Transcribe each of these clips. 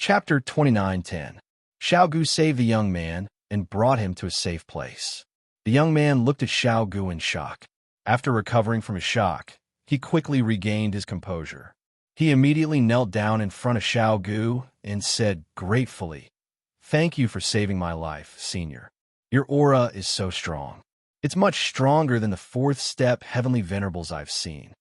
Chapter 29:10. Xiaogu saved the young man and brought him to a safe place. The young man looked at Xiaogu in shock. After recovering from his shock, he quickly regained his composure. He immediately knelt down in front of Xiaogu and said gratefully, "Thank you for saving my life, Senior. Your aura is so strong. It's much stronger than the fourth step heavenly venerables I've seen.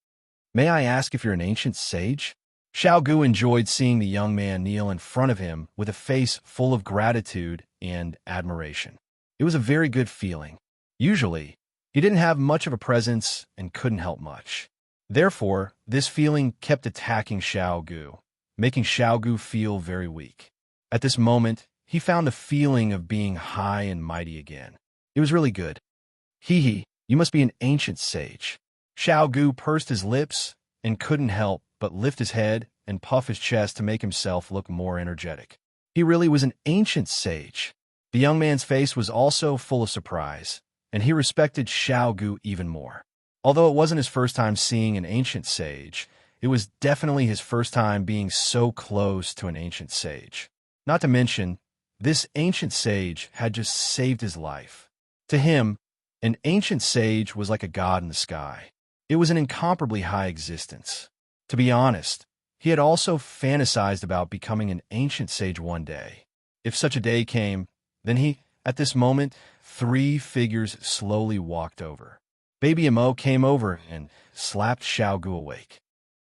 May I ask if you're an ancient sage?" Xiaogu enjoyed seeing the young man kneel in front of him with a face full of gratitude and admiration. It was a very good feeling. Usually, he didn't have much of a presence and couldn't help much. Therefore, this feeling kept attacking Xiaogu, making Xiaogu feel very weak. At this moment, he found the feeling of being high and mighty again. It was really good. "Hee, you must be an ancient sage." Xiaogu pursed his lips and couldn't help but lift his head and puff his chest to make himself look more energetic. He really was an ancient sage. The young man's face was also full of surprise, and he respected Xiaogu even more. Although it wasn't his first time seeing an ancient sage, it was definitely his first time being so close to an ancient sage. Not to mention, this ancient sage had just saved his life. To him, an ancient sage was like a god in the sky. It was an incomparably high existence. To be honest, he had also fantasized about becoming an ancient sage one day. If such a day came, then at this moment, 3 figures slowly walked over. Baby Mo came over and slapped Xiaogu awake.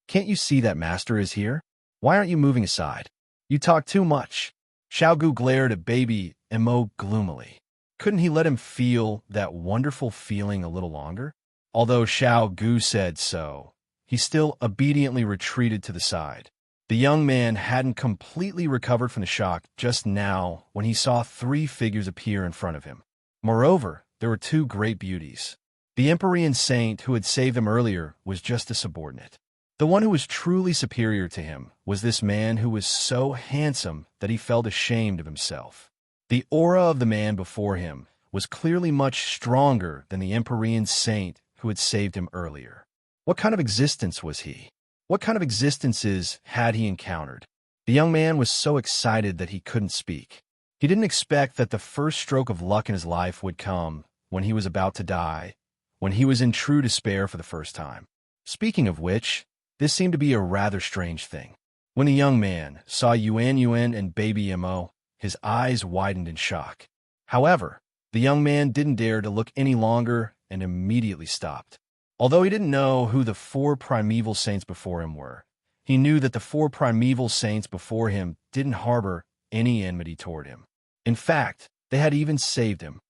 "Can't you see that master is here? Why aren't you moving aside? You talk too much." Xiaogu glared at Baby Mo gloomily. Couldn't he let him feel that wonderful feeling a little longer? Although Xiaogu said so, he still obediently retreated to the side. The young man hadn't completely recovered from the shock just now when he saw 3 figures appear in front of him. Moreover, there were 2 great beauties. The Empyrean saint who had saved him earlier was just a subordinate. The one who was truly superior to him was this man who was so handsome that he felt ashamed of himself. The aura of the man before him was clearly much stronger than the Empyrean saint who had saved him earlier. What kind of existence was he? What kind of existences had he encountered? The young man was so excited that he couldn't speak. He didn't expect that the first stroke of luck in his life would come when he was about to die, when he was in true despair for the first time. Speaking of which, this seemed to be a rather strange thing. When the young man saw Yuan and Baby Mo, his eyes widened in shock. However, the young man didn't dare to look any longer and immediately stopped. Although he didn't know who the 4 primeval saints before him were, he knew that the 4 primeval saints before him didn't harbor any enmity toward him. In fact, they had even saved him.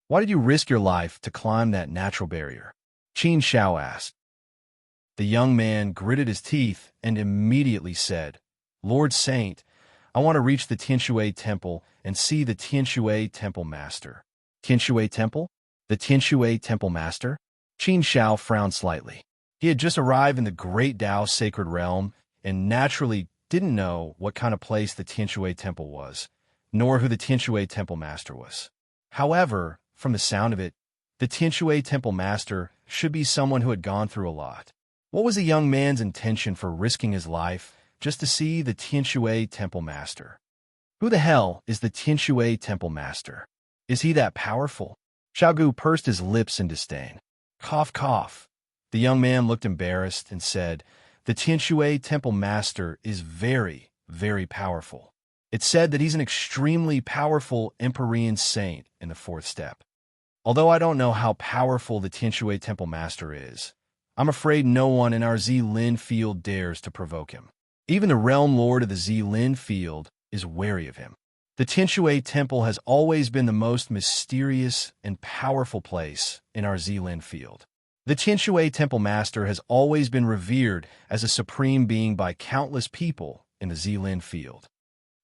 "Why did you risk your life to climb that natural barrier?" Qin Xiao asked. The young man gritted his teeth and immediately said, "Lord Saint, I want to reach the Tianshui Temple and see the Tianshui Temple Master." Tianshui Temple? The Tianshui Temple Master? Qin Xiao frowned slightly. He had just arrived in the Great Tao Sacred Realm and naturally didn't know what kind of place the Tianshui Temple was, nor who the Tianshui Temple Master was. However, from the sound of it, the Tianshui Temple Master should be someone who had gone through a lot. What was the young man's intention for risking his life just to see the Tianshui Temple Master? Who the hell is the Tianshui Temple Master? Is he that powerful? Xiaogu pursed his lips in disdain. Cough, cough. The young man looked embarrassed and said, "The Tianshui Temple Master is very, very powerful. It's said that he's an extremely powerful Empyrean saint in the 4th step. Although I don't know how powerful the Tianshui Temple Master is, I'm afraid no one in our Zilin field dares to provoke him. Even the Realm Lord of the Zilin field is wary of him. The Tianshui Temple has always been the most mysterious and powerful place in our Zilin field. The Tianshui Temple Master has always been revered as a supreme being by countless people in the Zilin field.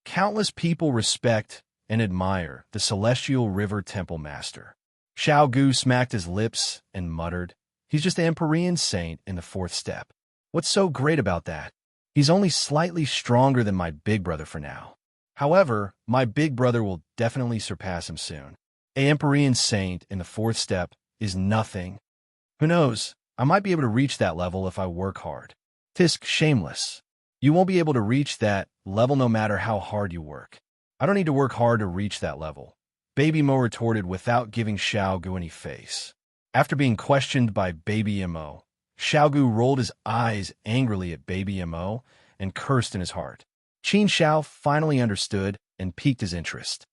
Countless people respect and admire the Celestial River Temple Master." Xiaogu smacked his lips and muttered, "He's just an Empyrean saint in the 4th step. What's so great about that? He's only slightly stronger than my big brother for now. However, my big brother will definitely surpass him soon. An Empyrean saint in the 4th step is nothing. Who knows, I might be able to reach that level if I work hard." Tisk shameless. You won't be able to reach that level no matter how hard you work. I don't need to work hard to reach that level, Baby Mo retorted without giving Xiaogu any face. After being questioned by Baby Mo, Xiaogu rolled his eyes angrily at Baby Mo and cursed in his heart. Qin Xiao finally understood and piqued his interest.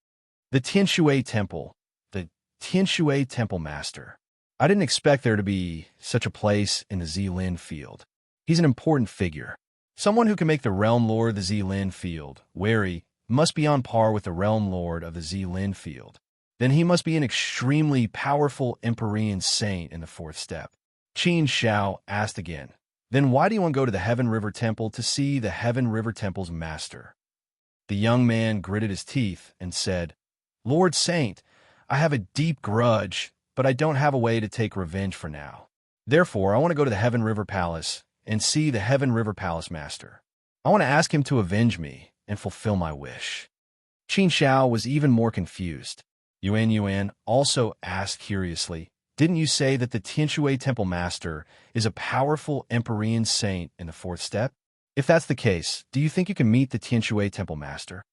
The Tianshui Temple, the Tianshui Temple Master. I didn't expect there to be such a place in the Zilin field. He's an important figure. Someone who can make the Realm Lord of the Zilin field wary must be on par with the Realm Lord of the Zilin field. Then he must be an extremely powerful Empyrean saint in the fourth step. Qin Xiao asked again, then why do you want to go to the Heaven River Temple to see the Heaven River Temple's master? The young man gritted his teeth and said, Lord Saint, I have a deep grudge, but I don't have a way to take revenge for now. Therefore, I want to go to the Heaven River Palace and see the Heaven River Palace master. I want to ask him to avenge me and fulfill my wish. Qin Xiao was even more confused. Yuan also asked curiously, didn't you say that the Tianshui Temple Master is a powerful Empyrean saint in the fourth step? If that's the case, do you think you can meet the Tianshui Temple Master?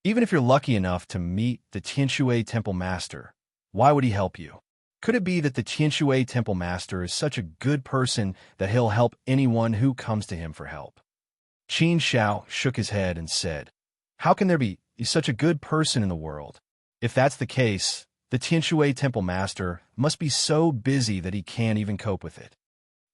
Even if you're lucky enough to meet the Tianshui Temple Master, why would he help you? Could it be that the Tianshui Temple Master is such a good person that he'll help anyone who comes to him for help? Qin Xiao shook his head and said, how can there be such a good person in the world? If that's the case, the Tianshui Temple Master must be so busy that he can't even cope with it.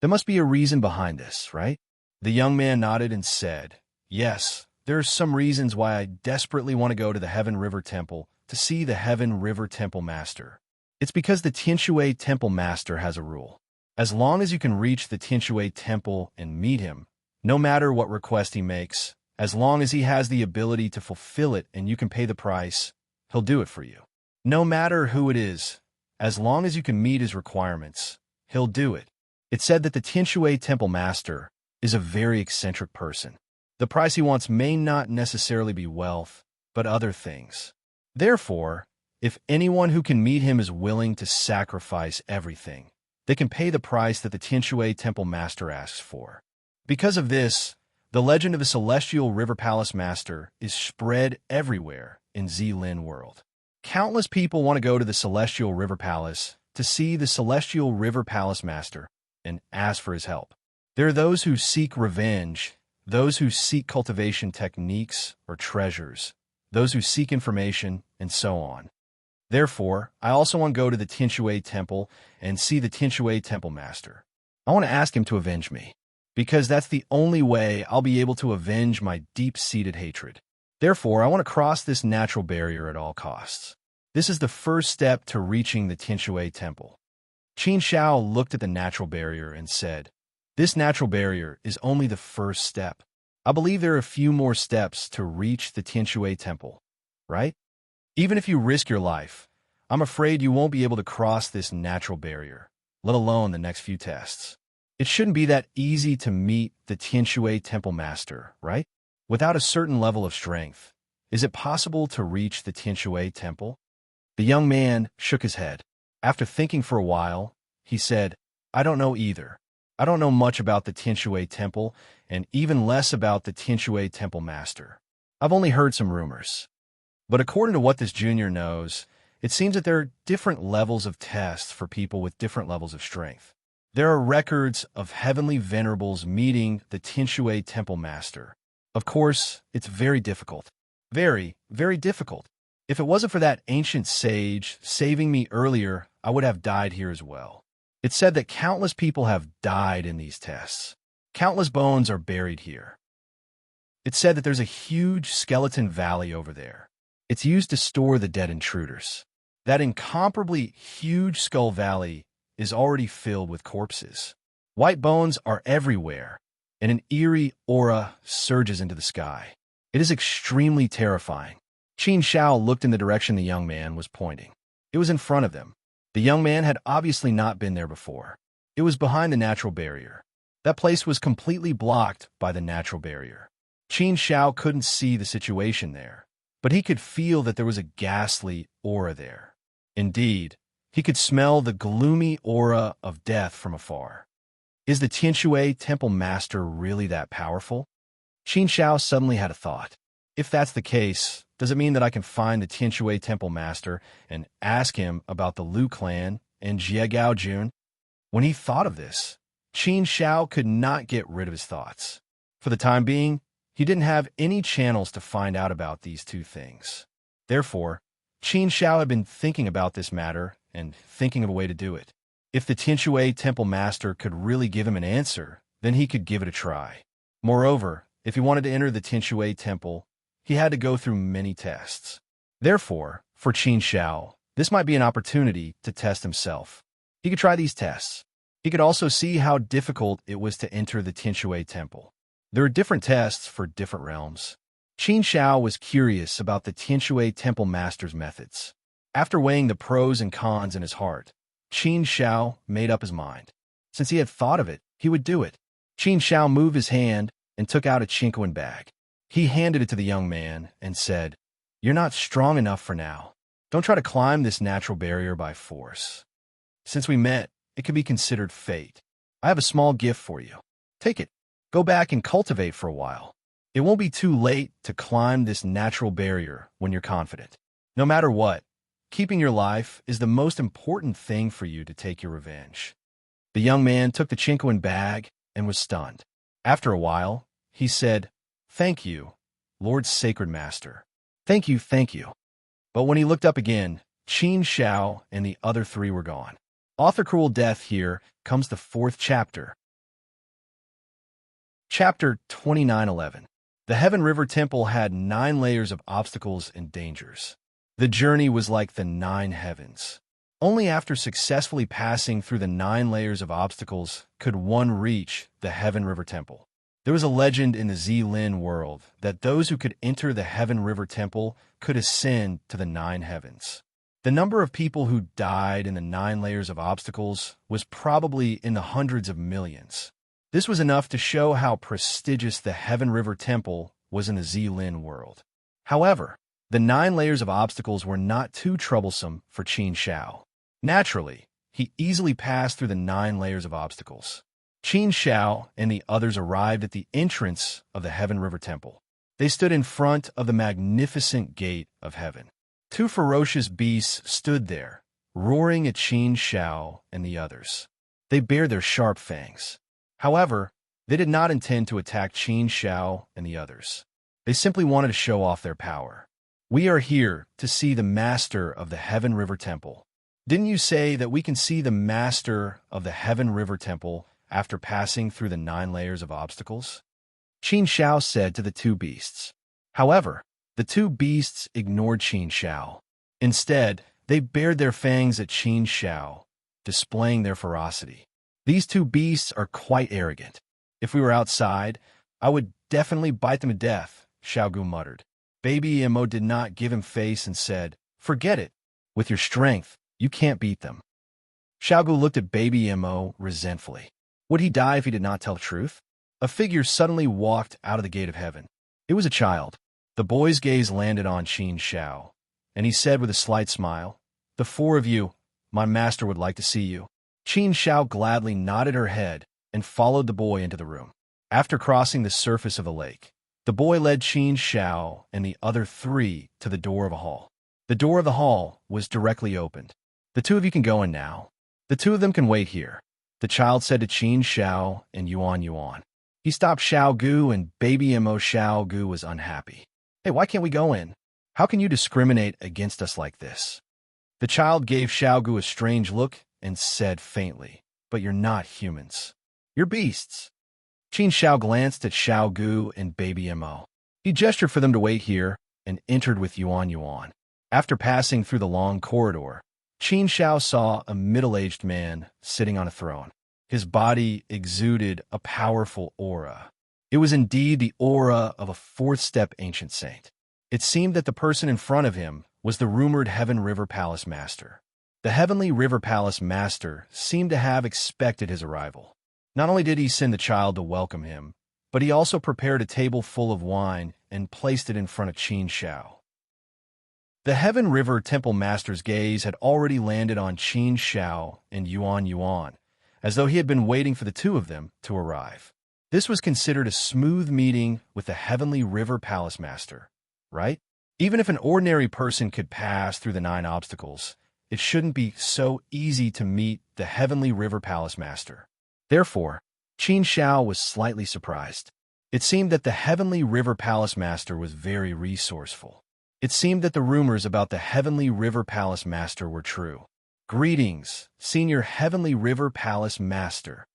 There must be a reason behind this, right? The young man nodded and said, yes, there are some reasons why I desperately want to go to the Heaven River Temple to see the Heaven River Temple Master. It's because the Tianshui Temple Master has a rule. As long as you can reach the Tianshui Temple and meet him, no matter what request he makes, as long as he has the ability to fulfill it and you can pay the price, he'll do it for you. No matter who it is, as long as you can meet his requirements, he'll do it. It's said that the Tianshui Temple Master is a very eccentric person. The price he wants may not necessarily be wealth, but other things. Therefore, if anyone who can meet him is willing to sacrifice everything, they can pay the price that the Tianshui Temple Master asks for. Because of this, the legend of the Celestial River Palace Master is spread everywhere in Zilin world. Countless people want to go to the Celestial River Palace to see the Celestial River Palace Master and ask for his help. There are those who seek revenge, those who seek cultivation techniques or treasures, those who seek information, and so on. Therefore, I also want to go to the Tianshui Temple and see the Tianshui Temple Master. I want to ask him to avenge me, because that's the only way I'll be able to avenge my deep-seated hatred. Therefore, I want to cross this natural barrier at all costs. This is the first step to reaching the Tianshui Temple. Qin Xiao looked at the natural barrier and said, this natural barrier is only the first step. I believe there are a few more steps to reach the Tianshui Temple, right? Even if you risk your life, I'm afraid you won't be able to cross this natural barrier, let alone the next few tests. It shouldn't be that easy to meet the Tianshui Temple Master, right? Without a certain level of strength, is it possible to reach the Tianshui Temple? The young man shook his head. After thinking for a while, he said, I don't know either. I don't know much about the Tianshui Temple, and even less about the Tianshui Temple Master. I've only heard some rumors. But according to what this junior knows, it seems that there are different levels of tests for people with different levels of strength. There are records of heavenly venerables meeting the Tianshui Temple Master. Of course, it's very difficult. Very, very difficult. If it wasn't for that ancient sage saving me earlier, I would have died here as well. It's said that countless people have died in these tests. Countless bones are buried here. It's said that there's a huge skeleton valley over there. It's used to store the dead intruders. That incomparably huge skull valley is already filled with corpses. White bones are everywhere, and an eerie aura surges into the sky. It is extremely terrifying. Qin Xiao looked in the direction the young man was pointing. It was in front of them. The young man had obviously not been there before. It was behind the natural barrier. That place was completely blocked by the natural barrier. Qin Xiao couldn't see the situation there, but he could feel that there was a ghastly aura there. Indeed, he could smell the gloomy aura of death from afar. Is the Tianshui Temple Master really that powerful? Qin Shao suddenly had a thought. If that's the case, does it mean that I can find the Tianshui Temple Master and ask him about the Liu clan and Jie Gaojun? When he thought of this, Qin Shao could not get rid of his thoughts. For the time being, he didn't have any channels to find out about these two things. Therefore, Qin Shao had been thinking about this matter and thinking of a way to do it. If the Tianshui Temple Master could really give him an answer, then he could give it a try. Moreover, if he wanted to enter the Tianshui Temple, he had to go through many tests. Therefore, for Qin Shao, this might be an opportunity to test himself. He could try these tests. He could also see how difficult it was to enter the Tianshui Temple. There are different tests for different realms. Qin Shao was curious about the Tianshui Temple Master's methods. After weighing the pros and cons in his heart, Qin Shao made up his mind. Since he had thought of it, he would do it. Qin Shao moved his hand and took out a chinquin bag. He handed it to the young man and said, "You're not strong enough for now. Don't try to climb this natural barrier by force. Since we met, it could be considered fate. I have a small gift for you. Take it. Go back and cultivate for a while. It won't be too late to climb this natural barrier when you're confident. No matter what, keeping your life is the most important thing for you to take your revenge." The young man took the chinquin bag and was stunned. After a while, he said, "Thank you, Lord Sacred Master. Thank you, thank you." But when he looked up again, Qin Shao and the other three were gone. Author Cruel Death here comes the fourth chapter. Chapter 2911. The Heaven River Temple had 9 layers of obstacles and dangers. The journey was like the 9 heavens. Only after successfully passing through the 9 layers of obstacles could one reach the Heaven River Temple. There was a legend in the Zilin world that those who could enter the Heaven River Temple could ascend to the 9 heavens. The number of people who died in the 9 layers of obstacles was probably in the hundreds of millions. This was enough to show how prestigious the Heaven River Temple was in the Zilin world. However, the 9 layers of obstacles were not too troublesome for Qin Shao. Naturally, he easily passed through the 9 layers of obstacles. Qin Shao and the others arrived at the entrance of the Heaven River Temple. They stood in front of the magnificent gate of heaven. 2 ferocious beasts stood there, roaring at Qin Shao and the others. They bared their sharp fangs. However, they did not intend to attack Qin Shao and the others. They simply wanted to show off their power. "We are here to see the master of the Heaven River Temple. Didn't you say that we can see the master of the Heaven River Temple after passing through the 9 layers of obstacles?" Qin Shao said to the 2 beasts. However, the 2 beasts ignored Qin Shao. Instead, they bared their fangs at Qin Shao, displaying their ferocity. "These 2 beasts are quite arrogant. If we were outside, I would definitely bite them to death," Xiaogu muttered. Baby Imo did not give him face and said, "Forget it. With your strength, you can't beat them." Xiaogu looked at Baby Imo resentfully. Would he die if he did not tell the truth? A figure suddenly walked out of the gate of heaven. It was a child. The boy's gaze landed on Qin Shao, and he said with a slight smile, "The 4 of you, my master would like to see you." Qin Shao gladly nodded her head and followed the boy into the room. After crossing the surface of the lake, the boy led Qin Shao and the other 3 to the door of a hall. The door of the hall was directly opened. "The 2 of you can go in now. The 2 of them can wait here," the child said to Qin Shao and Yuan. He stopped Xiaogu, and Baby Imo Xiaogu was unhappy. "Hey, why can't we go in? How can you discriminate against us like this?" The child gave Xiaogu a strange look and said faintly, "But you're not humans. You're beasts." Qin Shao glanced at Xiaogu and Baby Imo. He gestured for them to wait here and entered with Yuan. After passing through the long corridor, Qin Shao saw a middle-aged man sitting on a throne. His body exuded a powerful aura. It was indeed the aura of a 4th-step ancient saint. It seemed that the person in front of him was the rumored Heaven River Palace Master. The Heavenly River Palace Master seemed to have expected his arrival. Not only did he send the child to welcome him, but he also prepared a table full of wine and placed it in front of Qin Shao. The Heaven River Temple Master's gaze had already landed on Qin Shao and Yuan, as though he had been waiting for the two of them to arrive. This was considered a smooth meeting with the Heavenly River Palace Master, right? Even if an ordinary person could pass through the 9 obstacles, it shouldn't be so easy to meet the Heavenly River Palace Master. Therefore, Qin Shao was slightly surprised. It seemed that the Heavenly River Palace Master was very resourceful. It seemed that the rumors about the Heavenly River Palace Master were true. "Greetings, Senior Heavenly River Palace Master."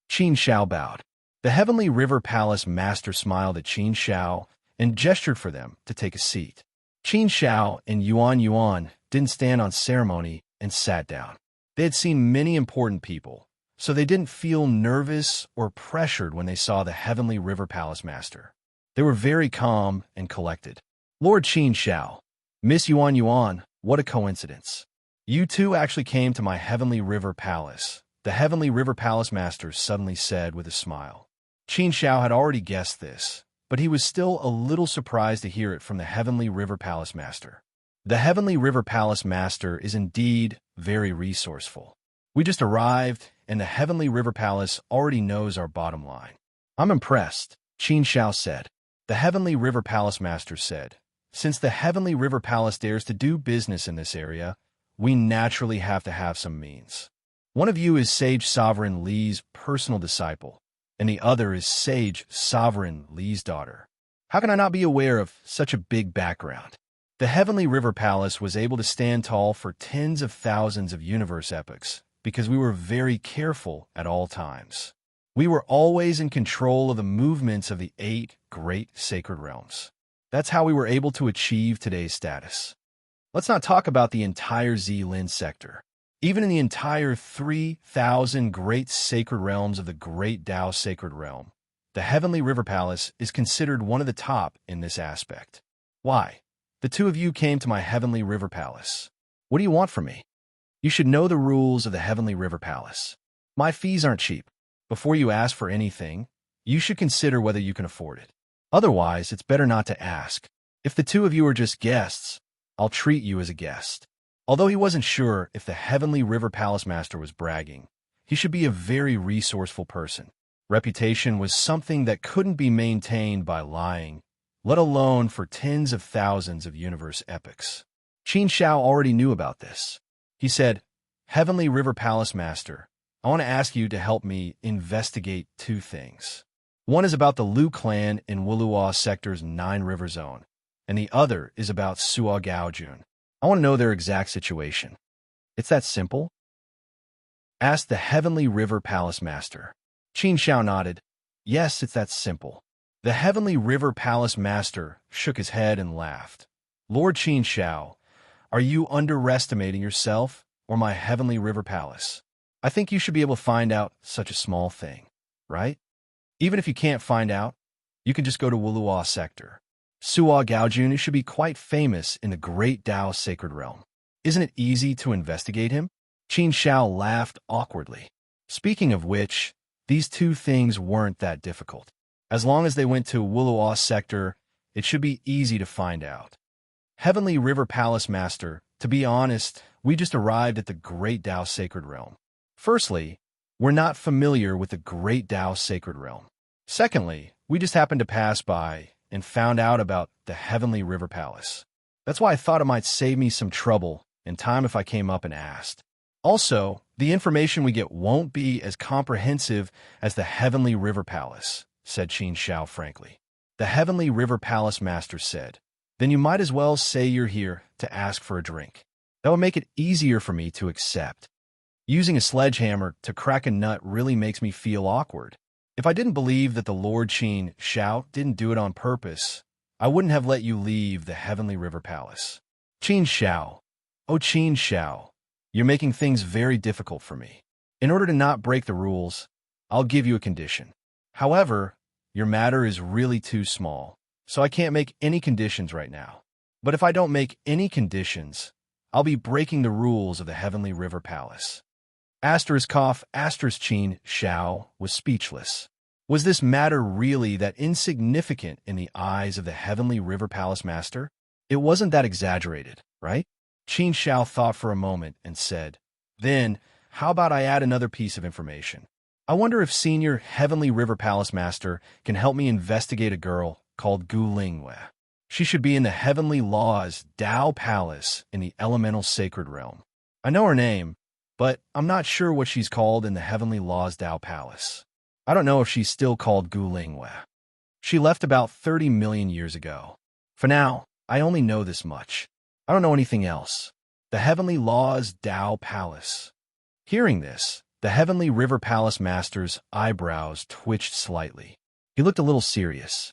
Qin Shao bowed. The Heavenly River Palace Master smiled at Qin Shao and gestured for them to take a seat. Qin Shao and Yuan didn't stand on ceremony and sat down. They had seen many important people, so they didn't feel nervous or pressured when they saw the Heavenly River Palace Master. They were very calm and collected. "Lord Qin Shao, Miss Yuan, what a coincidence. You two actually came to my Heavenly River Palace," the Heavenly River Palace Master suddenly said with a smile. Qin Shao had already guessed this, but he was still a little surprised to hear it from the Heavenly River Palace Master. The Heavenly River Palace Master is indeed very resourceful. We just arrived, and the Heavenly River Palace already knows our bottom line. "I'm impressed," Qin Shao said. The Heavenly River Palace Master said, "Since the Heavenly River Palace dares to do business in this area, we naturally have to have some means. One of you is Sage Sovereign Li's personal disciple, and the other is Sage Sovereign Li's daughter. How can I not be aware of such a big background?" The Heavenly River Palace was able to stand tall for tens of thousands of universe epochs because we were very careful at all times. We were always in control of the movements of the 8 great sacred realms. That's how we were able to achieve today's status. Let's not talk about the entire Zilin sector. Even in the entire 3,000 great sacred realms of the Great Tao Sacred Realm, the Heavenly River Palace is considered one of the top in this aspect. "Why? The two of you came to my Heavenly River Palace. What do you want from me?" "You should know the rules of the Heavenly River Palace. My fees aren't cheap. Before you ask for anything, you should consider whether you can afford it. Otherwise, it's better not to ask. If the two of you are just guests, I'll treat you as a guest." Although he wasn't sure if the Heavenly River Palace Master was bragging, he should be a very resourceful person. Reputation was something that couldn't be maintained by lying, let alone for tens of thousands of universe epochs. Qin Shao already knew about this. He said, "Heavenly River Palace Master, I want to ask you to help me investigate 2 things. One is about the Liu clan in Wulua Sector's 9 River Zone, and the other is about Suo Gaojun. I want to know their exact situation." "It's that simple?" asked the Heavenly River Palace Master. Qin Shao nodded. "Yes, it's that simple." The Heavenly River Palace Master shook his head and laughed. "Lord Qin Shao, are you underestimating yourself or my Heavenly River Palace? I think you should be able to find out such a small thing, right? Even if you can't find out, you can just go to Wulua Sector. Suo Gaojun should be quite famous in the Great Tao Sacred Realm. Isn't it easy to investigate him?" Qin Shao laughed awkwardly. Speaking of which, these 2 things weren't that difficult. As long as they went to Wulua Sector, it should be easy to find out. "Heavenly River Palace Master, to be honest, we just arrived at the Great Tao Sacred Realm. Firstly, we're not familiar with the Great Tao Sacred Realm. Secondly, we just happened to pass by and found out about the Heavenly River Palace. That's why I thought it might save me some trouble and time if I came up and asked. Also, the information we get won't be as comprehensive as the Heavenly River Palace," said Qin Shao frankly. The Heavenly River Palace Master said, "Then you might as well say you're here to ask for a drink. That would make it easier for me to accept. Using a sledgehammer to crack a nut really makes me feel awkward. If I didn't believe that the Lord Qin Shao didn't do it on purpose, I wouldn't have let you leave the Heavenly River Palace." "Qin Shao, oh Qin Shao, you're making things very difficult for me. In order to not break the rules, I'll give you a condition. However, your matter is really too small, so I can't make any conditions right now. But if I don't make any conditions, I'll be breaking the rules of the Heavenly River Palace." Qin Shao was speechless. Was this matter really that insignificant in the eyes of the Heavenly River Palace Master? It wasn't that exaggerated, right? Qin Shao thought for a moment and said, "Then, how about I add another piece of information? I wonder if Senior Heavenly River Palace Master can help me investigate a girl called Gu Lingwei. She should be in the Heavenly Laws Dao Palace in the Elemental Sacred Realm. I know her name, but I'm not sure what she's called in the Heavenly Laws Dao Palace. I don't know if she's still called Gu Lingwei. She left about 30 million years ago. For now, I only know this much. I don't know anything else. The Heavenly Laws Dao Palace. Hearing this, the Heavenly River Palace Master's eyebrows twitched slightly. He looked a little serious.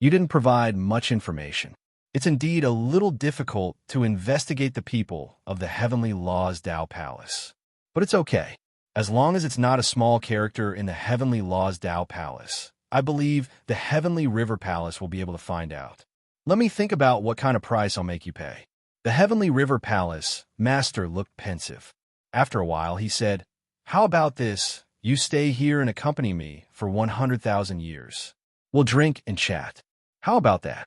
You didn't provide much information. It's indeed a little difficult to investigate the people of the Heavenly Laws Dao Palace. But it's okay. As long as it's not a small character in the Heavenly Laws Dao Palace, I believe the Heavenly River Palace will be able to find out. Let me think about what kind of price I'll make you pay. The Heavenly River Palace Master looked pensive. After a while, he said, "How about this? You stay here and accompany me for 100,000 years. We'll drink and chat. How about that?"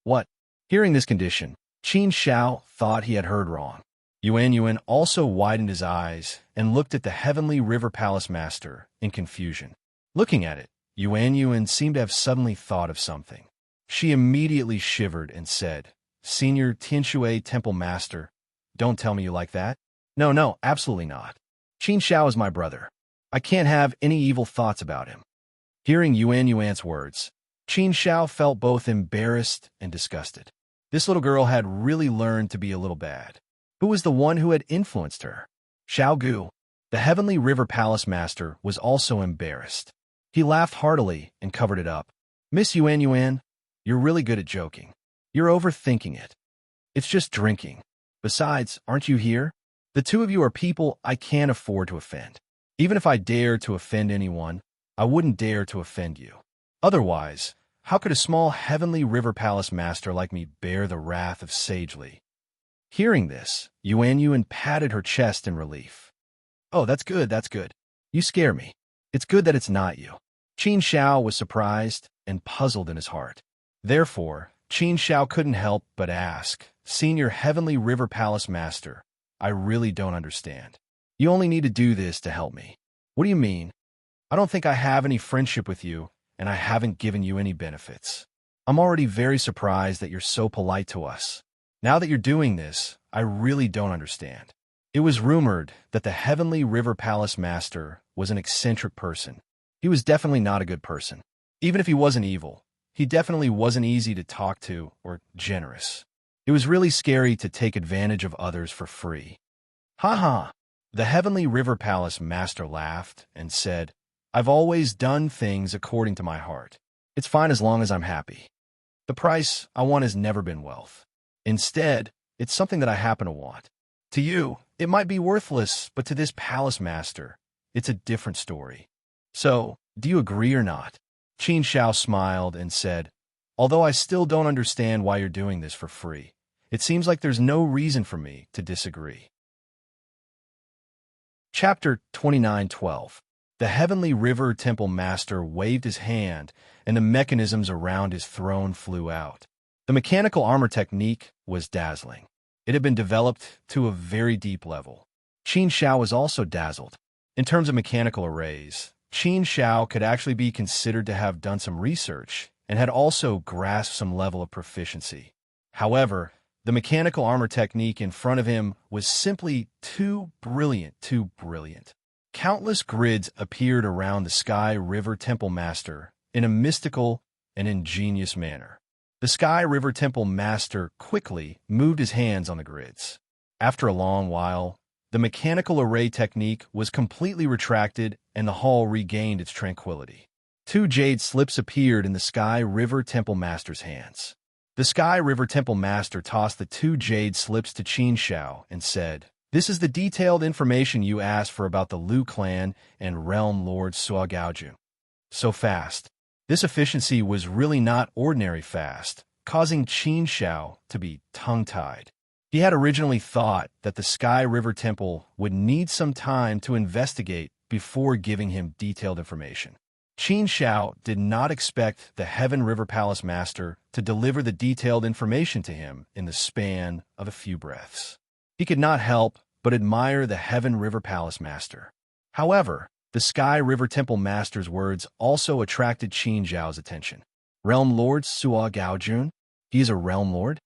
What? Hearing this condition, Qin Shao thought he had heard wrong. Yuan also widened his eyes and looked at the Heavenly River Palace Master in confusion. Looking at it, Yuan seemed to have suddenly thought of something. She immediately shivered and said, "Senior Tianshui Temple Master, don't tell me you like that. No, absolutely not. Qin Shao is my brother. I can't have any evil thoughts about him." Hearing Yuan's words, Qin Shao felt both embarrassed and disgusted. This little girl had really learned to be a little bad. Who was the one who had influenced her? Xiao Gu. The Heavenly River Palace Master was also embarrassed. He laughed heartily and covered it up. "Miss Yuan, you're really good at joking. You're overthinking it. It's just drinking. Besides, aren't you here? The two of you are people I can't afford to offend. Even if I dared to offend anyone, I wouldn't dare to offend you. Otherwise, how could a small Heavenly River Palace Master like me bear the wrath of Sagely?" Hearing this, Yuan patted her chest in relief. "Oh, that's good. You scare me. It's good that it's not you." Qin Shao was surprised and puzzled in his heart. Therefore, Qin Shao couldn't help but ask, "Senior Heavenly River Palace Master, I really don't understand. You only need to do this to help me. What do you mean? I don't think I have any friendship with you, and I haven't given you any benefits. I'm already very surprised that you're so polite to us. Now that you're doing this, I really don't understand." It was rumored that the Heavenly River Palace Master was an eccentric person. He was definitely not a good person. Even if he wasn't evil, he definitely wasn't easy to talk to or generous. It was really scary to take advantage of others for free. "Ha ha!" The Heavenly River Palace Master laughed and said, "I've always done things according to my heart. It's fine as long as I'm happy. The price I want has never been wealth. Instead, it's something that I happen to want. To you, it might be worthless, but to this Palace Master, it's a different story. So, do you agree or not?" Qin Shao smiled and said, "Although I still don't understand why you're doing this for free, it seems like there's no reason for me to disagree." Chapter 29:12. The Heavenly River Temple Master waved his hand, and the mechanisms around his throne flew out. The mechanical armor technique was dazzling. It had been developed to a very deep level. Qin Shao was also dazzled. In terms of mechanical arrays, Qin Shao could actually be considered to have done some research and had also grasped some level of proficiency. However, the mechanical armor technique in front of him was simply too brilliant. Countless grids appeared around the Sky River Temple Master in a mystical and ingenious manner. The Sky River Temple Master quickly moved his hands on the grids. After a long while, the mechanical array technique was completely retracted and the hall regained its tranquility. 2 jade slips appeared in the Sky River Temple Master's hands. The Sky River Temple Master tossed the 2 jade slips to Qin Shao and said, "This is the detailed information you asked for about the Liu clan and Realm Lord Sua Gaojun." So fast. This efficiency was really not ordinary fast, causing Qin Shao to be tongue-tied. He had originally thought that the Sky River Temple would need some time to investigate before giving him detailed information. Qin Shao did not expect the Heaven River Palace Master to deliver the detailed information to him in the span of a few breaths. He could not help but admire the Heaven River Palace Master. However, the Sky River Temple Master's words also attracted Qin Zhao's attention. Realm Lord Suo Gaojun? He is a Realm Lord?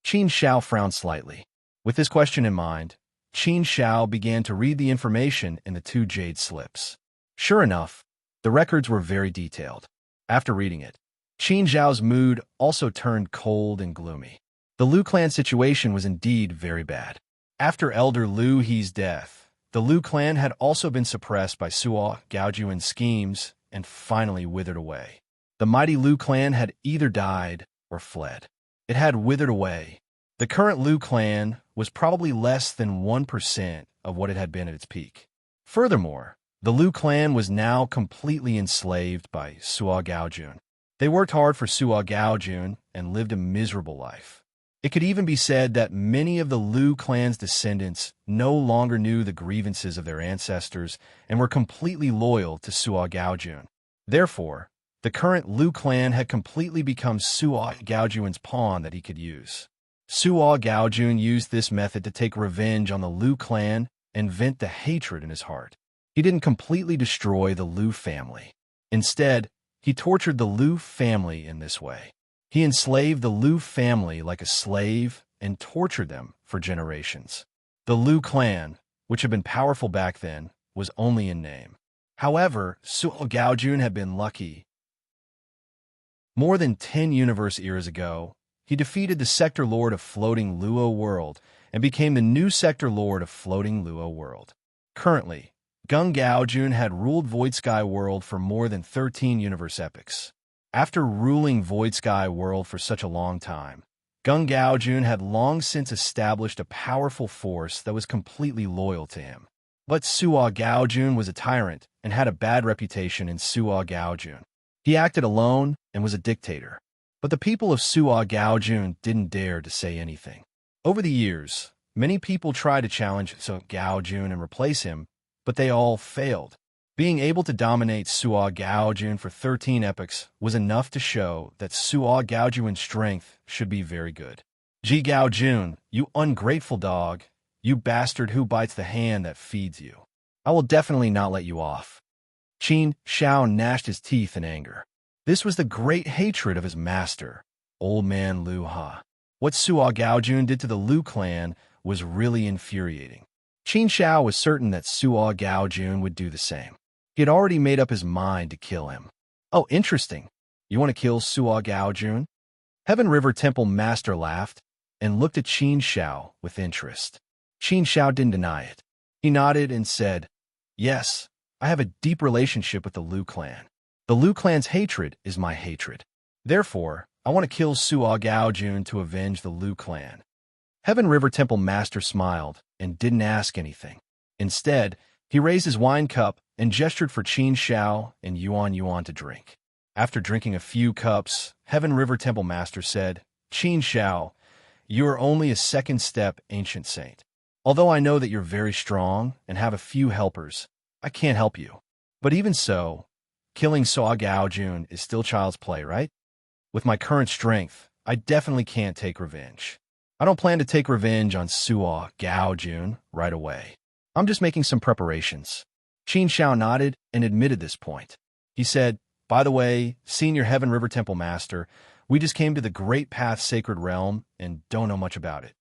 Qin Zhao frowned slightly. With this question in mind, Qin Zhao began to read the information in the two jade slips. Sure enough, the records were very detailed. After reading it, Qin Zhao's mood also turned cold and gloomy. The Liu clan situation was indeed very bad. After Elder Liu He's death, the Liu clan had also been suppressed by Suo Gaojun's schemes and finally withered away. The mighty Liu clan had either died or fled. It had withered away. The current Liu clan was probably less than 1% of what it had been at its peak. Furthermore, the Liu clan was now completely enslaved by Suo Gaojun. They worked hard for Suo Gaojun and lived a miserable life. It could even be said that many of the Liu clan's descendants no longer knew the grievances of their ancestors and were completely loyal to Suo Gaojun. Therefore, the current Liu clan had completely become Suo Gaojun's pawn that he could use. Suo Gaojun used this method to take revenge on the Liu clan and vent the hatred in his heart. He didn't completely destroy the Liu family. Instead, he tortured the Liu family in this way. He enslaved the Liu family like a slave and tortured them for generations. The Liu clan, which had been powerful back then, was only in name. However, Suo Gaojun had been lucky. More than 10 universe eras ago, he defeated the Sector Lord of Floating Luo World and became the new Sector Lord of Floating Luo World. Currently, Gung Gaojun had ruled Void Sky World for more than 13 universe epochs. After ruling Void Sky World for such a long time, Gung Gaojun had long since established a powerful force that was completely loyal to him. But Suo Gaojun was a tyrant and had a bad reputation in Suo Gaojun. He acted alone and was a dictator. But the people of Suo Gaojun didn't dare to say anything. Over the years, many people tried to challenge Suo Gaojun and replace him, but they all failed. Being able to dominate Suo Gaojun for 13 epochs was enough to show that Suo Gaojun's strength should be very good. Ji Gaojun, you ungrateful dog, you bastard who bites the hand that feeds you. I will definitely not let you off. Qin Zhao gnashed his teeth in anger. This was the great hatred of his master, Old Man Liu Ha. What Suo Gaojun did to the Liu clan was really infuriating. Qin Zhao was certain that Suo Gaojun would do the same. He had already made up his mind to kill him. Oh, interesting. You want to kill Suo Gaojun? Heaven River Temple Master laughed and looked at Qin Zhao with interest. Qin Zhao didn't deny it. He nodded and said, "Yes, I have a deep relationship with the Liu clan. The Liu clan's hatred is my hatred. Therefore, I want to kill Suo Gaojun to avenge the Liu clan." Heaven River Temple Master smiled and didn't ask anything. Instead, he raised his wine cup and gestured for Qin Zhao and Yuan to drink. After drinking a few cups, Heaven River Temple Master said, "Qin Zhao, you are only a second step ancient saint. Although I know that you're very strong and have a few helpers, I can't help you. But even so, killing Suo Gaojun is still child's play, right? With my current strength, I definitely can't take revenge. I don't plan to take revenge on Suo Gaojun right away. I'm just making some preparations." Qin Zhao nodded and admitted this point. He said, "By the way, Senior Heaven River Temple Master, we just came to the Great Path Sacred Realm and don't know much about it.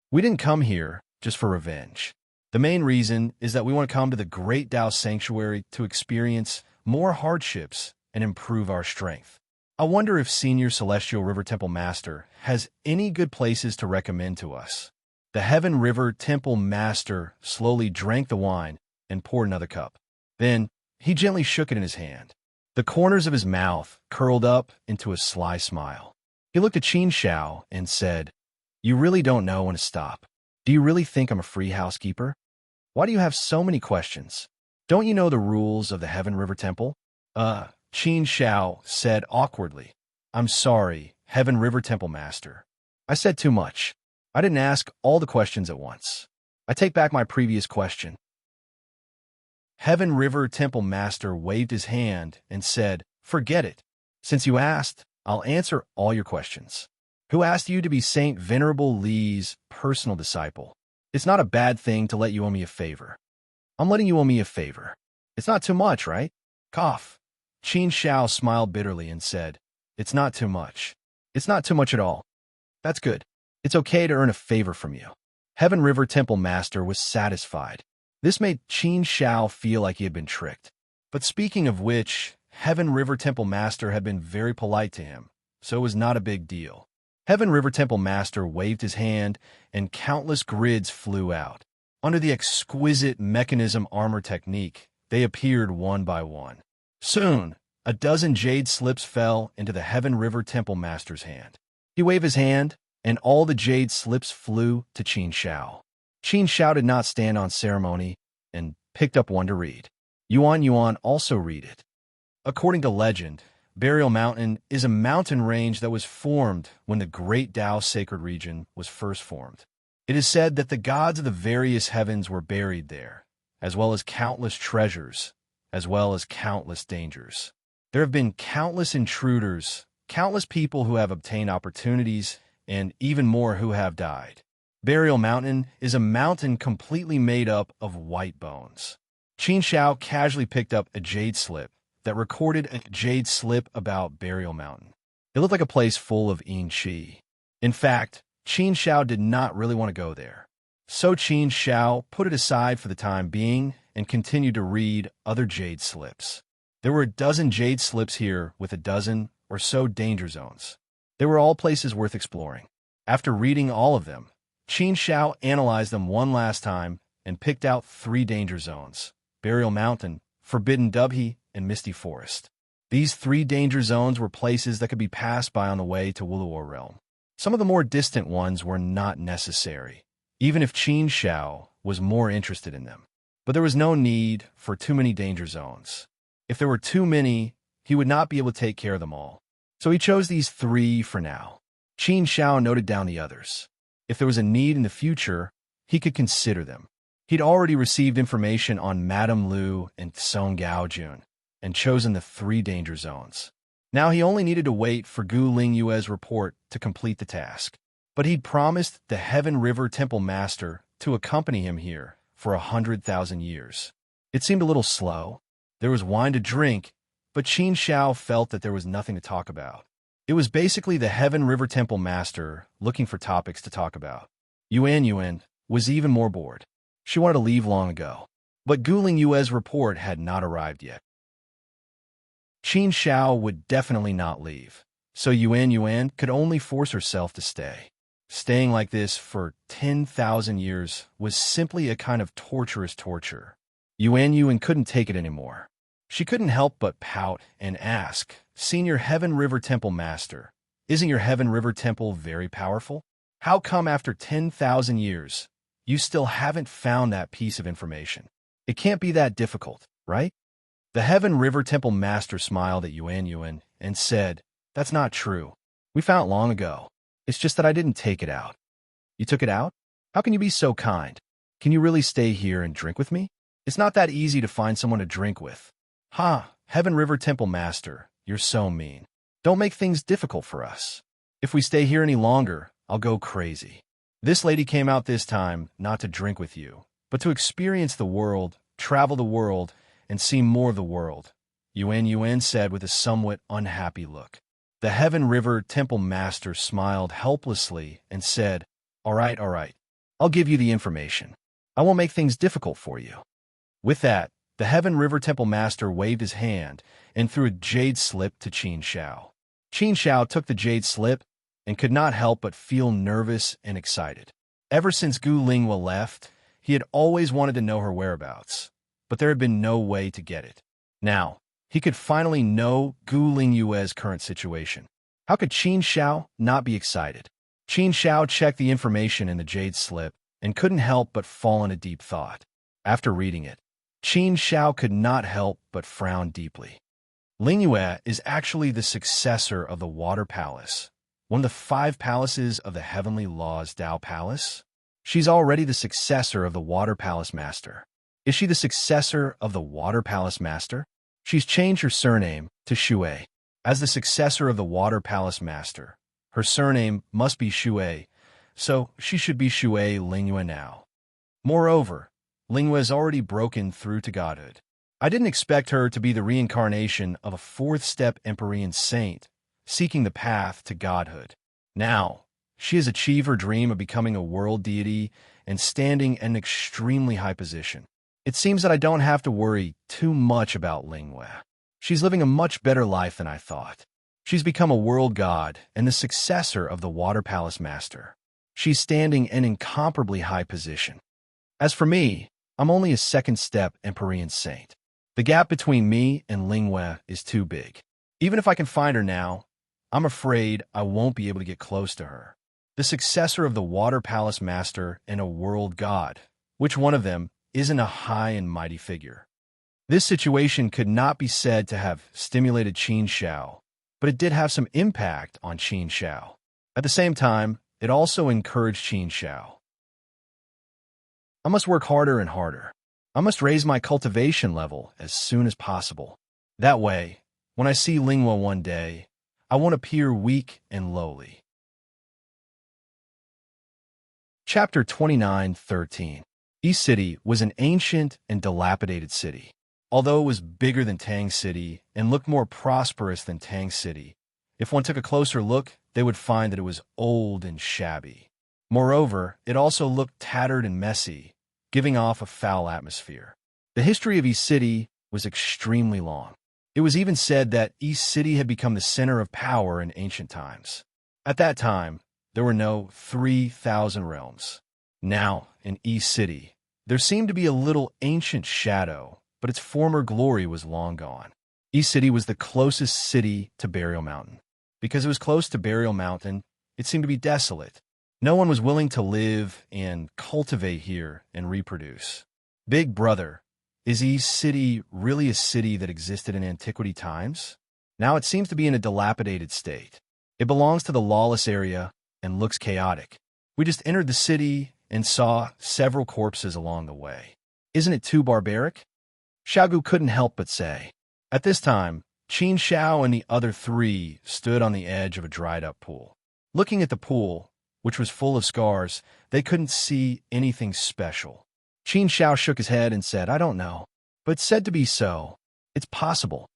We didn't come here just for revenge. The main reason is that we want to come to the Great Tao Sanctuary to experience more hardships and improve our strength. I wonder if Senior Celestial River Temple Master has any good places to recommend to us." The Heaven River Temple Master slowly drank the wine and poured another cup. Then, he gently shook it in his hand. The corners of his mouth curled up into a sly smile. He looked at Qin Zhao and said, "You really don't know when to stop. Do you really think I'm a free housekeeper? Why do you have so many questions? Don't you know the rules of the Heaven River Temple?" Qin Zhao said awkwardly, "I'm sorry, Heaven River Temple Master. I said too much. I didn't ask all the questions at once. I take back my previous question." Heaven River Temple Master waved his hand and said, "Forget it. Since you asked, I'll answer all your questions. Who asked you to be Saint Venerable Li's personal disciple? It's not a bad thing to let you owe me a favor. I'm letting you owe me a favor. It's not too much, right? Cough. Qin Shao smiled bitterly and said, It's not too much. It's not too much at all. That's good. It's okay to earn a favor from you. Heaven River Temple Master was satisfied. This made Qin Shao feel like he had been tricked. But speaking of which, Heaven River Temple Master had been very polite to him, so it was not a big deal. Heaven River Temple Master waved his hand, and countless grids flew out. Under the exquisite mechanism armor technique, they appeared one by one. Soon, a dozen jade slips fell into the Heaven River Temple Master's hand. He waved his hand, and all the jade slips flew to Qin Shao. Qin Shao did not stand on ceremony and picked up one to read. Yuan also read it. According to legend, Burial Mountain is a mountain range that was formed when the Great Tao Sacred Region was first formed. It is said that the gods of the various heavens were buried there, as well as countless treasures, as well as countless dangers. There have been countless intruders, countless people who have obtained opportunities, and even more who have died. Burial Mountain is a mountain completely made up of white bones. Qin Shao casually picked up a jade slip that recorded a jade slip about Burial Mountain. It looked like a place full of yin qi. In fact, Qin Shao did not really want to go there. So Qin Shao put it aside for the time being and continued to read other jade slips. There were a dozen jade slips here with a dozen or so danger zones. They were all places worth exploring. After reading all of them, Qin Shao analyzed them one last time and picked out 3 danger zones: Burial Mountain, Forbidden Dubhe, and Misty Forest. These 3 danger zones were places that could be passed by on the way to Wuluor Realm. Some of the more distant ones were not necessary, even if Qin Shao was more interested in them. But there was no need for too many danger zones. If there were too many, he would not be able to take care of them all. So he chose these 3 for now. Qin Shao noted down the others. If there was a need in the future, he could consider them. He'd already received information on Madame Lu and Song Gaojun, and chosen the 3 danger zones. Now he only needed to wait for Gu Lingyue's report to complete the task. But he'd promised the Heaven River Temple Master to accompany him here for 100,000 years. It seemed a little slow. There was wine to drink, but Qin Shao felt that there was nothing to talk about. It was basically the Heaven River Temple Master looking for topics to talk about. Yuan was even more bored. She wanted to leave long ago. But Gu Lingyue's report had not arrived yet. Qin Shao would definitely not leave, so Yuan could only force herself to stay. Staying like this for 10,000 years was simply a kind of torturous torture. Yuan couldn't take it anymore. She couldn't help but pout and ask, Senior Heaven River Temple Master, isn't your Heaven River Temple very powerful? How come after 10,000 years, you still haven't found that piece of information? It can't be that difficult, right? The Heaven River Temple Master smiled at Yuan and said, That's not true. We found it long ago. It's just that I didn't take it out. You took it out? How can you be so kind? Can you really stay here and drink with me? It's not that easy to find someone to drink with. Ha, Heaven River Temple Master, you're so mean. Don't make things difficult for us. If we stay here any longer, I'll go crazy. This lady came out this time not to drink with you, but to experience the world, travel the world, and see more of the world, Yuan said with a somewhat unhappy look. The Heaven River Temple Master smiled helplessly and said, All right. I'll give you the information. I won't make things difficult for you. With that, the Heaven River Temple Master waved his hand and threw a jade slip to Qin Shao. Qin Shao took the jade slip and could not help but feel nervous and excited. Ever since Gu Lingyue left, he had always wanted to know her whereabouts, but there had been no way to get it. Now, he could finally know Gu Lingyue's current situation. How could Qin Shao not be excited? Qin Shao checked the information in the jade slip and couldn't help but fall into deep thought. After reading it, Qin Shao could not help but frown deeply. Lingyue is actually the successor of the Water Palace, one of the 5 palaces of the Heavenly Laws Tao Palace. She's already the successor of the Water Palace Master. Is she the successor of the Water Palace Master? She's changed her surname to Shui. As the successor of the Water Palace Master, her surname must be Shui, so she should be Shui Lingyue now. Moreover, Lingwa has already broken through to godhood. I didn't expect her to be the reincarnation of a fourth-step Empyrean saint, seeking the path to godhood. Now, she has achieved her dream of becoming a world deity and standing in an extremely high position. It seems that I don't have to worry too much about Lingwa. She's living a much better life than I thought. She's become a world god and the successor of the Water Palace Master. She's standing in an incomparably high position. As for me, I'm only a second-step Empyrean saint. The gap between me and Lingwa is too big. Even if I can find her now, I'm afraid I won't be able to get close to her. The successor of the Water Palace Master and a world god, which one of them isn't a high and mighty figure? This situation could not be said to have stimulated Qin Xiao, but it did have some impact on Qin Xiao. At the same time, it also encouraged Qin Xiao. I must work harder and harder. I must raise my cultivation level as soon as possible. That way, when I see Lingwa one day, I won't appear weak and lowly. Chapter 29:13. East City was an ancient and dilapidated city. Although it was bigger than Tang City and looked more prosperous than Tang City, if one took a closer look, they would find that it was old and shabby. Moreover, it also looked tattered and messy, giving off a foul atmosphere. The history of East City was extremely long. It was even said that East City had become the center of power in ancient times. At that time, there were no 3,000 realms. Now, in East City, there seemed to be a little ancient shadow, but its former glory was long gone. East City was the closest city to Burial Mountain. Because it was close to Burial Mountain, it seemed to be desolate. No one was willing to live and cultivate here and reproduce. Big Brother, is East City really a city that existed in antiquity times? Now it seems to be in a dilapidated state. It belongs to the lawless area and looks chaotic. We just entered the city and saw several corpses along the way. Isn't it too barbaric? Xiaogu couldn't help but say. At this time, Qin Xiao and the other three stood on the edge of a dried-up pool. Looking at the pool, which was full of scars, they couldn't see anything special. Qin Xiao shook his head and said, I don't know, but it's said to be so. It's possible.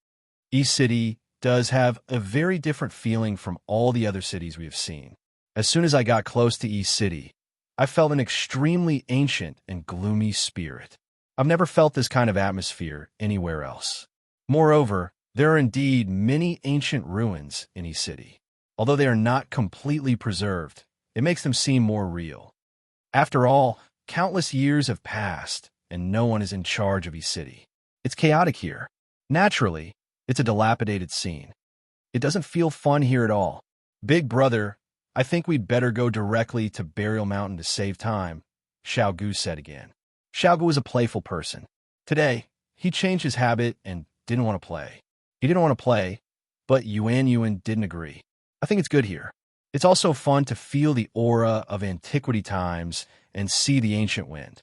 East City does have a very different feeling from all the other cities we have seen. As soon as I got close to East City, I felt an extremely ancient and gloomy spirit. I've never felt this kind of atmosphere anywhere else. Moreover, there are indeed many ancient ruins in East City. Although they are not completely preserved, it makes them seem more real. After all, countless years have passed, and no one is in charge of East City. It's chaotic here. Naturally, it's a dilapidated scene. It doesn't feel fun here at all. Big Brother, I think we'd better go directly to Burial Mountain to save time, Xiaogu said again. Xiaogu was a playful person. Today, he changed his habit and didn't want to play. He didn't want to play, but Yuan didn't agree. I think it's good here. It's also fun to feel the aura of antiquity times and see the ancient wind.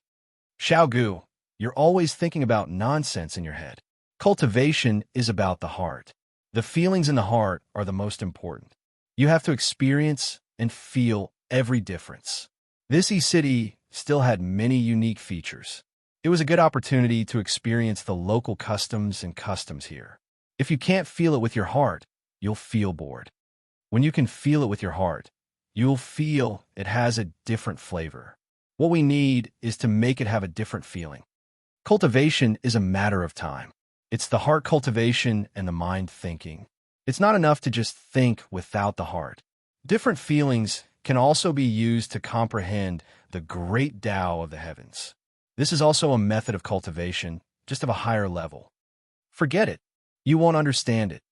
Xiaogu, you're always thinking about nonsense in your head. Cultivation is about the heart. The feelings in the heart are the most important. You have to experience and feel every difference. This city still had many unique features. It was a good opportunity to experience the local customs and customs here. If you can't feel it with your heart, you'll feel bored. When you can feel it with your heart, you'll feel it has a different flavor. What we need is to make it have a different feeling. Cultivation is a matter of time. It's the heart cultivation and the mind thinking. It's not enough to just think without the heart. Different feelings can also be used to comprehend the great Tao of the heavens. This is also a method of cultivation, just of a higher level. Forget it. You won't understand it.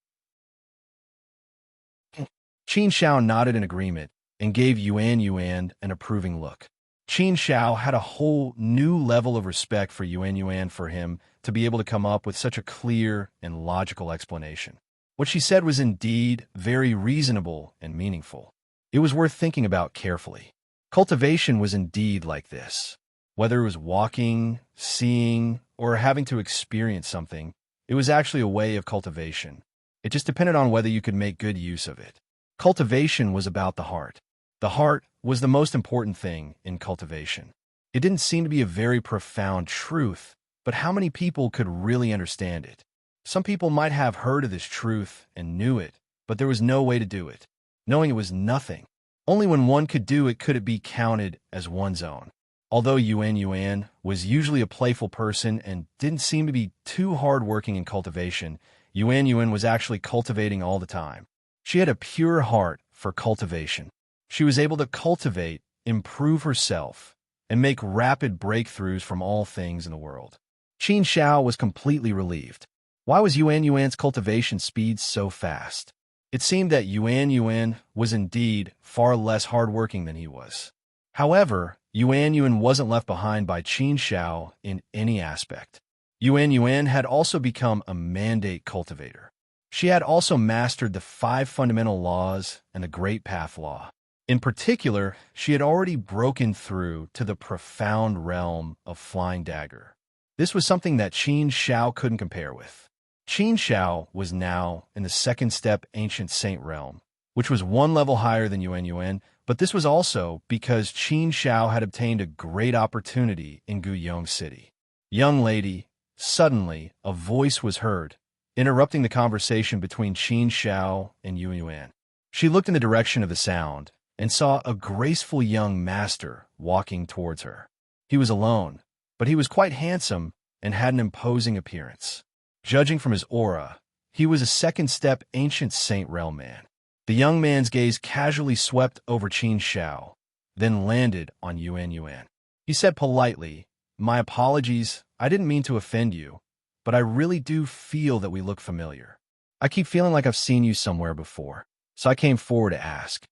Qin Xiao nodded in agreement and gave Yuan an approving look. Qin Xiao had a whole new level of respect for Yuan for him to be able to come up with such a clear and logical explanation. What she said was indeed very reasonable and meaningful. It was worth thinking about carefully. Cultivation was indeed like this. Whether it was walking, seeing, or having to experience something, it was actually a way of cultivation. It just depended on whether you could make good use of it. Cultivation was about the heart. The heart was the most important thing in cultivation. It didn't seem to be a very profound truth, but how many people could really understand it? Some people might have heard of this truth and knew it, but there was no way to do it. Knowing it was nothing. Only when one could do it could it be counted as one's own. Although Yuan was usually a playful person and didn't seem to be too hard-working in cultivation, Yuan was actually cultivating all the time. She had a pure heart for cultivation. She was able to cultivate, improve herself, and make rapid breakthroughs from all things in the world. Qin Xiao was completely relieved. Why was Yuan's cultivation speed so fast? It seemed that Yuan was indeed far less hardworking than he was. However, Yuan wasn't left behind by Qin Xiao in any aspect. Yuan had also become a mandate cultivator. She had also mastered the 5 fundamental laws and the Great Path Law. In particular, she had already broken through to the profound realm of Flying Dagger. This was something that Qin Xiao couldn't compare with. Qin Xiao was now in the 2nd step Ancient Saint realm, which was 1 level higher than Yuan, but this was also because Qin Xiao had obtained a great opportunity in Guyong City. Young lady, suddenly a voice was heard, interrupting the conversation between Qin Xiao and Yuan. She looked in the direction of the sound and saw a graceful young master walking towards her. He was alone, but he was quite handsome and had an imposing appearance. Judging from his aura, he was a 2nd step Ancient Saint realm man. The young man's gaze casually swept over Qin Xiao, then landed on Yuan. He said politely, "My apologies, I didn't mean to offend you, but I really do feel that we look familiar. I keep feeling like I've seen you somewhere before, so I came forward to ask.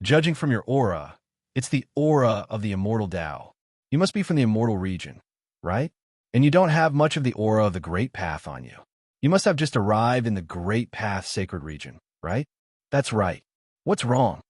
Judging from your aura, it's the aura of the immortal Tao. You must be from the immortal region, right? And you don't have much of the aura of the Great Path on you. You must have just arrived in the Great Path sacred region, right?" "That's right. What's wrong?"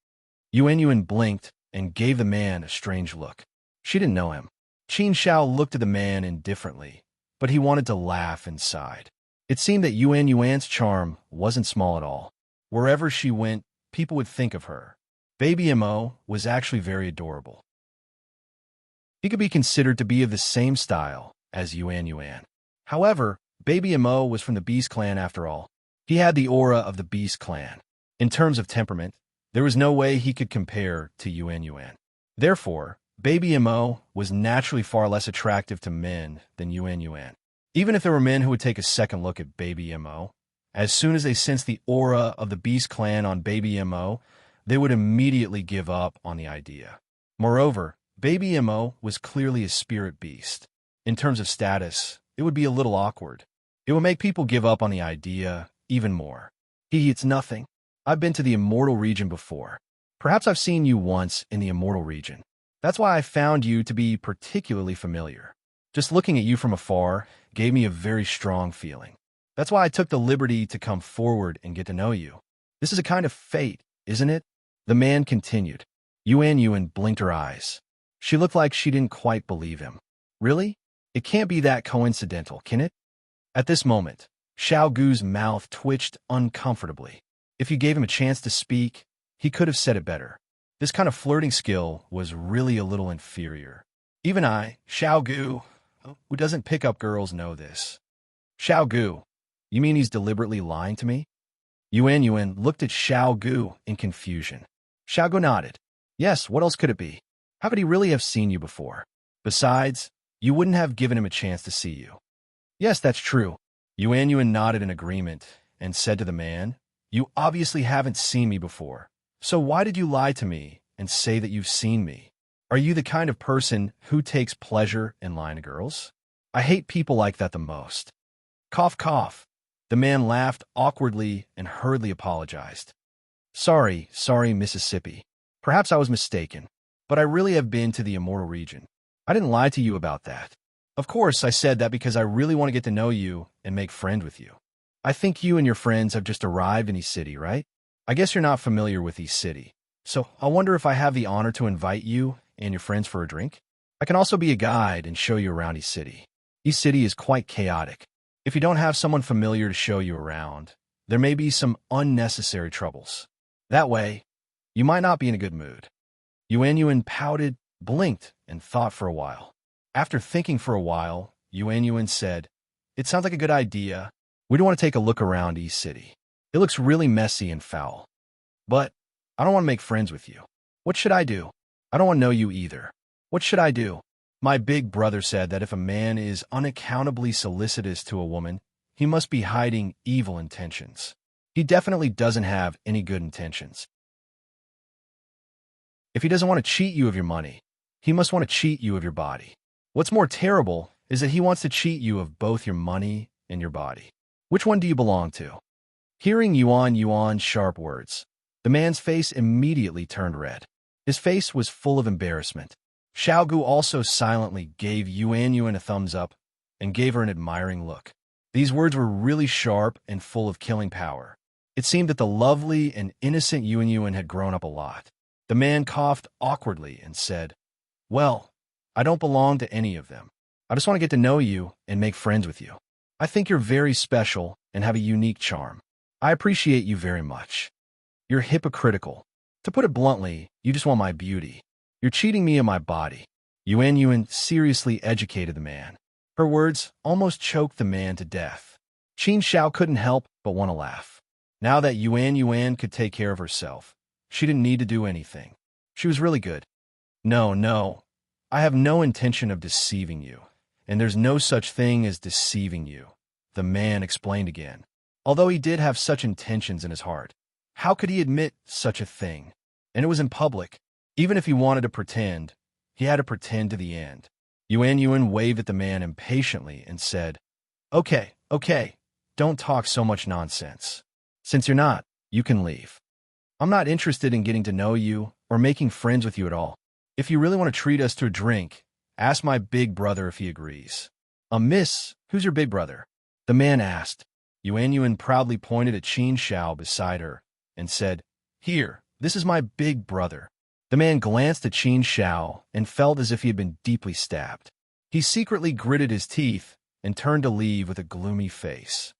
Yuan blinked and gave the man a strange look. She didn't know him. Qin Xiao looked at the man indifferently, but he wanted to laugh and sighed. It seemed that Yuan's charm wasn't small at all. Wherever she went, people would think of her. Baby Mo was actually very adorable. He could be considered to be of the same style as Yuan. However, Baby Mo was from the Beast Clan after all. He had the aura of the Beast Clan. In terms of temperament, there was no way he could compare to Yuan. Therefore, Baby Mo was naturally far less attractive to men than Yuan. Even if there were men who would take a second look at Baby Mo, as soon as they sensed the aura of the Beast Clan on Baby Mo, they would immediately give up on the idea. Moreover, Baby Mo was clearly a spirit beast. In terms of status, it would be a little awkward. It would make people give up on the idea even more. He eats nothing. I've been to the immortal region before. Perhaps I've seen you once in the immortal region. That's why I found you to be particularly familiar. Just looking at you from afar gave me a very strong feeling. That's why I took the liberty to come forward and get to know you. This is a kind of fate, isn't it? The man continued. Yuan blinked her eyes. She looked like she didn't quite believe him. Really? It can't be that coincidental, can it? At this moment, Xiao Gu's mouth twitched uncomfortably. If you gave him a chance to speak, he could have said it better. This kind of flirting skill was really a little inferior. Even I, Xiao Gu, who doesn't pick up girls, know this. Xiao Gu, you mean he's deliberately lying to me? Yuan looked at Xiao Gu in confusion. Xiao Gu nodded. Yes, what else could it be? How could he really have seen you before? Besides, you wouldn't have given him a chance to see you. Yes, that's true. Yuan nodded in agreement and said to the man, You obviously haven't seen me before. So why did you lie to me and say that you've seen me? Are you the kind of person who takes pleasure in lying to girls? I hate people like that the most. Cough, cough. The man laughed awkwardly and hurriedly apologized. Sorry, Mississippi. Perhaps I was mistaken, but I really have been to the immortal region. I didn't lie to you about that. Of course, I said that because I really want to get to know you and make friends with you. I think you and your friends have just arrived in East City, right? I guess you're not familiar with East City. So I wonder if I have the honor to invite you and your friends for a drink? I can also be a guide and show you around East City. East City is quite chaotic. If you don't have someone familiar to show you around, there may be some unnecessary troubles. That way, you might not be in a good mood. Yuan pouted blinked, and thought for a while. After thinking for a while, Yuan said, "It sounds like a good idea. We do want to take a look around East City. It looks really messy and foul. But I don't want to make friends with you. What should I do? I don't want to know you either. What should I do?" My big brother said that if a man is unaccountably solicitous to a woman, he must be hiding evil intentions. He definitely doesn't have any good intentions. If he doesn't want to cheat you of your money, he must want to cheat you of your body. What's more terrible is that he wants to cheat you of both your money and your body. Which one do you belong to? Hearing Yuan's sharp words, the man's face immediately turned red. His face was full of embarrassment. Xiaogu also silently gave Yuan a thumbs up and gave her an admiring look. These words were really sharp and full of killing power. It seemed that the lovely and innocent Yuan had grown up a lot. The man coughed awkwardly and said, "Well, I don't belong to any of them. I just want to get to know you and make friends with you. I think you're very special and have a unique charm. I appreciate you very much. You're hypocritical. To put it bluntly, you just want my beauty. You're cheating me of my body." Yuan seriously educated the man. Her words almost choked the man to death. Qin Xiao couldn't help but want to laugh. Now that Yuan could take care of herself, she didn't need to do anything. She was really good. No, I have no intention of deceiving you, and there's no such thing as deceiving you," the man explained again. Although he did have such intentions in his heart, how could he admit such a thing? And it was in public. Even if he wanted to pretend, he had to pretend to the end. Yuan waved at the man impatiently and said, Okay, don't talk so much nonsense. Since you're not, you can leave. I'm not interested in getting to know you or making friends with you at all. If you really want to treat us to a drink, ask my big brother if he agrees." "Miss, who's your big brother?" the man asked. Yuan proudly pointed at Qin Xiao beside her and said, "Here, this is my big brother." The man glanced at Qin Xiao and felt as if he had been deeply stabbed. He secretly gritted his teeth and turned to leave with a gloomy face.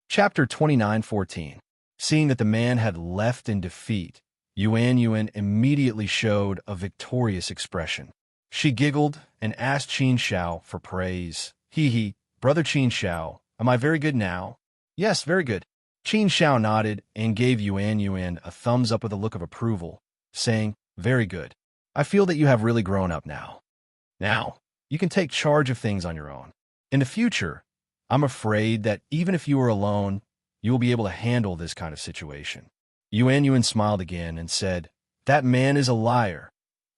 Chapter 29:14. Seeing that the man had left in defeat, Yuan immediately showed a victorious expression. She giggled and asked Qin Xiao for praise. He, "Brother Qin Xiao, am I very good now?" "Yes, very good." Qin Xiao nodded and gave Yuan a thumbs up with a look of approval, saying, "Very good. I feel that you have really grown up now. Now, you can take charge of things on your own. In the future, I'm afraid that even if you are alone, you will be able to handle this kind of situation." Yuan smiled again and said, "That man is a liar,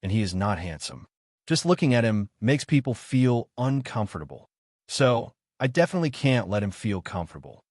and he is not handsome. Just looking at him makes people feel uncomfortable. So, I definitely can't let him feel comfortable."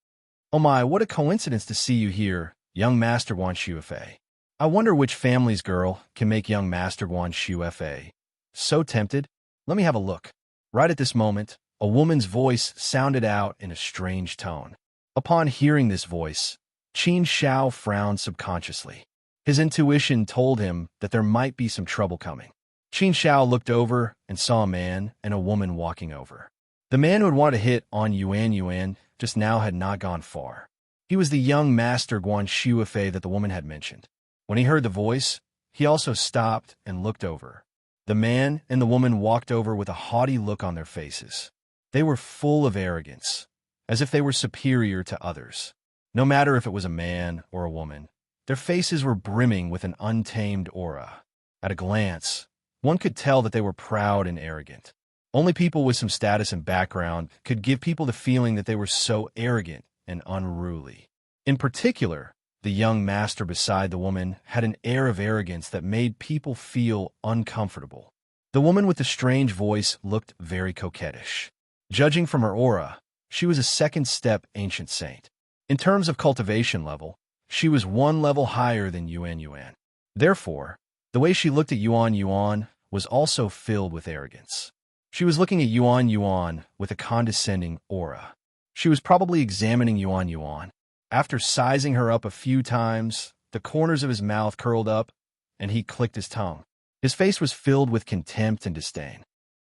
"Oh my, what a coincidence to see you here, young Master Guan Shuifei. I wonder which family's girl can make young Master Guan Shuifei so tempted. Let me have a look." Right at this moment, a woman's voice sounded out in a strange tone. Upon hearing this voice, Qin Xiao frowned subconsciously. His intuition told him that there might be some trouble coming. Qin Xiao looked over and saw a man and a woman walking over. The man who had wanted to hit on Yuan just now had not gone far. He was the young Master Guan Shuifei that the woman had mentioned. When he heard the voice, he also stopped and looked over. The man and the woman walked over with a haughty look on their faces. They were full of arrogance, as if they were superior to others. No matter if it was a man or a woman, their faces were brimming with an untamed aura. At a glance, one could tell that they were proud and arrogant. Only people with some status and background could give people the feeling that they were so arrogant and unruly. In particular, the young master beside the woman had an air of arrogance that made people feel uncomfortable. The woman with the strange voice looked very coquettish. Judging from her aura, she was a second-step ancient saint. In terms of cultivation level, she was one level higher than Yuan. Therefore, the way she looked at Yuan was also filled with arrogance. She was looking at Yuan with a condescending aura. She was probably examining Yuan. After sizing her up a few times, the corners of his mouth curled up, and he clicked his tongue. His face was filled with contempt and disdain.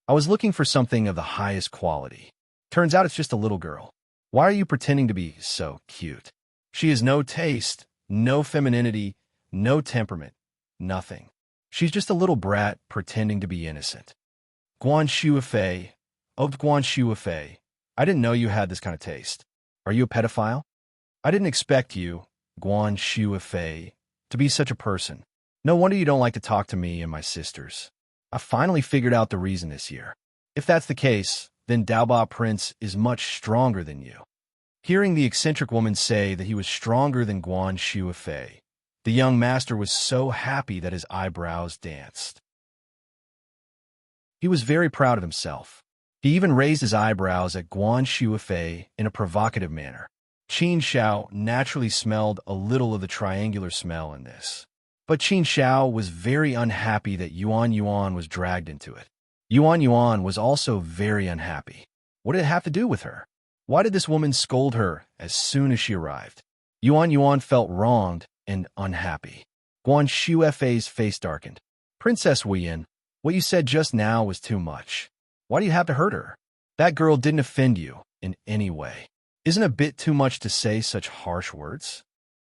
"I was looking for something of the highest quality. Turns out it's just a little girl. Why are you pretending to be so cute? She has no taste, no femininity, no temperament, Nothing. She's just a little brat pretending to be innocent. Guan Shuifei. Oh, Guan Shuifei. I didn't know you had this kind of taste. Are you a pedophile? I didn't expect you, Guan Shuifei, to be such a person. No wonder you don't like to talk to me and my sisters. I finally figured out the reason this year. If that's the case, then Daoba Prince is much stronger than you. Hearing the eccentric woman say that he was stronger than Guan Shuifei, the young master was so happy that his eyebrows danced. He was very proud of himself. He even raised his eyebrows at Guan Shuifei in a provocative manner. Qin Xiao naturally smelled a little of the triangular smell in this. But Qin Xiao was very unhappy that Yuan Yuan was dragged into it. Yuan Yuan was also very unhappy. What did it have to do with her? Why did this woman scold her as soon as she arrived? Yuan Yuan felt wronged and unhappy. Guan Shuifei's face darkened. Princess Wuyin, what you said just now was too much. Why do you have to hurt her? That girl didn't offend you in any way. Isn't it a bit too much to say such harsh words?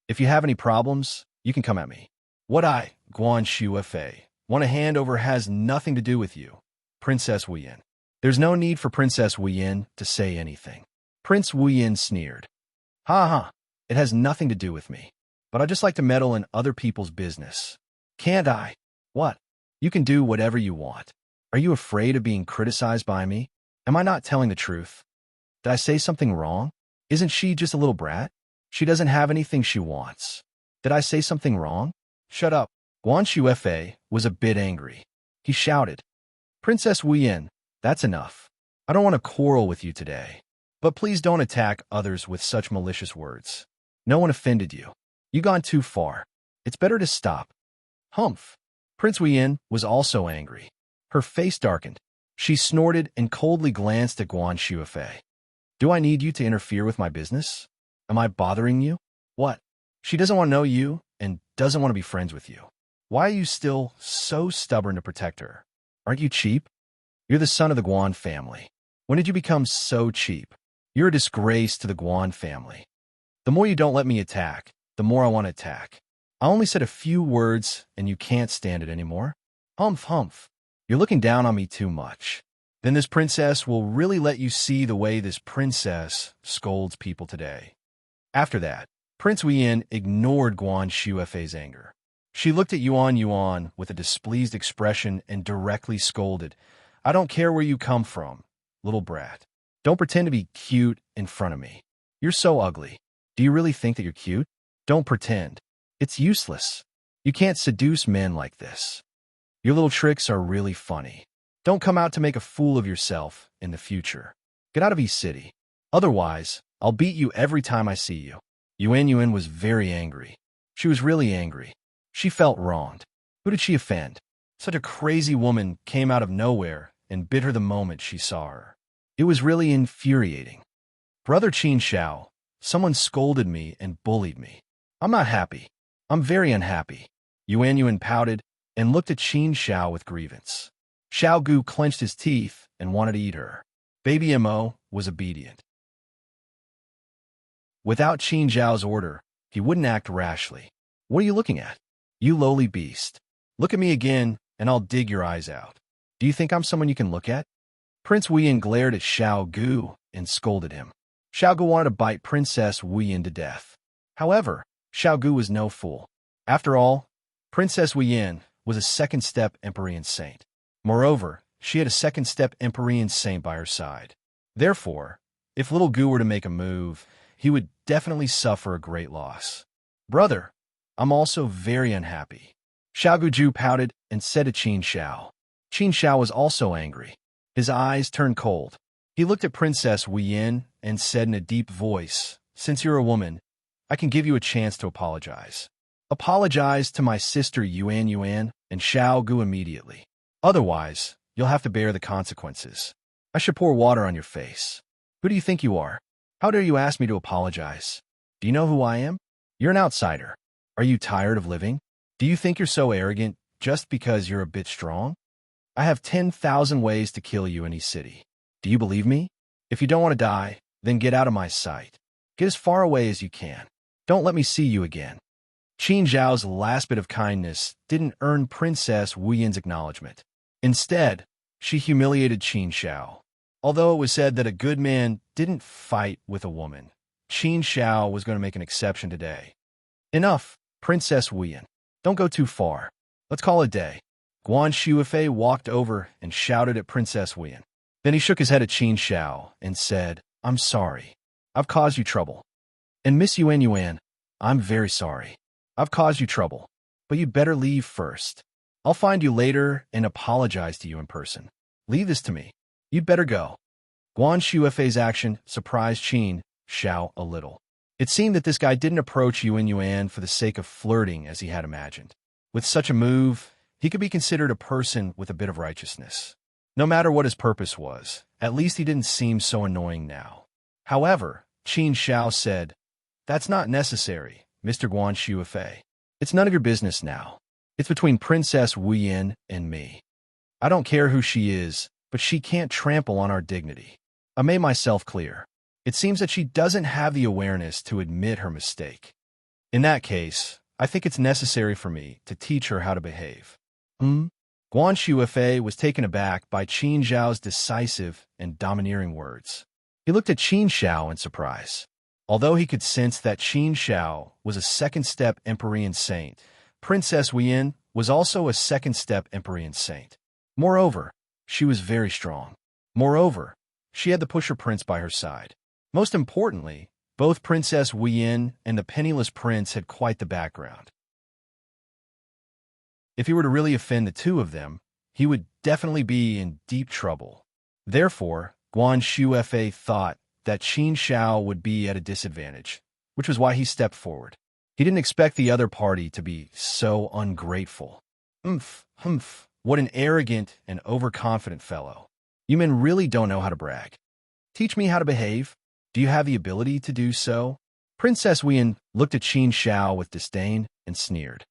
If you have any problems, you can come at me. What I, Guan Shuifei, want to hand over has nothing to do with you, Princess Wuyin. There's no need for Princess Wuyin to say anything. Prince Wuyin sneered. Ha ha, it has nothing to do with me. But I just like to meddle in other people's business. Can't I? What? You can do whatever you want. Are you afraid of being criticized by me? Am I not telling the truth? Did I say something wrong? Isn't she just a little brat? She doesn't have anything she wants. Did I say something wrong? Shut up. Guan Shuifei was a bit angry. He shouted, Princess Wuyin, that's enough. I don't want to quarrel with you today. But please don't attack others with such malicious words. No one offended you. You've gone too far. It's better to stop. Humph. Prince Wuyin was also angry. Her face darkened. She snorted and coldly glanced at Guan Shuifei. Do I need you to interfere with my business? Am I bothering you? What? She doesn't want to know you and doesn't want to be friends with you. Why are you still so stubborn to protect her? Aren't you cheap? You're the son of the Guan family. When did you become so cheap? You're a disgrace to the Guan family. The more you don't let me attack, the more I want to attack. I only said a few words and you can't stand it anymore. Humph, humph. You're looking down on me too much. Then this princess will really let you see the way this princess scolds people today. After that, Prince Wuyin ignored Guan Shuifei's anger. She looked at Yuan Yuan with a displeased expression and directly scolded, I don't care where you come from, little brat. Don't pretend to be cute in front of me. You're so ugly. Do you really think that you're cute? Don't pretend. It's useless. You can't seduce men like this. Your little tricks are really funny. Don't come out to make a fool of yourself in the future. Get out of East City. Otherwise, I'll beat you every time I see you. Yuan Yuan was very angry. She was really angry. She felt wronged. Who did she offend? Such a crazy woman came out of nowhere and bit her the moment she saw her. It was really infuriating. Brother Qin Xiao, someone scolded me and bullied me. I'm not happy. I'm very unhappy. Yuan Yuan pouted and looked at Qin Xiao with grievance. Xiao Gu clenched his teeth and wanted to eat her. Baby Mo was obedient. Without Qin Xiao's order, he wouldn't act rashly. What are you looking at? You lowly beast. Look at me again, and I'll dig your eyes out. Do you think I'm someone you can look at? Prince Wuyin glared at Xiao Gu and scolded him. Xiao Gu wanted to bite Princess Wuyin to death. However, Xiao Gu was no fool. After all, Princess Wuyin was a second-step Empyrean saint. Moreover, she had a second-step Empyrean saint by her side. Therefore, if little Gu were to make a move, he would definitely suffer a great loss. Brother, I'm also very unhappy. Xiao Guju pouted and said to Qin Xiao. Qin Xiao was also angry. His eyes turned cold. He looked at Princess Wuyin and said in a deep voice, Since you're a woman, I can give you a chance to apologize. Apologize to my sister Yuan Yuan and Xiao Gu immediately. Otherwise, you'll have to bear the consequences. I should pour water on your face. Who do you think you are? How dare you ask me to apologize? Do you know who I am? You're an outsider. Are you tired of living? Do you think you're so arrogant just because you're a bit strong? I have 10,000 ways to kill you in East City. Do you believe me? If you don't want to die, then get out of my sight. Get as far away as you can. Don't let me see you again. Qin Zhao's last bit of kindness didn't earn Princess Wu Yin's acknowledgement. Instead, she humiliated Qin Zhao. Although it was said that a good man didn't fight with a woman, Qin Zhao was going to make an exception today. Enough, Princess Wu Yin. Don't go too far. Let's call it a day. Guan Shuifei walked over and shouted at Princess Wu Yin. Then he shook his head at Qin Zhao and said, I'm sorry. I've caused you trouble. And Miss Yuan, I'm very sorry. I've caused you trouble. But you'd better leave first. I'll find you later and apologize to you in person. Leave this to me. You'd better go. Guan Shuifei's action surprised Qin Zhao a little. It seemed that this guy didn't approach Yuan for the sake of flirting as he had imagined. With such a move, he could be considered a person with a bit of righteousness. No matter what his purpose was, at least he didn't seem so annoying now. However, Qin Zhao said, That's not necessary, Mr. Guan Shuifei. It's none of your business now. It's between Princess Wu Yin and me. I don't care who she is, but she can't trample on our dignity. I made myself clear. It seems that she doesn't have the awareness to admit her mistake. In that case, I think it's necessary for me to teach her how to behave. Guan Shuifei was taken aback by Qin Zhao's decisive and domineering words. He looked at Qin Zhao in surprise. Although he could sense that Qin Zhao was a second-step Empyrean saint, Princess Wu Yin was also a second-step Empyrean saint. Moreover, she was very strong. Moreover, she had the Pusher Prince by her side. Most importantly, both Princess Wu Yin and the penniless prince had quite the background. If he were to really offend the two of them, he would definitely be in deep trouble. Therefore, Guan Shuifei thought that Qin Zhao would be at a disadvantage, which was why he stepped forward. He didn't expect the other party to be so ungrateful. What an arrogant and overconfident fellow. You men really don't know how to brag. Teach me how to behave. Do you have the ability to do so? Princess Wu Yin looked at Qin Zhao with disdain and sneered.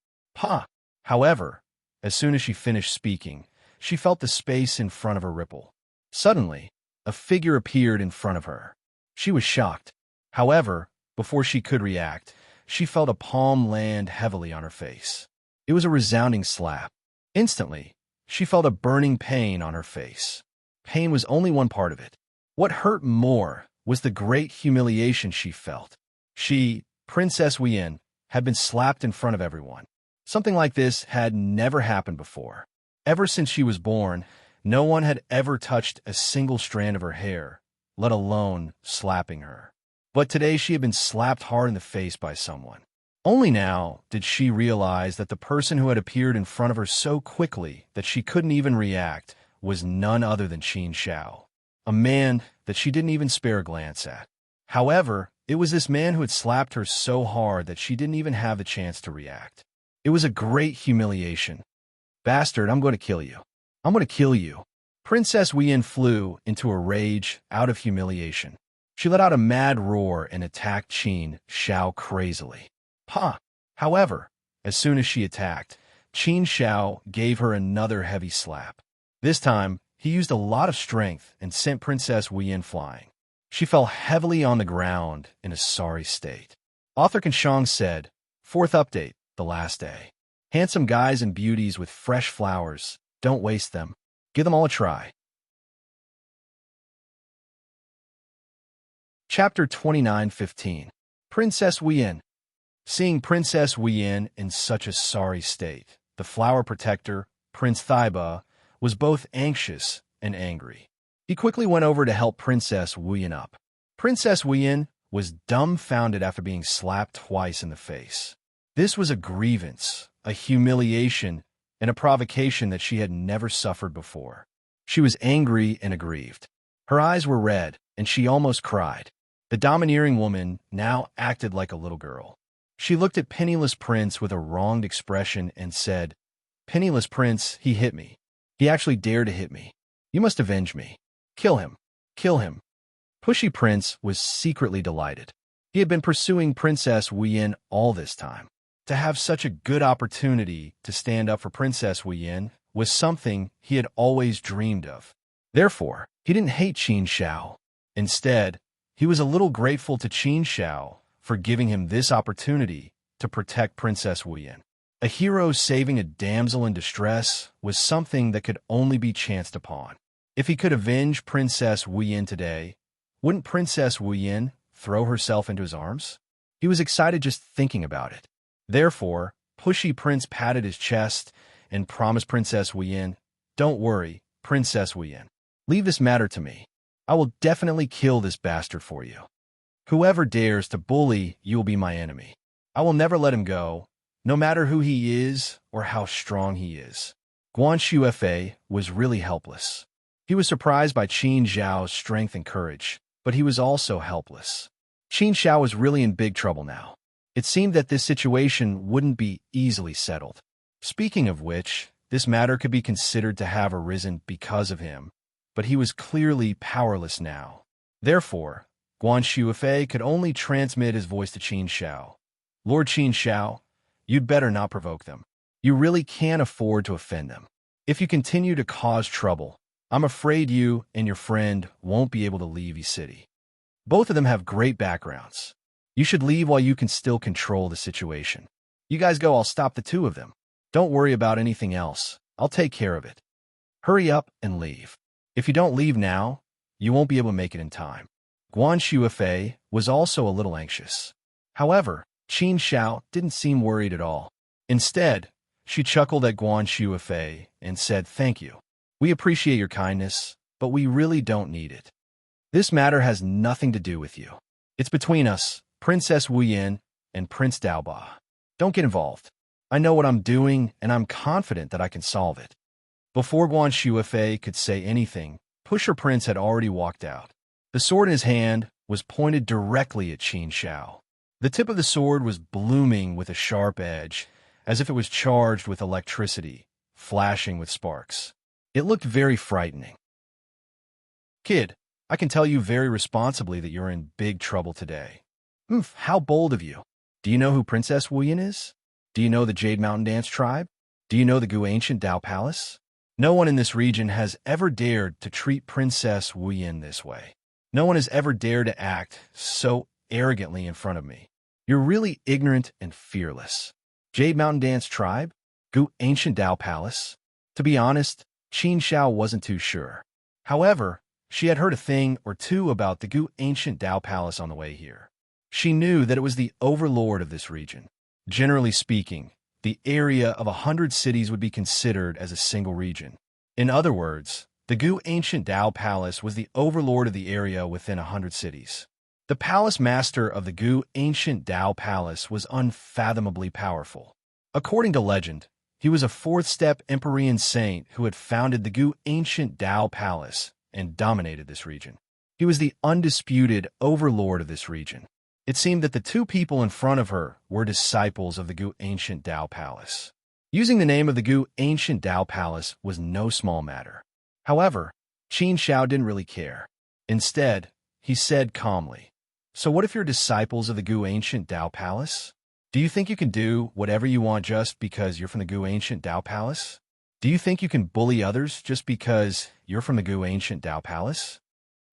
However, as soon as she finished speaking, she felt the space in front of her ripple. Suddenly, a figure appeared in front of her. She was shocked. However, before she could react, she felt a palm land heavily on her face. It was a resounding slap. Instantly, she felt a burning pain on her face. Pain was only one part of it. What hurt more was the great humiliation she felt. She, Princess Wu Yin, had been slapped in front of everyone. Something like this had never happened before. Ever since she was born, no one had ever touched a single strand of her hair, let alone slapping her. But today she had been slapped hard in the face by someone. Only now did she realize that the person who had appeared in front of her so quickly that she couldn't even react was none other than Qin Zhao, a man that she didn't even spare a glance at. However, it was this man who had slapped her so hard that she didn't even have the chance to react. It was a great humiliation. Bastard, I'm going to kill you. I'm going to kill you. Princess Wu Yin flew into a rage out of humiliation. She let out a mad roar and attacked Qin Zhao crazily. However, as soon as she attacked, Qin Zhao gave her another heavy slap. This time, he used a lot of strength and sent Princess Wu Yin flying. She fell heavily on the ground in a sorry state. Author Kanshong said, Fourth update, the last day. Handsome guys and beauties with fresh flowers. Don't waste them. Give them all a try. Chapter 29:15. Princess Wu Yin. Seeing Princess Wu Yin in such a sorry state, the flower protector, Prince Thaiba, was both anxious and angry. He quickly went over to help Princess Wu Yin up. Princess Wu Yin was dumbfounded after being slapped twice in the face. This was a grievance, a humiliation, and a provocation that she had never suffered before. She was angry and aggrieved. Her eyes were red, and she almost cried. The domineering woman now acted like a little girl. She looked at Penniless Prince with a wronged expression and said, Penniless Prince, he hit me. He actually dared to hit me. You must avenge me. Kill him. Kill him. Pushy Prince was secretly delighted. He had been pursuing Princess Wu Yin all this time. To have such a good opportunity to stand up for Princess Wu Yin was something he had always dreamed of. Therefore, he didn't hate Qin Zhao. Instead, he was a little grateful to Qin Zhao for giving him this opportunity to protect Princess Wuyin. A hero saving a damsel in distress was something that could only be chanced upon. If he could avenge Princess Wuyin today, wouldn't Princess Wuyin throw herself into his arms? He was excited just thinking about it. Therefore, Pushy Prince patted his chest and promised Princess Wuyin, "Don't worry, Princess Wuyin. Leave this matter to me. I will definitely kill this bastard for you. Whoever dares to bully you will be my enemy. I will never let him go, no matter who he is or how strong he is." Guan Shuefei was really helpless. He was surprised by Qin Zhao's strength and courage, but he was also helpless. Qin Zhao was really in big trouble now. It seemed that this situation wouldn't be easily settled. Speaking of which, this matter could be considered to have arisen because of him, but he was clearly powerless now. Therefore, Guan Shuefei could only transmit his voice to Qin Zhao. "Lord Qin Zhao, you'd better not provoke them. You really can't afford to offend them. If you continue to cause trouble, I'm afraid you and your friend won't be able to leave Yi City. Both of them have great backgrounds. You should leave while you can still control the situation. You guys go, I'll stop the two of them. Don't worry about anything else. I'll take care of it. Hurry up and leave. If you don't leave now, you won't be able to make it in time." Guan Shuefei was also a little anxious. However, Qin Zhao didn't seem worried at all. Instead, she chuckled at Guan Shuefei and said, "Thank you. We appreciate your kindness, but we really don't need it. This matter has nothing to do with you. It's between us, Princess Wuyin and Prince Daoba. Don't get involved. I know what I'm doing, and I'm confident that I can solve it." Before Guan Shuefei could say anything, Pusher Prince had already walked out. The sword in his hand was pointed directly at Qin Zhao. The tip of the sword was blooming with a sharp edge, as if it was charged with electricity, flashing with sparks. It looked very frightening. "Kid, I can tell you very responsibly that you're in big trouble today." "Oof, how bold of you. Do you know who Princess Wuyin is? Do you know the Jade Mountain Dance tribe? Do you know the Gu Ancient Dao Palace? No one in this region has ever dared to treat Princess Wuyin this way. No one has ever dared to act so arrogantly in front of me. You're really ignorant and fearless. Jade Mountain Dance tribe? Gu Ancient Dao Palace?" To be honest, Qin Zhao wasn't too sure. However, she had heard a thing or two about the Gu Ancient Dao Palace on the way here. She knew that it was the overlord of this region. Generally speaking, the area of 100 cities would be considered as a single region. In other words, the Gu Ancient Dao Palace was the overlord of the area within 100 cities. The palace master of the Gu Ancient Dao Palace was unfathomably powerful. According to legend, he was a fourth-step Empyrean saint who had founded the Gu Ancient Dao Palace and dominated this region. He was the undisputed overlord of this region. It seemed that the two people in front of her were disciples of the Gu Ancient Dao Palace. Using the name of the Gu Ancient Dao Palace was no small matter. However, Qin Zhao didn't really care. Instead, he said calmly, "So what if you're disciples of the Gu Ancient Dao Palace? Do you think you can do whatever you want just because you're from the Gu Ancient Dao Palace? Do you think you can bully others just because you're from the Gu Ancient Dao Palace?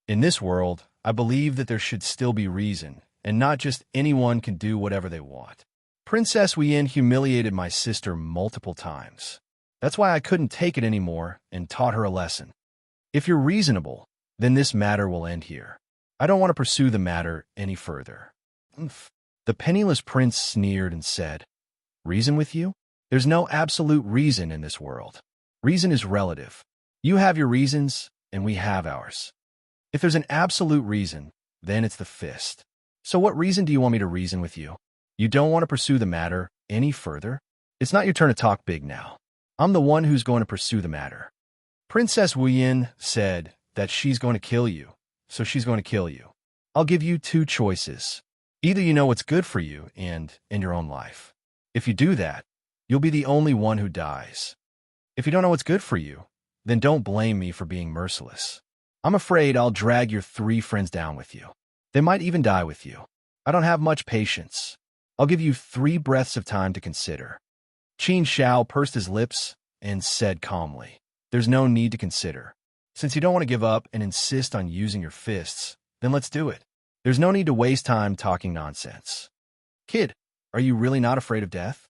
In this world, I believe that there should still be reason, and not just anyone can do whatever they want. Princess Wuyin humiliated my sister multiple times. That's why I couldn't take it anymore and taught her a lesson. If you're reasonable, then this matter will end here. I don't want to pursue the matter any further." The penniless prince sneered and said, "Reason with you? There's no absolute reason in this world. Reason is relative. You have your reasons, and we have ours. If there's an absolute reason, then it's the fist. So what reason do you want me to reason with you? You don't want to pursue the matter any further? It's not your turn to talk big now. I'm the one who's going to pursue the matter." Princess Wuyin said that she's going to kill you, so she's going to kill you. I'll give you two choices. Either you know what's good for you and in your own life. If you do that, you'll be the only one who dies. If you don't know what's good for you, then don't blame me for being merciless. I'm afraid I'll drag your 3 friends down with you. They might even die with you. I don't have much patience. I'll give you 3 breaths of time to consider." Qin Zhao pursed his lips and said calmly, "There's no need to consider. Since you don't want to give up and insist on using your fists, then let's do it. There's no need to waste time talking nonsense." "Kid, Are you really not afraid of death?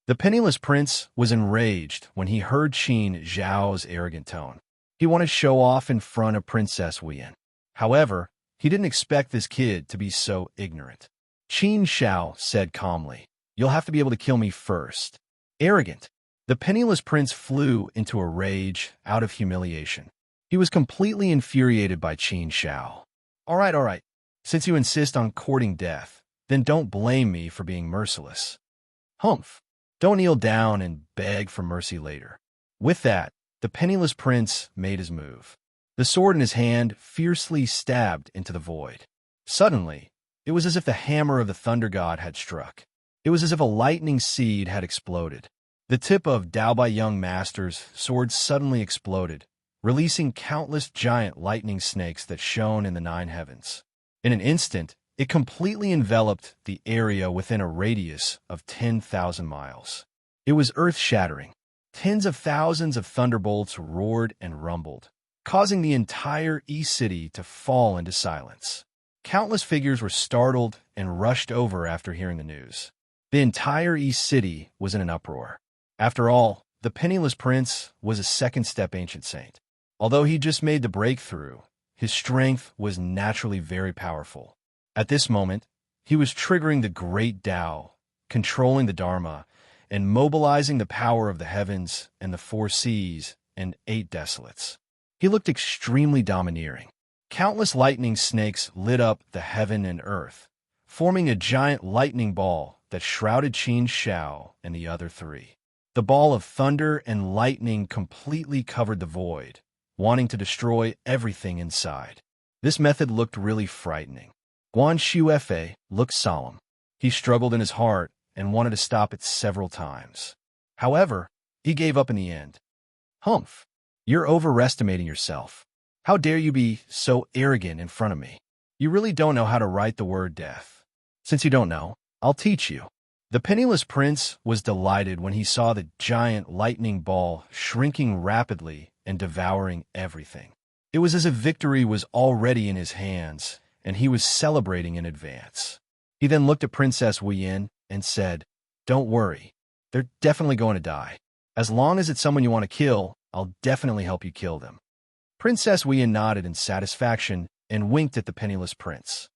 The penniless prince was enraged when he heard Qin Zhao's arrogant tone. He wanted to show off in front of Princess Wuyan. However, he didn't expect this kid to be so ignorant. Qin Zhao said calmly, "You'll have to be able to kill me first." Arrogant. The penniless prince flew into a rage out of humiliation. He was completely infuriated by Qin Zhao. All right. Since you insist on courting death, then don't blame me for being merciless. Humph. Don't kneel down and beg for mercy later." With that, the penniless prince made his move. The sword in his hand fiercely stabbed into the void. Suddenly, it was as if the hammer of the thunder god had struck. It was as if a lightning seed had exploded. The tip of Dao Bai Young Master's sword suddenly exploded, releasing countless giant lightning snakes that shone in the nine heavens. In an instant, it completely enveloped the area within a radius of 10,000 miles. It was earth-shattering. Tens of thousands of thunderbolts roared and rumbled, causing the entire East City to fall into silence. Countless figures were startled and rushed over after hearing the news. The entire East City was in an uproar. After all, the penniless prince was a second-step ancient saint. Although he just made the breakthrough, his strength was naturally very powerful. At this moment, he was triggering the great Tao, controlling the Dharma, and mobilizing the power of the heavens and the four seas and 8 desolates. He looked extremely domineering. Countless lightning snakes lit up the heaven and earth, forming a giant lightning ball that shrouded Qin Zhao and the other 3. The ball of thunder and lightning completely covered the void, wanting to destroy everything inside. This method looked really frightening. Guan Xuefei looked solemn. He struggled in his heart and wanted to stop it several times. However, he gave up in the end. Humph, you're overestimating yourself. How dare you be so arrogant in front of me? You really don't know how to write the word death. Since you don't know, I'll teach you. The penniless prince was delighted when he saw the giant lightning ball shrinking rapidly and devouring everything. It was as if victory was already in his hands, and he was celebrating in advance. He then looked at Princess Wuyan and said, "Don't worry, they're definitely going to die. As long as it's someone you want to kill, I'll definitely help you kill them." Princess Wuyan nodded in satisfaction and winked at the penniless prince.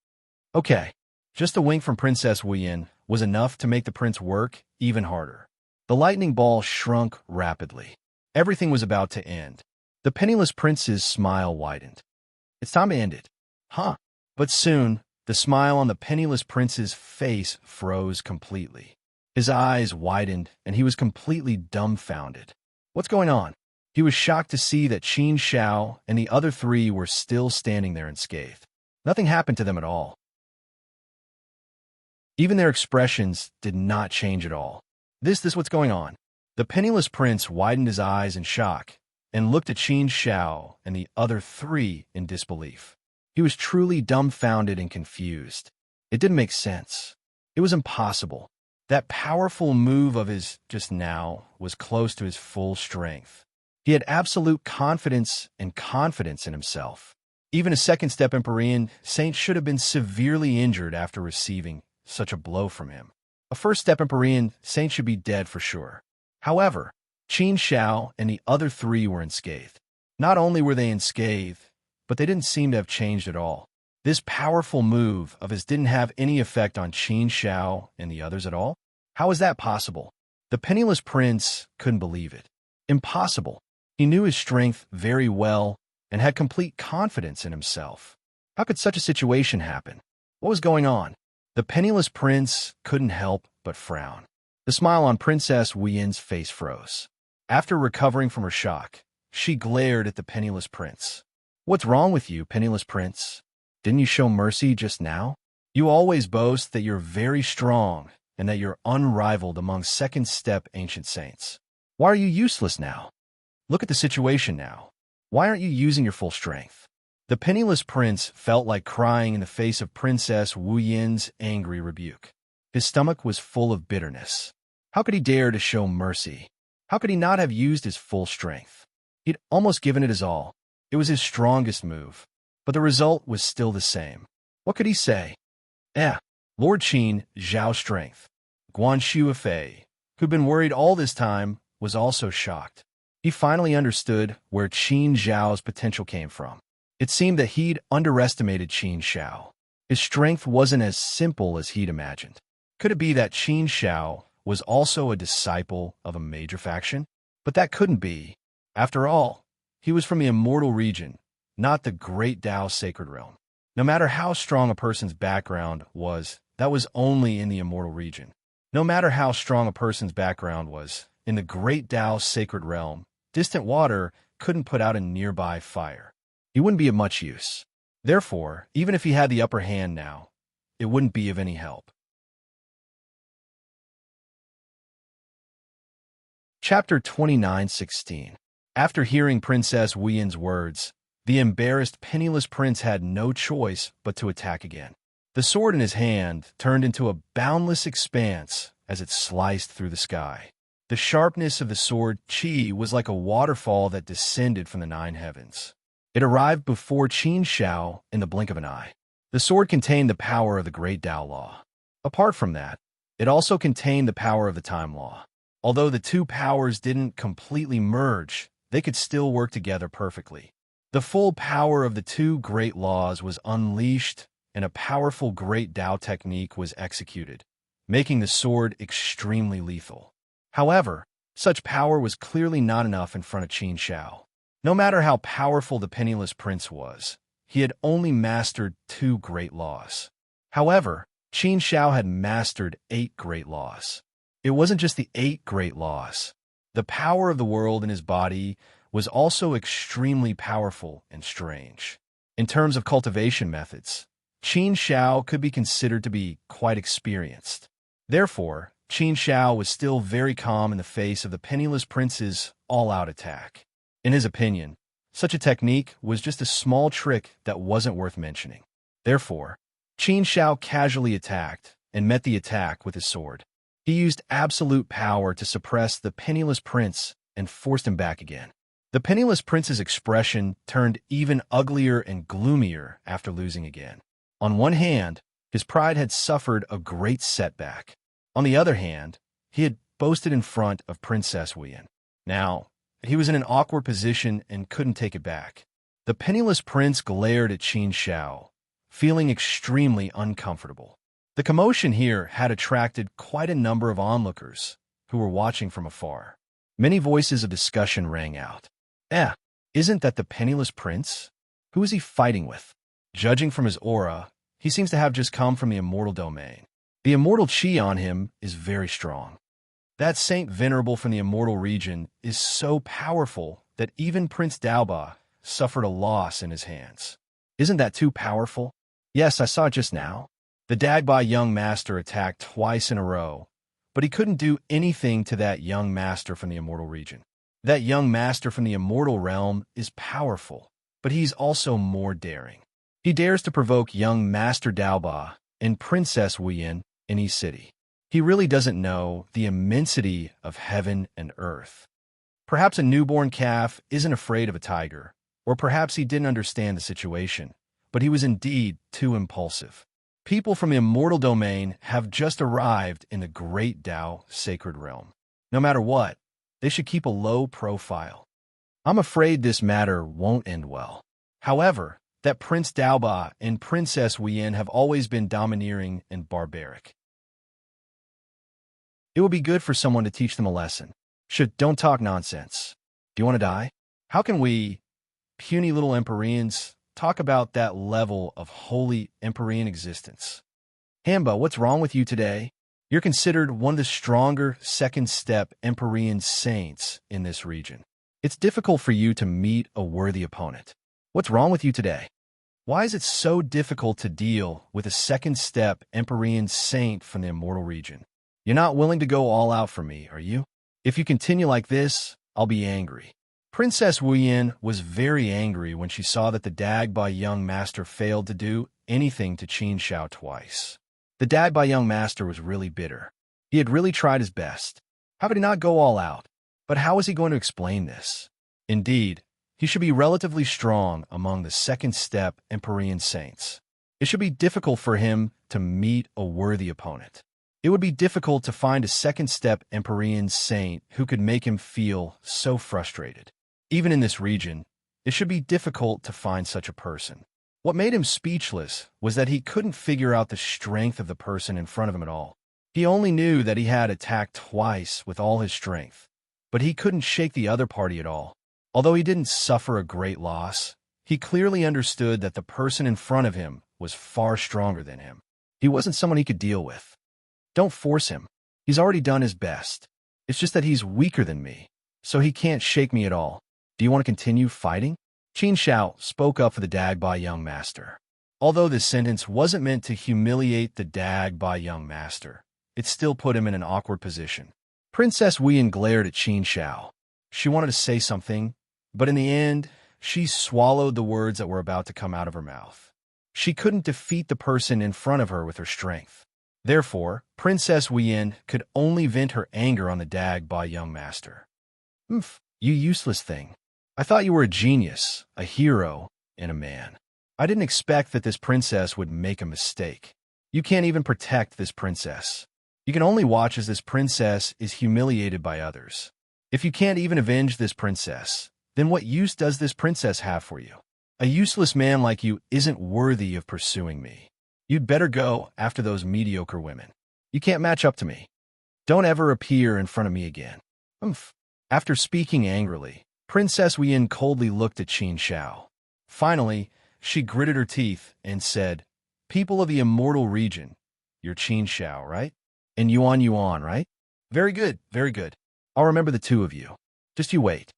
Okay, just a wink from Princess Wuyan was enough to make the prince work even harder. The lightning ball shrunk rapidly. Everything was about to end. The penniless prince's smile widened. It's time to end it. Huh? But soon, the smile on the penniless prince's face froze completely. His eyes widened, and he was completely dumbfounded. What's going on? He was shocked to see that Qin Zhao and the other 3 were still standing there unscathed. Nothing happened to them at all. Even their expressions did not change at all. This what's going on. The penniless prince widened his eyes in shock and looked at Qin Zhao and the other 3 in disbelief. He was truly dumbfounded and confused. It didn't make sense. It was impossible. That powerful move of his just now was close to his full strength. He had absolute confidence in himself. Even a second-step Empyrean saint should have been severely injured after receiving such a blow from him. A first-step Empyrean saint should be dead for sure. However, Qin Zhao and the other 3 were unscathed. Not only were they unscathed, but they didn't seem to have changed at all. This powerful move of his didn't have any effect on Qin Zhao and the others at all? How is that possible? The penniless prince couldn't believe it. Impossible. He knew his strength very well and had complete confidence in himself. How could such a situation happen? What was going on? The penniless prince couldn't help but frown. The smile on Princess Wuyan's face froze. After recovering from her shock, she glared at the penniless prince. What's wrong with you, penniless prince? Didn't you show mercy just now? You always boast that you're very strong and that you're unrivaled among second-step ancient saints. Why are you useless now? Look at the situation now. Why aren't you using your full strength? The penniless prince felt like crying in the face of Princess Wuyan's angry rebuke. His stomach was full of bitterness. How could he dare to show mercy? How could he not have used his full strength? He'd almost given it his all. It was his strongest move, but the result was still the same. What could he say? Lord Qin, Zhao's strength. Guan Shuifei, who'd been worried all this time, was also shocked. He finally understood where Qin Zhao's potential came from. It seemed that he'd underestimated Qin Zhao. His strength wasn't as simple as he'd imagined. Could it be that Qin Zhao was also a disciple of a major faction? But that couldn't be. After all, he was from the immortal region, not the great Dao sacred realm. No matter how strong a person's background was, that was only in the immortal region. No matter how strong a person's background was, in the great Dao sacred realm, distant water couldn't put out a nearby fire. He wouldn't be of much use. Therefore, even if he had the upper hand now, it wouldn't be of any help. Chapter 29:16. After hearing Princess Wuyan's words, the embarrassed penniless prince had no choice but to attack again. The sword in his hand turned into a boundless expanse as it sliced through the sky. The sharpness of the sword Qi was like a waterfall that descended from the 9 heavens. It arrived before Qin Zhao in the blink of an eye. The sword contained the power of the great Dao law. Apart from that, it also contained the power of the time law. Although the two powers didn't completely merge, they could still work together perfectly. The full power of the two great laws was unleashed, and a powerful great Dao technique was executed, making the sword extremely lethal. However, such power was clearly not enough in front of Qin Zhao. No matter how powerful the penniless prince was, he had only mastered 2 great laws. However, Qin Zhao had mastered 8 great laws. It wasn't just the 8 great laws. The power of the world in his body was also extremely powerful and strange. In terms of cultivation methods, Qin Zhao could be considered to be quite experienced. Therefore, Qin Zhao was still very calm in the face of the penniless prince's all-out attack. In his opinion, such a technique was just a small trick that wasn't worth mentioning. Therefore, Qin Zhao casually attacked and met the attack with his sword. He used absolute power to suppress the penniless prince and forced him back again. The penniless prince's expression turned even uglier and gloomier after losing again. On one hand, his pride had suffered a great setback. On the other hand, he had boasted in front of Princess Wuyan. Now, he was in an awkward position and couldn't take it back. The penniless prince glared at Qin Zhao, feeling extremely uncomfortable. The commotion here had attracted quite a number of onlookers who were watching from afar. Many voices of discussion rang out. Isn't that the penniless prince? Who is he fighting with? Judging from his aura, he seems to have just come from the immortal domain. The immortal Qi on him is very strong. That Saint Venerable from the immortal region is so powerful that even Prince Daoba suffered a loss in his hands. Isn't that too powerful? Yes, I saw it just now. The Dagba young master attacked twice in a row, but he couldn't do anything to that young master from the immortal region. That young master from the immortal realm is powerful, but he's also more daring. He dares to provoke young Master Daoba and Princess Wuyan in East City. He really doesn't know the immensity of heaven and earth. Perhaps a newborn calf isn't afraid of a tiger, or perhaps he didn't understand the situation, but he was indeed too impulsive. People from the immortal domain have just arrived in the great Dao sacred realm. No matter what, they should keep a low profile. I'm afraid this matter won't end well. However, that Prince Daoba and Princess Wuyan have always been domineering and barbaric. It would be good for someone to teach them a lesson. Don't talk nonsense. Do you want to die? How can we, puny little Empyreans, talk about that level of holy Empyrean existence? Hamba, what's wrong with you today? You're considered one of the stronger second-step Empyrean saints in this region. It's difficult for you to meet a worthy opponent. What's wrong with you today? Why is it so difficult to deal with a second-step Empyrean saint from the immortal region? You're not willing to go all out for me, are you? If you continue like this, I'll be angry. Princess Wuyan was very angry when she saw that the Dagba young master failed to do anything to Qin Zhao twice. The Dagba young master was really bitter. He had really tried his best. How could he not go all out? But how was he going to explain this? Indeed, he should be relatively strong among the second-step Empyrean saints. It should be difficult for him to meet a worthy opponent. It would be difficult to find a second-step Empyrean saint who could make him feel so frustrated. Even in this region, it should be difficult to find such a person. What made him speechless was that he couldn't figure out the strength of the person in front of him at all. He only knew that he had attacked twice with all his strength, but he couldn't shake the other party at all. Although he didn't suffer a great loss, he clearly understood that the person in front of him was far stronger than him. He wasn't someone he could deal with. Don't force him. He's already done his best. It's just that he's weaker than me, so he can't shake me at all. Do you want to continue fighting? Qin Shao spoke up for the Dagba young master. Although this sentence wasn't meant to humiliate the Dagba young master, it still put him in an awkward position. Princess Wuyan glared at Qin Shao. She wanted to say something, but in the end, she swallowed the words that were about to come out of her mouth. She couldn't defeat the person in front of her with her strength. Therefore, Princess Wuyan could only vent her anger on the Dagba young master. "Oomph, you useless thing. I thought you were a genius, a hero, and a man. I didn't expect that this princess would make a mistake. You can't even protect this princess. You can only watch as this princess is humiliated by others. If you can't even avenge this princess, then what use does this princess have for you? A useless man like you isn't worthy of pursuing me. You'd better go after those mediocre women. You can't match up to me. Don't ever appear in front of me again." Oomph. After speaking angrily, Princess Wuyan coldly looked at Qin Shao. Finally, she gritted her teeth and said, "People of the immortal region, you're Qin Shao, right? And Yuan, right? Very good, very good. I'll remember the two of you. Just you wait.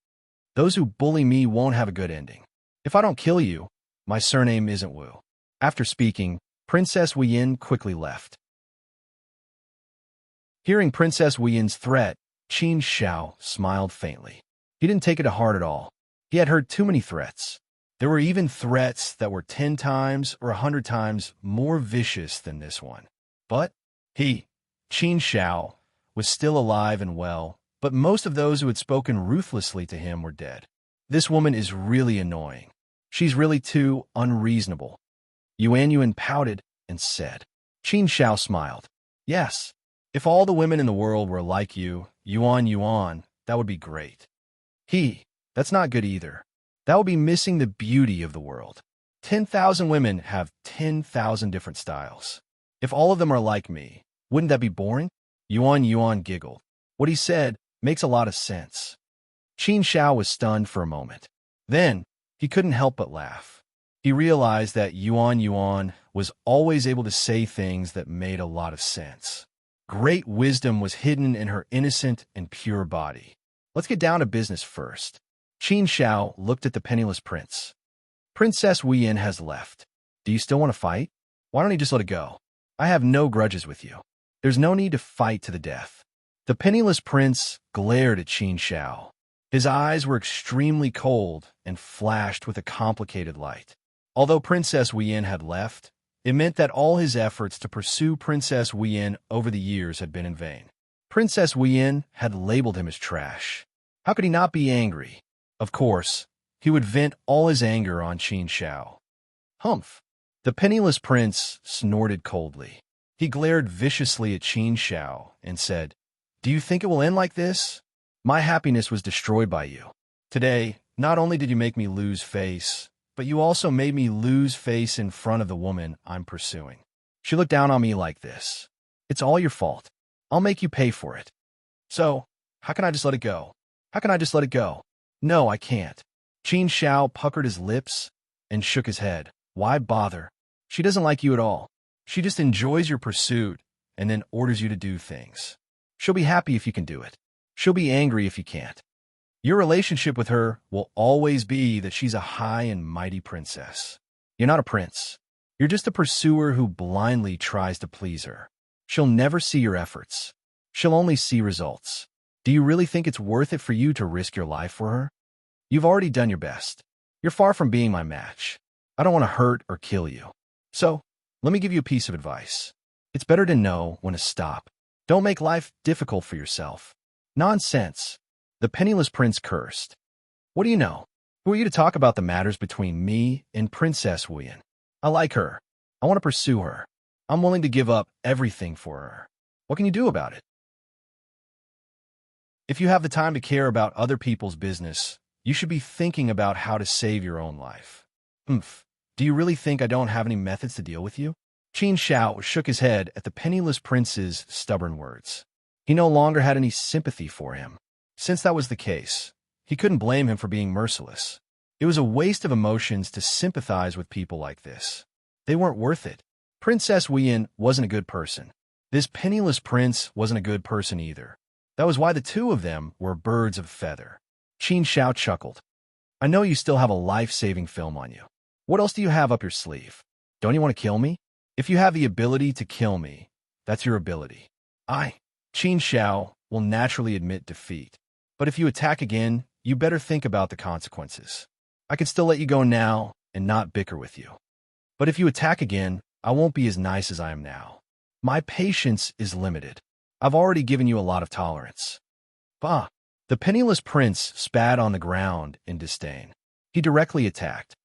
Those who bully me won't have a good ending. If I don't kill you, my surname isn't Wu." After speaking, Princess Wuyan quickly left. Hearing Princess Wuyan's threat, Qin Shao smiled faintly. He didn't take it to heart at all. He had heard too many threats. There were even threats that were 10 times or 100 times more vicious than this one. But he, Qin Shao, was still alive and well, but most of those who had spoken ruthlessly to him were dead. This woman is really annoying. She's really too unreasonable. Yuan pouted and said. Qin Shao smiled. "Yes, if all the women in the world were like you, Yuan, that would be great." That's not good either. That would be missing the beauty of the world. 10,000 women have 10,000 different styles. If all of them are like me, wouldn't that be boring? Yuan giggled. What he said makes a lot of sense. Qin Shao was stunned for a moment. Then, he couldn't help but laugh. He realized that Yuan was always able to say things that made a lot of sense. Great wisdom was hidden in her innocent and pure body. Let's get down to business first. Qin Shao looked at the penniless prince. Princess Wuyan has left. Do you still want to fight? Why don't you just let it go? I have no grudges with you. There's no need to fight to the death. The penniless prince glared at Qin Shao. His eyes were extremely cold and flashed with a complicated light. Although Princess Wuyan had left, it meant that all his efforts to pursue Princess Wuyan over the years had been in vain. Princess Wuyan had labeled him as trash. How could he not be angry? Of course, he would vent all his anger on Qin Shao. Humph! The penniless prince snorted coldly. He glared viciously at Qin Shao and said, "Do you think it will end like this? My happiness was destroyed by you. Today, not only did you make me lose face, but you also made me lose face in front of the woman I'm pursuing. She looked down on me like this. It's all your fault. I'll make you pay for it. So, how can I just let it go? How can I just let it go? No, I can't." Qin Shao puckered his lips and shook his head. Why bother? She doesn't like you at all. She just enjoys your pursuit and then orders you to do things. She'll be happy if you can do it. She'll be angry if you can't. Your relationship with her will always be that she's a high and mighty princess. You're not a prince. You're just a pursuer who blindly tries to please her. She'll never see your efforts. She'll only see results. Do you really think it's worth it for you to risk your life for her? You've already done your best. You're far from being my match. I don't want to hurt or kill you. So, let me give you a piece of advice. It's better to know when to stop. Don't make life difficult for yourself. Nonsense. The penniless prince cursed. What do you know? Who are you to talk about the matters between me and Princess Wuyan? I like her. I want to pursue her. I'm willing to give up everything for her. What can you do about it? If you have the time to care about other people's business, you should be thinking about how to save your own life. Oomph. Do you really think I don't have any methods to deal with you? Qin Shao shook his head at the penniless prince's stubborn words. He no longer had any sympathy for him. Since that was the case, he couldn't blame him for being merciless. It was a waste of emotions to sympathize with people like this. They weren't worth it. Princess Weyan wasn't a good person. This penniless prince wasn't a good person either. That was why the two of them were birds of a feather. Qin Shao chuckled. I know you still have a life-saving film on you. What else do you have up your sleeve? Don't you want to kill me? If you have the ability to kill me, that's your ability. Qin Shao, will naturally admit defeat. But if you attack again, you better think about the consequences. I could still let you go now and not bicker with you. But if you attack again, I won't be as nice as I am now. My patience is limited. I've already given you a lot of tolerance. Bah! The penniless prince spat on the ground in disdain. He directly attacked.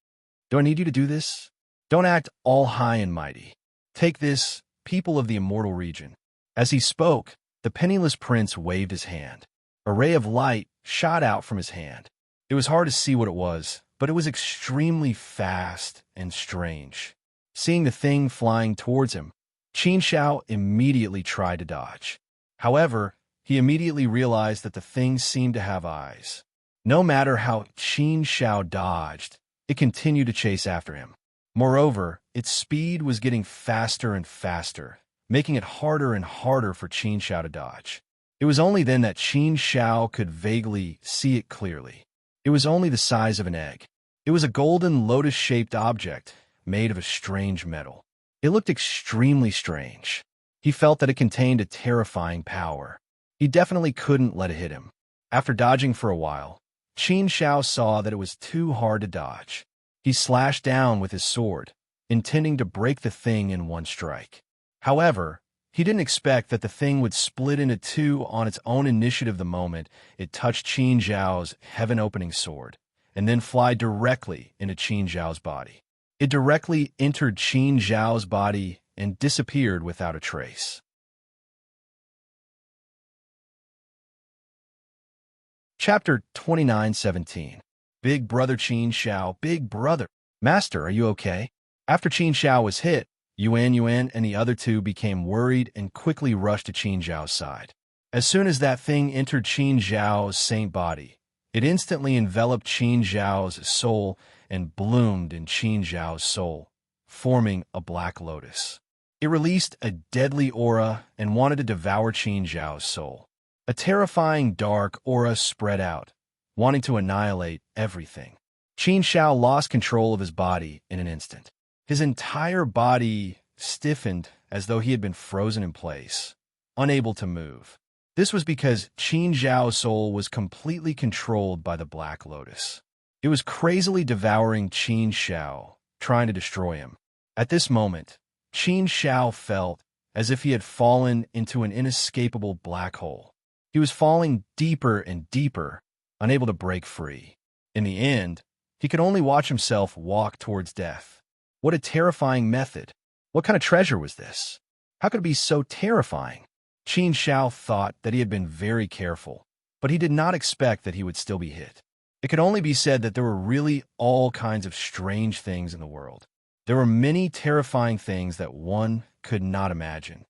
Do I need you to do this? Don't act all high and mighty. Take this, people of the immortal region. As he spoke, the penniless prince waved his hand. A ray of light shot out from his hand. It was hard to see what it was, but it was extremely fast and strange. Seeing the thing flying towards him, Qin Shao immediately tried to dodge. However, he immediately realized that the thing seemed to have eyes. No matter how Qin Shao dodged, it continued to chase after him. Moreover, its speed was getting faster and faster, making it harder and harder for Qin Shao to dodge. It was only then that Qin Shao could vaguely see it clearly. It was only the size of an egg. It was a golden lotus-shaped object made of a strange metal. It looked extremely strange. He felt that it contained a terrifying power. He definitely couldn't let it hit him. After dodging for a while, Qin Shao saw that it was too hard to dodge. He slashed down with his sword, intending to break the thing in one strike. However, he didn't expect that the thing would split into two on its own initiative the moment it touched Qin Zhao's heaven-opening sword, and then fly directly into Qin Zhao's body. It directly entered Qin Zhao's body and disappeared without a trace. Chapter 29:17. Big Brother Qin Shao, Big Brother. Master, are you okay? After Qin Shao was hit, Yuan and the other two became worried and quickly rushed to Qin Zhao's side. As soon as that thing entered Qin Zhao's saint body, it instantly enveloped Qin Zhao's soul and bloomed in Qin Zhao's soul, forming a black lotus. It released a deadly aura and wanted to devour Qin Zhao's soul. A terrifying dark aura spread out, wanting to annihilate everything. Qin Shao lost control of his body in an instant. His entire body stiffened as though he had been frozen in place, unable to move. This was because Qin Zhao's soul was completely controlled by the Black Lotus. It was crazily devouring Qin Shao, trying to destroy him. At this moment, Qin Shao felt as if he had fallen into an inescapable black hole. He was falling deeper and deeper, unable to break free. In the end, he could only watch himself walk towards death. What a terrifying method. What kind of treasure was this? How could it be so terrifying? Qin Shao thought that he had been very careful, but he did not expect that he would still be hit. It could only be said that there were really all kinds of strange things in the world. There were many terrifying things that one could not imagine.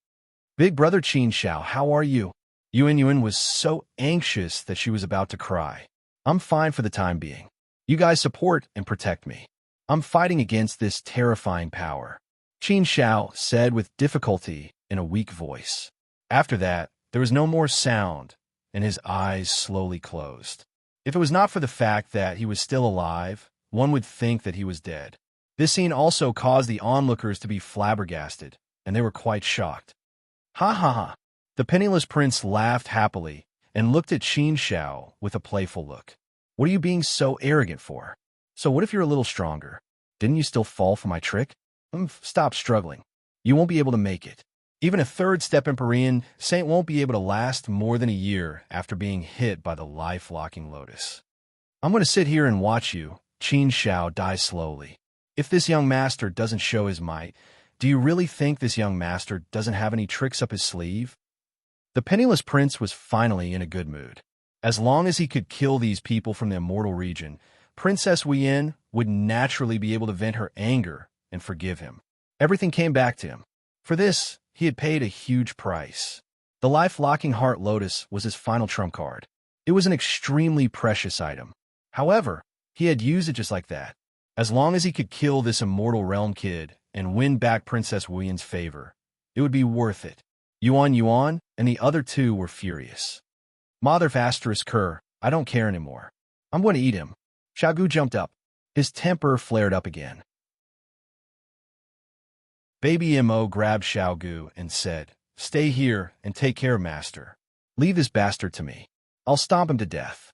Big Brother Qin Shao, how are you? Yuan was so anxious that she was about to cry. I'm fine for the time being. You guys support and protect me. I'm fighting against this terrifying power, Qin Shao said with difficulty in a weak voice. After that, there was no more sound, and his eyes slowly closed. If it was not for the fact that he was still alive, one would think that he was dead. This scene also caused the onlookers to be flabbergasted, and they were quite shocked. Ha ha ha! The penniless prince laughed happily and looked at Qin Shao with a playful look. What are you being so arrogant for? So what if you're a little stronger? Didn't you still fall for my trick? Stop struggling. You won't be able to make it. Even a third-step Empyrean saint won't be able to last more than a year after being hit by the life-locking lotus. I'm going to sit here and watch you, Qin Shao, die slowly. If this young master doesn't show his might, Do you really think this young master doesn't have any tricks up his sleeve? The penniless prince was finally in a good mood. As long as he could kill these people from the immortal region, Princess Wien would naturally be able to vent her anger and forgive him. Everything came back to him. For this, he had paid a huge price. The life-locking heart lotus was his final trump card. It was an extremely precious item. However, he had used it just like that. As long as he could kill this immortal realm kid and win back Princess Wien's favor, it would be worth it. Yuan and the other two were furious. Mother asterisk Kerr, I don't care anymore. I'm going to eat him. Xiaogu jumped up. His temper flared up again. Baby Mo grabbed Xiaogu and said, Stay here and take care, master. Leave this bastard to me. I'll stomp him to death.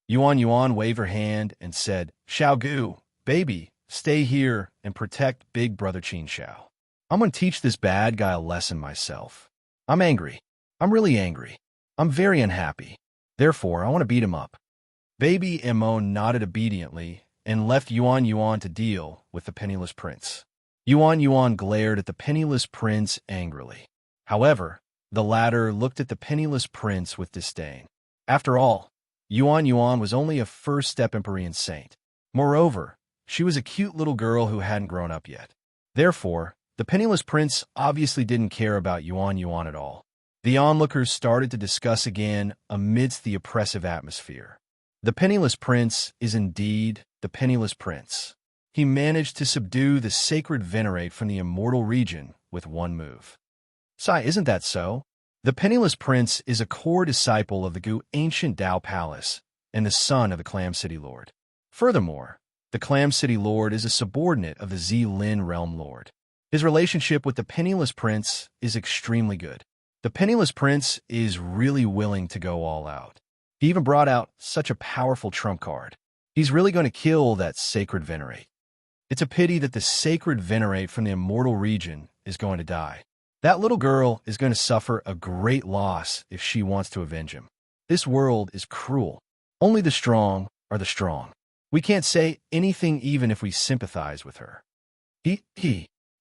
Yuan waved her hand and said, Xiaogu, baby, stay here and protect big brother Qin Xiao. I'm going to teach this bad guy a lesson myself. I'm angry. I'm really angry. I'm very unhappy. Therefore, I want to beat him up. Baby Mo nodded obediently and left Yuan to deal with the penniless prince. Yuan glared at the penniless prince angrily. However, the latter looked at the penniless prince with disdain. After all, Yuan was only a first-step Empyrean saint. Moreover, she was a cute little girl who hadn't grown up yet. Therefore, the penniless prince obviously didn't care about Yuan at all. The onlookers started to discuss again amidst the oppressive atmosphere. The penniless prince is indeed the penniless prince. He managed to subdue the sacred venerate from the immortal region with one move. Sai, isn't that so? The penniless prince is a core disciple of the Gu ancient Dao Palace and the son of the Clam City Lord. Furthermore, the Clam City Lord is a subordinate of the Zilin Realm Lord. His relationship with the penniless prince is extremely good. The penniless prince is really willing to go all out. He even brought out such a powerful trump card. He's really going to kill that sacred venerate. It's a pity that the sacred venerate from the immortal region is going to die. That little girl is going to suffer a great loss if she wants to avenge him. This world is cruel. Only the strong are the strong. We can't say anything even if we sympathize with her.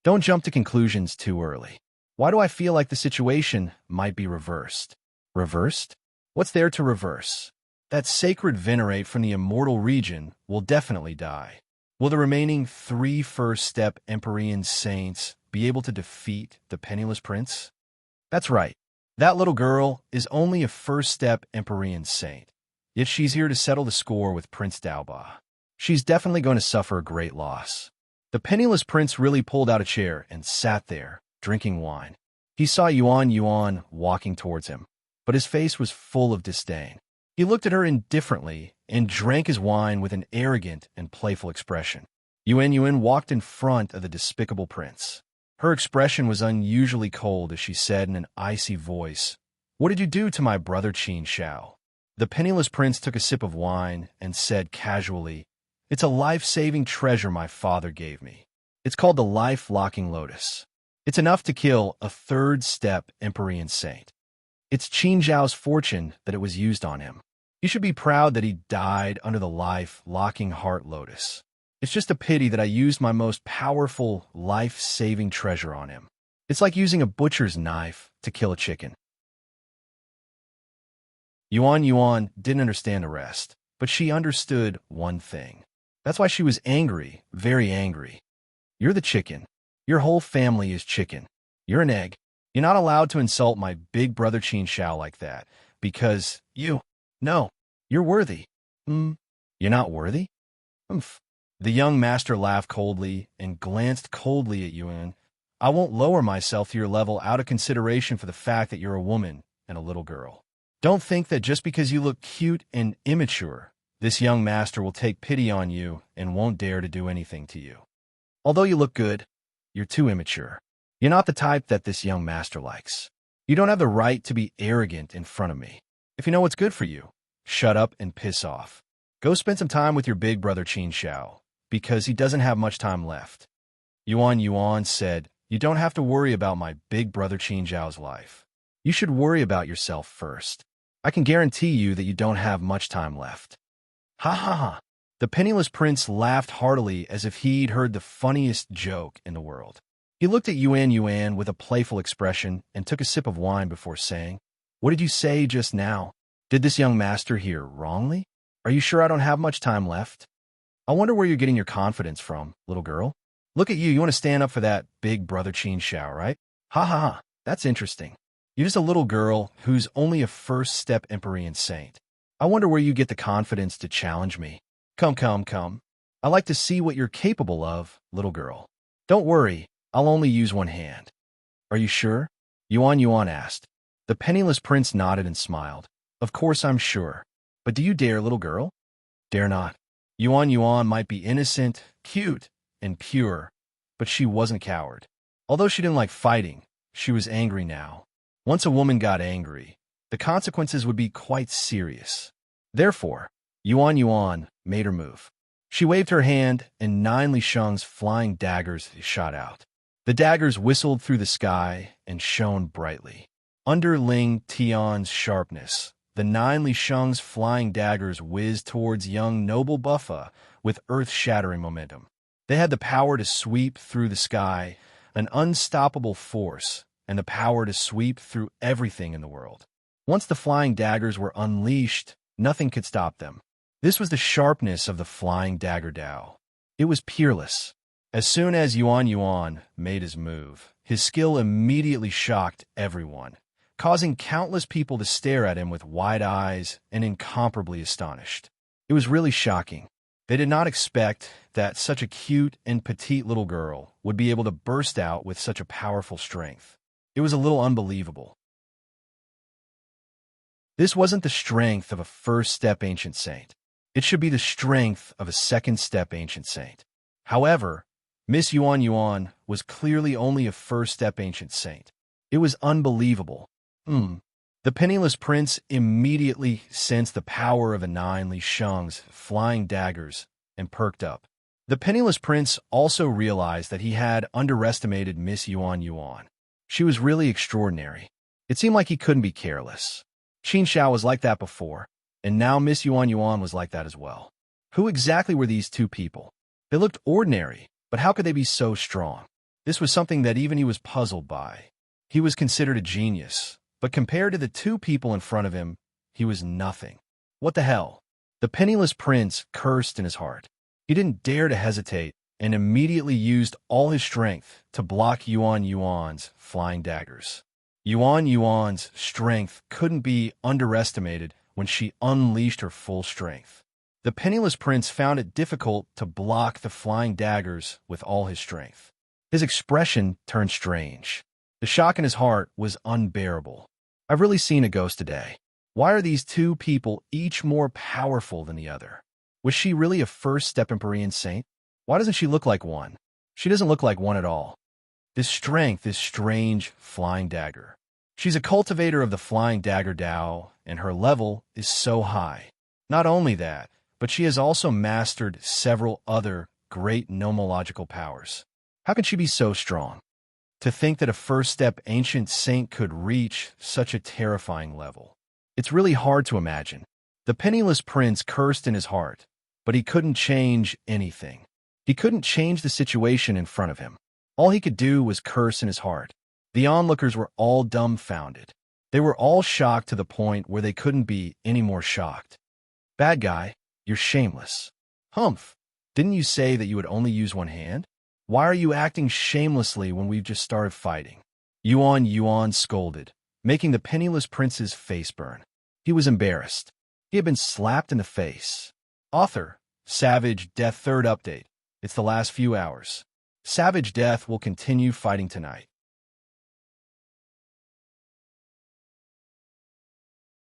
Don't jump to conclusions too early. Why do I feel like the situation might be reversed? Reversed? What's there to reverse? That sacred venerate from the immortal region will definitely die. Will the remaining 3 first-step Empyrean saints be able to defeat the penniless prince? That's right. That little girl is only a first-step Empyrean saint, yet she's here to settle the score with Prince Daoba. She's definitely going to suffer a great loss. The penniless prince really pulled out a chair and sat there, drinking wine. He saw Yuan walking towards him, but his face was full of disdain. He looked at her indifferently and drank his wine with an arrogant and playful expression. Yuan walked in front of the despicable prince. Her expression was unusually cold as she said in an icy voice, What did you do to my brother Qin Xiao? The penniless prince took a sip of wine and said casually, It's a life-saving treasure my father gave me. It's called the life-locking lotus. It's enough to kill a third-step Empyrean saint. It's Qin Xiao's fortune that it was used on him. You should be proud that he died under the life-locking heart lotus. It's just a pity that I used my most powerful, life-saving treasure on him. It's like using a butcher's knife to kill a chicken. Yuan didn't understand the rest, but she understood one thing. That's why she was angry, very angry. You're the chicken. Your whole family is chicken. You're an egg. You're not allowed to insult my big brother Qin Xiao like that, because no, you're worthy. You're not worthy? The young master laughed coldly and glanced coldly at Yuan. I won't lower myself to your level out of consideration for the fact that you're a woman and a little girl. Don't think that just because you look cute and immature, this young master will take pity on you and won't dare to do anything to you. Although you look good, you're too immature. You're not the type that this young master likes. You don't have the right to be arrogant in front of me. If you know what's good for you, shut up and piss off. Go spend some time with your big brother Qin Xiao, because he doesn't have much time left. Yuan said, You don't have to worry about my big brother Qin Xiao's life. You should worry about yourself first. I can guarantee you that you don't have much time left. Ha ha ha. The penniless prince laughed heartily as if he'd heard the funniest joke in the world. He looked at Yuan with a playful expression and took a sip of wine before saying, "What did you say just now? Did this young master hear wrongly? Are you sure I don't have much time left? I wonder where you're getting your confidence from, little girl. Look at you want to stand up for that big brother Qin Shao, right? Ha ha ha, that's interesting. You're just a little girl who's only a first-step Empyrean saint. I wonder where you get the confidence to challenge me. Come, come, come. I like to see what you're capable of, little girl. Don't worry, I'll only use one hand." "Are you sure?" Yuan asked. The penniless prince nodded and smiled. "Of course I'm sure. But do you dare, little girl?" "Dare not." Yuan might be innocent, cute, and pure, but she wasn't a coward. Although she didn't like fighting, she was angry now. Once a woman got angry, the consequences would be quite serious. Therefore, Yuan made her move. She waved her hand, and 9 Li Sheng's flying daggers shot out. The daggers whistled through the sky and shone brightly. Under Ling Tian's sharpness, the 9 Li Sheng's flying daggers whizzed towards young noble Buffa with earth-shattering momentum. They had the power to sweep through the sky, an unstoppable force, and the power to sweep through everything in the world. Once the flying daggers were unleashed, nothing could stop them. This was the sharpness of the flying dagger Dao. It was peerless. As soon as Yuan made his move, his skill immediately shocked everyone, causing countless people to stare at him with wide eyes and incomparably astonished. It was really shocking. They did not expect that such a cute and petite little girl would be able to burst out with such a powerful strength. It was a little unbelievable. This wasn't the strength of a first-step ancient saint. It should be the strength of a second-step ancient saint. However, Miss Yuan was clearly only a first-step ancient saint. It was unbelievable. The penniless prince immediately sensed the power of the 9 Li Sheng's flying daggers and perked up. The penniless prince also realized that he had underestimated Miss Yuan. She was really extraordinary. It seemed like he couldn't be careless. Qin Shao was like that before, and now Miss Yuan was like that as well. Who exactly were these two people? They looked ordinary, but how could they be so strong? This was something that even he was puzzled by. He was considered a genius, but compared to the two people in front of him, he was nothing. What the hell? The penniless prince cursed in his heart. He didn't dare to hesitate and immediately used all his strength to block Yuan's flying daggers. Yuan's strength couldn't be underestimated when she unleashed her full strength. The penniless prince found it difficult to block the flying daggers with all his strength. His expression turned strange. The shock in his heart was unbearable. I've really seen a ghost today. Why are these two people each more powerful than the other? Was she really a first-step Empyrean saint? Why doesn't she look like one? She doesn't look like one at all. This strength, this strange flying dagger. She's a cultivator of the flying dagger Dao, and her level is so high. Not only that, but she has also mastered several other great nomological powers. How can she be so strong? To think that a first-step ancient saint could reach such a terrifying level. It's really hard to imagine. The penniless prince cursed in his heart, but he couldn't change anything. He couldn't change the situation in front of him. All he could do was curse in his heart. The onlookers were all dumbfounded. They were all shocked to the point where they couldn't be any more shocked. "Bad guy, you're shameless." "Humph, didn't you say that you would only use one hand? Why are you acting shamelessly when we've just started fighting?" Yuan scolded, making the penniless prince's face burn. He was embarrassed. He had been slapped in the face. Author, Savage Death 3rd update. It's the last few hours. Savage Death will continue fighting tonight.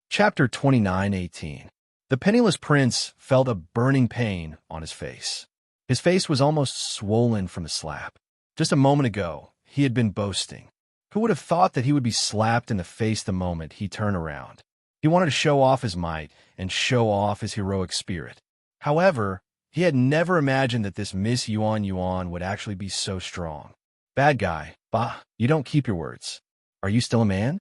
Chapter 29:18. The penniless prince felt a burning pain on his face. His face was almost swollen from the slap. Just a moment ago, he had been boasting. Who would have thought that he would be slapped in the face the moment he turned around? He wanted to show off his might and show off his heroic spirit. However, he had never imagined that this Miss Yuan would actually be so strong. "Bad guy, bah, you don't keep your words. Are you still a man?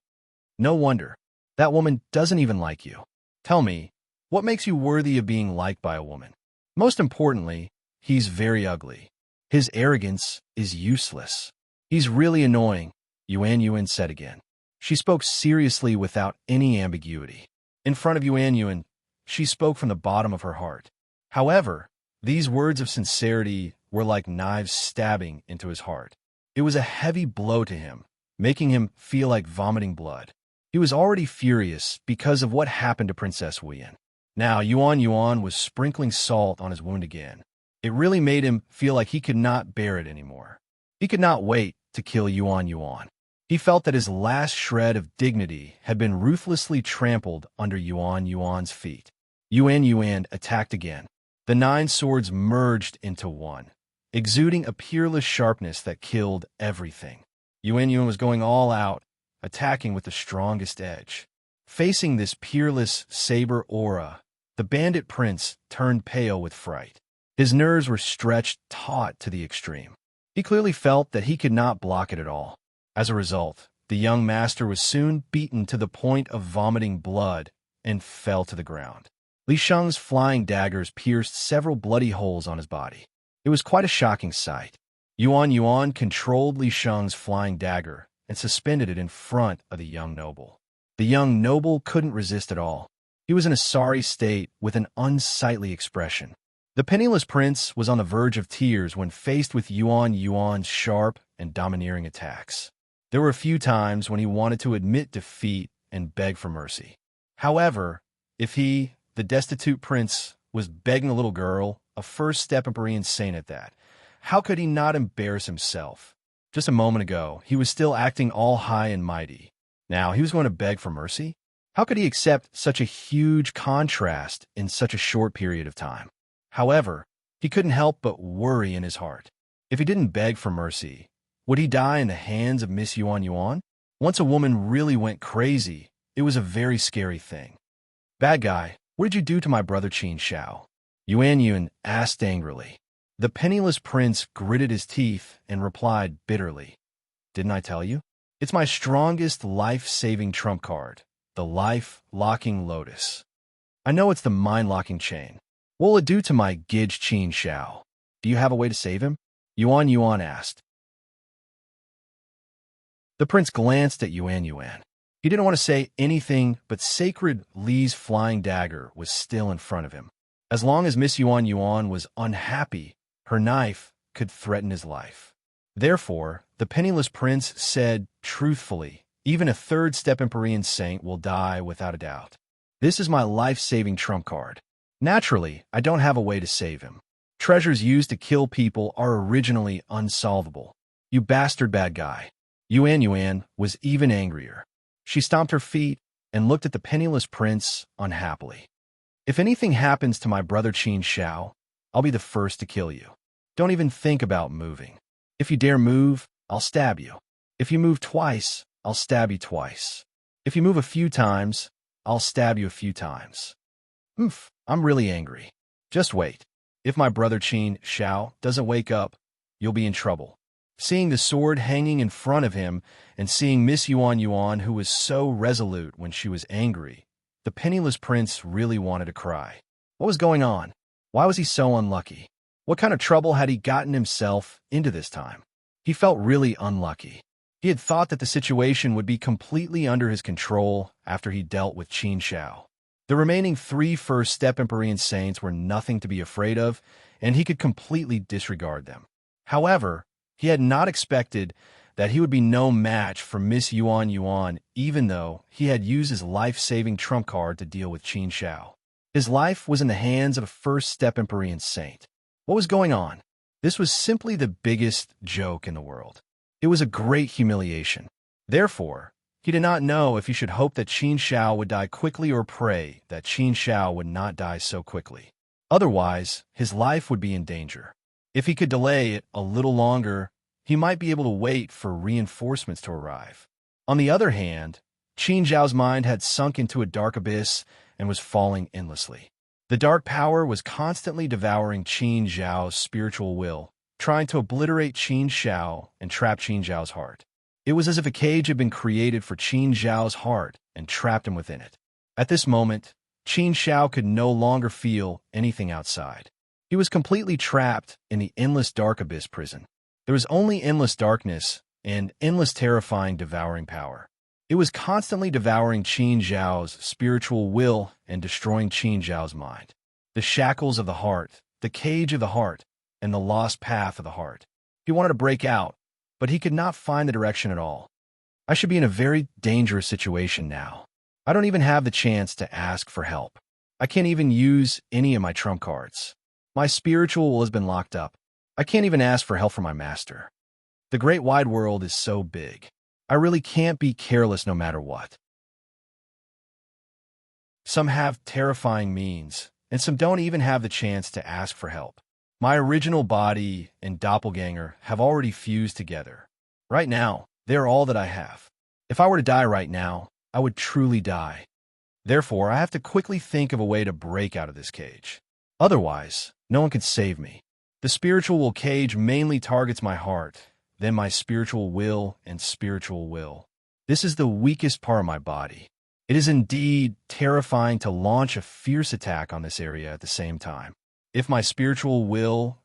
No wonder. That woman doesn't even like you. Tell me, what makes you worthy of being liked by a woman? Most importantly, he's very ugly. His arrogance is useless. He's really annoying, Yuan said again. She spoke seriously without any ambiguity. In front of Yuan, she spoke from the bottom of her heart. However, these words of sincerity were like knives stabbing into his heart. It was a heavy blow to him, making him feel like vomiting blood. He was already furious because of what happened to Princess Wuyan. Now Yuan was sprinkling salt on his wound again. It really made him feel like he could not bear it anymore. He could not wait to kill Yuan. He felt that his last shred of dignity had been ruthlessly trampled under Yuan's feet. Yuan attacked again. The 9 swords merged into one, exuding a peerless sharpness that killed everything. Yuan was going all out, attacking with the strongest edge. Facing this peerless saber aura, the bandit prince turned pale with fright. His nerves were stretched taut to the extreme. He clearly felt that he could not block it at all. As a result, the young master was soon beaten to the point of vomiting blood and fell to the ground. Li Sheng's flying daggers pierced several bloody holes on his body. It was quite a shocking sight. Yuan controlled Li Sheng's flying dagger and suspended it in front of the young noble. The young noble couldn't resist at all. He was in a sorry state with an unsightly expression. The penniless prince was on the verge of tears when faced with Yuan's sharp and domineering attacks. There were a few times when he wanted to admit defeat and beg for mercy. However, if he, the destitute prince, was begging a little girl, a first-step Empyrean saint at that, how could he not embarrass himself? Just a moment ago, he was still acting all high and mighty. Now he was going to beg for mercy? How could he accept such a huge contrast in such a short period of time? However, he couldn't help but worry in his heart. If he didn't beg for mercy, would he die in the hands of Miss Yuan? Once a woman really went crazy, it was a very scary thing. Bad guy, what did you do to my brother Qin Shao? Yuan asked angrily. The penniless prince gritted his teeth and replied bitterly. Didn't I tell you? It's my strongest life-saving trump card, the life-locking lotus. I know it's the mind-locking chain. What will it do to my Gidge Qin Shao? Do you have a way to save him? Yuan asked. The prince glanced at Yuan. He didn't want to say anything, but Sacred Li's flying dagger was still in front of him. As long as Miss Yuan was unhappy, her knife could threaten his life. Therefore, the penniless prince said truthfully, even a third-step Empyrean saint will die without a doubt. This is my life-saving trump card. Naturally, I don't have a way to save him. Treasures used to kill people are originally unsolvable. You bastard bad guy. Yuan was even angrier. She stomped her feet and looked at the penniless prince unhappily. If anything happens to my brother Qin Shao, I'll be the first to kill you. Don't even think about moving. If you dare move, I'll stab you. If you move twice, I'll stab you twice. If you move a few times, I'll stab you a few times. I'm really angry. Just wait. If my brother Qin Shao doesn't wake up, you'll be in trouble. Seeing the sword hanging in front of him and seeing Miss Yuan, who was so resolute when she was angry, the penniless prince really wanted to cry. What was going on? Why was he so unlucky? What kind of trouble had he gotten himself into this time? He felt really unlucky. He had thought that the situation would be completely under his control after he dealt with Qin Shao. The remaining 3 first-step Empyrean saints were nothing to be afraid of, and he could completely disregard them. However, he had not expected that he would be no match for Miss Yuan, even though he had used his life-saving trump card to deal with Qin Shao. His life was in the hands of a first-step Empyrean saint. What was going on? This was simply the biggest joke in the world. It was a great humiliation. Therefore, he did not know if he should hope that Qin Shao would die quickly or pray that Qin Shao would not die so quickly. Otherwise, his life would be in danger. If he could delay it a little longer, he might be able to wait for reinforcements to arrive. On the other hand, Qin Zhao's mind had sunk into a dark abyss and was falling endlessly. The dark power was constantly devouring Qin Zhao's spiritual will, trying to obliterate Qin Shao and trap Qin Zhao's heart. It was as if a cage had been created for Qin Zhao's heart and trapped him within it. At this moment, Qin Shao could no longer feel anything outside. He was completely trapped in the endless dark abyss prison. There was only endless darkness and endless terrifying devouring power. It was constantly devouring Qin Zhao's spiritual will and destroying Qin Zhao's mind. The shackles of the heart, the cage of the heart, and the lost path of the heart. He wanted to break out, but he could not find the direction at all. I should be in a very dangerous situation now. I don't even have the chance to ask for help. I can't even use any of my trump cards. My spiritual will has been locked up. I can't even ask for help from my master. The great wide world is so big. I really can't be careless no matter what. Some have terrifying means, and some don't even have the chance to ask for help. My original body and doppelganger have already fused together. Right now, they're all that I have. If I were to die right now, I would truly die. Therefore, I have to quickly think of a way to break out of this cage. Otherwise, no one could save me. The spiritual will cage mainly targets my heart, then my spiritual will and spiritual will. This is the weakest part of my body. It is indeed terrifying to launch a fierce attack on this area at the same time. If my spiritual will,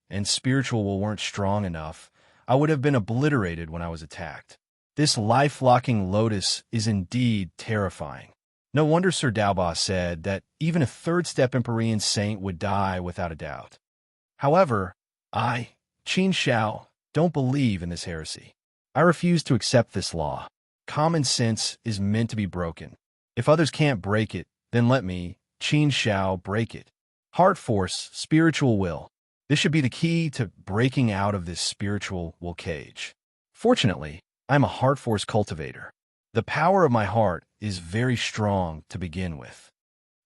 and spiritual will weren't strong enough, I would have been obliterated when I was attacked. This life-locking lotus is indeed terrifying. No wonder Sir Daoba said that even a third-step Empyrean saint would die without a doubt. However, I, Qin Zhao, don't believe in this heresy. I refuse to accept this law. Common sense is meant to be broken. If others can't break it, then let me, Qin Zhao, break it. Heart force, spiritual will. This should be the key to breaking out of this spiritual will cage. Fortunately, I'm a heart force cultivator. The power of my heart is very strong to begin with.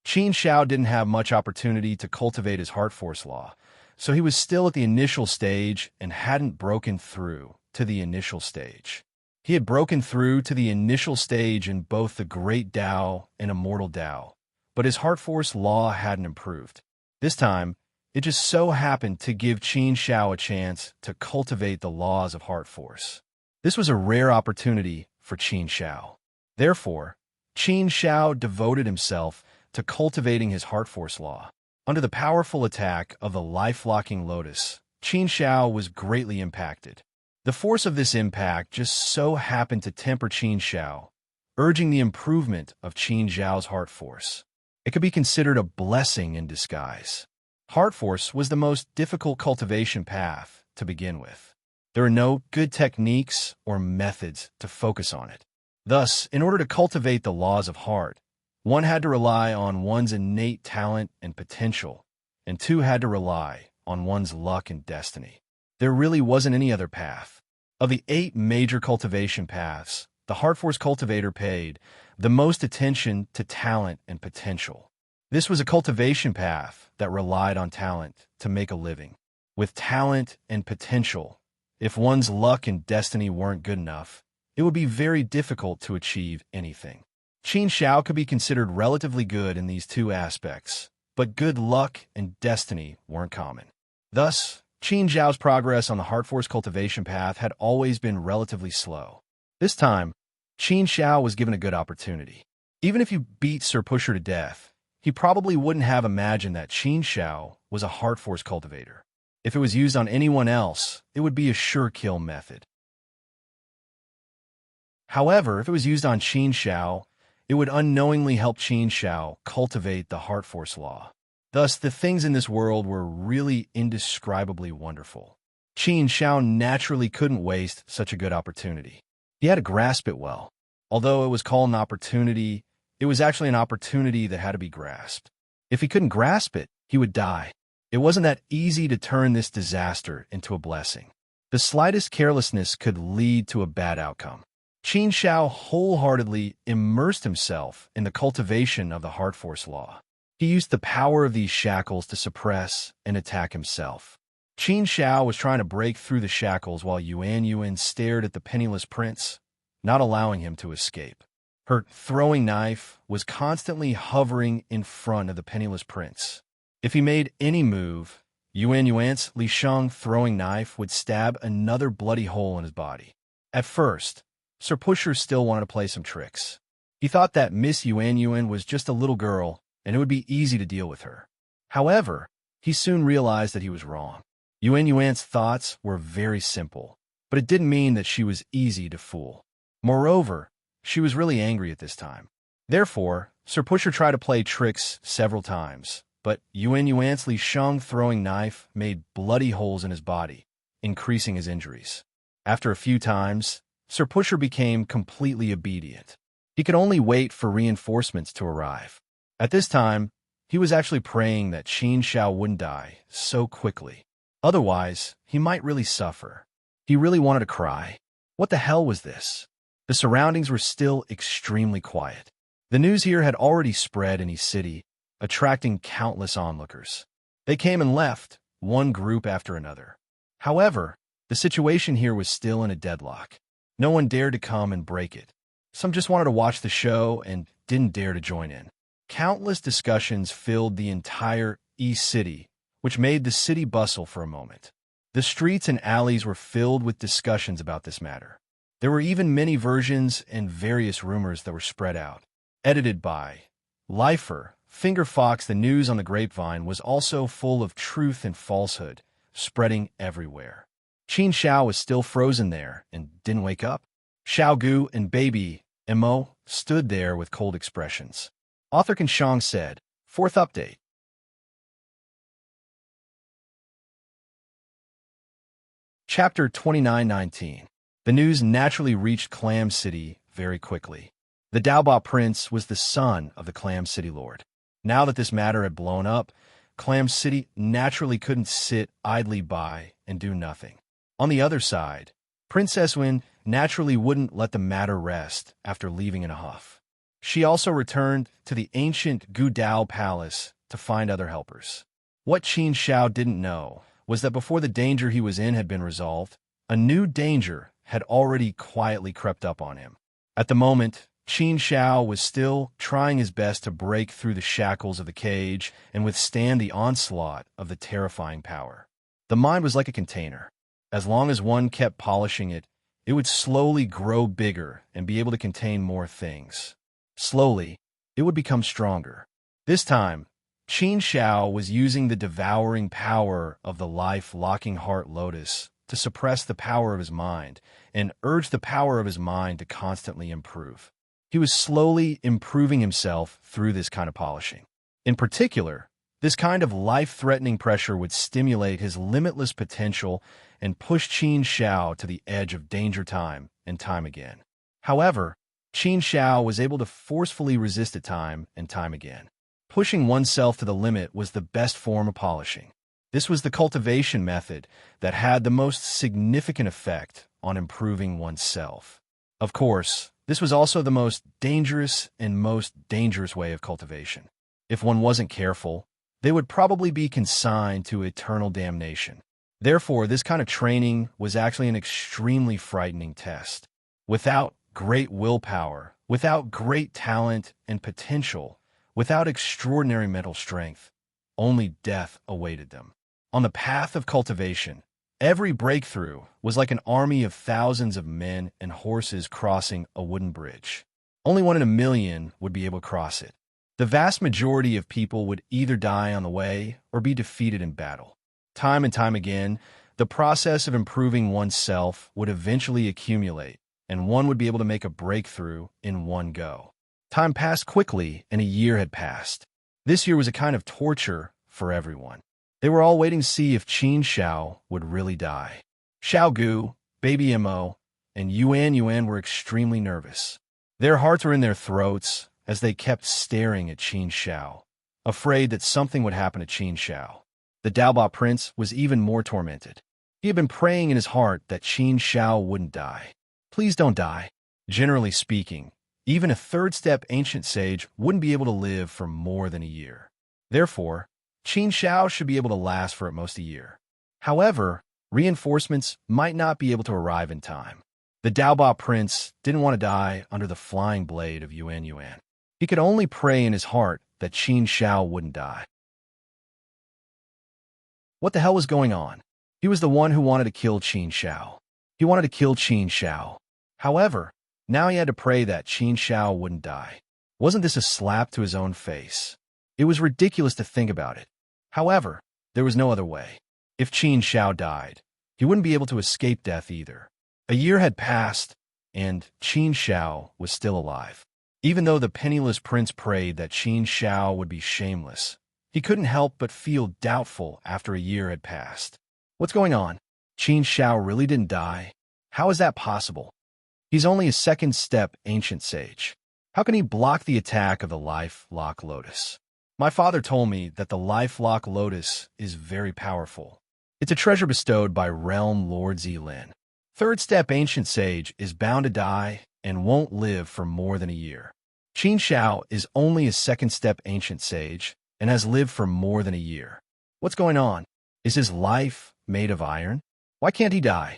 Qin Zhao didn't have much opportunity to cultivate his heart force law, so he was still at the initial stage and hadn't broken through to the initial stage. He had broken through to the initial stage in both the Great Tao and Immortal Tao, but his heart force law hadn't improved. This time, it just so happened to give Qin Zhao a chance to cultivate the laws of heart force. This was a rare opportunity for Qin Zhao. Therefore, Qin Zhao devoted himself to cultivating his heart force law. Under the powerful attack of the life-locking lotus, Qin Zhao was greatly impacted. The force of this impact just so happened to temper Qin Zhao, urging the improvement of Qin Zhao's heart force. It could be considered a blessing in disguise. Heart force was the most difficult cultivation path to begin with. There are no good techniques or methods to focus on it. Thus, in order to cultivate the laws of heart, one had to rely on one's innate talent and potential, and two had to rely on one's luck and destiny. There really wasn't any other path. Of the 8 major cultivation paths, the heart force cultivator paid the most attention to talent and potential. This was a cultivation path that relied on talent to make a living. With talent and potential, if one's luck and destiny weren't good enough, it would be very difficult to achieve anything. Qin Zhao could be considered relatively good in these 2 aspects, but good luck and destiny weren't common. Thus, Qin Zhao's progress on the heart force cultivation path had always been relatively slow. This time, Qin Zhao was given a good opportunity. Even if you beat Sir Pusher to death, he probably wouldn't have imagined that Qin Zhao was a heart force cultivator. If it was used on anyone else, it would be a sure kill method. However, if it was used on Qin Zhao, it would unknowingly help Qin Zhao cultivate the heart force law. Thus, the things in this world were really indescribably wonderful. Qin Zhao naturally couldn't waste such a good opportunity. He had to grasp it well. Although it was called an opportunity, it was actually an opportunity that had to be grasped. If he couldn't grasp it, he would die. It wasn't that easy to turn this disaster into a blessing. The slightest carelessness could lead to a bad outcome. Qin Zhao wholeheartedly immersed himself in the cultivation of the heart force law. He used the power of these shackles to suppress and attack himself. Qin Zhao was trying to break through the shackles while Yuan stared at the penniless prince, not allowing him to escape. Her throwing knife was constantly hovering in front of the penniless prince. If he made any move, Yuan's Li Sheng throwing knife would stab another bloody hole in his body. At first, Sir Pusher still wanted to play some tricks. He thought that Miss Yuan was just a little girl, and it would be easy to deal with her. However, he soon realized that he was wrong. Yuan's thoughts were very simple. but it didn't mean that she was easy to fool. Moreover, she was really angry at this time. Therefore, Sir Pusher tried to play tricks several times, but Yuan's Li Sheng throwing knife made bloody holes in his body, increasing his injuries. After a few times, Sir Pusher became completely obedient. He could only wait for reinforcements to arrive. At this time, he was actually praying that Qin Shao wouldn't die so quickly. Otherwise, he might really suffer. He really wanted to cry. What the hell was this? The surroundings were still extremely quiet. The news here had already spread in East City, attracting countless onlookers. They came and left, one group after another. However, the situation here was still in a deadlock. No one dared to come and break it. Some just wanted to watch the show and didn't dare to join in. Countless discussions filled the entire East City, which made the city bustle for a moment. The streets and alleys were filled with discussions about this matter. There were even many versions and various rumors that were spread out. Edited by Lifer, Finger Fox, the news on the grapevine was also full of truth and falsehood, spreading everywhere. Qin Shao was still frozen there and didn't wake up. Xiao Gu and baby Mo stood there with cold expressions. Author Kan Shang said, 4th update. Chapter 2919. The news naturally reached Clam City very quickly. The Daoba Prince was the son of the Clam City Lord. Now that this matter had blown up, Clam City naturally couldn't sit idly by and do nothing. On the other side, Princess Wen naturally wouldn't let the matter rest after leaving in a huff. She also returned to the ancient Gudao Palace to find other helpers. What Qin Shao didn't know was that before the danger he was in had been resolved, a new danger had already quietly crept up on him. At the moment, Qin Shao was still trying his best to break through the shackles of the cage and withstand the onslaught of the terrifying power. The mind was like a container. As long as one kept polishing it, it would slowly grow bigger and be able to contain more things. Slowly, it would become stronger. This time, Qin Shao was using the devouring power of the life-locking heart lotus to suppress the power of his mind and urge the power of his mind to constantly improve. He was slowly improving himself through this kind of polishing. In particular, this kind of life-threatening pressure would stimulate his limitless potential and push Qin Shao to the edge of danger time and time again. However, Qin Shao was able to forcefully resist it time and time again. Pushing oneself to the limit was the best form of polishing. This was the cultivation method that had the most significant effect on improving oneself. Of course, this was also the most dangerous way of cultivation. If one wasn't careful, they would probably be consigned to eternal damnation. Therefore, this kind of training was actually an extremely frightening test. Without great willpower, without great talent and potential, without extraordinary mental strength, only death awaited them. On the path of cultivation, every breakthrough was like an army of thousands of men and horses crossing a wooden bridge. Only 1 in a million would be able to cross it. The vast majority of people would either die on the way or be defeated in battle. Time and time again, the process of improving oneself would eventually accumulate, and one would be able to make a breakthrough in one go. Time passed quickly, and a year had passed. This year was a kind of torture for everyone. They were all waiting to see if Qin Shao would really die. Xiao Gu, baby Mo, and Yuan were extremely nervous. Their hearts were in their throats as they kept staring at Qin Shao, afraid that something would happen to Qin Shao. The Daoba Prince was even more tormented. He had been praying in his heart that Qin Shao wouldn't die. Please don't die. Generally speaking, even a third-step ancient sage wouldn't be able to live for more than a year. Therefore, Qin Shao should be able to last for at most a year. However, reinforcements might not be able to arrive in time. The Daoba Prince didn't want to die under the flying blade of Yuan. He could only pray in his heart that Qin Shao wouldn't die. What the hell was going on? He was the one who wanted to kill Qin Shao. He wanted to kill Qin Shao. However, now he had to pray that Qin Shao wouldn't die. Wasn't this a slap to his own face? It was ridiculous to think about it. However, there was no other way. If Qin Shao died, he wouldn't be able to escape death either. A year had passed, and Qin Shao was still alive. Even though the penniless prince prayed that Qin Shao would be shameless, he couldn't help but feel doubtful after a year had passed. What's going on? Qin Shao really didn't die? How is that possible? He's only a second step ancient sage. How can he block the attack of the life-lock lotus? My father told me that the life-lock lotus is very powerful. It's a treasure bestowed by Realm Lord Zilin. Third step ancient sage is bound to die and won't live for more than a year. Qin Shao is only a second step ancient sage and has lived for more than a year. What's going on? Is his life made of iron? Why can't he die?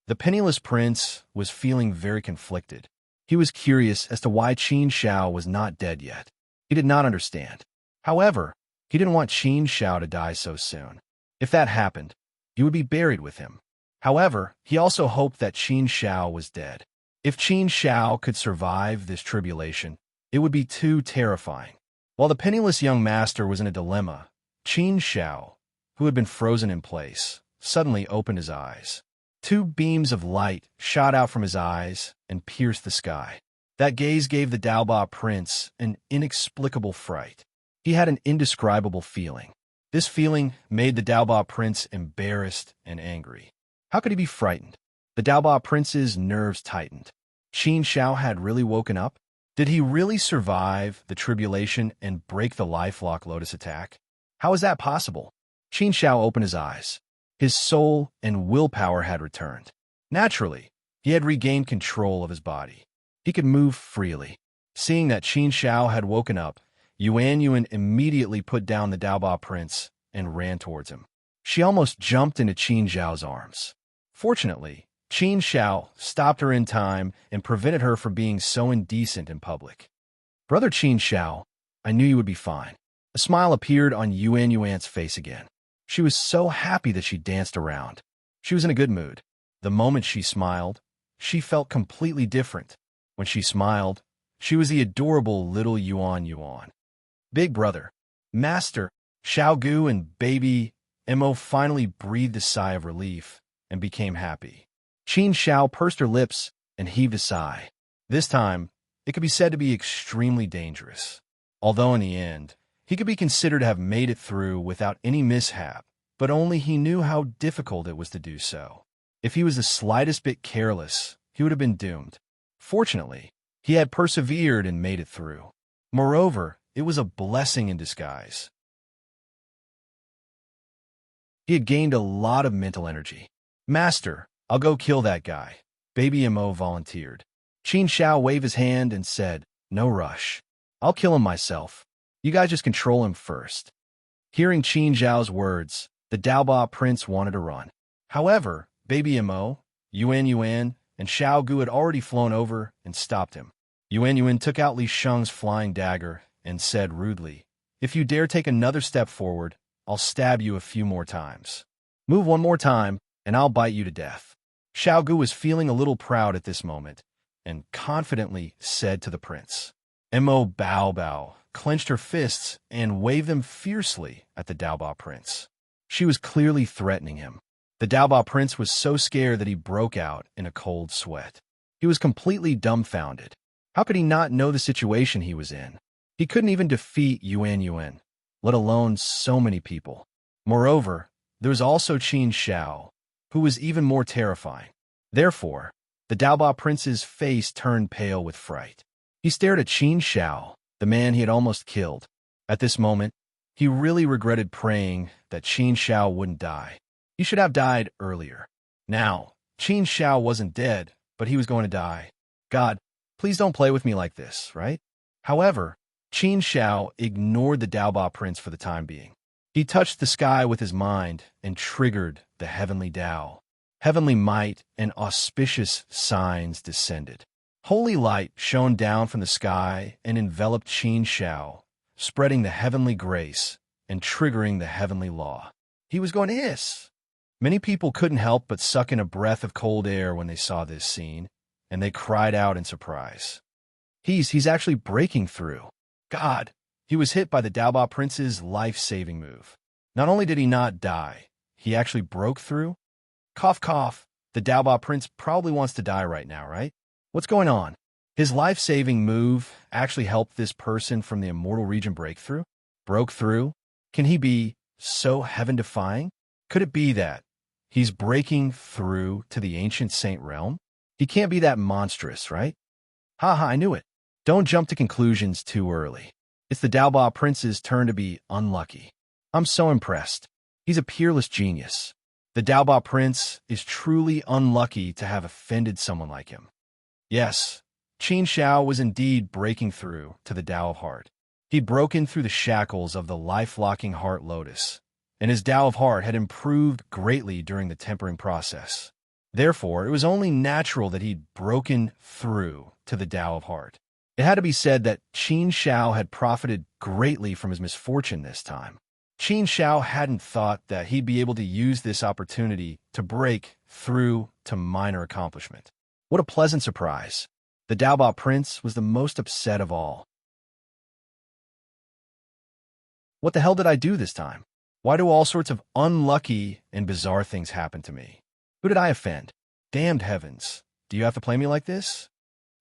The penniless prince was feeling very conflicted. He was curious as to why Qin Shao was not dead yet. He did not understand. However, he didn't want Qin Shao to die so soon. If that happened, he would be buried with him. However, he also hoped that Qin Shao was dead. If Qin Shao could survive this tribulation, it would be too terrifying. While the penniless young master was in a dilemma, Qin Shao, who had been frozen in place, suddenly opened his eyes. Two beams of light shot out from his eyes and pierced the sky. That gaze gave the Daoba prince an inexplicable fright. He had an indescribable feeling. This feeling made the Daoba prince embarrassed and angry. How could he be frightened? The Daoba prince's nerves tightened. Qin Shao had really woken up? Did he really survive the tribulation and break the life-lock lotus attack? How is that possible? Qin Shao opened his eyes. His soul and willpower had returned. Naturally, he had regained control of his body. He could move freely. Seeing that Qin Shao had woken up, Yuan immediately put down the Daoba prince and ran towards him. She almost jumped into Qin Xiao's arms. Fortunately, Qin Xiao stopped her in time and prevented her from being so indecent in public. Brother Qin Xiao, I knew you would be fine. A smile appeared on Yuan's face again. She was so happy that she danced around. She was in a good mood. The moment she smiled, she felt completely different. When she smiled, she was the adorable little Yuan. Big brother, master, Xiaogu and baby Mo finally breathed a sigh of relief and became happy. Qin Xiao pursed her lips and heaved a sigh. This time, it could be said to be extremely dangerous. Although in the end, he could be considered to have made it through without any mishap, but only he knew how difficult it was to do so. If he was the slightest bit careless, he would have been doomed. Fortunately, he had persevered and made it through. Moreover, it was a blessing in disguise. He had gained a lot of mental energy. Master, I'll go kill that guy, baby Mo volunteered. Qin Shao waved his hand and said, no rush. I'll kill him myself. You guys just control him first. Hearing Qin Zhao's words, the Daoba prince wanted to run. However, baby Mo, Yuan, and Xiaogu had already flown over and stopped him. Yuan took out Li Sheng's flying dagger and said rudely, if you dare take another step forward, I'll stab you a few more times. Move one more time, and I'll bite you to death. Xiaogu was feeling a little proud at this moment, and confidently said to the prince. Mo Bao clenched her fists and waved them fiercely at the Daoba prince. She was clearly threatening him. The Daoba prince was so scared that he broke out in a cold sweat. He was completely dumbfounded. How could he not know the situation he was in? He couldn't even defeat Yuan, let alone so many people. Moreover, there was also Qin Shao, who was even more terrifying. Therefore, the Daoba prince's face turned pale with fright. He stared at Qin Shao, the man he had almost killed. At this moment, he really regretted praying that Qin Shao wouldn't die. He should have died earlier. Now, Qin Shao wasn't dead, but he was going to die. God, please don't play with me like this, right? However, Qin Shao ignored the Daoba prince for the time being. He touched the sky with his mind and triggered the heavenly Dao. Heavenly might and auspicious signs descended. Holy light shone down from the sky and enveloped Qin Shao, spreading the heavenly grace and triggering the heavenly law. He was going to hiss. Many people couldn't help but suck in a breath of cold air when they saw this scene, and they cried out in surprise. He's actually breaking through. God, he was hit by the Daoba prince's life-saving move. Not only did he not die, he actually broke through. Cough, cough. The Daoba Prince probably wants to die right now, right? What's going on? His life-saving move actually helped this person from the immortal region breakthrough? Broke through? Can he be so heaven-defying? Could it be that he's breaking through to the ancient saint realm? He can't be that monstrous, right? Haha, I knew it. Don't jump to conclusions too early. It's the Daoba Prince's turn to be unlucky. I'm so impressed. He's a peerless genius. The Daoba Prince is truly unlucky to have offended someone like him. Yes, Qin Xiao was indeed breaking through to the Tao of Heart. He'd broken through the shackles of the life-locking Heart Lotus, and his Tao of Heart had improved greatly during the tempering process. Therefore, it was only natural that he'd broken through to the Tao of Heart. It had to be said that Qin Xiao had profited greatly from his misfortune this time. Qin Xiao hadn't thought that he'd be able to use this opportunity to break through to minor accomplishment. What a pleasant surprise. The Daoba Prince was the most upset of all. What the hell did I do this time? Why do all sorts of unlucky and bizarre things happen to me? Who did I offend? Damned heavens. Do you have to play me like this?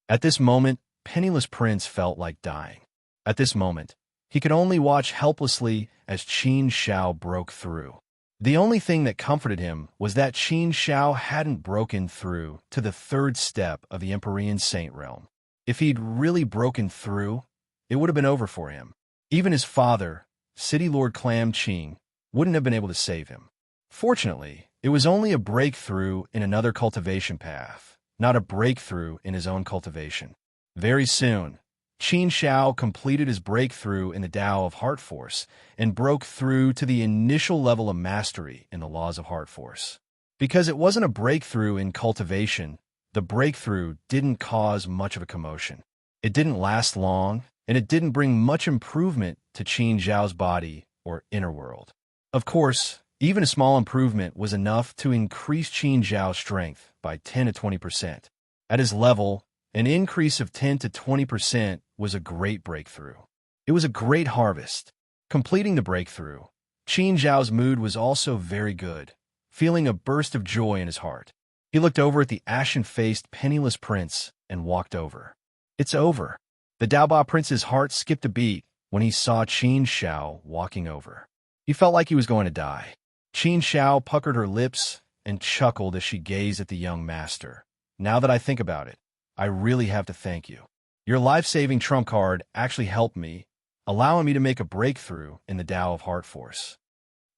At this moment, Penniless Prince felt like dying. At this moment, he could only watch helplessly as Qin Xiao broke through. The only thing that comforted him was that Qin Xiao hadn't broken through to the third step of the Empyrean Saint realm. If he'd really broken through, it would have been over for him. Even his father, City Lord Clam Ching, wouldn't have been able to save him. Fortunately, it was only a breakthrough in another cultivation path, not a breakthrough in his own cultivation. Very soon, Qin Xiao completed his breakthrough in the Tao of Heart Force and broke through to the initial level of mastery in the laws of Heart Force. Because it wasn't a breakthrough in cultivation, the breakthrough didn't cause much of a commotion. It didn't last long, and it didn't bring much improvement to Qin Xiao's body or inner world. Of course, even a small improvement was enough to increase Qin Xiao's strength by 10 to 20%. At his level, an increase of 10 to 20% was a great breakthrough. It was a great harvest. Completing the breakthrough, Qin Xiao's mood was also very good, feeling a burst of joy in his heart. He looked over at the ashen-faced, penniless prince and walked over. It's over. The Daoba Prince's heart skipped a beat when he saw Qin Xiao walking over. He felt like he was going to die. Qin Xiao puckered her lips and chuckled as she gazed at the young master. Now that I think about it, I really have to thank you. Your life-saving trump card actually helped me, allowing me to make a breakthrough in the Tao of Heart Force.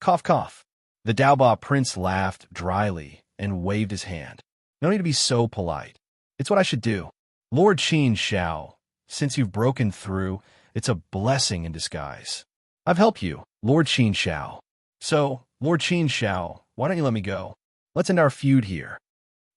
Cough, cough. The Daoba Prince laughed dryly and waved his hand. No need to be so polite. It's what I should do. Lord Qin Xiao, since you've broken through, it's a blessing in disguise. I've helped you, Lord Qin Xiao. So, Lord Qin Xiao, why don't you let me go? Let's end our feud here.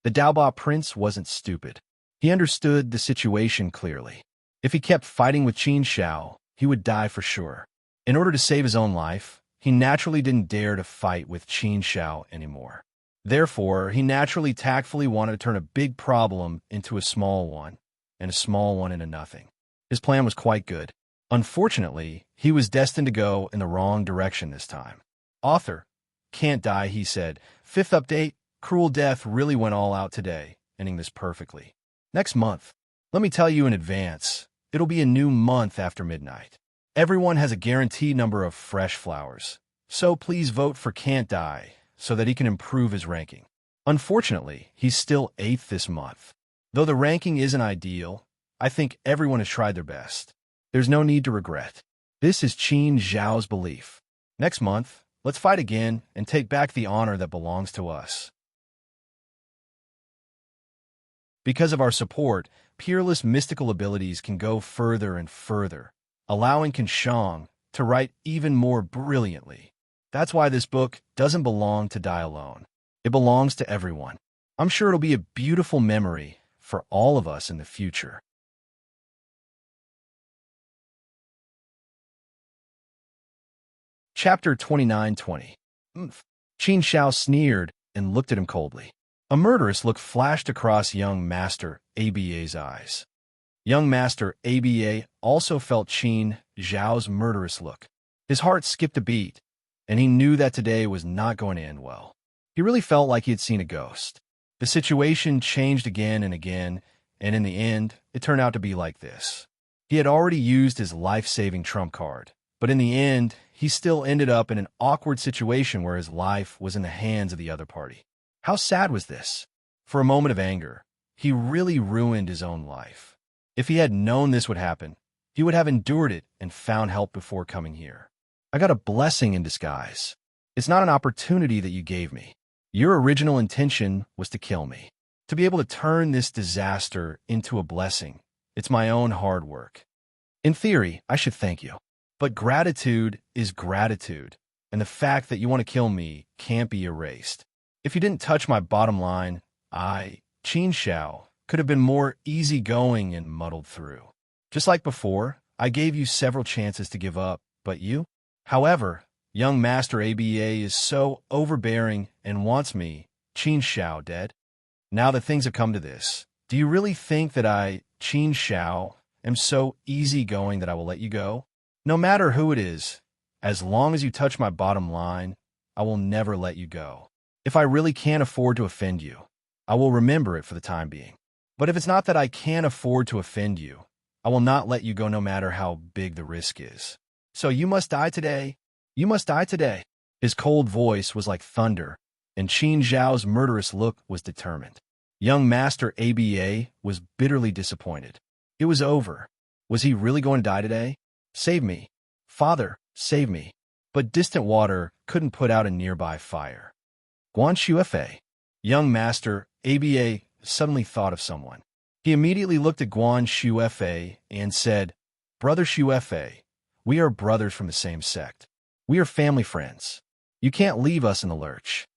The Daoba Prince wasn't stupid. He understood the situation clearly. If he kept fighting with Qin Xiao, he would die for sure. In order to save his own life, he naturally didn't dare to fight with Qin Xiao anymore. Therefore, he naturally tactfully wanted to turn a big problem into a small one, and a small one into nothing. His plan was quite good. Unfortunately, he was destined to go in the wrong direction this time. Author, can't die, he said. 5th update, Cruel Death really went all out today, ending this perfectly. Next month, let me tell you in advance, it'll be a new month after midnight. Everyone has a guaranteed number of fresh flowers, so please vote for Can't Die so that he can improve his ranking. Unfortunately, he's still 8th this month. Though the ranking isn't ideal, I think everyone has tried their best. There's no need to regret. This is Qin Xiao's belief. Next month, let's fight again and take back the honor that belongs to us. Because of our support, Peerless mystical abilities can go further and further, allowing Kanshong to write even more brilliantly. That's why this book doesn't belong to die alone. It belongs to everyone. I'm sure it'll be a beautiful memory for all of us in the future. Chapter 29-20. Qin Xiao sneered and looked at him coldly. A murderous look flashed across young Master ABA's eyes. Young Master ABA also felt Qin Xiao's murderous look. His heart skipped a beat, and he knew that today was not going to end well. He really felt like he had seen a ghost. The situation changed again and again, and in the end, it turned out to be like this. He had already used his life-saving trump card, but in the end, he still ended up in an awkward situation where his life was in the hands of the other party. How sad was this? For a moment of anger, he really ruined his own life. If he had known this would happen, he would have endured it and found help before coming here. I got a blessing in disguise. It's not an opportunity that you gave me. Your original intention was to kill me. To be able to turn this disaster into a blessing, it's my own hard work. In theory, I should thank you. But gratitude is gratitude, and the fact that you want to kill me can't be erased. If you didn't touch my bottom line, Qin Shao, could have been more easygoing and muddled through. Just like before, I gave you several chances to give up, but you? However, young Master ABA is so overbearing and wants me, Qin Shao, dead. Now that things have come to this, do you really think that I, Qin Shao, am so easygoing that I will let you go? No matter who it is, as long as you touch my bottom line, I will never let you go. If I really can't afford to offend you, I will remember it for the time being. But if it's not that I can't afford to offend you, I will not let you go no matter how big the risk is. So you must die today. You must die today. His cold voice was like thunder, and Qin Zhao's murderous look was determined. Young Master ABA was bitterly disappointed. It was over. Was he really going to die today? Save me. Father, save me. But distant water couldn't put out a nearby fire. Guan Shuefei. Young Master ABA suddenly thought of someone. He immediately looked at Guan Shuefei and said, Brother Shuefei, we are brothers from the same sect. We are family friends. You can't leave us in the lurch.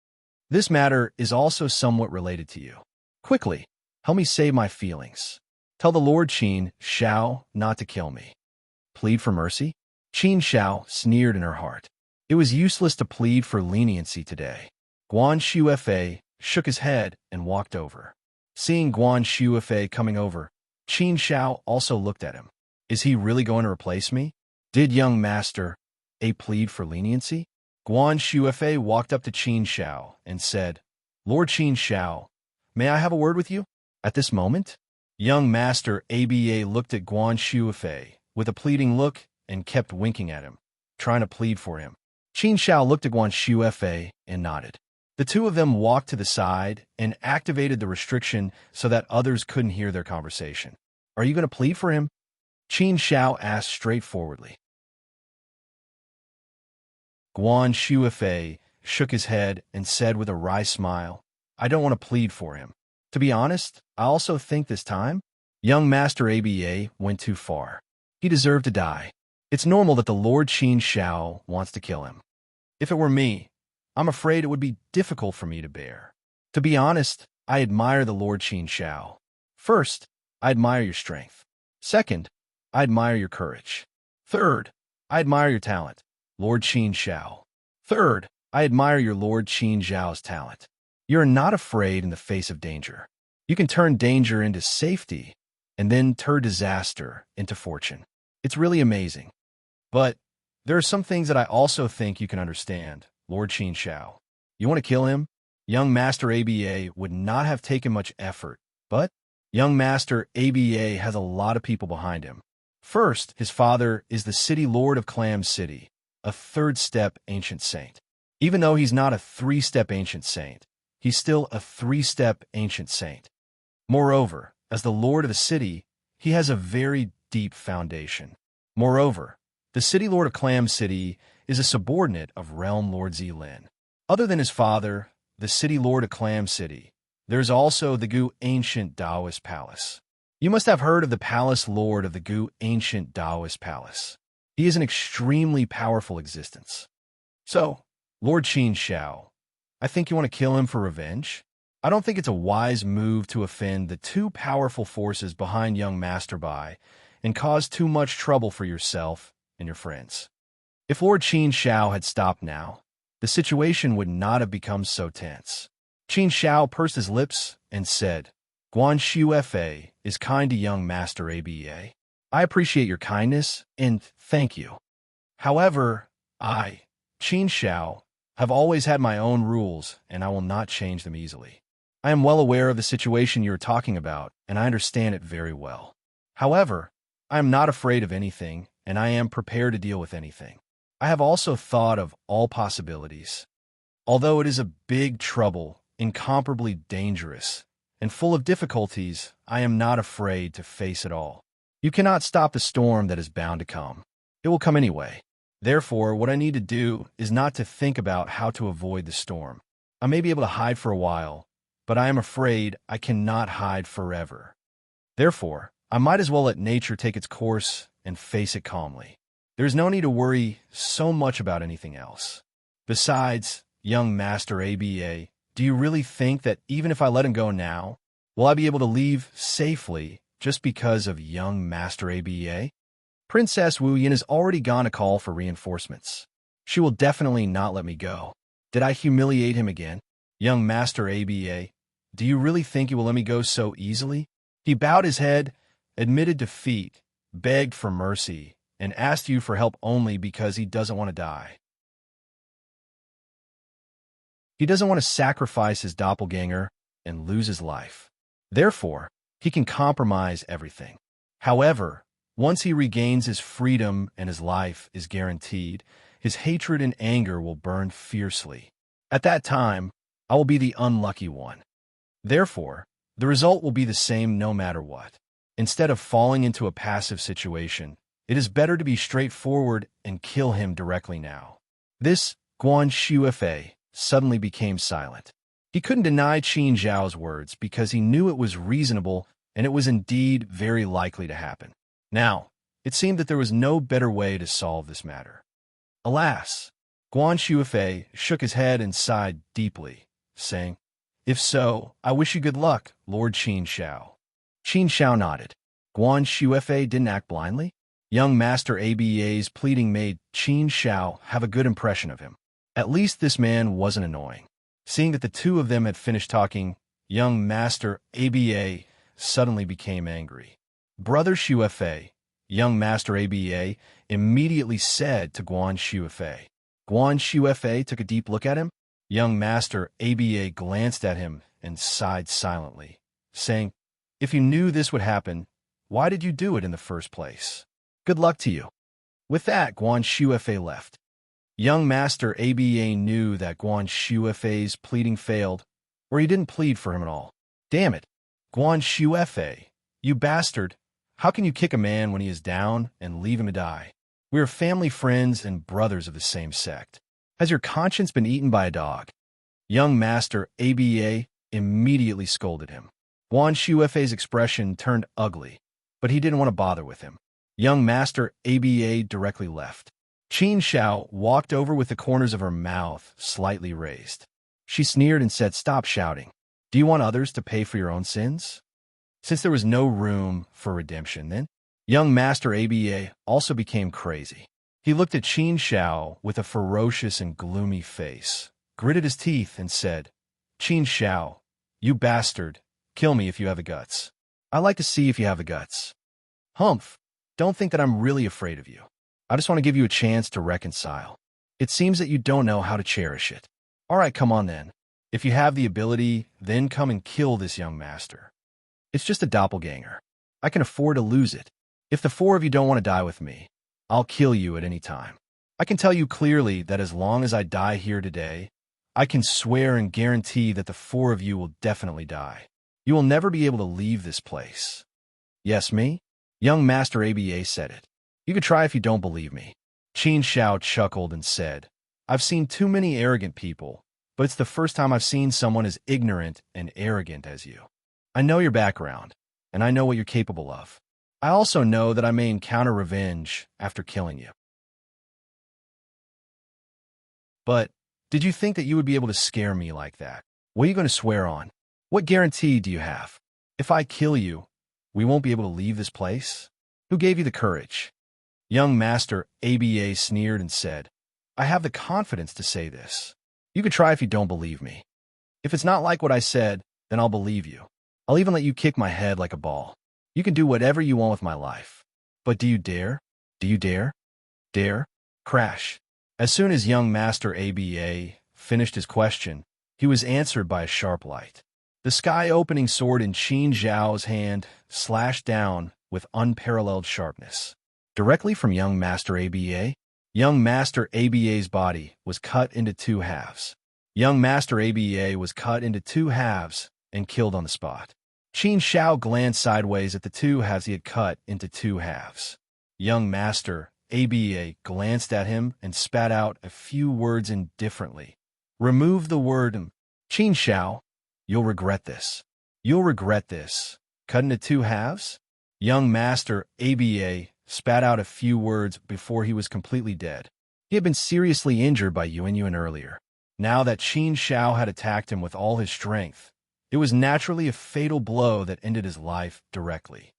This matter is also somewhat related to you. Quickly, help me save my feelings. Tell the Lord Qin Shao not to kill me. Plead for mercy? Qin Shao sneered in her heart. It was useless to plead for leniency today. Guan Shuefei shook his head and walked over. Seeing Guan Shuefei coming over, Qin Shao also looked at him. Is he really going to replace me? Did young Master A plead for leniency? Guan Shuefei walked up to Qin Shao and said, Lord Qin Shao, may I have a word with you? At this moment, young Master ABA looked at Guan Shuefei with a pleading look and kept winking at him, trying to plead for him. Qin Shao looked at Guan Shuefei and nodded. The two of them walked to the side and activated the restriction so that others couldn't hear their conversation. Are you going to plead for him? Qin Shao asked straightforwardly. Guan Shuefei shook his head and said with a wry smile, I don't want to plead for him. To be honest, I also think this time, young Master ABA went too far. He deserved to die. It's normal that the Lord Qin Shao wants to kill him. If it were me, I'm afraid it would be difficult for me to bear. To be honest, I admire the Lord Qin Shao. First, I admire your strength. Second, I admire your courage. Third, I admire your talent, Lord Qin Shao. Third, I admire your Lord Qin Zhao's talent. You're not afraid in the face of danger. You can turn danger into safety and then turn disaster into fortune. It's really amazing. But there are some things that I also think you can understand, Lord Qin Shao. You want to kill him? Young Master ABA would not have taken much effort, but young Master ABA has a lot of people behind him. First, his father is the city lord of Clam City, a third-step ancient saint. Even though he's not a three-step ancient saint, he's still a three-step ancient saint. Moreover, as the lord of the city, he has a very deep foundation. Moreover, the city lord of Clam City is a subordinate of Realm Lord Zilin. Other than his father, the city lord of Clam City, there's also the Gu Ancient Taoist Palace. You must have heard of the Palace Lord of the Gu Ancient Taoist Palace. He is an extremely powerful existence. So, Lord Qin Shao, I think you want to kill him for revenge? I don't think it's a wise move to offend the two powerful forces behind young Master Bai and cause too much trouble for yourself and your friends. If Lord Qin Shao had stopped now, the situation would not have become so tense. Qin Shao pursed his lips and said, Guan Shuefei is kind to young Master ABA. I appreciate your kindness and thank you. However, I, Qin Shao, have always had my own rules and I will not change them easily. I am well aware of the situation you are talking about, and I understand it very well. However, I am not afraid of anything, and I am prepared to deal with anything. I have also thought of all possibilities. Although it is a big trouble, incomparably dangerous, and full of difficulties, I am not afraid to face it all. You cannot stop the storm that is bound to come. It will come anyway. Therefore, what I need to do is not to think about how to avoid the storm. I may be able to hide for a while, but I am afraid I cannot hide forever. Therefore, I might as well let nature take its course and face it calmly. There is no need to worry so much about anything else. Besides, young Master ABA, do you really think that even if I let him go now, will I be able to leave safely just because of young Master ABA? Princess Wu Yin has already gone to call for reinforcements. She will definitely not let me go. Did I humiliate him again? Young Master ABA, do you really think you will let me go so easily? He bowed his head, admitted defeat, begged for mercy, and asked you for help only because he doesn't want to die. He doesn't want to sacrifice his doppelganger and lose his life. Therefore, he can compromise everything. However, once he regains his freedom and his life is guaranteed, his hatred and anger will burn fiercely. At that time, I will be the unlucky one. Therefore, the result will be the same no matter what. Instead of falling into a passive situation, it is better to be straightforward and kill him directly now. This Guan Shuifei suddenly became silent. He couldn't deny Qin Zhao's words because he knew it was reasonable and it was indeed very likely to happen. Now, it seemed that there was no better way to solve this matter. Alas, Guan Shuifei shook his head and sighed deeply, saying, "If so, I wish you good luck, Lord Qin Zhao." Qin Zhao nodded. Guan Shuifei didn't act blindly. Young Master ABA's pleading made Qin Zhao have a good impression of him. At least this man wasn't annoying. Seeing that the two of them had finished talking, young Master ABA suddenly became angry. Brother Shuifei, young Master ABA, immediately said to Guan Shuifei. Guan Shuifei took a deep look at him. Young Master ABA glanced at him and sighed silently, saying, "If you knew this would happen, why did you do it in the first place? Good luck to you." With that, Guan Shuifei left. Young Master ABA knew that Guan Shuifei's pleading failed, or he didn't plead for him at all. Damn it, Guan Shuifei, you bastard. How can you kick a man when he is down and leave him to die? We are family friends and brothers of the same sect. Has your conscience been eaten by a dog? Young Master ABA immediately scolded him. Guan Shuifei's expression turned ugly, but he didn't want to bother with him. Young Master ABA directly left. Qin Zhao walked over with the corners of her mouth slightly raised. She sneered and said, "Stop shouting. Do you want others to pay for your own sins?" Since there was no room for redemption, then, young Master ABA also became crazy. He looked at Qin Zhao with a ferocious and gloomy face, gritted his teeth, and said, "Qin Zhao, you bastard, kill me if you have the guts. I like to see if you have the guts. Humph, don't think that I'm really afraid of you. I just want to give you a chance to reconcile. It seems that you don't know how to cherish it. All right, come on then. If you have the ability, then come and kill this young master. It's just a doppelganger. I can afford to lose it. If the four of you don't want to die with me, I'll kill you at any time. I can tell you clearly that as long as I die here today, I can swear and guarantee that the four of you will definitely die. You will never be able to leave this place." "Yes, me?" Young Master ABA said it. "You could try if you don't believe me." Qin Zhao chuckled and said, "I've seen too many arrogant people, but it's the first time I've seen someone as ignorant and arrogant as you. I know your background, and I know what you're capable of. I also know that I may encounter revenge after killing you. But did you think that you would be able to scare me like that? What are you going to swear on? What guarantee do you have? If I kill you, we won't be able to leave this place? Who gave you the courage?" Young Master ABA sneered and said, "I have the confidence to say this. You could try if you don't believe me. If it's not like what I said, then I'll believe you. I'll even let you kick my head like a ball. You can do whatever you want with my life. But do you dare? Do you dare? Dare?" Crash. As soon as young Master ABA finished his question, he was answered by a sharp light. The sky-opening sword in Qin Zhao's hand slashed down with unparalleled sharpness. Directly from young Master Aba, young Master Aba's body was cut into two halves. Young Master Aba was cut into two halves and killed on the spot. Qin Zhao glanced sideways at the two halves he had cut into two halves. Young Master Aba glanced at him and spat out a few words indifferently. Remove the word Qin Zhao. You'll regret this. You'll regret this. Cut into two halves? Young Master Aba spat out a few words before he was completely dead. He had been seriously injured by Yuan earlier. Now that Qin Zhao had attacked him with all his strength, it was naturally a fatal blow that ended his life directly.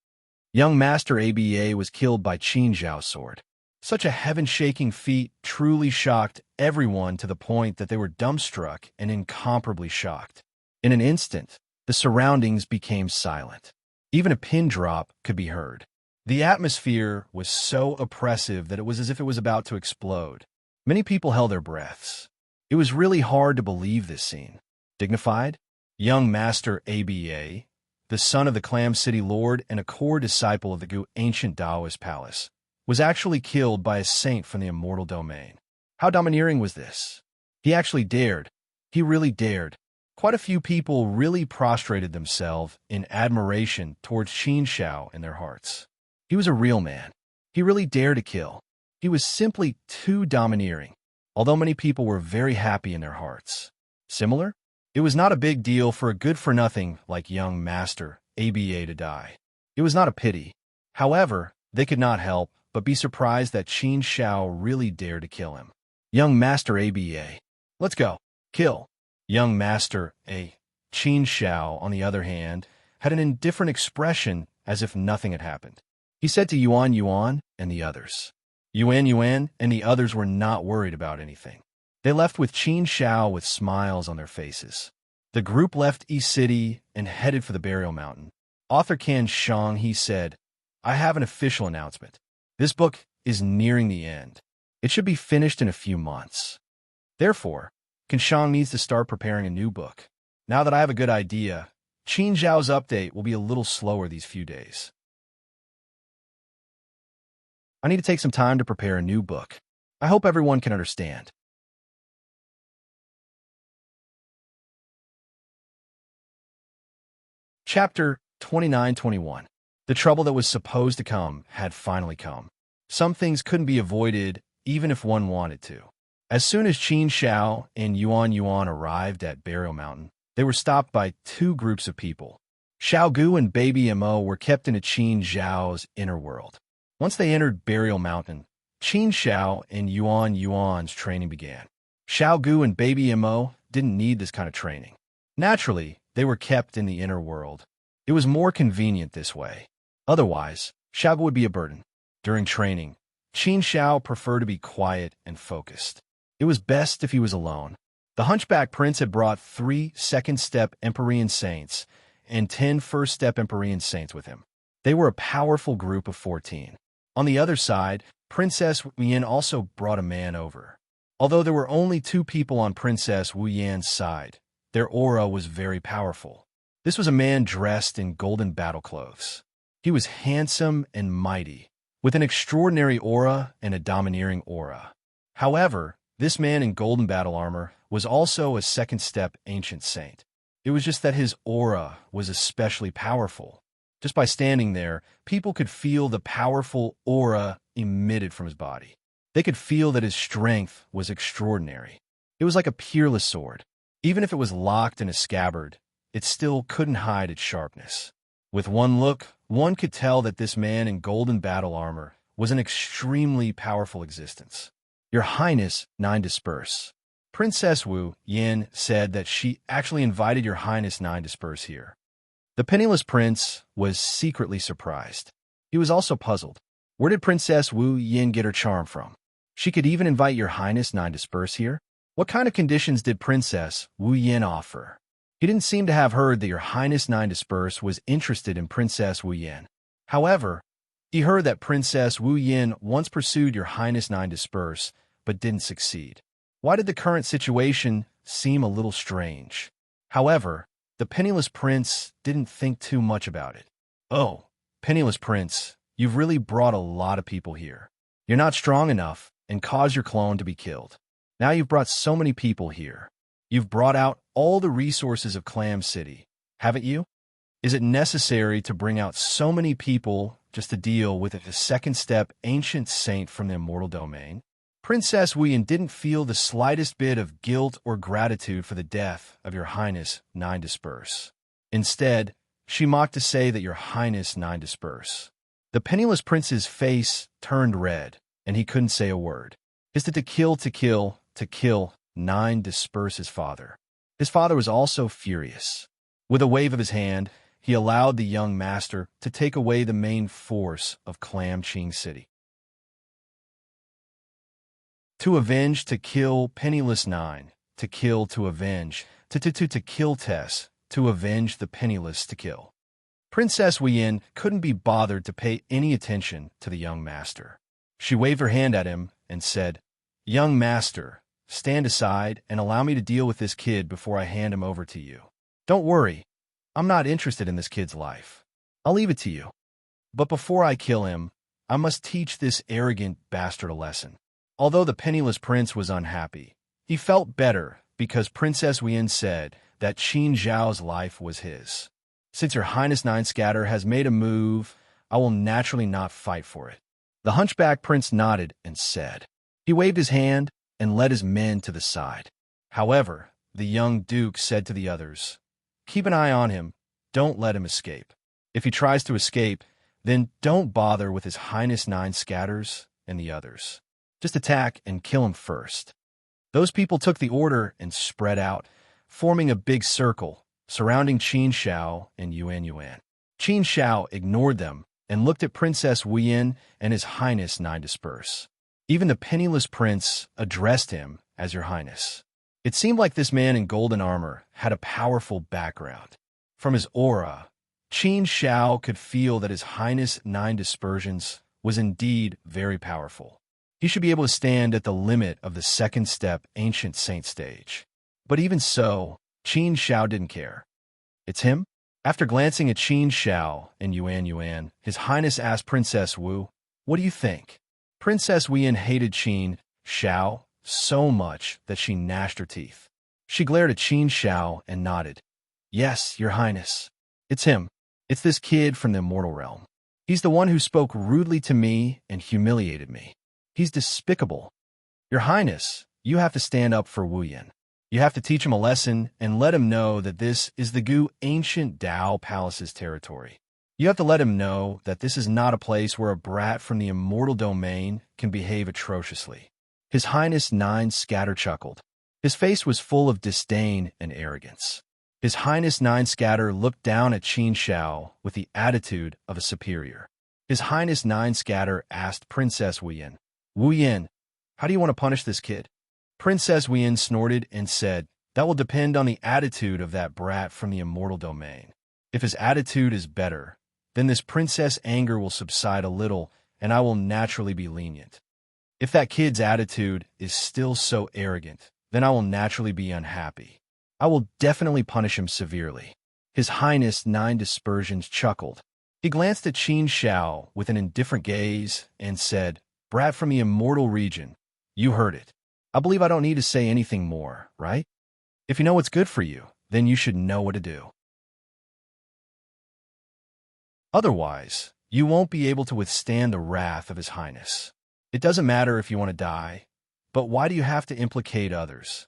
Young Master Aba was killed by Qin Zhao's sword. Such a heaven-shaking feat truly shocked everyone to the point that they were dumbstruck and incomparably shocked. In an instant, the surroundings became silent. Even a pin drop could be heard. The atmosphere was so oppressive that it was as if it was about to explode. Many people held their breaths. It was really hard to believe this scene. Dignified, young Master Aba, the son of the Clam City Lord and a core disciple of the Gu ancient Taoist palace, was actually killed by a saint from the immortal domain. How domineering was this? He actually dared. He really dared. Quite a few people really prostrated themselves in admiration towards Qin Zhao in their hearts. He was a real man. He really dared to kill. He was simply too domineering, although many people were very happy in their hearts. Similar? It was not a big deal for a good-for-nothing like young Master Aba to die. It was not a pity. However, they could not help but be surprised that Qin Zhao really dared to kill him. Young Master Aba. Let's go. Kill. Young Master A. Qin Zhao, on the other hand, had an indifferent expression as if nothing had happened. He said to Yuan and the others. Yuan and the others were not worried about anything. They left with Qin Zhao with smiles on their faces. The group left East City and headed for the burial mountain. Author Kan Shang, he said, I have an official announcement. This book is nearing the end. It should be finished in a few months. Therefore, Kan Shang needs to start preparing a new book. Now that I have a good idea, Qin Zhao's update will be a little slower these few days. I need to take some time to prepare a new book. I hope everyone can understand. Chapter 29-21. The trouble that was supposed to come had finally come. Some things couldn't be avoided even if one wanted to. As soon as Qin Zhao and Yuan arrived at Burial Mountain, they were stopped by two groups of people. Xiaogu and Baby Mo were kept into Qin Zhao's inner world. Once they entered Burial Mountain, Qin Zhao and Yuan's training began. Xiaogu and Baby Mo didn't need this kind of training. Naturally, they were kept in the inner world. It was more convenient this way. Otherwise, Xiaogu would be a burden. During training, Qin Zhao preferred to be quiet and focused. It was best if he was alone. The Hunchback Prince had brought 3 second-step Empyrean Saints and 10 first-step Empyrean Saints with him. They were a powerful group of 14. On the other side, Princess Wu Yan also brought a man over. Although there were only 2 people on Princess Wu Yan's side, their aura was very powerful. This was a man dressed in golden battle clothes. He was handsome and mighty, with an extraordinary aura and a domineering aura. However, this man in golden battle armor was also a second-step ancient saint. It was just that his aura was especially powerful. Just by standing there, people could feel the powerful aura emitted from his body. They could feel that his strength was extraordinary. It was like a peerless sword. Even if it was locked in a scabbard, it still couldn't hide its sharpness. With one look, one could tell that this man in golden battle armor was an extremely powerful existence. Your Highness, 9 Disperse. Princess Wu Yan said that she actually invited Your Highness 9 Disperse here. The penniless prince was secretly surprised. He was also puzzled. Where did Princess Wu Yan get her charm from? She could even invite Your Highness 9 Disperse here? What kind of conditions did Princess Wu Yan offer? He didn't seem to have heard that Your Highness 9 Disperse was interested in Princess Wu Yan. However, he heard that Princess Wu Yan once pursued Your Highness 9 Disperse, but didn't succeed. Why did the current situation seem a little strange? However, The penniless prince didn't think too much about it. "Oh, penniless prince, you've really brought a lot of people here. You're not strong enough and caused your clone to be killed. Now you've brought so many people here. You've brought out all the resources of Clam City, haven't you? Is it necessary to bring out so many people just to deal with the second step ancient saint from the immortal domain?" Princess Wuyin didn't feel the slightest bit of guilt or gratitude for the death of Your Highness Nine Disperse. Instead, she mocked to say that Your Highness Nine Disperse. The penniless prince's face turned red, and he couldn't say a word. Is it to kill Nine Disperse his father? His father was also furious. With a wave of his hand, he allowed the young master to take away the main force of Clamching City. To avenge, to kill, penniless nine, to kill, to avenge, to kill Tess, to avenge the penniless to kill. Princess Wuyin couldn't be bothered to pay any attention to the young master. She waved her hand at him and said, "Young master, stand aside and allow me to deal with this kid before I hand him over to you. Don't worry, I'm not interested in this kid's life. I'll leave it to you. But before I kill him, I must teach this arrogant bastard a lesson." Although the penniless prince was unhappy, he felt better because Princess Wuyin said that Qin Zhao's life was his. "Since Your Highness Nine Scatter has made a move, I will naturally not fight for it." The hunchback prince nodded and said. He waved his hand and led his men to the side. However, the young duke said to the others, "Keep an eye on him. Don't let him escape. If he tries to escape, then don't bother with His Highness Nine Scatters and the others. Just attack and kill him first." Those people took the order and spread out, forming a big circle, surrounding Qin Shao and Yuan Yuan. Qin Shao ignored them and looked at Princess Wuyin and His Highness Nine Disperse. Even the penniless prince addressed him as Your Highness. It seemed like this man in golden armor had a powerful background. From his aura, Qin Shao could feel that His Highness Nine Dispersions was indeed very powerful. He should be able to stand at the limit of the second step ancient saint stage. But even so, Qin Shao didn't care. "It's him?" After glancing at Qin Shao and Yuan Yuan, His Highness asked Princess Wu, "What do you think?" Princess Wuyin hated Qin Shao so much that she gnashed her teeth. She glared at Qin Shao and nodded. "Yes, Your Highness. It's him. It's this kid from the immortal realm. He's the one who spoke rudely to me and humiliated me. He's despicable. Your Highness, you have to stand up for Wu Yin. You have to teach him a lesson and let him know that this is the Gu Ancient Dao Palace's territory. You have to let him know that this is not a place where a brat from the immortal domain can behave atrociously." His Highness Nine Scatter chuckled. His face was full of disdain and arrogance. His Highness Nine Scatter looked down at Qin Shao with the attitude of a superior. His Highness Nine Scatter asked Princess Wuyin, "Wu Yin, how do you want to punish this kid?" Princess Wuyin snorted and said, "That will depend on the attitude of that brat from the immortal domain. If his attitude is better, then this princess' anger will subside a little, and I will naturally be lenient. If that kid's attitude is still so arrogant, then I will naturally be unhappy. I will definitely punish him severely." His Highness Nine Dispersions chuckled. He glanced at Qin Shao with an indifferent gaze and said, "Brat from the immortal region, you heard it. I believe I don't need to say anything more, right? If you know what's good for you, then you should know what to do. Otherwise, you won't be able to withstand the wrath of His Highness. It doesn't matter if you want to die, but why do you have to implicate others?"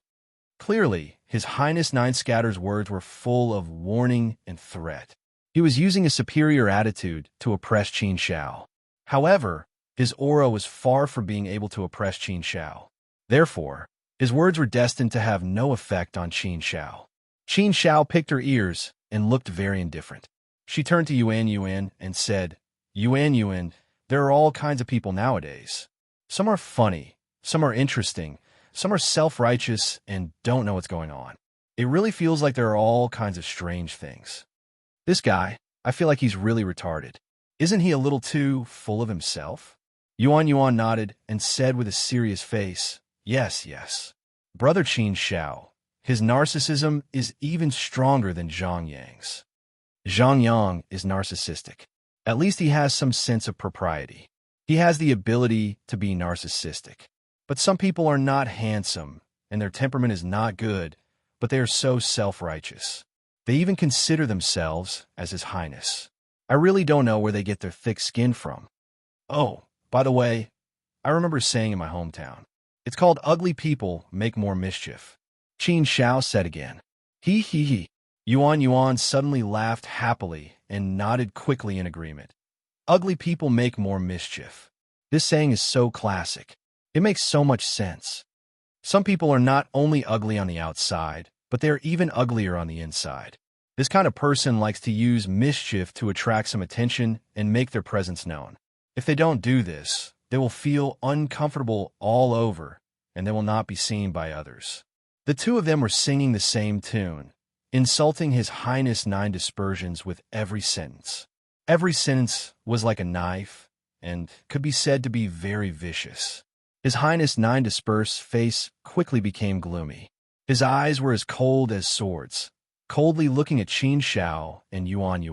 Clearly, His Highness Nine Scatter's words were full of warning and threat. He was using a superior attitude to oppress Qin Shao. However, his aura was far from being able to oppress Qin Shao. Therefore, his words were destined to have no effect on Qin Shao. Qin Shao picked her ears and looked very indifferent. She turned to Yuan Yuan and said, "Yuan Yuan, there are all kinds of people nowadays. Some are funny, some are interesting, some are self-righteous and don't know what's going on. It really feels like there are all kinds of strange things. This guy, I feel like he's really retarded. Isn't he a little too full of himself?" Yuan Yuan nodded and said with a serious face, "Yes, yes. Brother Qin Shao, His narcissism is even stronger than Zhang Yang's. Zhang Yang is narcissistic. At least he has some sense of propriety. He has the ability to be narcissistic. But some people are not handsome, and their temperament is not good, but they are so self-righteous. They even consider themselves as His Highness. I really don't know where they get their thick skin from. Oh, by the way, I remember saying in my hometown, it's called ugly people make more mischief. Qin Xiao said again. He. Yuan suddenly laughed happily and nodded quickly in agreement. Ugly people make more mischief. This saying is so classic. It makes so much sense. Some people are not only ugly on the outside, but they are even uglier on the inside. This kind of person likes to use mischief to attract some attention and make their presence known. If they don't do this, they will feel uncomfortable all over, and they will not be seen by others. The two of them were singing the same tune, insulting His Highness Nine Dispersions with every sentence. Every sentence was like a knife, and could be said to be very vicious. His Highness Nine Disperse face quickly became gloomy. His eyes were as cold as swords, coldly looking at Qin Xiao and Yuan.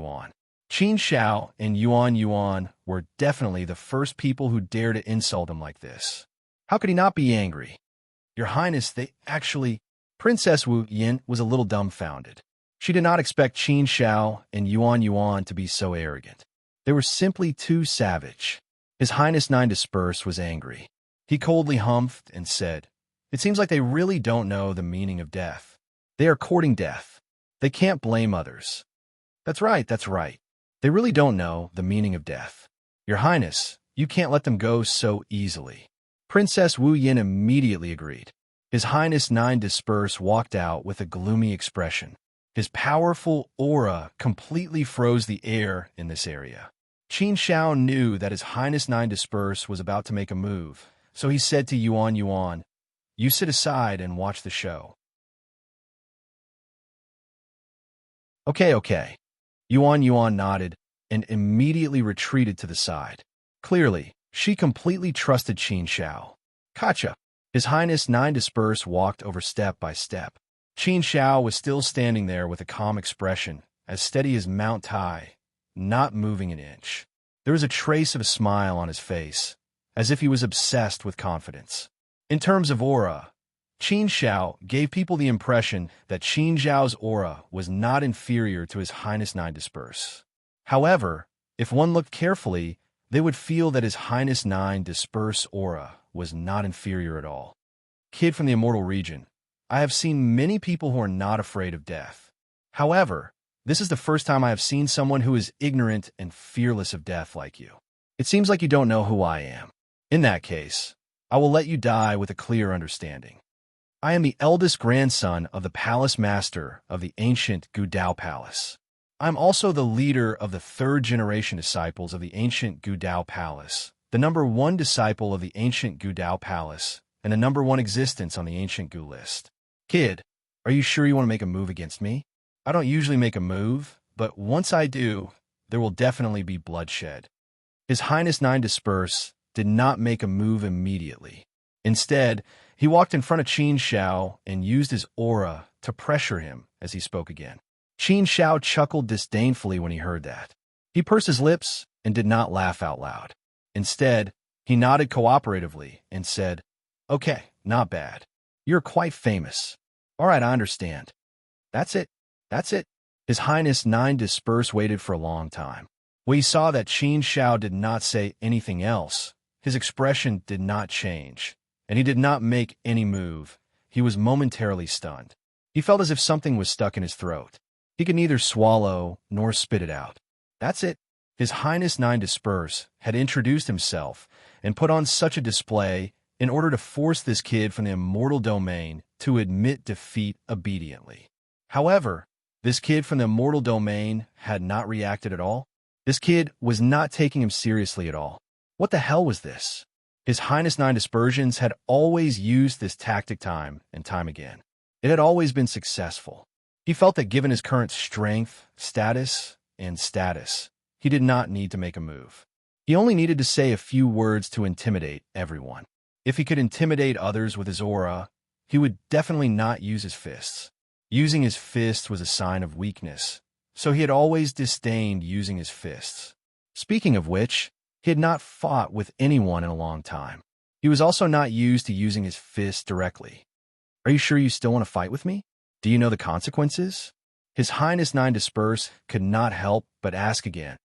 Qin Xiao and Yuan were definitely the first people who dared to insult him like this. How could he not be angry? Your Highness, Princess Wu Yin was a little dumbfounded. She did not expect Qin Xiao and Yuan to be so arrogant. They were simply too savage. His Highness Nine Disperse was angry. He coldly humphed and said, "It seems like they really don't know the meaning of death. They are courting death. They can't blame others." That's right. They really don't know the meaning of death. Your Highness, you can't let them go so easily. Princess Wu Yin immediately agreed. His Highness Nine Disperse walked out with a gloomy expression. His powerful aura completely froze the air in this area. Qin Xiao knew that His Highness Nine Disperse was about to make a move, so he said to Yuan, "You sit aside and watch the show." Okay. Yuan nodded and immediately retreated to the side. Clearly, she completely trusted Qin Xiao. Gotcha. His Highness Nine Disperse walked over step by step. Qin Xiao was still standing there with a calm expression, as steady as Mount Tai, not moving an inch. There was a trace of a smile on his face, as if he was obsessed with confidence. In terms of aura, Qin Xiao gave people the impression that Qin Xiao's aura was not inferior to His Highness Nine Disperse. However, if one looked carefully, they would feel that His Highness Nine Disperse aura was not inferior at all. Kid from the immortal region, I have seen many people who are not afraid of death. However, this is the first time I have seen someone who is ignorant and fearless of death like you. It seems like you don't know who I am. In that case, I will let you die with a clear understanding. I am the eldest grandson of the palace master of the ancient Gudao Palace. I am also the leader of the third-generation disciples of the ancient Gudao Palace, the #1 disciple of the ancient Gudao Palace, and the #1 existence on the ancient Gu list. Kid, are you sure you want to make a move against me? I don't usually make a move, but once I do, there will definitely be bloodshed. His Highness Nine Disperse did not make a move immediately. Instead, he walked in front of Qin Xiao and used his aura to pressure him as he spoke again. Qin Xiao chuckled disdainfully when he heard that. He pursed his lips and did not laugh out loud. Instead, he nodded cooperatively and said, "Okay, not bad. You're quite famous. All right, I understand. That's it. His Highness Nine Disperse waited for a long time. When he saw that Qin Xiao did not say anything else, his expression did not change, and he did not make any move. He was momentarily stunned. He felt as if something was stuck in his throat. He could neither swallow nor spit it out. That's it. His Highness Nine Disperse had introduced himself and put on such a display in order to force this kid from the immortal domain to admit defeat obediently. However, this kid from the immortal domain had not reacted at all. This kid was not taking him seriously at all. What the hell was this? His Highness Nine Dispersions had always used this tactic time and time again. It had always been successful. He felt that given his current strength, status, he did not need to make a move. He only needed to say a few words to intimidate everyone. If he could intimidate others with his aura, he would definitely not use his fists. Using his fists was a sign of weakness, so he had always disdained using his fists. Speaking of which, he had not fought with anyone in a long time. He was also not used to using his fists directly. Are you sure you still want to fight with me? Do you know the consequences? His Highness Nine Disperse could not help but ask again.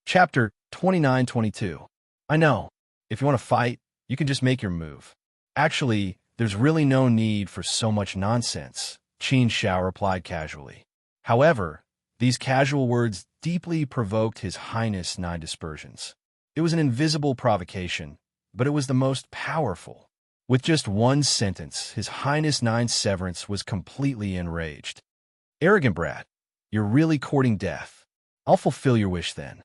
Chapter 29-22. I know. If you want to fight, you can just make your move. Actually, there's really no need for so much nonsense, Qin Shao replied casually. However, these casual words deeply provoked His Highness Nine Dispersions. It was an invisible provocation, but it was the most powerful. With just one sentence, His Highness Nine Severance was completely enraged. Arrogant brat, you're really courting death. I'll fulfill your wish then.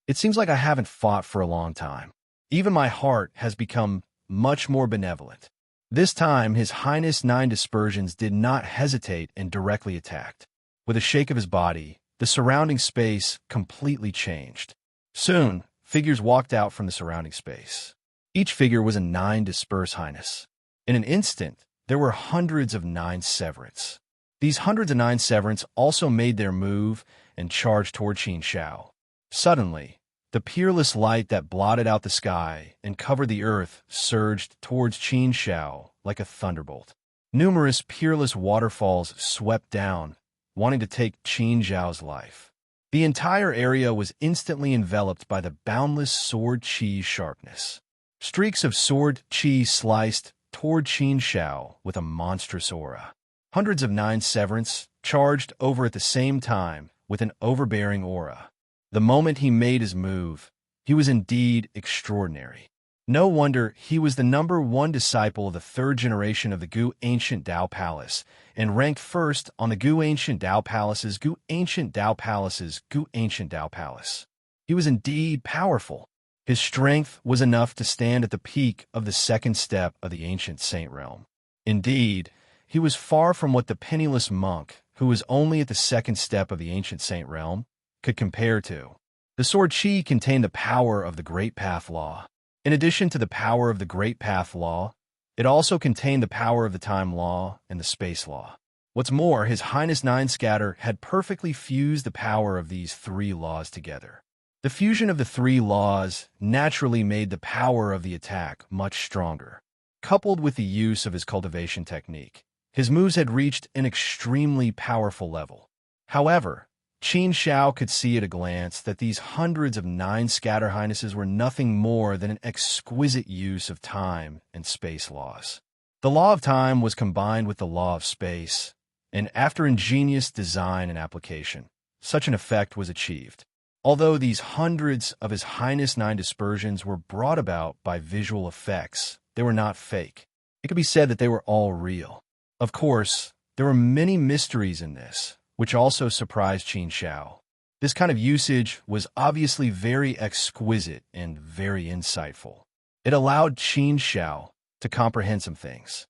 It seems like I haven't fought for a long time. Even my heart has become much more benevolent. This time, His Highness Nine Dispersions did not hesitate and directly attacked. With a shake of his body, the surrounding space completely changed. Soon, figures walked out from the surrounding space. Each figure was a Nine Disperse Highness. In an instant, there were hundreds of Nine Severance. These hundreds of Nine Severance also made their move and charged toward Qin Shao. Suddenly, the peerless light that blotted out the sky and covered the earth surged towards Qin Shao like a thunderbolt. Numerous peerless waterfalls swept down, wanting to take Qin Zhao's life. The entire area was instantly enveloped by the boundless sword chi sharpness. Streaks of sword chi sliced toward Qin Shao with a monstrous aura. Hundreds of Nine Severance charged over at the same time with an overbearing aura. The moment he made his move, he was indeed extraordinary. No wonder he was the #1 disciple of the third generation of the Gu Ancient Dao Palace, and ranked first on the Gu Ancient Dao Palace's Gu Ancient Dao Palace's Gu Ancient Dao Palace. He was indeed powerful. His strength was enough to stand at the peak of the second step of the Ancient Saint Realm. Indeed, he was far from what the penniless monk, who was only at the second step of the Ancient Saint Realm, could compare to. The sword chi contained the power of the Great Path Law. In addition to the power of the Great Path Law, it also contained the power of the Time Law and the Space Law. What's more, His Highness Nine Scatter had perfectly fused the power of these three laws together. The fusion of the three laws naturally made the power of the attack much stronger. Coupled with the use of his cultivation technique, his moves had reached an extremely powerful level. However, Qin Shao could see at a glance that these hundreds of Nine Scatter Highnesses were nothing more than an exquisite use of time and space laws. The law of time was combined with the law of space, and after ingenious design and application, such an effect was achieved. Although these hundreds of His Highness Nine Dispersions were brought about by visual effects, they were not fake. It could be said that they were all real. Of course, there were many mysteries in this, which also surprised Qin Shao. This kind of usage was obviously very exquisite and very insightful. It allowed Qin Shao to comprehend some things.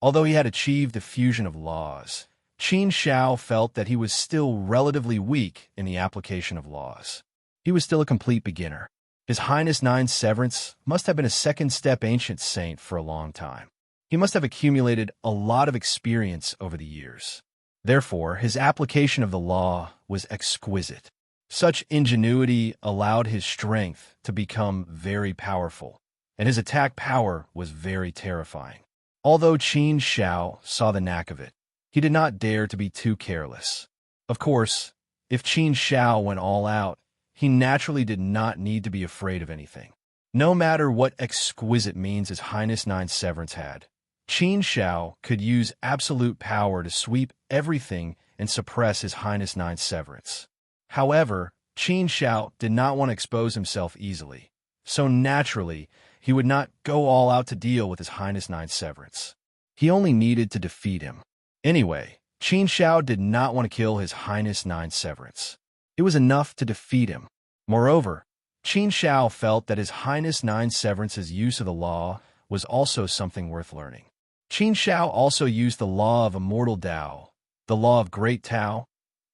Although he had achieved the fusion of laws, Qin Shao felt that he was still relatively weak in the application of laws. He was still a complete beginner. His Highness Nine Severance must have been a second-step ancient saint for a long time. He must have accumulated a lot of experience over the years. Therefore, his application of the law was exquisite. Such ingenuity allowed his strength to become very powerful, and his attack power was very terrifying. Although Qin Shao saw the knack of it, he did not dare to be too careless. Of course, if Qin Shao went all out, he naturally did not need to be afraid of anything. No matter what exquisite means His Highness Nine Severance had, Qin Shao could use absolute power to sweep everything and suppress His Highness Nine Severance. However, Qin Shao did not want to expose himself easily, so naturally, he would not go all out to deal with His Highness Nine Severance. He only needed to defeat him. Anyway, Qin Shao did not want to kill His Highness Nine Severance. It was enough to defeat him. Moreover, Qin Shao felt that His Highness Nine Severance's use of the law was also something worth learning. Qin Shao also used the law of immortal Tao, the law of great Tao,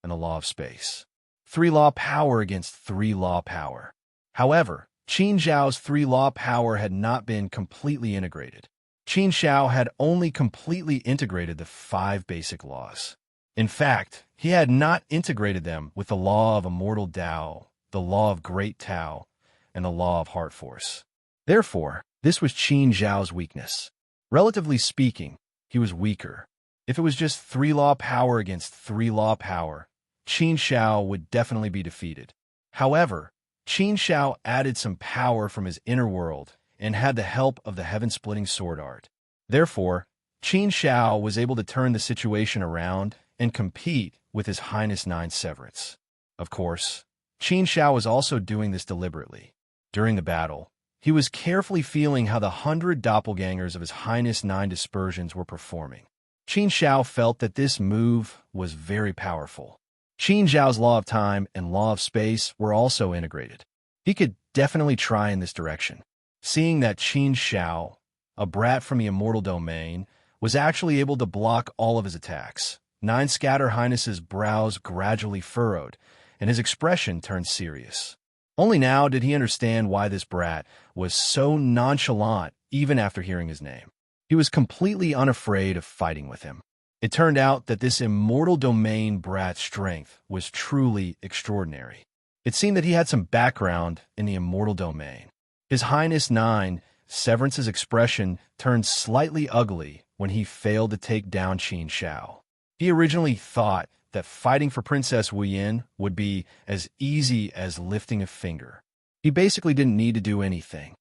and the law of space. 3-law power against 3-law power. However, Qin Zhao's 3-law power had not been completely integrated. Qin Zhao had only completely integrated the 5 basic laws. In fact, he had not integrated them with the law of immortal Tao, the law of great Tao, and the law of heart force. Therefore, this was Qin Zhao's weakness. Relatively speaking, he was weaker. If it was just 3-law power against 3-law power, Qin Zhao would definitely be defeated. However, Qin Zhao added some power from his inner world and had the help of the heaven-splitting sword art. Therefore, Qin Zhao was able to turn the situation around and compete with His Highness 9 Severance. Of course, Qin Zhao was also doing this deliberately. During the battle, he was carefully feeling how the 100 doppelgangers of His Highness 9 Dispersions were performing. Qin Zhao felt that this move was very powerful. Qin Zhao's law of time and law of space were also integrated. He could definitely try in this direction. Seeing that Qin Zhao, a brat from the immortal domain, was actually able to block all of his attacks, 9 Scatter Highness's brows gradually furrowed, and his expression turned serious. Only now did he understand why this brat was so nonchalant even after hearing his name. He was completely unafraid of fighting with him. It turned out that this immortal domain brat's strength was truly extraordinary. It seemed that he had some background in the immortal domain. His Highness 9 Severance's expression turned slightly ugly when he failed to take down Qin Zhao. He originally thought that fighting for Princess Wu Yin would be as easy as lifting a finger. He basically didn't need to do anything.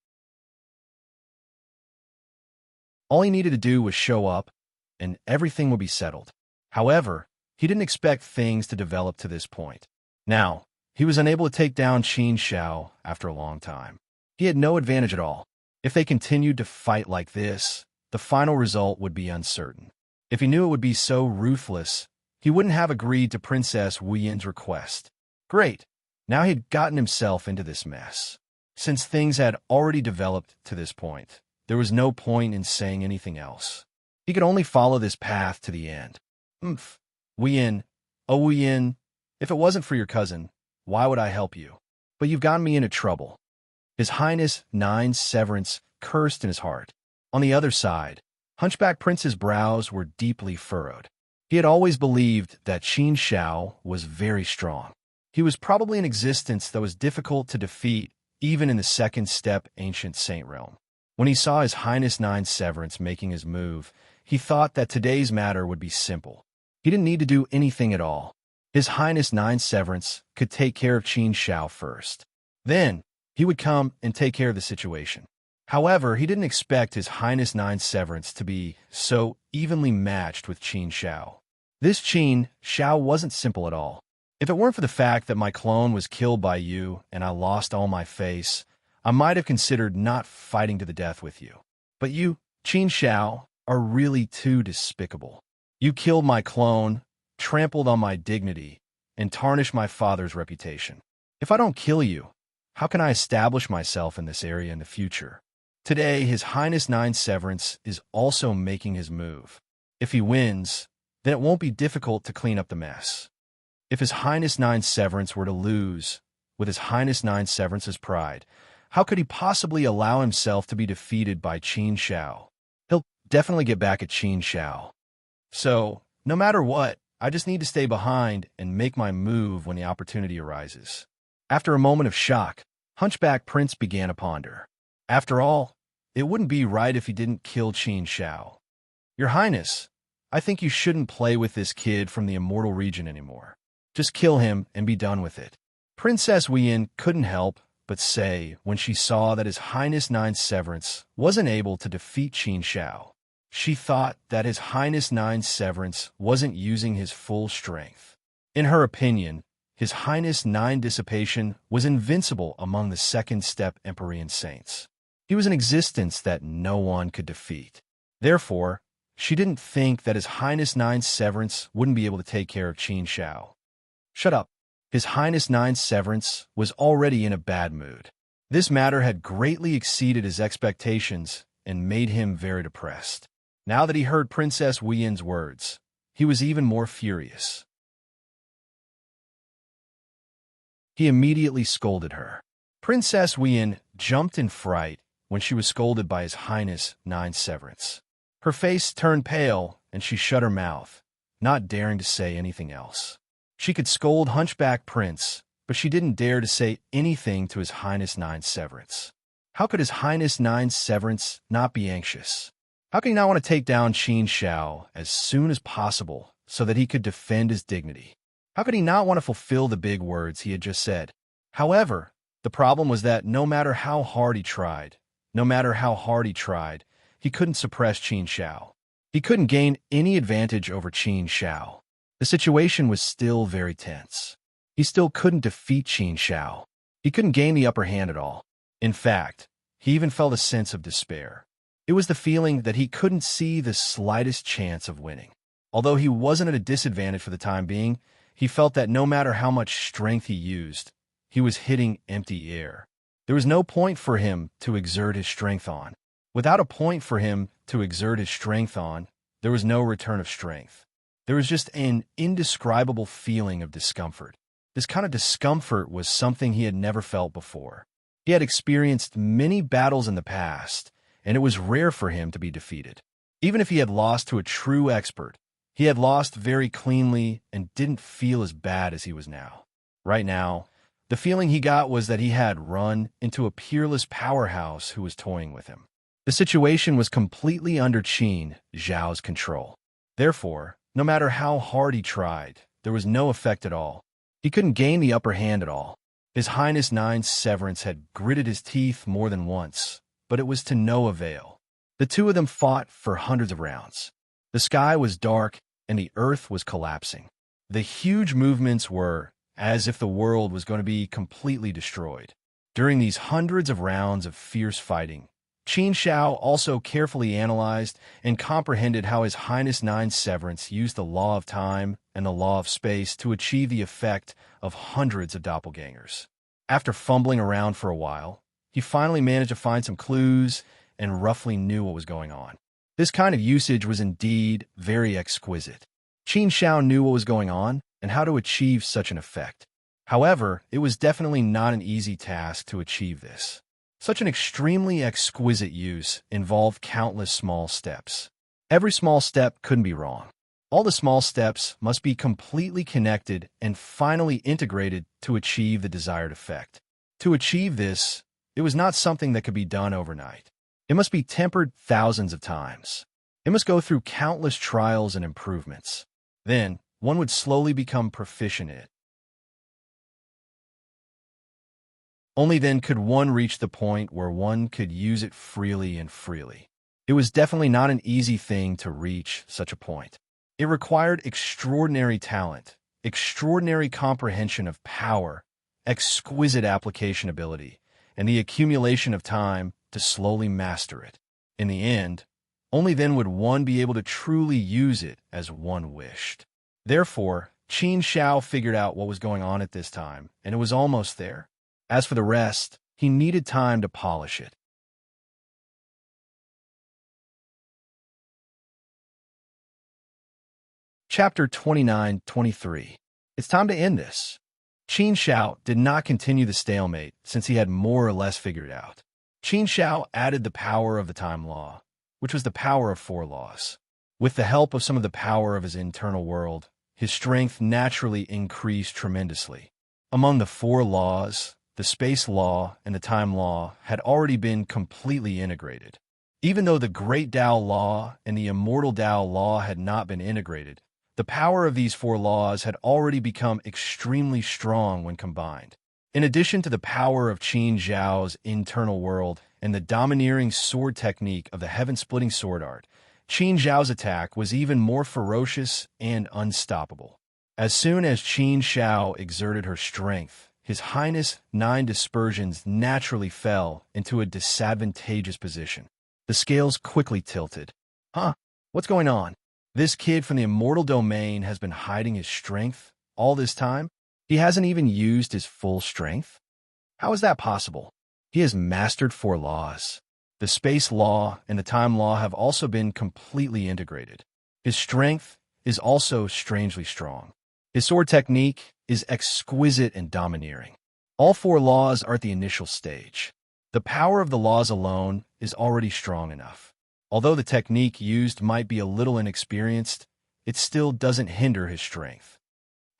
All he needed to do was show up, and everything would be settled. However, he didn't expect things to develop to this point. Now, he was unable to take down Qin Zhao after a long time. He had no advantage at all. If they continued to fight like this, the final result would be uncertain. If he knew it would be so ruthless, he wouldn't have agreed to Princess Wu Yin's request. Great. Now he had gotten himself into this mess. Since things had already developed to this point, there was no point in saying anything else. He could only follow this path to the end. Wu Yin, oh Wu Yin, if it wasn't for your cousin, why would I help you? But you've gotten me into trouble. His Highness 9 Severance cursed in his heart. On the other side, Hunchback Prince's brows were deeply furrowed. He had always believed that Qin Zhao was very strong. He was probably an existence that was difficult to defeat even in the second step ancient saint realm. When he saw His Highness 9 Severance making his move, he thought that today's matter would be simple. He didn't need to do anything at all. His Highness 9 Severance could take care of Qin Zhao first. Then, he would come and take care of the situation. However, he didn't expect His Highness 9 Severance to be so evenly matched with Qin Zhao. This Qin Zhao wasn't simple at all. If it weren't for the fact that my clone was killed by you and I lost all my face, I might have considered not fighting to the death with you. But you, Qin Zhao, are really too despicable. You killed my clone, trampled on my dignity, and tarnished my father's reputation. If I don't kill you, how can I establish myself in this area in the future? Today, His Highness 9 Severance is also making his move. If he wins, then it won't be difficult to clean up the mess. If His Highness 9 Severance were to lose, with His Highness 9 Severance's pride, how could he possibly allow himself to be defeated by Qin Zhao? He'll definitely get back at Qin Zhao. So, no matter what, I just need to stay behind and make my move when the opportunity arises. After a moment of shock, Hunchback Prince began to ponder. After all, it wouldn't be right if he didn't kill Qin Zhao. Your Highness, I think you shouldn't play with this kid from the immortal region anymore. Just kill him and be done with it. Princess Wu Yin couldn't help but say when she saw that His Highness 9 Severance wasn't able to defeat Qin Zhao. She thought that His Highness 9 Severance wasn't using his full strength. In her opinion, His Highness 9 Dissipation was invincible among the second-step Empyrean saints. He was an existence that no one could defeat. Therefore, she didn't think that His Highness 9 Severance wouldn't be able to take care of Qin Zhao. Shut up. His Highness 9 Severance was already in a bad mood. This matter had greatly exceeded his expectations and made him very depressed. Now that he heard Princess Wu Yin's words, he was even more furious. he immediately scolded her. Princess Wien jumped in fright when she was scolded by His Highness Nine Severance. Her face turned pale, and she shut her mouth, not daring to say anything else. She could scold Hunchback Prince, but she didn't dare to say anything to His Highness Nine Severance. How could His Highness Nine Severance not be anxious? How could he not want to take down Qin Shao as soon as possible so that he could defend his dignity? How could he not want to fulfill the big words he had just said? However, the problem was that no matter how hard he tried, he couldn't suppress Qin Shao. He couldn't gain any advantage over Qin Shao. The situation was still very tense. He still couldn't defeat Qin Shao. He couldn't gain the upper hand at all. In fact, he even felt a sense of despair. It was the feeling that he couldn't see the slightest chance of winning. Although he wasn't at a disadvantage for the time being, he felt that no matter how much strength he used, he was hitting empty air. There was no point for him to exert his strength on. Without a point for him to exert his strength on, there was no return of strength. There was just an indescribable feeling of discomfort. This kind of discomfort was something he had never felt before. He had experienced many battles in the past, and it was rare for him to be defeated. Even if he had lost to a true expert, he had lost very cleanly and didn't feel as bad as he was now. Right now, the feeling he got was that he had run into a peerless powerhouse who was toying with him. The situation was completely under Qin Zhao's control. Therefore, no matter how hard he tried, there was no effect at all. He couldn't gain the upper hand at all. His Highness Nine Severance had gritted his teeth more than once, but it was to no avail. The two of them fought for hundreds of rounds. The sky was dark and the earth was collapsing. The huge movements were as if the world was going to be completely destroyed. During these hundreds of rounds of fierce fighting, Qin Shao also carefully analyzed and comprehended how His Highness Nine Severance used the law of time and the law of space to achieve the effect of hundreds of doppelgangers. After fumbling around for a while, he finally managed to find some clues and roughly knew what was going on. This kind of usage was indeed very exquisite. Qin Shao knew what was going on and how to achieve such an effect. However, it was definitely not an easy task to achieve this. Such an extremely exquisite use involved countless small steps. Every small step couldn't be wrong. All the small steps must be completely connected and finally integrated to achieve the desired effect. To achieve this, it was not something that could be done overnight. It must be tempered thousands of times. It must go through countless trials and improvements. Then, one would slowly become proficient in it. Only then could one reach the point where one could use it freely and freely. It was definitely not an easy thing to reach such a point. It required extraordinary talent, extraordinary comprehension of power, exquisite application ability, and the accumulation of time to slowly master it. In the end, only then would one be able to truly use it as one wished. Therefore, Qin Shao figured out what was going on at this time, and it was almost there. As for the rest, he needed time to polish it. Chapter 29-23. It's time to end this. Qin Shao did not continue the stalemate since he had more or less figured it out. Qin Shao added the power of the time law, which was the power of 4 laws. With the help of some of the power of his internal world, his strength naturally increased tremendously. Among the 4 laws, the space law and the time law had already been completely integrated. Even though the Great Tao Law and the Immortal Tao Law had not been integrated, the power of these 4 laws had already become extremely strong when combined. In addition to the power of Qin Zhao's internal world and the domineering sword technique of the heaven-splitting sword art, Qin Zhao's attack was even more ferocious and unstoppable. As soon as Qin Shao exerted her strength, His Highness Nine Dispersions naturally fell into a disadvantageous position. The scales quickly tilted. Huh? What's going on? This kid from the immortal domain has been hiding his strength all this time? He hasn't even used his full strength? How is that possible? He has mastered 4 laws. The space law and the time law have also been completely integrated. His strength is also strangely strong. His sword technique is exquisite and domineering. All four laws are at the initial stage. The power of the laws alone is already strong enough. Although the technique used might be a little inexperienced, it still doesn't hinder his strength.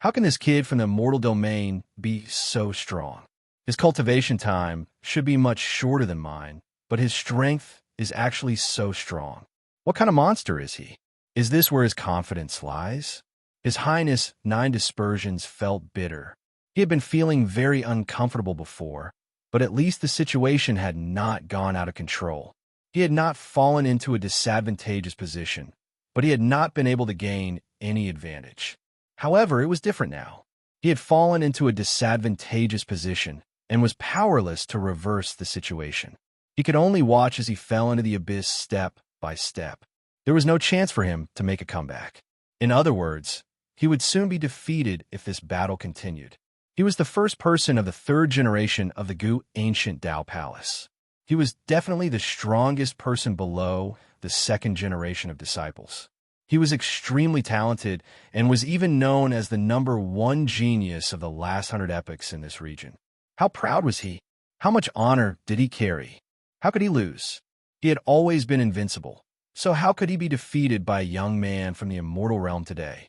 How can this kid from the immortal domain be so strong? His cultivation time should be much shorter than mine, but his strength is actually so strong. What kind of monster is he? Is this where his confidence lies? His Highness 9 Dispersions felt bitter. He had been feeling very uncomfortable before, but at least the situation had not gone out of control. He had not fallen into a disadvantageous position, but he had not been able to gain any advantage. However, it was different now. He had fallen into a disadvantageous position and was powerless to reverse the situation. He could only watch as he fell into the abyss step by step. There was no chance for him to make a comeback. In other words, he would soon be defeated if this battle continued. He was the first person of the third generation of the Gu Ancient Tao Palace. He was definitely the strongest person below the second generation of disciples. He was extremely talented and was even known as the #1 genius of the last 100 epochs in this region. How proud was he? How much honor did he carry? How could he lose? He had always been invincible, so how could he be defeated by a young man from the immortal realm today?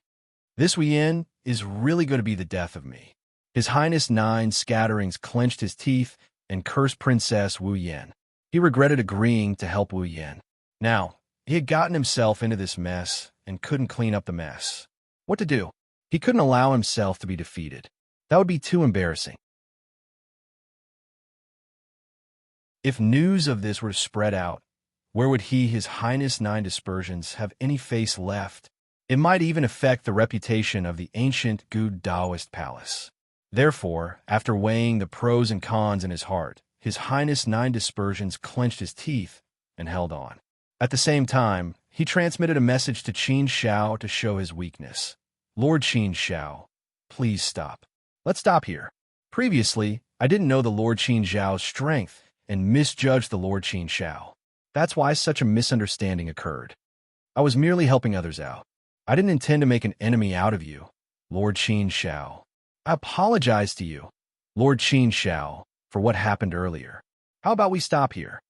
This Wu Yin is really going to be the death of me. His Highness 9 Scatterings clenched his teeth and cursed Princess Wu Yin. He regretted agreeing to help Wu Yin. Now, he had gotten himself into this mess and couldn't clean up the mess. What to do? He couldn't allow himself to be defeated. That would be too embarrassing. If news of this were to spread out, where would His Highness 9 Dispersions have any face left? It might even affect the reputation of the ancient Gu Daoist palace. Therefore, after weighing the pros and cons in his heart, His Highness 9 Dispersions clenched his teeth and held on. At the same time, he transmitted a message to Qin Shao to show his weakness. Lord Qin Shao, please stop. Let's stop here. Previously, I didn't know the Lord Qin Shao's strength and misjudged the Lord Qin Shao. That's why such a misunderstanding occurred. I was merely helping others out. I didn't intend to make an enemy out of you, Lord Qin Shao. I apologize to you, Lord Qin Shao, for what happened earlier. How about we stop here?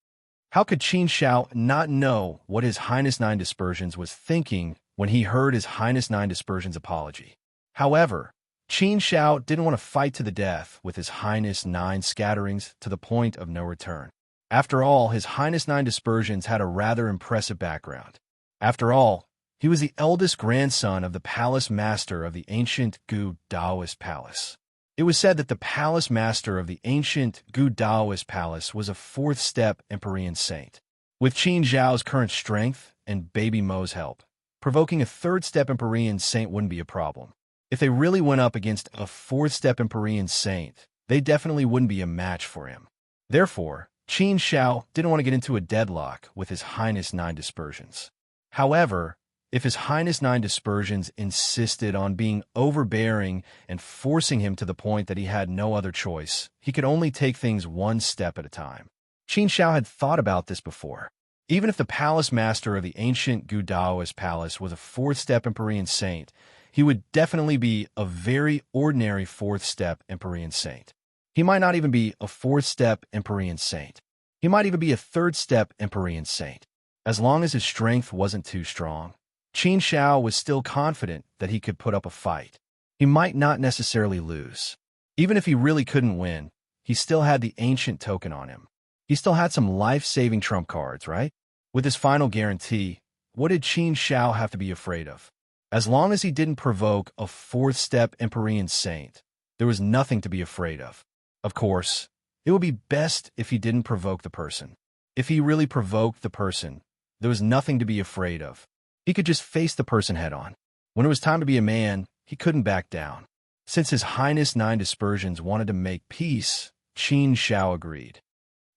How could Qin Shao not know what His Highness 9 Dispersions was thinking when he heard His Highness 9 Dispersions' apology? However, Qin Shao didn't want to fight to the death with His Highness 9 Scatterings to the point of no return. After all, His Highness 9 Dispersions had a rather impressive background. After all, he was the eldest grandson of the palace master of the ancient Gu Daoist palace. It was said that the palace master of the ancient Gu Daoist palace was a fourth-step Empyrean saint. With Qin Zhao's current strength and Baby Mo's help, provoking a third-step Empyrean saint wouldn't be a problem. If they really went up against a fourth-step Empyrean saint, they definitely wouldn't be a match for him. Therefore, Qin Shao didn't want to get into a deadlock with His Highness 9 Dispersions. However, if His Highness 9 Dispersions insisted on being overbearing and forcing him to the point that he had no other choice, he could only take things one step at a time. Qin Shao had thought about this before. Even if the palace master of the ancient Gu Daoist palace was a fourth-step Empyrean saint, he would definitely be a very ordinary fourth-step Empyrean saint. He might not even be a fourth-step Empyrean saint. He might even be a third-step Empyrean saint. As long as his strength wasn't too strong, Qin Shao was still confident that he could put up a fight. He might not necessarily lose. Even if he really couldn't win, he still had the ancient token on him. He still had some life-saving trump cards, right? With his final guarantee, what did Qin Shao have to be afraid of? As long as he didn't provoke a fourth-step Empyrean saint, there was nothing to be afraid of. Of course, it would be best if he didn't provoke the person. If he really provoked the person, there was nothing to be afraid of. He could just face the person head-on. When it was time to be a man, he couldn't back down. Since His Highness 9 Dispersions wanted to make peace, Qin Shao agreed.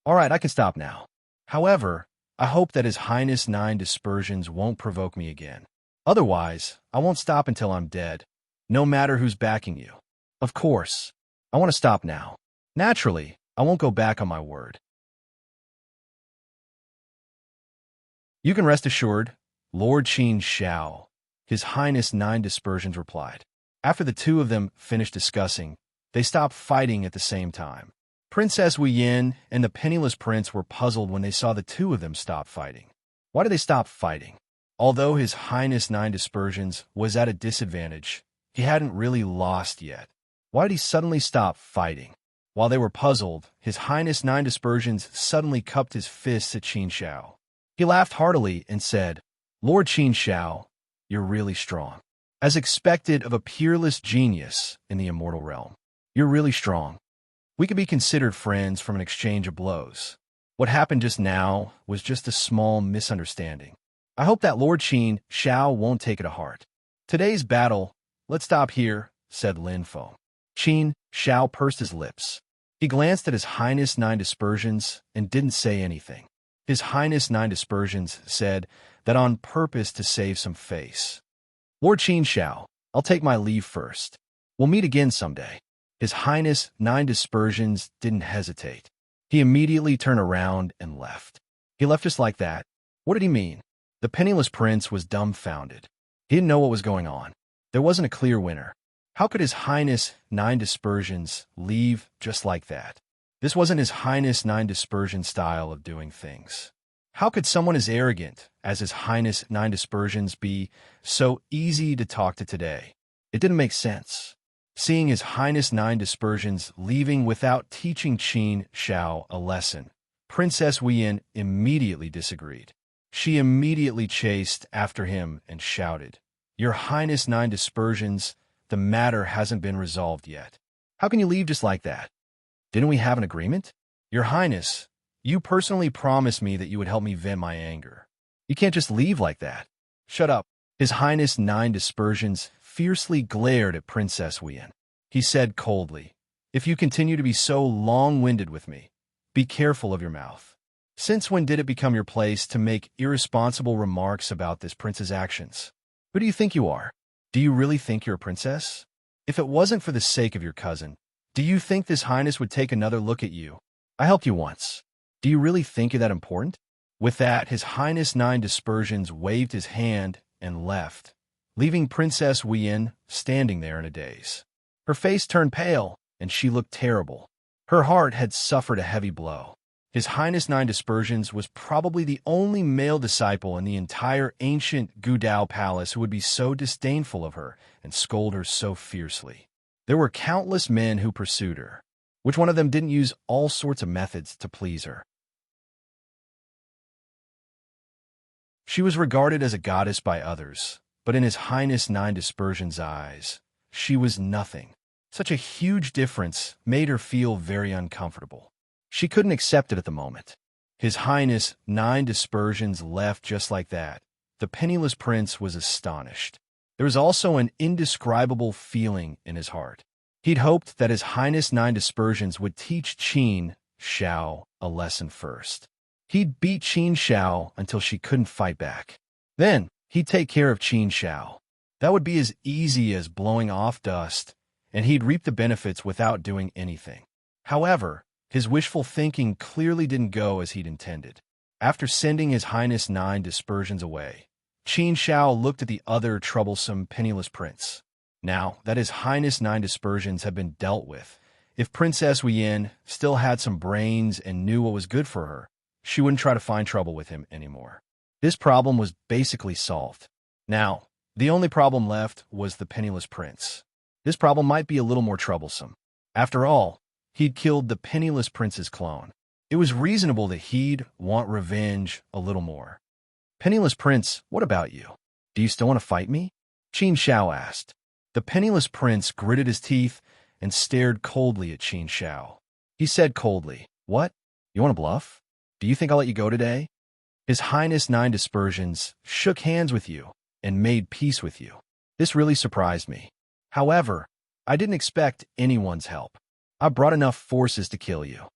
All right, I can stop now. However, I hope that His Highness 9 Dispersions won't provoke me again. Otherwise, I won't stop until I'm dead, no matter who's backing you. Of course, I want to stop now. Naturally, I won't go back on my word. You can rest assured, Lord Qin Shao, His Highness 9 Dispersions replied. After the two of them finished discussing, They stopped fighting at the same time. Princess Wu Yin and the penniless prince were puzzled when they saw the two of them stop fighting. Why did they stop fighting? Although His Highness Nine Dispersions was at a disadvantage, he hadn't really lost yet. Why did he suddenly stop fighting? While they were puzzled, His Highness Nine Dispersions suddenly cupped his fists at Qin Shao. He laughed heartily and said, "Lord Qin Shao, you're really strong. As expected of a peerless genius in the immortal realm. You're really strong. We could be considered friends from an exchange of blows. What happened just now was just a small misunderstanding. I hope that Lord Qin Shao won't take it to heart. Today's battle, let's stop here," said Lin Fo. Qin Shao pursed his lips. He glanced at His Highness Nine Dispersions and didn't say anything. His Highness Nine Dispersions said that on purpose to save some face. "Lord Qin Shao, I'll take my leave first. We'll meet again someday." His Highness Nine Dispersions didn't hesitate. He immediately turned around and left. He left just like that. What did he mean? The penniless prince was dumbfounded. He didn't know what was going on. There wasn't a clear winner. How could His Highness Nine Dispersions leave just like that? This wasn't His Highness Nine Dispersions style of doing things. How could someone as arrogant as His Highness Nine Dispersions be so easy to talk to today? It didn't make sense. Seeing His Highness Nine Dispersions leaving without teaching Qin Shao a lesson, Princess Wu Yin immediately disagreed. She immediately chased after him and shouted, "Your Highness Nine Dispersions, the matter hasn't been resolved yet. How can you leave just like that? Didn't we have an agreement? Your Highness, you personally promised me that you would help me vent my anger. You can't just leave like that." "Shut up." His Highness Nine Dispersions fiercely glared at Princess Wu Yin. He said coldly, "If you continue to be so long-winded with me, be careful of your mouth. Since when did it become your place to make irresponsible remarks about this prince's actions? Who do you think you are? Do you really think you're a princess? If it wasn't for the sake of your cousin, do you think this highness would take another look at you? I helped you once. Do you really think you're that important?" With that, His Highness Nine Dispersions waved his hand and left, leaving Princess Wu Yin standing there in a daze. Her face turned pale, and she looked terrible. Her heart had suffered a heavy blow. His Highness Nine Dispersions was probably the only male disciple in the entire ancient Gudao palace who would be so disdainful of her and scold her so fiercely. There were countless men who pursued her. Which one of them didn't use all sorts of methods to please her? She was regarded as a goddess by others, but in His Highness Nine Dispersions' eyes, she was nothing. Such a huge difference made her feel very uncomfortable. She couldn't accept it at the moment. His Highness Nine Dispersions left just like that. The penniless prince was astonished. There was also an indescribable feeling in his heart. He'd hoped that His Highness Nine Dispersions would teach Qin Shao a lesson first. He'd beat Qin Shao until she couldn't fight back. Then, he'd take care of Qin Shao. That would be as easy as blowing off dust, and he'd reap the benefits without doing anything. However, his wishful thinking clearly didn't go as he'd intended. After sending His Highness Nine Dispersions away, Qin Shao looked at the other troublesome penniless prince. Now that His Highness Nine Dispersions had been dealt with, if Princess Wu Yin still had some brains and knew what was good for her, she wouldn't try to find trouble with him anymore. This problem was basically solved. Now, the only problem left was the penniless prince. This problem might be a little more troublesome. After all, he'd killed the penniless prince's clone. It was reasonable that he'd want revenge a little more. "Penniless prince, what about you? Do you still want to fight me?" Qin Shao asked. The penniless prince gritted his teeth and stared coldly at Qin Shao. He said coldly, "What? You want to bluff? Do you think I'll let you go today?" His Highness Nine Dispersions shook hands with you and made peace with you. This really surprised me. However, I didn't expect anyone's help. I brought enough forces to kill you.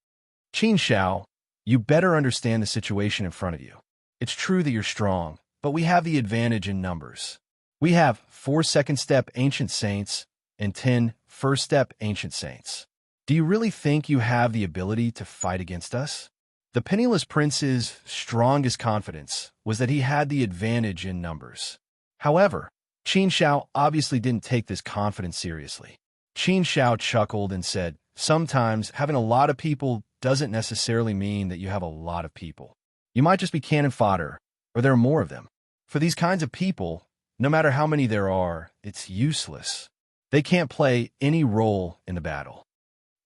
Qin Shao, you better understand the situation in front of you. It's true that you're strong, but we have the advantage in numbers. We have 4 second-step ancient saints and 10 first-step ancient saints. Do you really think you have the ability to fight against us? The penniless prince's strongest confidence was that he had the advantage in numbers. However, Qin Shao obviously didn't take this confidence seriously. Qin Shao chuckled and said, sometimes having a lot of people doesn't necessarily mean that you have a lot of people. You might just be cannon fodder, or there are more of them. For these kinds of people, no matter how many there are, it's useless. They can't play any role in the battle.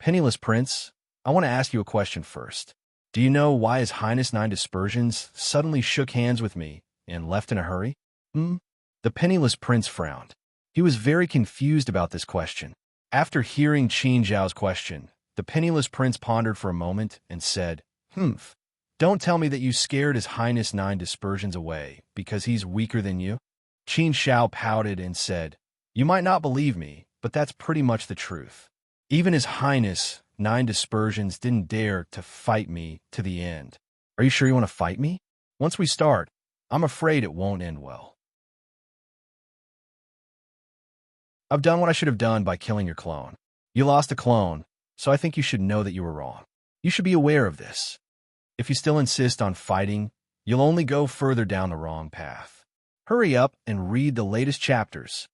Penniless Prince, I want to ask you a question first. Do you know why His Highness Nine Dispersions suddenly shook hands with me and left in a hurry? The Penniless Prince frowned. He was very confused about this question. After hearing Qin Zhao's question, the Penniless Prince pondered for a moment and said, Don't tell me that you scared His Highness Nine Dispersions away because he's weaker than you? Qin Shao pouted and said, You might not believe me, but that's pretty much the truth. Even His Highness Nine Dispersions didn't dare to fight me to the end. Are you sure you want to fight me? Once we start, I'm afraid it won't end well. I've done what I should have done by killing your clone. You lost a clone, so I think you should know that you were wrong. You should be aware of this. If you still insist on fighting, you'll only go further down the wrong path. Hurry up and read the latest chapters.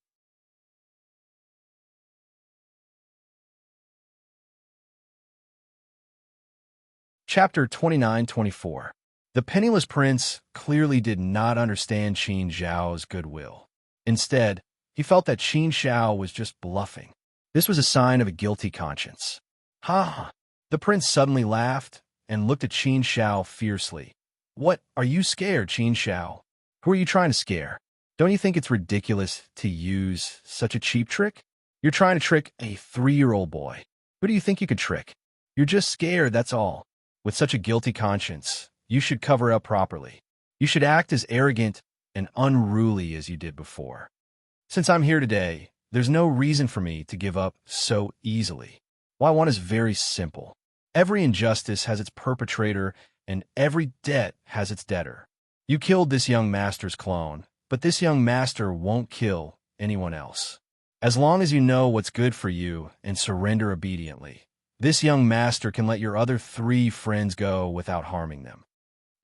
Chapter 29-24. The Penniless Prince clearly did not understand Qin Zhao's goodwill. Instead, he felt that Qin Shao was just bluffing. This was a sign of a guilty conscience. Ha! The prince suddenly laughed and looked at Qin Shao fiercely. What, are you scared, Qin Shao? Who are you trying to scare? Don't you think it's ridiculous to use such a cheap trick? You're trying to trick a 3-year-old boy. Who do you think you could trick? You're just scared, that's all. With such a guilty conscience, you should cover up properly. You should act as arrogant and unruly as you did before. Since I'm here today, there's no reason for me to give up so easily. Why, one is very simple. Every injustice has its perpetrator, and every debt has its debtor. You killed this young master's clone, but this young master won't kill anyone else. As long as you know what's good for you and surrender obediently, this young master can let your other 3 friends go without harming them.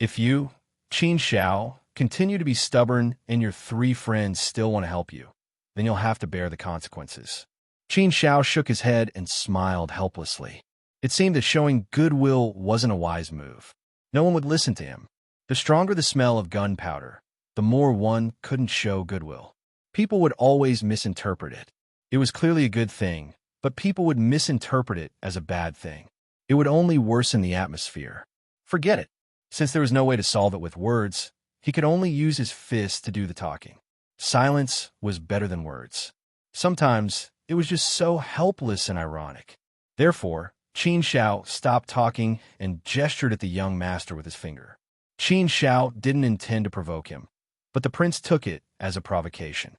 If you, Qin Shao, continue to be stubborn and your 3 friends still want to help you, then you'll have to bear the consequences. Qin Shao shook his head and smiled helplessly. It seemed that showing goodwill wasn't a wise move. No one would listen to him. The stronger the smell of gunpowder, the more one couldn't show goodwill. People would always misinterpret it. It was clearly a good thing, but people would misinterpret it as a bad thing. It would only worsen the atmosphere. Forget it. Since there was no way to solve it with words, he could only use his fists to do the talking. Silence was better than words. Sometimes it was just so helpless and ironic. Therefore, Qin Shao stopped talking and gestured at the young master with his finger. Qin Shao didn't intend to provoke him, but the prince took it as a provocation.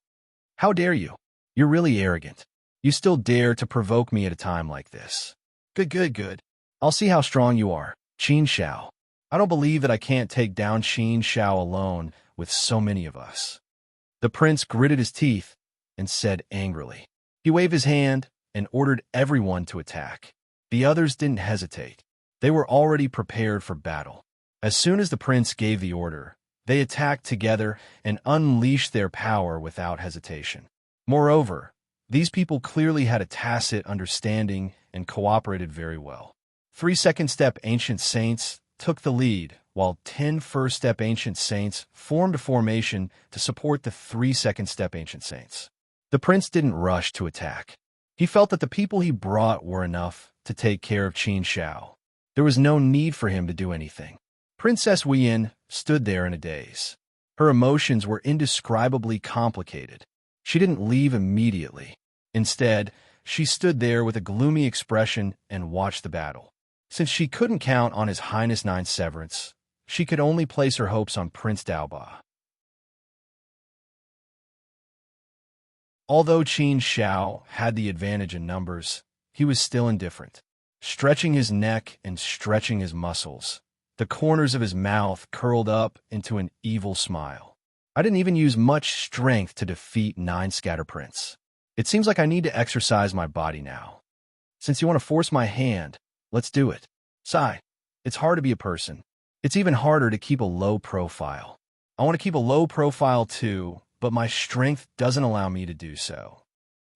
How dare you? You're really arrogant. You still dare to provoke me at a time like this. Good. I'll see how strong you are, Qin Shao. I don't believe that I can't take down Qin Shao alone with so many of us. The prince gritted his teeth and said angrily. He waved his hand and ordered everyone to attack. The others didn't hesitate. They were already prepared for battle. As soon as the prince gave the order, they attacked together and unleashed their power without hesitation. Moreover, these people clearly had a tacit understanding and cooperated very well. 3 second-step ancient saints took the lead, while 10 first-step ancient saints formed a formation to support the 3 second-step ancient saints. The prince didn't rush to attack. He felt that the people he brought were enough to take care of Qin Shao. There was no need for him to do anything. Princess Huiyin stood there in a daze. Her emotions were indescribably complicated. She didn't leave immediately. Instead, she stood there with a gloomy expression and watched the battle. Since she couldn't count on His Highness Nine Severance, she could only place her hopes on Prince Daoba. Although Qin Shao had the advantage in numbers, he was still indifferent. Stretching his neck and stretching his muscles, the corners of his mouth curled up into an evil smile. I didn't even use much strength to defeat 9 Scatterprints. It seems like I need to exercise my body now. Since you want to force my hand, let's do it. Sigh. It's hard to be a person. It's even harder to keep a low profile. I want to keep a low profile too, but my strength doesn't allow me to do so.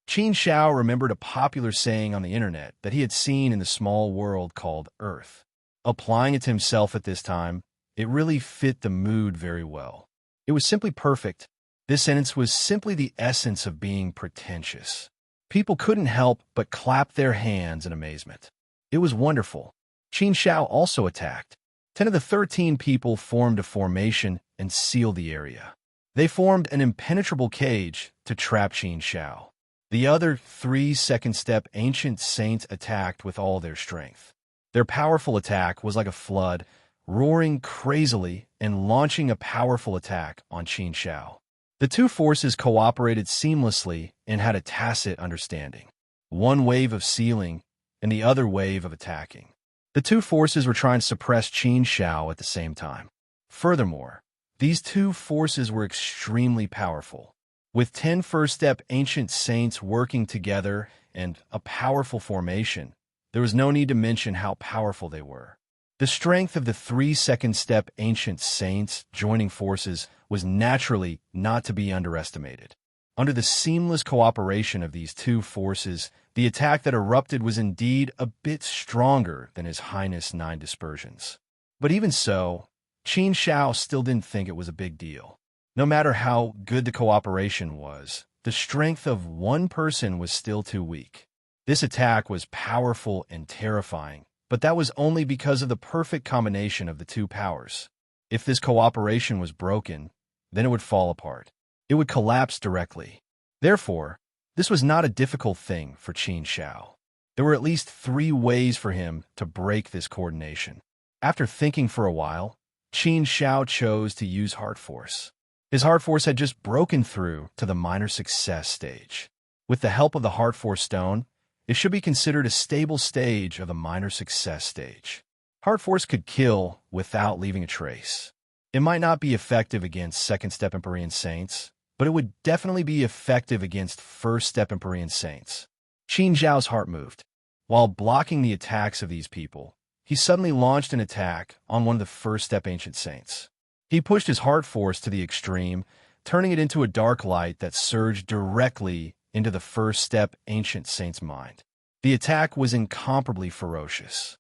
Qin Shao remembered a popular saying on the internet that he had seen in the small world called Earth. Applying it to himself at this time, it really fit the mood very well. It was simply perfect. This sentence was simply the essence of being pretentious. People couldn't help but clap their hands in amazement. It was wonderful. Qin Shao also attacked. 10 of the 13 people formed a formation and sealed the area. They formed an impenetrable cage to trap Qin Shao. The other 3 second-step ancient saints attacked with all their strength. Their powerful attack was like a flood, roaring crazily and launching a powerful attack on Qin Shao. The two forces cooperated seamlessly and had a tacit understanding. One wave of sealing and the other wave of attacking. The two forces were trying to suppress Qin Shao at the same time. Furthermore, these two forces were extremely powerful. With 10 first-step ancient saints working together and a powerful formation, there was no need to mention how powerful they were. The strength of the 3 second-step ancient saints joining forces was naturally not to be underestimated. Under the seamless cooperation of these two forces, the attack that erupted was indeed a bit stronger than His Highness 9 dispersions. But even so, Qin Shao still didn't think it was a big deal. No matter how good the cooperation was, the strength of one person was still too weak. This attack was powerful and terrifying, but that was only because of the perfect combination of the two powers. If this cooperation was broken, then it would fall apart. It would collapse directly. Therefore, this was not a difficult thing for Qin Shao. There were at least 3 ways for him to break this coordination. After thinking for a while, Qin Shao chose to use Heart Force. His Heart Force had just broken through to the minor success stage. With the help of the Heart Force Stone, it should be considered a stable stage of the minor success stage. Heart Force could kill without leaving a trace. It might not be effective against second-step Empyrean Saints, but it would definitely be effective against first-step Empyrean Saints. Qin Zhao's heart moved. While blocking the attacks of these people, he suddenly launched an attack on one of the first-step Ancient Saints. He pushed his Heart Force to the extreme, turning it into a dark light that surged directly into the first-step Ancient Saint's mind. The attack was incomparably ferocious.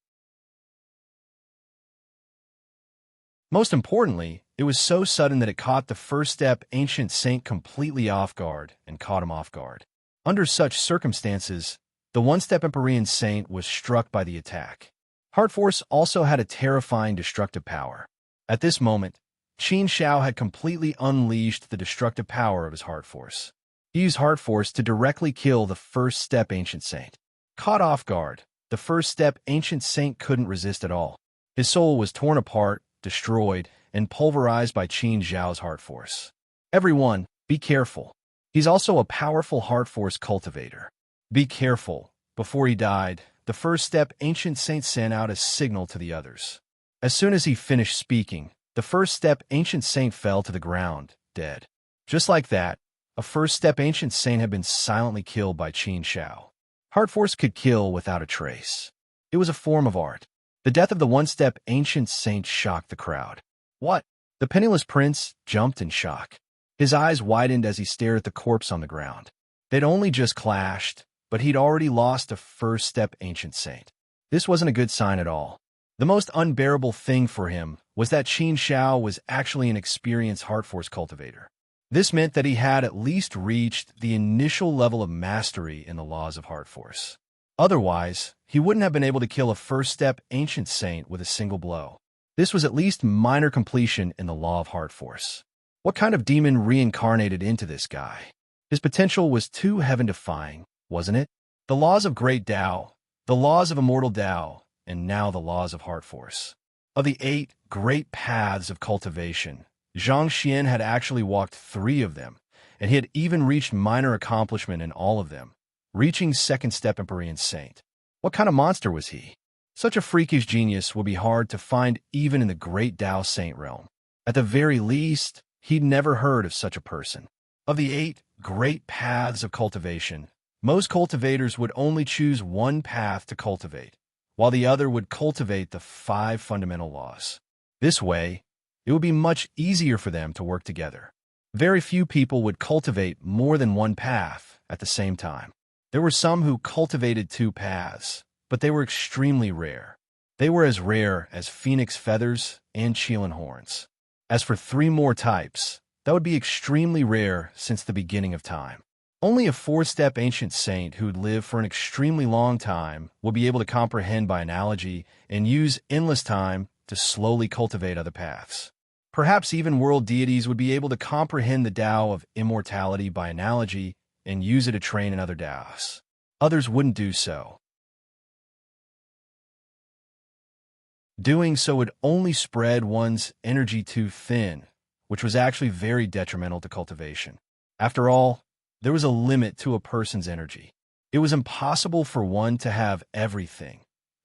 Most importantly, it was so sudden that it caught the first-step Ancient Saint completely off guard and caught him off guard. Under such circumstances, the one-step Empyrean Saint was struck by the attack. Heart Force also had a terrifying destructive power. At this moment, Qin Shao had completely unleashed the destructive power of his Heart Force. He used Heart Force to directly kill the first-step Ancient Saint. Caught off guard, the first-step Ancient Saint couldn't resist at all. His soul was torn apart, destroyed, and pulverized by Qin Zhao's Heart Force. Everyone, be careful. He's also a powerful Heart Force cultivator. Be careful. Before he died, the first-step Ancient Saint sent out a signal to the others. As soon as he finished speaking, the first-step Ancient Saint fell to the ground, dead. Just like that, a first-step Ancient Saint had been silently killed by Qin Shao. Heart Force could kill without a trace. It was a form of art. The death of the one-step Ancient Saint shocked the crowd. What? The penniless prince jumped in shock. His eyes widened as he stared at the corpse on the ground. They'd only just clashed, but he'd already lost a first-step Ancient Saint. This wasn't a good sign at all. The most unbearable thing for him was that Qin Shao was actually an experienced Heart Force cultivator. This meant that he had at least reached the initial level of mastery in the laws of Heart Force. Otherwise, he wouldn't have been able to kill a first-step Ancient Saint with a single blow. This was at least minor completion in the law of Heart Force. What kind of demon reincarnated into this guy? His potential was too heaven-defying, wasn't it? The laws of Great Tao, the laws of Immortal Tao, and now the laws of Heart Force. Of the 8 great paths of cultivation, Zhang Xian had actually walked 3 of them, and he had even reached minor accomplishment in all of them, reaching second-step Empyrean Saint. What kind of monster was he? Such a freakish genius would be hard to find even in the great Tao Saint realm. At the very least, he'd never heard of such a person. Of the 8 great paths of cultivation, most cultivators would only choose one path to cultivate, while the other would cultivate the 5 fundamental laws. This way, it would be much easier for them to work together. Very few people would cultivate more than one path at the same time. There were some who cultivated two paths, but they were extremely rare. They were as rare as phoenix feathers and Chelan horns. As for three more types, that would be extremely rare since the beginning of time. Only a four-step ancient saint who'd lived for an extremely long time will be able to comprehend by analogy and use endless time to slowly cultivate other paths. Perhaps even world deities would be able to comprehend the Tao of immortality by analogy and use it to train in other Taos. Others wouldn't do so. Doing so would only spread one's energy too thin, which was actually very detrimental to cultivation. After all, there was a limit to a person's energy. It was impossible for one to have everything,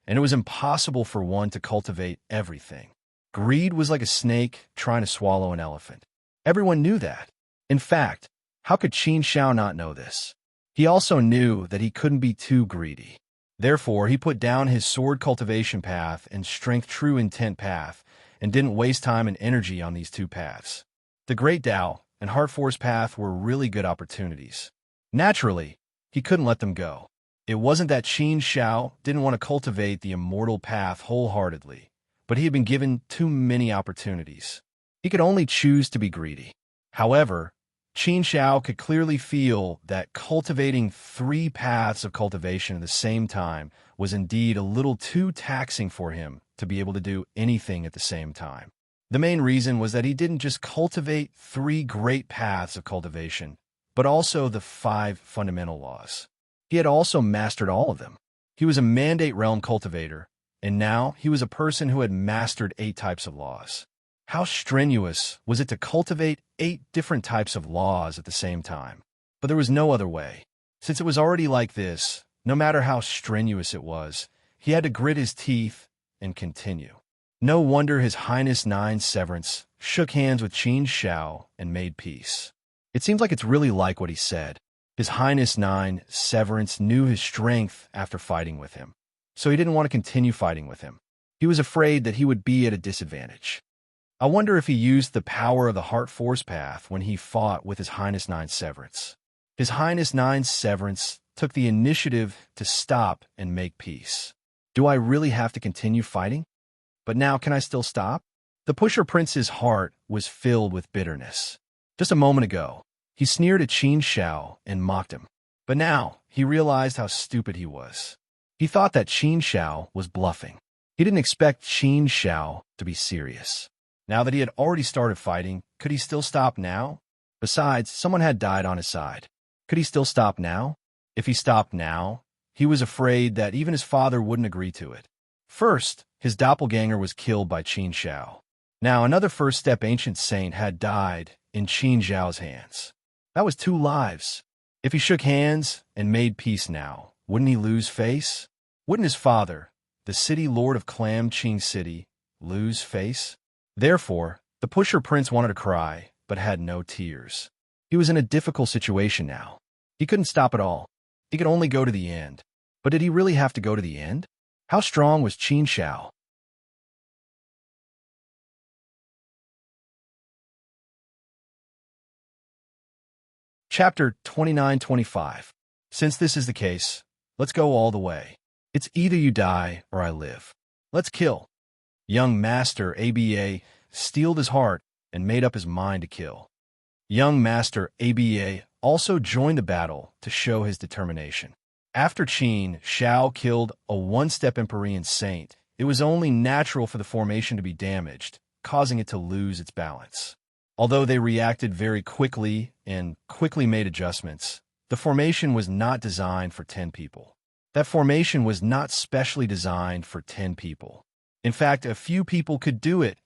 and it was impossible for one to cultivate everything. Greed was like a snake trying to swallow an elephant. Everyone knew that. In fact, how could Qin Shao not know this? He also knew that he couldn't be too greedy. Therefore, he put down his sword cultivation path and strength true intent path and didn't waste time and energy on these two paths. The Great Tao and Heart Force path were really good opportunities. Naturally, he couldn't let them go. It wasn't that Qin Shao didn't want to cultivate the immortal path wholeheartedly, but he had been given too many opportunities. He could only choose to be greedy. However, Qin Shao could clearly feel that cultivating three paths of cultivation at the same time was indeed a little too taxing for him to be able to do anything at the same time. The main reason was that he didn't just cultivate three great paths of cultivation, but also the 5 fundamental laws. He had also mastered all of them. He was a mandate realm cultivator, and now he was a person who had mastered 8 types of laws. How strenuous was it to cultivate 8 different types of laws at the same time? But there was no other way. Since it was already like this, no matter how strenuous it was, he had to grit his teeth and continue. No wonder His Highness 9 Severance shook hands with Qin Shao and made peace. It seems like it's really like what he said. His Highness 9 Severance knew his strength after fighting with him, so he didn't want to continue fighting with him. He was afraid that he would be at a disadvantage. I wonder if he used the power of the Heart Force path when he fought with His Highness 9 Severance. His Highness 9 Severance took the initiative to stop and make peace. Do I really have to continue fighting? But now, can I still stop? The Pusher Prince's heart was filled with bitterness. Just a moment ago, he sneered at Qin Shao and mocked him. But now, he realized how stupid he was. He thought that Qin Shao was bluffing. He didn't expect Qin Shao to be serious. Now that he had already started fighting, could he still stop now? Besides, someone had died on his side. Could he still stop now? If he stopped now, he was afraid that even his father wouldn't agree to it. First, his doppelganger was killed by Qin Shao. Now, another first-step ancient saint had died in Qin Zhao's hands. That was 2 lives. If he shook hands and made peace now, wouldn't he lose face? Wouldn't his father, the city lord of Clam Qing City, lose face? Therefore, the Pusher Prince wanted to cry, but had no tears. He was in a difficult situation now. He couldn't stop at all. He could only go to the end. But did he really have to go to the end? How strong was Qin Shao? Chapter 29-25. Since this is the case, let's go all the way. It's either you die or I live. Let's kill. Young Master ABA steeled his heart and made up his mind to kill. Young Master ABA also joined the battle to show his determination. After Qin Shao killed a 1-step Empyrean saint, it was only natural for the formation to be damaged, causing it to lose its balance. Although they reacted very quickly and quickly made adjustments, the formation was not designed for 10 people. That formation was not specially designed for 10 people. In fact, a few people could do it.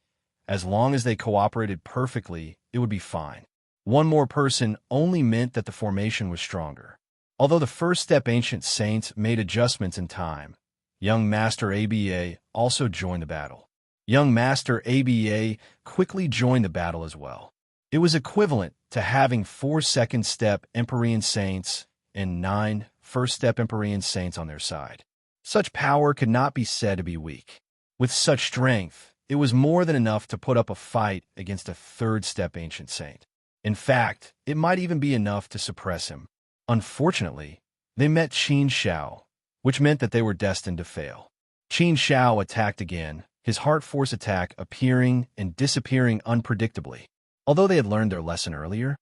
As long as they cooperated perfectly, it would be fine. One more person only meant that the formation was stronger. Although the first-step ancient saints made adjustments in time, young Master ABA also joined the battle. Young Master ABA quickly joined the battle as well. It was equivalent to having 4 second-step Empyrean saints and 9 first-step Empyrean saints on their side. Such power could not be said to be weak. With such strength, it was more than enough to put up a fight against a 3rd-step ancient saint. In fact, it might even be enough to suppress him. Unfortunately, They met Qin Shao, which meant that they were destined to fail. Qin Shao attacked again, his heart force attack appearing and disappearing unpredictably. Although they had learned their lesson earlier,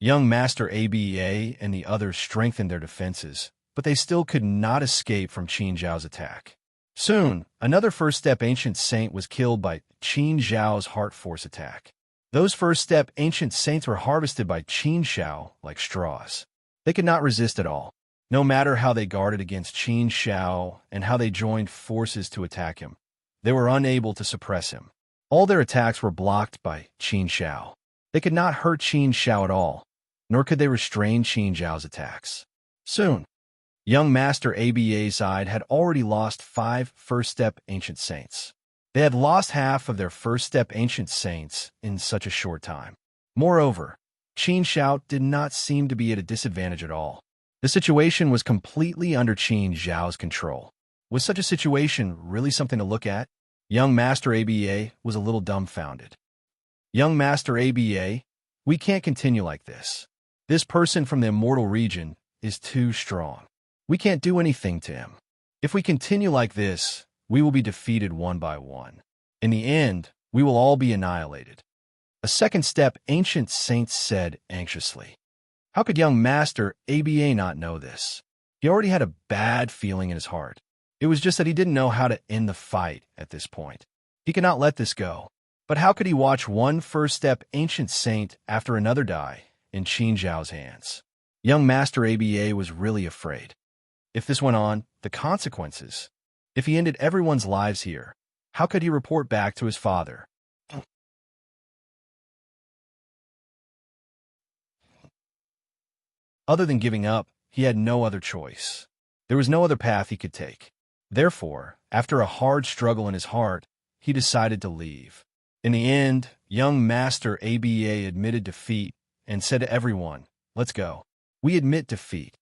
young Master Aba and the others strengthened their defenses, but they still could not escape from Qin Zhao's attack. Soon, another first-step ancient saint was killed by Qin Zhao's heart force attack. Those first-step ancient saints were harvested by Qin Shao like straws. They could not resist at all. No matter how they guarded against Qin Shao and how they joined forces to attack him, they were unable to suppress him. All their attacks were blocked by Qin Shao. They could not hurt Qin Shao at all, nor could they restrain Qin Zhao's attacks. Soon, young Master Aba's side had already lost 5 first-step ancient saints. They had lost half of their first-step ancient saints in such a short time. Moreover, Qin Shao did not seem to be at a disadvantage at all. The situation was completely under Qin Zhao's control. Was such a situation really something to look at? Young Master Aba was a little dumbfounded. Young Master Aba, we can't continue like this. This person from the immortal region is too strong. We can't do anything to him. If we continue like this, we will be defeated one by one. In the end, we will all be annihilated. A second-step ancient saint said anxiously. How could young Master Aba not know this? He already had a bad feeling in his heart. It was just that he didn't know how to end the fight at this point. He could not let this go. But how could he watch one first-step ancient saint after another die in Qin Zhao's hands? Young Master Aba was really afraid. If this went on, the consequences. If he ended everyone's lives here, how could he report back to his father? Other than giving up, he had no other choice. There was no other path he could take. Therefore, after a hard struggle in his heart, he decided to leave. In the end, young Master Aba admitted defeat and said to everyone, "Let's go. We admit defeat."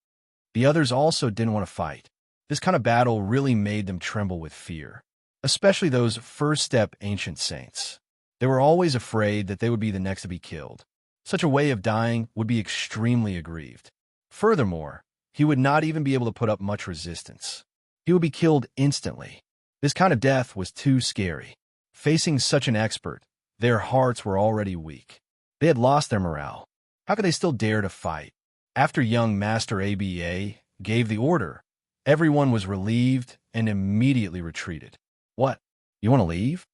The others also didn't want to fight. This kind of battle really made them tremble with fear, especially those first-step ancient saints. They were always afraid that they would be the next to be killed. Such a way of dying would be extremely aggrieved. Furthermore, he would not even be able to put up much resistance. He would be killed instantly. This kind of death was too scary. Facing such an expert, their hearts were already weak. They had lost their morale. How could they still dare to fight? After young Master Aba gave the order, everyone was relieved and immediately retreated. What? You want to leave?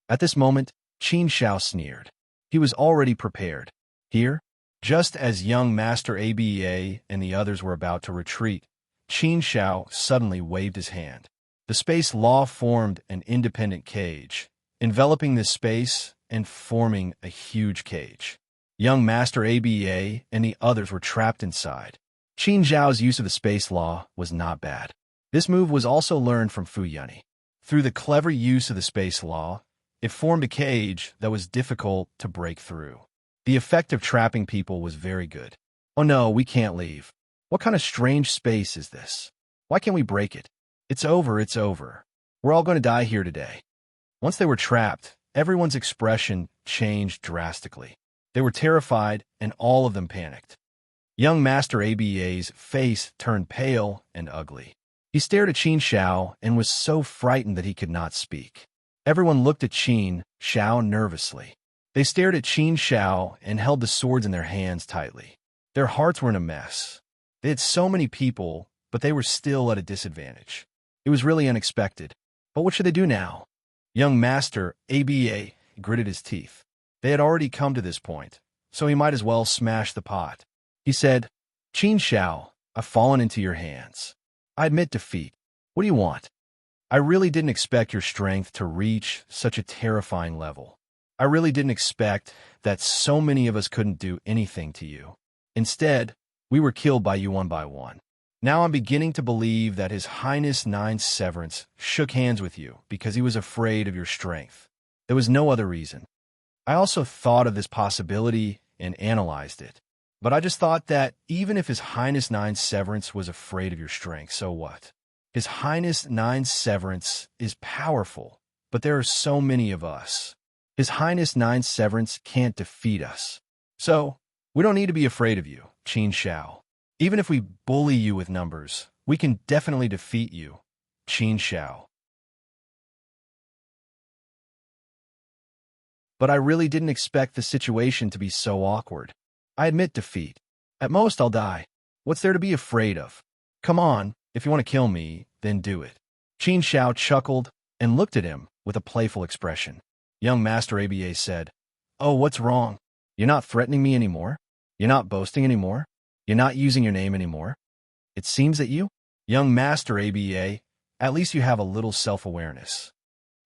At this moment, Qin Shao sneered. He was already prepared. Here, just as young Master Aba and the others were about to retreat, Qin Shao suddenly waved his hand. The space law formed an independent cage, enveloping this space and forming a huge cage. Young Master Aba and the others were trapped inside. Qin Zhao's use of the space law was not bad. This move was also learned from Fu Yunyi. Through the clever use of the space law, it formed a cage that was difficult to break through. The effect of trapping people was very good. Oh no, we can't leave. What kind of strange space is this? Why can't we break it? It's over, it's over. We're all going to die here today. Once they were trapped, everyone's expression changed drastically. They were terrified, and all of them panicked. Young Master Aba's face turned pale and ugly. He stared at Qin Shao and was so frightened that he could not speak. Everyone looked at Qin Shao nervously. They stared at Qin Shao and held the swords in their hands tightly. Their hearts were in a mess. They had so many people, but they were still at a disadvantage. It was really unexpected. But what should they do now? Young Master Aba gritted his teeth. They had already come to this point, so he might as well smash the pot. He said, "Qin Shao, I've fallen into your hands. I admit defeat. What do you want? I really didn't expect your strength to reach such a terrifying level. I really didn't expect that so many of us couldn't do anything to you. Instead, we were killed by you one by one. Now I'm beginning to believe that His Highness Nine Severance shook hands with you because he was afraid of your strength. There was no other reason. I also thought of this possibility and analyzed it. But I just thought that even if His Highness Nine Severance was afraid of your strength, so what? His Highness Nine Severance is powerful, but there are so many of us. His Highness Nine Severance can't defeat us. So, we don't need to be afraid of you, Qin Shao. Even if we bully you with numbers, we can definitely defeat you, Qin Xiao. But I really didn't expect the situation to be so awkward. I admit defeat. At most, I'll die. What's there to be afraid of? Come on, if you want to kill me, then do it. Qin Xiao chuckled and looked at him with a playful expression. Young Master Aba said, "Oh, what's wrong? You're not threatening me anymore? You're not boasting anymore? You're not using your name anymore? It seems that you, Young Master Aba, at least you have a little self-awareness."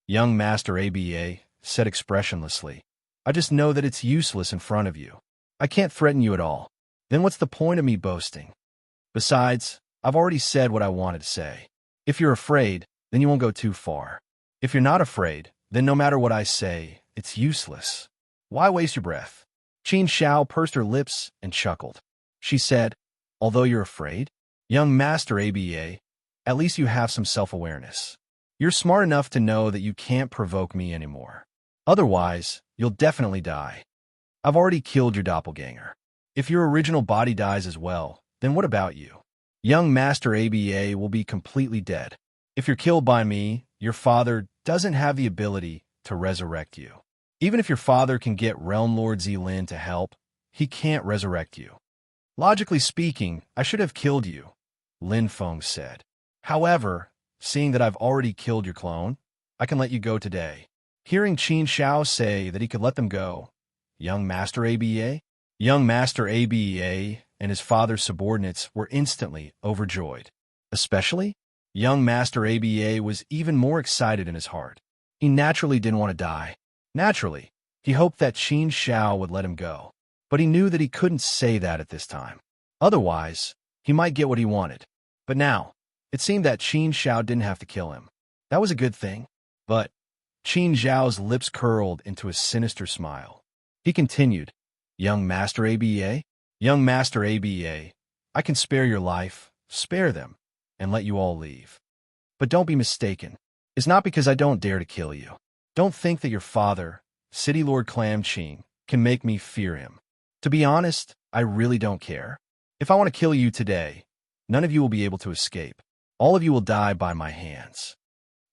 Young Master Aba said expressionlessly, "I just know that it's useless in front of you. I can't threaten you at all. Then what's the point of me boasting? Besides, I've already said what I wanted to say. If you're afraid, then you won't go too far. If you're not afraid, then no matter what I say, it's useless. Why waste your breath?" Qin Xiao pursed her lips and chuckled. She said, "Although you're afraid, Young Master Aba, at least you have some self-awareness. You're smart enough to know that you can't provoke me anymore. Otherwise, you'll definitely die. I've already killed your doppelganger. If your original body dies as well, then what about you? Young Master Aba will be completely dead. If you're killed by me, your father doesn't have the ability to resurrect you. Even if your father can get Realm Lord Zilin to help, he can't resurrect you. Logically speaking, I should have killed you," Lin Feng said. "However, seeing that I've already killed your clone, I can let you go today." Hearing Qin Xiao say that he could let them go, Young Master Aba and his father's subordinates were instantly overjoyed. Especially, Young Master Aba was even more excited in his heart. He naturally didn't want to die. Naturally, he hoped that Qin Xiao would let him go. But he knew that he couldn't say that at this time. Otherwise, he might get what he wanted. But now, it seemed that Qin Xiao didn't have to kill him. That was a good thing. But Qin Xiao's lips curled into a sinister smile. He continued, Young Master Aba, I can spare your life, spare them, and let you all leave. But don't be mistaken. It's not because I don't dare to kill you. Don't think that your father, City Lord Clamching, can make me fear him. To be honest, I really don't care. If I want to kill you today, none of you will be able to escape. All of you will die by my hands.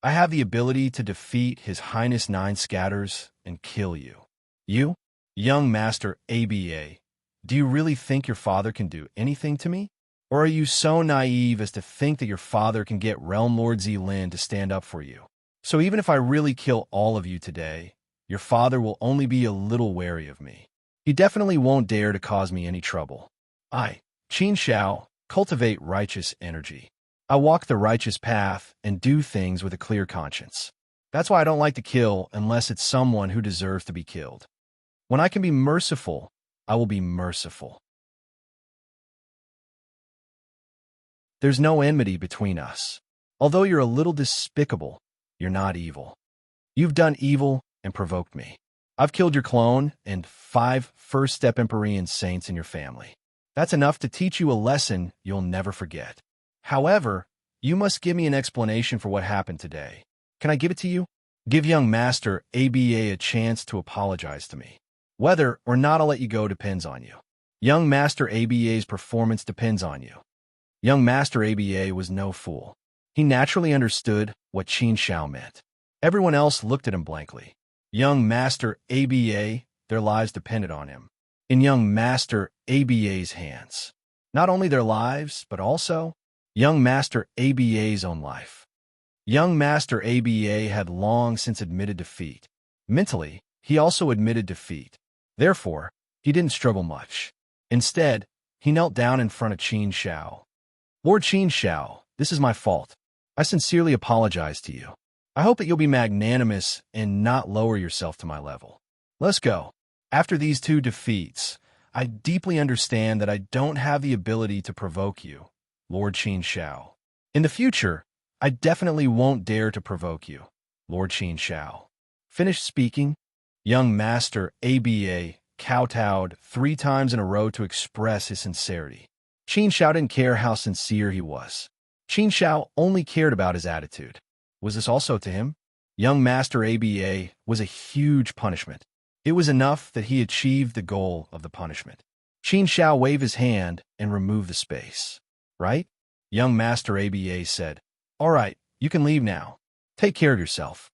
I have the ability to defeat His Highness Nine Scatters and kill you. You, Young Master Aba, do you really think your father can do anything to me? Or are you so naive as to think that your father can get Realm Lord Zilin to stand up for you? So even if I really kill all of you today, your father will only be a little wary of me. He definitely won't dare to cause me any trouble. I, Qin Xiao, cultivate righteous energy. I walk the righteous path and do things with a clear conscience. That's why I don't like to kill unless it's someone who deserves to be killed. When I can be merciful, I will be merciful. There's no enmity between us. Although you're a little despicable, you're not evil. You've done evil and provoked me. I've killed your clone and 5 first-step Empyrean saints in your family. That's enough to teach you a lesson you'll never forget. However, you must give me an explanation for what happened today. Can I give it to you? Give Young Master Aba a chance to apologize to me. Whether or not I'll let you go depends on you. Young Master Aba's performance depends on you. Young Master Aba was no fool. He naturally understood what Qin Xiao meant. Everyone else looked at him blankly. Young Master Aba, their lives depended on him. In Young Master Aba's hands. Not only their lives, but also Young Master Aba's own life. Young Master Aba had long since admitted defeat. Mentally, he also admitted defeat. Therefore, he didn't struggle much. Instead, he knelt down in front of Qin Xiao. Lord Qin Xiao, this is my fault. I sincerely apologize to you. I hope that you'll be magnanimous and not lower yourself to my level. Let's go. After these 2 defeats, I deeply understand that I don't have the ability to provoke you, Lord Qin Xiao. In the future, I definitely won't dare to provoke you, Lord Qin Xiao. Finished speaking, Young Master Aba kowtowed 3 times in a row to express his sincerity. Qin Xiao didn't care how sincere he was. Qin Xiao only cared about his attitude. Was this also to him? Young Master Aba was a huge punishment. It was enough that he achieved the goal of the punishment. Qin Shao waved his hand and removed the space. Right? Young Master Aba said, "All right, you can leave now. Take care of yourself."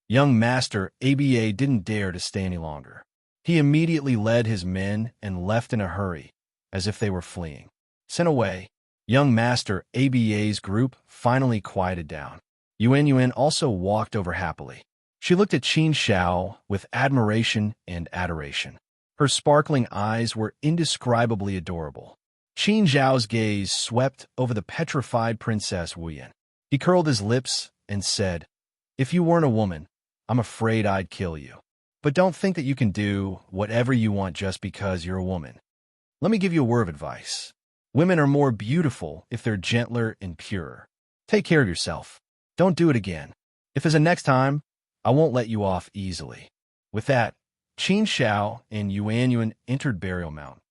Young Master Aba didn't dare to stay any longer. He immediately led his men and left in a hurry, as if they were fleeing. Sent away, young Master Aba's group finally quieted down. Yuan also walked over happily. She looked at Qin Shao with admiration and adoration. Her sparkling eyes were indescribably adorable. Qin Zhao's gaze swept over the petrified Princess Wuyan. He curled his lips and said, "If you weren't a woman, I'm afraid I'd kill you. But don't think that you can do whatever you want just because you're a woman. Let me give you a word of advice. Women are more beautiful if they're gentler and purer. Take care of yourself. Don't do it again. If there's a next time, I won't let you off easily." With that, Qin Shao and Yuan entered Burial Mountain.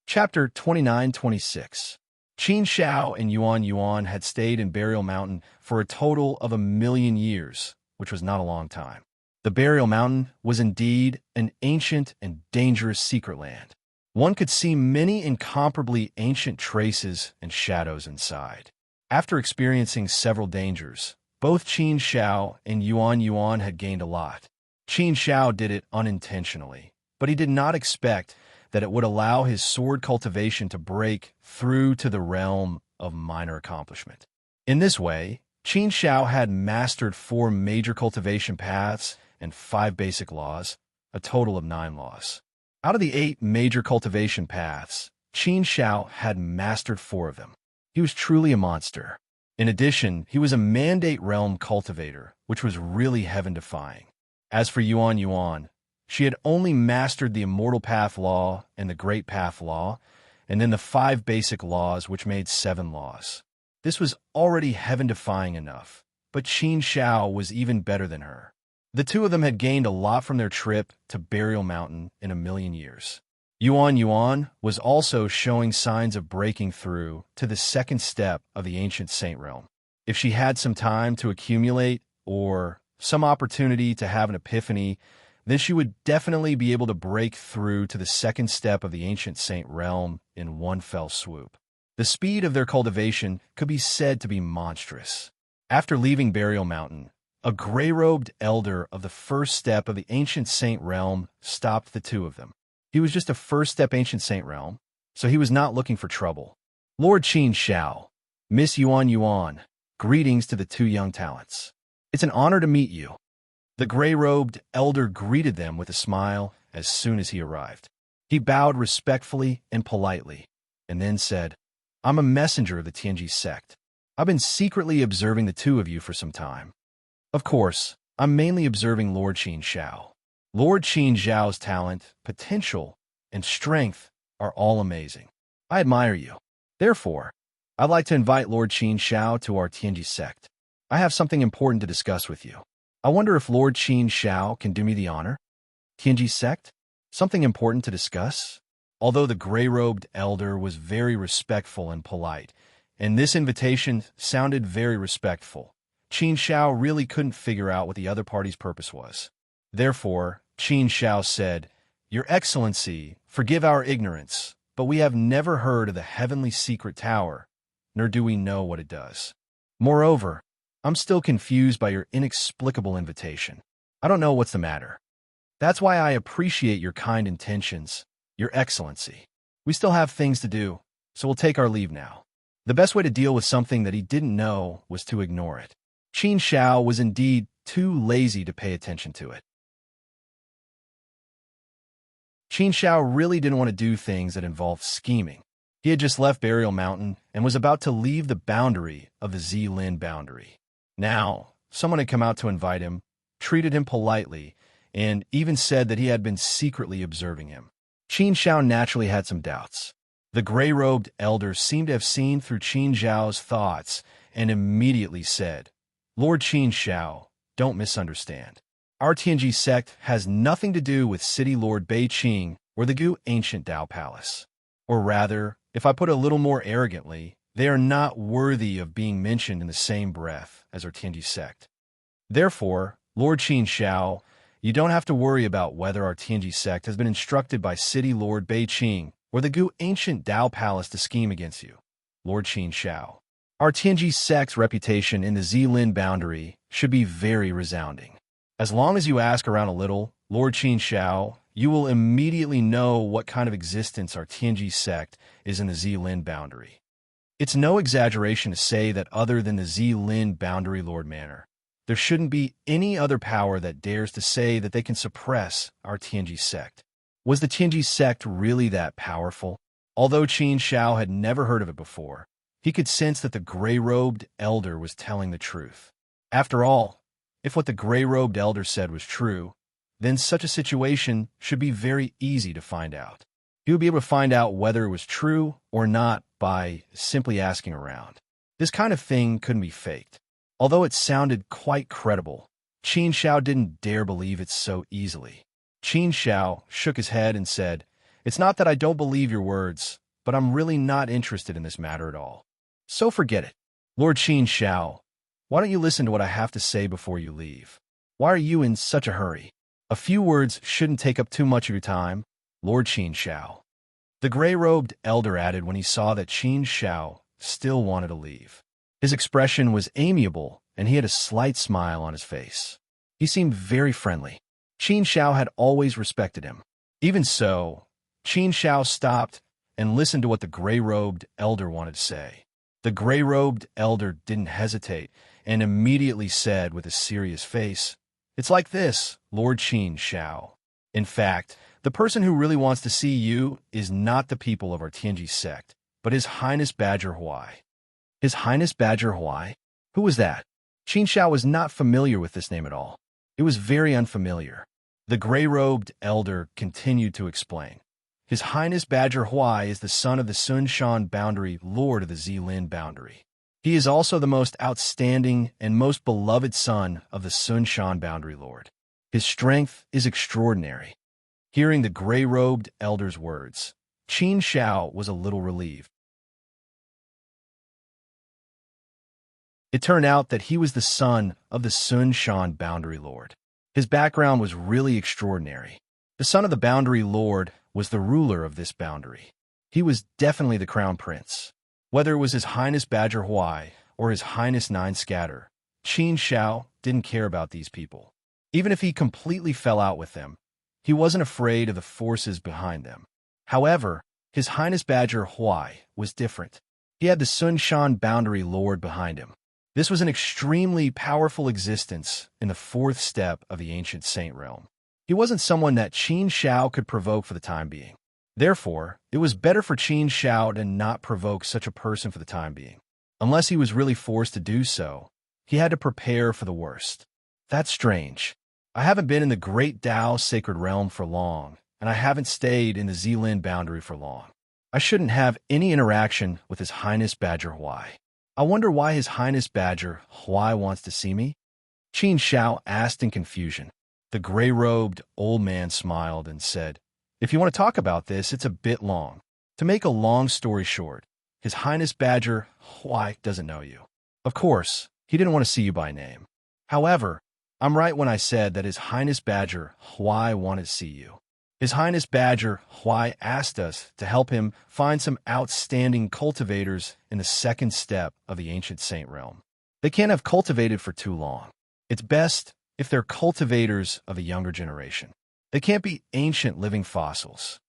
Chapter 29-26. Qin Shao and Yuan had stayed in Burial Mountain for a total of 1,000,000 years, which was not a long time. The Burial Mountain was indeed an ancient and dangerous secret land. One could see many incomparably ancient traces and shadows inside. After experiencing several dangers, both Qin Shao and Yuan had gained a lot. Qin Shao did it unintentionally, but he did not expect that it would allow his sword cultivation to break through to the realm of minor accomplishment. In this way, Qin Shao had mastered 4 major cultivation paths and 5 basic laws, a total of 9 laws. Out of the 8 major cultivation paths, Qin Shao had mastered 4 of them. He was truly a monster. In addition, he was a mandate realm cultivator, which was really heaven-defying. As for Yuan, she had only mastered the Immortal Path Law and the Great Path Law, and then the 5 basic laws, which made 7 laws. This was already heaven-defying enough, but Qin Shao was even better than her. The two of them had gained a lot from their trip to Burial Mountain in 1,000,000 years. Yuan was also showing signs of breaking through to the second step of the ancient saint realm. If she had some time to accumulate or some opportunity to have an epiphany, then she would definitely be able to break through to the second step of the ancient saint realm in one fell swoop. The speed of their cultivation could be said to be monstrous. After leaving Burial Mountain, a gray-robed elder of the first step of the ancient saint realm stopped the two of them. He was just a first-step ancient saint realm, so he was not looking for trouble. "Lord Qin Shao, Miss Yuan, greetings to the 2 young talents. It's an honor to meet you." The gray-robed elder greeted them with a smile as soon as he arrived. He bowed respectfully and politely, and then said, "I'm a messenger of the Tianji sect. I've been secretly observing the 2 of you for some time. Of course, I'm mainly observing Lord Qin Shao. Lord Qin Zhao's talent, potential, and strength are all amazing. I admire you. Therefore, I'd like to invite Lord Qin Shao to our Tianji sect. I have something important to discuss with you. I wonder if Lord Qin Shao can do me the honor?" Tianji sect? Something important to discuss? Although the gray-robed elder was very respectful and polite, and this invitation sounded very respectful, Qin Shao really couldn't figure out what the other party's purpose was. Therefore, Qin Shao said, "Your Excellency, forgive our ignorance, but we have never heard of the Heavenly Secret Tower, nor do we know what it does. Moreover, I'm still confused by your inexplicable invitation. I don't know what's the matter. That's why I appreciate your kind intentions, Your Excellency. We still have things to do, so we'll take our leave now." The best way to deal with something that he didn't know was to ignore it. Qin Shao was indeed too lazy to pay attention to it. Qin Shao really didn't want to do things that involved scheming. He had just left Burial Mountain and was about to leave the boundary of the Zilin boundary. Now, someone had come out to invite him, treated him politely, and even said that he had been secretly observing him. Qin Shao naturally had some doubts. The gray-robed elder seemed to have seen through Qin Zhao's thoughts and immediately said, "Lord Qin Shao, don't misunderstand. Our Tianji sect has nothing to do with City Lord Beiqing or the Gu Ancient Dao Palace. Or rather, if I put it a little more arrogantly, they are not worthy of being mentioned in the same breath as our Tianji sect. Therefore, Lord Qin Shao, you don't have to worry about whether our Tianji sect has been instructed by City Lord Bei Qing or the Gu ancient Dao Palace to scheme against you, Lord Qin Shao. Our Tianji sect's reputation in the Zilin boundary should be very resounding. As long as you ask around a little, Lord Qin Shao, you will immediately know what kind of existence our Tianji sect is in the Zilin boundary. It's no exaggeration to say that other than the Zilin boundary Lord Manor, there shouldn't be any other power that dares to say that they can suppress our Tianji sect. Was the Tianji sect really that powerful? Although Qin Shao had never heard of it before, he could sense that the gray-robed elder was telling the truth. After all, if what the gray-robed elder said was true, then such a situation should be very easy to find out. He would be able to find out whether it was true or not by simply asking around. This kind of thing couldn't be faked. Although it sounded quite credible, Qin Shao didn't dare believe it so easily. Qin Shao shook his head and said, "It's not that I don't believe your words, but I'm really not interested in this matter at all. So forget it. Lord Qin Shao, why don't you listen to what I have to say before you leave? Why are you in such a hurry? A few words shouldn't take up too much of your time, Lord Qin Shao." The gray-robed elder added when he saw that Qin Shao still wanted to leave. His expression was amiable, and he had a slight smile on his face. He seemed very friendly. Qin Shao had always respected him. Even so, Qin Shao stopped and listened to what the gray-robed elder wanted to say. The gray-robed elder didn't hesitate and immediately said with a serious face, "It's like this, Lord Qin Shao. In fact, the person who really wants to see you is not the people of our Tianji sect, but His Highness Badger Huai." His Highness Badger Huai? Who was that? Qin Shao was not familiar with this name at all. It was very unfamiliar. The gray-robed elder continued to explain. His Highness Badger Huai is the son of the Sun Shan boundary lord of the Zilin boundary. He is also the most outstanding and most beloved son of the Sun Shan boundary lord. His strength is extraordinary. Hearing the gray-robed elder's words, Qin Shao was a little relieved. It turned out that he was the son of the Sun Shan boundary lord. His background was really extraordinary. The son of the boundary lord was the ruler of this boundary. He was definitely the crown prince. Whether it was His Highness Badger Huai or His Highness Nine Scatter, Qin Shao didn't care about these people. Even if he completely fell out with them, he wasn't afraid of the forces behind them. However, His Highness Badger Huai was different. He had the Sun Shan boundary lord behind him. This was an extremely powerful existence in the fourth step of the ancient saint realm. He wasn't someone that Qin Shao could provoke for the time being. Therefore, it was better for Qin Shao to not provoke such a person for the time being. Unless he was really forced to do so, he had to prepare for the worst. That's strange. I haven't been in the Great Dao Sacred Realm for long, and I haven't stayed in the Zilin boundary for long. I shouldn't have any interaction with His Highness Badger Huai. I wonder why His Highness Badger Huai wants to see me? Qin Shao asked in confusion. The gray-robed old man smiled and said, "If you want to talk about this, it's a bit long. To make a long story short, His Highness Badger Huai doesn't know you. Of course, he didn't want to see you by name. However, I'm right when I said that His Highness Badger Huai wanted to see you. His Highness Badger Huai asked us to help him find some outstanding cultivators in the second step of the ancient saint realm. They can't have cultivated for too long. It's best if they're cultivators of a younger generation. They can't be ancient living fossils.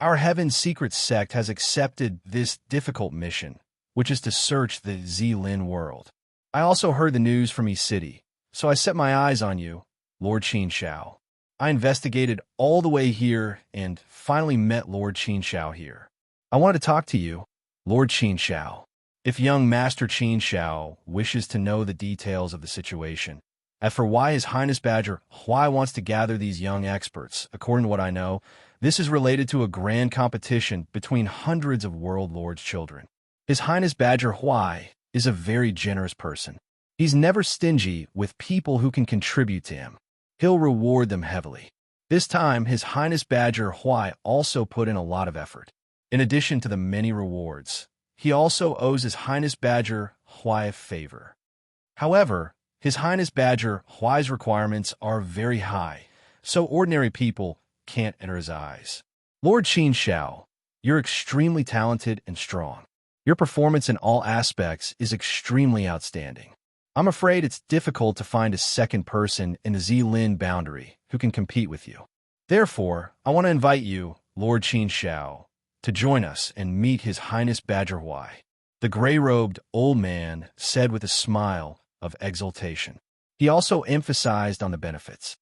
Our Heaven's Secret sect has accepted this difficult mission, which is to search the Zilin world. I also heard the news from E-City, so I set my eyes on you, Lord Qin Shao. I investigated all the way here and finally met Lord Qin Shao here. I wanted to talk to you, Lord Qin Shao. If young Master Qin Shao wishes to know the details of the situation, as for why His Highness Badger Huai wants to gather these young experts, according to what I know, this is related to a grand competition between hundreds of World Lords' children. His Highness Badger Huai is a very generous person. He's never stingy with people who can contribute to him. He'll reward them heavily. This time, His Highness Badger Huai also put in a lot of effort. In addition to the many rewards, he also owes His Highness Badger Huai a favor. However, His Highness Badger Huai's requirements are very high, so ordinary people can't enter his eyes. Lord Qin Shao, you're extremely talented and strong. Your performance in all aspects is extremely outstanding. I'm afraid it's difficult to find a second person in the Zilin boundary who can compete with you. Therefore, I want to invite you, Lord Qin Shao, to join us and meet His Highness Badger Huai. The gray-robed old man said with a smile of exultation. He also emphasized on the benefits.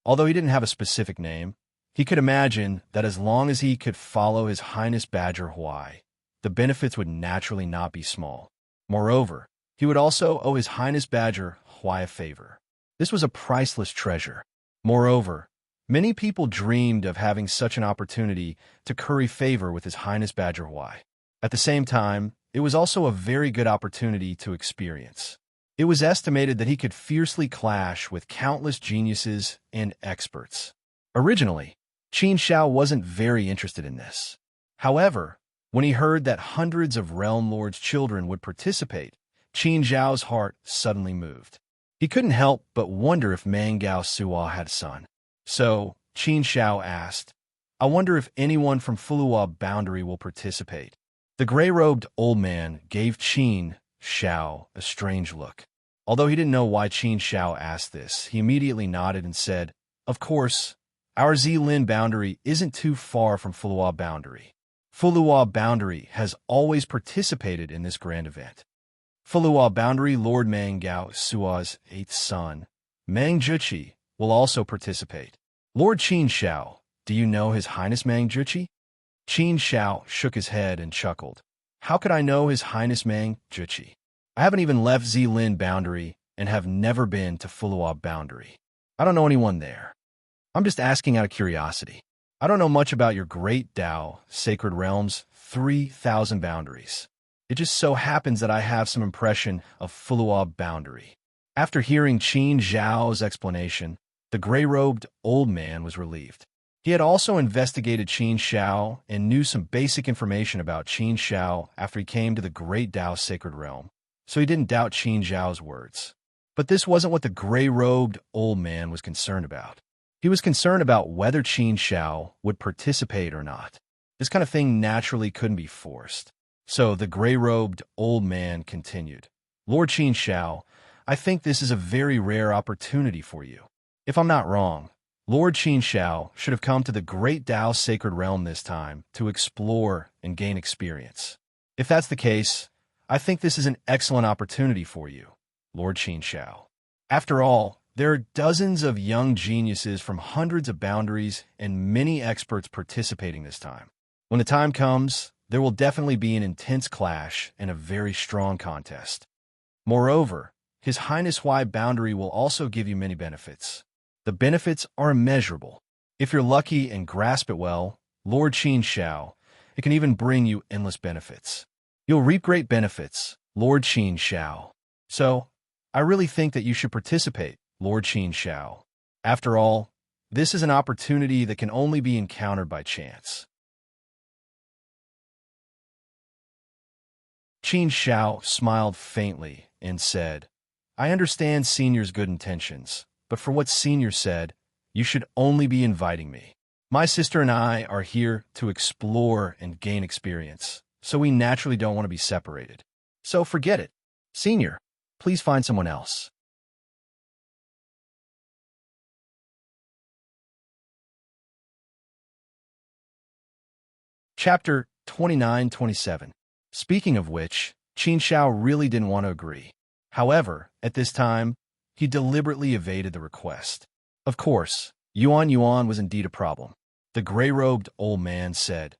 Although he didn't have a specific name, he could imagine that as long as he could follow His Highness Badger Huai, the benefits would naturally not be small. Moreover, he would also owe His Highness Badger Huai a favor. This was a priceless treasure. Moreover, many people dreamed of having such an opportunity to curry favor with His Highness Badger Huai. At the same time, it was also a very good opportunity to experience. It was estimated that he could fiercely clash with countless geniuses and experts. Originally, Qin Shao wasn't very interested in this. However, when he heard that hundreds of Realm Lords' children would participate, Qin Zhao's heart suddenly moved. He couldn't help but wonder if Mangao Suo had a son. So, Qin Shao asked, I wonder if anyone from Fulua Boundary will participate. The gray-robed old man gave Qin Shao a strange look. Although he didn't know why Qin Shao asked this, he immediately nodded and said, Of course, our Zilin boundary isn't too far from Fulua Boundary. Fulua Boundary has always participated in this grand event. Fulua Boundary Lord Mangao Suo's 8th son, Mang Juchi, will also participate. Lord Qin Shao, do you know His Highness Mang Juchi? Qin Shao shook his head and chuckled. How could I know His Highness Mang Juchi? I haven't even left Zilin Boundary and have never been to Fulua Boundary. I don't know anyone there. I'm just asking out of curiosity. I don't know much about your great Dao, Sacred Realms, 3,000 boundaries. It just so happens that I have some impression of Fulua Boundary. After hearing Qin Zhao's explanation, the gray-robed old man was relieved. He had also investigated Qin Shao and knew some basic information about Qin Shao after he came to the great Dao Sacred Realm, so he didn't doubt Qin Zhao's words. But this wasn't what the gray-robed old man was concerned about. He was concerned about whether Qin Shao would participate or not. This kind of thing naturally couldn't be forced. So the gray-robed old man continued. Lord Qin Shao, I think this is a very rare opportunity for you. If I'm not wrong, Lord Qin Shao should have come to the great Dao Sacred Realm this time to explore and gain experience. If that's the case, I think this is an excellent opportunity for you, Lord Qin Shao. After all, there are dozens of young geniuses from hundreds of boundaries and many experts participating this time. When the time comes, there will definitely be an intense clash and a very strong contest. Moreover, His Highness Huai Boundary will also give you many benefits. The benefits are immeasurable. If you're lucky and grasp it well, Lord Qin Shao, it can even bring you endless benefits. You'll reap great benefits, Lord Qin Shao. So, I really think that you should participate, Lord Qin Shao. After all, this is an opportunity that can only be encountered by chance. Qin Shao smiled faintly and said, I understand Senior's good intentions, but for what Senior said, you should only be inviting me. My sister and I are here to explore and gain experience, so we naturally don't want to be separated. So forget it. Senior, please find someone else. Chapter 29-27. Speaking of which, Qin Shao really didn't want to agree. However, at this time, he deliberately evaded the request. Of course, Yuan was indeed a problem. The gray-robed old man said,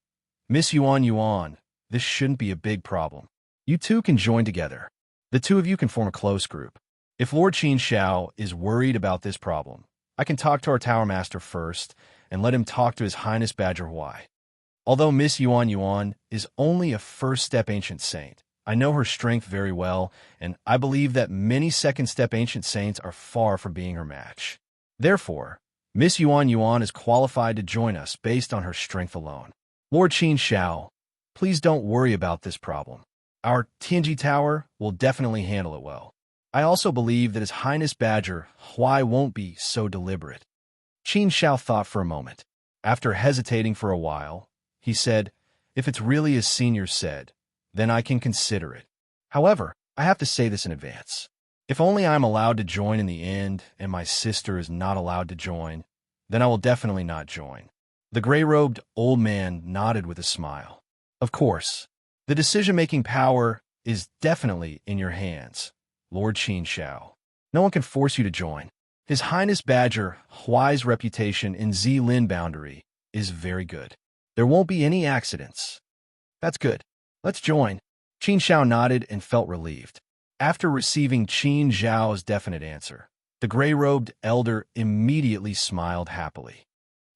Miss Yuan, this shouldn't be a big problem. You two can join together. The two of you can form a close group. If Lord Qin Shao is worried about this problem, I can talk to our Tower Master first and let him talk to His Highness Badger Huai. Although Miss Yuan is only a first-step ancient saint, I know her strength very well, and I believe that many second-step ancient saints are far from being her match. Therefore, Miss Yuan is qualified to join us based on her strength alone. Lord Qin Shao, please don't worry about this problem. Our Tianji Tower will definitely handle it well. I also believe that His Highness Badger Huai won't be so deliberate. Qin Shao thought for a moment. After hesitating for a while, he said, if it's really as Senior said, then I can consider it. However, I have to say this in advance. If only I'm allowed to join in the end and my sister is not allowed to join, then I will definitely not join. The gray-robed old man nodded with a smile. Of course, the decision-making power is definitely in your hands, Lord Qin Shao. No one can force you to join. His Highness Badger Huai's reputation in Zilin boundary is very good. There won't be any accidents. That's good. Let's join. Qin Shao nodded and felt relieved. After receiving Qin Zhao's definite answer, the gray-robed elder immediately smiled happily.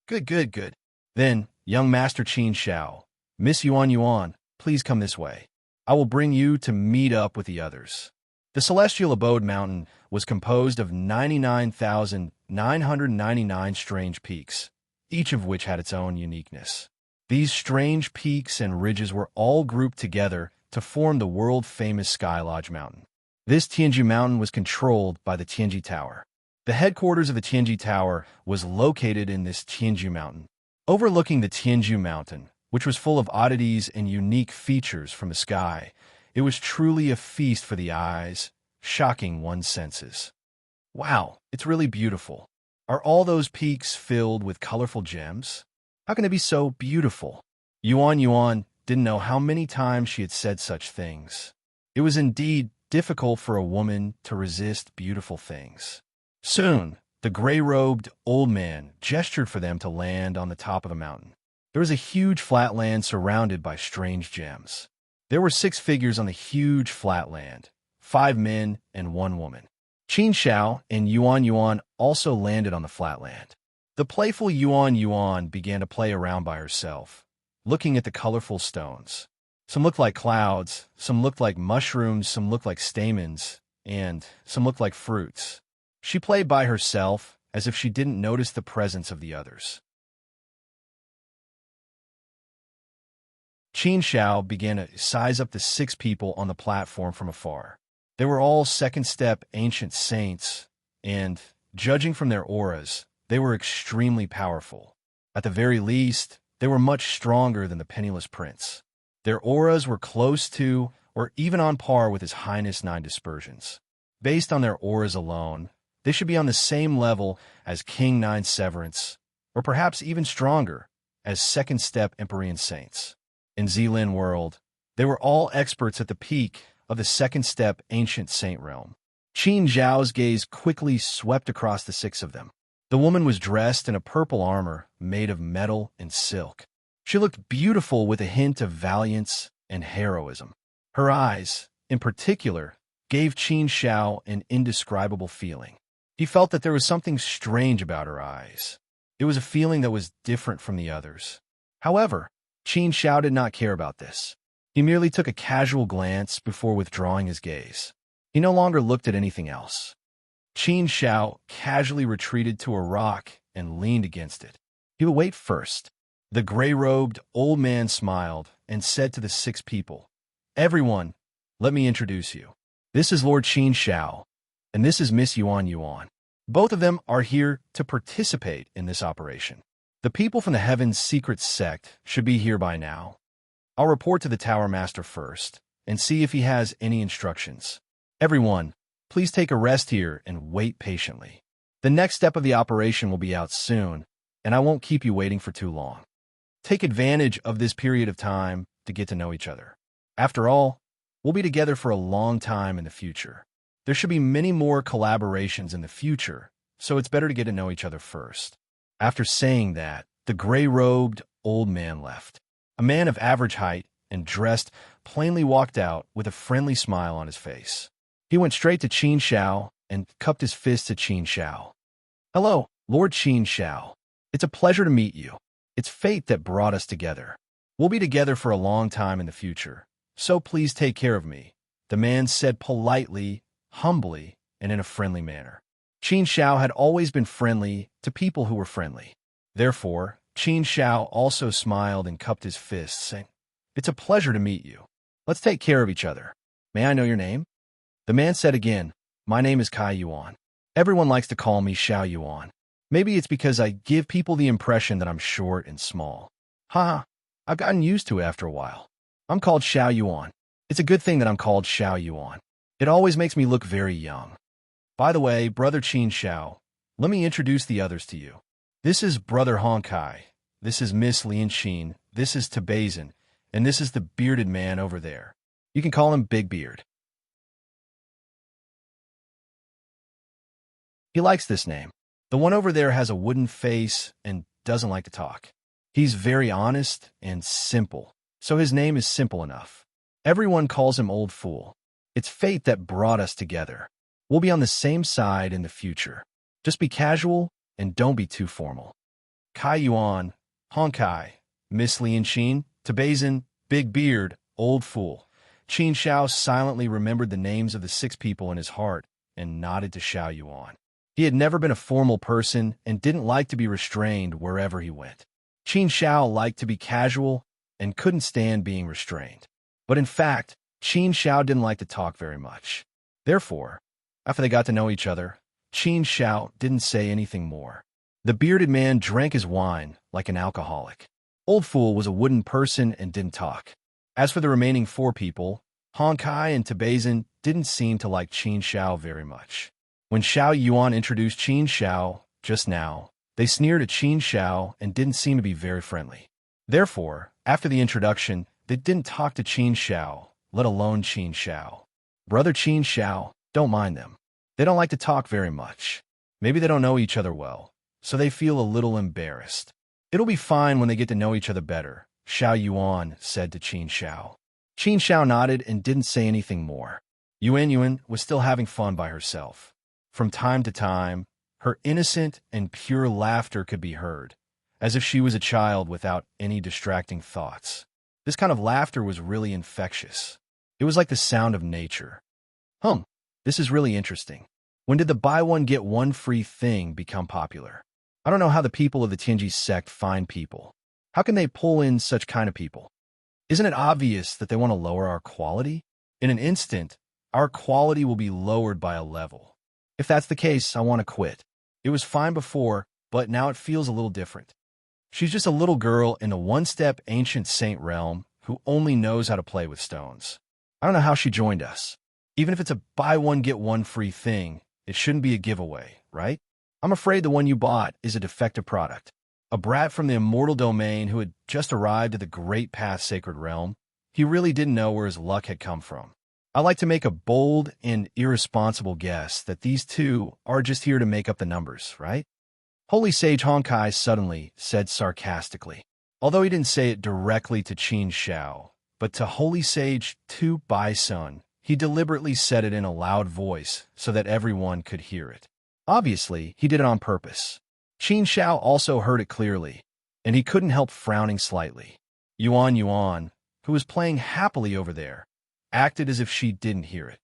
Good, good, good. Then, young Master Qin Shao, Miss Yuan Yuan, please come this way. I will bring you to meet up with the others. The Celestial Abode Mountain was composed of 99,999 strange peaks, each of which had its own uniqueness. These strange peaks and ridges were all grouped together to form the world-famous Sky Lodge Mountain. This Tianji Mountain was controlled by the Tianji Tower. The headquarters of the Tianji Tower was located in this Tianji Mountain. Overlooking the Tianji Mountain, which was full of oddities and unique features from the sky, it was truly a feast for the eyes, shocking one's senses. Wow, it's really beautiful. Are all those peaks filled with colorful gems? How can it be so beautiful? Yuan Yuan didn't know how many times she had said such things. It was indeed difficult for a woman to resist beautiful things. Soon, the gray-robed old man gestured for them to land on the top of the mountain. There was a huge flat land surrounded by strange gems. There were 6 figures on the huge flat land, 5 men and 1 woman. Qin Shao and Yuan Yuan also landed on the flat land. The playful Yuan Yuan began to play around by herself, looking at the colorful stones. Some looked like clouds, some looked like mushrooms, some looked like stamens, and some looked like fruits. She played by herself as if she didn't notice the presence of the others. Qin Shao began to size up the 6 people on the platform from afar. They were all second-step ancient saints, and, judging from their auras, they were extremely powerful. At the very least, they were much stronger than the penniless prince. Their auras were close to, or even on par with His Highness 9 Dispersions. Based on their auras alone, they should be on the same level as King 9 Severance, or perhaps even stronger, as second-step Empyrean Saints. In Zilin World, they were all experts at the peak of the second-step Ancient Saint realm. Qin Zhao's gaze quickly swept across the 6 of them. The woman was dressed in a purple armor made of metal and silk. She looked beautiful with a hint of valiance and heroism. Her eyes, in particular, gave Qin Shao an indescribable feeling. He felt that there was something strange about her eyes. It was a feeling that was different from the others. However, Qin Shao did not care about this. He merely took a casual glance before withdrawing his gaze. He no longer looked at anything else. Qin Shao casually retreated to a rock and leaned against it. He would wait first. The gray-robed old man smiled and said to the 6 people, "Everyone, let me introduce you. This is Lord Qin Shao, and this is Miss Yuan Yuan. Both of them are here to participate in this operation. The people from the Heaven's Secret Sect should be here by now. I'll report to the Tower Master first and see if he has any instructions. Everyone, please take a rest here and wait patiently. The next step of the operation will be out soon, and I won't keep you waiting for too long. Take advantage of this period of time to get to know each other. After all, we'll be together for a long time in the future. There should be many more collaborations in the future, so it's better to get to know each other first." After saying that, the gray-robed old man left. A man of average height and dressed plainly walked out with a friendly smile on his face. He went straight to Qin Shao and cupped his fist to Qin Shao. "Hello, Lord Qin Shao. It's a pleasure to meet you. It's fate that brought us together. We'll be together for a long time in the future, so please take care of me," the man said politely, humbly, and in a friendly manner. Qin Shao had always been friendly to people who were friendly. Therefore, Qin Shao also smiled and cupped his fists, saying, "It's a pleasure to meet you. Let's take care of each other. May I know your name? The man said again, my name is Kai Yuan. Everyone likes to call me Xiao Yuan. Maybe it's because I give people the impression that I'm short and small. Haha, I've gotten used to it after a while. I'm called Xiao Yuan. It's a good thing that I'm called Xiao Yuan. It always makes me look very young. By the way, Brother Qin Xiao, let me introduce the others to you. This is Brother Hong Kai. This is Miss Lin Xin. This is Tabazin. And this is the bearded man over there. You can call him Big Beard. He likes this name. The one over there has a wooden face and doesn't like to talk. He's very honest and simple, so his name is simple enough. Everyone calls him Old Fool. It's fate that brought us together. We'll be on the same side in the future. Just be casual and don't be too formal. Kai Yuan, Hong Kai, Miss Lin Xin, Tabazin, Big Beard, Old Fool. Qin Xiao silently remembered the names of the 6 people in his heart and nodded to Xiao Yuan. He had never been a formal person and didn't like to be restrained wherever he went. Qin Xiao liked to be casual and couldn't stand being restrained. But in fact, Qin Xiao didn't like to talk very much. Therefore, after they got to know each other, Qin Xiao didn't say anything more. The bearded man drank his wine like an alcoholic. Old Fool was a wooden person and didn't talk. As for the remaining 4 people, Hong Kai and Tabazin didn't seem to like Qin Xiao very much. When Xiao Yuan introduced Qin Xiao just now, they sneered at Qin Xiao and didn't seem to be very friendly. Therefore, after the introduction, they didn't talk to Qin Xiao, let alone Qin Xiao. Brother Qin Xiao, don't mind them. They don't like to talk very much. Maybe they don't know each other well, so they feel a little embarrassed. It'll be fine when they get to know each other better, Xiao Yuan said to Qin Xiao. Qin Xiao nodded and didn't say anything more. Yuan was still having fun by herself. From time to time, her innocent and pure laughter could be heard, as if she was a child without any distracting thoughts. This kind of laughter was really infectious. It was like the sound of nature. This is really interesting. When did the buy one get one free thing become popular? I don't know how the people of the Tianji sect find people. How can they pull in such kind of people? Isn't it obvious that they want to lower our quality? In an instant, our quality will be lowered by a level. If that's the case, I want to quit. It was fine before, but now it feels a little different. She's just a little girl in a one-step ancient saint realm who only knows how to play with stones. I don't know how she joined us. Even if it's a buy one get one free thing, it shouldn't be a giveaway, right? I'm afraid the one you bought is a defective product. A brat from the immortal domain who had just arrived at the great past sacred realm, he really didn't know where his luck had come from. I like to make a bold and irresponsible guess that these 2 are just here to make up the numbers, right? Holy Sage Hong Kai suddenly said sarcastically, although he didn't say it directly to Qin Xiao, but to Holy Sage Tu Bai Sun. He deliberately said it in a loud voice so that everyone could hear it. Obviously, he did it on purpose. Qin Xiao also heard it clearly, and he couldn't help frowning slightly. Yuan, who was playing happily over there, acted as if she didn't hear it.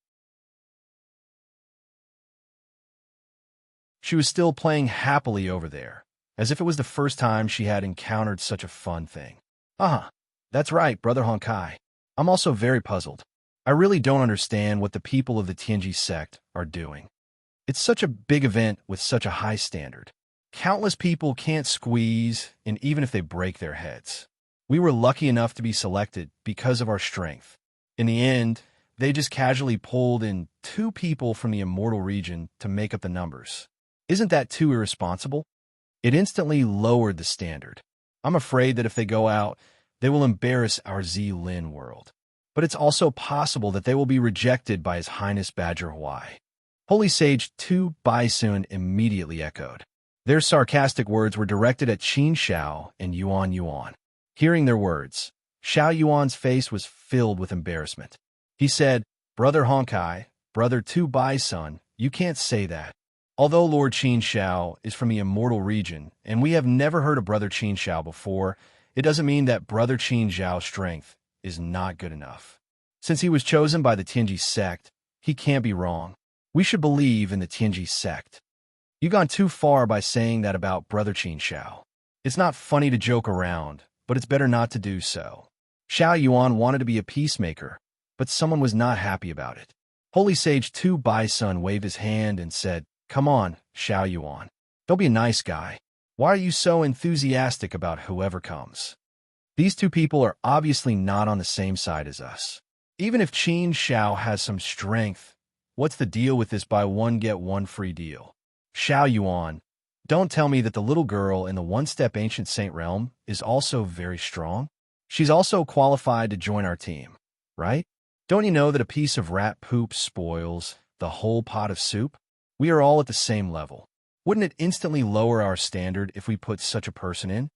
She was still playing happily over there, as if it was the first time she had encountered such a fun thing. That's right, Brother Hong Kai. I'm also very puzzled. I really don't understand what the people of the Tianji sect are doing. It's such a big event with such a high standard. Countless people can't squeeze, and even if they break their heads. We were lucky enough to be selected because of our strength. In the end, they just casually pulled in 2 people from the immortal region to make up the numbers. Isn't that too irresponsible? It instantly lowered the standard. I'm afraid that if they go out, they will embarrass our Zilin world. But it's also possible that they will be rejected by His Highness Badger Huai. Holy Sage Tu Baisun immediately echoed. Their sarcastic words were directed at Qin Xiao and Yuan. Hearing their words, Xiao Yuan's face was filled with embarrassment. He said, Brother Hong Kai, Brother Tu Baisun, you can't say that. Although Lord Qin Xiao is from the immortal region, and we have never heard of Brother Qin Xiao before, it doesn't mean that Brother Qin Xiao's strength is not good enough. Since he was chosen by the Tianji sect, he can't be wrong. We should believe in the Tianji sect. You've gone too far by saying that about Brother Qin Xiao. It's not funny to joke around, but it's better not to do so. Xiao Yuan wanted to be a peacemaker, but someone was not happy about it. Holy Sage 2 Bison waved his hand and said, "Come on, Xiao Yuan. Don't be a nice guy. Why are you so enthusiastic about whoever comes? These two people are obviously not on the same side as us. Even if Qin Xiao has some strength, what's the deal with this buy one get one free deal? Xiao Yuan, don't tell me that the little girl in the one-step ancient saint realm is also very strong. She's also qualified to join our team, right? Don't you know that a piece of rat poop spoils the whole pot of soup? We are all at the same level. Wouldn't it instantly lower our standard if we put such a person in?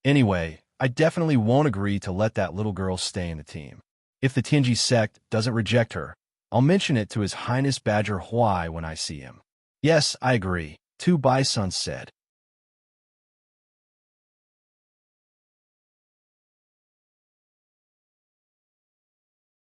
Anyway, I definitely won't agree to let that little girl stay in the team. If the Tianji sect doesn't reject her, I'll mention it to His Highness Badger Huai when I see him." "Yes, I agree," 2 Bison said.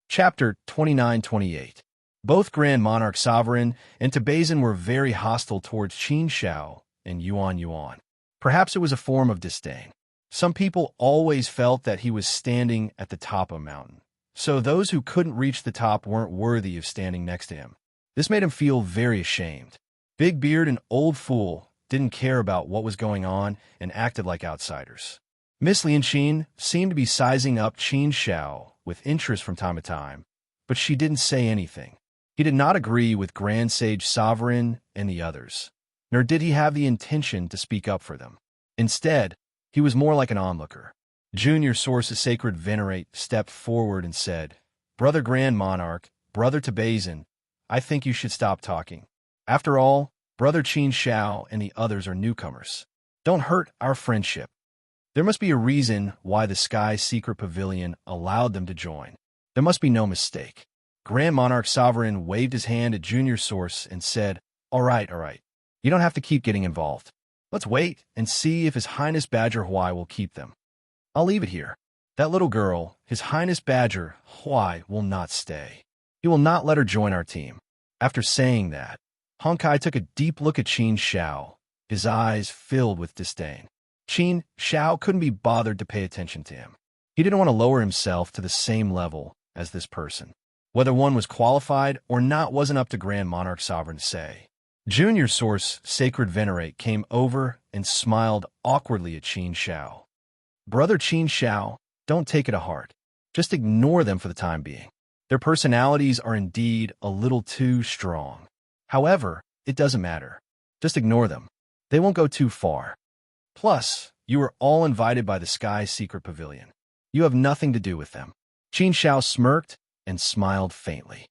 Chapter 29-28. Both Grand Monarch Sovereign and Tabazin were very hostile towards Qin Xiao and Yuan Yuan. Perhaps it was a form of disdain. Some people always felt that he was standing at the top of a mountain, so those who couldn't reach the top weren't worthy of standing next to him. This made him feel very ashamed. Big Beard and Old Fool didn't care about what was going on and acted like outsiders. Miss Lianqin seemed to be sizing up Qin Xiao with interest from time to time, but she didn't say anything. He did not agree with Grand Sage Sovereign and the others, nor did he have the intention to speak up for them. Instead, he was more like an onlooker. Junior Source of Sacred Venerate stepped forward and said, "Brother Grand Monarch, Brother Tabazin, I think you should stop talking. After all, Brother Qin Xiao and the others are newcomers. Don't hurt our friendship. There must be a reason why the Sky Secret Pavilion allowed them to join. There must be no mistake." Grand Monarch Sovereign waved his hand at Junior Source and said, all right. You don't have to keep getting involved. Let's wait and see if His Highness Badger Huai will keep them. I'll leave it here. That little girl, His Highness Badger Huai, will not stay. He will not let her join our team." After saying that, Honkai took a deep look at Qin Xiao, his eyes filled with disdain. Qin Xiao couldn't be bothered to pay attention to him. He didn't want to lower himself to the same level as this person. Whether one was qualified or not wasn't up to Grand Monarch Sovereign to say. Junior Source Sacred Venerate came over and smiled awkwardly at Qin Xiao. "Brother Qin Xiao, don't take it to heart. Just ignore them for the time being. Their personalities are indeed a little too strong. However, it doesn't matter. Just ignore them. They won't go too far. Plus, you are all invited by the Sky Secret Pavilion. You have nothing to do with them." Qin Xiao smirked and smiled faintly.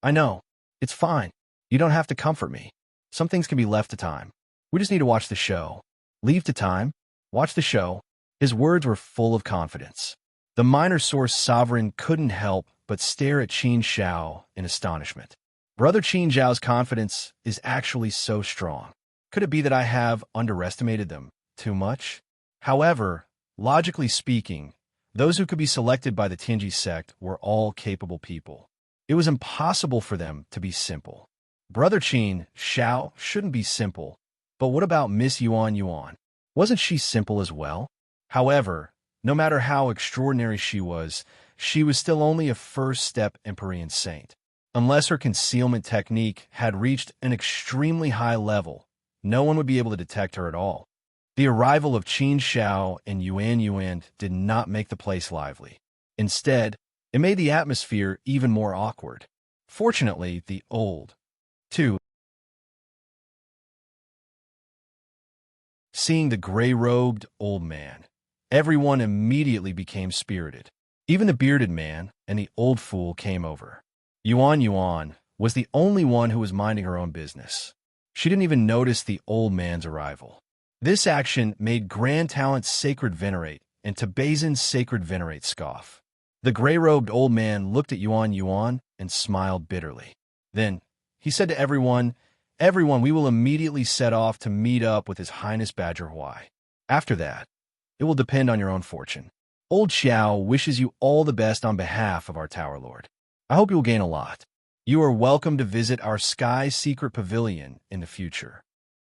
"I know. It's fine. You don't have to comfort me. Some things can be left to time. We just need to watch the show." "Leave to time? Watch the show?" His words were full of confidence. The Minor Source Sovereign couldn't help but stare at Qin Xiao in astonishment. Brother Qin Xiao's confidence is actually so strong. Could it be that I have underestimated them too much? However, logically speaking, those who could be selected by the Tianji sect were all capable people. It was impossible for them to be simple. Brother Qin Xiao shouldn't be simple, but what about Miss Yuan Yuan? Wasn't she simple as well? However, no matter how extraordinary she was still only a first-step Empyrean saint. Unless her concealment technique had reached an extremely high level, no one would be able to detect her at all. The arrival of Qin Xiao and Yuan Yuan did not make the place lively. Instead, it made the atmosphere even more awkward. Fortunately, the old, too. Seeing the gray-robed old man, everyone immediately became spirited. Even the bearded man and the old fool came over. Yuan Yuan was the only one who was minding her own business. She didn't even notice the old man's arrival. This action made Grand Talent's Sacred Venerate and Tabazin's Sacred Venerate scoff. The gray-robed old man looked at Yuan Yuan and smiled bitterly. Then, he said to everyone, we will immediately set off to meet up with His Highness Badger Huai. After that, it will depend on your own fortune. Old Xiao wishes you all the best on behalf of our Tower Lord. I hope you will gain a lot. You are welcome to visit our Sky Secret Pavilion in the future."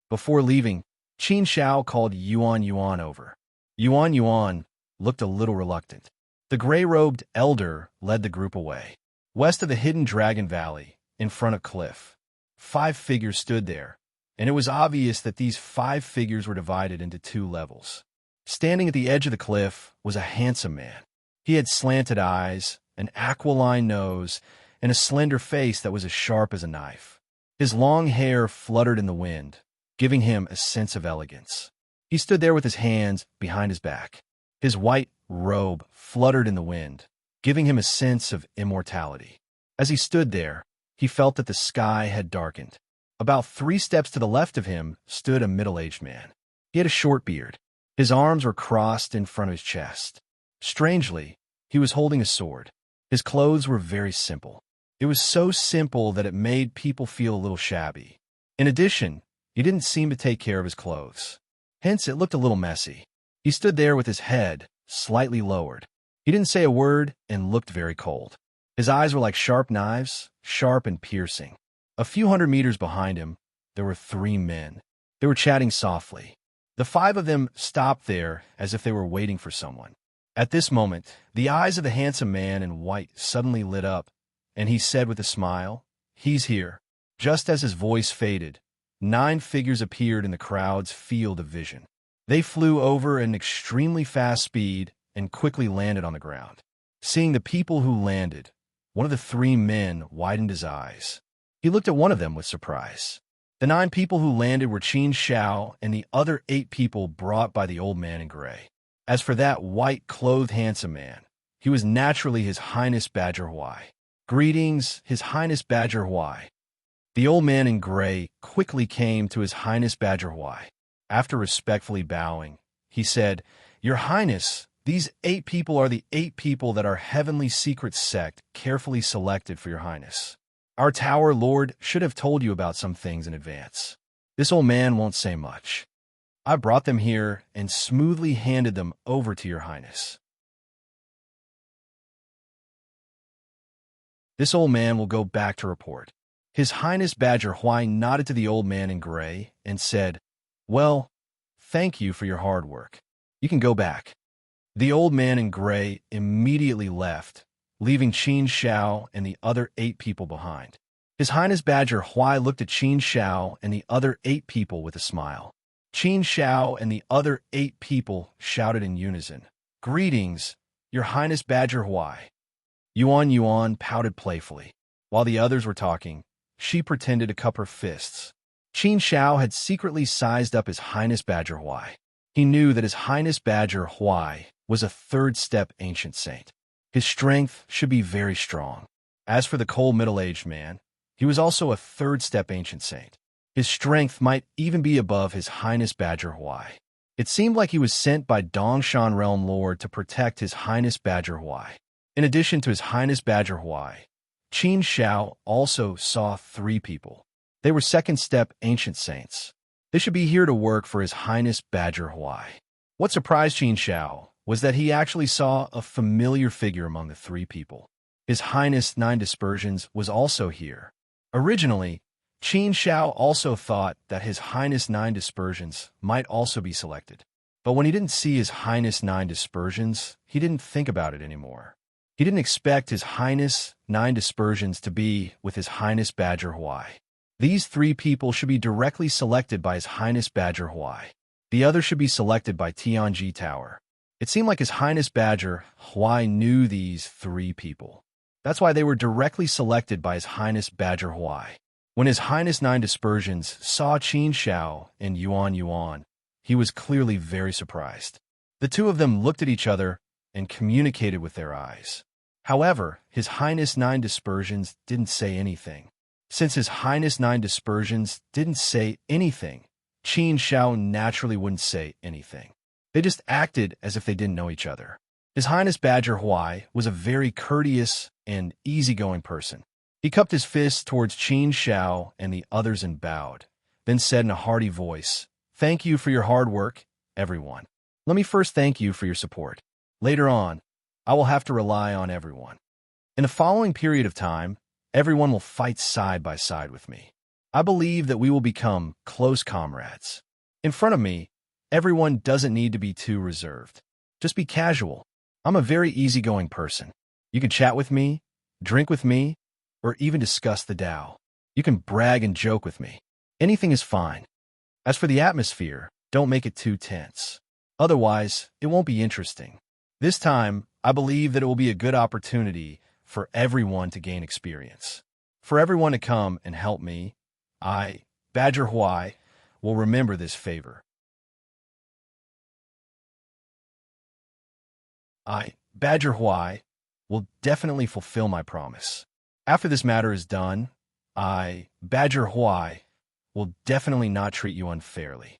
Before leaving, Qin Xiao called Yuan Yuan over. Yuan Yuan looked a little reluctant. The gray-robed elder led the group away. West of the hidden Dragon Valley, in front of Cliff, 5 figures stood there, and it was obvious that these 5 figures were divided into 2 levels. Standing at the edge of the cliff was a handsome man. He had slanted eyes, an aquiline nose, and a slender face that was as sharp as a knife. His long hair fluttered in the wind, giving him a sense of elegance. He stood there with his hands behind his back. His white robe fluttered in the wind, giving him a sense of immortality. As he stood there, he felt that the sky had darkened. About 3 steps to the left of him stood a middle-aged man. He had a short beard. His arms were crossed in front of his chest. Strangely, he was holding a sword. His clothes were very simple. It was so simple that it made people feel a little shabby. In addition, he didn't seem to take care of his clothes. Hence, it looked a little messy. He stood there with his head slightly lowered. He didn't say a word and looked very cold. His eyes were like sharp knives, sharp and piercing. A few hundred meters behind him, there were 3 men. They were chatting softly. The 5 of them stopped there as if they were waiting for someone. At this moment, the eyes of the handsome man in white suddenly lit up, and he said with a smile, "He's here." Just as his voice faded, 9 figures appeared in the crowd's field of vision. They flew over at an extremely fast speed and quickly landed on the ground. Seeing the people who landed, one of the 3 men widened his eyes. He looked at one of them with surprise. The 9 people who landed were Qin Shao and the other 8 people brought by the old man in gray. As for that white-clothed handsome man, he was naturally His Highness Badger Huai. "Greetings, His Highness Badger Huai." The old man in gray quickly came to His Highness Badger Huai. After respectfully bowing, he said, "Your Highness, these 8 people are the 8 people that our heavenly secret sect carefully selected for your Highness. Our Tower Lord should have told you about some things in advance. This old man won't say much. I brought them here and smoothly handed them over to your Highness. This old man will go back to report." His Highness Badger Huai nodded to the old man in gray and said, "Well, thank you for your hard work. You can go back." The old man in gray immediately left, leaving Qin Shao and the other 8 people behind. His Highness Badger Huai looked at Qin Shao and the other 8 people with a smile. Qin Shao and the other 8 people shouted in unison, "Greetings, Your Highness Badger Huai." Yuan pouted playfully. While the others were talking, she pretended to cup her fists. Qin Shao had secretly sized up His Highness Badger Huai. He knew that His Highness Badger Huai was a 3rd-step ancient saint. His strength should be very strong. As for the cold middle-aged man, he was also a 3rd-step ancient saint. His strength might even be above His Highness Badger Huai. It seemed like he was sent by Dongshan Realm Lord to protect His Highness Badger Huai. In addition to His Highness Badger Huai, Qin Shao also saw 3 people. They were 2nd-step ancient saints. They should be here to work for His Highness Badger Huai. What surprised Qin Shao was that he actually saw a familiar figure among the 3 people. His Highness 9 Dispersions was also here. Originally, Qin Shao also thought that His Highness 9 Dispersions might also be selected. But when he didn't see His Highness 9 Dispersions, he didn't think about it anymore. He didn't expect His Highness 9 Dispersions to be with His Highness Badger Huai. These 3 people should be directly selected by His Highness Badger Huai. The others should be selected by Tianji Tower. It seemed like His Highness Badger Huai knew these 3 people. That's why they were directly selected by His Highness Badger Huai. When His Highness 9 Dispersions saw Qin Shao and Yuan, he was clearly very surprised. The 2 of them looked at each other and communicated with their eyes. However, His Highness 9 Dispersions didn't say anything. Since His Highness 9 Dispersions didn't say anything, Qin Shao naturally wouldn't say anything. They just acted as if they didn't know each other. His Highness Badger Huai was a very courteous and easygoing person. He cupped his fists towards Qin Shao and the others and bowed, then said in a hearty voice, "Thank you for your hard work, everyone. Let me first thank you for your support. Later on, I will have to rely on everyone. In the following period of time, everyone will fight side by side with me. I believe that we will become close comrades. In front of me, everyone doesn't need to be too reserved. Just be casual. I'm a very easygoing person. You can chat with me, drink with me, or even discuss the Tao. You can brag and joke with me. Anything is fine. As for the atmosphere, don't make it too tense. Otherwise, it won't be interesting. This time, I believe that it will be a good opportunity for everyone to gain experience. For everyone to come and help me, I, Badger Huai, will remember this favor. I, Badger Huai, will definitely fulfill my promise. After this matter is done, I, Badger Huai, will definitely not treat you unfairly.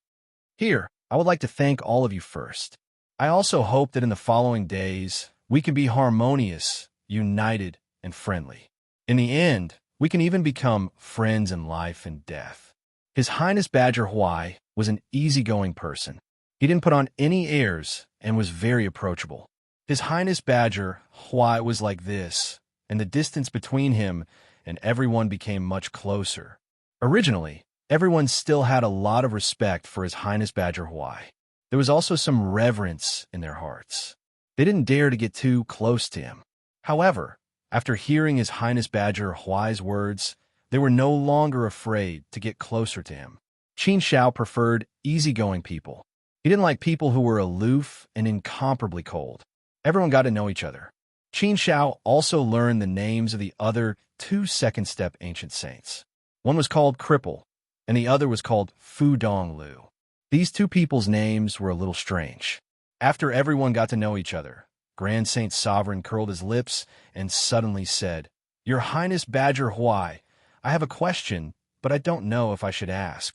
Here, I would like to thank all of you first. I also hope that in the following days, we can be harmonious, united, and friendly. In the end, we can even become friends in life and death. His Highness Badger Huai was an easygoing person. He didn't put on any airs and was very approachable. His Highness Badger Huai was like this, and the distance between him and everyone became much closer. Originally, everyone still had a lot of respect for His Highness Badger Huai. There was also some reverence in their hearts. They didn't dare to get too close to him. However, after hearing His Highness Badger Huai's words, they were no longer afraid to get closer to him. Qin Shao preferred easygoing people. He didn't like people who were aloof and incomparably cold. Everyone got to know each other. Qin Shao also learned the names of the other two second-step ancient saints. One was called Cripple, and the other was called Fu Dong Lu. These two people's names were a little strange. After everyone got to know each other, Grand Saint Sovereign curled his lips and suddenly said, "Your Highness Badger Huai, I have a question, but I don't know if I should ask."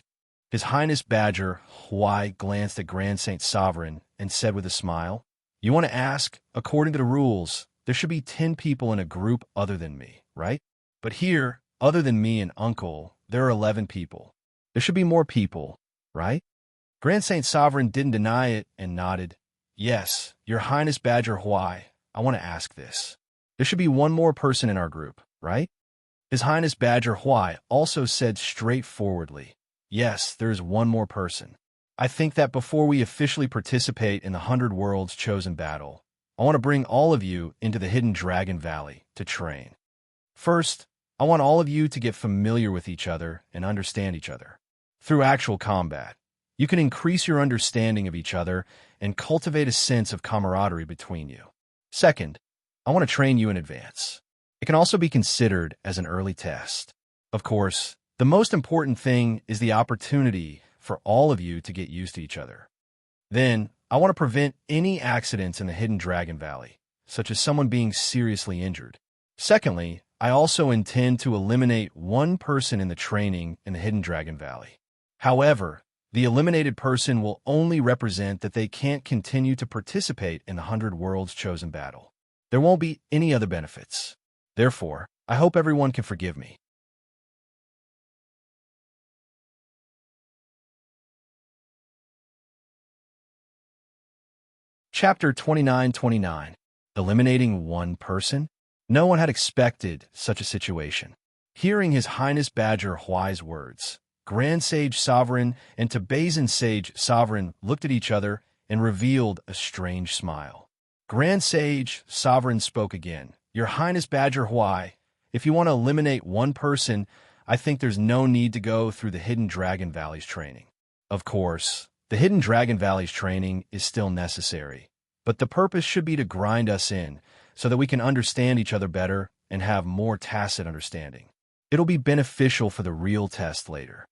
His Highness Badger Huai glanced at Grand Saint Sovereign and said with a smile, "You want to ask? According to the rules, there should be 10 people in a group other than me, right? But here, other than me and Uncle, there are 11 people. There should be more people, right?" Grand Saint Sovereign didn't deny it and nodded. "Yes, Your Highness Badger Huai, I want to ask this. There should be one more person in our group, right?" His Highness Badger Huai also said straightforwardly, "Yes, there is one more person. I think that before we officially participate in the 100 Worlds Chosen Battle, I want to bring all of you into the Hidden Dragon Valley to train. First, I want all of you to get familiar with each other and understand each other. Through actual combat, you can increase your understanding of each other and cultivate a sense of camaraderie between you. Second, I want to train you in advance. It can also be considered as an early test. Of course, the most important thing is the opportunity for all of you to get used to each other. Then, I want to prevent any accidents in the Hidden Dragon Valley, such as someone being seriously injured. Secondly, I also intend to eliminate one person in the training in the Hidden Dragon Valley. However, the eliminated person will only represent that they can't continue to participate in the 100 Worlds Chosen Battle. There won't be any other benefits. Therefore, I hope everyone can forgive me. Chapter 2929. Eliminating one person? No one had expected such a situation. Hearing His Highness Badger Huai's words, Grand Sage Sovereign and Tibazan Sage Sovereign looked at each other and revealed a strange smile. Grand Sage Sovereign spoke again. "Your Highness Badger Huai, if you want to eliminate one person, I think there's no need to go through the Hidden Dragon Valley's training. Of course, the Hidden Dragon Valley's training is still necessary, but the purpose should be to grind us in so that we can understand each other better and have more tacit understanding. It'll be beneficial for the real test later.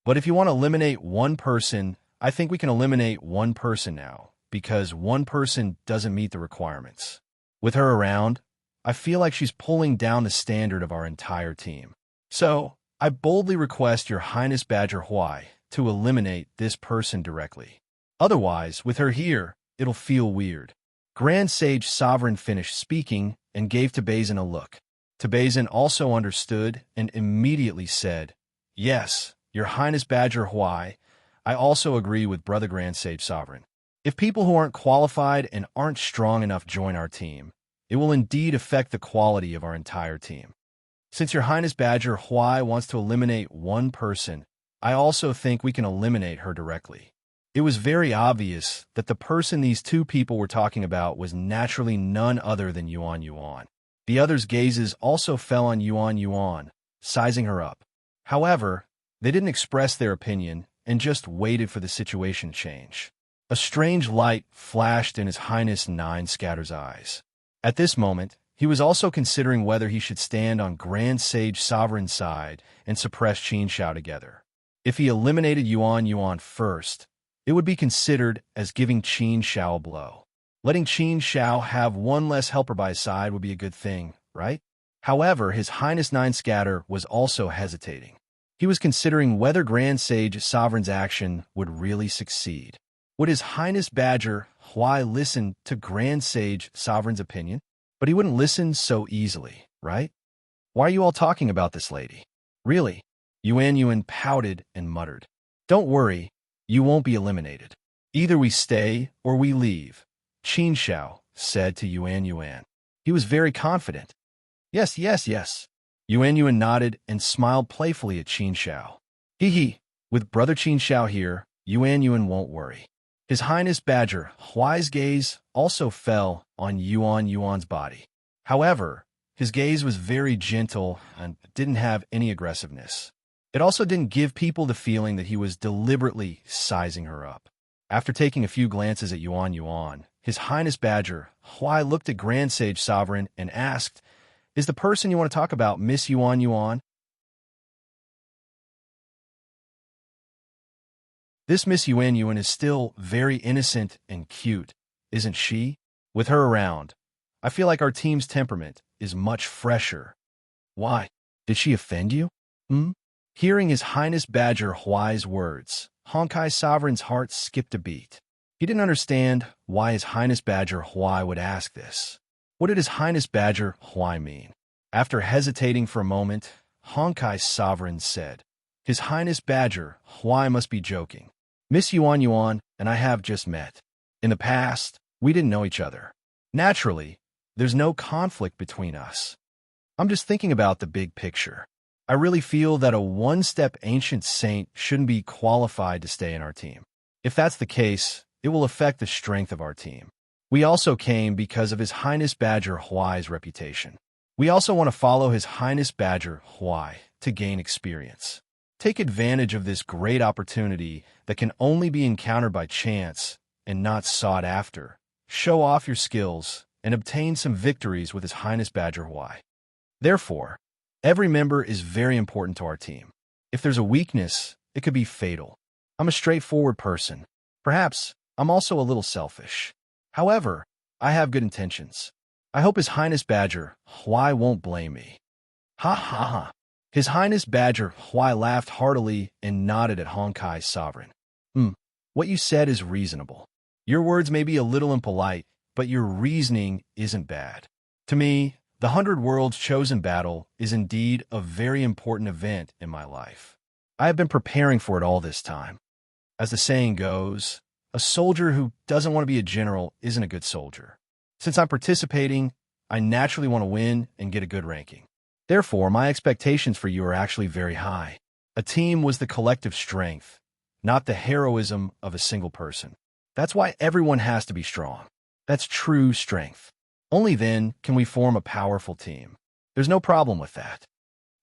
But if you want to eliminate one person, I think we can eliminate one person now, because one person doesn't meet the requirements. With her around, I feel like she's pulling down the standard of our entire team. So, I boldly request Your Highness Badger Huai to eliminate this person directly. Otherwise, with her here, it'll feel weird." Grand Sage Sovereign finished speaking and gave Tibazan a look. Tibazan also understood and immediately said, "Yes, Your Highness Badger Huai, I also agree with Brother Grand Sage Sovereign. If people who aren't qualified and aren't strong enough join our team, it will indeed affect the quality of our entire team. Since Your Highness Badger Huai wants to eliminate one person, I also think we can eliminate her directly." It was very obvious that the person these two people were talking about was naturally none other than Yuan Yuan. The others' gazes also fell on Yuan, sizing her up. However, they didn't express their opinion and just waited for the situation to change. A strange light flashed in His Highness Nine Scatter's eyes. At this moment, he was also considering whether he should stand on Grand Sage Sovereign's side and suppress Qin Shao together. If he eliminated Yuan first, it would be considered as giving Qin Shao a blow. Letting Qin Shao have one less helper by his side would be a good thing, right? However, His Highness Nine Scatter was also hesitating. He was considering whether Grand Sage Sovereign's action would really succeed. Would His Highness Badger Huai listen to Grand Sage Sovereign's opinion? But he wouldn't listen so easily, right? Why are you all talking about this lady? Really? Yuan pouted and muttered. Don't worry, you won't be eliminated. Either we stay or we leave, Qin Shao said to Yuan. He was very confident. Yes. Yuan nodded and smiled playfully at Qin Shao. Hee, with Brother Qin Shao here, Yuan won't worry. His Highness Badger Huai's gaze also fell on Yuan's body. However, his gaze was very gentle and didn't have any aggressiveness. It also didn't give people the feeling that he was deliberately sizing her up. After taking a few glances at Yuan, His Highness Badger Huai looked at Grand Sage Sovereign and asked, "Is the person you want to talk about Miss Yuan?" This Miss Yuan is still very innocent and cute, isn't she? With her around, I feel like our team's temperament is much fresher. Why? Did she offend you? Hearing His Highness Badger Huai's words, Honkai Sovereign's heart skipped a beat. He didn't understand why His Highness Badger Huai would ask this. What did His Highness Badger Huai mean? After hesitating for a moment, Honkai Sovereign said, His Highness Badger Huai must be joking. Miss Yuan and I have just met. In the past, we didn't know each other. Naturally, there's no conflict between us. I'm just thinking about the big picture. I really feel that a one-step ancient saint shouldn't be qualified to stay in our team. If that's the case, it will affect the strength of our team. We also came because of His Highness Badger Huai's reputation. We also want to follow His Highness Badger Huai to gain experience. Take advantage of this great opportunity that can only be encountered by chance and not sought after. Show off your skills and obtain some victories with His Highness Badger Huai. Therefore, every member is very important to our team. If there's a weakness, it could be fatal. I'm a straightforward person. Perhaps I'm also a little selfish. However, I have good intentions. I hope His Highness Badger Huai won't blame me. Ha. His Highness Badger Huai laughed heartily and nodded at Honkai Sovereign. What you said is reasonable. Your words may be a little impolite, but your reasoning isn't bad. To me, the 100 Worlds Chosen Battle is indeed a very important event in my life. I have been preparing for it all this time. As the saying goes, a soldier who doesn't want to be a general isn't a good soldier. Since I'm participating, I naturally want to win and get a good ranking. Therefore, my expectations for you are actually very high. A team was the collective strength, not the heroism of a single person. That's why everyone has to be strong. That's true strength. Only then can we form a powerful team. There's no problem with that.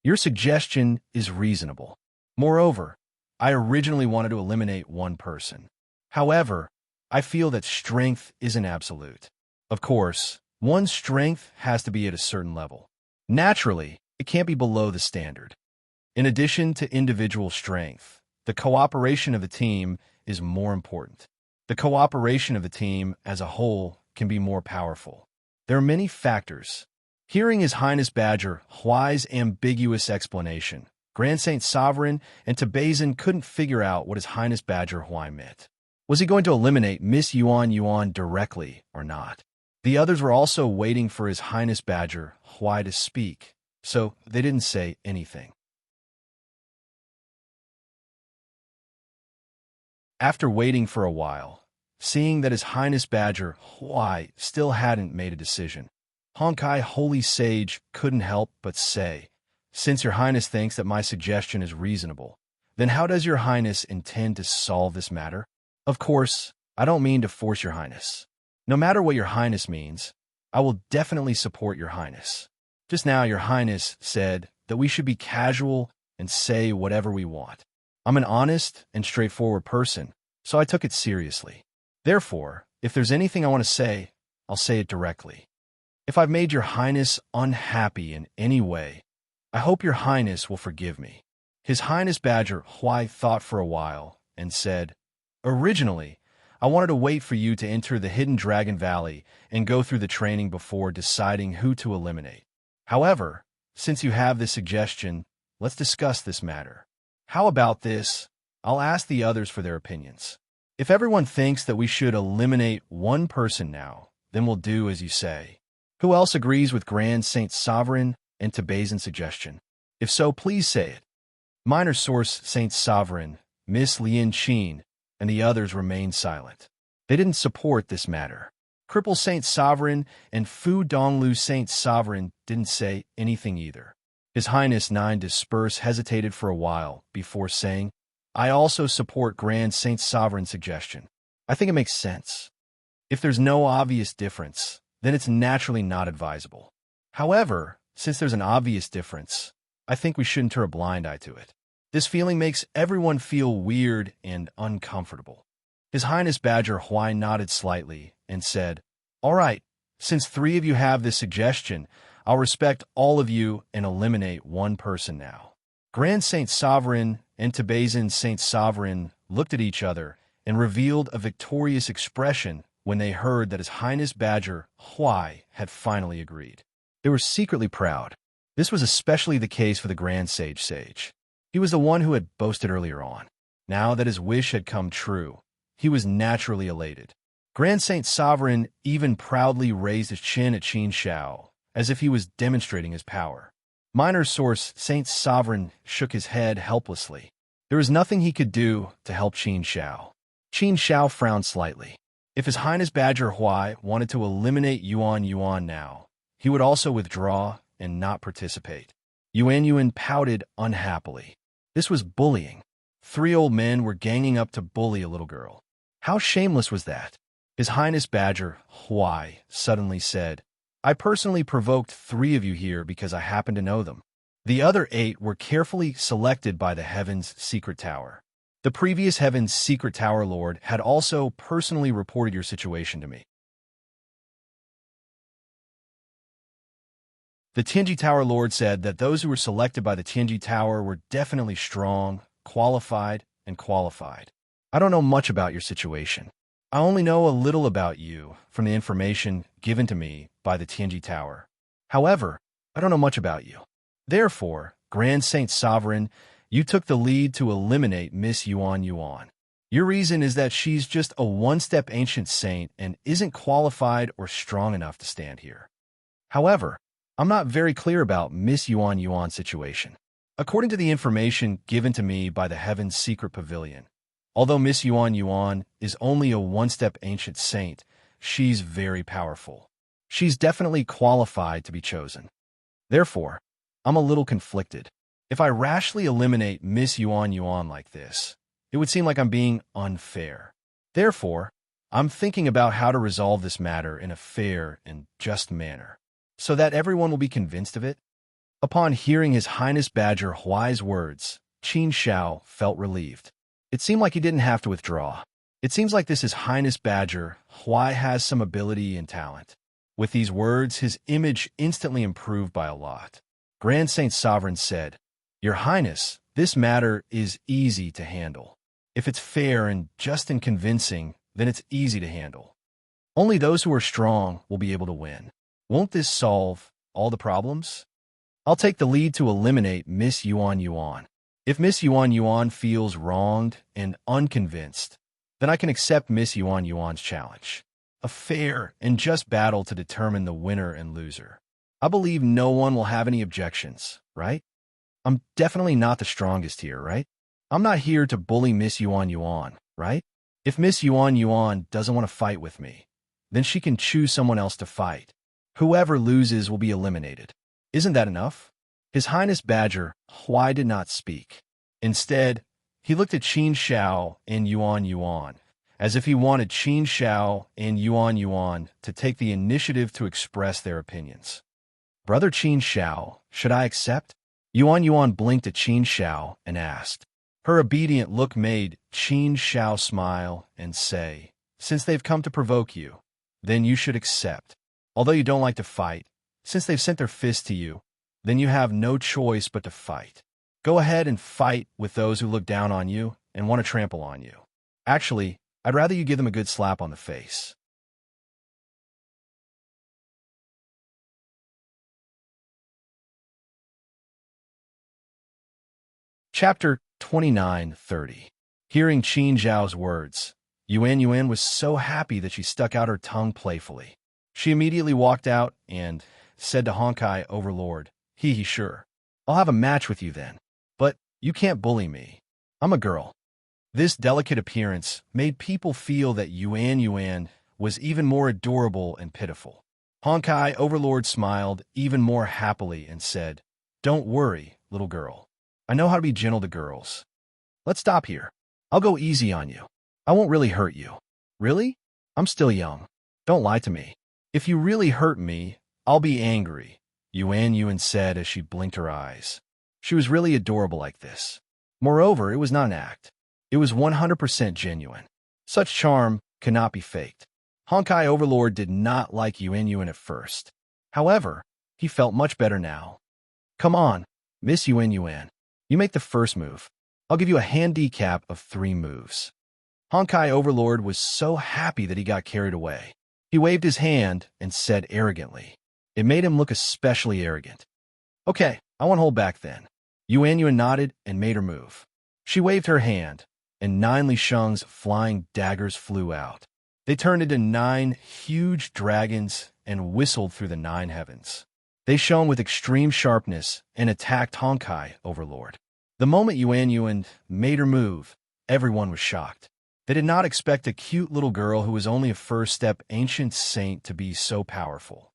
Your suggestion is reasonable. Moreover, I originally wanted to eliminate one person. However, I feel that strength isn't absolute. Of course, one's strength has to be at a certain level. Naturally, it can't be below the standard. In addition to individual strength, the cooperation of the team is more important. The cooperation of the team as a whole can be more powerful. There are many factors. Hearing His Highness Badger Huai's ambiguous explanation, Grand Saint Sovereign and Tabazin couldn't figure out what His Highness Badger Huai meant. Was he going to eliminate Miss Yuan directly or not? The others were also waiting for His Highness Badger Huai to speak, so they didn't say anything. After waiting for a while, seeing that His Highness Badger Huai still hadn't made a decision, Honkai Holy Sage couldn't help but say, "Since Your Highness thinks that my suggestion is reasonable, then how does Your Highness intend to solve this matter?" Of course, I don't mean to force Your Highness. No matter what Your Highness means, I will definitely support Your Highness. Just now, Your Highness said that we should be casual and say whatever we want. I'm an honest and straightforward person, so I took it seriously. Therefore, if there's anything I want to say, I'll say it directly. If I've made Your Highness unhappy in any way, I hope Your Highness will forgive me." His Highness Badger Huai thought for a while and said, "Originally, I wanted to wait for you to enter the Hidden Dragon Valley and go through the training before deciding who to eliminate. However, since you have this suggestion, let's discuss this matter. How about this? I'll ask the others for their opinions. If everyone thinks that we should eliminate one person now, then we'll do as you say. Who else agrees with Grand Saint Sovereign and Tebazon's suggestion? If so, please say it." Minor Source Saint Sovereign, Miss Lien Qin, and the others remained silent. They didn't support this matter. Cripple Saint Sovereign and Fu Donglu Saint Sovereign didn't say anything either. His Highness Nine Disperse hesitated for a while before saying, "I also support Grand Saint Sovereign's suggestion. I think it makes sense. If there's no obvious difference, then it's naturally not advisable. However, since there's an obvious difference, I think we shouldn't turn a blind eye to it. This feeling makes everyone feel weird and uncomfortable." His Highness Badger Huai nodded slightly and said, "All right, since 3 of you have this suggestion, I'll respect all of you and eliminate one person now." Grand Saint Sovereign and Tebazon Saint Sovereign looked at each other and revealed a victorious expression when they heard that His Highness Badger Huai had finally agreed. They were secretly proud. This was especially the case for the Grand Sage. He was the one who had boasted earlier on. Now that his wish had come true, he was naturally elated. Grand Saint Sovereign even proudly raised his chin at Qin Shao, as if he was demonstrating his power. Minor Source Saint Sovereign shook his head helplessly. There was nothing he could do to help Qin Shao. Qin Shao frowned slightly. If His Highness Badger Huai wanted to eliminate Yuan now, he would also withdraw and not participate. Yuan pouted unhappily. This was bullying. 3 old men were ganging up to bully a little girl. How shameless was that? His Highness Badger Huai suddenly said, "I personally provoked 3 of you here because I happen to know them. The other 8 were carefully selected by the Heaven's Secret Tower. The previous Heaven's Secret Tower Lord had also personally reported your situation to me. The Tianji Tower Lord said that those who were selected by the Tianji Tower were definitely strong, qualified. I don't know much about your situation. I only know a little about you from the information given to me by the Tianji Tower. However, I don't know much about you. Therefore, Grand Saint Sovereign, you took the lead to eliminate Miss Yuan. Your reason is that she's just a one-step ancient saint and isn't qualified or strong enough to stand here. However, I'm not very clear about Miss Yuan's situation. According to the information given to me by the Heaven's Secret Pavilion, although Miss Yuan is only a one-step ancient saint, she's very powerful. She's definitely qualified to be chosen. Therefore, I'm a little conflicted. If I rashly eliminate Miss Yuan like this, it would seem like I'm being unfair. Therefore, I'm thinking about how to resolve this matter in a fair and just manner, so that everyone will be convinced of it." Upon hearing His Highness Badger Huai's words, Qin Shao felt relieved. It seemed like he didn't have to withdraw. It seems like this His Highness Badger Huai has some ability and talent. With these words, his image instantly improved by a lot. Grand Saint Sovereign said, "Your Highness, this matter is easy to handle. If it's fair and just and convincing, then it's easy to handle. Only those who are strong will be able to win. Won't this solve all the problems? I'll take the lead to eliminate Miss Yuan. If Miss Yuan feels wronged and unconvinced, then I can accept Miss Yuan's challenge. A fair and just battle to determine the winner and loser. I believe no one will have any objections, right? I'm definitely not the strongest here, right? I'm not here to bully Miss Yuan, right? If Miss Yuan doesn't want to fight with me, then she can choose someone else to fight. Whoever loses will be eliminated. Isn't that enough?" His Highness Badger Huai did not speak. Instead, he looked at Qin Shao and Yuan, as if he wanted Qin Shao and Yuan to take the initiative to express their opinions. Brother Qin Shao, should I accept? Yuan Yuan blinked at Qin Shao and asked. Her obedient look made Qin Shao smile and say, since they've come to provoke you, then you should accept. Although you don't like to fight, since they've sent their fists to you, then you have no choice but to fight. Go ahead and fight with those who look down on you and want to trample on you. Actually, I'd rather you give them a good slap on the face. Chapter 29:30. Hearing Qin Zhao's words, Yuan Yuan was so happy that she stuck out her tongue playfully. She immediately walked out and said to Honkai Overlord, sure. I'll have a match with you then. But you can't bully me. I'm a girl. This delicate appearance made people feel that Yuan Yuan was even more adorable and pitiful. Honkai Overlord smiled even more happily and said, don't worry, little girl. I know how to be gentle to girls. Let's stop here. I'll go easy on you. I won't really hurt you. Really? I'm still young. Don't lie to me. If you really hurt me, I'll be angry, Yuan Yuan said as she blinked her eyes. She was really adorable like this. Moreover, it was not an act. It was 100% genuine. Such charm cannot be faked. Honkai Overlord did not like Yuan Yuan at first. However, he felt much better now. Come on, Miss Yuan Yuan. You make the first move. I'll give you a handicap of 3 moves. Honkai Overlord was so happy that he got carried away. He waved his hand and said arrogantly. It made him look especially arrogant. Okay, I won't hold back then. Yuan Yuan nodded and made her move. She waved her hand, and 9 Li Sheng's flying daggers flew out. They turned into 9 huge dragons and whistled through the 9 heavens. They shone with extreme sharpness and attacked Honkai Overlord. The moment Yuan Yuan made her move, everyone was shocked. They did not expect a cute little girl who was only a first-step ancient saint to be so powerful.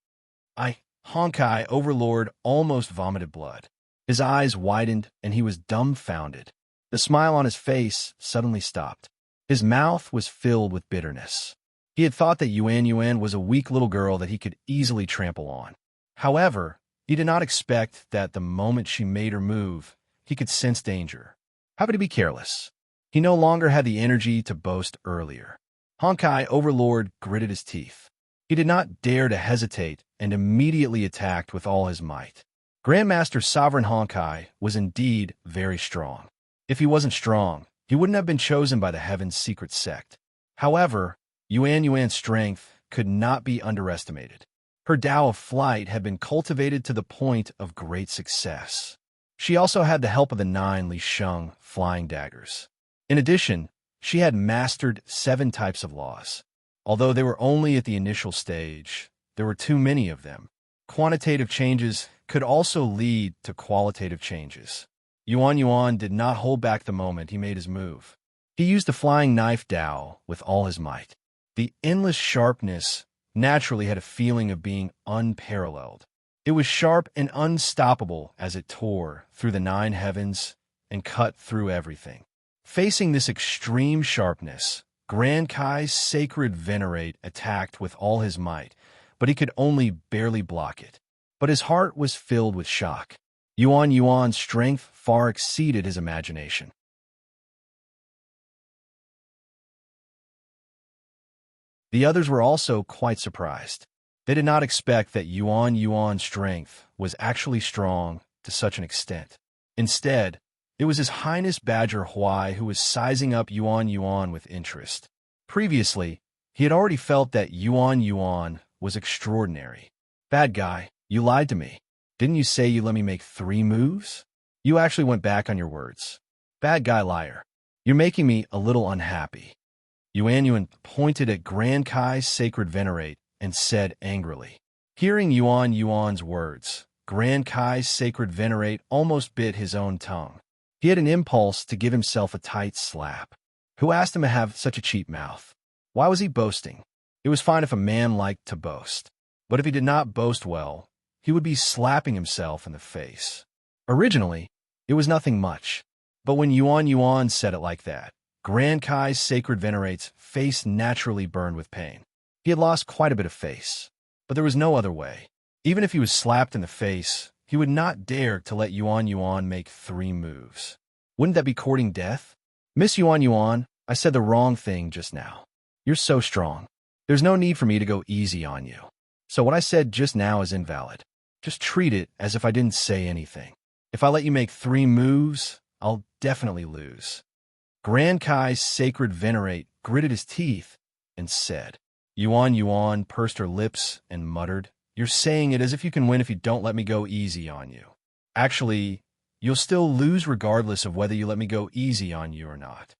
Honkai Overlord almost vomited blood. His eyes widened and he was dumbfounded. The smile on his face suddenly stopped. His mouth was filled with bitterness. He had thought that Yuan Yuan was a weak little girl that he could easily trample on. However, he did not expect that the moment she made her move, he could sense danger. How could he be careless? He no longer had the energy to boast earlier. Honkai Overlord gritted his teeth. He did not dare to hesitate and immediately attacked with all his might. Grandmaster Sovereign Honkai was indeed very strong. If he wasn't strong, he wouldn't have been chosen by the Heaven's secret sect. However, Yuan Yuan's strength could not be underestimated. Her Tao of flight had been cultivated to the point of great success. She also had the help of the 9 Li Sheng flying daggers. In addition, she had mastered 7 types of laws. Although they were only at the initial stage, there were too many of them. Quantitative changes could also lead to qualitative changes. Yuan Yuan did not hold back the moment he made his move. He used the flying knife Tao with all his might. The endless sharpness naturally had a feeling of being unparalleled. It was sharp and unstoppable as it tore through the 9 heavens and cut through everything. Facing this extreme sharpness, Grand Kai's sacred venerate attacked with all his might, but he could only barely block it. But his heart was filled with shock. Yuan Yuan's strength far exceeded his imagination. The others were also quite surprised. They did not expect that Yuan Yuan's strength was actually strong to such an extent. Instead, it was His Highness Badger Huai who was sizing up Yuan Yuan with interest. Previously, he had already felt that Yuan Yuan was extraordinary. Bad guy, you lied to me. Didn't you say you let me make 3 moves? You actually went back on your words. Bad guy liar. You're making me a little unhappy. Yuan Yuan pointed at Grand Kai's sacred venerate and said angrily. Hearing Yuan Yuan's words, Grand Kai's sacred venerate almost bit his own tongue. He had an impulse to give himself a tight slap. Who asked him to have such a cheap mouth? Why was he boasting? It was fine if a man liked to boast. But if he did not boast well, he would be slapping himself in the face. Originally, it was nothing much. But when Yuan Yuan said it like that, Grand Kai's sacred venerate's face naturally burned with pain. He had lost quite a bit of face, but there was no other way. Even if he was slapped in the face, he would not dare to let Yuan Yuan make 3 moves. Wouldn't that be courting death? Miss Yuan Yuan, I said the wrong thing just now. You're so strong. There's no need for me to go easy on you. So what I said just now is invalid. Just treat it as if I didn't say anything. If I let you make 3 moves, I'll definitely lose. Grand Kai's sacred venerate gritted his teeth and said. Yuan Yuan pursed her lips and muttered, You're saying it as if you can win if you don't let me go easy on you. Actually, you'll still lose regardless of whether you let me go easy on you or not.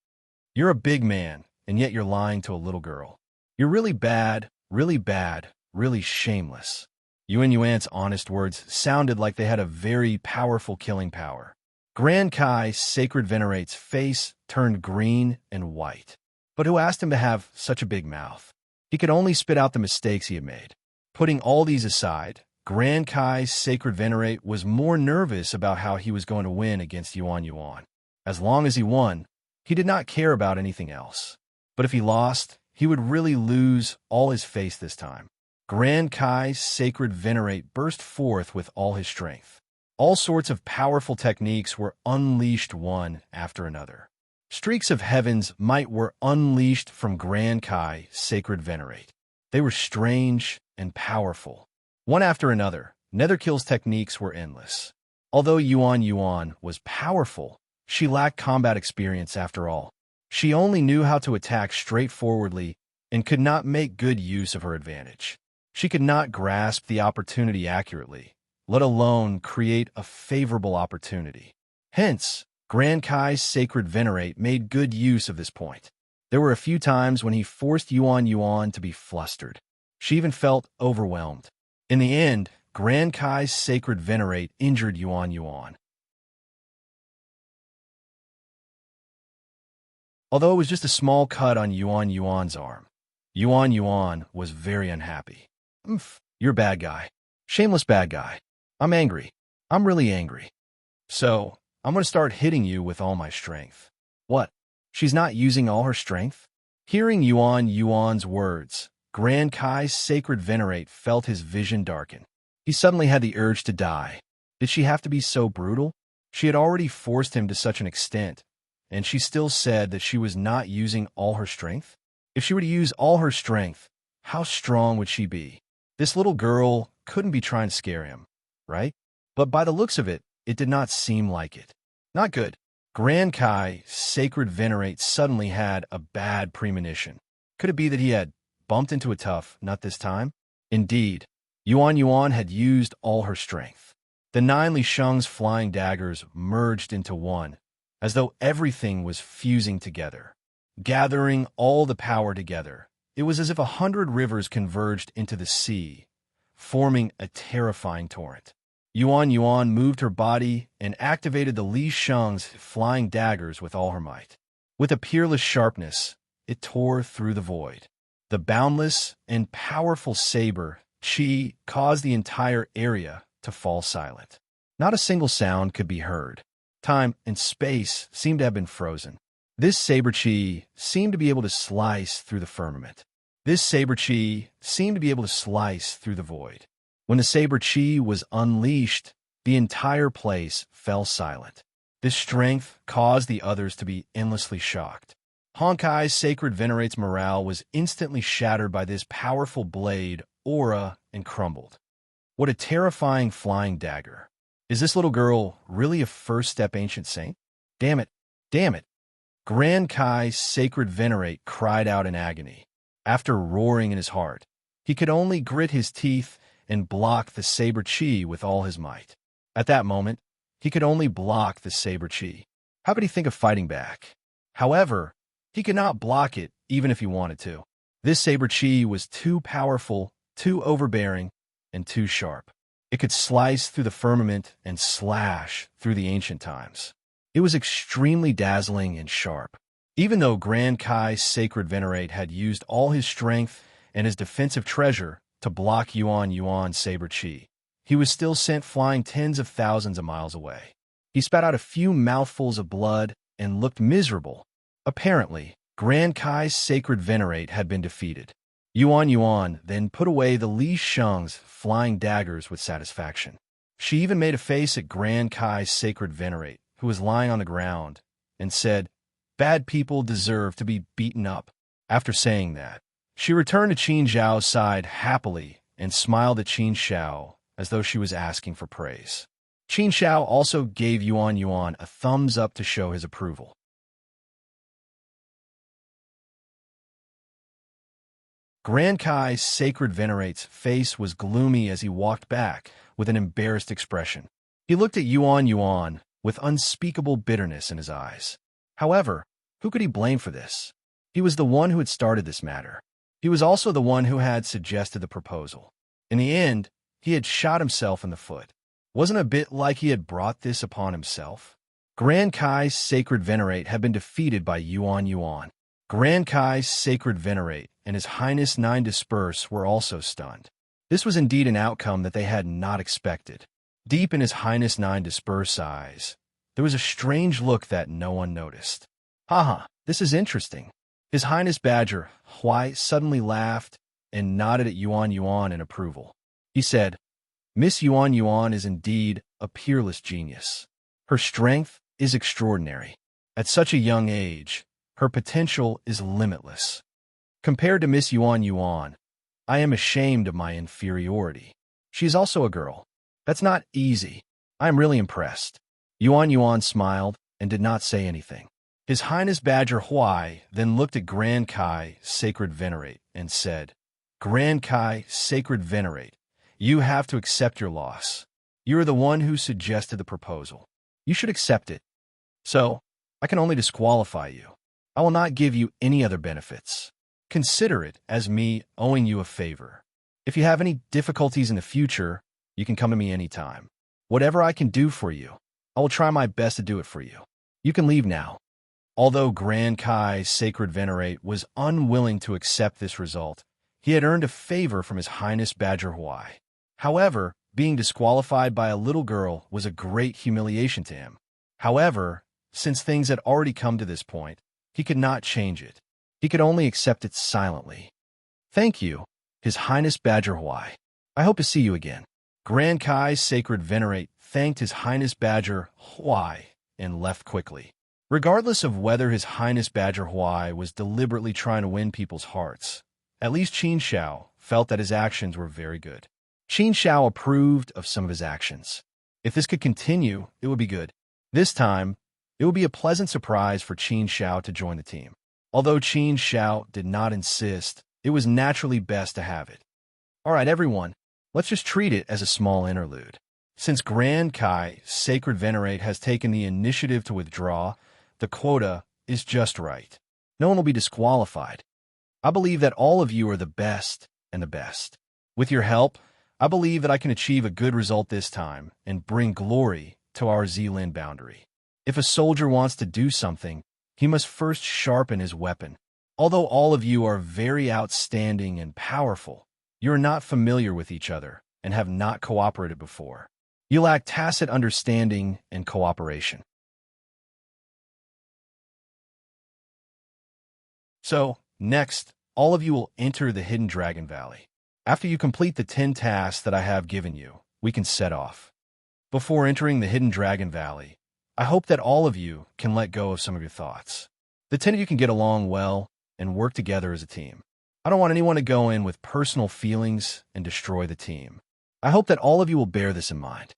You're a big man, and yet you're lying to a little girl. You're really bad, really shameless. Yuan Yuan's honest words sounded like they had a very powerful killing power. Grand Kai's sacred venerate's face turned green and white. But who asked him to have such a big mouth? He could only spit out the mistakes he had made. Putting all these aside, Grand Kai's sacred venerate was more nervous about how he was going to win against Yuan Yuan. As long as he won, he did not care about anything else. But if he lost, he would really lose all his face this time. Grand Kai's sacred venerate burst forth with all his strength. All sorts of powerful techniques were unleashed one after another. Streaks of heaven's might were unleashed from Grand Kai's sacred venerate. They were strange and powerful. One after another, Netherkill's techniques were endless. Although Yuan Yuan was powerful, she lacked combat experience after all. She only knew how to attack straightforwardly and could not make good use of her advantage. She could not grasp the opportunity accurately, let alone create a favorable opportunity. Hence, Grand Kai's sacred venerate made good use of this point. There were a few times when he forced Yuan Yuan to be flustered. She even felt overwhelmed. In the end, Grand Kai's sacred venerate injured Yuan Yuan. Although it was just a small cut on Yuan Yuan's arm, Yuan Yuan was very unhappy. You're a bad guy. Shameless bad guy. I'm angry. I'm really angry. So, I'm going to start hitting you with all my strength. What? She's not using all her strength? Hearing Yuan Yuan's words, Grand Kai's sacred venerate felt his vision darken. He suddenly had the urge to die. Did she have to be so brutal? She had already forced him to such an extent, and she still said that she was not using all her strength? If she were to use all her strength, how strong would she be? This little girl couldn't be trying to scare him, right? But by the looks of it, it did not seem like it. Not good. Grand Kai's sacred venerate suddenly had a bad premonition. Could it be that he had bumped into a tough nut this time? Indeed, Yuan Yuan had used all her strength. The 9 Li Sheng's flying daggers merged into one, as though everything was fusing together. Gathering all the power together, it was as if 100 rivers converged into the sea, forming a terrifying torrent. Yuan Yuan moved her body and activated the Li Sheng's flying daggers with all her might. With a peerless sharpness, it tore through the void. The boundless and powerful saber, Qi, caused the entire area to fall silent. Not a single sound could be heard. Time and space seemed to have been frozen. This saber Qi seemed to be able to slice through the firmament. This saber Qi seemed to be able to slice through the void. When the saber Qi was unleashed, the entire place fell silent. This strength caused the others to be endlessly shocked. Honkai's sacred venerate's morale was instantly shattered by this powerful blade, aura, and crumbled. What a terrifying flying dagger. Is this little girl really a first-step ancient saint? Damn it, damn it. Grand Kai's sacred venerate cried out in agony. After roaring in his heart, he could only grit his teeth and block the saber Qi with all his might. At that moment, he could only block the saber Qi. How could he think of fighting back? However, he could not block it even if he wanted to. This saber Qi was too powerful, too overbearing, and too sharp. It could slice through the firmament and slash through the ancient times. It was extremely dazzling and sharp. Even though Grand Kai's sacred venerate had used all his strength and his defensive treasure to block Yuan Yuan's saber Qi, he was still sent flying tens of thousands of miles away. He spat out a few mouthfuls of blood and looked miserable. Apparently, Grand Kai's sacred venerate had been defeated. Yuan Yuan then put away the Li Sheng's flying daggers with satisfaction. She even made a face at Grand Kai's sacred venerate, who was lying on the ground, and said, "Bad people deserve to be beaten up." After saying that, she returned to Qin Zhao's side happily and smiled at Qin Zhao as though she was asking for praise. Qin Zhao also gave Yuan Yuan a thumbs up to show his approval. Grand Kai's sacred venerate's face was gloomy as he walked back with an embarrassed expression. He looked at Yuan Yuan with unspeakable bitterness in his eyes. However, who could he blame for this? He was the one who had started this matter. He was also the one who had suggested the proposal. In the end, he had shot himself in the foot. Wasn't it a bit like he had brought this upon himself? Grand Kai's sacred venerate had been defeated by Yuan Yuan. Grand Kai's sacred venerate and His Highness Nine Disperse were also stunned. This was indeed an outcome that they had not expected. Deep in His Highness Nine Disperse's eyes, there was a strange look that no one noticed. Haha, this is interesting. His Highness Badger Huai suddenly laughed and nodded at Yuan Yuan in approval. He said, "Miss Yuan Yuan is indeed a peerless genius. Her strength is extraordinary. At such a young age, her potential is limitless. Compared to Miss Yuan Yuan, I am ashamed of my inferiority. She is also a girl. That's not easy. I am really impressed." Yuan Yuan smiled and did not say anything. His Highness Badger Huai then looked at Grand Kai, Sacred Venerate, and said, "Grand Kai, Sacred Venerate, you have to accept your loss. You are the one who suggested the proposal. You should accept it. So, I can only disqualify you. I will not give you any other benefits. Consider it as me owing you a favor. If you have any difficulties in the future, you can come to me anytime. Whatever I can do for you, I will try my best to do it for you. You can leave now." Although Grand Kai's Sacred Venerate was unwilling to accept this result, he had earned a favor from His Highness Badger Huai. However, being disqualified by a little girl was a great humiliation to him. However, since things had already come to this point, he could not change it. He could only accept it silently. "Thank you, His Highness Badger Huai. I hope to see you again." Grand Kai's Sacred Venerate thanked His Highness Badger Huai and left quickly. Regardless of whether His Highness Badger Huai was deliberately trying to win people's hearts, at least Qin Zhao felt that his actions were very good. Qin Zhao approved of some of his actions. If this could continue, it would be good. This time, it would be a pleasant surprise for Qin Zhao to join the team. Although Qin Zhao did not insist, it was naturally best to have it. All right, everyone, let's just treat it as a small interlude. Since Grand Kai, Sacred Venerate, has taken the initiative to withdraw, the quota is just right. No one will be disqualified. I believe that all of you are the best and the best. With your help, I believe that I can achieve a good result this time and bring glory to our Zealand boundary. If a soldier wants to do something, he must first sharpen his weapon. Although all of you are very outstanding and powerful, you are not familiar with each other and have not cooperated before. You lack tacit understanding and cooperation. So, next, all of you will enter the Hidden Dragon Valley. After you complete the 10 tasks that I have given you, we can set off. Before entering the Hidden Dragon Valley, I hope that all of you can let go of some of your thoughts. The 10 of you can get along well and work together as a team. I don't want anyone to go in with personal feelings and destroy the team. I hope that all of you will bear this in mind.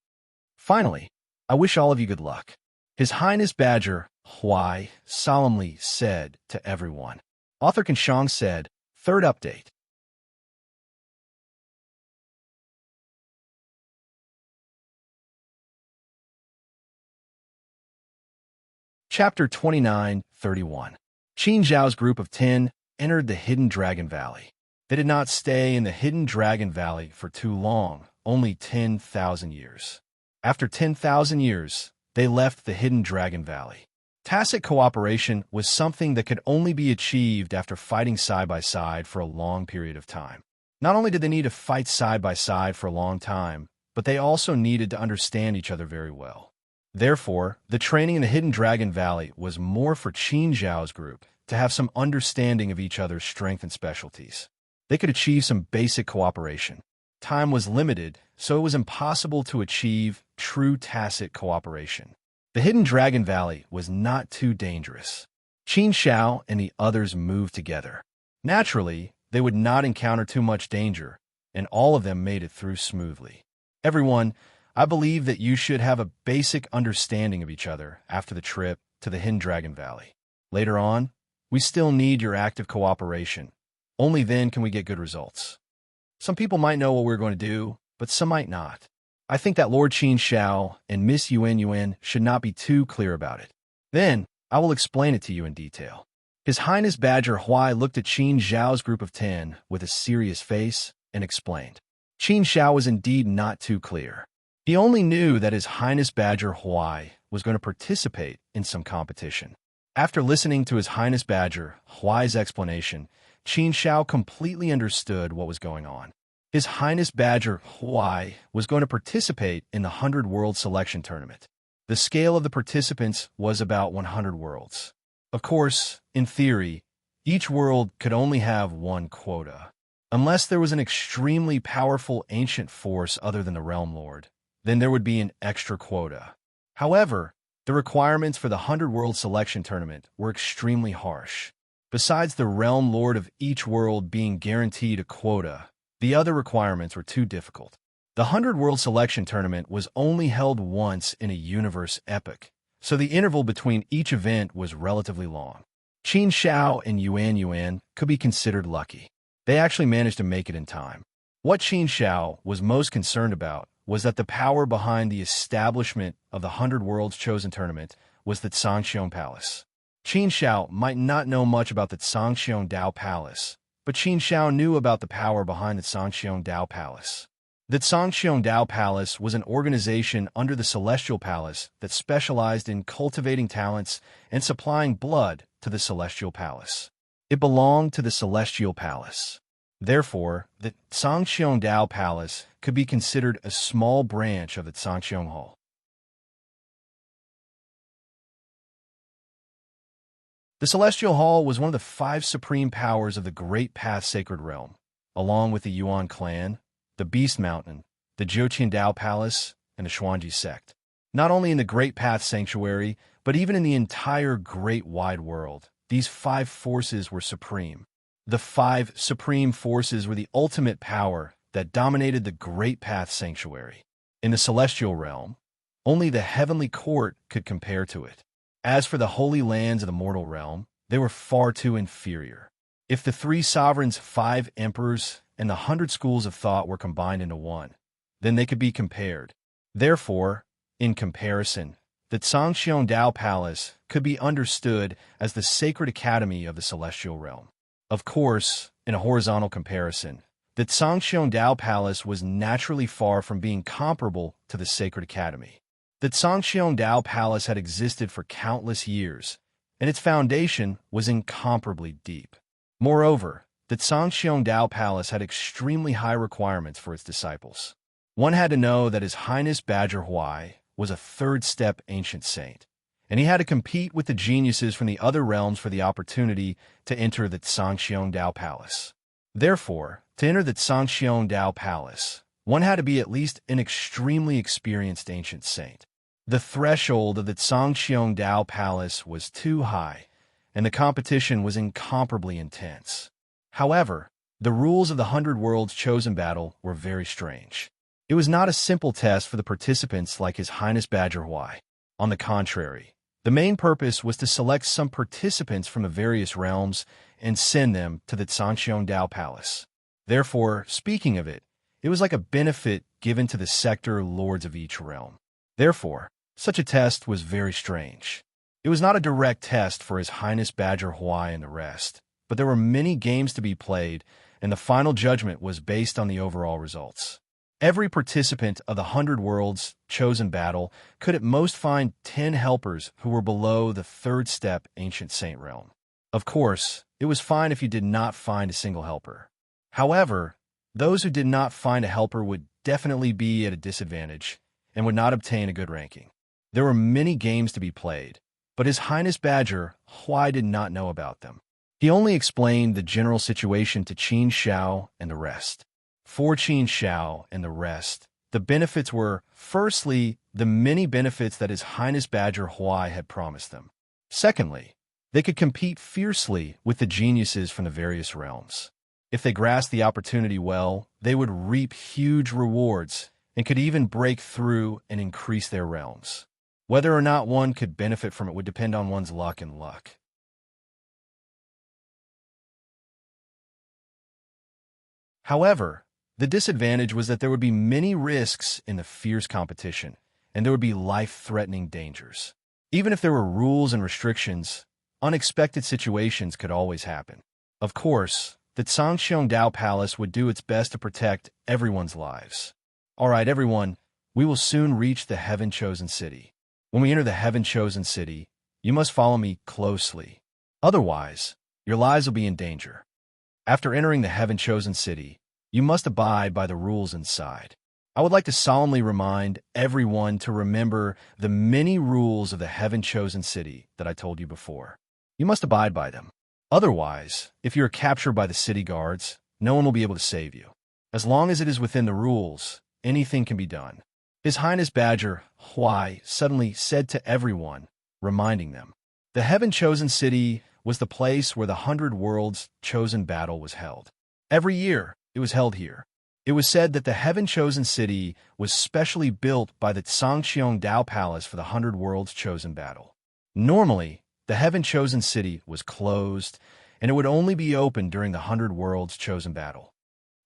Finally, I wish all of you good luck. His Highness Badger Huai solemnly said to everyone. Author Kanshang said, Third update. Chapter 29:31. Qin Zhao's group of 10 entered the Hidden Dragon Valley. They did not stay in the Hidden Dragon Valley for too long, only 10,000 years. After 10,000 years, they left the Hidden Dragon Valley. Tacit cooperation was something that could only be achieved after fighting side by side for a long period of time. Not only did they need to fight side by side for a long time, but they also needed to understand each other very well. Therefore, the training in the Hidden Dragon Valley was more for Qin Zhao's group to have some understanding of each other's strength and specialties. they could achieve some basic cooperation. Time was limited, so it was impossible to achieve true tacit cooperation. The hidden Dragon Valley was not too dangerous. Qin Shao and the others moved together. Naturally, they would not encounter too much danger, and all of them made it through smoothly. Everyone, I believe that you should have a basic understanding of each other after the trip to the Hidden Dragon Valley. Later on, we still need your active cooperation. Only then can we get good results. Some people might know what we're going to do, but some might not. I think that Lord Qin Shao and Miss Yuan Yuan should not be too clear about it. Then, I will explain it to you in detail. His Highness Badger Huai looked at Qin Zhao's group of 10 with a serious face and explained. Qin Shao was indeed not too clear. He only knew that His Highness Badger Huai was going to participate in some competition. After listening to His Highness Badger Huai's explanation, Qin Shao completely understood what was going on. His Highness Badger Huai was going to participate in the 100 World Selection Tournament. The scale of the participants was about 100 worlds. Of course, in theory, each world could only have one quota. Unless there was an extremely powerful ancient force other than the Realm Lord, then there would be an extra quota. However, the requirements for the 100 World Selection Tournament were extremely harsh. Besides the Realm Lord of each world being guaranteed a quota, the other requirements were too difficult. The 100 World Selection Tournament was only held once in a universe epoch, so the interval between each event was relatively long. Qin Shao and Yuan Yuan could be considered lucky. They actually managed to make it in time. What Qin Shao was most concerned about was that the power behind the establishment of the 100 Worlds Chosen Tournament was the Tsangxiong Palace. Qin Shao might not know much about the Tsangxiong Dao Palace, but Qin Shao knew about the power behind the Tsangxiong Dao Palace. The Tsangxiong Dao Palace was an organization under the Celestial Palace that specialized in cultivating talents and supplying blood to the Celestial Palace. It belonged to the Celestial Palace. Therefore, the Tsangxiong Dao Palace could be considered a small branch of the Tsangxiong Hall. The Celestial Hall was one of the 5 supreme powers of the Great Path Sacred Realm, along with the Yuan clan, the Beast Mountain, the Jiuqian Dao Palace, and the Xuanji sect. Not only in the Great Path Sanctuary, but even in the entire Great Wide World, these 5 forces were supreme. The 5 supreme forces were the ultimate power that dominated the Great Path Sanctuary. In the Celestial Realm, only the Heavenly Court could compare to it. As for the Holy Lands of the Mortal Realm, they were far too inferior. If the 3 sovereigns, 5 emperors, and the 100 schools of thought were combined into one, then they could be compared. Therefore, in comparison, the Tsangxiong Dao Palace could be understood as the sacred academy of the Celestial Realm. Of course, in a horizontal comparison, the Tsangxiong Dao Palace was naturally far from being comparable to the Sacred Academy. The Tsangxiong Dao Palace had existed for countless years, and its foundation was incomparably deep. Moreover, the Tsangxiong Dao Palace had extremely high requirements for its disciples. One had to know that His Highness Badger Huai was a 3rd-step ancient saint, and he had to compete with the geniuses from the other realms for the opportunity to enter the Tsangxiong Dao Palace. Therefore, to enter the Tsangxiong Dao Palace, one had to be at least an extremely experienced ancient saint. The threshold of the Tsangxiong Dao Palace was too high, and the competition was incomparably intense. However, the rules of the 100 Worlds Chosen Battle were very strange. It was not a simple test for the participants like His Highness Badger Huai. On the contrary, the main purpose was to select some participants from the various realms and send them to the Tsangxiong Dao Palace. Therefore, speaking of it, it was like a benefit given to the sector lords of each realm. Therefore, such a test was very strange. It was not a direct test for His Highness Badger Huai and the rest, but there were many games to be played, and the final judgment was based on the overall results. Every participant of the 100 Worlds Chosen Battle could at most find 10 helpers who were below the 3rd-step Ancient Saint realm. Of course, it was fine if you did not find a single helper. However, those who did not find a helper would definitely be at a disadvantage and would not obtain a good ranking. There were many games to be played, but His Highness Badger Huai did not know about them. He only explained the general situation to Qin Shao and the rest. For Qin Shao and the rest, the benefits were, firstly, the many benefits that His Highness Badger Huai had promised them. Secondly, they could compete fiercely with the geniuses from the various realms. If they grasped the opportunity well, they would reap huge rewards and could even break through and increase their realms. Whether or not one could benefit from it would depend on one's luck and luck. However, the disadvantage was that there would be many risks in the fierce competition, and there would be life-threatening dangers. Even if there were rules and restrictions, unexpected situations could always happen. Of course, the Dao Palace would do its best to protect everyone's lives. All right, everyone, we will soon reach the Heaven-Chosen City. When we enter the Heaven-Chosen City, you must follow me closely. Otherwise, your lives will be in danger. After entering the Heaven-Chosen City, you must abide by the rules inside. I would like to solemnly remind everyone to remember the many rules of the Heaven-Chosen City that I told you before. You must abide by them. Otherwise, if you are captured by the city guards, no one will be able to save you. As long as it is within the rules, anything can be done. His Highness Badger Huai suddenly said to everyone, reminding them. The Heaven-Chosen City was the place where the 100 Worlds Chosen battle was held. Every year, it was held here. It was said that the Heaven-Chosen City was specially built by the Dao Palace for the 100 Worlds Chosen battle. Normally, the Heaven-Chosen City was closed, and it would only be open during the 100 Worlds Chosen battle.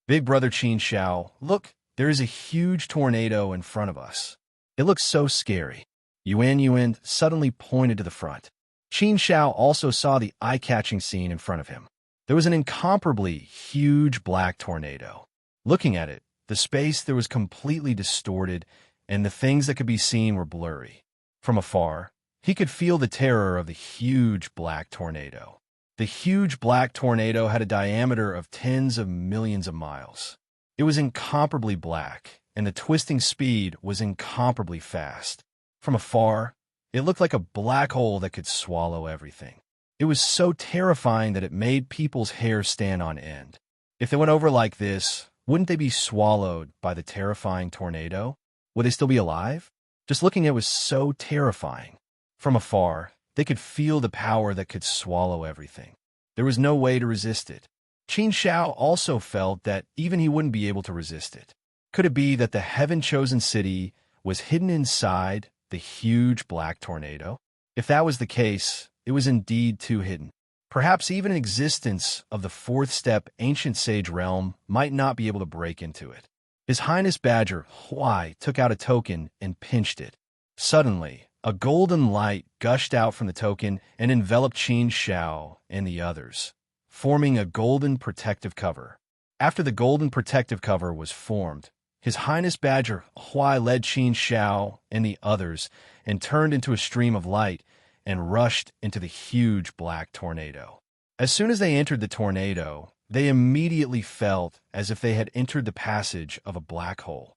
Big Brother Qin Shao, look, there is a huge tornado in front of us. It looks so scary. Yuan suddenly pointed to the front. Qin Shao also saw the eye-catching scene in front of him. There was an incomparably huge black tornado. Looking at it, the space there was completely distorted, and the things that could be seen were blurry. From afar, he could feel the terror of the huge black tornado. The huge black tornado had a diameter of tens of millions of miles. It was incomparably black, and the twisting speed was incomparably fast. From afar, it looked like a black hole that could swallow everything. It was so terrifying that it made people's hair stand on end. If they went over like this, wouldn't they be swallowed by the terrifying tornado? Would they still be alive? Just looking at it was so terrifying. From afar, they could feel the power that could swallow everything. There was no way to resist it. Qin Shao also felt that even he wouldn't be able to resist it. Could it be that the Heaven-Chosen City was hidden inside the huge black tornado? If that was the case, it was indeed too hidden. Perhaps even an existence of the fourth step ancient sage realm might not be able to break into it. His Highness Badger Huai took out a token and pinched it. Suddenly, a golden light gushed out from the token and enveloped Qin Shao and the others, forming a golden protective cover. After the golden protective cover was formed, His Highness Badger Huai led Qin Shao and the others and turned into a stream of light and rushed into the huge black tornado. As soon as they entered the tornado, they immediately felt as if they had entered the passage of a black hole.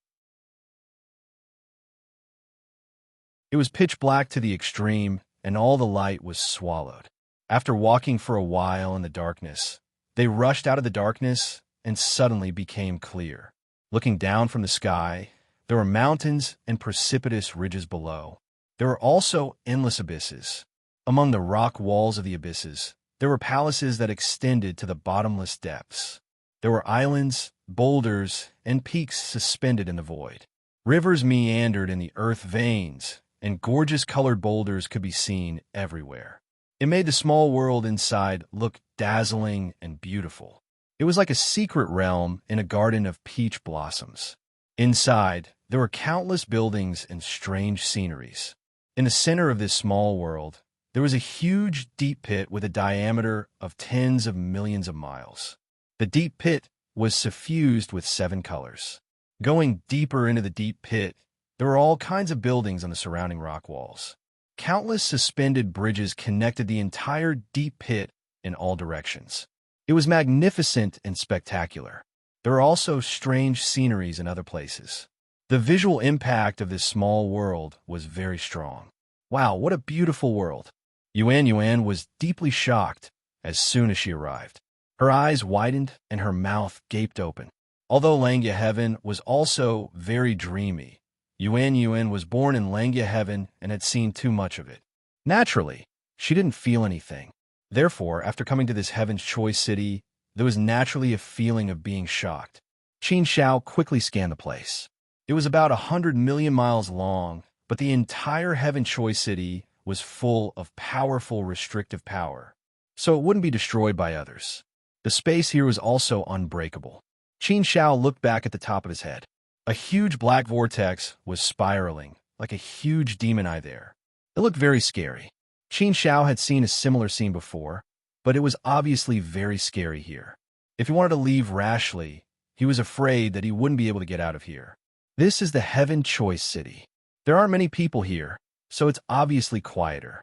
It was pitch black to the extreme, and all the light was swallowed. After walking for a while in the darkness, they rushed out of the darkness and suddenly became clear. Looking down from the sky, there were mountains and precipitous ridges below. There were also endless abysses. Among the rock walls of the abysses, there were palaces that extended to the bottomless depths. There were islands, boulders, and peaks suspended in the void. Rivers meandered in the earth veins, and gorgeous colored boulders could be seen everywhere. It made the small world inside look dazzling and beautiful. It was like a secret realm in a garden of peach blossoms. Inside, there were countless buildings and strange sceneries. In the center of this small world, there was a huge deep pit with a diameter of tens of millions of miles. The deep pit was suffused with 7 colors. Going deeper into the deep pit, there were all kinds of buildings on the surrounding rock walls. Countless suspended bridges connected the entire deep pit in all directions. It was magnificent and spectacular. There were also strange sceneries in other places. The visual impact of this small world was very strong. Wow, what a beautiful world! Yuan was deeply shocked as soon as she arrived. Her eyes widened and her mouth gaped open. Although Langya Heaven was also very dreamy, Yuan was born in Langya Heaven and had seen too much of it. Naturally, she didn't feel anything. Therefore, after coming to this Heaven's Choice city, there was naturally a feeling of being shocked. Qin Shao quickly scanned the place. It was about 100 million miles long, but the entire Heaven Choice city was full of powerful restrictive power, so it wouldn't be destroyed by others. The space here was also unbreakable. Qin Shao looked back at the top of his head. A huge black vortex was spiraling, like a huge demon eye there. It looked very scary. Qin Shao had seen a similar scene before, but it was obviously very scary here. If he wanted to leave rashly, he was afraid that he wouldn't be able to get out of here. This is the Heaven Choice City. There aren't many people here, so it's obviously quieter.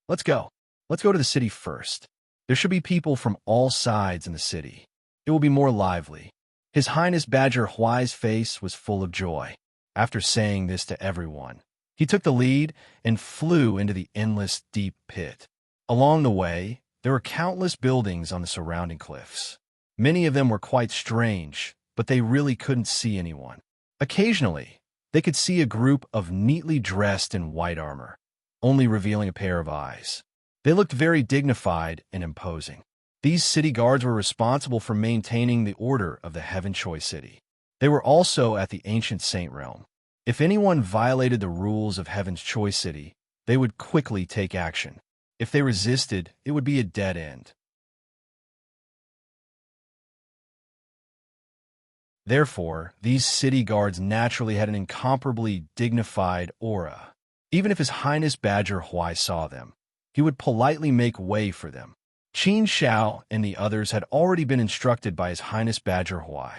Let's go. Let's go to the city first. There should be people from all sides in the city. It will be more lively. His Highness Badger Huai's face was full of joy. After saying this to everyone, he took the lead and flew into the endless deep pit. Along the way, there were countless buildings on the surrounding cliffs. Many of them were quite strange, but they really couldn't see anyone. Occasionally, they could see a group of neatly dressed in white armor, only revealing a pair of eyes. They looked very dignified and imposing. These city guards were responsible for maintaining the order of the Heaven Choice City. They were also at the ancient Saint Realm. If anyone violated the rules of Heaven's Choice City, they would quickly take action. If they resisted, it would be a dead end. Therefore, these city guards naturally had an incomparably dignified aura. Even if His Highness Badger Huai saw them, he would politely make way for them. Qin Shao and the others had already been instructed by His Highness Badger Huai.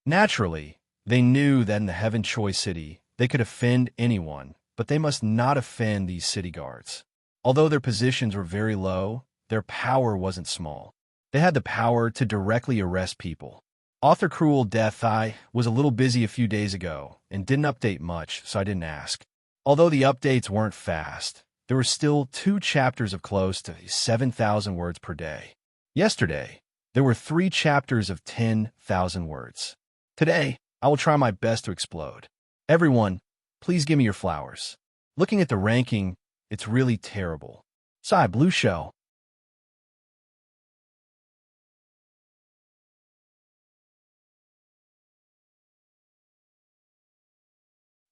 Naturally, they knew that in the Heaven Choice City, they could offend anyone, but they must not offend these city guards. Although their positions were very low, their power wasn't small. They had the power to directly arrest people. Author Cruel Death Eye was a little busy a few days ago and didn't update much, so I didn't ask. Although the updates weren't fast, there were still 2 chapters of close to 7,000 words per day. Yesterday, there were 3 chapters of 10,000 words. Today, I will try my best to explode. Everyone, please give me your flowers. Looking at the ranking, it's really terrible. Sigh, Blue Shell.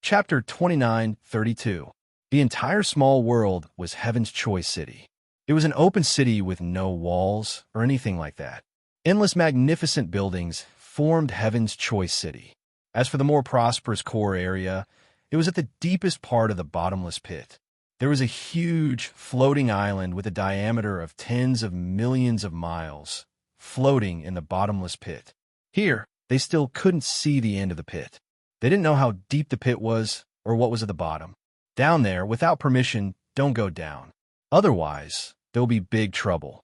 Chapter 29:32. The entire small world was Heaven's Choice City. It was an open city with no walls or anything like that. Endless magnificent buildings formed Heaven's Choice City. As for the more prosperous core area, it was at the deepest part of the bottomless pit. There was a huge floating island with a diameter of tens of millions of miles, floating in the bottomless pit. Here, they still couldn't see the end of the pit. They didn't know how deep the pit was or what was at the bottom. Down there, without permission, don't go down. Otherwise, there will be big trouble.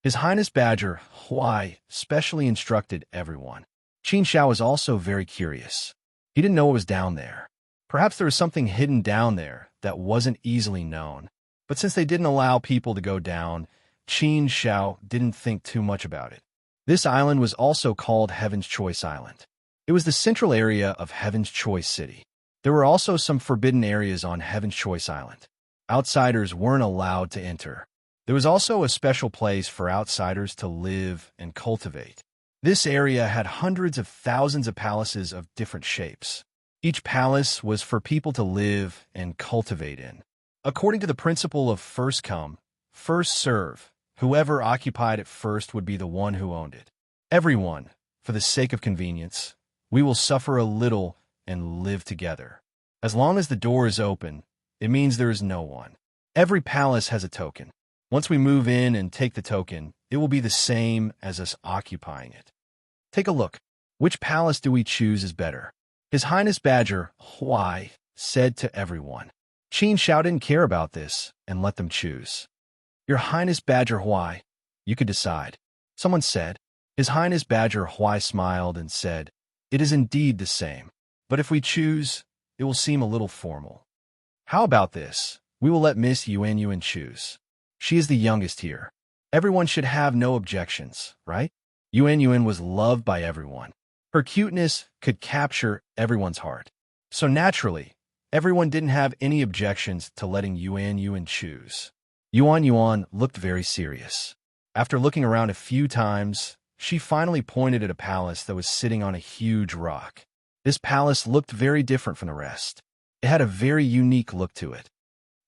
His Highness Badger Huai specially instructed everyone. Qin Shao was also very curious. He didn't know what was down there. Perhaps there was something hidden down there that wasn't easily known. But since they didn't allow people to go down, Qin Shao didn't think too much about it. This island was also called Heaven's Choice Island. It was the central area of Heaven's Choice City. There were also some forbidden areas on Heaven's Choice Island. Outsiders weren't allowed to enter. There was also a special place for outsiders to live and cultivate. This area had hundreds of thousands of palaces of different shapes. Each palace was for people to live and cultivate in. According to the principle of first come, first serve, whoever occupied it first would be the one who owned it. Everyone, for the sake of convenience, we will suffer a little and live together. As long as the door is open, it means there is no one. Every palace has a token. Once we move in and take the token, it will be the same as us occupying it. Take a look. Which palace do we choose is better? His Highness Badger Huai said to everyone. Qin Shao didn't care about this and let them choose. Your Highness Badger Huai, you could decide. Someone said. His Highness Badger Huai smiled and said, it is indeed the same. But if we choose, it will seem a little formal. How about this? We will let Miss Yuan choose. She is the youngest here. Everyone should have no objections, right? Yuan was loved by everyone. Her cuteness could capture everyone's heart. So naturally, everyone didn't have any objections to letting Yuan choose. Yuan looked very serious. After looking around a few times, she finally pointed at a palace that was sitting on a huge rock. This palace looked very different from the rest. It had a very unique look to it.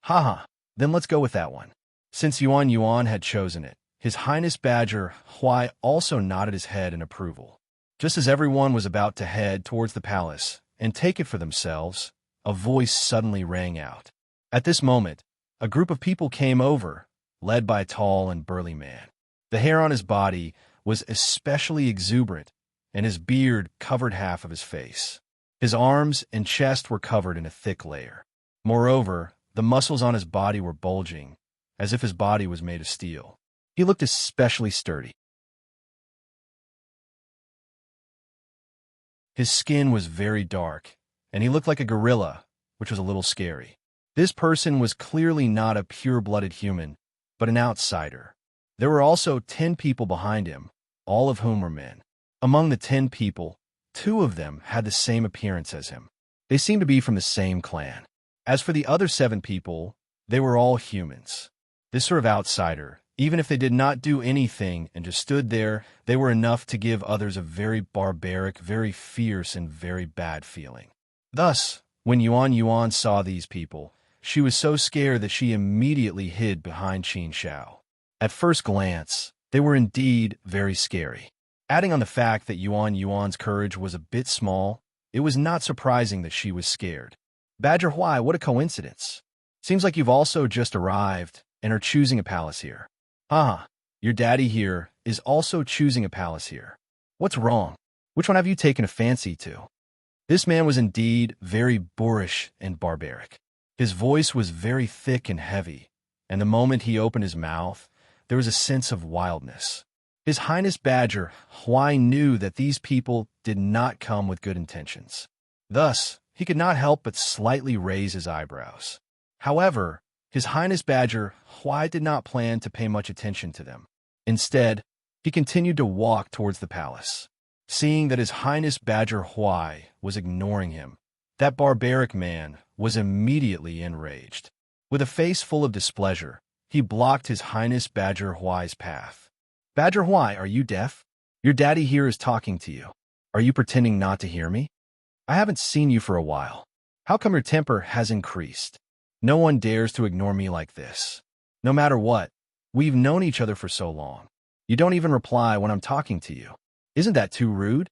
Haha, then let's go with that one. Since Yuan had chosen it, His Highness Badger Huai also nodded his head in approval. Just as everyone was about to head towards the palace and take it for themselves, a voice suddenly rang out. At this moment, a group of people came over, led by a tall and burly man. The hair on his body was especially exuberant, and his beard covered half of his face. His arms and chest were covered in a thick layer. Moreover, the muscles on his body were bulging, as if his body was made of steel. He looked especially sturdy. His skin was very dark, and he looked like a gorilla, which was a little scary. This person was clearly not a pure-blooded human, but an outsider. There were also 10 people behind him, all of whom were men. Among the 10 people, 2 of them had the same appearance as him. They seemed to be from the same clan. As for the other 7 people, they were all humans. This sort of outsider, even if they did not do anything and just stood there, they were enough to give others a very barbaric, very fierce, and very bad feeling. Thus, when Yuan saw these people, she was so scared that she immediately hid behind Qin Shao. At first glance, they were indeed very scary. Adding on the fact that Yuan's courage was a bit small, it was not surprising that she was scared. Badger Huai, what a coincidence. Seems like you've also just arrived and are choosing a palace here. Haha, your daddy here is also choosing a palace here. What's wrong? Which one have you taken a fancy to? This man was indeed very boorish and barbaric. His voice was very thick and heavy, and the moment he opened his mouth, there was a sense of wildness. His Highness Badger Huai knew that these people did not come with good intentions. Thus, he could not help but slightly raise his eyebrows. However, His Highness Badger Huai did not plan to pay much attention to them. Instead, he continued to walk towards the palace. Seeing that His Highness Badger Huai was ignoring him, that barbaric man was immediately enraged. With a face full of displeasure, he blocked His Highness Badger Huai's path. Badger Huai, are you deaf? Your daddy here is talking to you. Are you pretending not to hear me? I haven't seen you for a while. How come your temper has increased? No one dares to ignore me like this. No matter what, we've known each other for so long. You don't even reply when I'm talking to you. Isn't that too rude?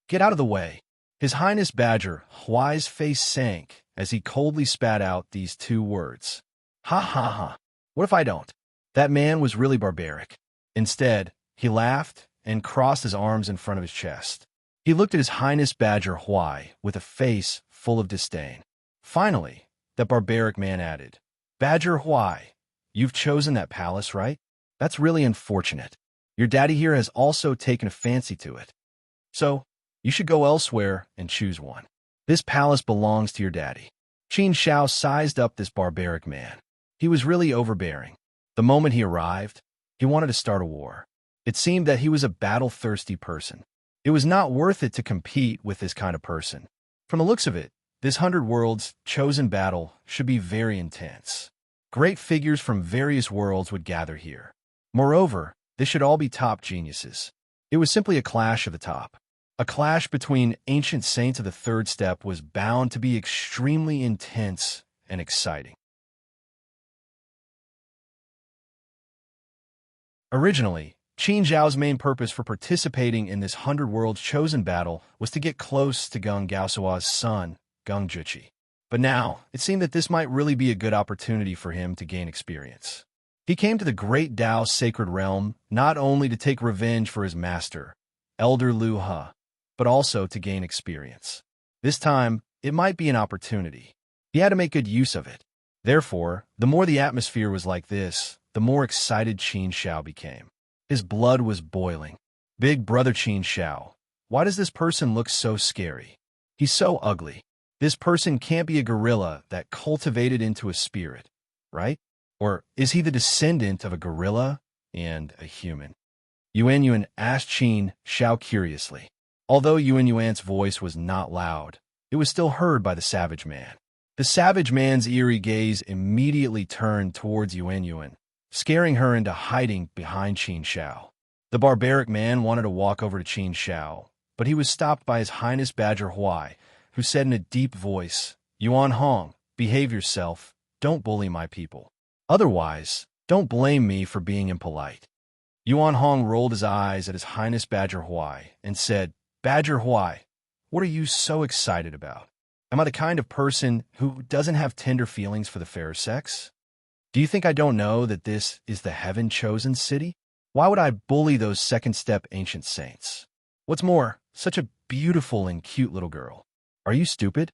Get out of the way. His Highness Badger Huai's face sank as he coldly spat out these 2 words. Ha ha ha. What if I don't? That man was really barbaric. Instead, he laughed and crossed his arms in front of his chest. He looked at His Highness Badger Huai with a face full of disdain. Finally, that barbaric man added, Badger Huai, you've chosen that palace, right? That's really unfortunate. Your daddy here has also taken a fancy to it. So, you should go elsewhere and choose one. This palace belongs to your daddy. Qin Shao sized up this barbaric man. He was really overbearing. The moment he arrived, he wanted to start a war. It seemed that he was a battle-thirsty person. It was not worth it to compete with this kind of person. From the looks of it, this 100 Worlds chosen battle should be very intense. Great figures from various worlds would gather here. Moreover, this should all be top geniuses. It was simply a clash of the top. A clash between ancient saints of the 3rd step was bound to be extremely intense and exciting. Originally, Qin Zhao's main purpose for participating in this 100 Worlds chosen battle was to get close to Geng Gaosua's son, Geng Juqi. But now, it seemed that this might really be a good opportunity for him to gain experience. He came to the Great Dao Sacred Realm not only to take revenge for his master, Elder Lu He, but also to gain experience. This time, it might be an opportunity. He had to make good use of it. Therefore, the more the atmosphere was like this, the more excited Qin Shao became. His blood was boiling. Big brother Qin Shao, why does this person look so scary? He's so ugly. This person can't be a gorilla that cultivated into a spirit, right? Or is he the descendant of a gorilla and a human? Yuan asked Qin Shao curiously. Although Yuan's voice was not loud, it was still heard by the savage man. The savage man's eerie gaze immediately turned towards Yuan, scaring her into hiding behind Qin Shao. The barbaric man wanted to walk over to Qin Shao, but he was stopped by His Highness Badger Huai, who said in a deep voice, "Yuan Hong, behave yourself, don't bully my people. Otherwise, don't blame me for being impolite." Yuan Hong rolled his eyes at His Highness Badger Huai and said, "Badger Huai, what are you so excited about? Am I the kind of person who doesn't have tender feelings for the fair sex? Do you think I don't know that this is the heaven-chosen city? Why would I bully those second-step ancient saints? What's more, such a beautiful and cute little girl. Are you stupid?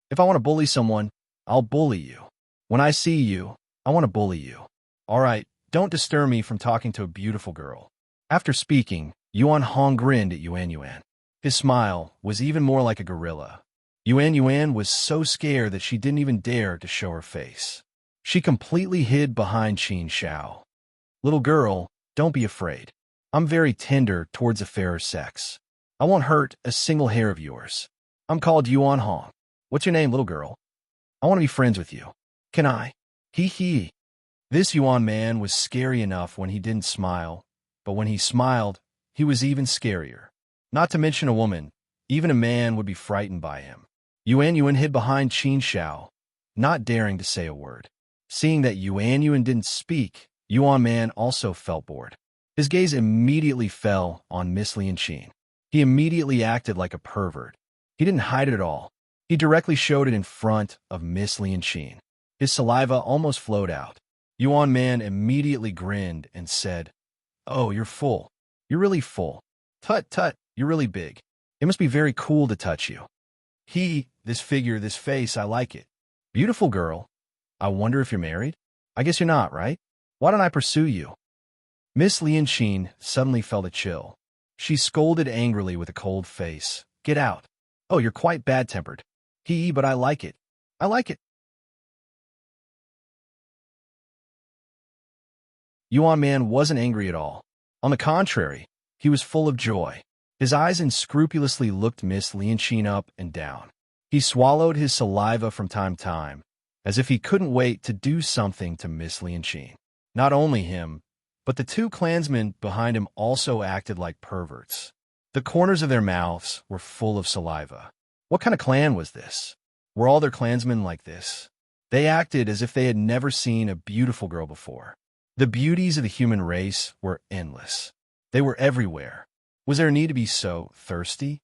If I want to bully someone, I'll bully you. When I see you, I want to bully you. All right, don't disturb me from talking to a beautiful girl." After speaking, Yuan Hong grinned at Yuan. His smile was even more like a gorilla. Yuan was so scared that she didn't even dare to show her face. She completely hid behind Qin Shao. "Little girl, don't be afraid. I'm very tender towards the fairer sex. I won't hurt a single hair of yours. I'm called Yuan Hong. What's your name, little girl? I want to be friends with you. Can I?" Hee. This Yuan man was scary enough when he didn't smile, but when he smiled, he was even scarier. Not to mention a woman, even a man would be frightened by him. Yuan hid behind Qin Shao, not daring to say a word. Seeing that Yuan didn't speak, Yuan man also felt bored. His gaze immediately fell on Miss Li and Qin. He immediately acted like a pervert. He didn't hide it at all. He directly showed it in front of Miss Li and Qin. His saliva almost flowed out. Yuan man immediately grinned and said, "Oh, you're full. You're really full. Tut, you're really big. It must be very cool to touch you. This figure, this face, I like it. Beautiful girl. I wonder if you're married? I guess you're not, right? Why don't I pursue you?" Miss Li and Qin suddenly felt a chill. She scolded angrily with a cold face. "Get out. Oh, you're quite bad-tempered. But I like it. I like it." Yuan man wasn't angry at all. On the contrary, he was full of joy. His eyes unscrupulously looked Miss Li and Qin up and down. He swallowed his saliva from time to time, as if he couldn't wait to do something to Miss Li and Qin. Not only him, but the two clansmen behind him also acted like perverts. The corners of their mouths were full of saliva. What kind of clan was this? Were all their clansmen like this? They acted as if they had never seen a beautiful girl before. The beauties of the human race were endless. They were everywhere. Was there a need to be so thirsty?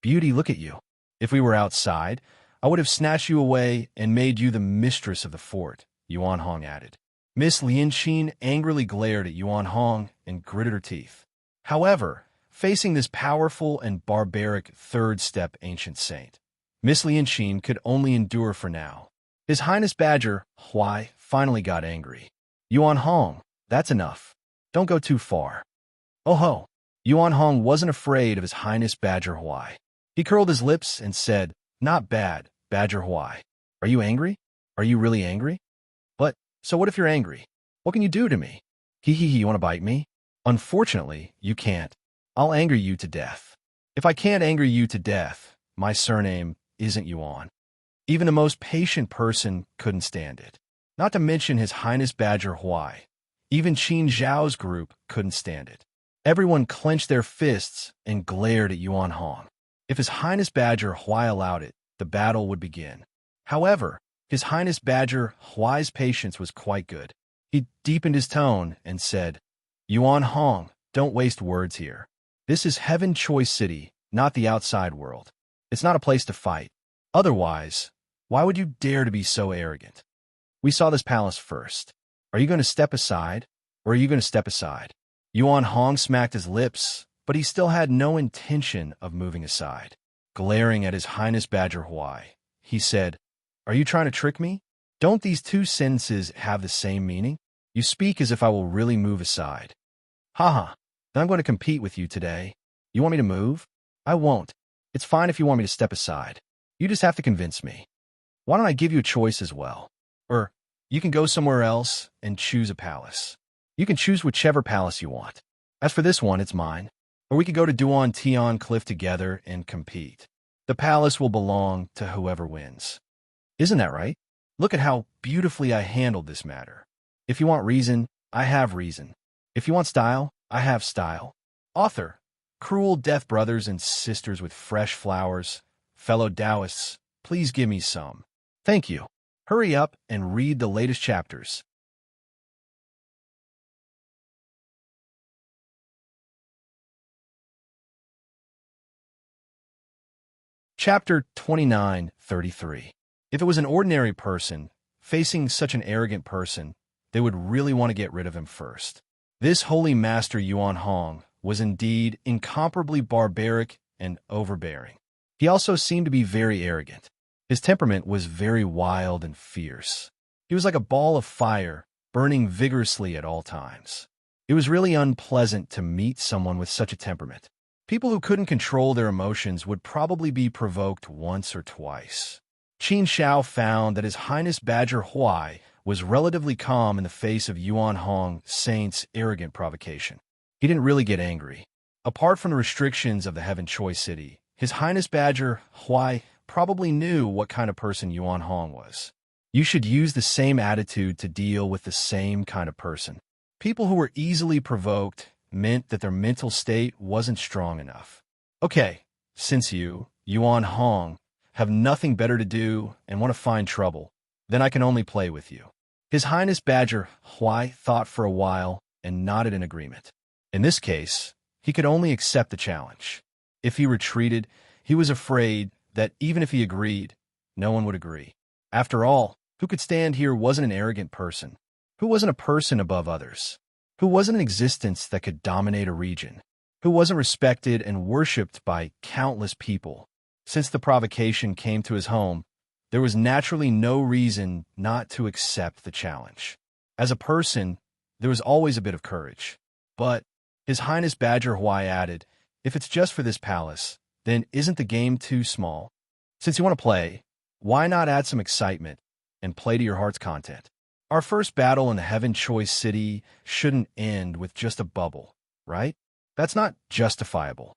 "Beauty, look at you. If we were outside, I would have snatched you away and made you the mistress of the fort," Yuan Hong added. Miss Li and Qin angrily glared at Yuan Hong and gritted her teeth. However, facing this powerful and barbaric third-step ancient saint, Miss Li and Qin could only endure for now. His Highness Badger Huai finally got angry. "Yuan Hong, that's enough. Don't go too far." "Oh ho." Yuan Hong wasn't afraid of His Highness Badger Huai. He curled his lips and said, "Not bad, Badger Huai. Are you angry? Are you really angry? So what if you're angry? What can you do to me? You want to bite me? Unfortunately, you can't. I'll anger you to death. If I can't anger you to death, my surname isn't Yuan." Even the most patient person couldn't stand it. Not to mention His Highness Badger Huai. Even Qin Zhao's group couldn't stand it. Everyone clenched their fists and glared at Yuan Hong. If His Highness Badger Huai allowed it, the battle would begin. However, His Highness Badger Huai's patience was quite good. He deepened his tone and said, "Yuan Hong, don't waste words here. This is Heaven Choice City, not the outside world. It's not a place to fight. Otherwise, why would you dare to be so arrogant? We saw this palace first. Are you going to step aside, or are you going to step aside?" Yuan Hong smacked his lips, but he still had no intention of moving aside. Glaring at His Highness Badger Huai, he said, "Are you trying to trick me? Don't these two sentences have the same meaning? You speak as if I will really move aside. Haha, then I'm going to compete with you today. You want me to move? I won't. It's fine if you want me to step aside. You just have to convince me. Why don't I give you a choice as well? Or you can go somewhere else and choose a palace. You can choose whichever palace you want. As for this one, it's mine. Or we could go to Duan Tian Cliff together and compete. The palace will belong to whoever wins. Isn't that right? Look at how beautifully I handled this matter. If you want reason, I have reason. If you want style, I have style. Author, cruel death brothers and sisters with fresh flowers, fellow Taoists, please give me some. Thank you. Hurry up and read the latest chapters. Chapter 29:33. If it was an ordinary person, facing such an arrogant person, they would really want to get rid of him first. This holy master Yuan Hong was indeed incomparably barbaric and overbearing. He also seemed to be very arrogant. His temperament was very wild and fierce. He was like a ball of fire, burning vigorously at all times. It was really unpleasant to meet someone with such a temperament. People who couldn't control their emotions would probably be provoked once or twice. Qin Shao found that His Highness Badger Huai was relatively calm in the face of Yuan Hong Saint's arrogant provocation. He didn't really get angry. Apart from the restrictions of the Heaven Choice City, His Highness Badger Huai probably knew what kind of person Yuan Hong was. You should use the same attitude to deal with the same kind of person. People who were easily provoked meant that their mental state wasn't strong enough. Okay, since you, Yuan Hong, have nothing better to do and want to find trouble, then I can only play with you. His Highness Badger Huai thought for a while and nodded in agreement. In this case, he could only accept the challenge. If he retreated, he was afraid that even if he agreed, no one would agree. After all, who could stand here wasn't an arrogant person. Who wasn't a person above others? Who wasn't an existence that could dominate a region? Who wasn't respected and worshipped by countless people? Since the provocation came to his home, there was naturally no reason not to accept the challenge. As a person, there was always a bit of courage. But, His Highness Badger Huai added, if it's just for this palace, then isn't the game too small? Since you want to play, why not add some excitement and play to your heart's content? Our first battle in the Heaven Choice City shouldn't end with just a bubble, right? That's not justifiable.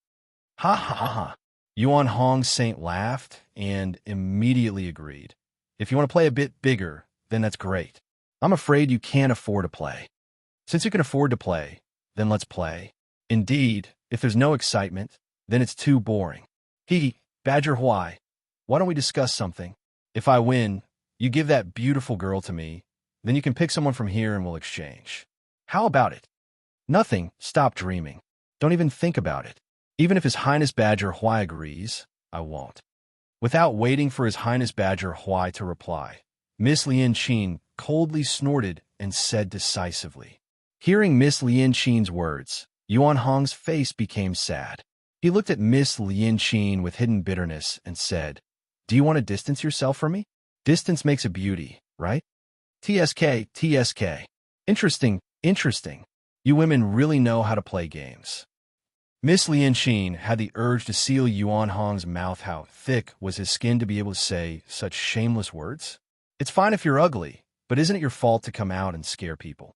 Ha ha ha ha. Yuan Hong Saint laughed and immediately agreed. If you want to play a bit bigger, then that's great. I'm afraid you can't afford to play. Since you can afford to play, then let's play. Indeed, if there's no excitement, then it's too boring. Badger Huai, why don't we discuss something? If I win, you give that beautiful girl to me, then you can pick someone from here and we'll exchange. How about it? Nothing. Stop dreaming. Don't even think about it. Even if His Highness Badger Huai agrees, I won't. Without waiting for His Highness Badger Huai to reply, Miss Lian Qin coldly snorted and said decisively. Hearing Miss Lian Qin's words, Yuan Hong's face became sad. He looked at Miss Lian Qin with hidden bitterness and said, do you want to distance yourself from me? Distance makes a beauty, right? TSK. Interesting. You women really know how to play games. Miss Lian Qin had the urge to seal Yuan Hong's mouth. How thick was his skin to be able to say such shameless words? It's fine if you're ugly, but isn't it your fault to come out and scare people?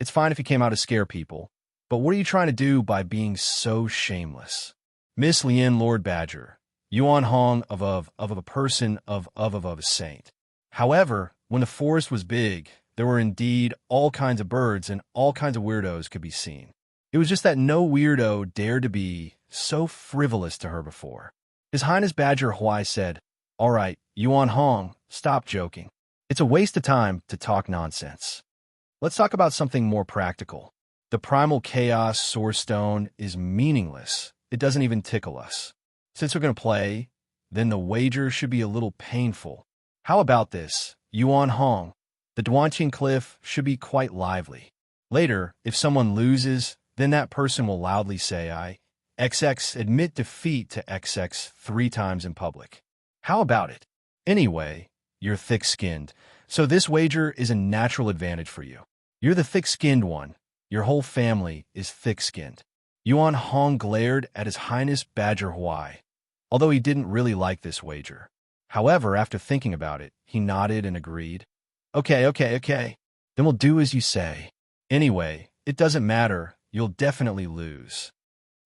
It's fine if you came out to scare people, but what are you trying to do by being so shameless? Miss Lian Lord Badger, Yuan Hong of a person of a saint. However, when the forest was big, there were indeed all kinds of birds and all kinds of weirdos could be seen. It was just that no weirdo dared to be so frivolous to her before. His Highness Badger Huai said, all right, Yuan Hong, stop joking. It's a waste of time to talk nonsense. Let's talk about something more practical. The primal chaos source stone is meaningless. It doesn't even tickle us. Since we're going to play, then the wager should be a little painful. How about this, Yuan Hong? The Duanqing Cliff should be quite lively. Later, if someone loses, then that person will loudly say, XX admit defeat to XX 3 times in public. How about it? Anyway, you're thick-skinned, so this wager is a natural advantage for you. You're the thick-skinned one. Your whole family is thick-skinned. Yuan Hong glared at His Highness Badger Huai, although he didn't really like this wager. However, after thinking about it, he nodded and agreed. Okay. Then we'll do as you say. Anyway, it doesn't matter. You'll definitely lose.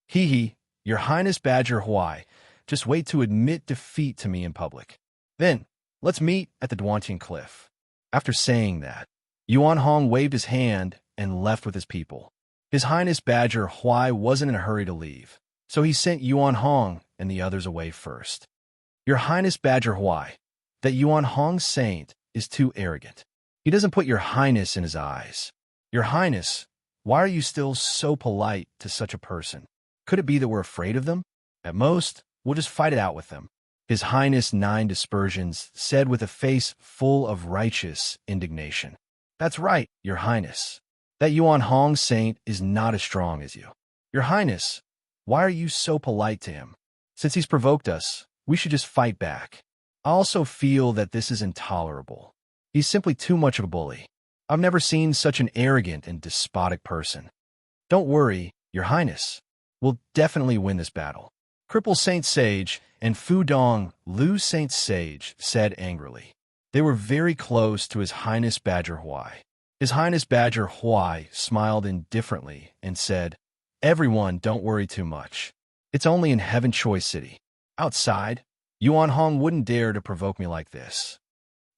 Hee hee, Your Highness Badger Hawaii. Just wait to admit defeat to me in public. Then, let's meet at the Duantian Cliff. After saying that, Yuan Hong waved his hand and left with his people. His Highness Badger Hawaii wasn't in a hurry to leave, so he sent Yuan Hong and the others away first. Your Highness Badger Hawaii, that Yuan Hong saint is too arrogant. He doesn't put your highness in his eyes. Your Highness, why are you still so polite to such a person? Could it be that we're afraid of them? At most, we'll just fight it out with them. His Highness Nine Dispersions said with a face full of righteous indignation. That's right, Your Highness. That Yuan Hong saint is not as strong as you. Your Highness, why are you so polite to him? Since he's provoked us, we should just fight back. I also feel that this is intolerable. He's simply too much of a bully. I've never seen such an arrogant and despotic person. Don't worry, Your Highness. We'll definitely win this battle. Cripple Saint Sage and Fu Dong Lu Saint Sage said angrily. They were very close to His Highness Badger Hawaii. His Highness Badger Hawaii smiled indifferently and said, Everyone, don't worry too much. It's only in Heaven Choice City. Outside, Yuan Hong wouldn't dare to provoke me like this.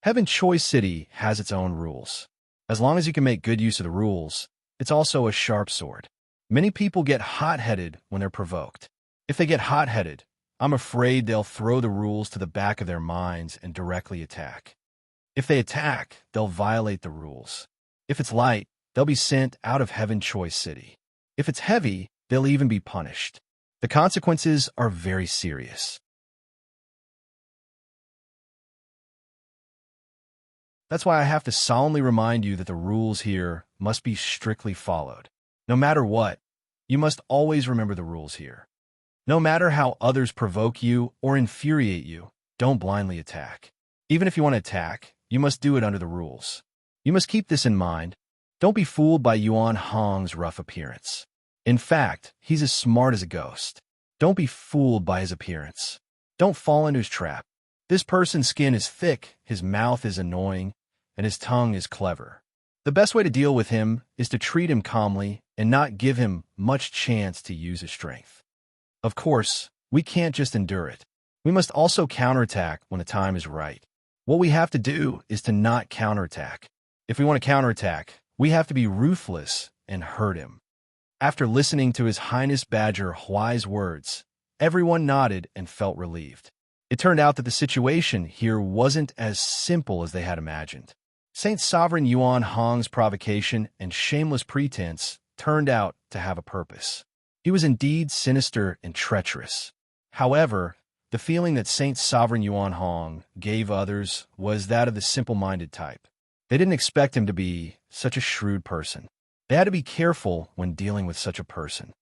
Heaven Choice City has its own rules. As long as you can make good use of the rules, it's also a sharp sword. Many people get hot-headed when they're provoked. If they get hot-headed, I'm afraid they'll throw the rules to the back of their minds and directly attack. If they attack, they'll violate the rules. If it's light, they'll be sent out of Heaven Choice City. If it's heavy, they'll even be punished. The consequences are very serious. That's why I have to solemnly remind you that the rules here must be strictly followed. No matter what, you must always remember the rules here. No matter how others provoke you or infuriate you, don't blindly attack. Even if you want to attack, you must do it under the rules. You must keep this in mind. Don't be fooled by Yuan Hong's rough appearance. In fact, he's as smart as a ghost. Don't be fooled by his appearance. Don't fall into his trap. This person's skin is thick, his mouth is annoying, and his tongue is clever. The best way to deal with him is to treat him calmly and not give him much chance to use his strength. Of course, we can't just endure it. We must also counterattack when the time is right. What we have to do is to not counterattack. If we want to counterattack, we have to be ruthless and hurt him. After listening to His Highness Badger Hawaii's words, everyone nodded and felt relieved. It turned out that the situation here wasn't as simple as they had imagined. Saint Sovereign Yuan Hong's provocation and shameless pretense turned out to have a purpose. He was indeed sinister and treacherous. However, the feeling that Saint Sovereign Yuan Hong gave others was that of the simple-minded type. They didn't expect him to be such a shrewd person. They had to be careful when dealing with such a person.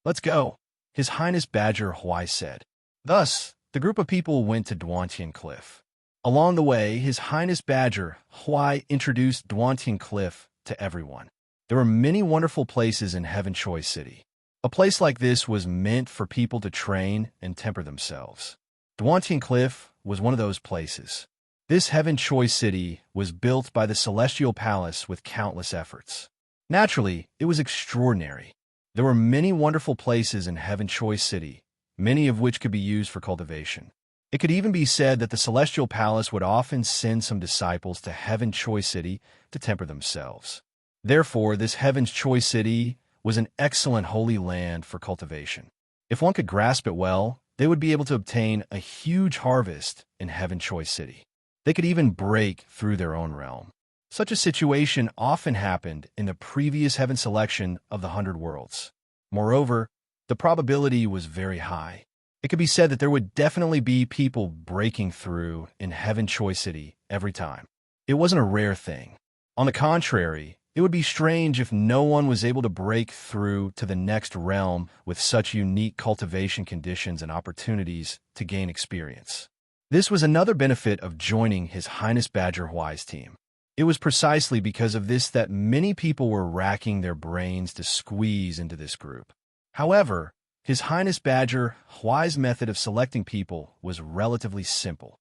Let's go, His Highness Badger Hawaii said. Thus, the group of people went to Duantian Cliff. Along the way, His Highness Badger Hawaii introduced Duantian Cliff to everyone. There were many wonderful places in Heaven Choice City. A place like this was meant for people to train and temper themselves. Duantian Cliff was one of those places. This Heaven Choice City was built by the Celestial Palace with countless efforts. Naturally, it was extraordinary. There were many wonderful places in Heaven Choice City, many of which could be used for cultivation. It could even be said that the Celestial Palace would often send some disciples to Heaven Choice City to temper themselves. Therefore, this Heaven's Choice City was an excellent holy land for cultivation. If one could grasp it well, they would be able to obtain a huge harvest in Heaven Choice City. They could even break through their own realm. Such a situation often happened in the previous Heaven selection of the 100 Worlds. Moreover, the probability was very high. It could be said that there would definitely be people breaking through in Heaven Choice City every time. It wasn't a rare thing. On the contrary, it would be strange if no one was able to break through to the next realm with such unique cultivation conditions and opportunities to gain experience. This was another benefit of joining His Highness Badger Hawaii's team. It was precisely because of this that many people were racking their brains to squeeze into this group. However, His Highness Badger Hawaii's method of selecting people was relatively simple.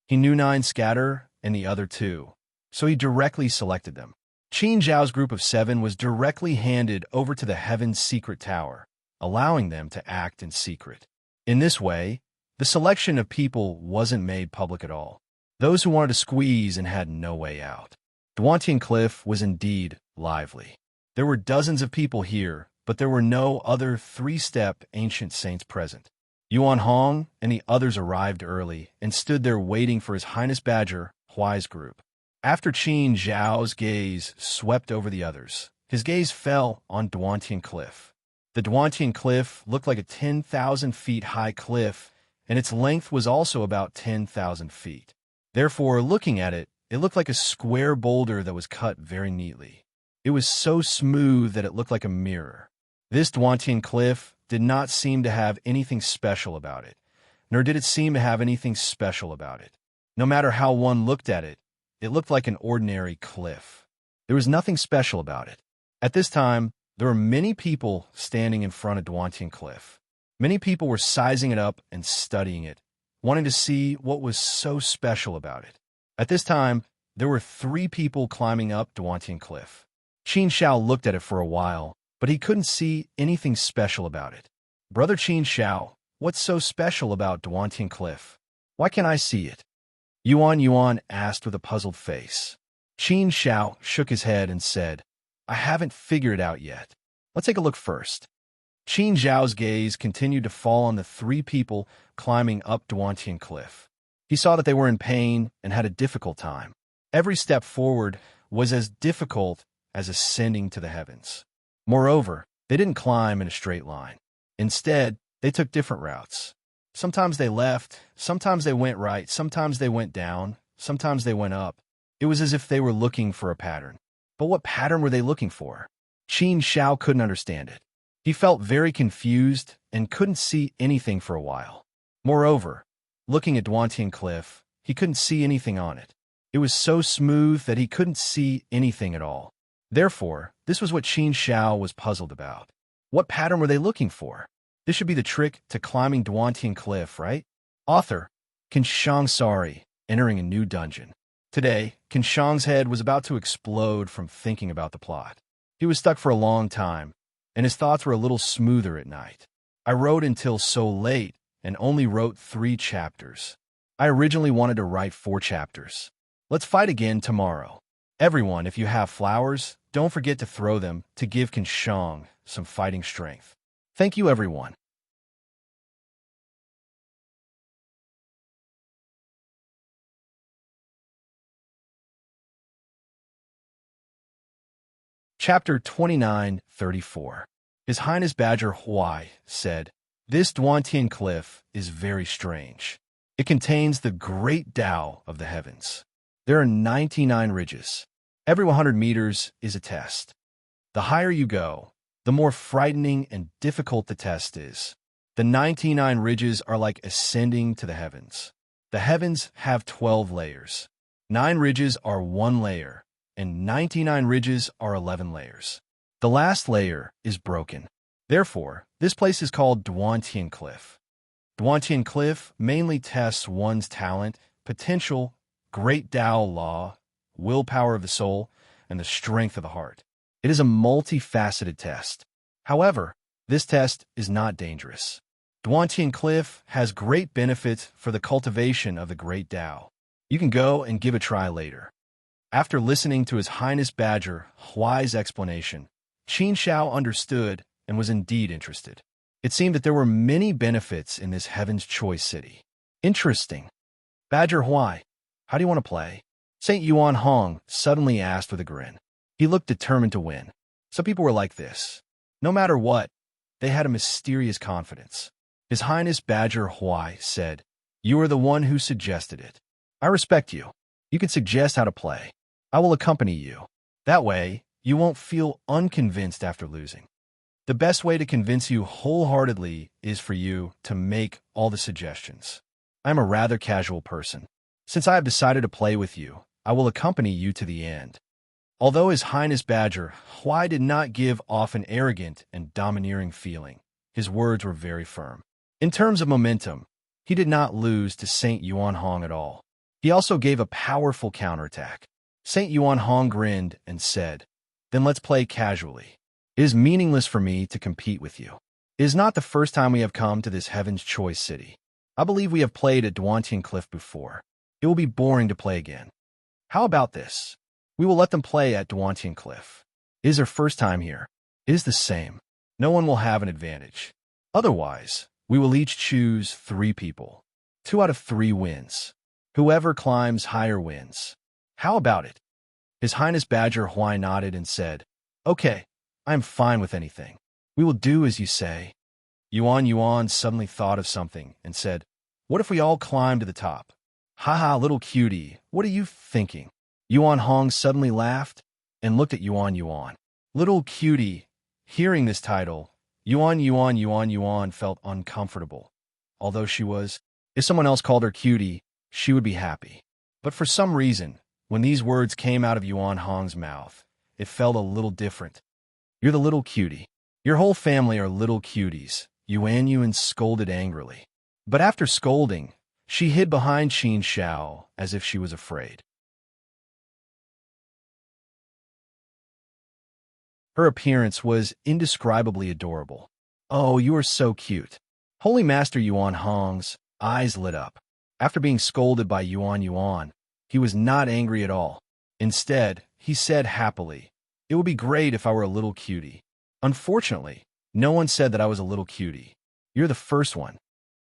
He knew 9 scatter and the other 2, so he directly selected them. Qin Zhao's group of 7 was directly handed over to the Heaven's Secret Tower, allowing them to act in secret. In this way, the selection of people wasn't made public at all. Those who wanted to squeeze and had no way out. Duantian Cliff was indeed lively. There were dozens of people here, but there were no other 3-step ancient saints present. Yuan Hong and the others arrived early and stood there waiting for His Highness Badger Huai's group. After Qin Zhao's gaze swept over the others, his gaze fell on Duantian Cliff. The Duantian Cliff looked like a 10,000 feet high cliff, and its length was also about 10,000 feet. Therefore, looking at it, it looked like a square boulder that was cut very neatly. It was so smooth that it looked like a mirror. This Duantian Cliff did not seem to have anything special about it, nor did it seem to have anything special about it. No matter how one looked at it, it looked like an ordinary cliff. There was nothing special about it. At this time, there were many people standing in front of Duantian Cliff. Many people were sizing it up and studying it, wanting to see what was so special about it. At this time, there were 3 people climbing up Duantian Cliff. Qin Xiao looked at it for a while, but he couldn't see anything special about it. Brother Qin Xiao, what's so special about Duantian Cliff? Why can't I see it? Yuan asked with a puzzled face. Qin Xiao shook his head and said, I haven't figured it out yet. Let's take a look first. Qin Zhao's gaze continued to fall on the 3 people climbing up Duantian Cliff. He saw that they were in pain and had a difficult time. Every step forward was as difficult as ascending to the heavens. Moreover, they didn't climb in a straight line. Instead, they took different routes. Sometimes they left, sometimes they went right, sometimes they went down, sometimes they went up. It was as if they were looking for a pattern. But what pattern were they looking for? Qin Xiao couldn't understand it. He felt very confused and couldn't see anything for a while. Moreover, looking at Duantian Cliff, he couldn't see anything on it. It was so smooth that he couldn't see anything at all. Therefore, this was what Qin Xiao was puzzled about. What pattern were they looking for? This should be the trick to climbing Duantian Cliff, right? Author, Qinshang Sari, entering a new dungeon. Today, Qinshang's head was about to explode from thinking about the plot. He was stuck for a long time, and his thoughts were a little smoother at night. I wrote until so late and only wrote 3 chapters. I originally wanted to write 4 chapters. Let's fight again tomorrow. Everyone, if you have flowers, don't forget to throw them to give Qinshang some fighting strength. Thank you, everyone. Chapter 29:34. His Highness Badger Huai said, This Duantian Cliff is very strange. It contains the great Tao of the heavens. There are 99 ridges. Every 100 meters is a test. The higher you go, the more frightening and difficult the test is. The 99 ridges are like ascending to the heavens. The heavens have 12 layers. 9 ridges are 1 layer, and 99 ridges are 11 layers. The last layer is broken. Therefore, this place is called Duantian Cliff. Duantian Cliff mainly tests one's talent, potential, great Tao law, willpower of the soul, and the strength of the heart. It is a multifaceted test. However, this test is not dangerous. Duantian Cliff has great benefits for the cultivation of the great Tao. You can go and give a try later. After listening to His Highness Badger Huai's explanation, Qin Xiao understood and was indeed interested. It seemed that there were many benefits in this Heaven's Choice city. Interesting. Badger Huai, how do you want to play? St. Yuan Hong suddenly asked with a grin. He looked determined to win. Some people were like this. No matter what, they had a mysterious confidence. His Highness Badger Huai said, You are the one who suggested it. I respect you. You can suggest how to play. I will accompany you. That way, you won't feel unconvinced after losing. The best way to convince you wholeheartedly is for you to make all the suggestions. I am a rather casual person. Since I have decided to play with you, I will accompany you to the end. Although His Highness Badger Huai did not give off an arrogant and domineering feeling, his words were very firm. In terms of momentum, he did not lose to St. Yuan Hong at all. He also gave a powerful counterattack. Saint Yuan Hong grinned and said, "Then let's play casually. It is meaningless for me to compete with you. It is not the first time we have come to this Heaven's Choice city. I believe we have played at Duantian Cliff before. It will be boring to play again. How about this? We will let them play at Duantian Cliff. It is their first time here. It is the same. No one will have an advantage. Otherwise, we will each choose 3 people. 2 out of 3 wins. Whoever climbs higher wins. How about it?" His Highness Badger Huai nodded and said, "Okay, I am fine with anything. We will do as you say." Yuan suddenly thought of something and said, "What if we all climb to the top?" "Haha, little cutie, what are you thinking?" Yuan Hong suddenly laughed and looked at Yuan. Little cutie. Hearing this title, Yuan felt uncomfortable. Although if someone else called her cutie, she would be happy. But for some reason, when these words came out of Yuan Hong's mouth, it felt a little different. "You're the little cutie. Your whole family are little cuties," Yuan scolded angrily. But after scolding, she hid behind Qin Shao as if she was afraid. Her appearance was indescribably adorable. "Oh, you are so cute." Holy Master Yuan Hong's eyes lit up. After being scolded by Yuan, he was not angry at all. Instead, he said happily, "It would be great if I were a little cutie. Unfortunately, no one said that I was a little cutie. You're the first one."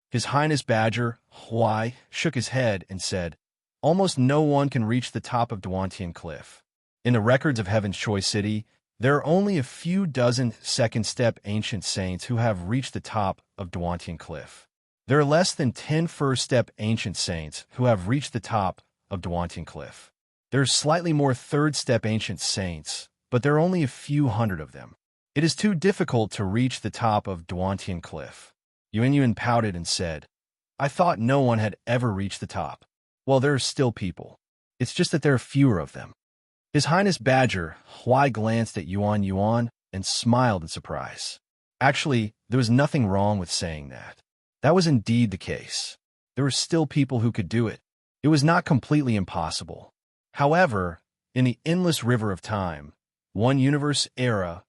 His Highness Badger Huai shook his head and said, "Almost no one can reach the top of Duantian Cliff. In the records of Heaven's Choice City, there are only a few dozen second-step ancient saints who have reached the top of Duantian Cliff. There are less than 10 first-step ancient saints who have reached the top of Duantian Cliff. There are slightly more third-step ancient saints, but there are only a few hundred of them. It is too difficult to reach the top of Duantian Cliff." Yuan pouted and said, "I thought no one had ever reached the top." "Well, there are still people. It's just that there are fewer of them." His Highness Badger Huai glanced at Yuan and smiled in surprise. Actually, there was nothing wrong with saying that. That was indeed the case. There were still people who could do it. It was not completely impossible. However, in the endless river of time, one universe era,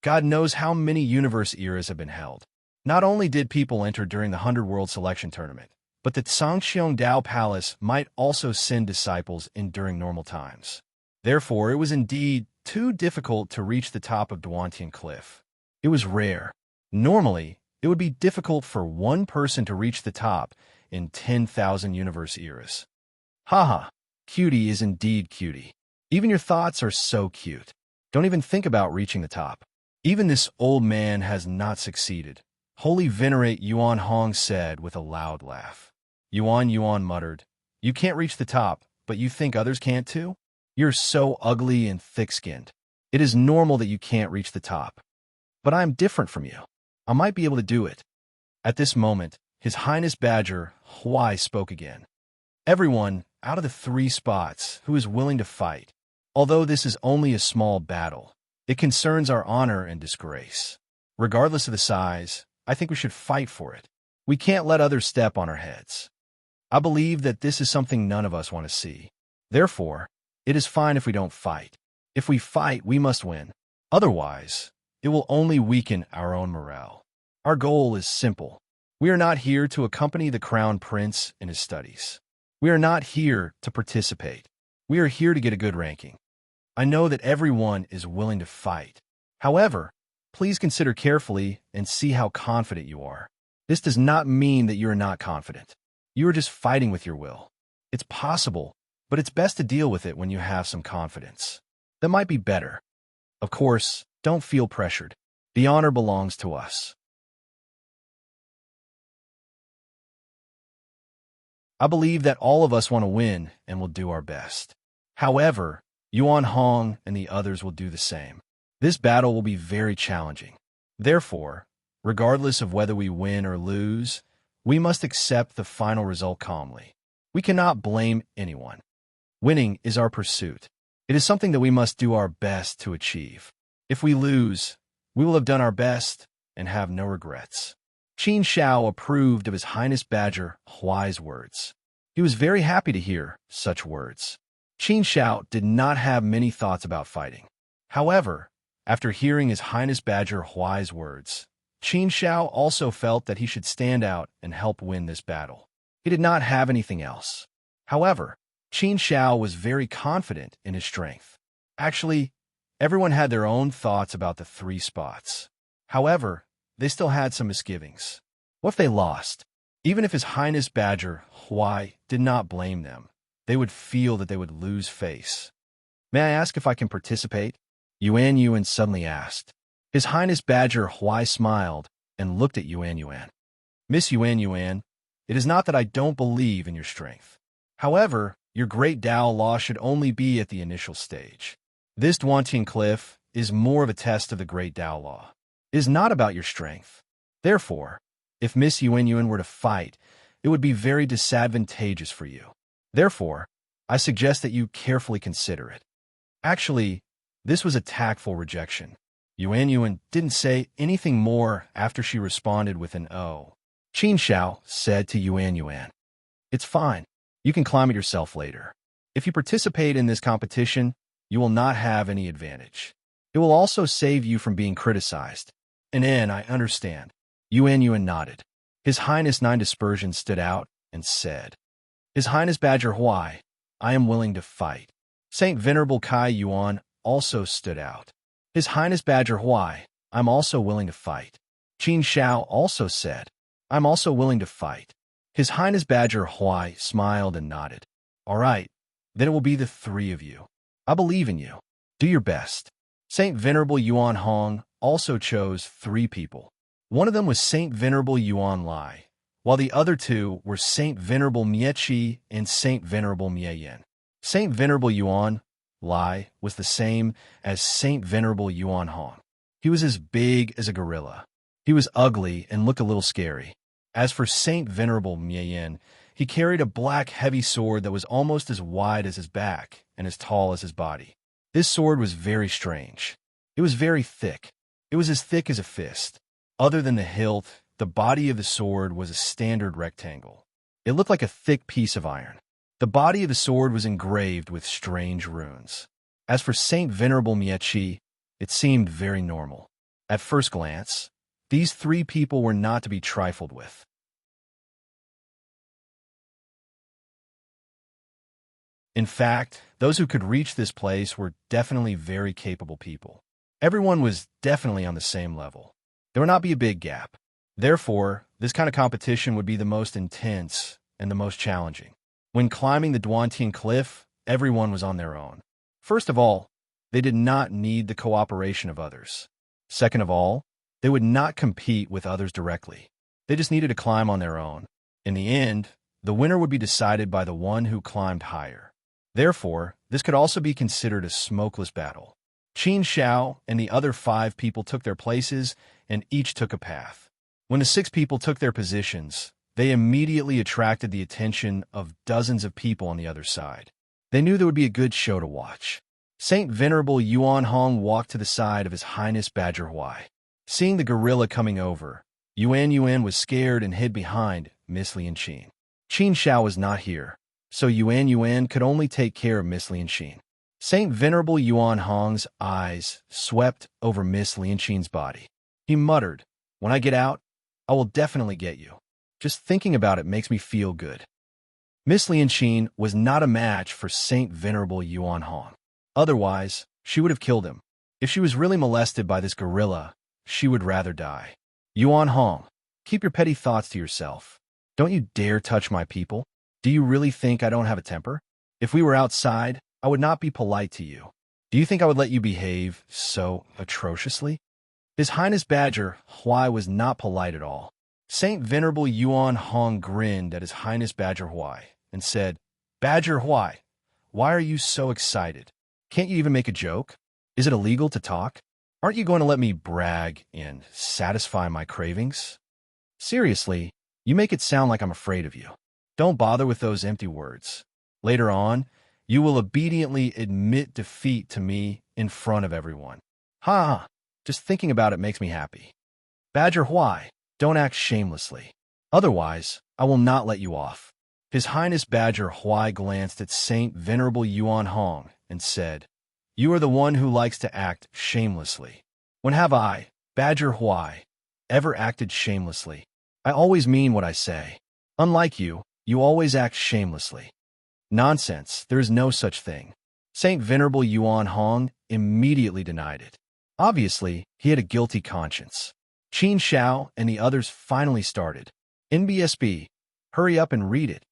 God knows how many universe eras have been held. Not only did people enter during the 100 World Selection Tournament, but the Tsangqiang Dao Palace might also send disciples in during normal times. Therefore, it was indeed too difficult to reach the top of Duantian Cliff. It was rare. Normally, it would be difficult for one person to reach the top in 10,000 universe eras. Haha, cutie is indeed cutie. Even your thoughts are so cute. Don't even think about reaching the top. Even this old man has not succeeded. Holy Venerate Yuan Hong said with a loud laugh. Yuan muttered, "You can't reach the top, but you think others can't too? You're so ugly and thick-skinned. It is normal that you can't reach the top. But I am different from you. I might be able to do it." At this moment, His Highness Badger Huai spoke again. "Everyone, out of the 3 spots, who is willing to fight. Although this is only a small battle, it concerns our honor and disgrace. Regardless of the size, I think we should fight for it. We can't let others step on our heads. I believe that this is something none of us want to see. Therefore, it is fine if we don't fight. If we fight, we must win. Otherwise, it will only weaken our own morale. Our goal is simple. We are not here to accompany the Crown Prince in his studies. We are not here to participate. We are here to get a good ranking. I know that everyone is willing to fight. However, please consider carefully and see how confident you are. This does not mean that you are not confident. You are just fighting with your will. It's possible, but it's best to deal with it when you have some confidence. That might be better. Of course, don't feel pressured. The honor belongs to us. I believe that all of us want to win and will do our best. However, Yuan Hong and the others will do the same. This battle will be very challenging. Therefore, regardless of whether we win or lose, we must accept the final result calmly. We cannot blame anyone. Winning is our pursuit. It is something that we must do our best to achieve. If we lose, we will have done our best and have no regrets. Qin Shao approved of His Highness Badger Huai's words. He was very happy to hear such words. Qin Shao did not have many thoughts about fighting. However, after hearing His Highness Badger Huai's words, Qin Shao also felt that he should stand out and help win this battle. He did not have anything else. However, Qin Shao was very confident in his strength. Actually, everyone had their own thoughts about the 3 spots. However, they still had some misgivings. What if they lost? Even if His Highness Badger Huai did not blame them, they would feel that they would lose face. May I ask if I can participate? Yuan Yuan suddenly asked. His Highness Badger Huai smiled and looked at Yuan Yuan. Miss Yuan Yuan, it is not that I don't believe in your strength. However, your great Tao law should only be at the initial stage. This Duantian Cliff is more of a test of the great Tao law. It is not about your strength. Therefore, if Miss Yuan Yuan were to fight, it would be very disadvantageous for you. Therefore, I suggest that you carefully consider it. Actually, this was a tactful rejection. Yuan Yuan didn't say anything more after she responded with an "oh." Qin Shao said to Yuan Yuan, "It's fine. You can climb it yourself later. If you participate in this competition, you will not have any advantage. It will also save you from being criticized." I understand. Yuan Yuan nodded. His Highness Nine Dispersion stood out and said, His Highness Badger Huai, I am willing to fight. Saint Venerable Kai Yuan also stood out. His Highness Badger Huai, I'm also willing to fight. Qin Shao also said, I'm also willing to fight. His Highness Badger Huai smiled and nodded. All right, then it will be the 3 of you. I believe in you. Do your best. Saint Venerable Yuan Hong also chose 3 people. One of them was Saint Venerable Yuan Lai, while the other 2 were Saint Venerable Miechi and Saint Venerable Mieyan. Saint Venerable Yuan Lai was the same as Saint Venerable Yuan Hong. He was as big as a gorilla. He was ugly and looked a little scary. As for Saint Venerable Mieyan, he carried a black heavy sword that was almost as wide as his back and as tall as his body. This sword was very strange. It was very thick. It was as thick as a fist. Other than the hilt, the body of the sword was a standard rectangle. It looked like a thick piece of iron. The body of the sword was engraved with strange runes. As for Saint Venerable Miechi, it seemed very normal. At first glance, these 3 people were not to be trifled with. In fact, those who could reach this place were definitely very capable people. Everyone was definitely on the same level. There would not be a big gap. Therefore, this kind of competition would be the most intense and the most challenging. When climbing the Duantian Cliff, everyone was on their own. First of all, they did not need the cooperation of others. Second of all, they would not compete with others directly. They just needed to climb on their own. In the end, the winner would be decided by the one who climbed higher. Therefore, this could also be considered a smokeless battle. Qin Shao and the other 5 people took their places, and each took a path. When the 6 people took their positions, they immediately attracted the attention of dozens of people on the other side. They knew there would be a good show to watch. Saint Venerable Yuan Hong walked to the side of His Highness Badger Huai. Seeing the gorilla coming over, Yuan Yuan was scared and hid behind Miss Lianqin. Qin Shao was not here, so Yuan Yuan could only take care of Miss Lianqin. Saint Venerable Yuan Hong's eyes swept over Miss Lianqin's body. He muttered, When I get out, I will definitely get you. Just thinking about it makes me feel good. Miss Lianqin was not a match for Saint Venerable Yuan Hong. Otherwise, she would have killed him. If she was really molested by this gorilla, she would rather die. Yuan Hong, keep your petty thoughts to yourself. Don't you dare touch my people. Do you really think I don't have a temper? If we were outside, I would not be polite to you. Do you think I would let you behave so atrociously? His Highness Badger Huai was not polite at all. Saint Venerable Yuan Hong grinned at His Highness Badger Huai and said, Badger Huai, why are you so excited? Can't you even make a joke? Is it illegal to talk? Aren't you going to let me brag and satisfy my cravings? Seriously, you make it sound like I'm afraid of you. Don't bother with those empty words. Later on, you will obediently admit defeat to me in front of everyone. Ha! Just thinking about it makes me happy. Badger Huai, don't act shamelessly. Otherwise, I will not let you off. His Highness Badger Huai glanced at Saint Venerable Yuan Hong and said, "You are the one who likes to act shamelessly. When have I, Badger Huai, ever acted shamelessly? I always mean what I say. Unlike you, you always act shamelessly." "Nonsense, there is no such thing." Saint Venerable Yuan Hong immediately denied it. Obviously, he had a guilty conscience. Qin Shao and the others finally started. "NBSB, hurry up and read it."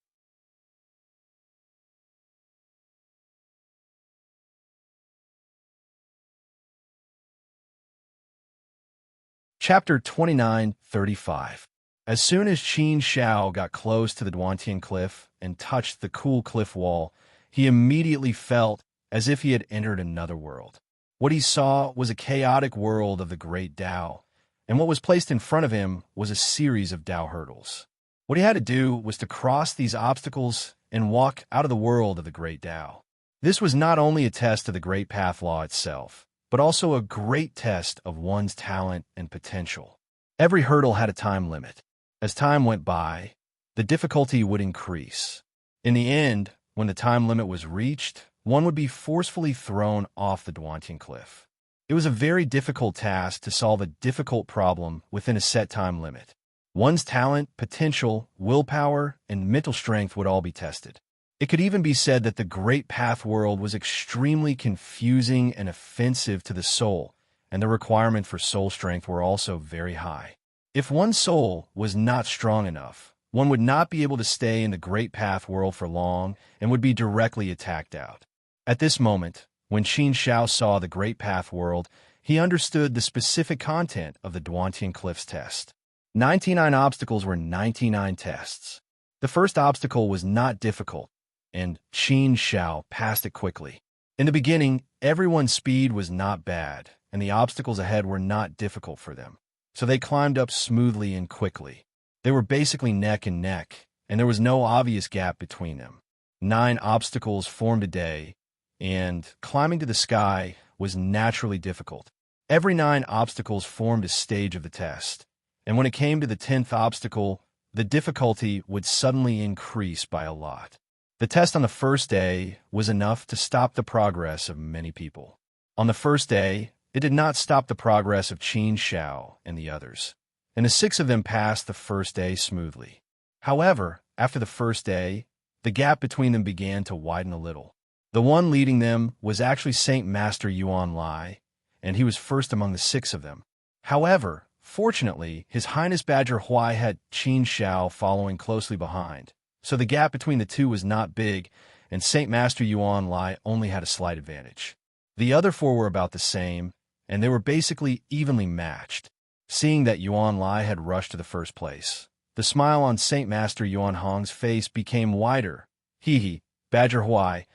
Chapter 29:35. As soon as Qin Shao got close to the Duantian cliff and touched the cool cliff wall, he immediately felt as if he had entered another world. What he saw was a chaotic world of the great Tao, and what was placed in front of him was a series of Tao hurdles. What he had to do was to cross these obstacles and walk out of the world of the great Tao. This was not only a test of the great path law itself, but also a great test of one's talent and potential. Every hurdle had a time limit. As time went by, the difficulty would increase. In the end, when the time limit was reached, one would be forcefully thrown off the Duantian cliff. It was a very difficult task to solve a difficult problem within a set time limit. One's talent, potential, willpower, and mental strength would all be tested. It could even be said that the Great Path world was extremely confusing and offensive to the soul, and the requirement for soul strength were also very high. If one's soul was not strong enough, one would not be able to stay in the Great Path world for long and would be directly attacked out. At this moment, when Qin Shao saw the Great Path world, he understood the specific content of the Duantian Cliffs test. 99 obstacles were 99 tests. The first obstacle was not difficult, and Qin Shao passed it quickly. In the beginning, everyone's speed was not bad, and the obstacles ahead were not difficult for them, so they climbed up smoothly and quickly. They were basically neck and neck, and there was no obvious gap between them. 9 obstacles formed a day, and climbing to the sky was naturally difficult. Every 9 obstacles formed a stage of the test, and when it came to the 10th obstacle, the difficulty would suddenly increase by a lot. The test on the first day was enough to stop the progress of many people. On the first day, it did not stop the progress of Qin Shao and the others, and the 6 of them passed the first day smoothly. However, after the first day, the gap between them began to widen a little. The one leading them was actually Saint Master Yuan Lai, and he was first among the 6 of them. However, fortunately, His Highness Badger Huai had Qin Shao following closely behind, so the gap between the two was not big, and Saint Master Yuan Lai only had a slight advantage. The other 4 were about the same, and they were basically evenly matched. Seeing that Yuan Lai had rushed to the first place, the smile on Saint Master Yuan Hong's face became wider. "Hee, Badger Huai,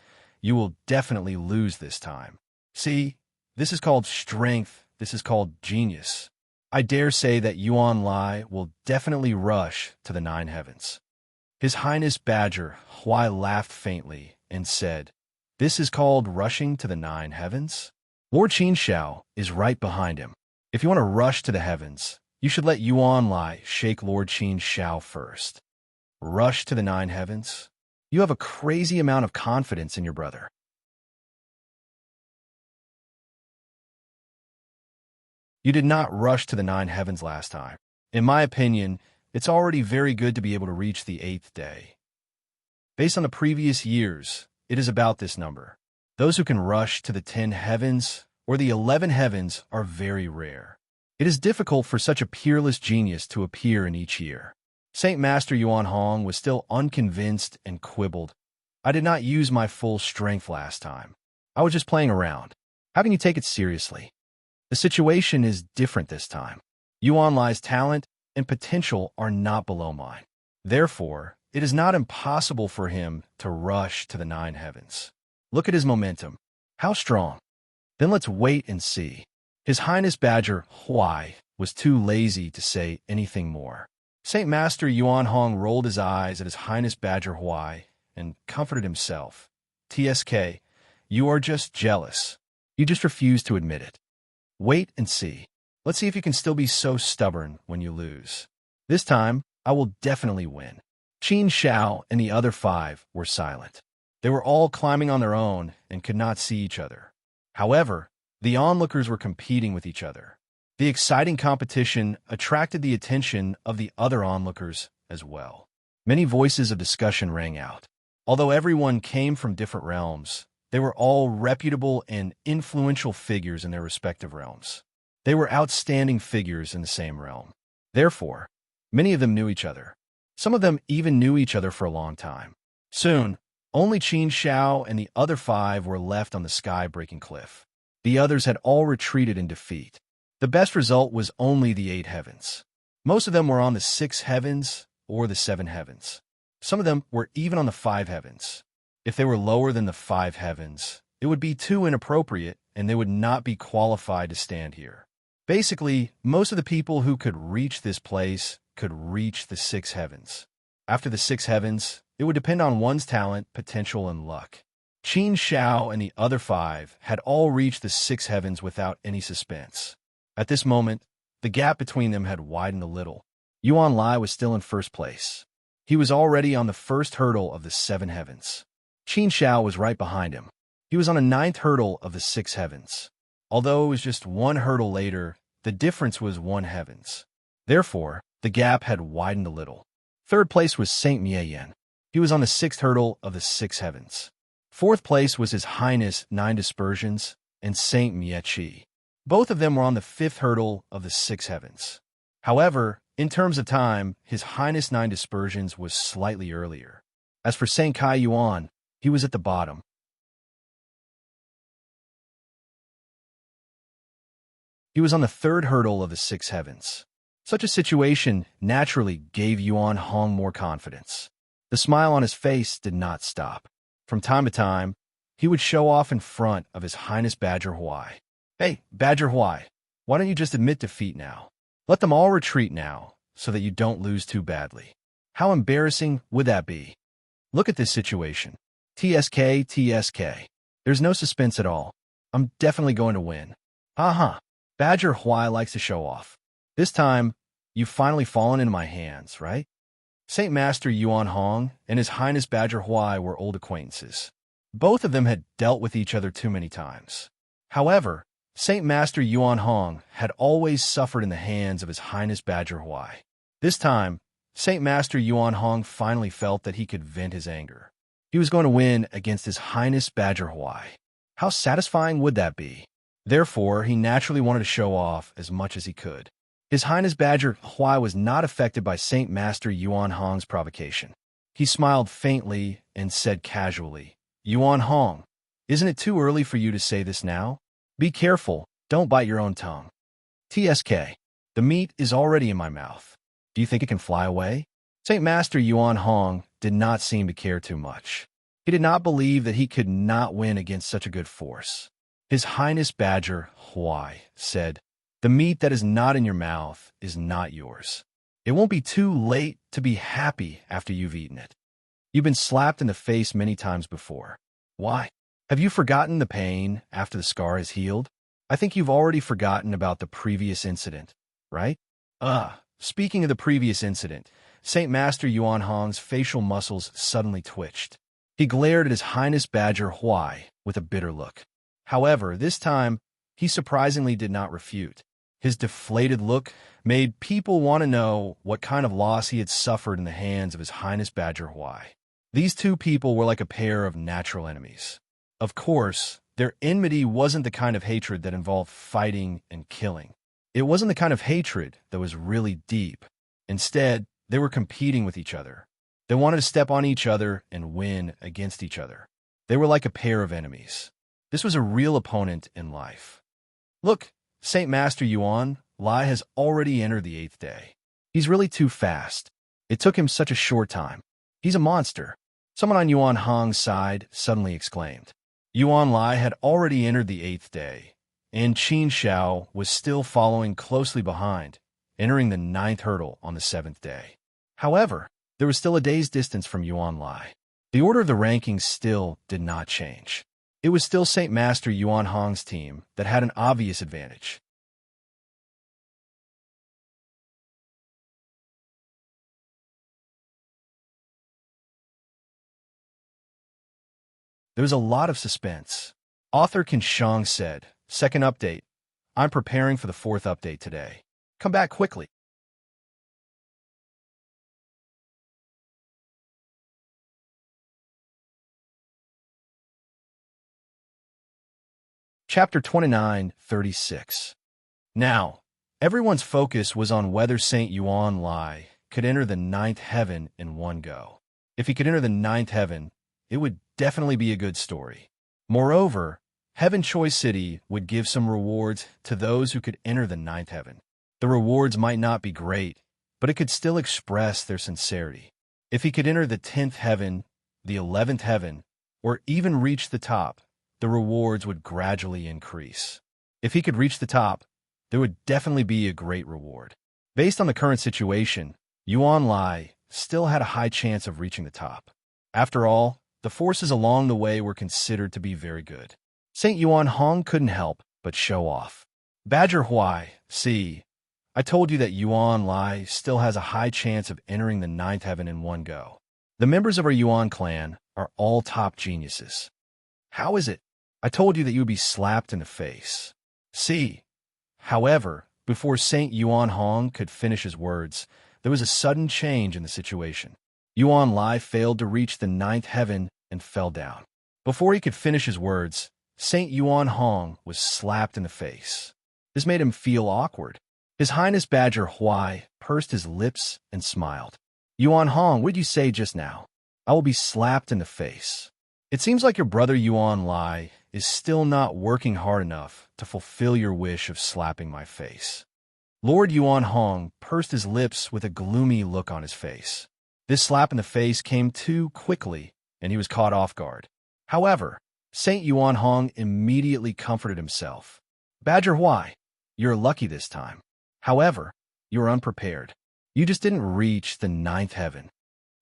you will definitely lose this time. See, this is called strength, this is called genius. I dare say that Yuan Lai will definitely rush to the 9 heavens." His Highness Badger Huai laughed faintly and said, "This is called rushing to the 9 heavens? Lord Qin Shao is right behind him. If you want to rush to the heavens, you should let Yuan Lai shake Lord Qin Shao first. Rush to the 9 heavens? You have a crazy amount of confidence in your brother." You did not rush to the 9 heavens last time. In my opinion, it's already very good to be able to reach the 8th day. Based on the previous years, it is about this number. Those who can rush to the 10 heavens or the 11 heavens are very rare. It is difficult for such a peerless genius to appear in each year. Saint Master Yuan Hong was still unconvinced and quibbled. "I did not use my full strength last time. I was just playing around. How can you take it seriously? The situation is different this time. Yuan Lai's talent and potential are not below mine. Therefore, it is not impossible for him to rush to the 9 heavens. Look at his momentum. How strong. Then let's wait and see." His Highness Badger Huai was too lazy to say anything more. Saint Master Yuan Hong rolled his eyes at His Highness Badger Huai and comforted himself. "TSK, you are just jealous. You just refuse to admit it. Wait and see. Let's see if you can still be so stubborn when you lose. This time, I will definitely win." Qin Xiao and the other 5 were silent. They were all climbing on their own and could not see each other. However, the onlookers were competing with each other. The exciting competition attracted the attention of the other onlookers as well. Many voices of discussion rang out. Although everyone came from different realms, they were all reputable and influential figures in their respective realms. They were outstanding figures in the same realm. Therefore, many of them knew each other. Some of them even knew each other for a long time. Soon, only Qin Xiao and the other 5 were left on the sky-breaking cliff. The others had all retreated in defeat. The best result was only the 8 heavens. Most of them were on the 6 heavens or the 7 heavens. Some of them were even on the 5 heavens. If they were lower than the 5 heavens, it would be too inappropriate and they would not be qualified to stand here. Basically, most of the people who could reach this place could reach the 6 heavens. After the 6 heavens, it would depend on one's talent, potential, and luck. Qin Xiao and the other 5 had all reached the 6 heavens without any suspense. At this moment, the gap between them had widened a little. Yuan Lai was still in first place. He was already on the first hurdle of the 7 heavens. Qin Xiao was right behind him. He was on the 9th hurdle of the 6 heavens. Although it was just 1 hurdle later, the difference was 1 heavens. Therefore, the gap had widened a little. Third place was Saint Miayen. He was on the 6th hurdle of the 6 heavens. Fourth place was His Highness 9 Dispersions and Saint Miechi. Both of them were on the 5th hurdle of the 6 heavens. However, in terms of time, His Highness 9 Dispersions was slightly earlier. As for Saint Kai Yuan, he was at the bottom. He was on the 3rd hurdle of the 6 heavens. Such a situation naturally gave Yuan Hong more confidence. The smile on his face did not stop. From time to time, he would show off in front of His Highness Badger Huai. Hey, Badger Huai, why don't you just admit defeat now? Let them all retreat now, so that you don't lose too badly. How embarrassing would that be? Look at this situation. TSK, TSK. There's no suspense at all. I'm definitely going to win. Badger Huai likes to show off. This time, you've finally fallen into my hands, right? Saint Master Yuan Hong and His Highness Badger Huai were old acquaintances. Both of them had dealt with each other too many times. However, Saint Master Yuan Hong had always suffered in the hands of His Highness Badger Huai. This time, Saint Master Yuan Hong finally felt that he could vent his anger. He was going to win against His Highness Badger Huai. How satisfying would that be? Therefore, he naturally wanted to show off as much as he could. His Highness Badger Huai was not affected by Saint Master Yuan Hong's provocation. He smiled faintly and said casually, Yuan Hong, isn't it too early for you to say this now? Be careful, don't bite your own tongue. TSK, the meat is already in my mouth. Do you think it can fly away? Saint Master Yuan Hong did not seem to care too much. He did not believe that he could not win against such a good force. His Highness Badger Huai said, the meat that is not in your mouth is not yours. It won't be too late to be happy after you've eaten it. You've been slapped in the face many times before. Why? Have you forgotten the pain after the scar has healed? I think you've already forgotten about the previous incident, right? Speaking of the previous incident, Saint Master Yuan Hong's facial muscles suddenly twitched. He glared at His Highness Badger Huai with a bitter look. However, this time, he surprisingly did not refute. His deflated look made people want to know what kind of loss he had suffered in the hands of His Highness Badger Huai. These two people were like a pair of natural enemies. Of course, their enmity wasn't the kind of hatred that involved fighting and killing. It wasn't the kind of hatred that was really deep. Instead, they were competing with each other. They wanted to step on each other and win against each other. They were like a pair of enemies. This was a real opponent in life. Look, Saint Master Yuan Lai has already entered the 8th day. He's really too fast. It took him such a short time. He's a monster. Someone on Yuan Hong's side suddenly exclaimed. Yuan Lai had already entered the 8th day, and Qin Xiao was still following closely behind, entering the 9th hurdle on the 7th day. However, there was still a day's distance from Yuan Lai. The order of the rankings still did not change. It was still Saint Master Yuan Hong's team that had an obvious advantage. There was a lot of suspense. Author Ken Shang said, "Second update. I'm preparing for the fourth update today. Come back quickly." Chapter 29:36. Now, everyone's focus was on whether Saint Yuan Lai could enter the ninth heaven in one go. If he could enter the ninth heaven, it would definitely be a good story. Moreover, Heaven Choice City would give some rewards to those who could enter the ninth heaven. The rewards might not be great, but it could still express their sincerity. If he could enter the 10th heaven, the 11th heaven, or even reach the top, the rewards would gradually increase. If he could reach the top, there would definitely be a great reward. Based on the current situation, Yuan Lai still had a high chance of reaching the top. After all, the forces along the way were considered to be very good. St. Yuan Hong couldn't help but show off. Badger Huai, see, I told you that Yuan Lai still has a high chance of entering the ninth heaven in one go. The members of our Yuan clan are all top geniuses. How is it? I told you that you would be slapped in the face. See, however, before St. Yuan Hong could finish his words, there was a sudden change in the situation. Yuan Lai failed to reach the ninth heaven and fell down. Before he could finish his words, St. Yuan Hong was slapped in the face. This made him feel awkward. His Highness Badger Huai pursed his lips and smiled. Yuan Hong, what did you say just now? I will be slapped in the face. It seems like your brother Yuan Lai is still not working hard enough to fulfill your wish of slapping my face. Lord Yuan Hong pursed his lips with a gloomy look on his face. This slap in the face came too quickly, and he was caught off guard. However, St. Yuan Hong immediately comforted himself. Badger Huai, you're lucky this time. However, you're unprepared. You just didn't reach the ninth heaven.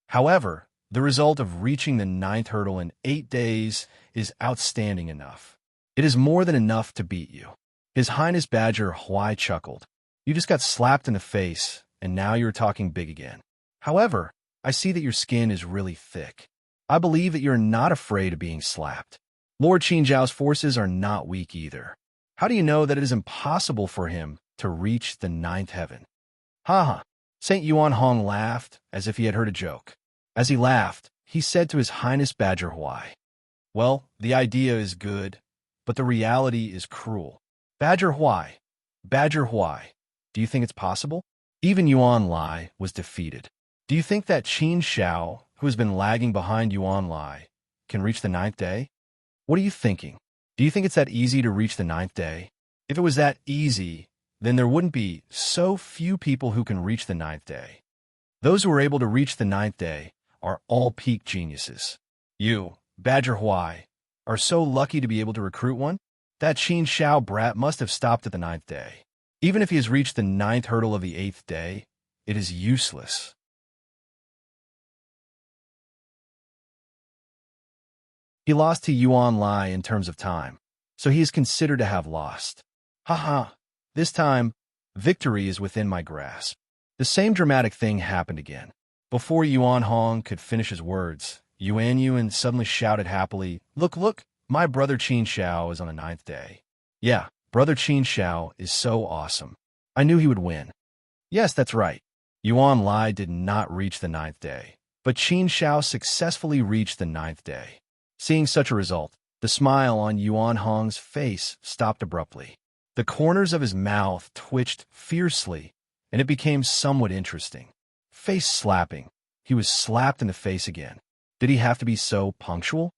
However, the result of reaching the ninth hurdle in 8 days is outstanding enough. It is more than enough to beat you. His Highness Badger Huai chuckled. You just got slapped in the face, and now you're talking big again. However, I see that your skin is really thick. I believe that you're not afraid of being slapped. Lord Qin Zhao's forces are not weak either. How do you know that it is impossible for him to reach the ninth heaven? Ha! St. Yuan Hong laughed as if he had heard a joke. As he laughed, he said to his Highness Badger Huai, well, the idea is good, but the reality is cruel. Badger Huai, do you think it's possible? Even Yuan Lai was defeated. Do you think that Qin Zhao, who has been lagging behind Yuan Lai, can reach the ninth day? What are you thinking? Do you think it's that easy to reach the ninth day? If it was that easy, then there wouldn't be so few people who can reach the ninth day. Those who are able to reach the ninth day are all peak geniuses. You, Badger Huai, are so lucky to be able to recruit one. That Qin Zhao brat must have stopped at the ninth day. Even if he has reached the ninth hurdle of the 8th day, it is useless. He lost to Yuan Lai in terms of time, so he is considered to have lost. Haha, this time, victory is within my grasp. The same dramatic thing happened again. Before Yuan Hong could finish his words, Yuan suddenly shouted happily, Look, my brother Qin Zhao is on the ninth day. Yeah, brother Qin Zhao is so awesome. I knew he would win. Yes, that's right. Yuan Lai did not reach the ninth day, but Qin Zhao successfully reached the ninth day. Seeing such a result, the smile on Yuan Hong's face stopped abruptly. The corners of his mouth twitched fiercely, and it became somewhat interesting. Face slapping. He was slapped in the face again. Did he have to be so punctual?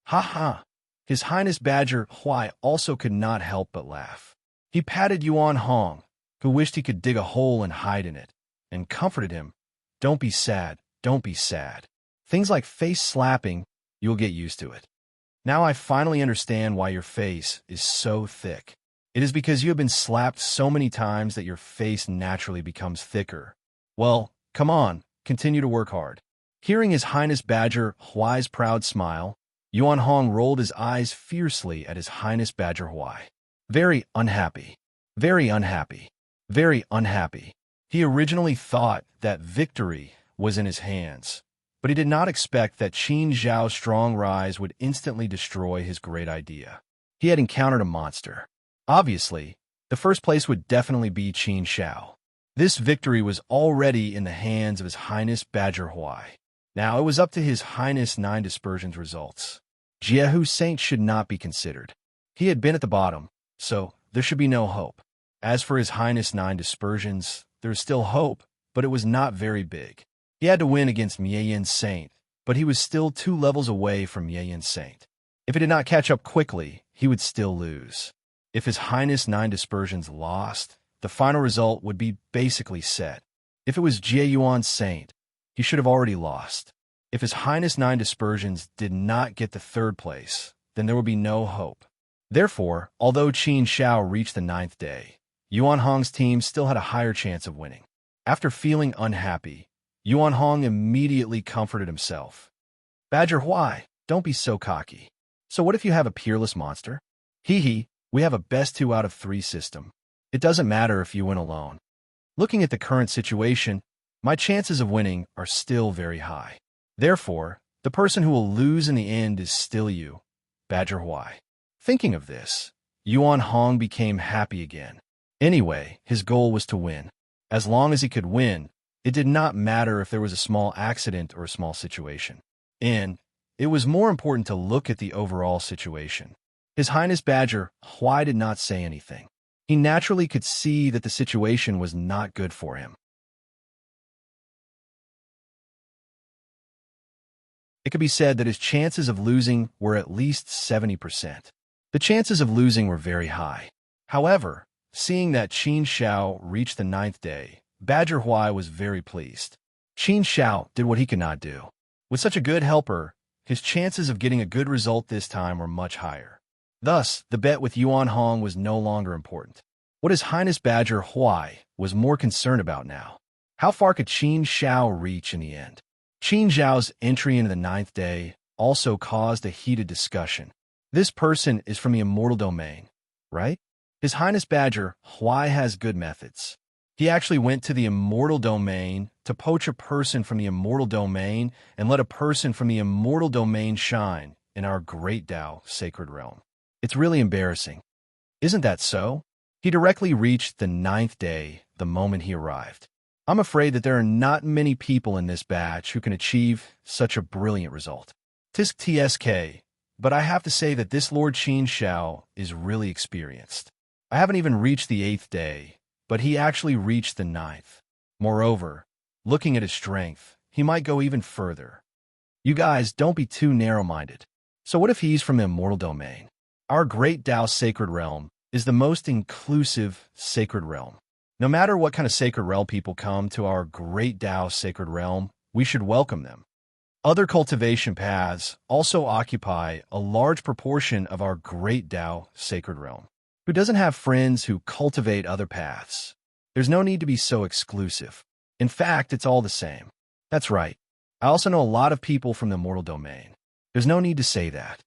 Ha! His Highness Badger Huai also could not help but laugh. He patted Yuan Hong, who wished he could dig a hole and hide in it, and comforted him. Don't be sad. Things like face slapping, you'll get used to it. Now I finally understand why your face is so thick. It is because you have been slapped so many times that your face naturally becomes thicker. Well, come on, continue to work hard. Hearing His Highness Badger Huai's proud smile, Yuan Hong rolled his eyes fiercely at His Highness Badger Huai. Very unhappy. He originally thought that victory was in his hands, But he did not expect that Qin Zhao's strong rise would instantly destroy his great idea. He had encountered a monster. Obviously, the first place would definitely be Qin Zhao. This victory was already in the hands of His Highness Badger Huai. Now it was up to His Highness Nine Dispersion's results. Jiehu Saint should not be considered. He had been at the bottom, so there should be no hope. As for His Highness Nine Dispersions, there is still hope, but it was not very big. He had to win against Mieyan Saint, but he was still 2 levels away from Mieyan Saint. If he did not catch up quickly, he would still lose. If His Highness Nine Dispersions lost, the final result would be basically set. If it was Jieyuan Saint, he should have already lost. If His Highness Nine Dispersions did not get the 3rd place, then there would be no hope. Therefore, although Qin Zhao reached the 9th day, Yuan Hong's team still had a higher chance of winning. After feeling unhappy, Yuan Hong immediately comforted himself. Badger Huai, don't be so cocky. So what if you have a peerless monster? Hee, we have a best 2 out of 3 system. It doesn't matter if you win alone. Looking at the current situation, my chances of winning are still very high. Therefore, the person who will lose in the end is still you, Badger Huai. Thinking of this, Yuan Hong became happy again. Anyway, his goal was to win. As long as he could win, it did not matter if there was a small accident or a small situation. And it was more important to look at the overall situation. His Highness Badger Huai did not say anything. He naturally could see that the situation was not good for him. It could be said that his chances of losing were at least 70%. The chances of losing were very high. However, seeing that Qin Zhao reached the 9th day, Badger Huai was very pleased. Qin Zhao did what he could not do. With such a good helper, his chances of getting a good result this time were much higher. Thus, the bet with Yuan Hong was no longer important. What His Highness Badger Huai was more concerned about now. How far could Qin Zhao reach in the end? Qin Zhao's entry into the 9th day also caused a heated discussion. This person is from the immortal domain, right? His Highness Badger Huai has good methods. He actually went to the immortal domain to poach a person from the immortal domain and let a person from the immortal domain shine in our great Tao sacred realm. It's really embarrassing. Isn't that so? He directly reached the 9th day the moment he arrived. I'm afraid that there are not many people in this batch who can achieve such a brilliant result. Tisk TSK, but I have to say that this Lord Qin Zhao is really experienced. I haven't even reached the 8th day, but he actually reached the 9th. Moreover, looking at his strength, he might go even further. You guys, don't be too narrow-minded. So what if he's from the immortal domain? Our great Tao sacred realm is the most inclusive sacred realm. No matter what kind of sacred realm people come to our great Tao sacred realm, we should welcome them. Other cultivation paths also occupy a large proportion of our great Tao sacred realm. Who doesn't have friends who cultivate other paths? There's no need to be so exclusive. In fact, it's all the same. That's right. I also know a lot of people from the immortal domain. There's no need to say that.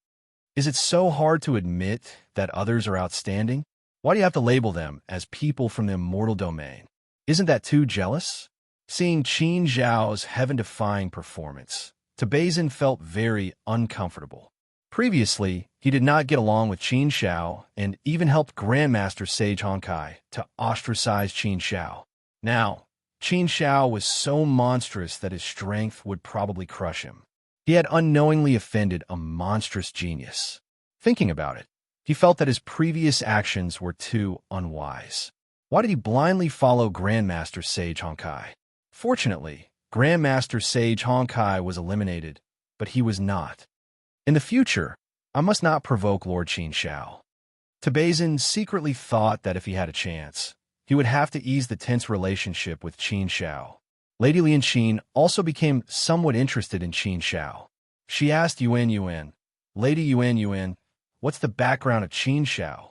Is it so hard to admit that others are outstanding? Why do you have to label them as people from the immortal domain? Isn't that too jealous? Seeing Qin Zhao's heaven-defying performance, Tabazin felt very uncomfortable. Previously, he did not get along with Qin Zhao and even helped Grandmaster Sage Honkai to ostracize Qin Zhao. Now, Qin Zhao was so monstrous that his strength would probably crush him. He had unknowingly offended a monstrous genius. Thinking about it, he felt that his previous actions were too unwise. Why did he blindly follow Grandmaster Sage Honkai? Fortunately, Grandmaster Sage Honkai was eliminated, but he was not. In the future, I must not provoke Lord Qin Zhao. Tabazin secretly thought that if he had a chance, he would have to ease the tense relationship with Qin Zhao. Lady Lianqin also became somewhat interested in Qin Zhao. She asked Yuan, Lady Yuan, what's the background of Qin Zhao?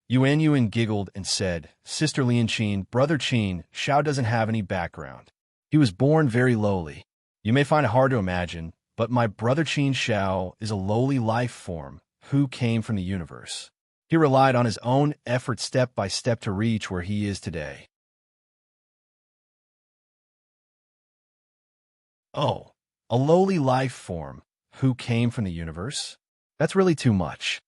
Yuan giggled and said, Sister Lianqin, Brother Qin Zhao doesn't have any background. He was born very lowly. You may find it hard to imagine, but my brother Qin Zhao is a lowly life form who came from the universe. He relied on his own effort step by step to reach where he is today. Oh, A lowly life form who came from the universe? That's really too much.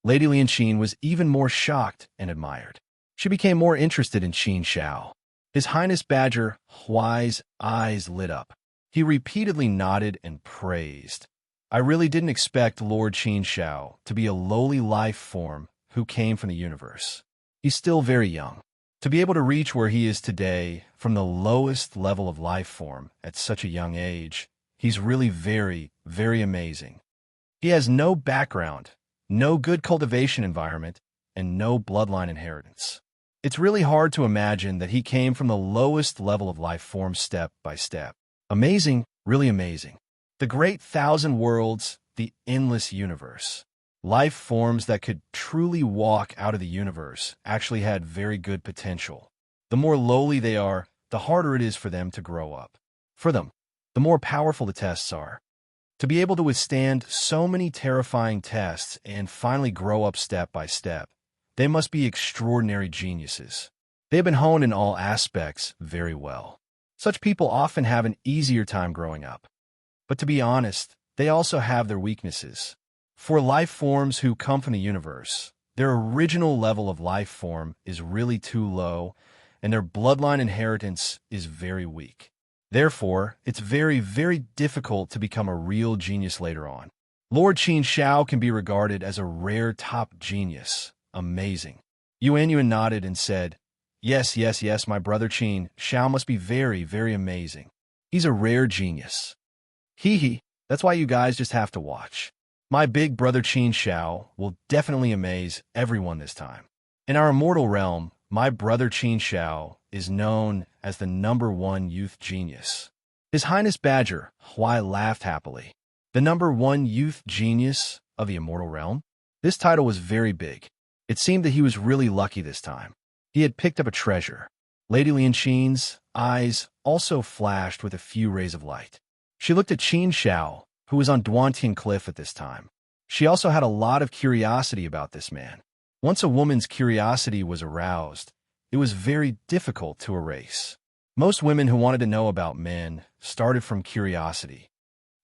Lady Lianqin was even more shocked and admired. She became more interested in Qin Shao. His Highness Badger Huai's eyes lit up. He repeatedly nodded and praised. I really didn't expect Lord Qin Shao to be a lowly life form who came from the universe. He's still very young. To be able to reach where he is today from the lowest level of life form at such a young age, he's really very, very amazing. He has no background, no good cultivation environment, and no bloodline inheritance. It's really hard to imagine that he came from the lowest level of life form step by step. Amazing, really amazing. The great thousand worlds, the endless universe. Life forms that could truly walk out of the universe actually had very good potential. The more lowly they are, the harder it is for them to grow up. For them, the more powerful the tests are. To be able to withstand so many terrifying tests and finally grow up step by step, they must be extraordinary geniuses. They have been honed in all aspects very well. Such people often have an easier time growing up. But to be honest, they also have their weaknesses. For life forms who come from the universe, their original level of life form is really too low, and their bloodline inheritance is very weak. Therefore, it's very, very difficult to become a real genius later on. Lord Qin Shao can be regarded as a rare top genius. Amazing. Yuan nodded and said, Yes, yes, yes, my brother Qin Shao must be very, very amazing. He's a rare genius. Hee, that's why you guys just have to watch. My big brother Qin Shao will definitely amaze everyone this time. In our immortal realm, my brother Qin Shao is known as the #1 youth genius. His Highness Badger Huai laughed happily. The #1 youth genius of the immortal realm? This title was very big. It seemed that he was really lucky this time. He had picked up a treasure. Lady Lianqin's eyes also flashed with a few rays of light. She looked at Qin Shao, who was on Duantian Cliff at this time. She also had a lot of curiosity about this man. Once a woman's curiosity was aroused, it was very difficult to erase. Most women who wanted to know about men started from curiosity.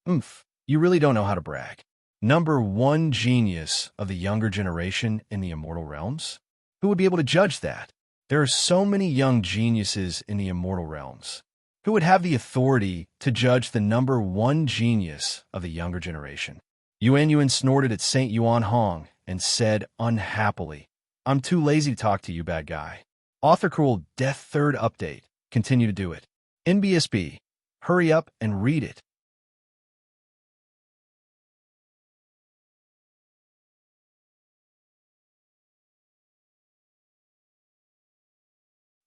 You really don't know how to brag. #1 genius of the younger generation in the immortal realms? Who would be able to judge that? There are so many young geniuses in the immortal realms. Who would have the authority to judge the #1 genius of the younger generation? Yuan snorted at St. Yuan Hong and said unhappily, I'm too lazy to talk to you, bad guy. Author Cruel Death 3rd update. Continue to do it. NBSB. Hurry up and read it.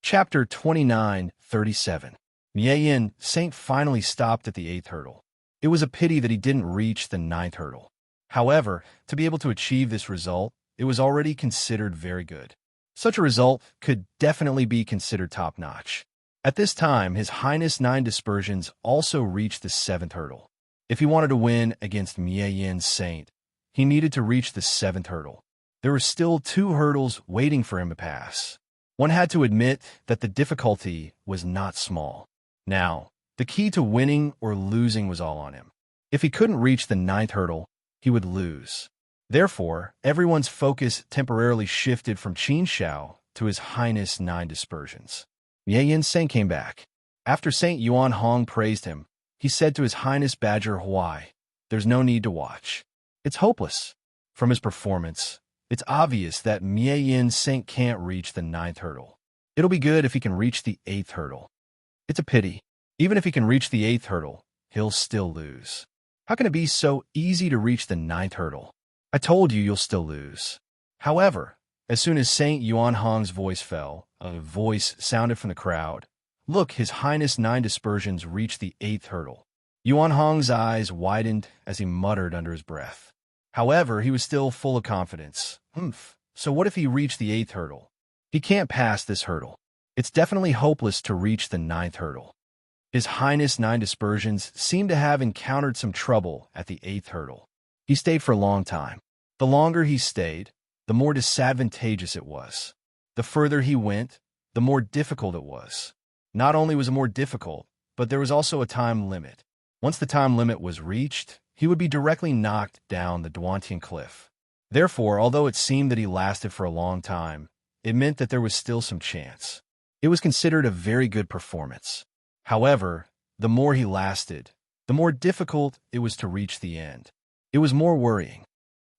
Chapter 29:37. Mieyin Saint finally stopped at the 8th hurdle. It was a pity that he didn't reach the 9th hurdle. However, to be able to achieve this result, it was already considered very good. Such a result could definitely be considered top-notch. At this time, His Highness 9 Dispersions also reached the 7th hurdle. If he wanted to win against Mieyin Saint, he needed to reach the 7th hurdle. There were still 2 hurdles waiting for him to pass. One had to admit that the difficulty was not small. Now, the key to winning or losing was all on him. If he couldn't reach the 9th hurdle, he would lose. Therefore, everyone's focus temporarily shifted from Qin Shao to His Highness 9 Dispersions. Mieyin Saint came back. After St. Yuan Hong praised him, he said to His Highness Badger Huai, There's no need to watch. It's hopeless. From his performance, it's obvious that Mieyin Saint can't reach the 9th hurdle. It'll be good if he can reach the 8th hurdle. It's a pity. Even if he can reach the 8th hurdle, he'll still lose. How can it be so easy to reach the 9th hurdle? I told you you'll still lose. However, as soon as St. Yuan Hong's voice fell, a voice sounded from the crowd. Look, His Highness 9 Dispersions reached the 8th hurdle. Yuan Hong's eyes widened as he muttered under his breath. However, he was still full of confidence. So what if he reached the 8th hurdle? He can't pass this hurdle. It's definitely hopeless to reach the 9th hurdle. His Highness 9 Dispersions seemed to have encountered some trouble at the 8th hurdle. He stayed for a long time. The longer he stayed, the more disadvantageous it was. The further he went, the more difficult it was. Not only was it more difficult, but there was also a time limit. Once the time limit was reached, he would be directly knocked down the Duantian cliff. Therefore, although it seemed that he lasted for a long time, it meant that there was still some chance. It was considered a very good performance. However, the more he lasted, the more difficult it was to reach the end. It was more worrying.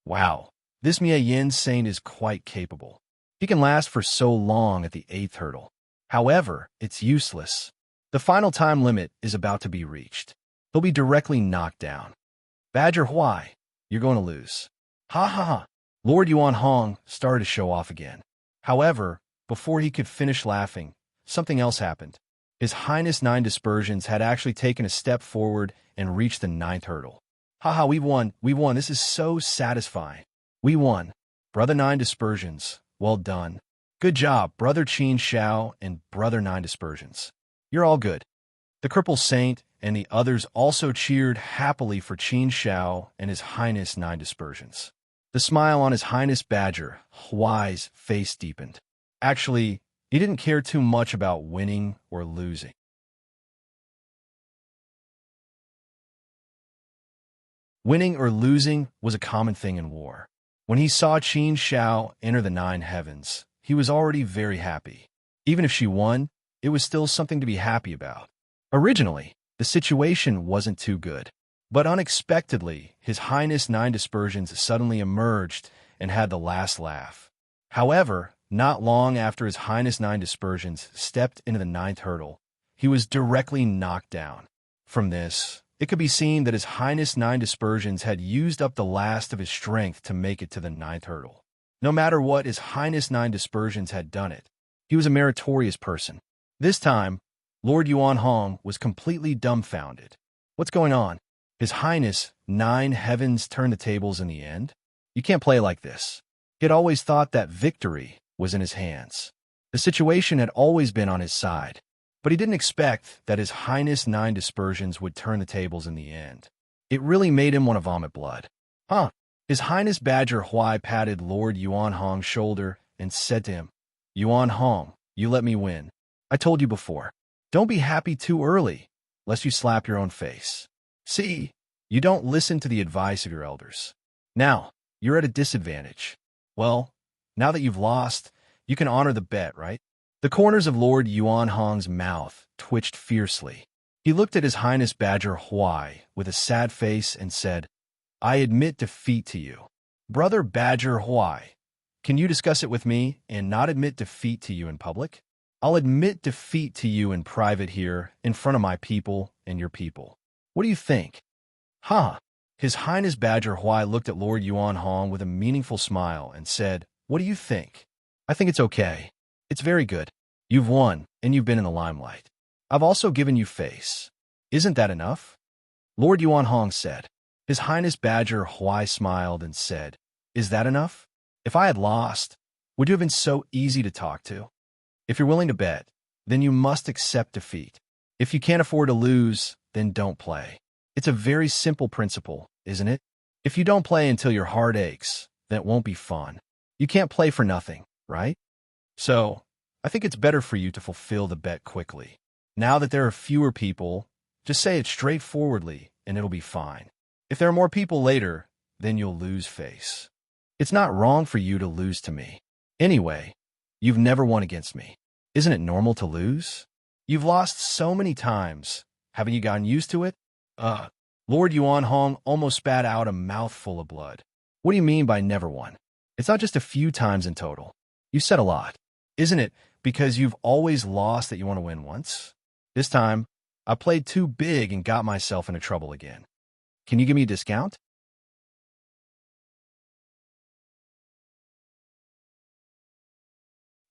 Wow, this Mia Yin saint is quite capable. He can last for so long at the 8th hurdle. However, it's useless. The final time limit is about to be reached. He'll be directly knocked down. Badger Huai, you're going to lose. Ha ha ha. Lord Yuan Hong started to show off again. However, before he could finish laughing, something else happened. His Highness Nine Dispersions had actually taken a step forward and reached the 9th hurdle. Haha, we won, this is so satisfying. We won. Brother Nine Dispersions, well done. Good job, Brother Qin Xiao and Brother Nine Dispersions. You're all good. The cripple saint and the others also cheered happily for Qin Xiao and His Highness Nine Dispersions. The smile on His Highness Badger Huai's face deepened. Actually, he didn't care too much about winning or losing. Winning or losing was a common thing in war. When he saw Qin Xiao enter the 9 heavens, he was already very happy. Even if she won, it was still something to be happy about. Originally, the situation wasn't too good. But unexpectedly, His Highness Nine Dispersions suddenly emerged and had the last laugh. However, not long after His Highness Nine Dispersions stepped into the 9th hurdle, he was directly knocked down. From this, it could be seen that His Highness Nine Dispersions had used up the last of his strength to make it to the 9th hurdle. No matter what His Highness Nine Dispersions had done it, he was a meritorious person. This time, Lord Yuan Hong was completely dumbfounded. What's going on? His Highness Nine Heavens turned the tables in the end? You can't play like this. He had always thought that victory was in his hands. The situation had always been on his side, but he didn't expect that His Highness Nine Dispersions would turn the tables in the end. It really made him want to vomit blood. His Highness Badger Huai patted Lord Yuan Hong's shoulder and said to him, Yuan Hong, you let me win. I told you before. Don't be happy too early, lest you slap your own face. See, you don't listen to the advice of your elders. Now, you're at a disadvantage. Well, now that you've lost, you can honor the bet, right? The corners of Lord Yuan Hong's mouth twitched fiercely. He looked at His Highness Badger Huai with a sad face and said, I admit defeat to you. Brother Badger Huai, can you discuss it with me and not admit defeat to you in public? I'll admit defeat to you in private here, in front of my people and your people. What do you think? His Highness Badger Huai looked at Lord Yuan Hong with a meaningful smile and said, What do you think? I think it's okay. It's very good. You've won, and you've been in the limelight. I've also given you face. Isn't that enough? Lord Yuan Hong said. His Highness Badger Huai smiled and said, Is that enough? If I had lost, would you have been so easy to talk to? If you're willing to bet, then you must accept defeat. If you can't afford to lose, then don't play. It's a very simple principle, isn't it? If you don't play until your heart aches, then it won't be fun. You can't play for nothing, right? So, I think it's better for you to fulfill the bet quickly. Now that there are fewer people, just say it straightforwardly and it'll be fine. If there are more people later, then you'll lose face. It's not wrong for you to lose to me. Anyway, you've never won against me. Isn't it normal to lose? You've lost so many times. Haven't you gotten used to it? Lord Yuan Hong almost spat out a mouthful of blood. What do you mean by never won? It's not just a few times in total. You said a lot. Isn't it because you've always lost that you want to win once? This time, I played too big and got myself into trouble again. Can you give me a discount?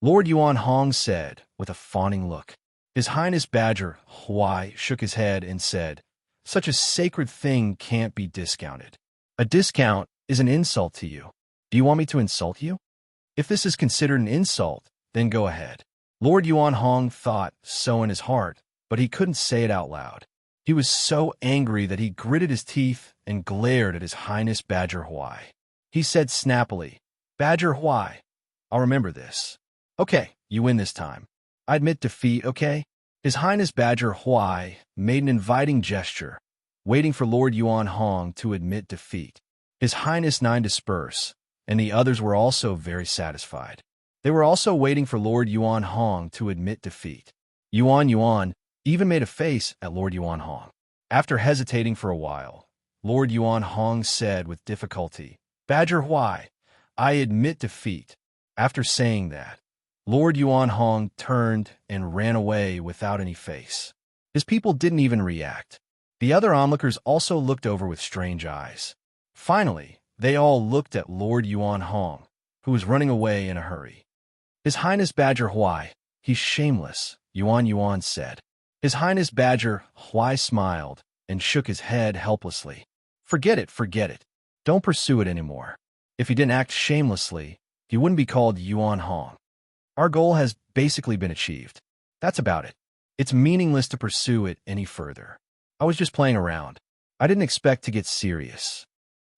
Lord Yuan Hong said with a fawning look. His Highness Badger Huai shook his head and said, Such a sacred thing can't be discounted. A discount is an insult to you. Do you want me to insult you? If this is considered an insult, then go ahead. Lord Yuan Hong thought so in his heart, but he couldn't say it out loud. He was so angry that he gritted his teeth and glared at His Highness Badger Huai. He said snappily, Badger Huai, I'll remember this. Okay, you win this time. I admit defeat, okay? His Highness Badger Huai made an inviting gesture, waiting for Lord Yuan Hong to admit defeat. His Highness Nine disperse, and the others were also very satisfied. They were also waiting for Lord Yuan Hong to admit defeat. Yuan even made a face at Lord Yuan Hong. After hesitating for a while, Lord Yuan Hong said with difficulty, "Badger Huai, I admit defeat." After saying that, Lord Yuan Hong turned and ran away without any face. His people didn't even react. The other onlookers also looked over with strange eyes. Finally, they all looked at Lord Yuan Hong, who was running away in a hurry. His Highness Badger Huai, he's shameless, Yuan said. His Highness Badger Huai smiled and shook his head helplessly. Forget it. Don't pursue it anymore. If he didn't act shamelessly, he wouldn't be called Yuan Hong. Our goal has basically been achieved. That's about it. It's meaningless to pursue it any further. I was just playing around. I didn't expect to get serious.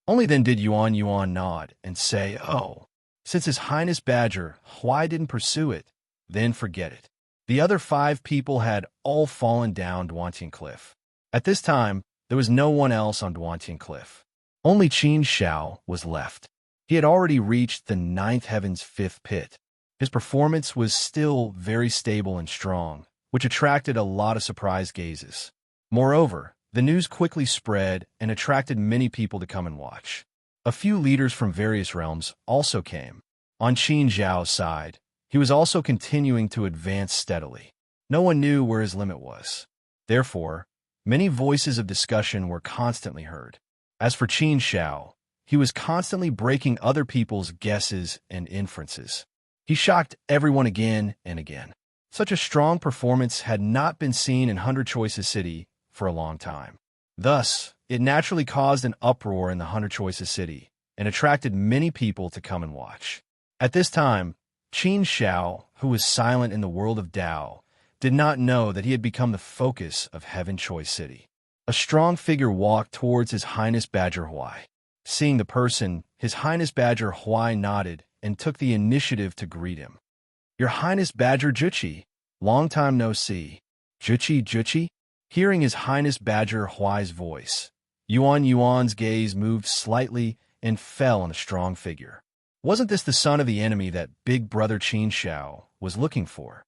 Only then did Yuan nod and say, "Oh, since His Highness Badger Huai didn't pursue it, then forget it." The other 5 people had all fallen down Duantian Cliff. At this time, there was no one else on Duantian Cliff. Only Qin Shao was left. He had already reached the 9th heaven's 5th pit. His performance was still very stable and strong, which attracted a lot of surprised gazes. Moreover, the news quickly spread and attracted many people to come and watch. A few leaders from various realms also came. On Qin Zhao's side, he was also continuing to advance steadily. No one knew where his limit was. Therefore, many voices of discussion were constantly heard. As for Qin Shao, he was constantly breaking other people's guesses and inferences. He shocked everyone again and again. Such a strong performance had not been seen in 100 Choices City for a long time. Thus, it naturally caused an uproar in the 100 Choices City and attracted many people to come and watch. At this time, Qin Shao, who was silent in the world of Dao, did not know that he had become the focus of Heaven Choice City. A strong figure walked towards His Highness Badger Huai. Seeing the person, His Highness Badger Huai nodded and took the initiative to greet him. "Your Highness Badger Juchi, long time no see." Juchi? Hearing His Highness Badger Huai's voice, Yuan's gaze moved slightly and fell on a strong figure. Wasn't this the son of the enemy that Big Brother Qin Shao was looking for?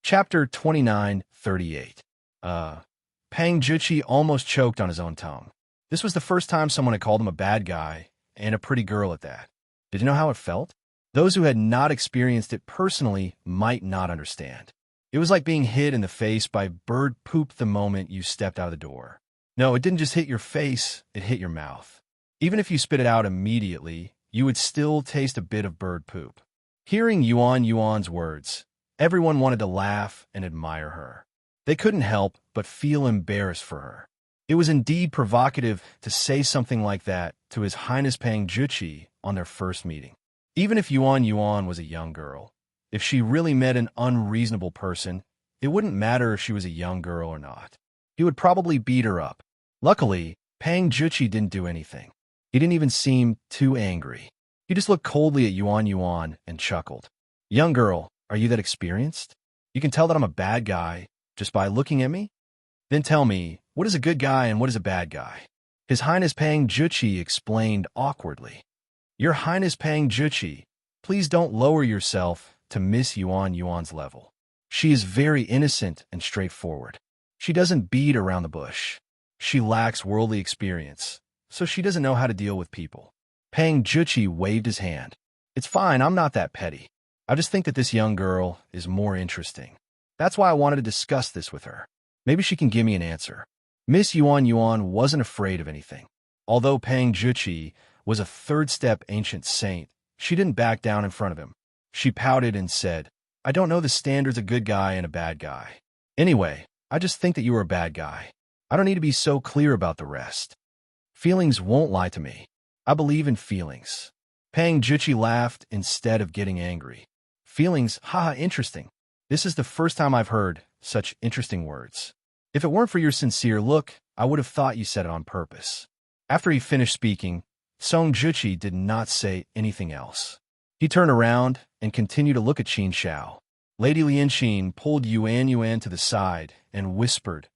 Chapter 29:38. Pang Juchi almost choked on his own tongue. This was the first time someone had called him a bad guy, and a pretty girl at that. Did you know how it felt? Those who had not experienced it personally might not understand. It was like being hit in the face by bird poop the moment you stepped out of the door. No, it didn't just hit your face, it hit your mouth. Even if you spit it out immediately, you would still taste a bit of bird poop. Hearing Yuan's words, everyone wanted to laugh and admire her. They couldn't help but feel embarrassed for her. It was indeed provocative to say something like that to His Highness Pang Juchi on their first meeting. Even if Yuan was a young girl, if she really met an unreasonable person, it wouldn't matter if she was a young girl or not. He would probably beat her up. Luckily, Pang Juchi didn't do anything. He didn't even seem too angry. He just looked coldly at Yuan and chuckled. "Young girl, are you that experienced? You can tell that I'm a bad guy just by looking at me? Then tell me, what is a good guy and what is a bad guy?" His Highness Pang Juchi explained awkwardly. "Your Highness Pang Juchi, please don't lower yourself to Miss Yuan's level. She is very innocent and straightforward. She doesn't beat around the bush. She lacks worldly experience, so she doesn't know how to deal with people." Pang Juchi waved his hand. "It's fine, I'm not that petty. I just think that this young girl is more interesting. That's why I wanted to discuss this with her. Maybe she can give me an answer." Miss Yuan wasn't afraid of anything. Although Pang Juchi was a third-step ancient saint, she didn't back down in front of him. She pouted and said, "I don't know the standards of a good guy and a bad guy. Anyway, I just think that you are a bad guy. I don't need to be so clear about the rest. Feelings won't lie to me. I believe in feelings." Pang Juchi laughed instead of getting angry. "Feelings, haha, interesting. This is the first time I've heard such interesting words. If it weren't for your sincere look I would have thought you said it on purpose. After he finished speaking, Song Juchi did not say anything else. He turned around and continued to look at Qin Xiao. Lady Lianqin pulled Yuan Yuan to the side and whispered,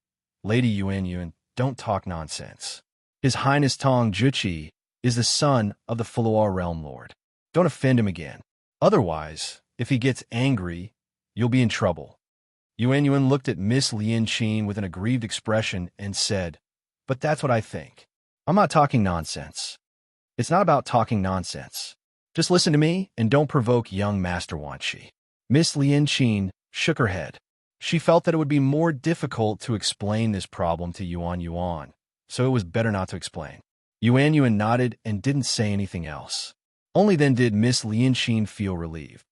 "Lady Yuan Yuan, don't talk nonsense. His Highness Tong Juchi is the son of the Fulawar Realm Lord. Don't offend him again. Otherwise, if he gets angry, you'll be in trouble." Yuan Yuan looked at Miss Lianqin with an aggrieved expression and said, "But that's what I think. I'm not talking nonsense. It's not about talking nonsense. Just listen to me and don't provoke young Master Wanshi." Miss Lianqin shook her head. She felt that it would be more difficult to explain this problem to Yuan Yuan, so it was better not to explain. Yuan Yuan nodded and didn't say anything else. Only then did Miss Lianqin feel relieved.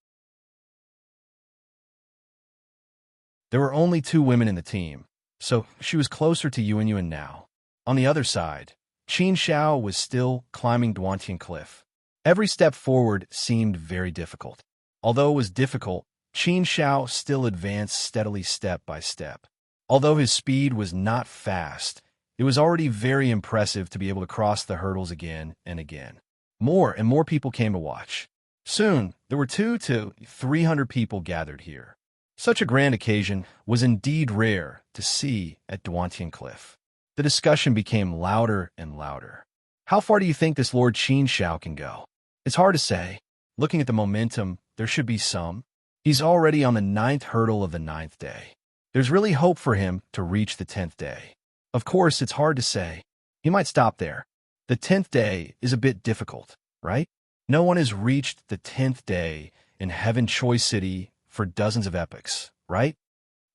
There were only 2 women in the team, so she was closer to Yuan Yuan now. On the other side, Qin Xiao was still climbing Duantian Cliff. Every step forward seemed very difficult. Although it was difficult, Qin Xiao still advanced steadily step by step. Although his speed was not fast, it was already very impressive to be able to cross the hurdles again and again. More and more people came to watch. Soon, there were 200 to 300 people gathered here. Such a grand occasion was indeed rare to see at Duantian Cliff. The discussion became louder and louder. How far do you think this Lord Qin Xiao can go? It's hard to say. Looking at the momentum, there should be some. He's already on the 9th hurdle of the 9th day. There's really hope for him to reach the 10th day. Of course, it's hard to say. He might stop there. The 10th day is a bit difficult, right? No one has reached the 10th day in Heaven Choi City for dozens of epochs, right?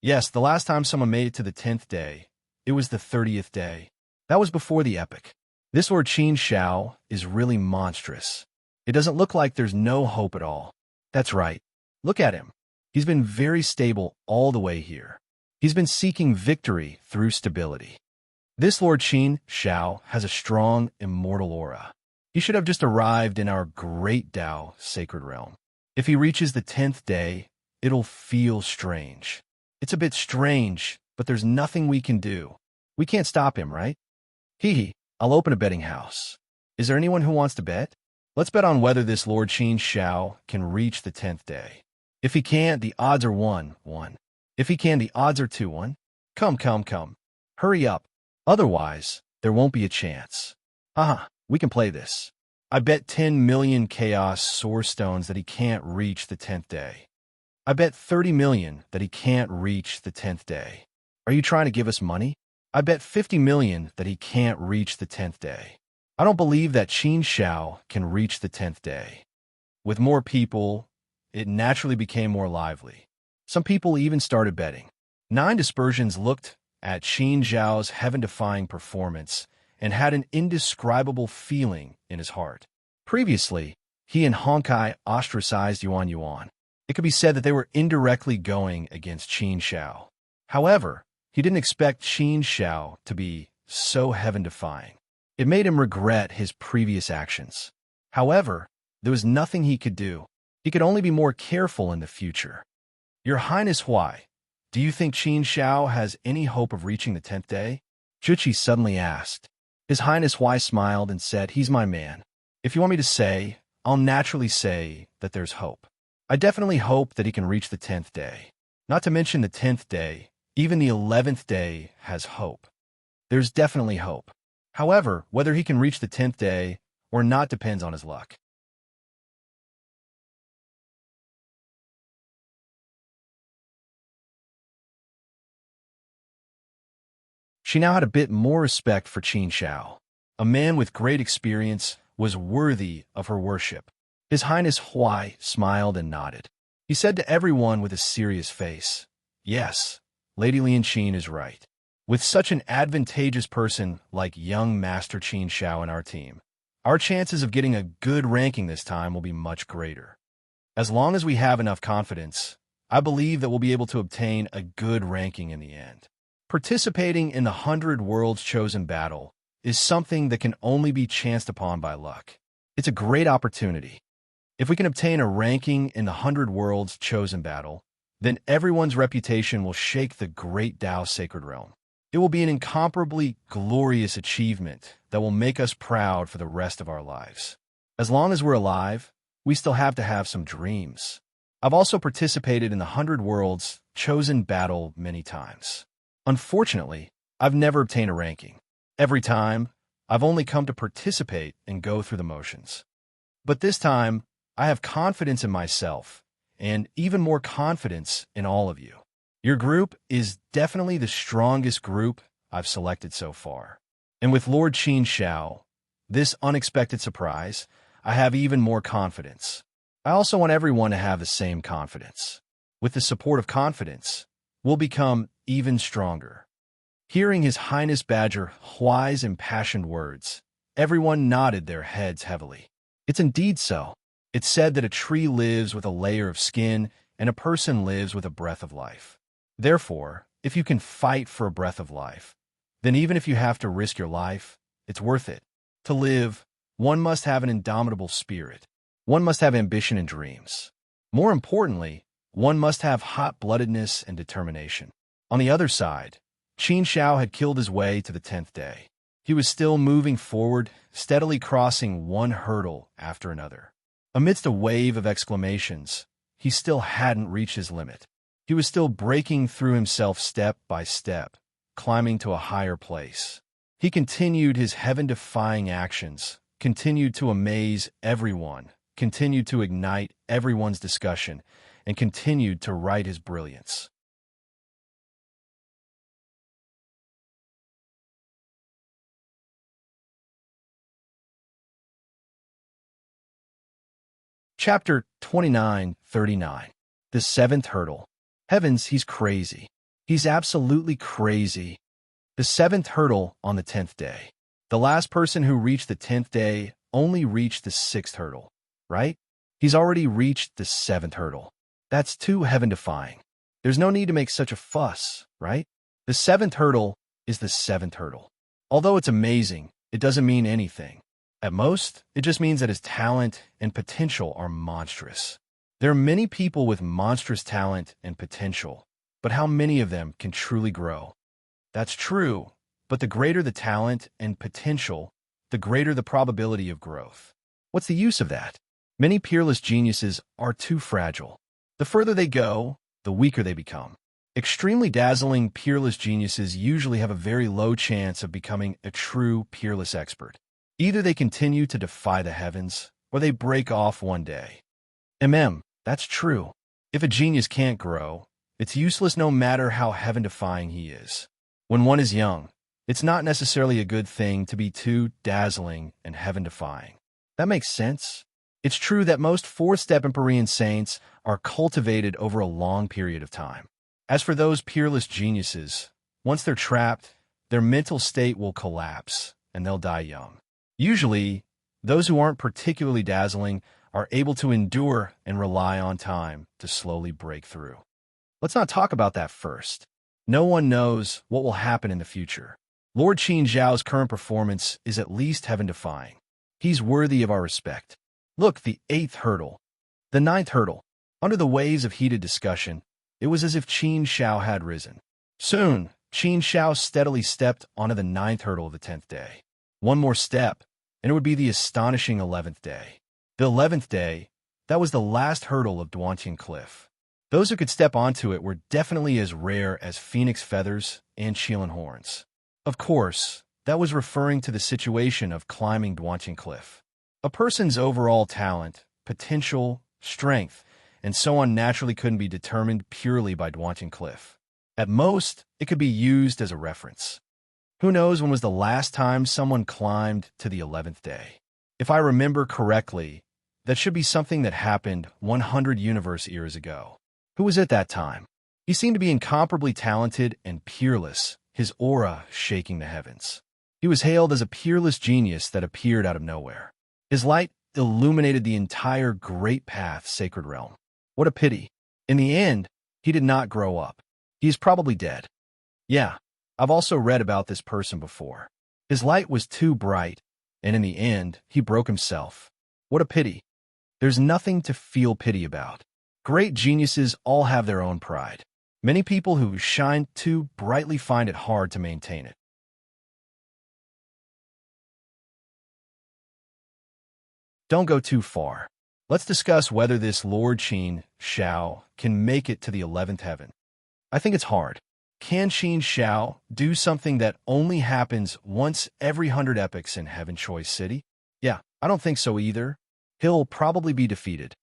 Yes, the last time someone made it to the 10th day, it was the 30th day. That was before the epoch. This Lord Qin Xiao is really monstrous. It doesn't look like there's no hope at all. That's right. Look at him. He's been very stable all the way here. He's been seeking victory through stability. This Lord Qin Xiao has a strong, immortal aura. He should have just arrived in our great Tao sacred realm. If he reaches the 10th day, it'll feel strange. It's a bit strange, but there's nothing we can do. We can't stop him, right? Hee, I'll open a betting house. Is there anyone who wants to bet? Let's bet on whether this Lord Qin Xiao can reach the 10th day. If he can't, the odds are 1-1. If he can, the odds are 2-1. Come. Hurry up. Otherwise, there won't be a chance. Haha, we can play this. I bet 10 million Chaos Source Stones that he can't reach the 10th day. I bet 30 million that he can't reach the 10th day. Are you trying to give us money? I bet 50 million that he can't reach the 10th day. I don't believe that Qin Xiao can reach the 10th day. With more people, it naturally became more lively. Some people even started betting. 9 dispersions looked at Qin Xiao's heaven-defying performance and had an indescribable feeling in his heart. Previously, he and Honkai ostracized Yuan Yuan. It could be said that they were indirectly going against Qin Xiao. However, he didn't expect Qin Xiao to be so heaven-defying. It made him regret his previous actions. However, there was nothing he could do. He could only be more careful in the future. Your Highness, why? Do you think Qin Xiao has any hope of reaching the 10th day? Juchi suddenly asked. His Highness Huai smiled and said, he's my man. If you want me to say, I'll naturally say that there's hope. I definitely hope that he can reach the 10th day. Not to mention the 10th day, even the 11th day has hope. There's definitely hope. However, whether he can reach the 10th day or not depends on his luck. She now had a bit more respect for Qin Xiao. A man with great experience was worthy of her worship. His Highness Huai smiled and nodded. He said to everyone with a serious face, yes, Lady Lianqin is right. With such an advantageous person like young Master Qin Xiao in our team, our chances of getting a good ranking this time will be much greater. As long as we have enough confidence, I believe that we'll be able to obtain a good ranking in the end. Participating in the 100 Worlds Chosen battle is something that can only be chanced upon by luck. It's a great opportunity. If we can obtain a ranking in the 100 Worlds Chosen battle, then everyone's reputation will shake the great Tao Sacred Realm. It will be an incomparably glorious achievement that will make us proud for the rest of our lives. As long as we're alive, we still have to have some dreams. I've also participated in the 100 Worlds Chosen battle many times. Unfortunately, I've never obtained a ranking. Every time, I've only come to participate and go through the motions. But this time, I have confidence in myself, and even more confidence in all of you. Your group is definitely the strongest group I've selected so far. And with Lord Qin Xiao, this unexpected surprise, I have even more confidence. I also want everyone to have the same confidence. With the support of confidence, we'll become even stronger. Hearing His Highness Badger Huai's impassioned words, everyone nodded their heads heavily. It's indeed so. It's said that a tree lives with a layer of skin and a person lives with a breath of life. Therefore, if you can fight for a breath of life, then even if you have to risk your life, it's worth it. To live, one must have an indomitable spirit. One must have ambition and dreams. More importantly, one must have hot-bloodedness and determination. On the other side, Qin Xiao had killed his way to the 10th day. He was still moving forward, steadily crossing one hurdle after another. Amidst a wave of exclamations, he still hadn't reached his limit. He was still breaking through himself step by step, climbing to a higher place. He continued his heaven-defying actions, continued to amaze everyone, continued to ignite everyone's discussion, and continued to write his brilliance. Chapter 29:39. The Seventh Hurdle. Heavens, he's crazy. He's absolutely crazy. The seventh hurdle on the 10th day. The last person who reached the 10th day only reached the 6th hurdle, right? He's already reached the 7th hurdle. That's too heaven-defying. There's no need to make such a fuss, right? The 7th hurdle is the 7th hurdle. Although it's amazing, it doesn't mean anything. At most, it just means that his talent and potential are monstrous. There are many people with monstrous talent and potential, but how many of them can truly grow? That's true, but the greater the talent and potential, the greater the probability of growth. What's the use of that? Many peerless geniuses are too fragile. The further they go, the weaker they become. Extremely dazzling peerless geniuses usually have a very low chance of becoming a true peerless expert. Either they continue to defy the heavens, or they break off one day. That's true. If a genius can't grow, it's useless no matter how heaven-defying he is. When one is young, it's not necessarily a good thing to be too dazzling and heaven-defying. That makes sense. It's true that most fourth-step Empyrean saints are cultivated over a long period of time. As for those peerless geniuses, once they're trapped, their mental state will collapse, and they'll die young. Usually, those who aren't particularly dazzling are able to endure and rely on time to slowly break through. Let's not talk about that first. No one knows what will happen in the future. Lord Qin Zhao's current performance is at least heaven-defying. He's worthy of our respect. Look, the 8th hurdle. The 9th hurdle. Under the waves of heated discussion, it was as if Qin Xiao had risen. Soon, Qin Xiao steadily stepped onto the 9th hurdle of the 10th day. One more step, and it would be the astonishing 11th day. The 11th day, that was the last hurdle of Duantian Cliff. Those who could step onto it were definitely as rare as phoenix feathers and Qilin horns. Of course, that was referring to the situation of climbing Duantian Cliff. A person's overall talent, potential, strength, and so on naturally couldn't be determined purely by Duantian Cliff. At most, it could be used as a reference. Who knows when was the last time someone climbed to the 11th day? If I remember correctly, that should be something that happened 100 universe years ago. Who was at that time? He seemed to be incomparably talented and peerless, his aura shaking the heavens. He was hailed as a peerless genius that appeared out of nowhere. His light illuminated the entire Great Path Sacred Realm. What a pity. In the end, he did not grow up. He is probably dead. Yeah, I've also read about this person before. His light was too bright, and in the end, he broke himself. What a pity. There's nothing to feel pity about. Great geniuses all have their own pride. Many people who shine too brightly find it hard to maintain it. Don't go too far. Let's discuss whether this Lord Qin Shao can make it to the 11th heaven. I think it's hard. Can Qin Shao do something that only happens once every 100 epochs in Heaven Choice City? Yeah, I don't think so either. He'll probably be defeated.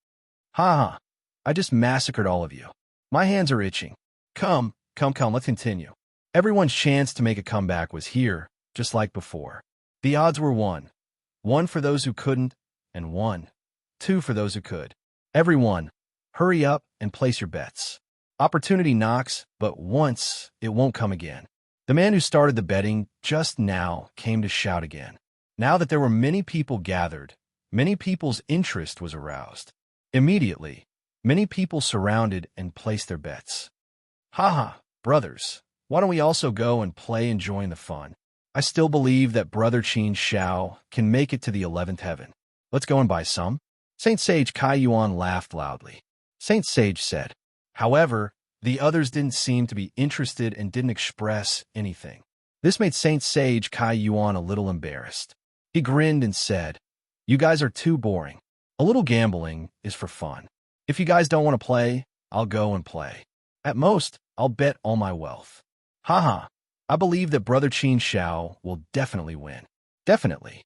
Ha ha, I just massacred all of you. My hands are itching. Come, let's continue. Everyone's chance to make a comeback was here, just like before. The odds were 1. 1 for those who couldn't, and 2 for those who could. Everyone, hurry up and place your bets. Opportunity knocks, but once, it won't come again. The man who started the betting just now came to shout again. Now that there were many people gathered, many people's interest was aroused. Immediately, many people surrounded and placed their bets. Haha, brothers, why don't we also go and play and join the fun? I still believe that Brother Qin Shao can make it to the 11th heaven. Let's go and buy some. Saint Sage Kai Yuan laughed loudly. Saint Sage said. However, the others didn't seem to be interested and didn't express anything. This made Saint Sage Kai Yuan a little embarrassed. He grinned and said, "You guys are too boring. A little gambling is for fun. If you guys don't want to play, I'll go and play. At most, I'll bet all my wealth." Haha, I believe that Brother Qin Shao will definitely win. Definitely.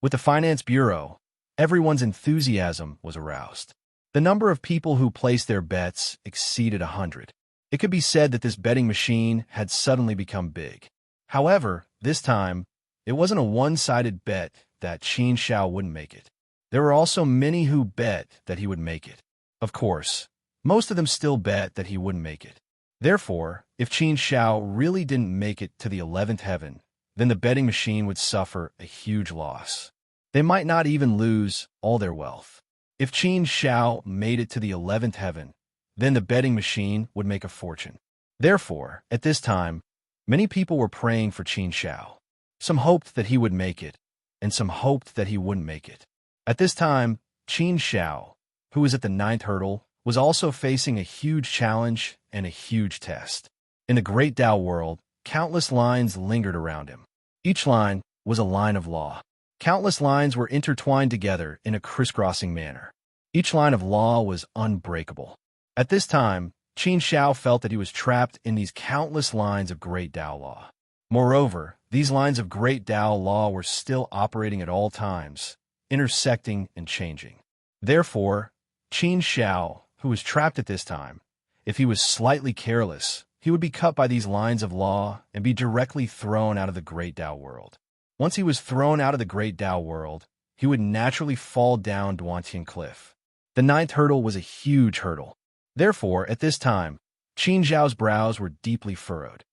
With the Finance Bureau, everyone's enthusiasm was aroused. The number of people who placed their bets exceeded 100. It could be said that this betting machine had suddenly become big. However, this time, it wasn't a one-sided bet that Qin Shao wouldn't make it. There were also many who bet that he would make it. Of course, most of them still bet that he wouldn't make it. Therefore, if Qin Shao really didn't make it to the 11th heaven, then the betting machine would suffer a huge loss. They might not even lose all their wealth. If Qin Shao made it to the 11th heaven, then the betting machine would make a fortune. Therefore, at this time, many people were praying for Qin Shao. Some hoped that he would make it, and some hoped that he wouldn't make it. At this time, Qin Shao, who was at the 9th hurdle, was also facing a huge challenge and a huge test. In the great Tao world, countless lines lingered around him. Each line was a line of law. Countless lines were intertwined together in a crisscrossing manner. Each line of law was unbreakable. At this time, Qin Shao felt that he was trapped in these countless lines of great Tao law. Moreover, these lines of great Tao law were still operating at all times, intersecting and changing. Therefore, Qin Shao, who was trapped at this time, if he was slightly careless, he would be cut by these lines of law and be directly thrown out of the great Tao world. Once he was thrown out of the great Tao world, he would naturally fall down Duantian Cliff. The 9th hurdle was a huge hurdle. Therefore, at this time, Qin Shao's brows were deeply furrowed.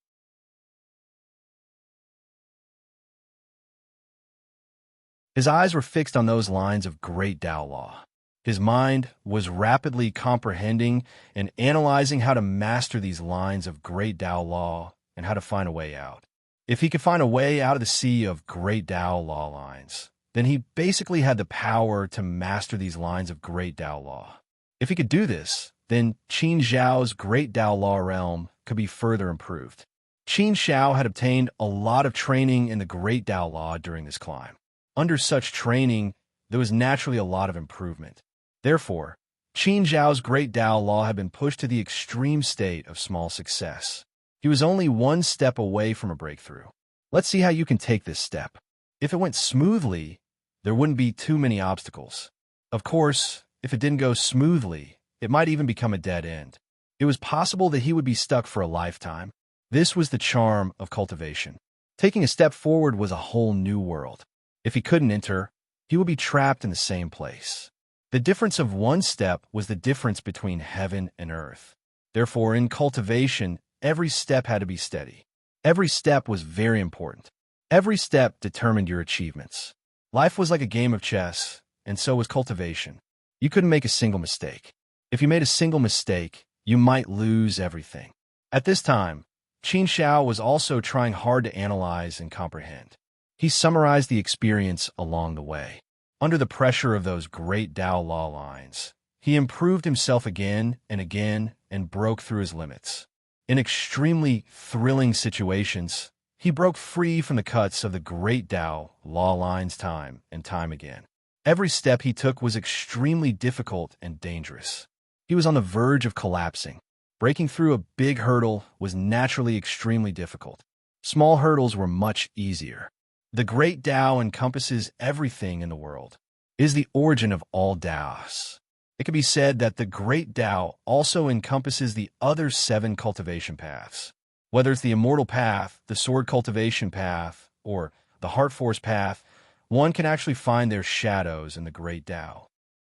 His eyes were fixed on those lines of great Tao law. His mind was rapidly comprehending and analyzing how to master these lines of great Tao law and how to find a way out. If he could find a way out of the sea of great Tao law lines, then he basically had the power to master these lines of great Tao law. If he could do this, then Qin Shao's great Tao law realm could be further improved. Qin Shao had obtained a lot of training in the great Tao law during this climb. Under such training, there was naturally a lot of improvement. Therefore, Qin Shao's great Tao law had been pushed to the extreme state of small success. He was only one step away from a breakthrough. Let's see how you can take this step. If it went smoothly, there wouldn't be too many obstacles. Of course, if it didn't go smoothly, it might even become a dead end. It was possible that he would be stuck for a lifetime. This was the charm of cultivation. Taking a step forward was a whole new world. If he couldn't enter, he would be trapped in the same place. The difference of one step was the difference between heaven and earth. Therefore, in cultivation, every step had to be steady. Every step was very important. Every step determined your achievements. Life was like a game of chess, and so was cultivation. You couldn't make a single mistake. If you made a single mistake, you might lose everything. At this time, Qin Shao was also trying hard to analyze and comprehend. He summarized the experience along the way. Under the pressure of those great Tao law lines, he improved himself again and again and broke through his limits. In extremely thrilling situations, he broke free from the cuts of the great Tao law lines time and time again. Every step he took was extremely difficult and dangerous. He was on the verge of collapsing. Breaking through a big hurdle was naturally extremely difficult. Small hurdles were much easier. The great Tao encompasses everything in the world. It is the origin of all Taos. It can be said that the great Tao also encompasses the other 7 cultivation paths. Whether it's the immortal path, the sword cultivation path, or the heart force path, one can actually find their shadows in the great Tao.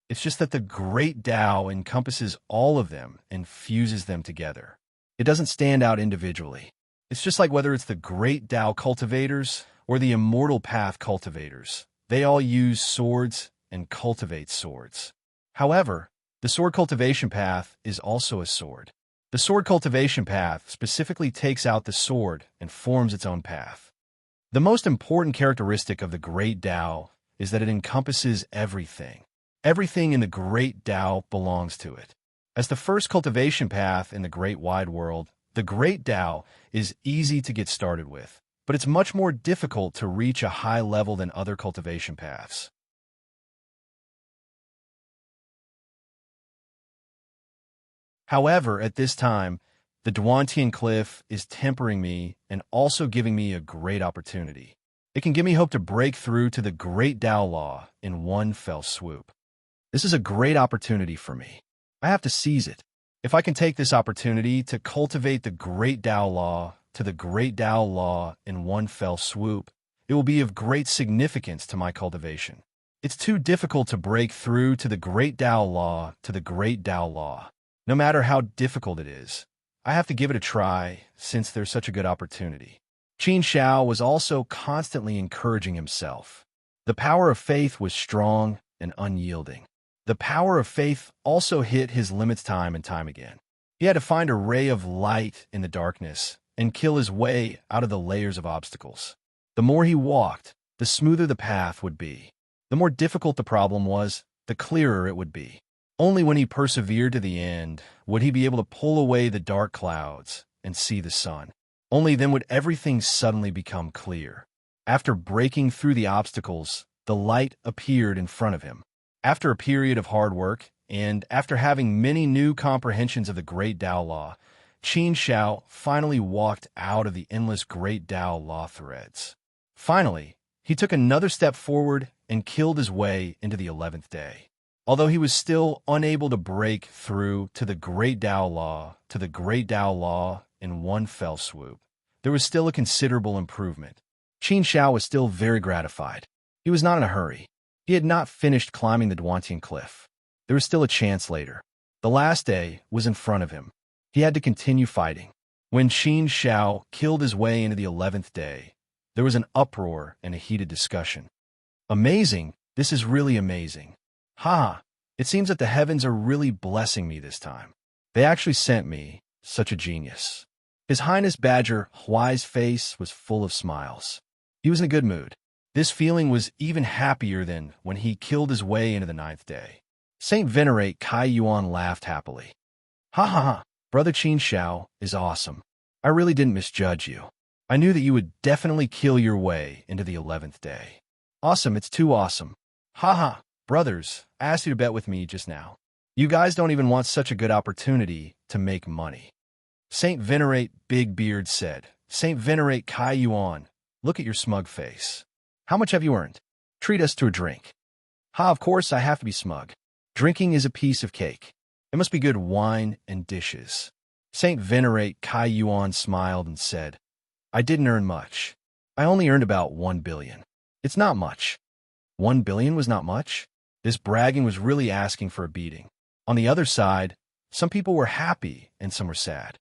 It's just that the great Tao encompasses all of them and fuses them together. It doesn't stand out individually. It's just like whether it's the great Tao cultivators or the immortal path cultivators. They all use swords and cultivate swords. However, the sword cultivation path is also a sword. The sword cultivation path specifically takes out the sword and forms its own path. The most important characteristic of the great Tao is that it encompasses everything. Everything in the great Tao belongs to it. As the first cultivation path in the great wide world, the great Tao is easy to get started with, but it's much more difficult to reach a high level than other cultivation paths. However, at this time, the Duantian Cliff is tempering me and also giving me a great opportunity. It can give me hope to break through to the great Tao law in one fell swoop. This is a great opportunity for me. I have to seize it. If I can take this opportunity to cultivate the great Tao law to the great Tao law in one fell swoop, it will be of great significance to my cultivation. It's too difficult to break through to the great Tao law to the great Tao law. No matter how difficult it is, I have to give it a try since there's such a good opportunity. Qin Shao was also constantly encouraging himself. The power of faith was strong and unyielding. The power of faith also hit his limits time and time again. He had to find a ray of light in the darkness and kill his way out of the layers of obstacles. The more he walked, the smoother the path would be. The more difficult the problem was, the clearer it would be. Only when he persevered to the end would he be able to pull away the dark clouds and see the sun. Only then would everything suddenly become clear. After breaking through the obstacles, the light appeared in front of him. After a period of hard work, and after having many new comprehensions of the great Tao law, Qin Shao finally walked out of the endless great Tao law threads. Finally, he took another step forward and killed his way into the 11th day. Although he was still unable to break through to the great Tao law to the great Tao law in one fell swoop, there was still a considerable improvement. Qin Shao was still very gratified. He was not in a hurry. He had not finished climbing the Duantian Cliff. There was still a chance later. The last day was in front of him. He had to continue fighting. When Qin Shao killed his way into the 11th day, there was an uproar and a heated discussion. Amazing! This is really amazing. Ha! It seems that the heavens are really blessing me this time. They actually sent me such a genius. His Highness Badger Huai's face was full of smiles. He was in a good mood. This feeling was even happier than when he killed his way into the 9th day. Saint Venerate Kai Yuan laughed happily. Ha ha ha! Brother Qin Shao is awesome. I really didn't misjudge you. I knew that you would definitely kill your way into the 11th day. Awesome, it's too awesome. Ha ha! Brothers, I asked you to bet with me just now. You guys don't even want such a good opportunity to make money. Saint Venerate Big Beard said. Saint Venerate Kai Yuan, look at your smug face. How much have you earned? Treat us to a drink. Ha, of course I have to be smug. Drinking is a piece of cake. It must be good wine and dishes. Saint Venerate Kai Yuan smiled and said, I didn't earn much. I only earned about 1 billion. It's not much. 1 billion was not much? This bragging was really asking for a beating. On the other side, some people were happy and some were sad.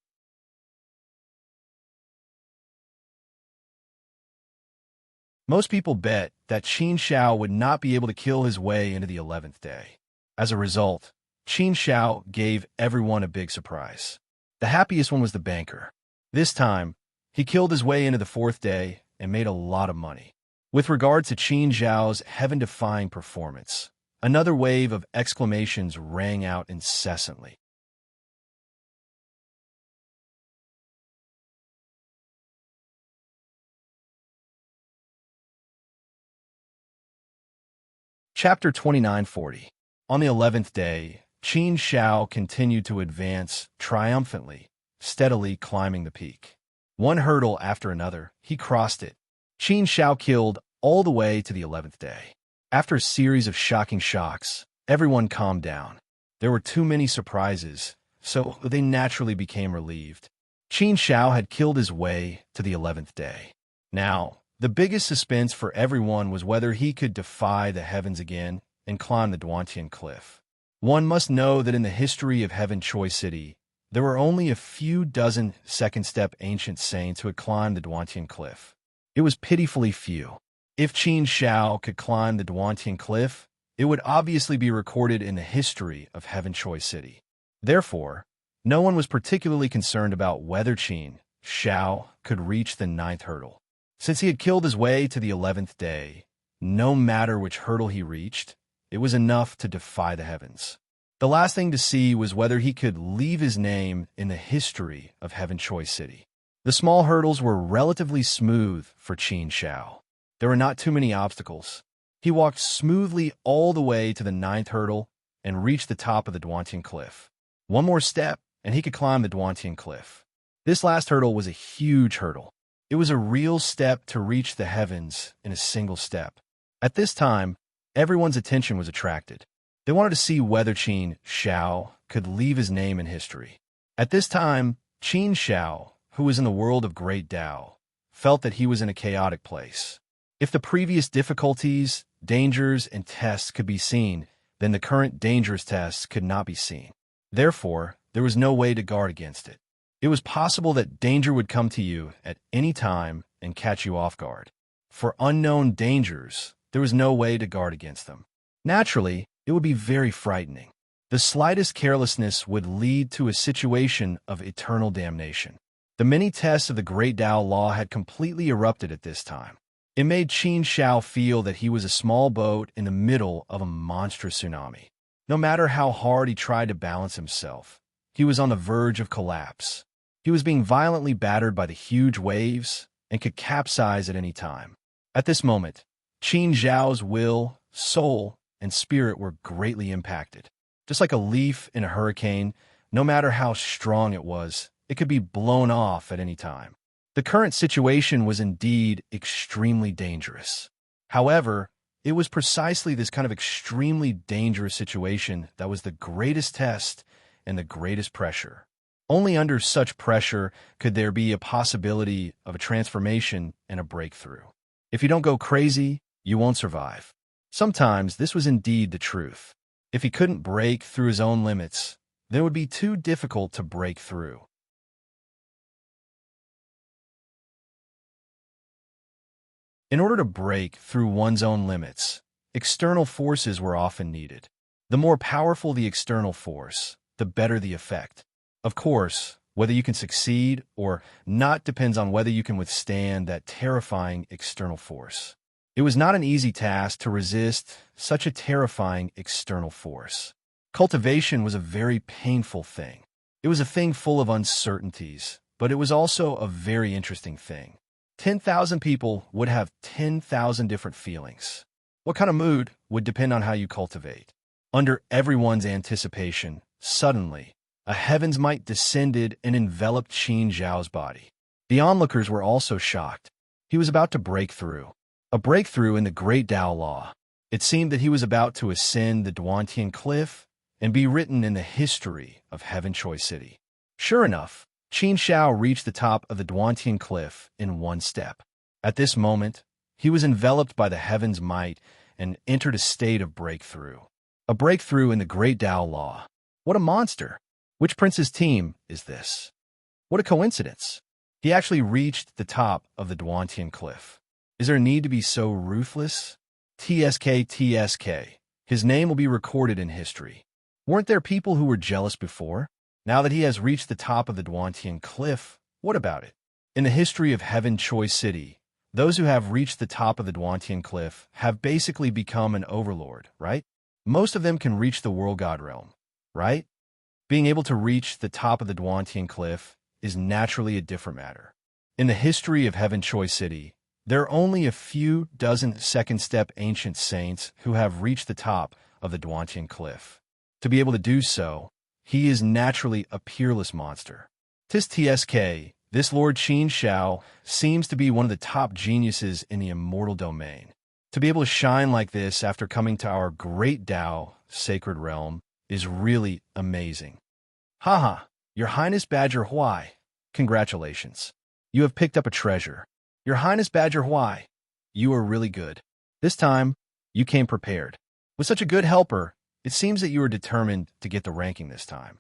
Most people bet that Qin Shao would not be able to kill his way into the 11th day. As a result, Qin Shao gave everyone a big surprise. The happiest one was the banker. This time, he killed his way into the 4th day and made a lot of money. With regard to Qin Zhao's heaven-defying performance, another wave of exclamations rang out incessantly. Chapter 2940. On the 11th day, Qin Shao continued to advance triumphantly, steadily climbing the peak. One hurdle after another, he crossed it. Qin Shao killed all the way to the 11th day. After a series of shocking shocks, everyone calmed down. There were too many surprises, so they naturally became relieved. Qin Shao had killed his way to the 11th day. Now, the biggest suspense for everyone was whether he could defy the heavens again and climb the Duantian cliff. One must know that in the history of Heaven Choi City, there were only a few dozen second-step ancient saints who had climbed the Duantian cliff. It was pitifully few. If Qin Shao could climb the Duantian cliff, it would obviously be recorded in the history of Heaven Choi City. Therefore, no one was particularly concerned about whether Qin Shao could reach the 9th hurdle. Since he had killed his way to the 11th day, no matter which hurdle he reached, it was enough to defy the heavens. The last thing to see was whether he could leave his name in the history of Heaven Choi City. The small hurdles were relatively smooth for Qin Shao. There were not too many obstacles. He walked smoothly all the way to the 9th hurdle and reached the top of the Duantian cliff. One more step, and he could climb the Duantian cliff. This last hurdle was a huge hurdle. It was a real step to reach the heavens in a single step. At this time, everyone's attention was attracted. They wanted to see whether Qin Shao could leave his name in history. At this time, Qin Shao, who was in the world of Great Tao, felt that he was in a chaotic place. If the previous difficulties, dangers, and tests could be seen, then the current dangerous tests could not be seen. Therefore, there was no way to guard against it. It was possible that danger would come to you at any time and catch you off guard. For unknown dangers, there was no way to guard against them. Naturally, it would be very frightening. The slightest carelessness would lead to a situation of eternal damnation. The many tests of the Great Tao Law had completely erupted at this time. It made Qin Shao feel that he was a small boat in the middle of a monstrous tsunami. No matter how hard he tried to balance himself, he was on the verge of collapse. He was being violently battered by the huge waves and could capsize at any time. At this moment, Qin Zhao's will, soul, and spirit were greatly impacted. Just like a leaf in a hurricane, no matter how strong it was, it could be blown off at any time. The current situation was indeed extremely dangerous. However, it was precisely this kind of extremely dangerous situation that was the greatest test and the greatest pressure. Only under such pressure could there be a possibility of a transformation and a breakthrough. If you don't go crazy, you won't survive. Sometimes this was indeed the truth. If he couldn't break through his own limits, then it would be too difficult to break through. In order to break through one's own limits, external forces were often needed. The more powerful the external force, the better the effect. Of course, whether you can succeed or not depends on whether you can withstand that terrifying external force. It was not an easy task to resist such a terrifying external force. Cultivation was a very painful thing. It was a thing full of uncertainties, but it was also a very interesting thing. 10,000 people would have 10,000 different feelings. What kind of mood would depend on how you cultivate. Under everyone's anticipation, suddenly, a heaven's might descended and enveloped Qin Zhao's body. The onlookers were also shocked. He was about to break through. A breakthrough in the Great Tao Law. It seemed that he was about to ascend the Duantian cliff and be written in the history of Heaven Choi City. Sure enough, Qin Shao reached the top of the Duantian cliff in one step. At this moment, he was enveloped by the heaven's might and entered a state of breakthrough. A breakthrough in the Great Tao Law. What a monster! Which prince's team is this? What a coincidence! He actually reached the top of the Duantian cliff. Is there a need to be so ruthless? TSK. His name will be recorded in history. Weren't there people who were jealous before? Now that he has reached the top of the Duantian cliff, what about it? In the history of Heaven Choi City, those who have reached the top of the Duantian cliff have basically become an overlord, right? Most of them can reach the world god realm, right? Being able to reach the top of the Duantian cliff is naturally a different matter. In the history of Heaven Choi City, There are only a few dozen second-step ancient saints who have reached the top of the Duantian cliff. To be able to do so, he is naturally a peerless monster. Tsk, this Lord Qin Shao seems to be one of the top geniuses in the immortal domain. To be able to shine like this after coming to our great Tao, sacred realm, is really amazing. Haha, Your Highness Badger Huai, congratulations. You have picked up a treasure. Your Highness Badger Huai, you are really good. This time, you came prepared. With such a good helper, it seems that you are determined to get the ranking this time.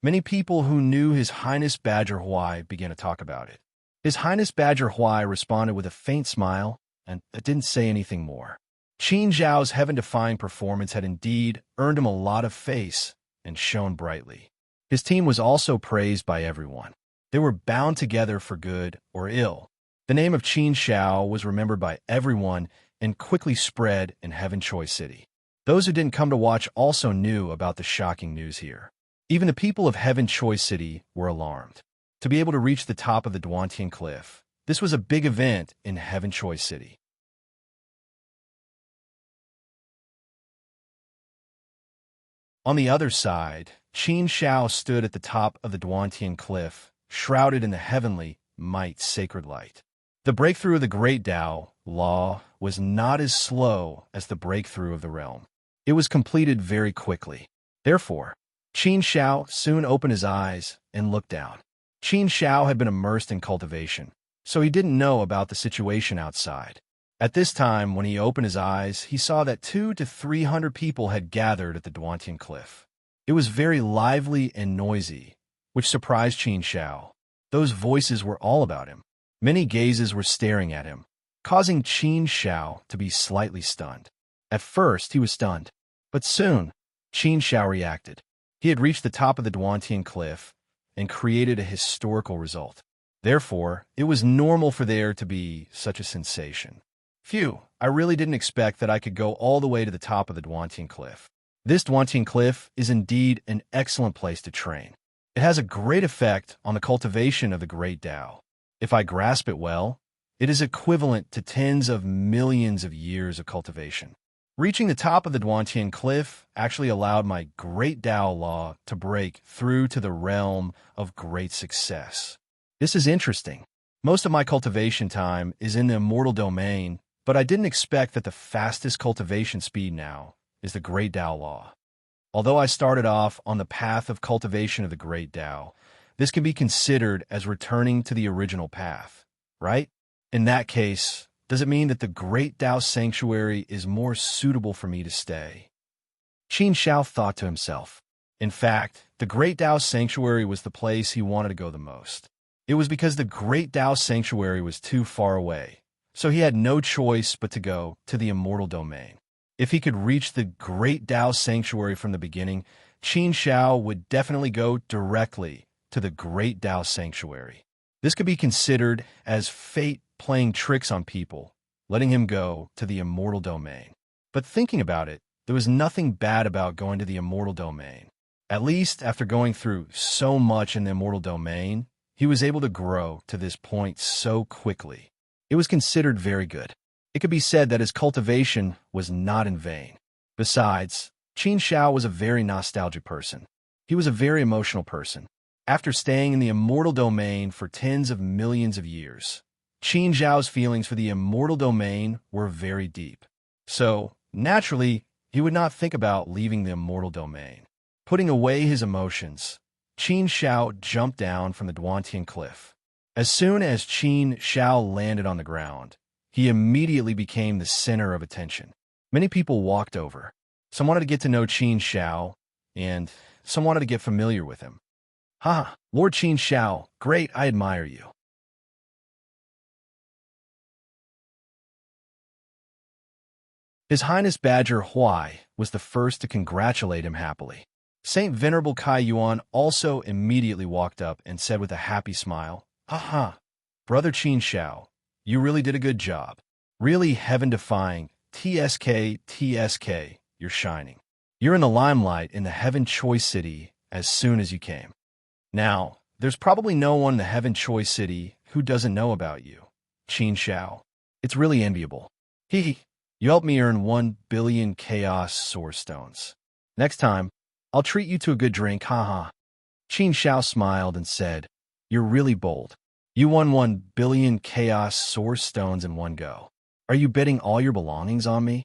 Many people who knew His Highness Badger Huai began to talk about it. His Highness Badger Huai responded with a faint smile and didn't say anything more. Qin Zhao's heaven-defying performance had indeed earned him a lot of face and shone brightly. His team was also praised by everyone. They were bound together for good or ill. The name of Qin Shao was remembered by everyone and quickly spread in Heaven Choi City. Those who didn't come to watch also knew about the shocking news here. Even the people of Heaven Choi City were alarmed. To be able to reach the top of the Duantian Cliff, this was a big event in Heaven Choi City. On the other side, Qin Shao stood at the top of the Duantian Cliff, shrouded in the heavenly might sacred light. The breakthrough of the great Tao, law, was not as slow as the breakthrough of the realm. It was completed very quickly. Therefore, Qin Shao soon opened his eyes and looked down. Qin Shao had been immersed in cultivation, so he didn't know about the situation outside. At this time, when he opened his eyes, he saw that 200 to 300 people had gathered at the Duantian Cliff. It was very lively and noisy, which surprised Qin Shao. Those voices were all about him. Many gazes were staring at him, causing Qin Shao to be slightly stunned. At first, he was stunned, but soon, Qin Shao reacted. He had reached the top of the Duantian Cliff and created a historical result. Therefore, it was normal for there to be such a sensation. Phew, I really didn't expect that I could go all the way to the top of the Duantian Cliff. This Duantian Cliff is indeed an excellent place to train. It has a great effect on the cultivation of the great Tao. If I grasp it well, it is equivalent to tens of millions of years of cultivation. Reaching the top of the Duantian Cliff actually allowed my great Tao law to break through to the realm of great success. This is interesting. Most of my cultivation time is in the immortal domain, but I didn't expect that the fastest cultivation speed now is the great Tao law. Although I started off on the path of cultivation of the great Tao, this can be considered as returning to the original path, right? In that case, does it mean that the great Tao sanctuary is more suitable for me to stay? Qin Shao thought to himself. In fact, the great Tao sanctuary was the place he wanted to go the most. It was because the great Tao sanctuary was too far away, so he had no choice but to go to the immortal domain. If he could reach the great Tao sanctuary from the beginning, Qin Shao would definitely go directly to the great Tao sanctuary. This could be considered as fate playing tricks on people, letting him go to the immortal domain. But thinking about it, there was nothing bad about going to the immortal domain. At least after going through so much in the immortal domain, he was able to grow to this point so quickly. It was considered very good. It could be said that his cultivation was not in vain. Besides, Qin Shao was a very nostalgic person. He was a very emotional person. After staying in the immortal domain for tens of millions of years, Qin Zhao's feelings for the immortal domain were very deep. So, naturally, he would not think about leaving the immortal domain. Putting away his emotions, Qin Shao jumped down from the Duantian Cliff. As soon as Qin Shao landed on the ground, he immediately became the center of attention. Many people walked over. Some wanted to get to know Qin Shao, and some wanted to get familiar with him. Ha, Lord Qin Shao, great, I admire you. His Highness Badger Huai was the first to congratulate him happily. Saint Venerable Kai Yuan also immediately walked up and said with a happy smile, Aha, Brother Qin Shao, you really did a good job. Really heaven-defying, TSK, you're shining. You're in the limelight in the Heaven Choi City as soon as you came. Now, there's probably no one in the Heaven Choi City who doesn't know about you, Qin Shao. It's really enviable. Hee. You helped me earn 1 billion chaos source stones. Next time, I'll treat you to a good drink, haha. Qin Shao smiled and said, You're really bold. You won 1 billion chaos source stones in one go. Are you betting all your belongings on me?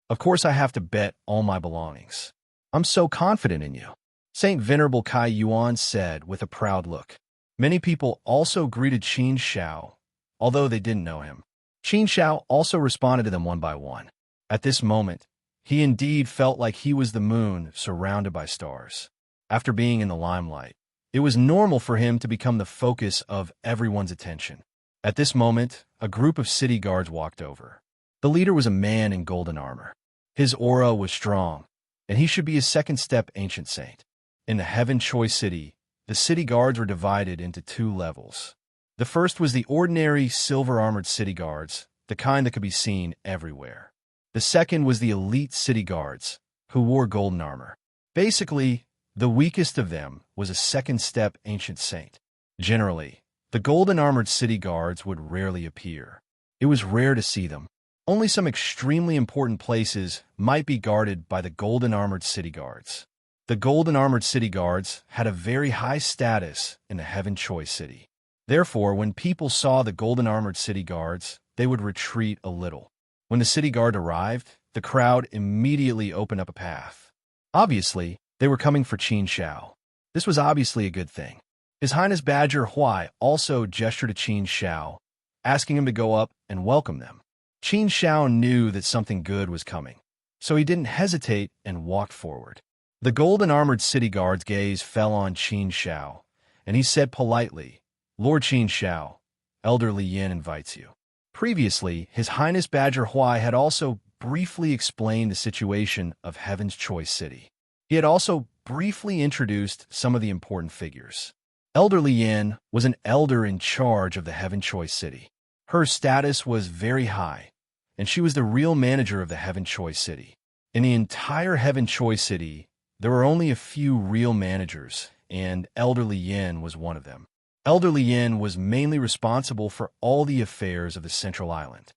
Of course I have to bet all my belongings. I'm so confident in you. Saint Venerable Kai Yuan said with a proud look. Many people also greeted Qin Shao, although they didn't know him. Qin Shao also responded to them one by one. At this moment, he indeed felt like he was the moon surrounded by stars. After being in the limelight, it was normal for him to become the focus of everyone's attention. At this moment, a group of city guards walked over. The leader was a man in golden armor. His aura was strong, and he should be a second-step ancient saint. In the Heaven Choice City, the city guards were divided into two levels. The first was the ordinary silver-armored city guards, the kind that could be seen everywhere. The second was the elite city guards, who wore golden armor. Basically, the weakest of them was a second-step ancient saint. Generally, the golden-armored city guards would rarely appear. It was rare to see them. Only some extremely important places might be guarded by the golden-armored city guards. The golden-armored city guards had a very high status in the Heaven Choice City. Therefore, when people saw the golden-armored city guards, they would retreat a little. When the city guard arrived, the crowd immediately opened up a path. Obviously, they were coming for Qin Shao. This was obviously a good thing. His Highness Badger Huai also gestured to Qin Shao, asking him to go up and welcome them. Qin Shao knew that something good was coming, so he didn't hesitate and walked forward. The golden-armored city guard's gaze fell on Qin Shao, and he said politely, Lord Qin Shao, Elder Li Yin invites you. Previously, His Highness Badger Huai had also briefly explained the situation of Heaven's Choice City. He had also briefly introduced some of the important figures. Elder Li Yin was an elder in charge of the Heaven Choice City. Her status was very high, and she was the real manager of the Heaven Choice City. In the entire Heaven Choice City, there were only a few real managers, and Elder Li Yin was one of them. Elder Li Yin was mainly responsible for all the affairs of the Central Island.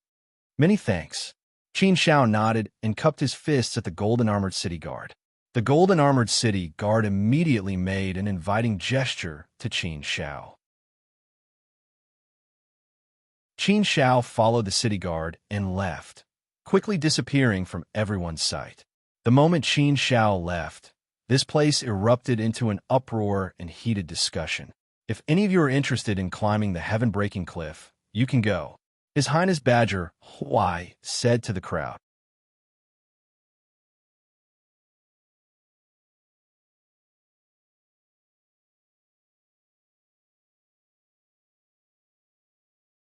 Many thanks. Qin Shao nodded and cupped his fists at the golden-armored city guard. The golden-armored city guard immediately made an inviting gesture to Qin Shao. Qin Shao followed the city guard and left, quickly disappearing from everyone's sight. The moment Qin Shao left, this place erupted into an uproar and heated discussion. If any of you are interested in climbing the heaven-breaking cliff, you can go. His Highness Badger Huai said to the crowd.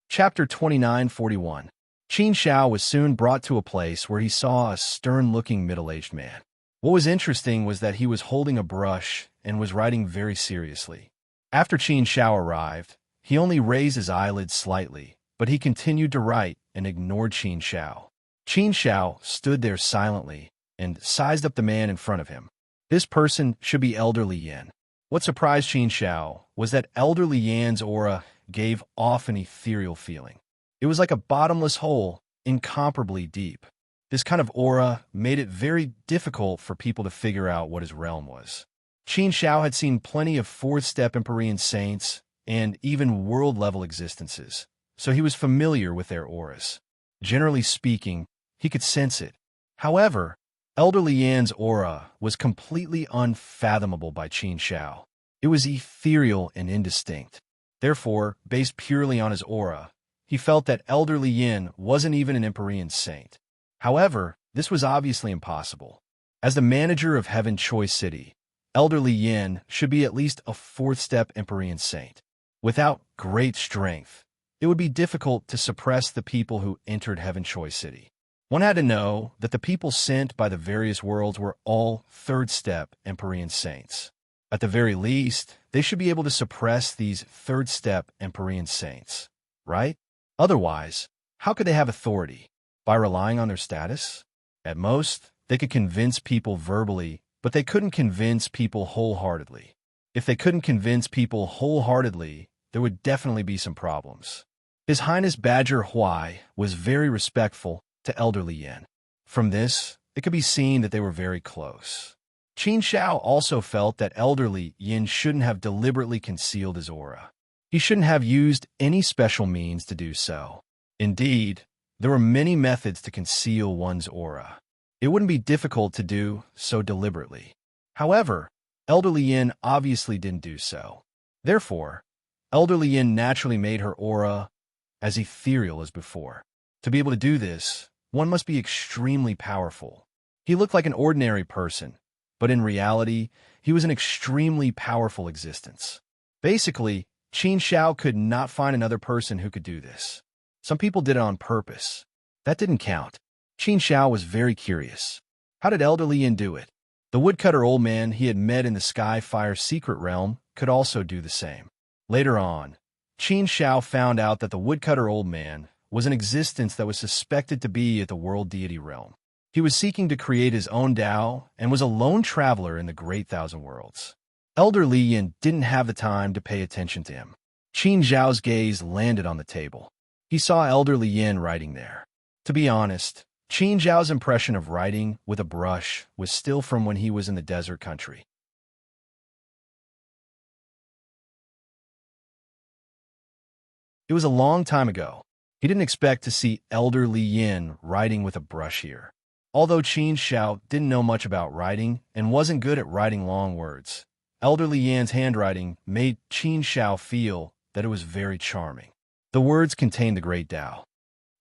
Chapter 2941. Qin Shao was soon brought to a place where he saw a stern-looking middle-aged man. What was interesting was that he was holding a brush and was writing very seriously. After Qin Shao arrived, he only raised his eyelids slightly, but he continued to write and ignored Qin Shao. Qin Shao stood there silently and sized up the man in front of him. This person should be Elder Li Yin. What surprised Qin Shao was that Elder Li Yin's aura gave off an ethereal feeling. It was like a bottomless hole, incomparably deep. This kind of aura made it very difficult for people to figure out what his realm was. Qin Shao had seen plenty of fourth-step Empyrean saints and even world-level existences, so he was familiar with their auras. Generally speaking, he could sense it. However, Elder Li Yin's aura was completely unfathomable by Qin Shao. It was ethereal and indistinct. Therefore, based purely on his aura, he felt that Elder Li Yin wasn't even an Empyrean saint. However, this was obviously impossible. As the manager of Heaven Choice City, Elder Li Yin should be at least a fourth-step Empyrean saint. Without great strength, it would be difficult to suppress the people who entered Heaven Choice City. One had to know that the people sent by the various worlds were all third-step Empyrean saints. At the very least, they should be able to suppress these third-step Empyrean saints, right? Otherwise, how could they have authority? By relying on their status? At most, they could convince people verbally, but they couldn't convince people wholeheartedly. If they couldn't convince people wholeheartedly, there would definitely be some problems. His Highness Badger Huai was very respectful to elderly Yin. From this, it could be seen that they were very close. Qin Shao also felt that elderly Yin shouldn't have deliberately concealed his aura. He shouldn't have used any special means to do so. Indeed, there were many methods to conceal one's aura. It wouldn't be difficult to do so deliberately. However, elderly Yin obviously didn't do so. Therefore, elderly Yin naturally made her aura as ethereal as before. To be able to do this, one must be extremely powerful. He looked like an ordinary person, but in reality, he was an extremely powerful existence. Basically, Qin Shao could not find another person who could do this. Some people did it on purpose. That didn't count. Qin Shao was very curious. How did elderly Yin do it? The woodcutter old man he had met in the Sky Fire secret realm could also do the same. Later on, Qin Shao found out that the woodcutter old man was an existence that was suspected to be at the world deity realm. He was seeking to create his own Tao and was a lone traveler in the Great Thousand Worlds. Elder Yin didn't have the time to pay attention to him. Qin Zhao's gaze landed on the table. He saw elderly Yin writing there. To be honest, Qin Zhao's impression of writing with a brush was still from when he was in the desert country. It was a long time ago. He didn't expect to see elderly Yin writing with a brush here. Although Qin Zhao didn't know much about writing and wasn't good at writing long words, elderly Yin's handwriting made Qin Zhao feel that it was very charming. The words contained the Great Tao.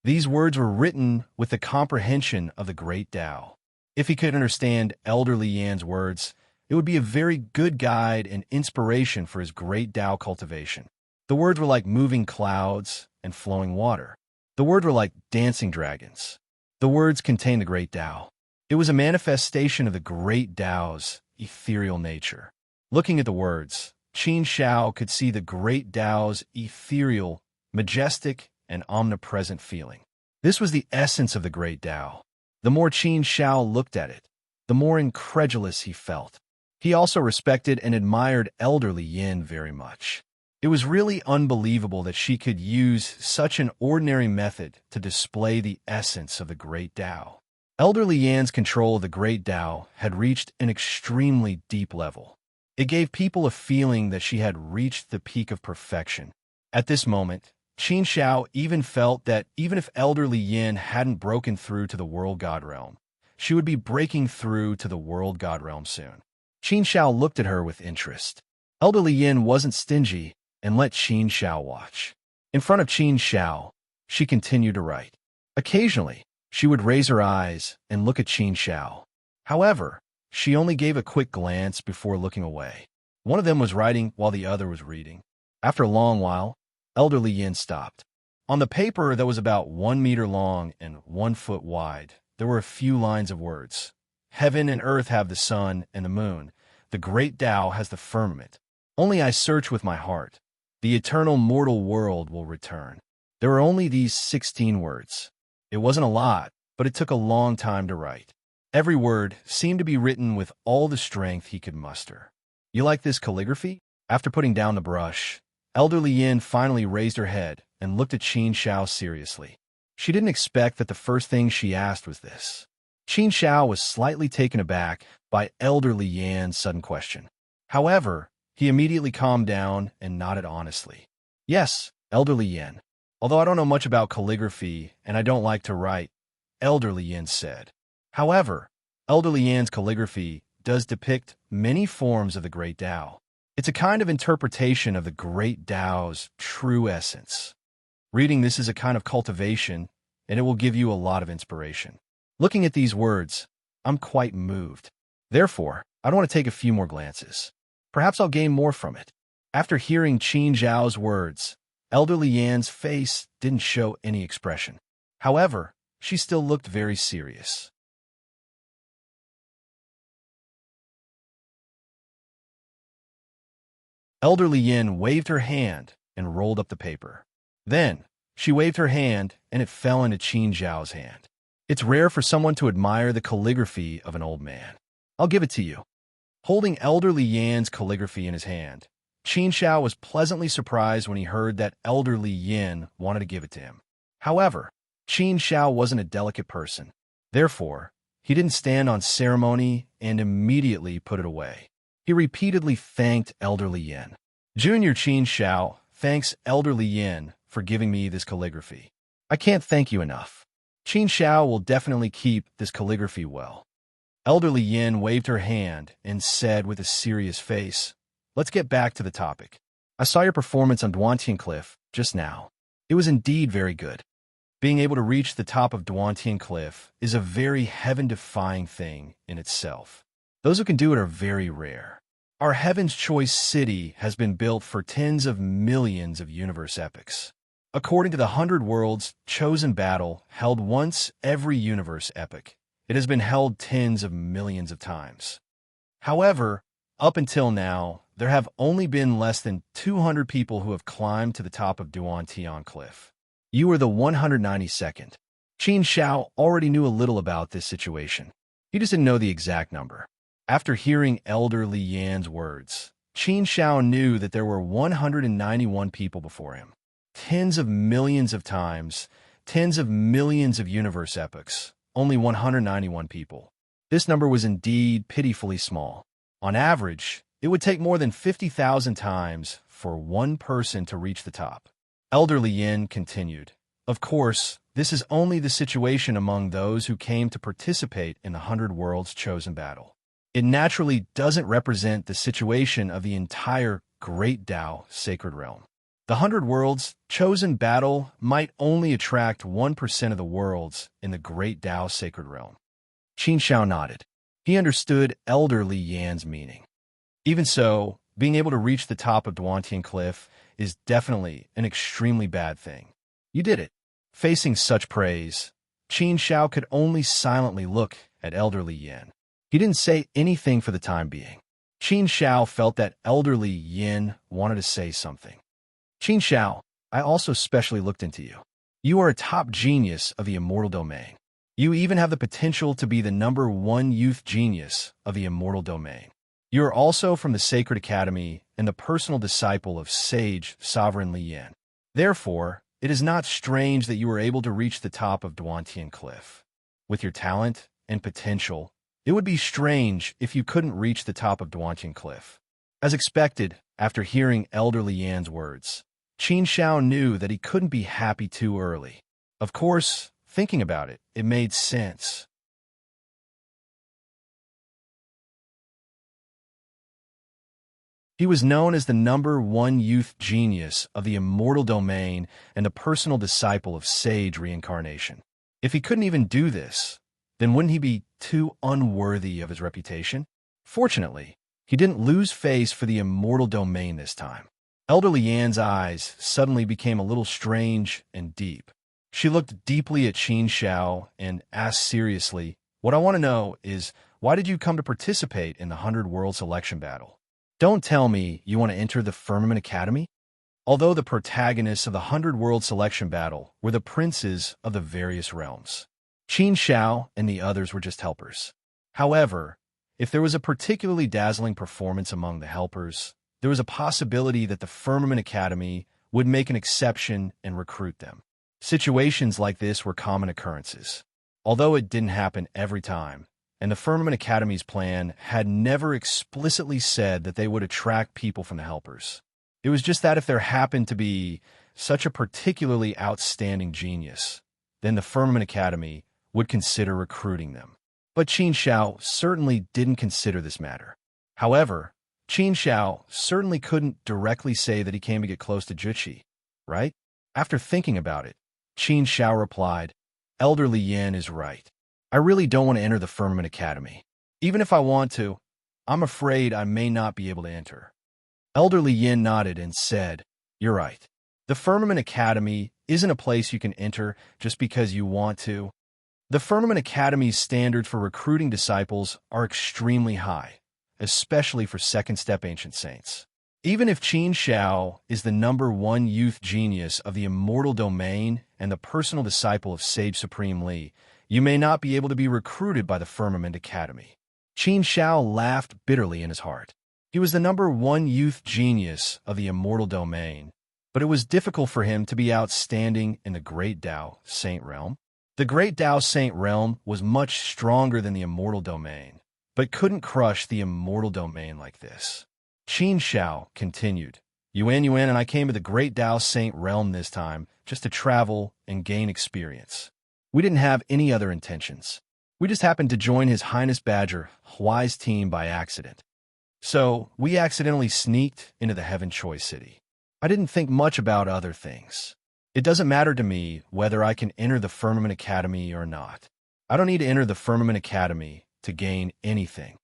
These words were written with the comprehension of the Great Tao. If he could understand elderly Yin's words, it would be a very good guide and inspiration for his Great Tao cultivation. The words were like moving clouds and flowing water. The words were like dancing dragons. The words contained the Great Tao. It was a manifestation of the Great Tao's ethereal nature. Looking at the words, Qin Shao could see the Great Tao's ethereal, majestic, and omnipresent feeling. This was the essence of the Great Tao. The more Qin Shao looked at it, the more incredulous he felt. He also respected and admired elderly Yin very much. It was really unbelievable that she could use such an ordinary method to display the essence of the Great Tao. Elderly Yan's control of the Great Tao had reached an extremely deep level. It gave people a feeling that she had reached the peak of perfection. At this moment, Qin Shao even felt that even if elderly Yin hadn't broken through to the World God Realm, she would be breaking through to the World God Realm soon. Qin Shao looked at her with interest. Elderly Yin wasn't stingy and let Qin Shao watch. In front of Qin Shao, she continued to write. Occasionally, she would raise her eyes and look at Qin Shao. However, she only gave a quick glance before looking away. One of them was writing while the other was reading. After a long while, elderly Yin stopped. On the paper that was about 1 meter long and 1 foot wide, there were a few lines of words. Heaven and earth have the sun and the moon. The Great Tao has the firmament. Only I search with my heart. The eternal mortal world will return. There were only these 16 words. It wasn't a lot, but it took a long time to write. Every word seemed to be written with all the strength he could muster. You like this calligraphy? After putting down the brush, elderly Yin finally raised her head and looked at Qin Shao seriously. She didn't expect that the first thing she asked was this. Qin Shao was slightly taken aback by elderly Yan's sudden question. However, he immediately calmed down and nodded honestly. Yes, elderly Yin. Although I don't know much about calligraphy and I don't like to write, elderly Yin said. However, elderly Yan's calligraphy does depict many forms of the Great Tao. It's a kind of interpretation of the Great Tao's true essence. Reading this is a kind of cultivation, and it will give you a lot of inspiration. Looking at these words, I'm quite moved. Therefore, I don't want to take a few more glances. Perhaps I'll gain more from it. After hearing Qin Zhao's words, elderly Yan's face didn't show any expression. However, she still looked very serious. Elderly Yin waved her hand and rolled up the paper. Then, she waved her hand and it fell into Qin Zhao's hand. It's rare for someone to admire the calligraphy of an old man. I'll give it to you. Holding elderly Yan's calligraphy in his hand, Qin Shao was pleasantly surprised when he heard that elderly Yin wanted to give it to him. However, Qin Shao wasn't a delicate person. Therefore, he didn't stand on ceremony and immediately put it away. He repeatedly thanked elderly Yin. Junior Qin Shao, thanks elderly Yin for giving me this calligraphy. I can't thank you enough. Qin Shao will definitely keep this calligraphy well. Elderly Yin waved her hand and said with a serious face, "Let's get back to the topic. I saw your performance on Duantian Cliff just now. It was indeed very good. Being able to reach the top of Duantian Cliff is a very heaven-defying thing in itself. Those who can do it are very rare. Our Heaven's Choice City has been built for tens of millions of universe epochs. According to the 100 Worlds Chosen Battle held once every universe epoch, it has been held tens of millions of times. However, up until now, there have only been less than 200 people who have climbed to the top of Duantian Cliff. You are the 192nd. Qin Shao already knew a little about this situation. He just didn't know the exact number. After hearing elderly Yan's words, Qin Shao knew that there were 191 people before him. Tens of millions of times, tens of millions of universe epochs, only 191 people. This number was indeed pitifully small. On average, it would take more than 50,000 times for one person to reach the top. Elderly Yin continued, "Of course, this is only the situation among those who came to participate in the 100 Worlds Chosen Battle. It naturally doesn't represent the situation of the entire Great Tao Sacred Realm. The 100 Worlds Chosen Battle might only attract 1% of the worlds in the Great Tao Sacred Realm." Qin Shao nodded. He understood elderly Yan's meaning. Even so, being able to reach the top of Duantian Cliff is definitely an extremely bad thing. You did it. Facing such praise, Qin Shao could only silently look at elderly Yin. He didn't say anything for the time being. Qin Shao felt that elderly Yin wanted to say something. "Qin Shao, I also specially looked into you. You are a top genius of the immortal domain. You even have the potential to be the #1 youth genius of the immortal domain. You are also from the Sacred Academy and the personal disciple of Sage Sovereign Li Yin. Therefore, it is not strange that you were able to reach the top of Duantian Cliff. With your talent and potential, it would be strange if you couldn't reach the top of Duantian Cliff." As expected, after hearing elderly Yan's words, Qin Shao knew that he couldn't be happy too early. Of course, thinking about it, it made sense. He was known as the #1 youth genius of the immortal domain and the personal disciple of Sage Reincarnation. If he couldn't even do this, then wouldn't he be too unworthy of his reputation? Fortunately, he didn't lose face for the immortal domain this time. Elderly Yan's eyes suddenly became a little strange and deep. She looked deeply at Qin Shao and asked seriously, "What I want to know is, why did you come to participate in the 100 World Selection Battle? Don't tell me you want to enter the Firmament Academy?" Although the protagonists of the 100 World Selection Battle were the princes of the various realms, Qin Shao and the others were just helpers. However, if there was a particularly dazzling performance among the helpers, there was a possibility that the Firmament Academy would make an exception and recruit them. Situations like this were common occurrences, although it didn't happen every time, and the Firmament Academy's plan had never explicitly said that they would attract people from the helpers. It was just that if there happened to be such a particularly outstanding genius, then the Firmament Academy would consider recruiting them. But Qin Shao certainly didn't consider this matter. However, Qin Shao certainly couldn't directly say that he came to get close to Juqi, right? After thinking about it, Qin Shao replied, "Elderly Yin is right. I really don't want to enter the Firmament Academy. Even if I want to, I'm afraid I may not be able to enter." Elderly Yin nodded and said, "You're right. The Firmament Academy isn't a place you can enter just because you want to. The Firmament Academy's standards for recruiting disciples are extremely high, especially for second-step ancient saints. Even if Qin Shao is the #1 youth genius of the immortal domain and the personal disciple of Sage Supreme Li, you may not be able to be recruited by the Firmament Academy." Qin Shao laughed bitterly in his heart. He was the #1 youth genius of the immortal domain, but it was difficult for him to be outstanding in the Great Tao Saint Realm. The Great Tao Saint Realm was much stronger than the immortal domain, but couldn't crush the immortal domain like this. Qin Shao continued, Yuan and I came to the Great Tao Saint Realm this time just to travel and gain experience. We didn't have any other intentions. We just happened to join His Highness Badger Huai's team by accident. So, we accidentally sneaked into the Heaven Choice City. I didn't think much about other things. It doesn't matter to me whether I can enter the Firmament Academy or not. I don't need to enter the Firmament Academy to gain anything.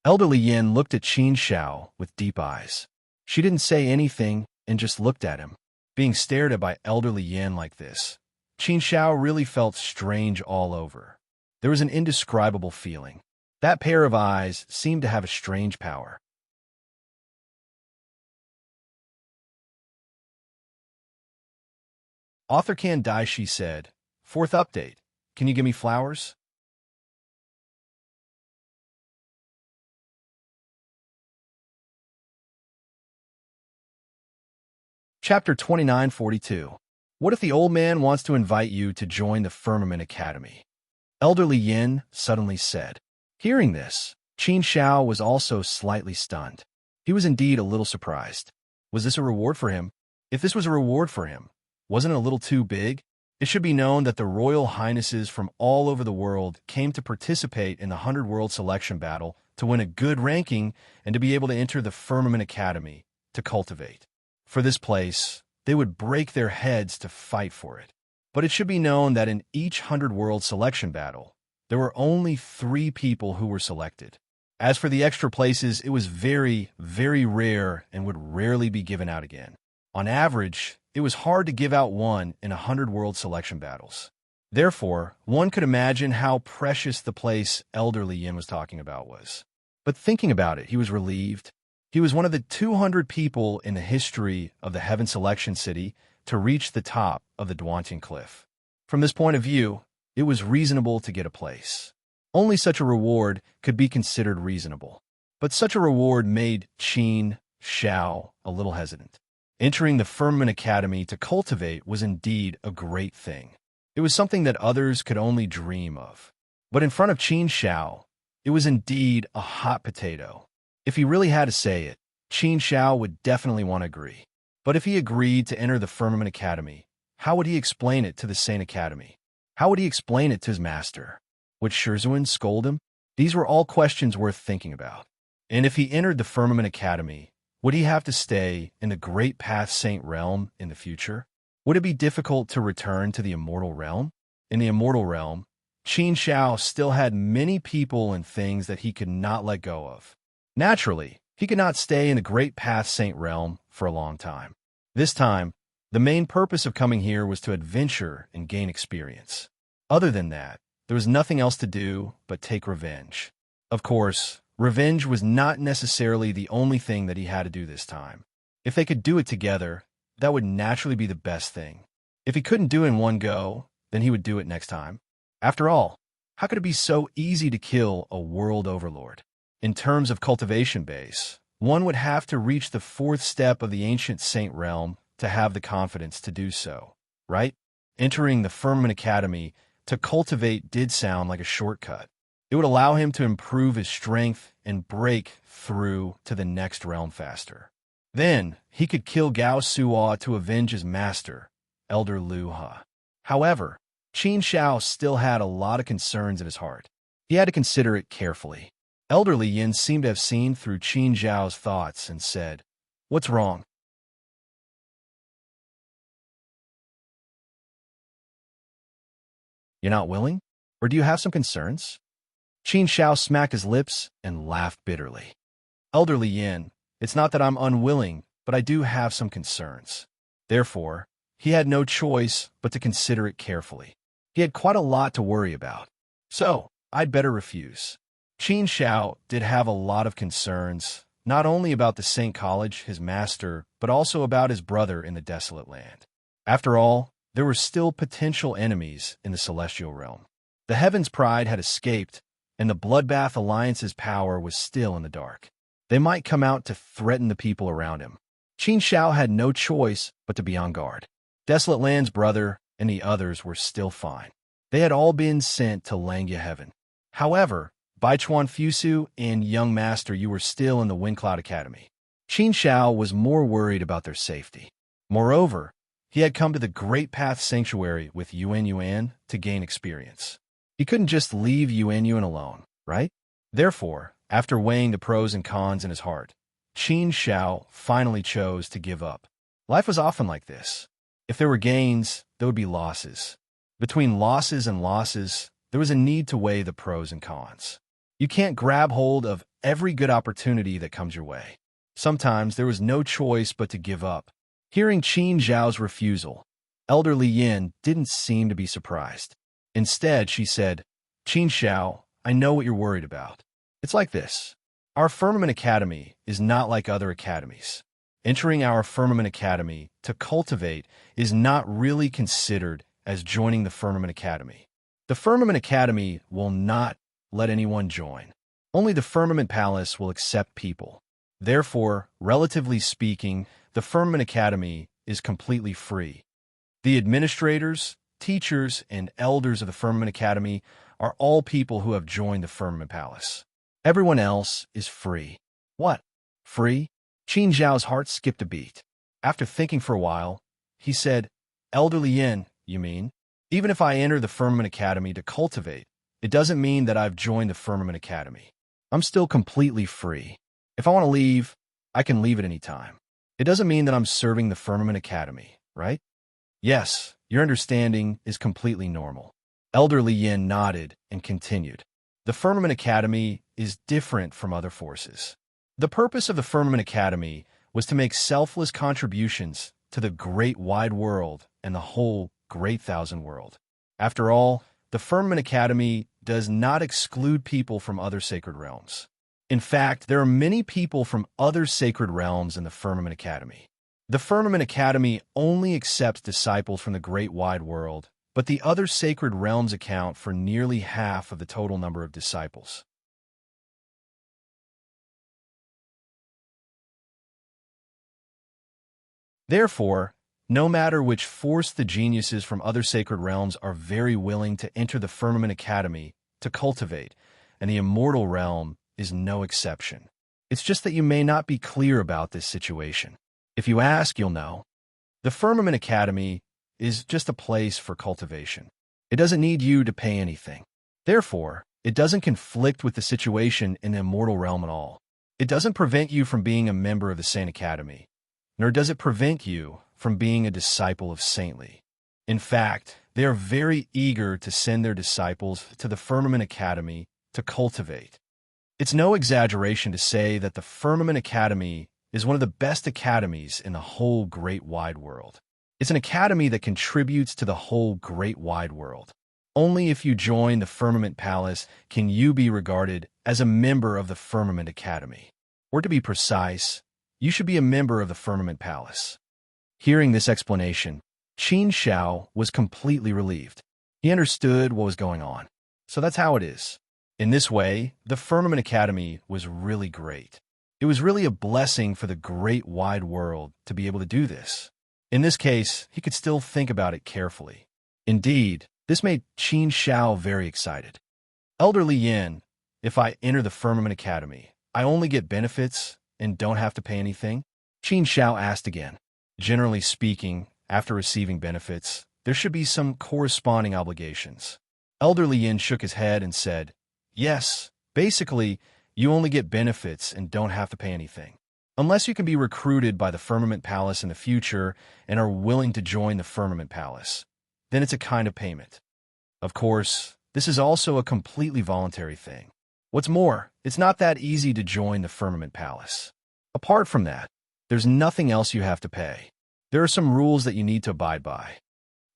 Elderly Yin looked at Qin Shao with deep eyes. She didn't say anything and just looked at him. Being stared at by Elderly Yin like this, Qin Shao really felt strange all over. There was an indescribable feeling. That pair of eyes seemed to have a strange power. Author Kan Daishi said, "Fourth update. Can you give me flowers?" Chapter 2942. What if the old man wants to invite you to join the Firmament Academy? Elderly Yin suddenly said. Hearing this, Qin Shao was also slightly stunned. He was indeed a little surprised. Was this a reward for him? If this was a reward for him, wasn't it a little too big? It should be known that the royal highnesses from all over the world came to participate in the 100 World Selection Battle to win a good ranking and to be able to enter the Firmament Academy to cultivate. For this place, they would break their heads to fight for it. But it should be known that in each 100 World Selection Battle, there were only 3 people who were selected. As for the extra places, it was very, very rare and would rarely be given out again. On average, it was hard to give out one in 100 World Selection Battles. Therefore, one could imagine how precious the place Elderly Yin was talking about was. But thinking about it, he was relieved. He was one of the 200 people in the history of the Heaven Selection City to reach the top of the Duantian Cliff. From this point of view, it was reasonable to get a place. Only such a reward could be considered reasonable. But such a reward made Qin Shao a little hesitant. Entering the Firmament Academy to cultivate was indeed a great thing. It was something that others could only dream of. But in front of Qin Shao, it was indeed a hot potato. If he really had to say it, Qin Shao would definitely want to agree. But if he agreed to enter the Firmament Academy, how would he explain it to the Saint Academy? How would he explain it to his master? Would Shizhuan scold him? These were all questions worth thinking about. And if he entered the Firmament Academy, would he have to stay in the Great Path Saint Realm in the future? Would it be difficult to return to the Immortal Realm? In the Immortal Realm, Qin Shao still had many people and things that he could not let go of. Naturally, he could not stay in the Great Path Saint Realm for a long time. This time, the main purpose of coming here was to adventure and gain experience. Other than that, there was nothing else to do but take revenge. Of course, revenge was not necessarily the only thing that he had to do this time. If they could do it together, that would naturally be the best thing. If he couldn't do it in one go, then he would do it next time. After all, how could it be so easy to kill a world overlord? In terms of cultivation base, one would have to reach the 4th step of the ancient saint realm to have the confidence to do so, right? Entering the Firmament Academy to cultivate did sound like a shortcut. It would allow him to improve his strength and break through to the next realm faster. Then, he could kill Gao Suo to avenge his master, Elder Lu Ha. However, Qin Shao still had a lot of concerns in his heart. He had to consider it carefully. Elderly Yin seemed to have seen through Qin Shao's thoughts and said, "What's wrong?" You're not willing? Or do you have some concerns? Qin Shao smacked his lips and laughed bitterly. Elderly Yin, it's not that I'm unwilling, but I do have some concerns. Therefore, he had no choice but to consider it carefully. He had quite a lot to worry about. So, I'd better refuse. Qin Shao did have a lot of concerns, not only about the Saint College, his master, but also about his brother in the desolate land. After all, there were still potential enemies in the celestial realm. The Heaven's Pride had escaped, and the Bloodbath Alliance's power was still in the dark. They might come out to threaten the people around him. Qin Shao had no choice but to be on guard. Desolate Land's brother and the others were still fine. They had all been sent to Langya Heaven. However, Baichuan Fusu and Young Master, you were still in the Windcloud Academy. Qin Shao was more worried about their safety. Moreover, he had come to the Great Path Sanctuary with Yuan Yuan to gain experience. He couldn't just leave Yuan Yuan alone, right? Therefore, after weighing the pros and cons in his heart, Qin Shao finally chose to give up. Life was often like this. If there were gains, there would be losses. Between losses and losses, there was a need to weigh the pros and cons. You can't grab hold of every good opportunity that comes your way. Sometimes there was no choice but to give up. Hearing Qin Zhao's refusal, elderly Yin didn't seem to be surprised. Instead, she said, Qin Shao, I know what you're worried about. It's like this. Our Firmament Academy is not like other academies. Entering our Firmament Academy to cultivate is not really considered as joining the Firmament Academy. The Firmament Academy will not let anyone join. Only the Firmament Palace will accept people. Therefore, relatively speaking, the Firmament Academy is completely free. The administrators, teachers, and elders of the Firmament Academy are all people who have joined the Firmament Palace. Everyone else is free. What? Free? Qin Zhao's heart skipped a beat. After thinking for a while, he said, Elderly Yin, you mean? Even if I enter the Firmament Academy to cultivate, it doesn't mean that I've joined the Firmament Academy. I'm still completely free. If I want to leave, I can leave at any time. It doesn't mean that I'm serving the Firmament Academy, right? Yes, your understanding is completely normal. Elderly Yin nodded and continued. The Firmament Academy is different from other forces. The purpose of the Firmament Academy was to make selfless contributions to the great wide world and the whole great thousand world. After all, the Firmament Academy does not exclude people from other sacred realms. In fact, there are many people from other sacred realms in the Firmament Academy. The Firmament Academy only accepts disciples from the great wide world, but the other sacred realms account for nearly half of the total number of disciples. Therefore, no matter which force, the geniuses from other sacred realms are very willing to enter the Firmament Academy to cultivate, and the immortal realm is no exception. It's just that you may not be clear about this situation. If you ask, you'll know. The Firmament Academy is just a place for cultivation. It doesn't need you to pay anything. Therefore, it doesn't conflict with the situation in the immortal realm at all. It doesn't prevent you from being a member of the Saint Academy, nor does it prevent you from being a disciple of Saintly. In fact, they are very eager to send their disciples to the Firmament Academy to cultivate. It's no exaggeration to say that the Firmament Academy is one of the best academies in the whole great wide world. It's an academy that contributes to the whole great wide world. Only if you join the Firmament Palace can you be regarded as a member of the Firmament Academy. Or to be precise, you should be a member of the Firmament Palace. Hearing this explanation, Qin Shao was completely relieved. He understood what was going on. So that's how it is. In this way, the Firmament Academy was really great. It was really a blessing for the great wide world to be able to do this. In this case, he could still think about it carefully. Indeed, this made Qin Shao very excited. Elderly Yin, if I enter the Firmament Academy, I only get benefits and don't have to pay anything? Qin Shao asked again. Generally speaking, after receiving benefits, there should be some corresponding obligations. Elderly Yin shook his head and said, Yes, basically, you only get benefits and don't have to pay anything. Unless you can be recruited by the Firmament Palace in the future and are willing to join the Firmament Palace, then it's a kind of payment. Of course, this is also a completely voluntary thing. What's more, it's not that easy to join the Firmament Palace. Apart from that, there's nothing else you have to pay. There are some rules that you need to abide by.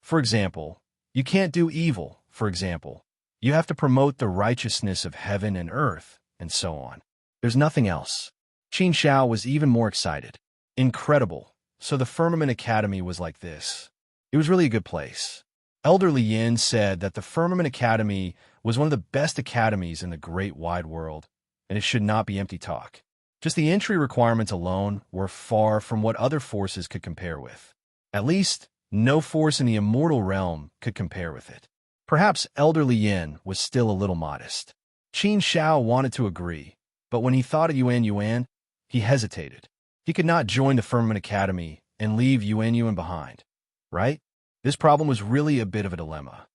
For example, you can't do evil, for example. You have to promote the righteousness of heaven and earth, and so on. There's nothing else. Qin Shao was even more excited. Incredible. So the Firmament Academy was like this. It was really a good place. Elderly Yin said that the Firmament Academy was one of the best academies in the great wide world, and it should not be empty talk. Just the entry requirements alone were far from what other forces could compare with. At least, no force in the immortal realm could compare with it. Perhaps elderly Yin was still a little modest. Qin Shao wanted to agree, but when he thought of Yuan, he hesitated. He could not join the Firmament Academy and leave Yuan behind, right? This problem was really a bit of a dilemma.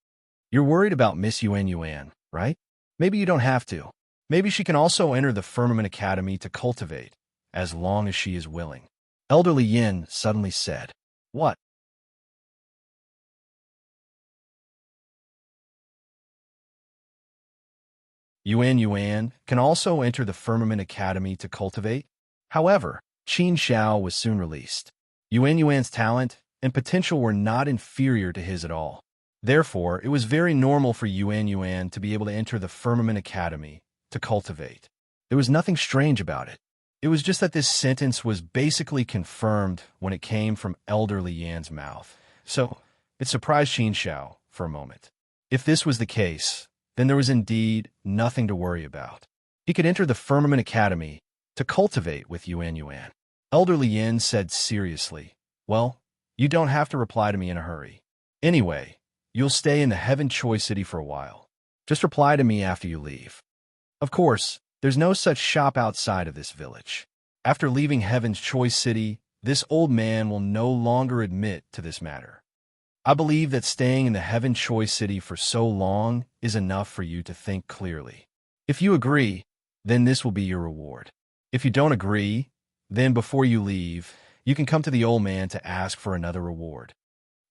You're worried about Miss Yuan, right? Maybe you don't have to. Maybe she can also enter the Firmament Academy to cultivate, as long as she is willing. Elderly Yin suddenly said, "What?" Yuan can also enter the Firmament Academy to cultivate. However, Qin Shao was soon released. Yuan's talent and potential were not inferior to his at all. Therefore, it was very normal for Yuan to be able to enter the Firmament Academy to cultivate. There was nothing strange about it. It was just that this sentence was basically confirmed when it came from elderly Yan's mouth. So, it surprised Qin Shao for a moment. If this was the case, then there was indeed nothing to worry about. He could enter the Firmament Academy to cultivate with Yuan. Elderly Yin said seriously, "Well, you don't have to reply to me in a hurry. Anyway, you'll stay in the Heaven Choice City for a while. Just reply to me after you leave." Of course, there's no such shop outside of this village. After leaving Heaven's Choice City, this old man will no longer admit to this matter. I believe that staying in the Heaven Choice City for so long is enough for you to think clearly. If you agree, then this will be your reward. If you don't agree, then before you leave, you can come to the old man to ask for another reward.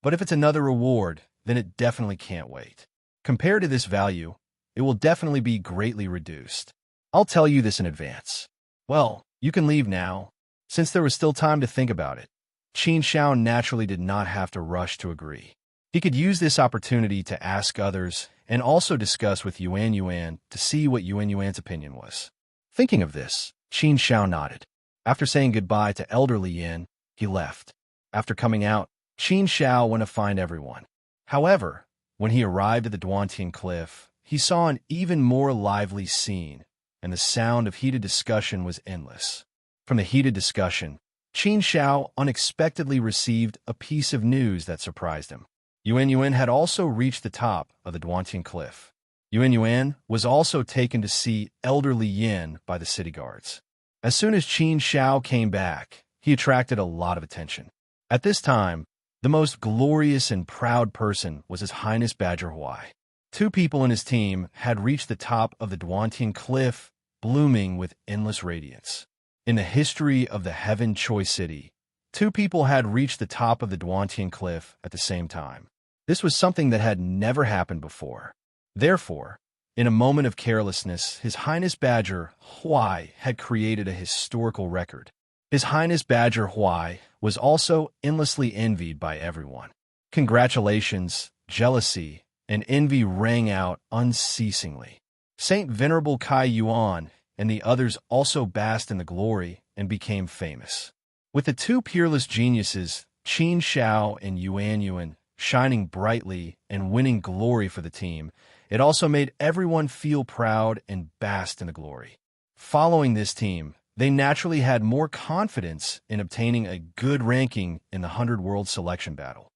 But if it's another reward, then it definitely can't wait. Compared to this value, it will definitely be greatly reduced. I'll tell you this in advance. Well, you can leave now, since there was still time to think about it. Qin Shao naturally did not have to rush to agree. He could use this opportunity to ask others and also discuss with Yuan to see what Yuan's opinion was. Thinking of this, Qin Shao nodded. After saying goodbye to elderly Yin, he left. After coming out, Qin Shao went to find everyone. However, when he arrived at the Duantian Cliff, he saw an even more lively scene, and the sound of heated discussion was endless. From the heated discussion, Qin Shao unexpectedly received a piece of news that surprised him. Yuan had also reached the top of the Duantian Cliff. Yuan was also taken to see elderly Yin by the city guards. As soon as Qin Shao came back, he attracted a lot of attention. At this time, the most glorious and proud person was His Highness Badger Huai. Two people in his team had reached the top of the Duantian Cliff, blooming with endless radiance. In the history of the Heaven Choice City, two people had reached the top of the Duantian Cliff at the same time. This was something that had never happened before. Therefore, in a moment of carelessness, His Highness Badger Huai had created a historical record. His Highness Badger Huai was also endlessly envied by everyone. Congratulations, jealousy, and envy rang out unceasingly. Saint Venerable Kai Yuan and the others also basked in the glory and became famous. With the two peerless geniuses, Qin Shao and Yuan, shining brightly and winning glory for the team, it also made everyone feel proud and basked in the glory. Following this team, they naturally had more confidence in obtaining a good ranking in the 100 World Selection Battle.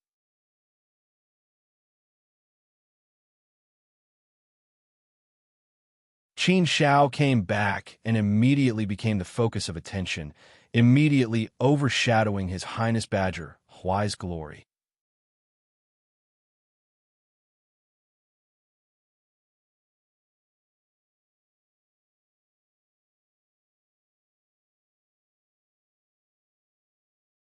Qin Shao came back and immediately became the focus of attention, immediately overshadowing His Highness Badger Huai's glory.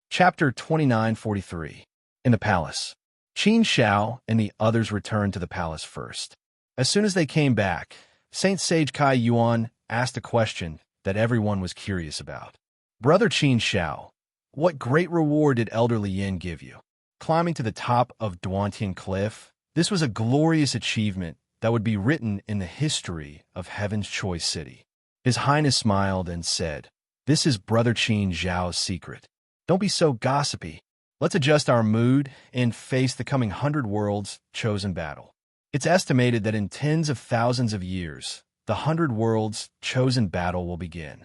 Chapter 2943. In the Palace. Qin Shao and the others returned to the palace first. As soon as they came back, Saint Sage Kai Yuan asked a question that everyone was curious about. "Brother Qin Shao, what great reward did elderly Yin give you?" Climbing to the top of Duantian Cliff, this was a glorious achievement that would be written in the history of Heaven's Choice City. His Highness smiled and said, "This is Brother Qin Zhao's secret. Don't be so gossipy. Let's adjust our mood and face the coming 100 Worlds chosen battle." It's estimated that in tens of thousands of years, the 100 Worlds chosen battle will begin.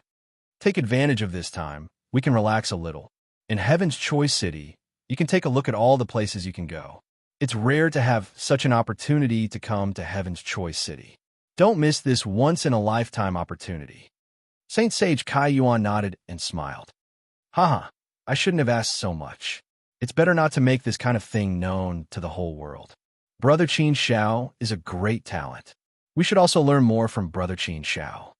Take advantage of this time. We can relax a little. In Heaven's Choice City, you can take a look at all the places you can go. It's rare to have such an opportunity to come to Heaven's Choice City. Don't miss this once-in-a-lifetime opportunity. Saint Sage Kai Yuan nodded and smiled. Haha, I shouldn't have asked so much. It's better not to make this kind of thing known to the whole world. Brother Qin Xiao is a great talent. We should also learn more from Brother Qin Xiao.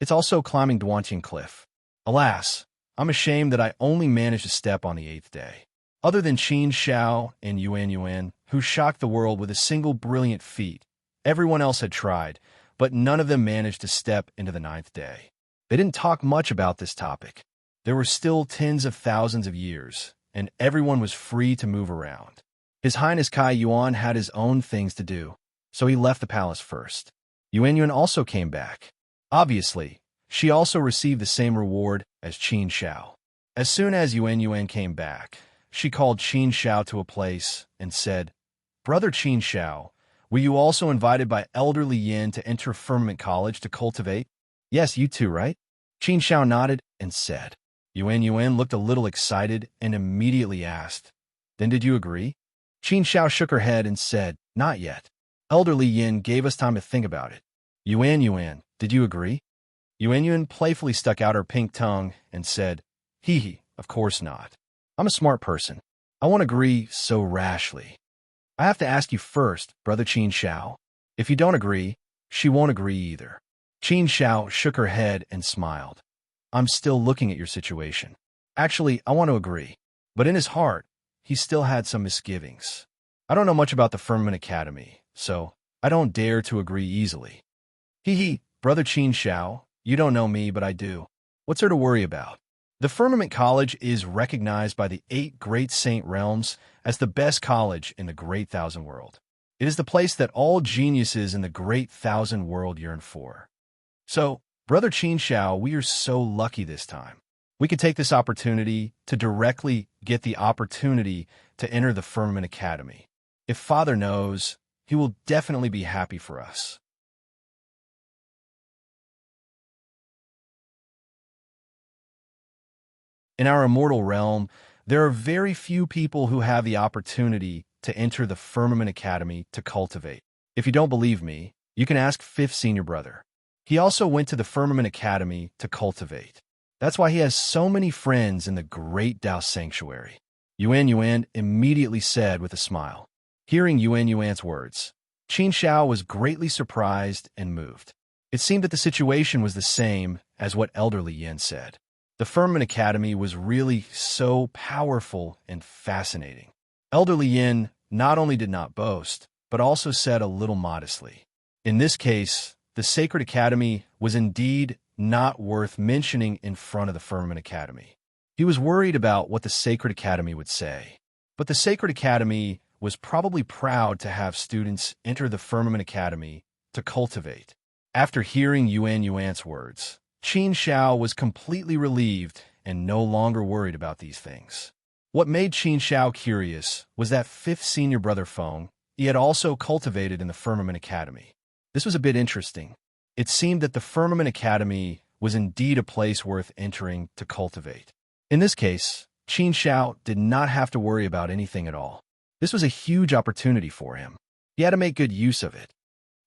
It's also climbing Duantian Cliff. Alas, I'm ashamed that I only managed to step on the 8th day. Other than Qin Xiao and Yuan, who shocked the world with a single brilliant feat, everyone else had tried, but none of them managed to step into the 9th day. They didn't talk much about this topic. There were still tens of thousands of years, and everyone was free to move around. His Highness Kai Yuan had his own things to do, so he left the palace first. Yuan also came back. Obviously, she also received the same reward as Qin Xiao. As soon as Yuan came back, she called Qin Xiao to a place and said, Brother Qin Xiao, were you also invited by elderly Yin to enter Firmament College to cultivate? Yes, you too, right? Qin Xiao nodded and said. Yuan looked a little excited and immediately asked, Then did you agree? Qin Xiao shook her head and said, Not yet. Elderly Yin gave us time to think about it. Yuan, did you agree? Yuan playfully stuck out her pink tongue and said, Hee, of course not. I'm a smart person. I won't agree so rashly. I have to ask you first, Brother Qin Xiao. If you don't agree, she won't agree either. Qin Xiao shook her head and smiled. I'm still looking at your situation. Actually, I want to agree. But in his heart, he still had some misgivings. I don't know much about the Firmament Academy, so I don't dare to agree easily. Brother Qin Xiao, you don't know me, but I do. What's there to worry about? The Firmament College is recognized by the 8 Great Saint Realms as the best college in the Great Thousand World. It is the place that all geniuses in the Great Thousand World yearn for. So, Brother Qin Xiao, we are so lucky this time. We can take this opportunity to directly get the opportunity to enter the Firmament Academy. If Father knows, he will definitely be happy for us. In our immortal realm, there are very few people who have the opportunity to enter the Firmament Academy to cultivate. If you don't believe me, you can ask 5th Senior Brother. He also went to the Firmament Academy to cultivate. That's why he has so many friends in the Great Tao Sanctuary. Yuan immediately said with a smile. Hearing Yuan's words, Qin Xiao was greatly surprised and moved. It seemed that the situation was the same as what elderly Yin said. The Firmament Academy was really so powerful and fascinating. Elderly Yin not only did not boast, but also said a little modestly. In this case, the Sacred Academy was indeed not worth mentioning in front of the Firmament Academy. He was worried about what the Sacred Academy would say. But the Sacred Academy was probably proud to have students enter the Firmament Academy to cultivate. After hearing Yuan's words, Qin Xiao was completely relieved and no longer worried about these things. What made Qin Xiao curious was that 5th Senior Brother Feng he had also cultivated in the Firmament Academy. This was a bit interesting. It seemed that the Firmament Academy was indeed a place worth entering to cultivate. In this case, Qin Xiao did not have to worry about anything at all. This was a huge opportunity for him. He had to make good use of it.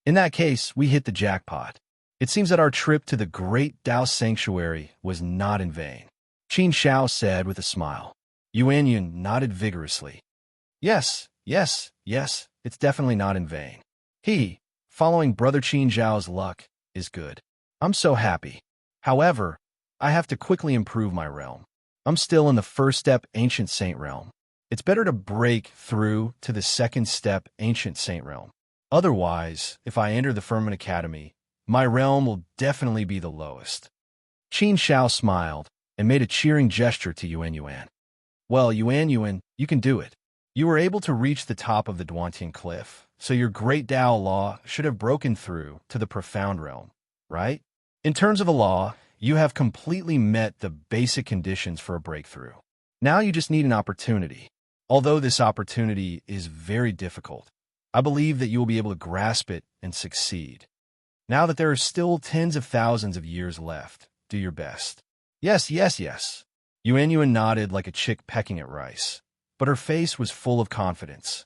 In that case, we hit the jackpot. It seems that our trip to the Great Tao Sanctuary was not in vain. Qin Xiao said with a smile. Yuan nodded vigorously. Yes, it's definitely not in vain. Following Brother Qin Xiao's luck is good. I'm so happy. However, I have to quickly improve my realm. I'm still in the 1st step Ancient Saint Realm. It's better to break through to the 2nd step Ancient Saint Realm. Otherwise, if I enter the Firmament Academy, my realm will definitely be the lowest. Qin Xiao smiled and made a cheering gesture to Yuan. Well, Yuan, you can do it. You were able to reach the top of the Duantian Cliff, so your Great Tao Law should have broken through to the Profound Realm, right? In terms of a law, you have completely met the basic conditions for a breakthrough. Now you just need an opportunity. Although this opportunity is very difficult, I believe that you will be able to grasp it and succeed. Now that there are still tens of thousands of years left, do your best. Yes, yes, yes. Yuan nodded like a chick pecking at rice, but her face was full of confidence.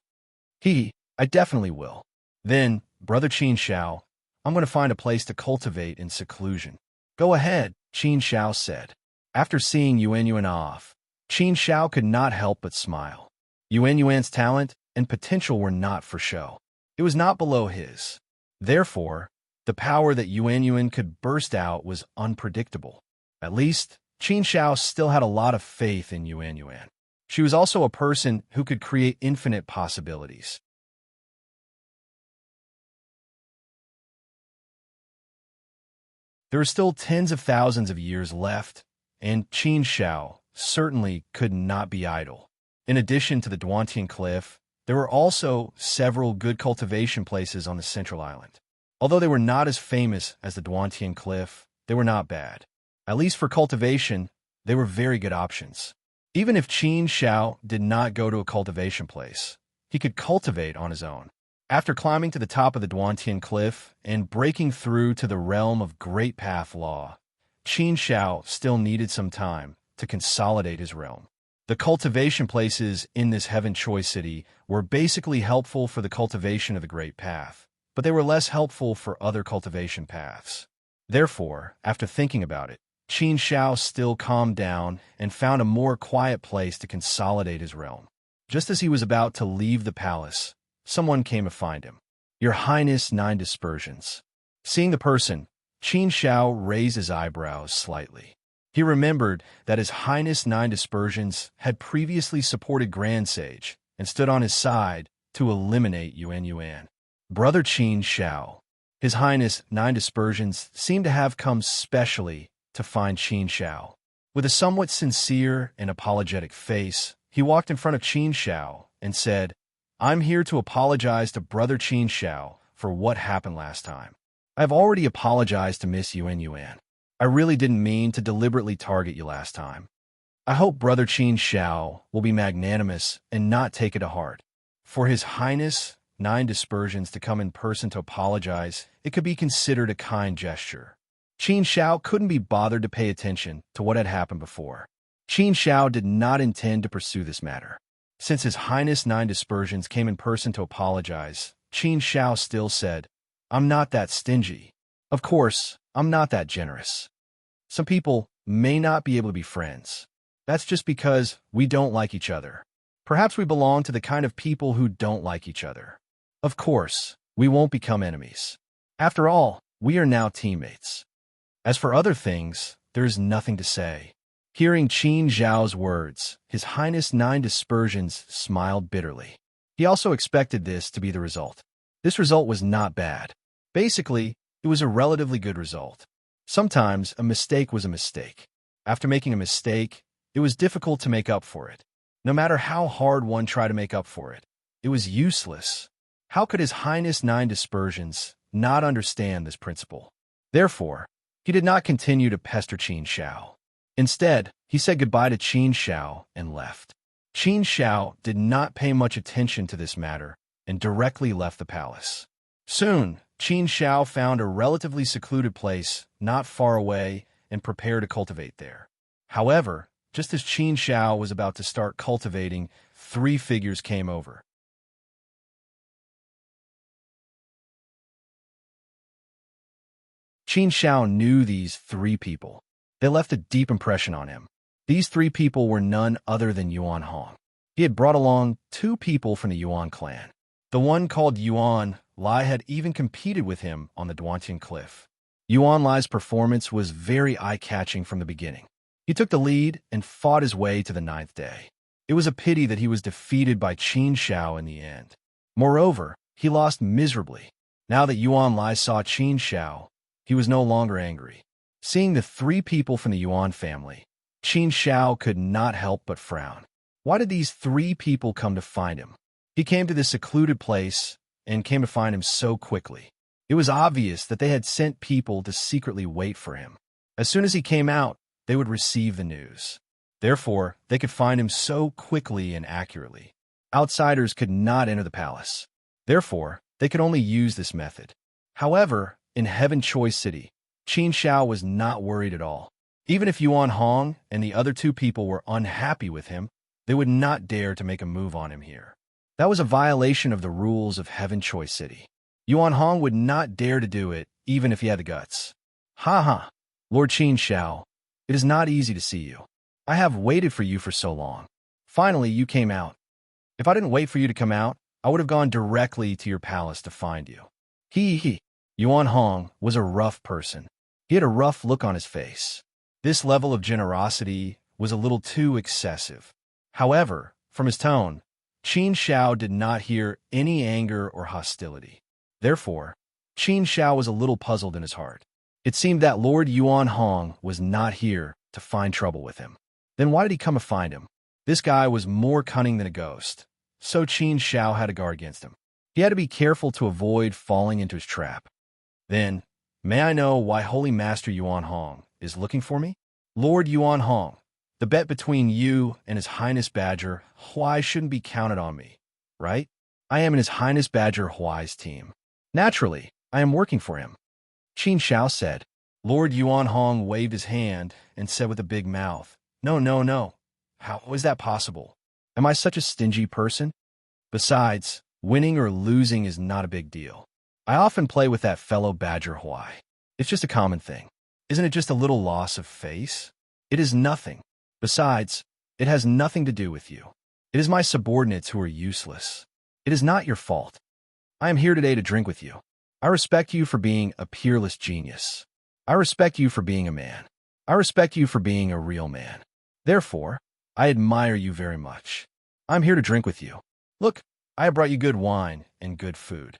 I definitely will. Then, Brother Qin Shao, I'm going to find a place to cultivate in seclusion. Go ahead, Qin Shao said. After seeing Yuan off, Qin Shao could not help but smile. Yuan's talent and potential were not for show. It was not below his. Therefore, the power that Yuan could burst out was unpredictable. At least, Qin Shao still had a lot of faith in Yuan. She was also a person who could create infinite possibilities. There are still tens of thousands of years left, and Qin Shao certainly could not be idle. In addition to the Duantian Cliff, there were also several good cultivation places on the central island. Although they were not as famous as the Duantian Cliff, they were not bad. At least for cultivation, they were very good options. Even if Qin Shao did not go to a cultivation place, he could cultivate on his own. After climbing to the top of the Duantian Cliff and breaking through to the realm of Great Path Law, Qin Shao still needed some time to consolidate his realm. The cultivation places in this Heaven Choice City were basically helpful for the cultivation of the Great Path, but they were less helpful for other cultivation paths. Therefore, after thinking about it, Qin Shao still calmed down and found a more quiet place to consolidate his realm. Just as he was about to leave the palace, someone came to find him. Your Highness, 9 dispersions. Seeing the person, Qin Shao raised his eyebrows slightly. He remembered that His Highness 9 dispersions had previously supported Grand Sage and stood on his side to eliminate Yuan. Brother Qin Shao. His Highness 9 dispersions seemed to have come specially to find Qin Shao. With a somewhat sincere and apologetic face, he walked in front of Qin Shao and said, I'm here to apologize to Brother Qin Shao for what happened last time. I've already apologized to Miss Yuan. I really didn't mean to deliberately target you last time. I hope Brother Qin Shao will be magnanimous and not take it to heart. For His Highness 9 dispersions to come in person to apologize, it could be considered a kind gesture. Qin Shao couldn't be bothered to pay attention to what had happened before. Qin Shao did not intend to pursue this matter. Since His Highness 9 dispersions came in person to apologize, Qin Shao still said, I'm not that stingy. Of course, I'm not that generous. Some people may not be able to be friends. That's just because we don't like each other. Perhaps we belong to the kind of people who don't like each other. Of course, we won't become enemies. After all, we are now teammates. As for other things, there is nothing to say. Hearing Qin Zhao's words, His Highness 9 dispersions smiled bitterly. He also expected this to be the result. This result was not bad. Basically, it was a relatively good result. Sometimes a mistake was a mistake. After making a mistake, it was difficult to make up for it. No matter how hard one tried to make up for it, it was useless. How could His Highness 9 dispersions not understand this principle? Therefore, he did not continue to pester Qin Shao. Instead, he said goodbye to Qin Shao and left. Qin Shao did not pay much attention to this matter and directly left the palace. Soon, Qin Shao found a relatively secluded place not far away and prepared to cultivate there. However, just as Qin Shao was about to start cultivating, 3 figures came over. Qin Shao knew these 3 people. They left a deep impression on him. These 3 people were none other than Yuan Hong. He had brought along 2 people from the Yuan clan. The one called Yuan Lai had even competed with him on the Duantian Cliff. Yuan Lai's performance was very eye-catching from the beginning. He took the lead and fought his way to the 9th day. It was a pity that he was defeated by Qin Shao in the end. Moreover, he lost miserably. Now that Yuan Lai saw Qin Shao, he was no longer angry. Seeing the 3 people from the Yuan family, Qin Shao could not help but frown. Why did these 3 people come to find him? He came to this secluded place and came to find him so quickly. It was obvious that they had sent people to secretly wait for him. As soon as he came out, they would receive the news. Therefore, they could find him so quickly and accurately. Outsiders could not enter the palace. Therefore, they could only use this method. However, in Heaven Choice City, Qin Shao was not worried at all. Even if Yuan Hong and the other two people were unhappy with him, they would not dare to make a move on him here. That was a violation of the rules of Heaven Choice City. Yuan Hong would not dare to do it, even if he had the guts. Ha ha, Lord Qin Shao, it is not easy to see you. I have waited for you for so long. Finally, you came out. If I didn't wait for you to come out, I would have gone directly to your palace to find you. He. Yuan Hong was a rough person. He had a rough look on his face. This level of generosity was a little too excessive. However, from his tone, Qin Shao did not hear any anger or hostility. Therefore, Qin Shao was a little puzzled in his heart. It seemed that Lord Yuan Hong was not here to find trouble with him. Then why did he come to find him? This guy was more cunning than a ghost, so Qin Shao had to guard against him. He had to be careful to avoid falling into his trap. Then, may I know why Holy Master Yuan Hong is looking for me? Lord Yuan Hong, the bet between you and His Highness Badger Huai shouldn't be counted on me, right? I am in His Highness Badger Huai's team. Naturally, I am working for him. Qin Shao said. Lord Yuan Hong waved his hand and said with a big mouth, No. How is that possible? Am I such a stingy person? Besides, winning or losing is not a big deal. I often play with that fellow Badger Huai. It's just a common thing. Isn't it just a little loss of face? It is nothing. Besides, it has nothing to do with you. It is my subordinates who are useless. It is not your fault. I am here today to drink with you. I respect you for being a peerless genius. I respect you for being a man. I respect you for being a real man. Therefore, I admire you very much. I'm here to drink with you. Look, I have brought you good wine and good food.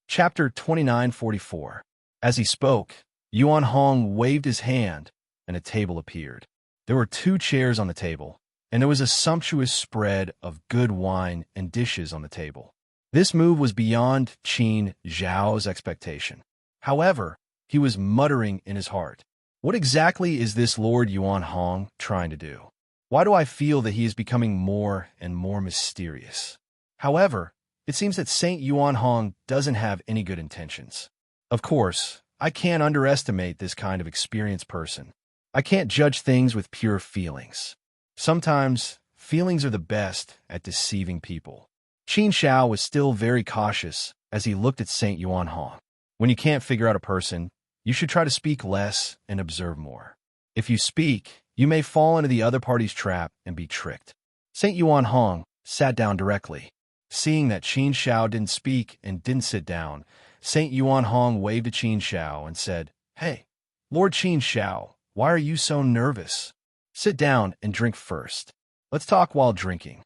Chapter 2944. As he spoke, Yuan Hong waved his hand, and a table appeared. There were 2 chairs on the table, and there was a sumptuous spread of good wine and dishes on the table. This move was beyond Qin Zhao's expectation. However, he was muttering in his heart, What exactly is this Lord Yuan Hong trying to do? Why do I feel that he is becoming more and more mysterious? However, it seems that Saint Yuan Hong doesn't have any good intentions. Of course, I can't underestimate this kind of experienced person. I can't judge things with pure feelings. Sometimes, feelings are the best at deceiving people. Qin Shao was still very cautious as he looked at Saint Yuan Hong. When you can't figure out a person, you should try to speak less and observe more. If you speak, you may fall into the other party's trap and be tricked. Saint Yuan Hong sat down directly. Seeing that Qin Shao didn't speak and didn't sit down, Saint Yuan Hong waved to Qin Shao and said, Hey, Lord Qin Shao, why are you so nervous? Sit down and drink first. Let's talk while drinking.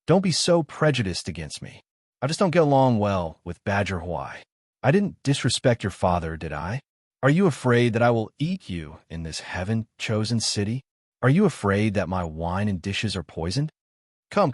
Don't be so prejudiced against me. I just don't get along well with Badger Huai. I didn't disrespect your father, did I? Are you afraid that I will eat you in this heaven-chosen city? Are you afraid that my wine and dishes are poisoned? Come.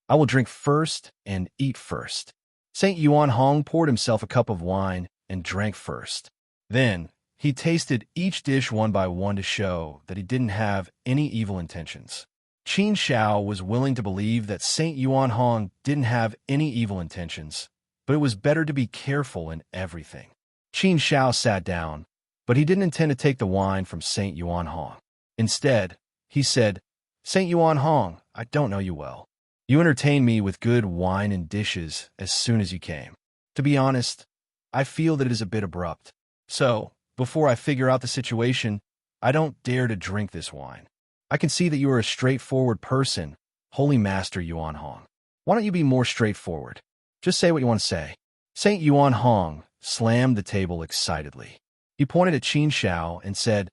I will drink first and eat first. Saint Yuan Hong poured himself a cup of wine and drank first. Then, he tasted each dish one by one to show that he didn't have any evil intentions. Qin Shao was willing to believe that Saint Yuan Hong didn't have any evil intentions, but it was better to be careful in everything. Qin Shao sat down, but he didn't intend to take the wine from Saint Yuan Hong. Instead, he said, Saint Yuan Hong, I don't know you well. You entertained me with good wine and dishes as soon as you came. To be honest, I feel that it is a bit abrupt. So, before I figure out the situation, I don't dare to drink this wine. I can see that you are a straightforward person, Holy Master Yuan Hong. Why don't you be more straightforward? Just say what you want to say. Saint Yuan Hong slammed the table excitedly. He pointed at Qin Shao and said,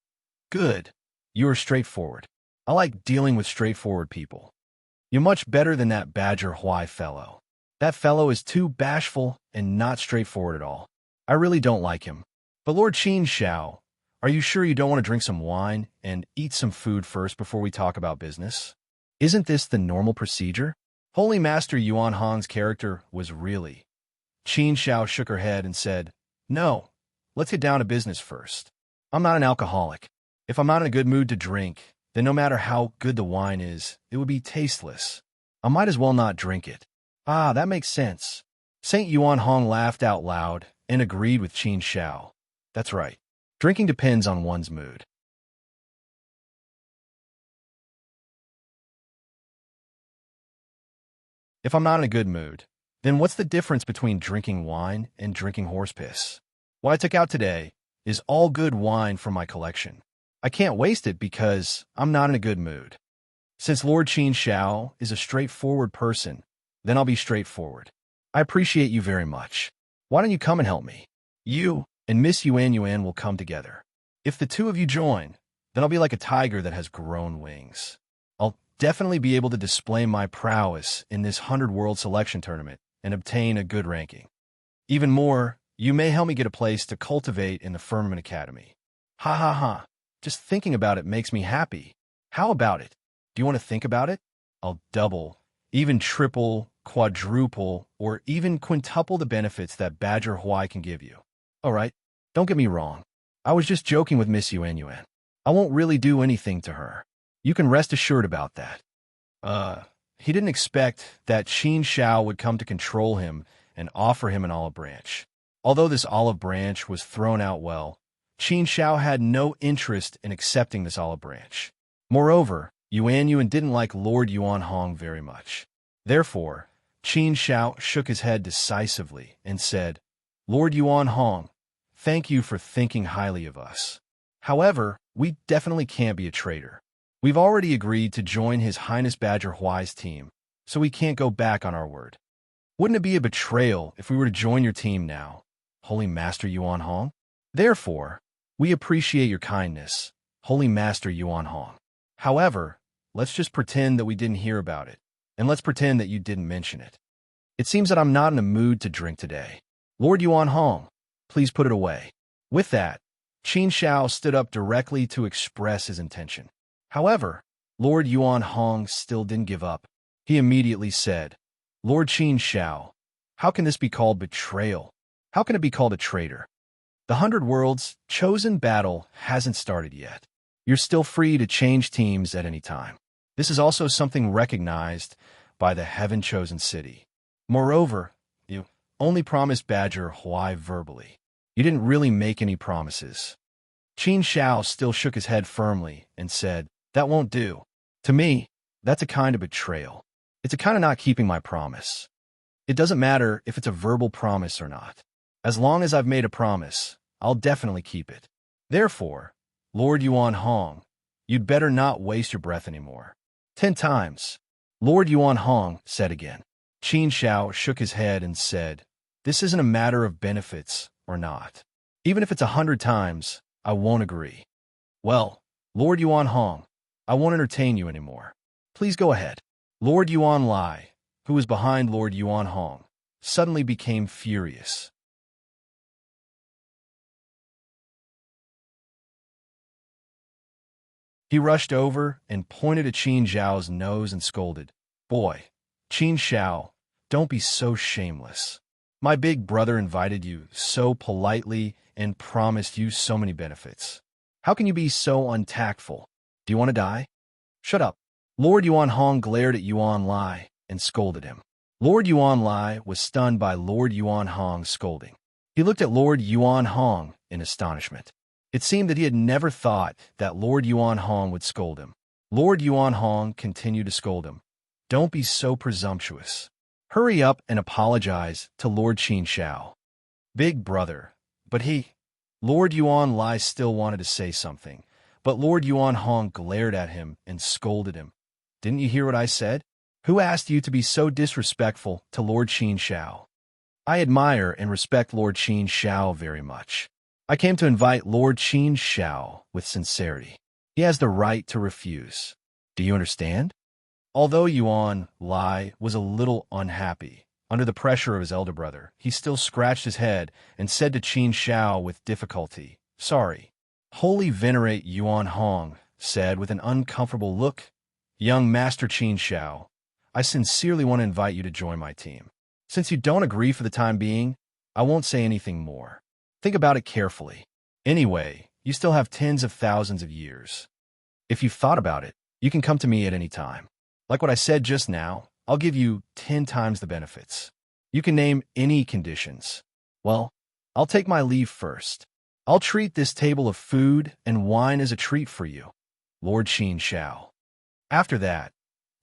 Good, you are straightforward. I like dealing with straightforward people. You're much better than that Badger Huai fellow. That fellow is too bashful and not straightforward at all. I really don't like him. But Lord Qin Shao, are you sure you don't want to drink some wine and eat some food first before we talk about business? Isn't this the normal procedure? Holy Master Yuan Hong's character was really. Qin Shao shook her head and said, No, let's get down to business first. I'm not an alcoholic. If I'm not in a good mood to drink, then no matter how good the wine is, it would be tasteless. I might as well not drink it. Ah, that makes sense. Saint Yuan Hong laughed out loud and agreed with Qin Shao. That's right. Drinking depends on one's mood. If I'm not in a good mood, then what's the difference between drinking wine and drinking horse piss? What I took out today is all good wine from my collection. I can't waste it because I'm not in a good mood. Since Lord Qin Shao is a straightforward person, then I'll be straightforward. I appreciate you very much. Why don't you come and help me? You and Miss Yuan Yuan will come together. If the two of you join, then I'll be like a tiger that has grown wings. I'll definitely be able to display my prowess in this 100-world selection tournament and obtain a good ranking. Even more, you may help me get a place to cultivate in the Firmament Academy. Ha ha ha. Just thinking about it makes me happy. How about it? Do you want to think about it? I'll double, even triple, quadruple, or even quintuple the benefits that Badger Huai can give you. All right, don't get me wrong. I was just joking with Miss Yuan Yuan. I won't really do anything to her. You can rest assured about that. He didn't expect that Qin Shao would come to control him and offer him an olive branch. Although this olive branch was thrown out well, Qin Shao had no interest in accepting this olive branch. Moreover, Yuan Yuan didn't like Lord Yuan Hong very much. Therefore, Qin Shao shook his head decisively and said, Lord Yuan Hong, thank you for thinking highly of us. However, we definitely can't be a traitor. We've already agreed to join His Highness Badger Huai's team, so we can't go back on our word. Wouldn't it be a betrayal if we were to join your team now, Holy Master Yuan Hong? Therefore, we appreciate your kindness, Holy Master Yuan Hong. However, let's just pretend that we didn't hear about it, and let's pretend that you didn't mention it. It seems that I'm not in a mood to drink today. Lord Yuan Hong, please put it away. With that, Qin Shao stood up directly to express his intention. However, Lord Yuan Hong still didn't give up. He immediately said, Lord Qin Shao, how can this be called betrayal? How can it be called a traitor? The 100 Worlds chosen battle hasn't started yet. You're still free to change teams at any time. This is also something recognized by the Heaven-chosen city. Moreover, you only promised Badger Huai verbally. You didn't really make any promises. Qin Shao still shook his head firmly and said, that won't do. To me, that's a kind of betrayal. It's a kind of not keeping my promise. It doesn't matter if it's a verbal promise or not. As long as I've made a promise, I'll definitely keep it. Therefore, Lord Yuan Hong, you'd better not waste your breath anymore. 10 times. Lord Yuan Hong said again. Qin Shao shook his head and said, this isn't a matter of benefits or not. Even if it's 100 times, I won't agree. Well, Lord Yuan Hong, I won't entertain you anymore. Please go ahead. Lord Yuan Lai, who was behind Lord Yuan Hong, suddenly became furious. He rushed over and pointed at Qin Zhao's nose and scolded, Boy, Qin Shao, don't be so shameless. My big brother invited you so politely and promised you so many benefits. How can you be so untactful? Do you want to die? Shut up. Lord Yuan Hong glared at Yuan Lai and scolded him. Lord Yuan Lai was stunned by Lord Yuan Hong's scolding. He looked at Lord Yuan Hong in astonishment. It seemed that he had never thought that Lord Yuan Hong would scold him. Lord Yuan Hong continued to scold him. Don't be so presumptuous. Hurry up and apologize to Lord Qin Shao. Big brother. But Lord Yuan Lai still wanted to say something, but Lord Yuan Hong glared at him and scolded him. Didn't you hear what I said? Who asked you to be so disrespectful to Lord Qin Shao? I admire and respect Lord Qin Shao very much. I came to invite Lord Qin Shao with sincerity. He has the right to refuse. Do you understand? Although Yuan Lai was a little unhappy, under the pressure of his elder brother, he still scratched his head and said to Qin Shao with difficulty, Sorry. Holy Venerate Yuan Hong said with an uncomfortable look, Young Master Qin Shao, I sincerely want to invite you to join my team. Since you don't agree for the time being, I won't say anything more. Think about it carefully. Anyway, you still have tens of thousands of years. If you've thought about it, you can come to me at any time. Like what I said just now, I'll give you 10 times the benefits. You can name any conditions. Well, I'll take my leave first. I'll treat this table of food and wine as a treat for you, Lord Qin Shao. After that,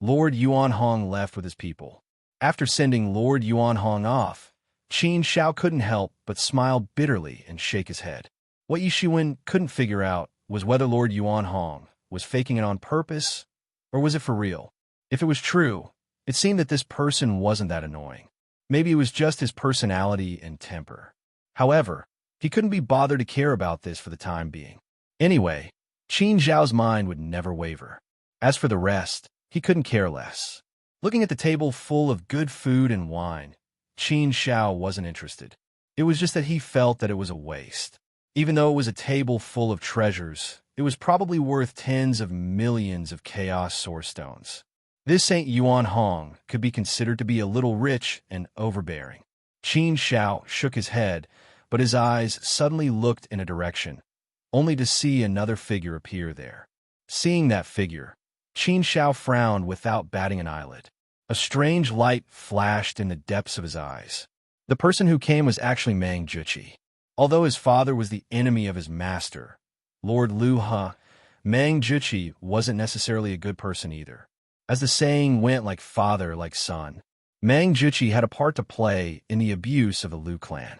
Lord Yuan Hong left with his people. After sending Lord Yuan Hong off, Qin Shao couldn't help but smile bitterly and shake his head. What Yi Shiwen couldn't figure out was whether Lord Yuan Hong was faking it on purpose, or was it for real? If it was true, it seemed that this person wasn't that annoying. Maybe it was just his personality and temper. However, he couldn't be bothered to care about this for the time being. Anyway, Qin Zhao's mind would never waver. As for the rest, he couldn't care less. Looking at the table full of good food and wine, Qin Shao wasn't interested. It was just that he felt that it was a waste. Even though it was a table full of treasures, it was probably worth tens of millions of chaos source stones. This Saint Yuan Hong could be considered to be a little rich and overbearing. Qin Shao shook his head, but his eyes suddenly looked in a direction, only to see another figure appear there. Seeing that figure, Qin Shao frowned without batting an eyelid. A strange light flashed in the depths of his eyes. The person who came was actually Mang Juqi. Although his father was the enemy of his master, Lord Lu He, Mang Juqi wasn't necessarily a good person either. As the saying went, like father, like son, Mang Juqi had a part to play in the abuse of the Lu clan.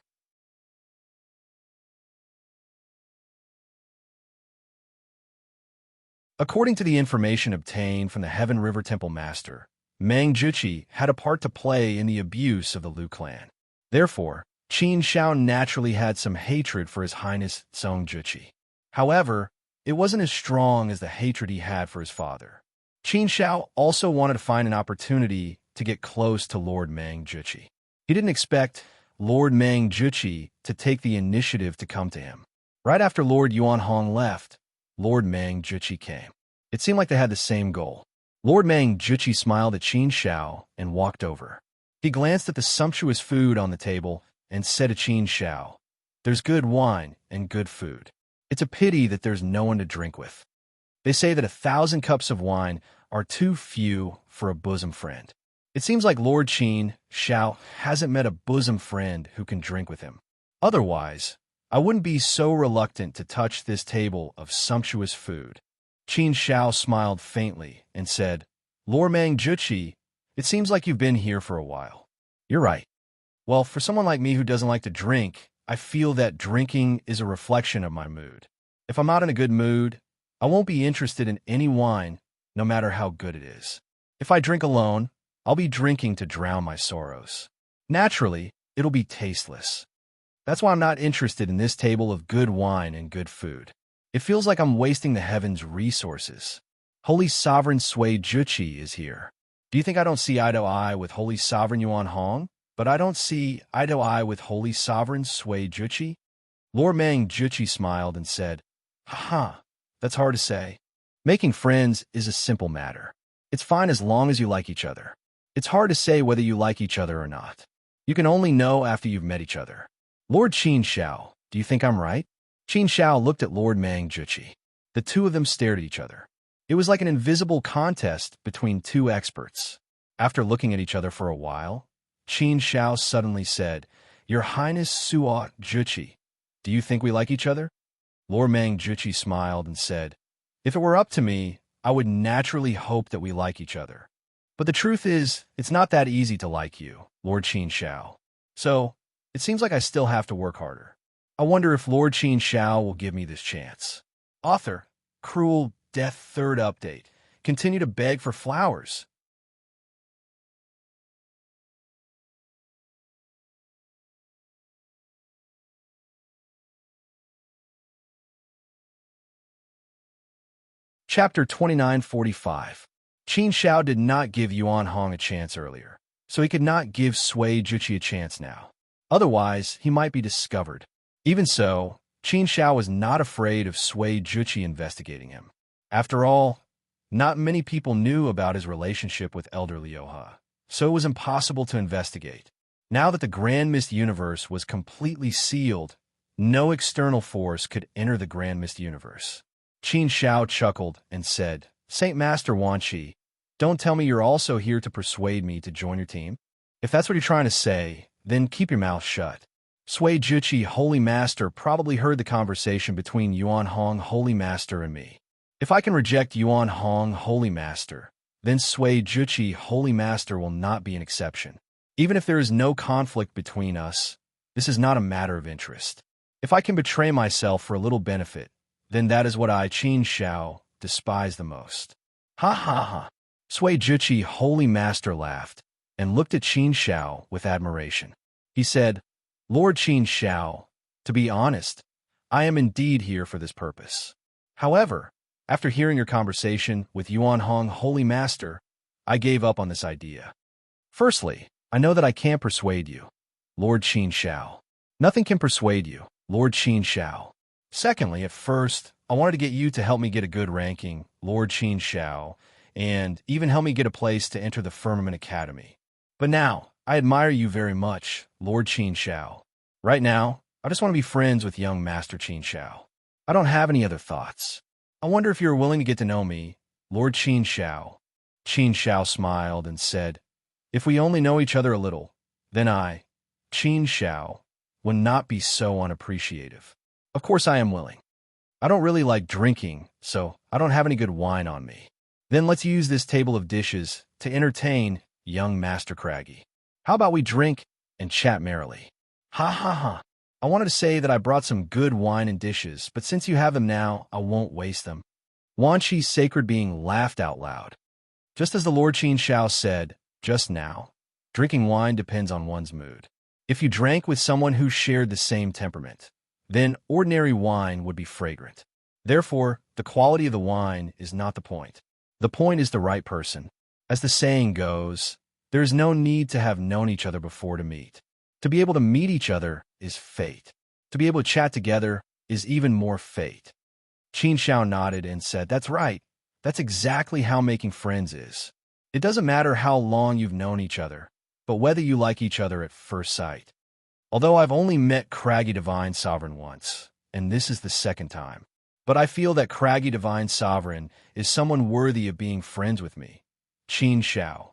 According to the information obtained from the Heaven River Temple Master, Mang Juqi had a part to play in the abuse of the Lu clan. Therefore, Qin Shao naturally had some hatred for His Highness Song Juqi. However, it wasn't as strong as the hatred he had for his father. Qin Shao also wanted to find an opportunity to get close to Lord Mang Juqi. He didn't expect Lord Mang Juqi to take the initiative to come to him. Right after Lord Yuan Hong left, Lord Mang Juqi came. It seemed like they had the same goal. Lord Mang Juqi smiled at Qin Shao and walked over. He glanced at the sumptuous food on the table and said to Qin Shao, "There's good wine and good food. It's a pity that there's no one to drink with. They say that 1,000 cups of wine are too few for a bosom friend. It seems like Lord Qin Shao hasn't met a bosom friend who can drink with him. Otherwise, I wouldn't be so reluctant to touch this table of sumptuous food." Qin Shao smiled faintly and said, "Lord Mang Juqi, it seems like you've been here for a while." "You're right. Well, for someone like me who doesn't like to drink, I feel that drinking is a reflection of my mood. If I'm not in a good mood, I won't be interested in any wine, no matter how good it is. If I drink alone, I'll be drinking to drown my sorrows. Naturally, it'll be tasteless. That's why I'm not interested in this table of good wine and good food. It feels like I'm wasting the heavens' resources. Holy Sovereign Sui Juqi is here. Do you think I don't see eye to eye with Holy Sovereign Yuan Hong? But I don't see eye to eye with Holy Sovereign Sui Juqi?" Lord Mang Juqi smiled and said, "Haha, that's hard to say. Making friends is a simple matter. It's fine as long as you like each other. It's hard to say whether you like each other or not. You can only know after you've met each other. Lord Qin Shao, do you think I'm right?" Qin Shao looked at Lord Mang Juqi. The two of them stared at each other. It was like an invisible contest between two experts. After looking at each other for a while, Qin Shao suddenly said, "Your Highness Sui Juqi, do you think we like each other?" Lord Mang Juqi smiled and said, "If it were up to me, I would naturally hope that we like each other. But the truth is, it's not that easy to like you, Lord Qin Shao. So, it seems like I still have to work harder. I wonder if Lord Qin Shao will give me this chance." Author, Cruel Death Third Update. Continue to beg for flowers. Chapter 2945. Qin Shao did not give Yuan Hong a chance earlier, so he could not give Sui Juqi a chance now. Otherwise, he might be discovered. Even so, Qin Shao was not afraid of Sui Juqi investigating him. After all, not many people knew about his relationship with Elder Liu He, so it was impossible to investigate. Now that the Grand Mist Universe was completely sealed, no external force could enter the Grand Mist Universe. Qin Shao chuckled and said, Saint Master Wan Qi, don't tell me you're also here to persuade me to join your team? If that's what you're trying to say, then keep your mouth shut. Sui Juqi, Holy Master, probably heard the conversation between Yuan Hong, Holy Master, and me. If I can reject Yuan Hong, Holy Master, then Sui Juqi, Holy Master, will not be an exception. Even if there is no conflict between us, this is not a matter of interest. If I can betray myself for a little benefit, then that is what I, Qin Shao, despise the most. Ha ha ha. Sui Juqi, Holy Master, laughed and looked at Qin Shao with admiration. He said, Lord Qin Shao, to be honest, I am indeed here for this purpose. However, after hearing your conversation with Yuan Hong, Holy Master, I gave up on this idea. Firstly, I know that I can't persuade you, Lord Qin Shao. Nothing can persuade you, Lord Qin Shao. Secondly, at first, I wanted to get you to help me get a good ranking, Lord Qin Shao, and even help me get a place to enter the Firmament Academy. But now, I admire you very much, Lord Qin Shao. Right now, I just want to be friends with young Master Qin Shao. I don't have any other thoughts. I wonder if you're willing to get to know me, Lord Qin Shao. Qin Shao smiled and said, If we only know each other a little, then I, Qin Shao, would not be so unappreciative. Of course I am willing. I don't really like drinking, so I don't have any good wine on me. Then let's use this table of dishes to entertain young Master Craggy. How about we drink and chat merrily? Ha ha ha. I wanted to say that I brought some good wine and dishes, but since you have them now, I won't waste them. Wan Qi's sacred being laughed out loud. Just as the Lord Qin Shao said just now, drinking wine depends on one's mood. If you drank with someone who shared the same temperament, then ordinary wine would be fragrant. Therefore, the quality of the wine is not the point. The point is the right person. As the saying goes, there is no need to have known each other before to meet. To be able to meet each other is fate. To be able to chat together is even more fate. Qin Shao nodded and said, That's right. That's exactly how making friends is. It doesn't matter how long you've known each other, but whether you like each other at first sight. Although I've only met Craggy Divine Sovereign once, and this is the second time, but I feel that Craggy Divine Sovereign is someone worthy of being friends with me. Qin Shao.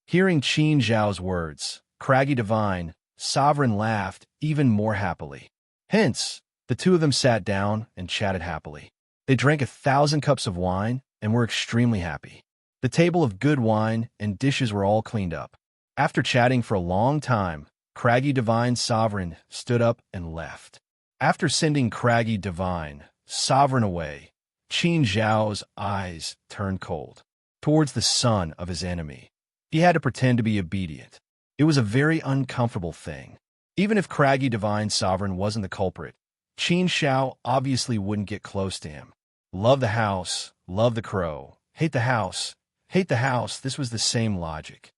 Hearing Qin Zhao's words, Craggy Divine Sovereign laughed even more happily. Hence, the two of them sat down and chatted happily. They drank 1,000 cups of wine and were extremely happy. The table of good wine and dishes were all cleaned up. After chatting for a long time, Craggy Divine Sovereign stood up and left. After sending Craggy Divine Sovereign away, Qin Zhao's eyes turned cold towards the son of his enemy. He had to pretend to be obedient. It was a very uncomfortable thing. Even if Craggy Divine Sovereign wasn't the culprit, Qin Shao obviously wouldn't get close to him. Love the house, love the crow. Hate the house, hate the house. This was the same logic.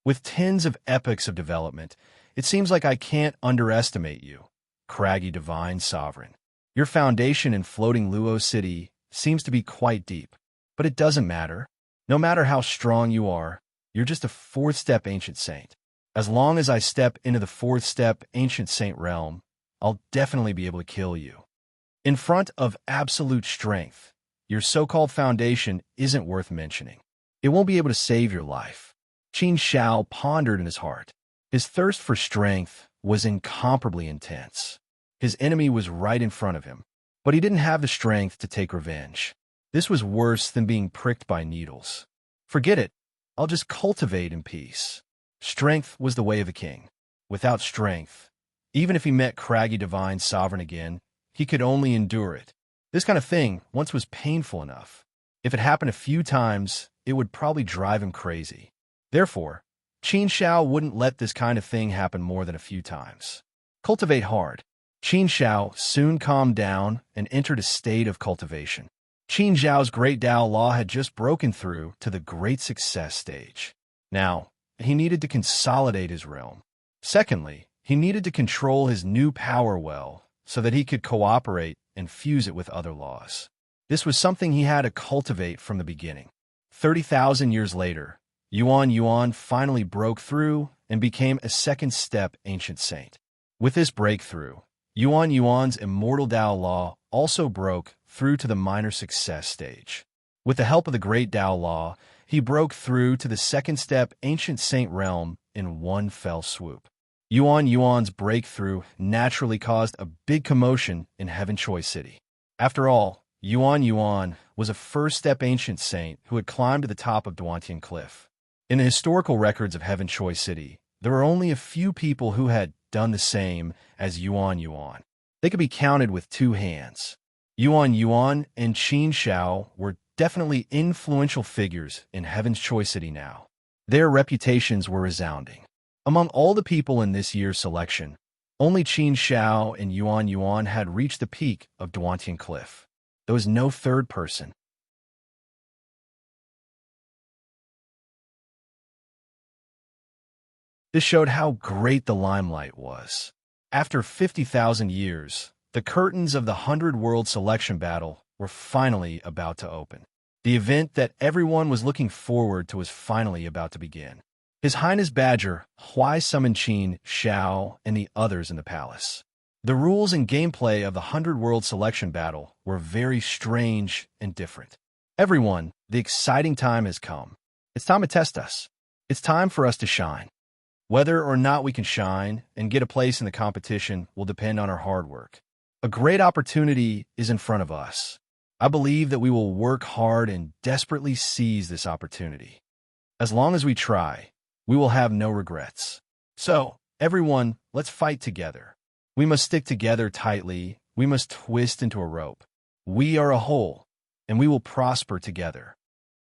With tens of epochs of development, it seems like I can't underestimate you, Craggy Divine Sovereign. Your foundation in floating Luo City seems to be quite deep, but it doesn't matter. No matter how strong you are, you're just a fourth-step Ancient Saint. As long as I step into the fourth-step Ancient Saint realm, I'll definitely be able to kill you. In front of absolute strength, your so-called foundation isn't worth mentioning. It won't be able to save your life. Qin Shao pondered in his heart. His thirst for strength was incomparably intense. His enemy was right in front of him, but he didn't have the strength to take revenge. This was worse than being pricked by needles. Forget it. I'll just cultivate in peace. Strength was the way of a king. Without strength, even if he met Craggy Divine Sovereign again, he could only endure it. This kind of thing once was painful enough. If it happened a few times, it would probably drive him crazy. Therefore, Qin Shao wouldn't let this kind of thing happen more than a few times. Cultivate hard. Qin Shao soon calmed down and entered a state of cultivation. Qin Zhao's great Dao Law had just broken through to the great success stage. Now, he needed to consolidate his realm. Secondly, he needed to control his new power well so that he could cooperate and fuse it with other laws. This was something he had to cultivate from the beginning. 30,000 years later, Yuan finally broke through and became a second-step Ancient Saint. With this breakthrough, Yuan's immortal Dao Law also broke through to the minor success stage. With the help of the great Dao Law, he broke through to the second step ancient saint realm in one fell swoop. Yuan's breakthrough naturally caused a big commotion in Heaven Choi City. After all, Yuan was a first-step ancient saint who had climbed to the top of Duantian Cliff. In the historical records of Heaven Choi City, there were only a few people who had done the same as Yuan. They could be counted with two hands. Yuan and Qin Shao were definitely influential figures in Heaven's Choi City now. Their reputations were resounding. Among all the people in this year's selection, only Qin Shao and Yuan had reached the peak of Duantian Cliff. There was no third person. This showed how great the limelight was. After 50,000 years, the curtains of the 100-world selection battle were finally about to open. The event that everyone was looking forward to was finally about to begin. His Highness Badger Huai summoned Qin Shao and the others in the palace. The rules and gameplay of the 100-world selection battle were very strange and different. Everyone, the exciting time has come. It's time to test us. It's time for us to shine. Whether or not we can shine and get a place in the competition will depend on our hard work. A great opportunity is in front of us. I believe that we will work hard and desperately seize this opportunity. As long as we try, we will have no regrets. So, everyone, let's fight together. We must stick together tightly. We must twist into a rope. We are a whole, and we will prosper together.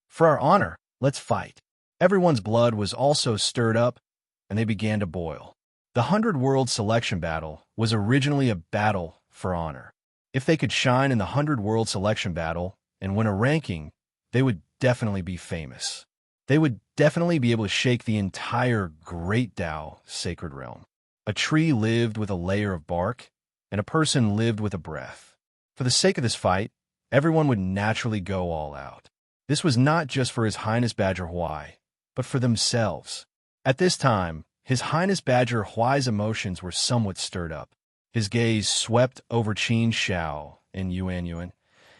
For our honor, let's fight. Everyone's blood was also stirred up, and they began to boil. The 100-world selection battle was originally a battle for honor. If they could shine in the 100-world selection battle and win a ranking, they would definitely be famous. They would definitely be able to shake the entire Great Tao sacred realm. A tree lived with a layer of bark, and a person lived with a breath. For the sake of this fight, everyone would naturally go all out. This was not just for His Highness Badger Huai, but for themselves. At this time, His Highness Badger Huai's emotions were somewhat stirred up. His gaze swept over Qin Shao and Yuan,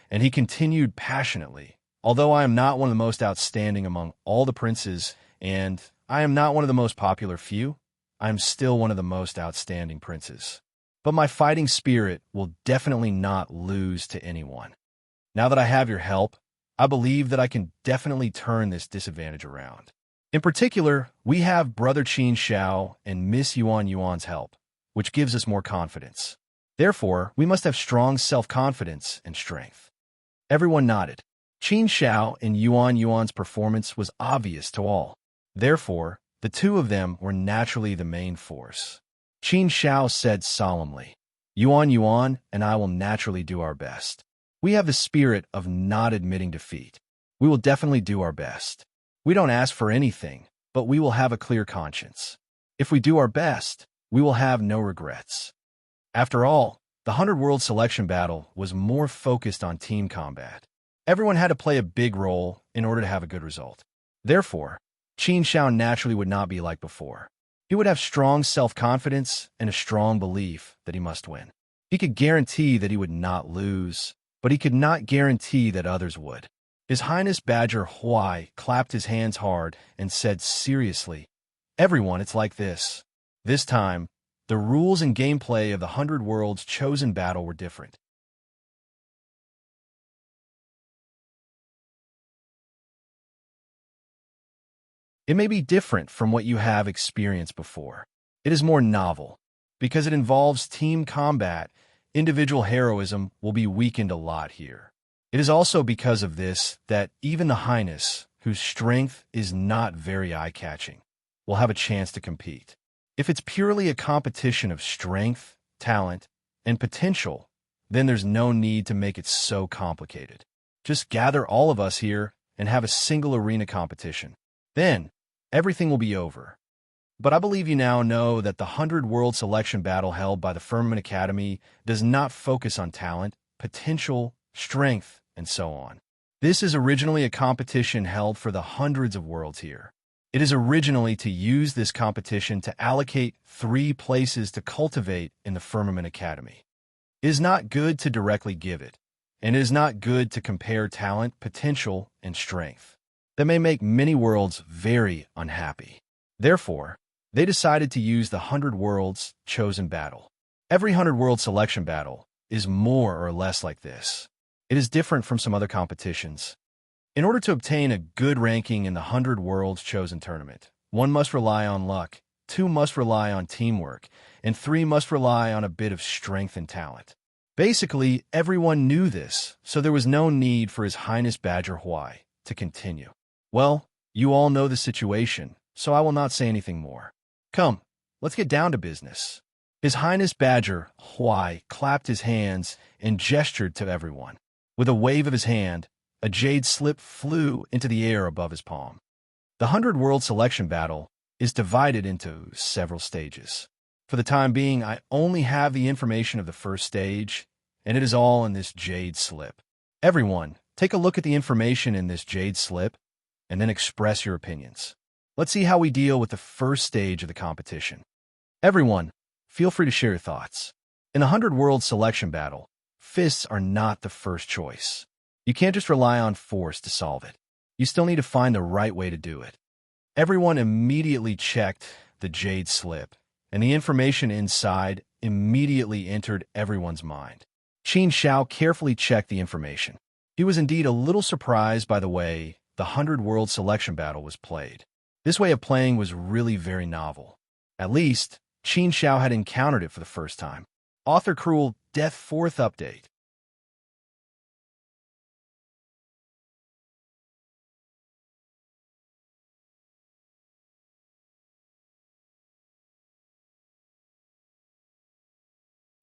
and he continued passionately. Although I am not one of the most outstanding among all the princes, and I am not one of the most popular few, I am still one of the most outstanding princes. But my fighting spirit will definitely not lose to anyone. Now that I have your help, I believe that I can definitely turn this disadvantage around. In particular, we have Brother Qin Shao and Miss Yuan's help, which gives us more confidence. Therefore, we must have strong self-confidence and strength. Everyone nodded. Qin Shao and Yuan's performance was obvious to all. Therefore, the two of them were naturally the main force. Qin Shao said solemnly, Yuan and I will naturally do our best. We have the spirit of not admitting defeat. We will definitely do our best. We don't ask for anything, but we will have a clear conscience. If we do our best, we will have no regrets. After all, the 100-world selection battle was more focused on team combat. Everyone had to play a big role in order to have a good result. Therefore, Qin Shao naturally would not be like before. He would have strong self-confidence and a strong belief that he must win. He could guarantee that he would not lose, but he could not guarantee that others would. His Highness Badger Huai clapped his hands hard and said seriously, Everyone, it's like this. This time, the rules and gameplay of the 100 Worlds chosen battle were different. It may be different from what you have experienced before. It is more novel. Because it involves team combat, individual heroism will be weakened a lot here. It is also because of this that even the Highness, whose strength is not very eye-catching, will have a chance to compete. If it's purely a competition of strength, talent, and potential, then there's no need to make it so complicated. Just gather all of us here and have a single arena competition. Then, everything will be over. But I believe you now know that the 100 World Selection battle held by the Firmament Academy does not focus on talent, potential, strength, and so on. This is originally a competition held for the hundreds of worlds here. It is originally to use this competition to allocate 3 places to cultivate in the Firmament Academy. It is not good to directly give it, and it is not good to compare talent, potential, and strength. That may make many worlds very unhappy. Therefore, they decided to use the 100 Worlds Chosen Battle. Every 100 World Selection Battle is more or less like this. It is different from some other competitions. In order to obtain a good ranking in the 100 Worlds Chosen Tournament, 1 must rely on luck, 2 must rely on teamwork, and 3 must rely on a bit of strength and talent. Basically, everyone knew this, so there was no need for His Highness Badger Huai to continue. Well, you all know the situation, so I will not say anything more. Come, let's get down to business. His Highness Badger Huai clapped his hands and gestured to everyone. With a wave of his hand, a jade slip flew into the air above his palm. The 100 World Selection Battle is divided into several stages. For the time being, I only have the information of the first stage, and it is all in this jade slip. Everyone, take a look at the information in this jade slip, and then express your opinions. Let's see how we deal with the first stage of the competition. Everyone, feel free to share your thoughts. In the 100 World Selection Battle, fists are not the first choice. You can't just rely on force to solve it. You still need to find the right way to do it. Everyone immediately checked the jade slip, and the information inside immediately entered everyone's mind. Qin Xiao carefully checked the information. He was indeed a little surprised by the way the 100 World Selection Battle was played. This way of playing was really very novel. At least, Qin Xiao had encountered it for the first time. Author Cruel Death 4th Update.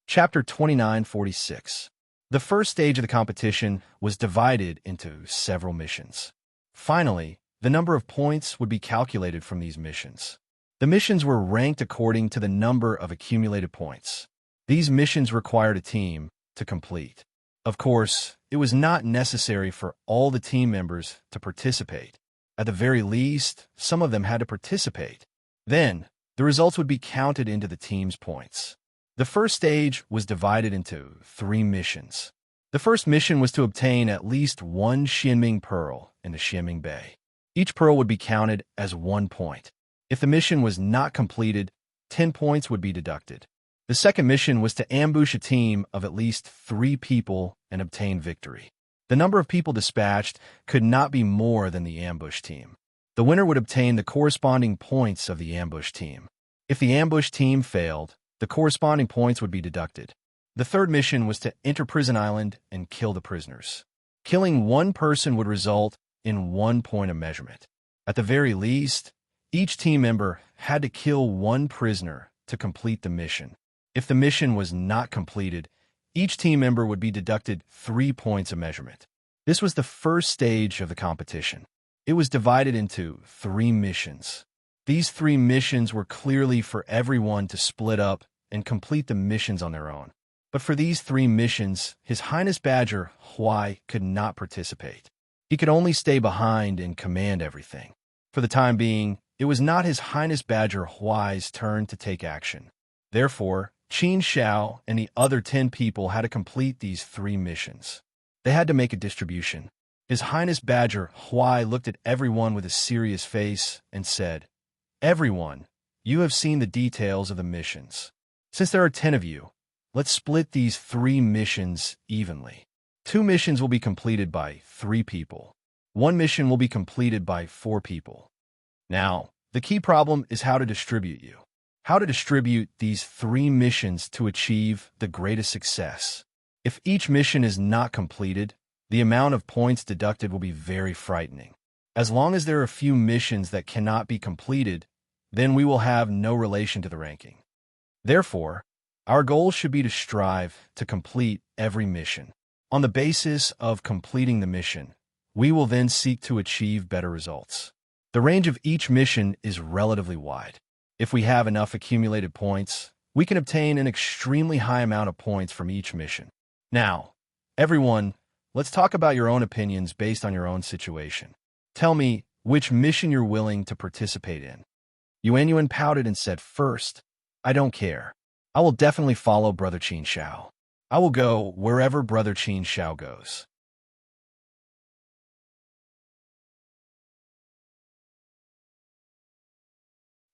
Chapter 2946. The first stage of the competition was divided into several missions. Finally, the number of points would be calculated from these missions. The missions were ranked according to the number of accumulated points. These missions required a team to complete. Of course, it was not necessary for all the team members to participate. At the very least, some of them had to participate. Then, the results would be counted into the team's points. The first stage was divided into 3 missions. The first mission was to obtain at least 1 Xianming Pearl in the Xianming Bay. Each pearl would be counted as 1 point. If the mission was not completed, 10 points would be deducted. The second mission was to ambush a team of at least 3 people and obtain victory. The number of people dispatched could not be more than the ambush team. The winner would obtain the corresponding points of the ambush team. If the ambush team failed, the corresponding points would be deducted. The third mission was to enter Prison Island and kill the prisoners. Killing 1 person would result in 1 point of measurement. At the very least, each team member had to kill 1 prisoner to complete the mission. If the mission was not completed, each team member would be deducted 3 points of measurement. This was the first stage of the competition. It was divided into 3 missions. These 3 missions were clearly for everyone to split up and complete the missions on their own. But for these 3 missions, His Highness Badger Huai could not participate. He could only stay behind and command everything. For the time being, it was not His Highness Badger Huai's turn to take action. Therefore, Qin Xiao and the other 10 people had to complete these 3 missions. They had to make a distribution. His Highness Badger Huai looked at everyone with a serious face and said, "Everyone, you have seen the details of the missions. Since there are 10 of you, let's split these 3 missions evenly. 2 missions will be completed by 3 people. 1 mission will be completed by 4 people. Now, the key problem is how to distribute you. How to distribute these 3 missions to achieve the greatest success. If each mission is not completed, the amount of points deducted will be very frightening. As long as there are a few missions that cannot be completed, then we will have no relation to the ranking. Therefore, our goal should be to strive to complete every mission. On the basis of completing the mission, we will then seek to achieve better results. The range of each mission is relatively wide. If we have enough accumulated points, we can obtain an extremely high amount of points from each mission. Now, everyone, let's talk about your own opinions based on your own situation. Tell me, which mission you're willing to participate in. Yuan pouted and said, "First, I don't care. I will definitely follow Brother Qin Shao. I will go wherever Brother Qin Shao goes."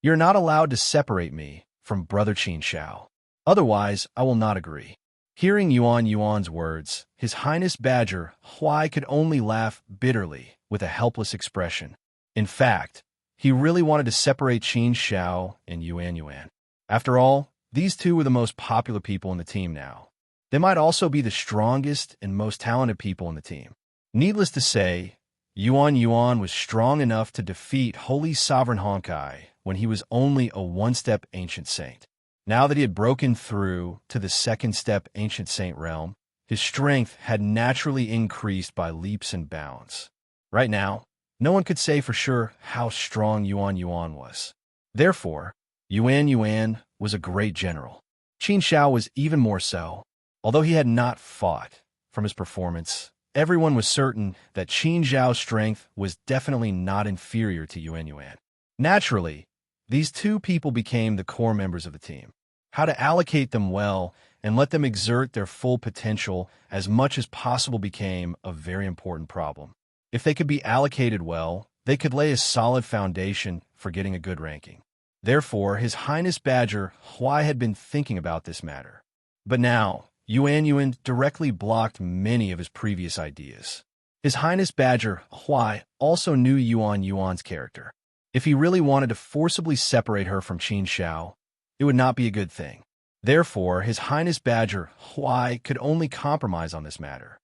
"You're not allowed to separate me from Brother Qin Shao. Otherwise, I will not agree." Hearing Yuan's words, His Highness Badger Huai could only laugh bitterly with a helpless expression. In fact, he really wanted to separate Qin Shao and Yuan. After all, these two were the most popular people in the team now. They might also be the strongest and most talented people in the team. Needless to say, Yuan was strong enough to defeat Holy Sovereign Honkai when he was only a one-step Ancient Saint. Now that he had broken through to the second-step Ancient Saint realm, his strength had naturally increased by leaps and bounds. Right now, no one could say for sure how strong Yuan was. Therefore, Yuan was a great general. Qin Shao was even more so. Although he had not fought, from his performance, everyone was certain that Qin Zhao's strength was definitely not inferior to Yuan. Naturally, these two people became the core members of the team. How to allocate them well and let them exert their full potential as much as possible became a very important problem. If they could be allocated well, they could lay a solid foundation for getting a good ranking. Therefore, His Highness Badger Huai had been thinking about this matter. But now, Yuan directly blocked many of his previous ideas. His Highness Badger Huai also knew Yuan's character. If he really wanted to forcibly separate her from Qin Shao, it would not be a good thing. Therefore, His Highness Badger Huai could only compromise on this matter.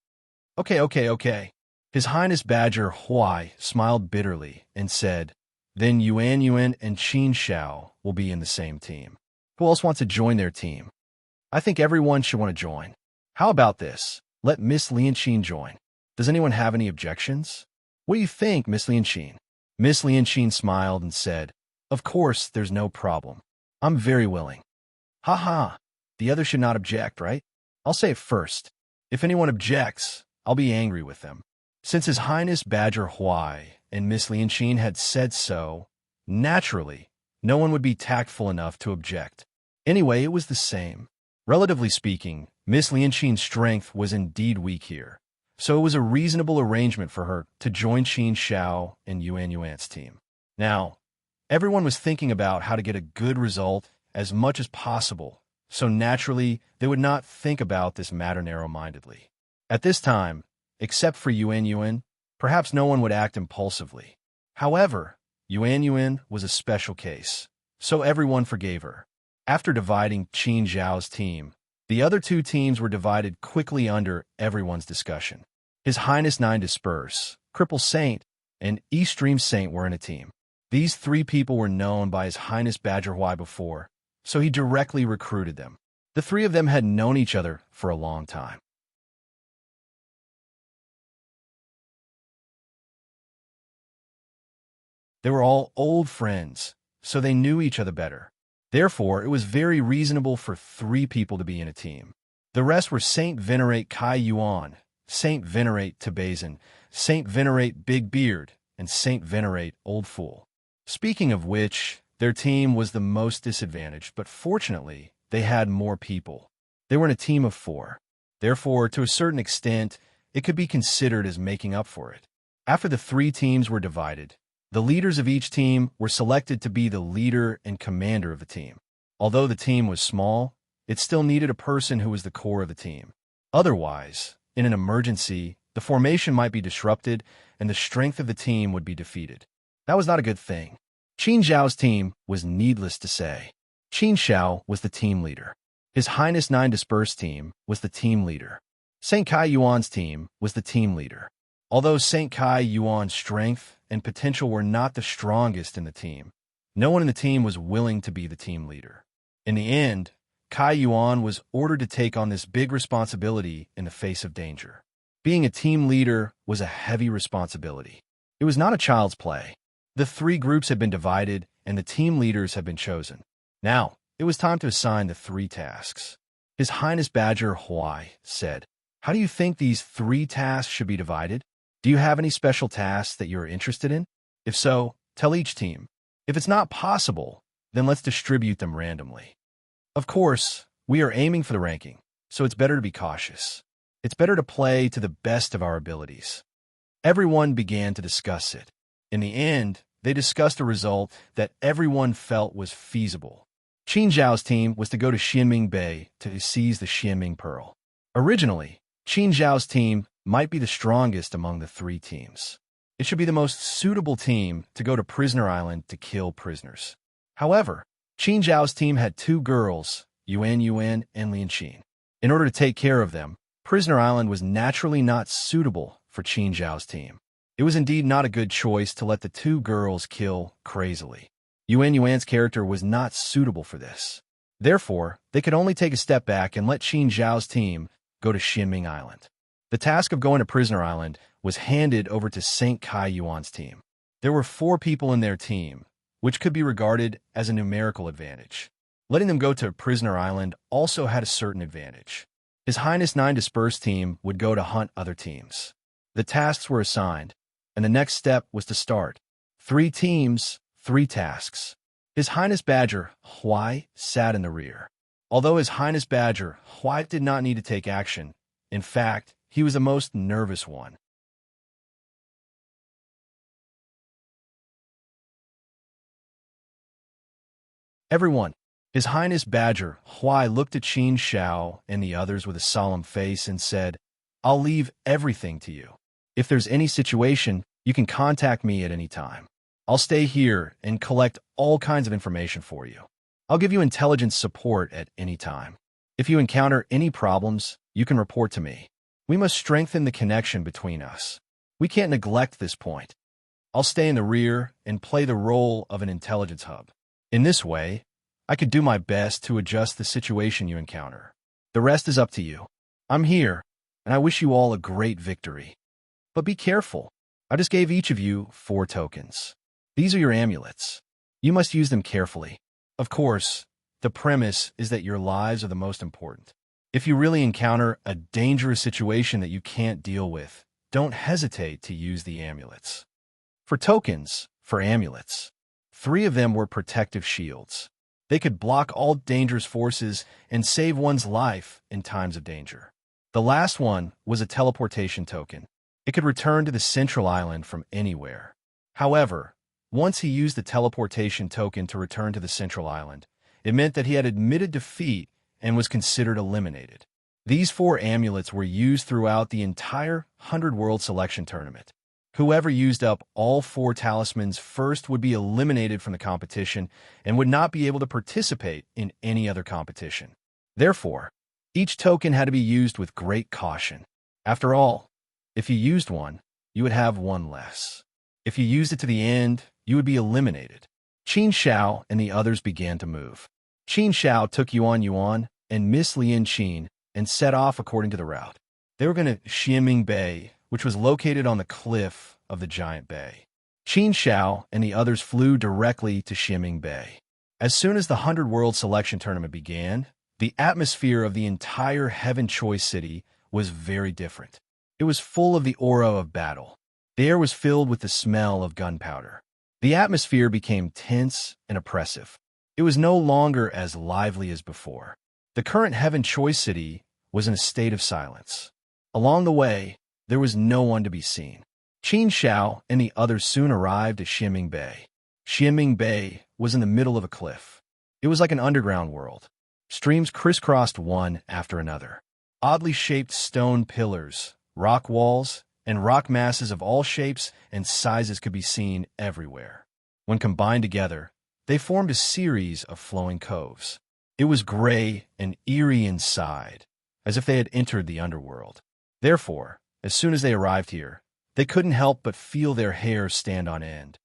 Okay. His Highness Badger Huai smiled bitterly and said, "Then Yuan and Qin Shao will be in the same team. Who else wants to join their team? I think everyone should want to join. How about this? Let Miss Lianqin join. Does anyone have any objections? What do you think, Miss Lianqin?" Miss Lianqin smiled and said, "Of course, there's no problem. I'm very willing." "Ha. The others should not object, right? I'll say it first. If anyone objects, I'll be angry with them." Since His Highness Badger Huai and Miss Lianqin had said so, naturally, no one would be tactful enough to object. Anyway, it was the same. Relatively speaking, Miss Lianqin's strength was indeed weak here, so it was a reasonable arrangement for her to join Qin Shao and Yuan's team. Now, everyone was thinking about how to get a good result as much as possible, so naturally, they would not think about this matter narrow-mindedly. At this time, except for Yuan, perhaps no one would act impulsively. However, Yuan was a special case, so everyone forgave her. After dividing Qin Zhao's team, the other two teams were divided quickly under everyone's discussion. His Highness Nine Disperse, Cripple Saint, and Extreme Saint were in a team. These three people were known by His Highness Badger Huai before, so he directly recruited them. The three of them had known each other for a long time. They were all old friends, so they knew each other better. Therefore, it was very reasonable for three people to be in a team. The rest were Saint Venerate Kai Yuan, Saint Venerate Tabazin, Saint Venerate Big Beard, and Saint Venerate Old Fool. Speaking of which, their team was the most disadvantaged, but fortunately, they had more people. They were in a team of 4. Therefore, to a certain extent, it could be considered as making up for it. After the 3 teams were divided, the leaders of each team were selected to be the leader and commander of the team. Although the team was small, it still needed a person who was the core of the team. Otherwise, in an emergency, the formation might be disrupted and the strength of the team would be defeated. That was not a good thing. Qin Zhao's team was needless to say. Qin Shao was the team leader. His Highness Nine Dispersed team was the team leader. St. Kai Yuan's team was the team leader. Although St. Kai Yuan's strength and potential were not the strongest in the team, no one in the team was willing to be the team leader. In the end, Kai Yuan was ordered to take on this big responsibility in the face of danger. Being a team leader was a heavy responsibility. It was not a child's play. The 3 groups had been divided and the team leaders had been chosen. Now, it was time to assign the 3 tasks. His Highness Badger Huai said, "How do you think these 3 tasks should be divided? Do you have any special tasks that you are interested in?" If so, tell each team. If it's not possible, then let's distribute them randomly. Of course, we are aiming for the ranking, so it's better to be cautious. It's better to play to the best of our abilities. Everyone began to discuss it. In the end, they discussed a result that everyone felt was feasible. Qin Zhao's team was to go to Xianming Bay to seize the Xianming Pearl. Originally, Qin Zhao's team might be the strongest among the three teams. It should be the most suitable team to go to Prisoner Island to kill prisoners. However, Qin Zhao's team had two girls, Yuan Yuan and Lian Qin. In order to take care of them, Prisoner Island was naturally not suitable for Qin Zhao's team. It was indeed not a good choice to let the two girls kill crazily. Yuan Yuan's character was not suitable for this. Therefore, they could only take a step back and let Qin Zhao's team go to Xianming Island. The task of going to Prisoner Island was handed over to St. Kai Yuan's team. There were 4 people in their team, which could be regarded as a numerical advantage. Letting them go to Prisoner Island also had a certain advantage. His Highness 9 dispersed team would go to hunt other teams. The tasks were assigned, and the next step was to start. 3 teams, 3 tasks. His Highness Badger, Huai, sat in the rear. Although His Highness Badger, Huai, did not need to take action, in fact, he was the most nervous one. Everyone, His Highness Badger, Huai, looked at Qin Zhao and the others with a solemn face and said, "I'll leave everything to you. If there's any situation, you can contact me at any time. I'll stay here and collect all kinds of information for you. I'll give you intelligence support at any time. If you encounter any problems, you can report to me. We must strengthen the connection between us. We can't neglect this point. I'll stay in the rear and play the role of an intelligence hub. In this way, I could do my best to adjust the situation you encounter. The rest is up to you. I'm here, and I wish you all a great victory. But be careful. I just gave each of you 4 tokens. These are your amulets. You must use them carefully. Of course, the premise is that your lives are the most important. If you really encounter a dangerous situation that you can't deal with, don't hesitate to use the amulets. For tokens, for amulets, 3 of them were protective shields. They could block all dangerous forces and save one's life in times of danger. The last one was a teleportation token. It could return to the central island from anywhere. However, once he used the teleportation token to return to the central island, it meant that he had admitted defeat and was considered eliminated. These 4 amulets were used throughout the entire 100 World Selection Tournament. Whoever used up all 4 talismans first would be eliminated from the competition and would not be able to participate in any other competition. Therefore, each token had to be used with great caution. After all, if you used one, you would have one less. If you used it to the end, you would be eliminated. Qin Zhao and the others began to move. Qin Zhao took Yuan Yuan and Miss Lian Qin and set off according to the route. They were going to Xianming Bay, which was located on the cliff of the giant bay. Qin Zhao and the others flew directly to Xianming Bay. As soon as the 100 World Selection Tournament began, the atmosphere of the entire Heaven Choice City was very different. It was full of the aura of battle. The air was filled with the smell of gunpowder. The atmosphere became tense and oppressive. It was no longer as lively as before. The current Heaven Choice City was in a state of silence. Along the way, there was no one to be seen. Qin Zhao and the others soon arrived at Xianming Bay. Xianming Bay was in the middle of a cliff. It was like an underground world. Streams crisscrossed one after another. Oddly shaped stone pillars, rock walls, and rock masses of all shapes and sizes could be seen everywhere. When combined together, they formed a series of flowing coves. It was gray and eerie inside, as if they had entered the underworld. Therefore, as soon as they arrived here, they couldn't help but feel their hair stand on end.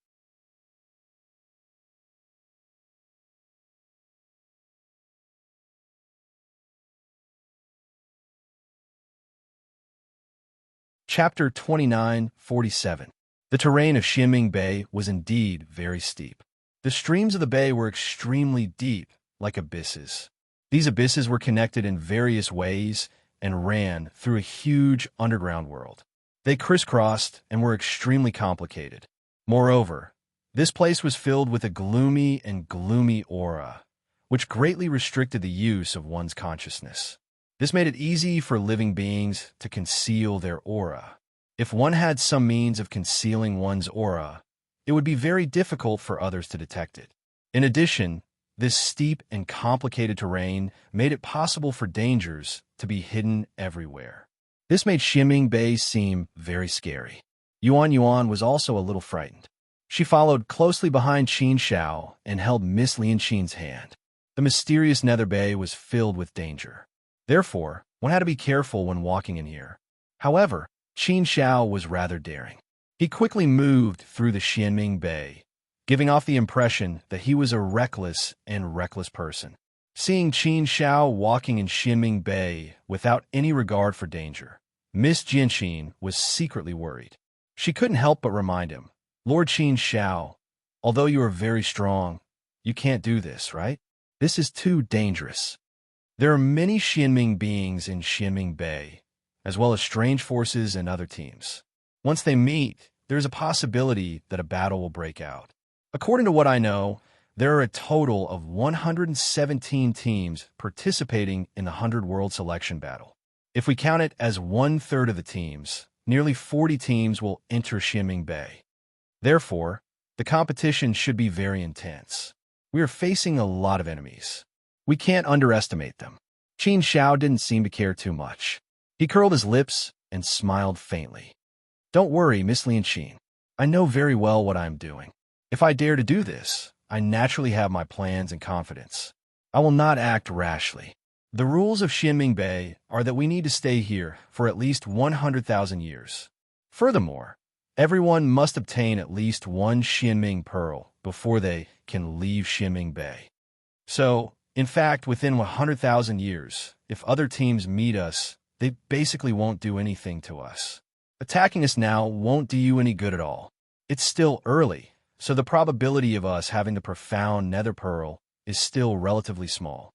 Chapter 29:47. The terrain of Xianming Bay was indeed very steep. The streams of the bay were extremely deep, like abysses. These abysses were connected in various ways and ran through a huge underground world. They crisscrossed and were extremely complicated. Moreover, this place was filled with a gloomy aura, which greatly restricted the use of one's consciousness. This made it easy for living beings to conceal their aura. If one had some means of concealing one's aura, it would be very difficult for others to detect it. In addition, this steep and complicated terrain made it possible for dangers to be hidden everywhere. This made Xinming Bay seem very scary. Yuan was also a little frightened. She followed closely behind Qin Shao and held Miss Lianqin's hand. The mysterious Nether Bay was filled with danger. Therefore, one had to be careful when walking in here. However, Qin Shao was rather daring. He quickly moved through the Xinming Bay, giving off the impression that he was a reckless person. Seeing Qin Shao walking in Xinming Bay without any regard for danger, Miss Jianqin was secretly worried. She couldn't help but remind him, "Lord Qin Shao, although you are very strong, you can't do this, right? This is too dangerous." There are many Xinming beings in Xinming Bay, as well as strange forces and other teams. Once they meet, there is a possibility that a battle will break out. According to what I know, there are a total of 117 teams participating in the 100 World Selection Battle. If we count it as 1/3 of the teams, nearly 40 teams will enter Xinming Bay. Therefore, the competition should be very intense. We are facing a lot of enemies. We can't underestimate them. Qin Shao didn't seem to care too much. He curled his lips and smiled faintly. "Don't worry, Miss Lianqin. I know very well what I am doing. If I dare to do this, I naturally have my plans and confidence. I will not act rashly. The rules of Xinming Bay are that we need to stay here for at least 100,000 years. Furthermore, everyone must obtain at least one Xinming pearl before they can leave Xinming Bay. So, in fact, within 100,000 years, if other teams meet us, they basically won't do anything to us. Attacking us now won't do you any good at all. It's still early, so the probability of us having the profound nether pearl is still relatively small.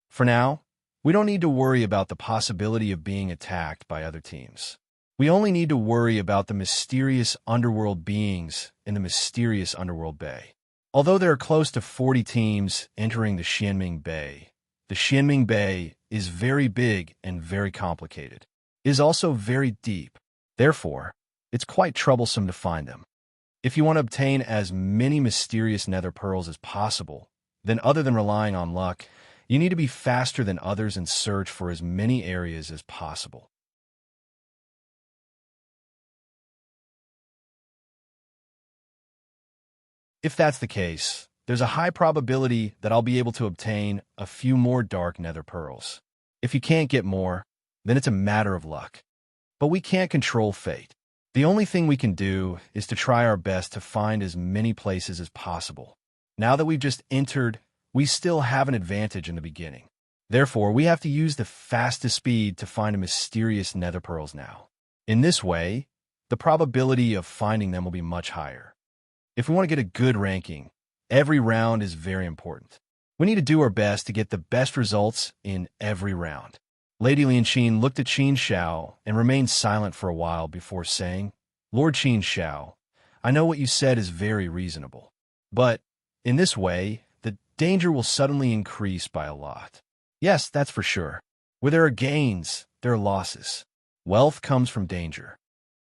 For now, we don't need to worry about the possibility of being attacked by other teams. We only need to worry about the mysterious underworld beings in the mysterious underworld bay. Although there are close to 40 teams entering the Xinming Bay is very big and very complicated. It is also very deep. Therefore, it's quite troublesome to find them. If you want to obtain as many mysterious nether pearls as possible, then other than relying on luck, you need to be faster than others and search for as many areas as possible. If that's the case, there's a high probability that I'll be able to obtain a few more dark nether pearls. If you can't get more, then it's a matter of luck. But we can't control fate. The only thing we can do is to try our best to find as many places as possible. Now that we've just entered, we still have an advantage in the beginning. Therefore, we have to use the fastest speed to find a mysterious nether pearls now. In this way, the probability of finding them will be much higher. If we want to get a good ranking, every round is very important. We need to do our best to get the best results in every round. Lady Lianqin looked at Qin Shao and remained silent for a while before saying, "Lord Qin Shao, I know what you said is very reasonable. But, in this way, the danger will suddenly increase by a lot. Yes, that's for sure. Where there are gains, there are losses. Wealth comes from danger."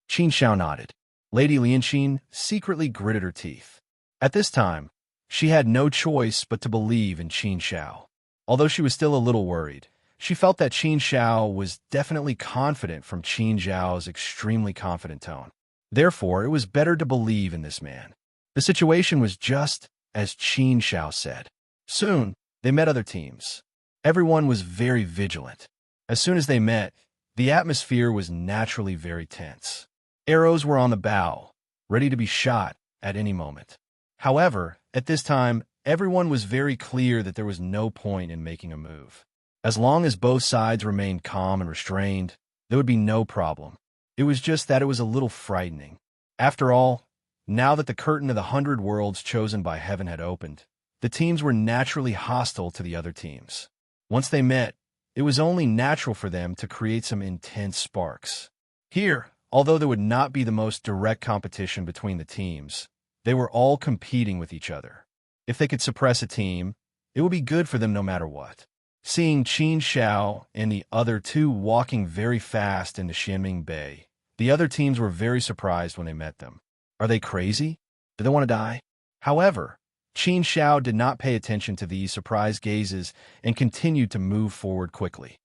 Qin Shao nodded. Lady Lianqin secretly gritted her teeth. At this time, she had no choice but to believe in Qin Shao. Although she was still a little worried, she felt that Qin Shao was definitely confident from Qin Zhao's extremely confident tone. Therefore, it was better to believe in this man. The situation was just as Qin Shao said. Soon, they met other teams. Everyone was very vigilant. As soon as they met, the atmosphere was naturally very tense. Arrows were on the bow, ready to be shot at any moment. However, at this time, everyone was very clear that there was no point in making a move. As long as both sides remained calm and restrained, there would be no problem. It was just that it was a little frightening. After all, now that the curtain of the 100 worlds chosen by heaven had opened, the teams were naturally hostile to the other teams. Once they met, it was only natural for them to create some intense sparks. Here, although there would not be the most direct competition between the teams, They were all competing with each other. If they could suppress a team, it would be good for them no matter what. Seeing Qin Xiao and the other two walking very fast into Xianming Bay, the other teams were very surprised when they met them. Are they crazy? Do they want to die? However, Qin Xiao did not pay attention to these surprised gazes and continued to move forward quickly.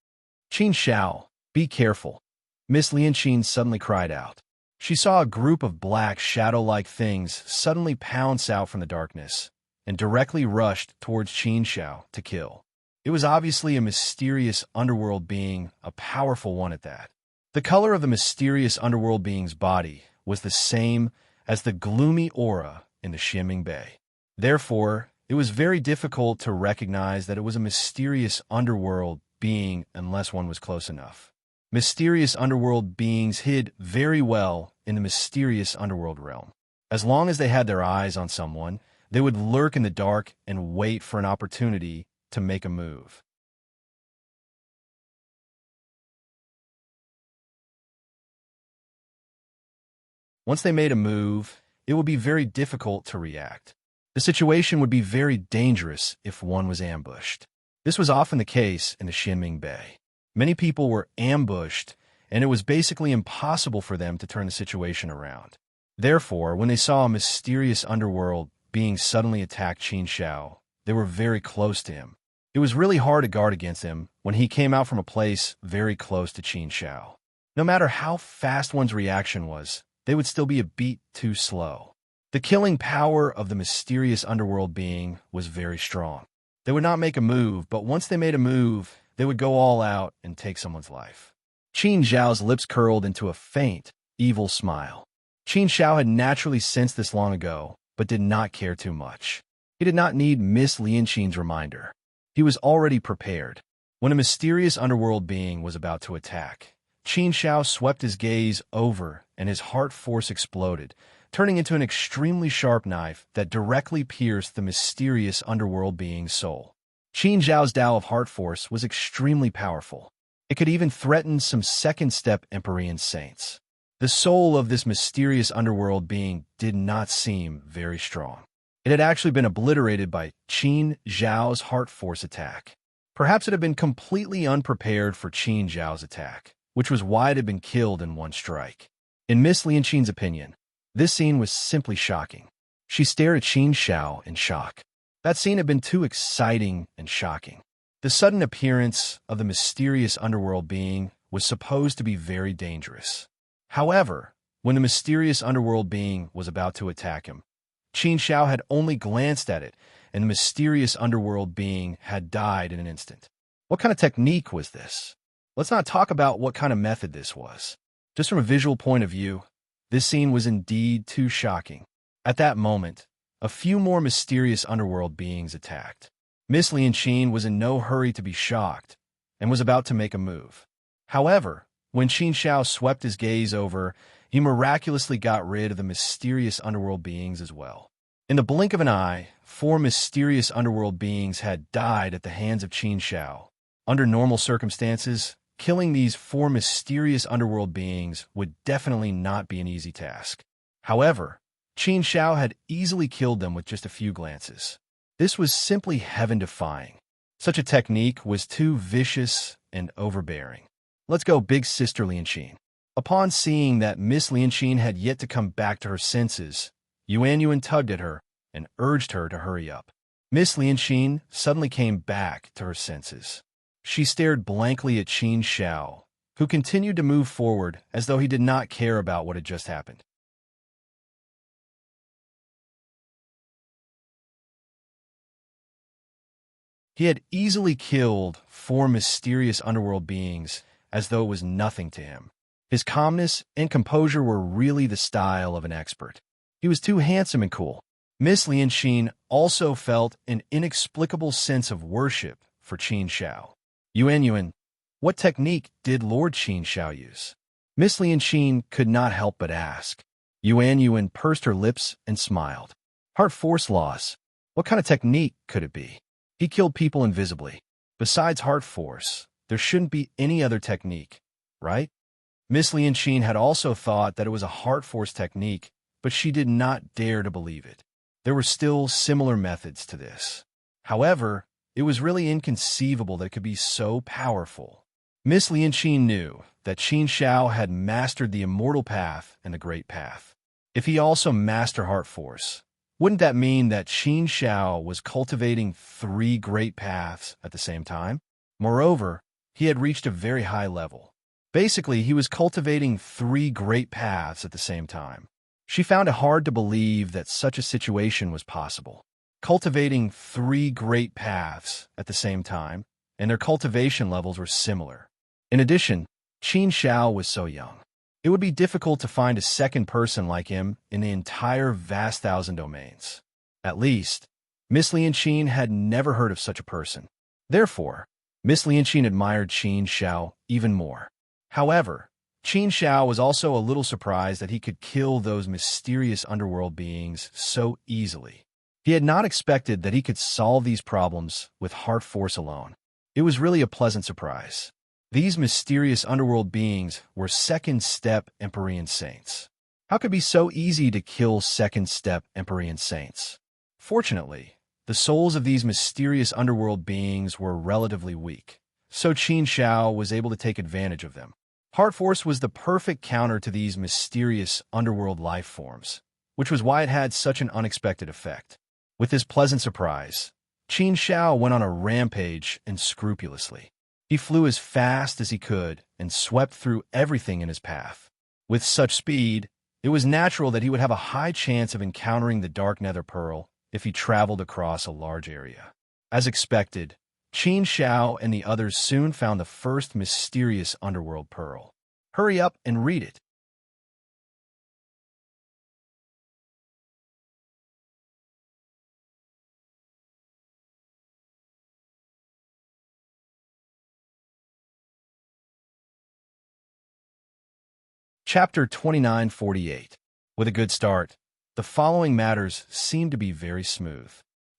Qin Xiao, be careful, Miss Lianqin suddenly cried out. She saw a group of black shadow-like things suddenly pounce out from the darkness and directly rushed towards Qin Xiao to kill. It was obviously a mysterious underworld being, a powerful one at that. The color of the mysterious underworld being's body was the same as the gloomy aura in the Xianming Bay. Therefore, it was very difficult to recognize that it was a mysterious underworld being unless one was close enough. Mysterious underworld beings hid very well in the mysterious underworld realm. As long as they had their eyes on someone, they would lurk in the dark and wait for an opportunity to make a move. Once they made a move, it would be very difficult to react. The situation would be very dangerous if one was ambushed. This was often the case in the Xianming Bay. Many people were ambushed, and it was basically impossible for them to turn the situation around. Therefore, when they saw a mysterious underworld being suddenly attack Qin Xiao, they were very close to him. It was really hard to guard against him when he came out from a place very close to Qin Xiao. No matter how fast one's reaction was, they would still be a beat too slow. The killing power of the mysterious underworld being was very strong. They would not make a move, but once they made a move, they would go all out and take someone's life. Qin Xiao's lips curled into a faint, evil smile. Qin Xiao had naturally sensed this long ago, but did not care too much. He did not need Miss Lianqin's reminder. He was already prepared. When a mysterious underworld being was about to attack, Qin Xiao swept his gaze over and his heart force exploded, turning into an extremely sharp knife that directly pierced the mysterious underworld being's soul. Qin Xiao's Tao of heart force was extremely powerful. It could even threaten some second-step Empyrean saints. The soul of this mysterious underworld being did not seem very strong. It had actually been obliterated by Qin Xiao's heart force attack. Perhaps it had been completely unprepared for Qin Xiao's attack, which was why it had been killed in one strike. In Miss Lianqin's opinion, this scene was simply shocking. She stared at Qin Xiao in shock. That scene had been too exciting and shocking. The sudden appearance of the mysterious underworld being was supposed to be very dangerous. However, when the mysterious underworld being was about to attack him, Qin Xiao had only glanced at it, and the mysterious underworld being had died in an instant. What kind of technique was this? Let's not talk about what kind of method this was. Just from a visual point of view, this scene was indeed too shocking. At that moment, a few more mysterious underworld beings attacked. Miss Lianqin was in no hurry to be shocked and was about to make a move. However, when Qin Xiao swept his gaze over, he miraculously got rid of the mysterious underworld beings as well. In the blink of an eye, 4 mysterious underworld beings had died at the hands of Qin Xiao. Under normal circumstances, killing these 4 mysterious underworld beings would definitely not be an easy task. However, Qin Xiao had easily killed them with just a few glances. This was simply heaven-defying. Such a technique was too vicious and overbearing. Let's go, Big Sister Lianqin. Upon seeing that Miss Lianqin had yet to come back to her senses, Yuan tugged at her and urged her to hurry up. Miss Lianqin suddenly came back to her senses. She stared blankly at Qin Xiao, who continued to move forward as though he did not care about what had just happened. He had easily killed 4 mysterious underworld beings as though it was nothing to him. His calmness and composure were really the style of an expert. He was too handsome and cool. Miss Lianqin also felt an inexplicable sense of worship for Qin Xiao. Yuan, what technique did Lord Qin Xiao use? Miss Lianqin could not help but ask. Yuan pursed her lips and smiled. Heart force loss. What kind of technique could it be? He killed people invisibly. Besides heart force, there shouldn't be any other technique, right? Miss Lianqin had also thought that it was a heart force technique but she did not dare to believe it. There were still similar methods to this. However, it was really inconceivable that it could be so powerful. Miss Lianqin knew that Qin Xiao had mastered the immortal path and the great path. If he also mastered heart force, wouldn't that mean that Qin Xiao was cultivating 3 great paths at the same time? Moreover, he had reached a very high level. Basically, he was cultivating 3 great paths at the same time. She found it hard to believe that such a situation was possible. Cultivating 3 great paths at the same time, and their cultivation levels were similar. In addition, Qin Xiao was so young. It would be difficult to find a second person like him in the entire vast 1,000 domains. At least, Miss Lianqin had never heard of such a person. Therefore, Miss Lianqin admired Qin Xiao even more. However, Qin Xiao was also a little surprised that he could kill those mysterious underworld beings so easily. He had not expected that he could solve these problems with heart force alone. It was really a pleasant surprise. These mysterious underworld beings were second-step Empyrean saints. How could it be so easy to kill second-step Empyrean saints? Fortunately, the souls of these mysterious underworld beings were relatively weak, so Qin Xiao was able to take advantage of them. Heart force was the perfect counter to these mysterious underworld life forms, which was why it had such an unexpected effect. With this pleasant surprise, Qin Xiao went on a rampage unscrupulously. He flew as fast as he could and swept through everything in his path. With such speed, it was natural that he would have a high chance of encountering the dark nether pearl if he traveled across a large area. As expected, Qin Xiao and the others soon found the first mysterious underworld pearl. Hurry up and read it. Chapter 2948. With a good start, the following matters seemed to be very smooth.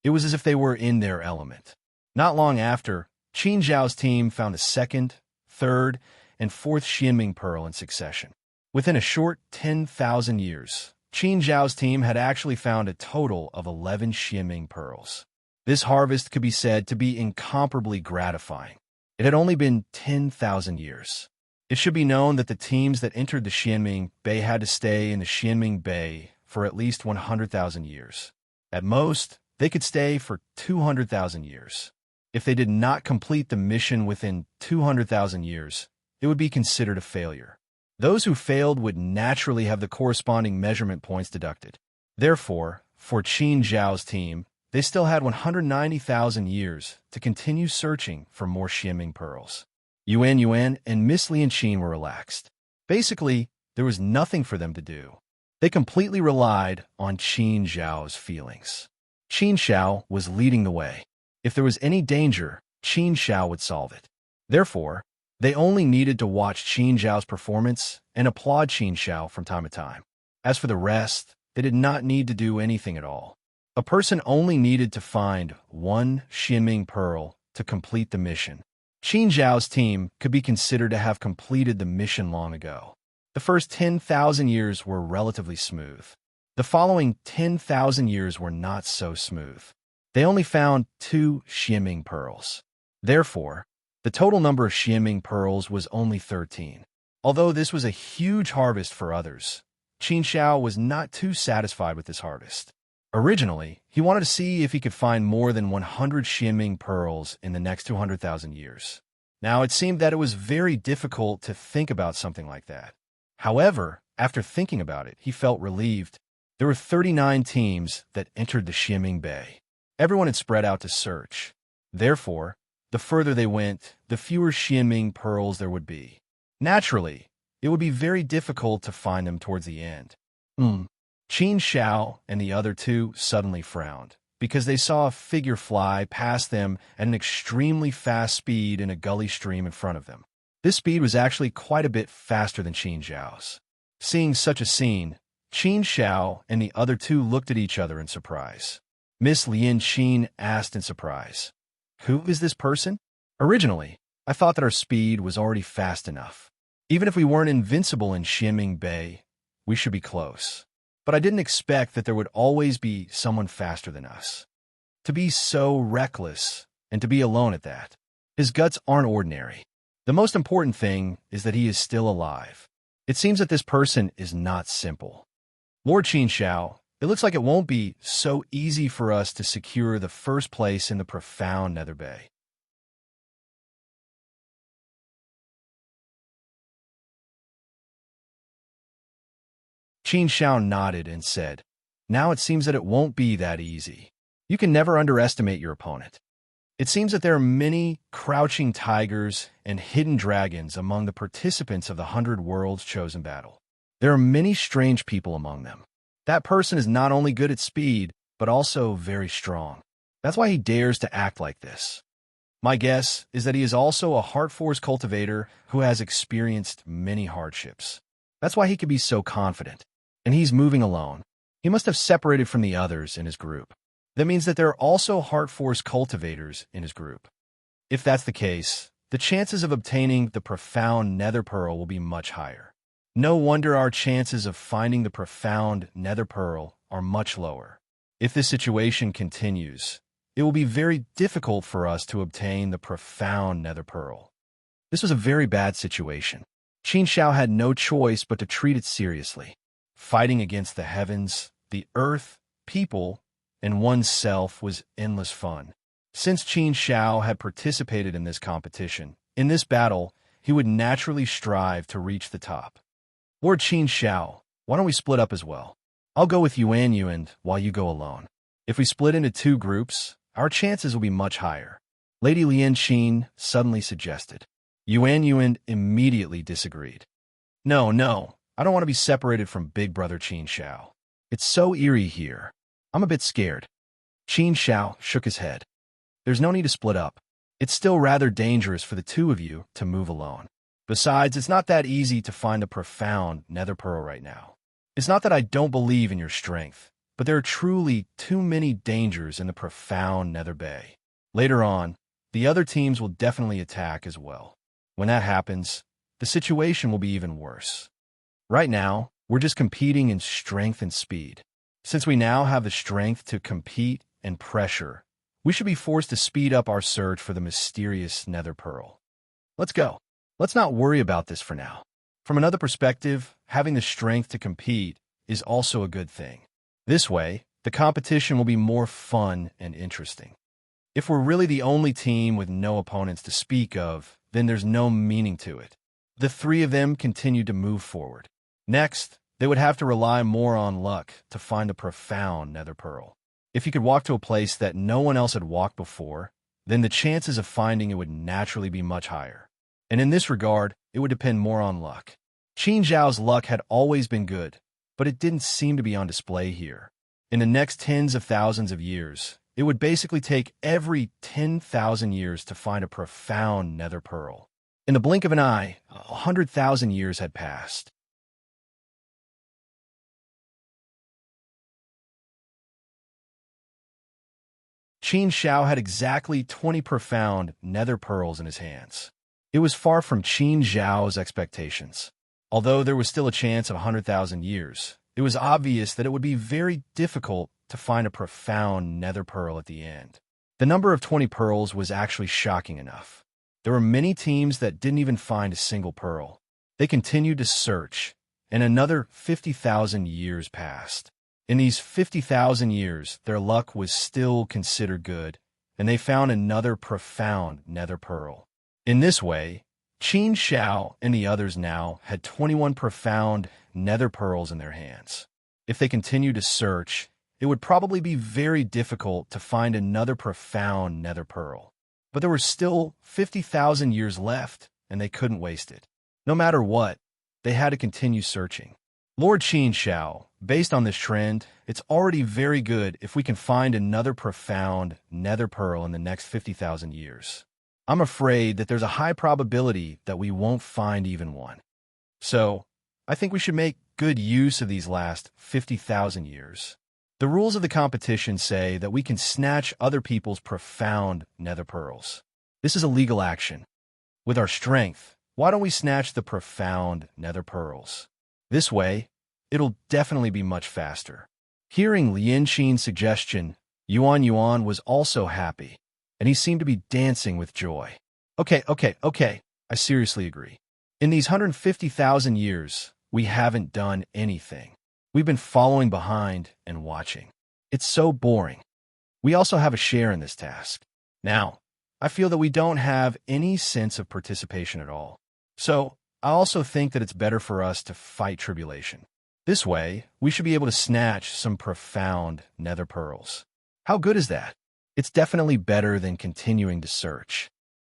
It was as if they were in their element. Not long after, Qin Zhao's team found the 2nd, 3rd, and 4th Xianming pearl in succession. Within a short 10,000 years, Qin Zhao's team had actually found a total of 11 Xianming pearls. This harvest could be said to be incomparably gratifying. It had only been 10,000 years. It should be known that the teams that entered the Xianming Bay had to stay in the Xianming Bay for at least 100,000 years. At most, they could stay for 200,000 years. If they did not complete the mission within 200,000 years, it would be considered a failure. Those who failed would naturally have the corresponding measurement points deducted. Therefore, for Qin Zhao's team, they still had 190,000 years to continue searching for more Xianming pearls. Yuan and Miss Lianqin were relaxed. Basically, there was nothing for them to do. They completely relied on Qin Zhao's feelings. Qin Xiao was leading the way. If there was any danger, Qin Xiao would solve it. Therefore, they only needed to watch Qin Zhao's performance and applaud Qin Xiao from time to time. As for the rest, they did not need to do anything at all. A person only needed to find 1 Xianming pearl to complete the mission. Qin Zhao's team could be considered to have completed the mission long ago. The first 10,000 years were relatively smooth. The following 10,000 years were not so smooth. They only found 2 Xianming pearls. Therefore, the total number of Xianming pearls was only 13. Although this was a huge harvest for others, Qin Xiao was not too satisfied with this harvest. Originally, he wanted to see if he could find more than 100 Xianming pearls in the next 200,000 years. Now, it seemed that it was very difficult to think about something like that. However, after thinking about it, he felt relieved. There were 39 teams that entered the Xianming Bay. Everyone had spread out to search. Therefore, the further they went, the fewer Xianming pearls there would be. Naturally, it would be very difficult to find them towards the end. Qin Xiao and the other 2 suddenly frowned, because they saw a figure fly past them at an extremely fast speed in a gully stream in front of them. This speed was actually quite a bit faster than Qin Zhao's. Seeing such a scene, Qin Xiao and the other 2 looked at each other in surprise. Miss Lianqin asked in surprise, "Who is this person? Originally, I thought that our speed was already fast enough. Even if we weren't invincible in Xianming Bay, we should be close." but I didn't expect that there would always be someone faster than us. To be so reckless, and to be alone at that. His guts aren't ordinary. The most important thing is that he is still alive. It seems that this person is not simple. Lord Qin Shao, it looks like it won't be so easy for us to secure the first place in the profound Nether Bay. Qin Shao nodded and said, "Now it seems that it won't be that easy. You can never underestimate your opponent. It seems that there are many crouching tigers and hidden dragons among the participants of the 100 Worlds Chosen Battle. There are many strange people among them. That person is not only good at speed, but also very strong. That's why he dares to act like this. My guess is that he is also a heart force cultivator who has experienced many hardships. That's why he can be so confident. And he's moving alone. He must have separated from the others in his group. That means that there are also heart force cultivators in his group. If that's the case, the chances of obtaining the profound nether pearl will be much higher. No wonder our chances of finding the profound nether pearl are much lower. If this situation continues, it will be very difficult for us to obtain the profound nether pearl. This was a very bad situation. Qin Shao had no choice but to treat it seriously. Fighting against the heavens, the earth, people, and oneself was endless fun. Since Qin Shao had participated in this competition, in this battle, he would naturally strive to reach the top. Lord Qin Shao, why don't we split up as well? I'll go with Yuan Yuan while you go alone. If we split into two groups, our chances will be much higher. Lady Lian Qin suddenly suggested. Yuan Yuan immediately disagreed. No, I don't want to be separated from Big Brother Qin Shao. It's so eerie here. I'm a bit scared. Qin Shao shook his head. There's no need to split up. It's still rather dangerous for the two of you to move alone. Besides, it's not that easy to find a profound nether pearl right now. It's not that I don't believe in your strength, but there are truly too many dangers in the profound nether bay. Later on, the other teams will definitely attack as well. When that happens, the situation will be even worse. Right now, we're just competing in strength and speed. Since we now have the strength to compete and pressure, we should be forced to speed up our search for the mysterious nether pearl. Let's go. Let's not worry about this for now. From another perspective, having the strength to compete is also a good thing. This way, the competition will be more fun and interesting. If we're really the only team with no opponents to speak of, then there's no meaning to it. The three of them continued to move forward. Next, they would have to rely more on luck to find a profound nether pearl. If you could walk to a place that no one else had walked before, then the chances of finding it would naturally be much higher. And in this regard, it would depend more on luck. Qin Zhao's luck had always been good, but it didn't seem to be on display here. In the next tens of thousands of years, it would basically take every 10,000 years to find a profound nether pearl. In the blink of an eye, 100,000 years had passed. Qin Shao had exactly 20 profound nether pearls in his hands. It was far from Qin Zhao's expectations. Although there was still a chance of 100,000 years, it was obvious that it would be very difficult to find a profound nether pearl at the end. The number of 20 pearls was actually shocking enough. There were many teams that didn't even find a single pearl. They continued to search, and another 50,000 years passed. In these 50,000 years, their luck was still considered good, and they found another profound nether pearl. In this way, Qin Shao and the others now had 21 profound nether pearls in their hands. If they continued to search, it would probably be very difficult to find another profound nether pearl. But there were still 50,000 years left, and they couldn't waste it. No matter what, they had to continue searching. Lord Qin Shao, based on this trend, it's already very good if we can find another profound nether pearl in the next 50,000 years. I'm afraid that there's a high probability that we won't find even one. So, I think we should make good use of these last 50,000 years. The rules of the competition say that we can snatch other people's profound nether pearls. This is a legal action. With our strength, why don't we snatch the profound nether pearls? This way, it'll definitely be much faster. Hearing Lin Qin's suggestion, Yuan Yuan was also happy, and he seemed to be dancing with joy. Okay, I seriously agree. In these 150,000 years, we haven't done anything. We've been following behind and watching. It's so boring. We also have a share in this task. Now, I feel that we don't have any sense of participation at all. So, I also think that it's better for us to fight tribulation. This way, we should be able to snatch some profound nether pearls. How good is that? It's definitely better than continuing to search.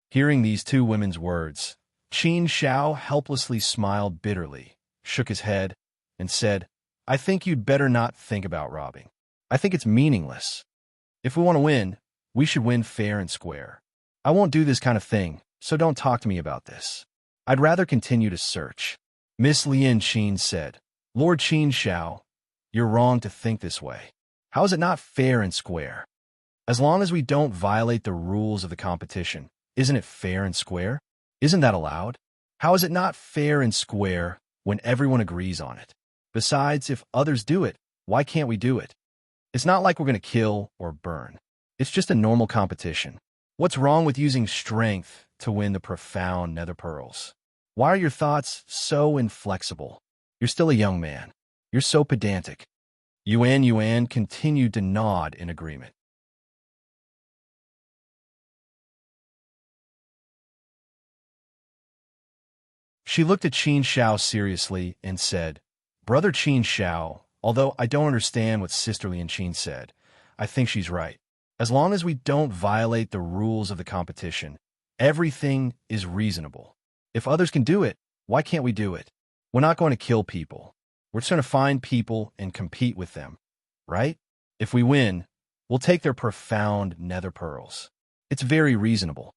Hearing these two women's words, Qin Shao helplessly smiled bitterly, shook his head, and said, I think you'd better not think about robbing. I think it's meaningless. If we want to win, we should win fair and square. I won't do this kind of thing, so don't talk to me about this. I'd rather continue to search. Miss Lin Qin said, Lord Qin Shao, you're wrong to think this way. How is it not fair and square? As long as we don't violate the rules of the competition, isn't it fair and square? Isn't that allowed? How is it not fair and square when everyone agrees on it? Besides, if others do it, why can't we do it? It's not like we're going to kill or burn. It's just a normal competition. What's wrong with using strength to win the profound nether pearls? Why are your thoughts so inflexible? You're still a young man. You're so pedantic. Yuan Yuan continued to nod in agreement. She looked at Qin Shao seriously and said, Brother Qin Shao, although I don't understand what Sister Lin Qin said, I think she's right. As long as we don't violate the rules of the competition, everything is reasonable. If others can do it, why can't we do it? We're not going to kill people. We're just going to find people and compete with them, right? If we win, we'll take their profound nether pearls. It's very reasonable.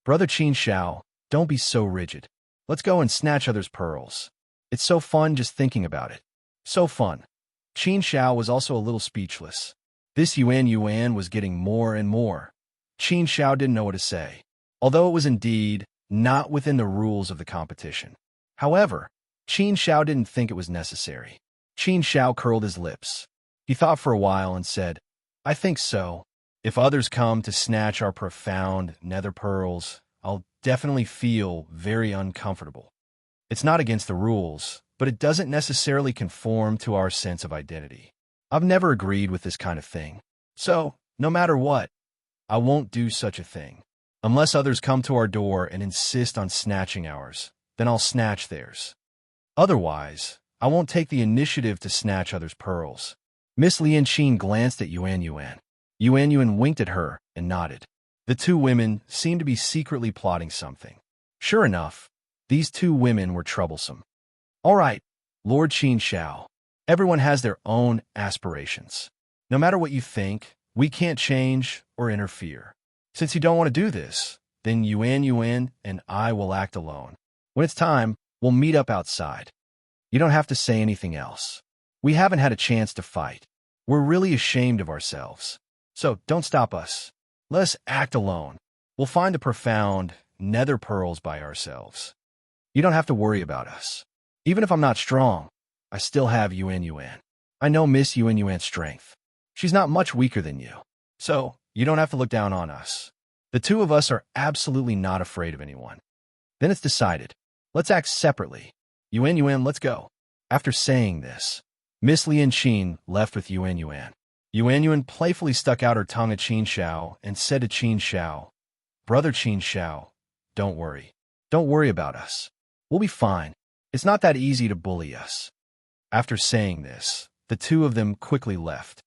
Brother Qin Shao, don't be so rigid. Let's go and snatch others' pearls. It's so fun just thinking about it. So fun. Qin Shao was also a little speechless. This Yuan Yuan was getting more and more. Qin Shao didn't know what to say, although it was indeed not within the rules of the competition. However, Qin Shao didn't think it was necessary. Qin Shao curled his lips. He thought for a while and said, I think so. If others come to snatch our profound nether pearls, I'll definitely feel very uncomfortable. It's not against the rules, but it doesn't necessarily conform to our sense of identity. I've never agreed with this kind of thing. So, no matter what, I won't do such a thing. Unless others come to our door and insist on snatching ours, then I'll snatch theirs. Otherwise, I won't take the initiative to snatch others' pearls. Miss Lin Qin glanced at Yuan Yuan. Yuan Yuan winked at her and nodded. The two women seemed to be secretly plotting something. Sure enough, these two women were troublesome. All right, Lord Qin Shao. Everyone has their own aspirations. No matter what you think, we can't change or interfere. Since you don't want to do this, then Yuan Yuan and I will act alone. When it's time, we'll meet up outside. You don't have to say anything else. We haven't had a chance to fight. We're really ashamed of ourselves. So don't stop us. Let us act alone. We'll find the profound nether pearls by ourselves. You don't have to worry about us. Even if I'm not strong, I still have Yuan Yuan. I know Miss Yuan Yuan's strength. She's not much weaker than you. So, you don't have to look down on us. The two of us are absolutely not afraid of anyone. Then it's decided. Let's act separately. Yuan Yuan, let's go. After saying this, Miss Lin Qin left with Yuan Yuan. Yuan Yuan playfully stuck out her tongue at Qin Shao and said to Qin Shao, Brother Qin Shao, don't worry. Don't worry about us. We'll be fine. It's not that easy to bully us. After saying this, the two of them quickly left.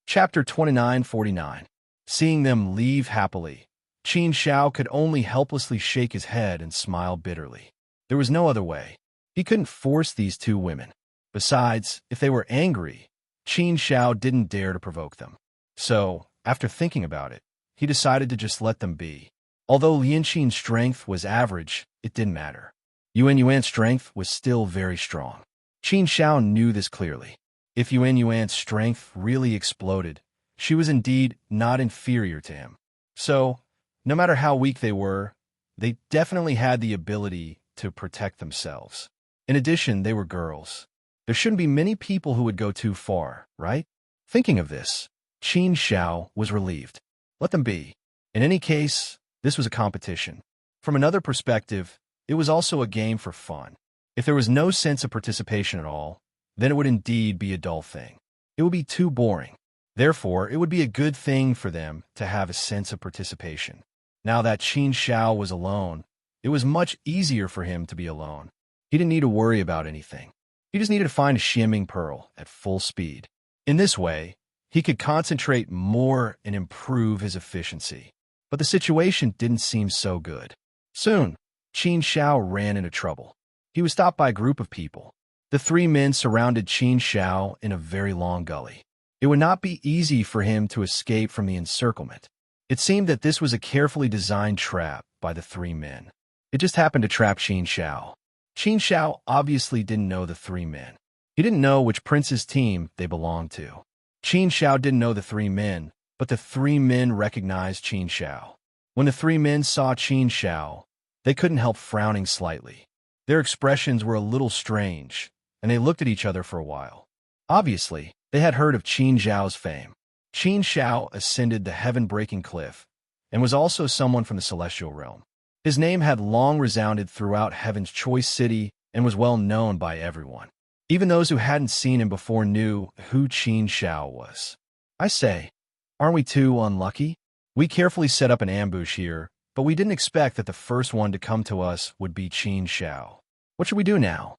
Chapter 2949. Seeing them leave happily, Qin Shao could only helplessly shake his head and smile bitterly. There was no other way. He couldn't force these two women. Besides, if they were angry, Qin Shao didn't dare to provoke them. So, after thinking about it, he decided to just let them be. Although Lin Qin's strength was average, it didn't matter. Yuan Yuan's strength was still very strong. Qin Shao knew this clearly. If Yuan's strength really exploded, she was indeed not inferior to him. So, no matter how weak they definitely had the ability to protect themselves. In addition, they were girls. There shouldn't be many people who would go too far, right? Thinking of this, Qin Xiao was relieved. Let them be. In any case, this was a competition. From another perspective, it was also a game for fun. If there was no sense of participation at all, then it would indeed be a dull thing. It would be too boring. Therefore, it would be a good thing for them to have a sense of participation. Now that Qin Xiao was alone, it was much easier for him to be alone. He didn't need to worry about anything. He just needed to find a shimmering pearl at full speed. In this way, he could concentrate more and improve his efficiency. But the situation didn't seem so good. Soon, Qin Xiao ran into trouble. He was stopped by a group of people. The three men surrounded Qin Xiao in a very long gully. It would not be easy for him to escape from the encirclement. It seemed that this was a carefully designed trap by the three men. It just happened to trap Qin Xiao. Qin Xiao obviously didn't know the three men. He didn't know which prince's team they belonged to. Qin Xiao didn't know the three men, but the three men recognized Qin Xiao. When the three men saw Qin Xiao, they couldn't help frowning slightly. Their expressions were a little strange, and they looked at each other for a while. Obviously, they had heard of Qin Xiao's fame. Qin Xiao ascended the heaven-breaking cliff, and was also someone from the celestial realm. His name had long resounded throughout Heaven's choice city and was well known by everyone. Even those who hadn't seen him before knew who Qin Xiao was. I say, aren't we too unlucky? We carefully set up an ambush here, but we didn't expect that the first one to come to us would be Qin Xiao. What should we do now?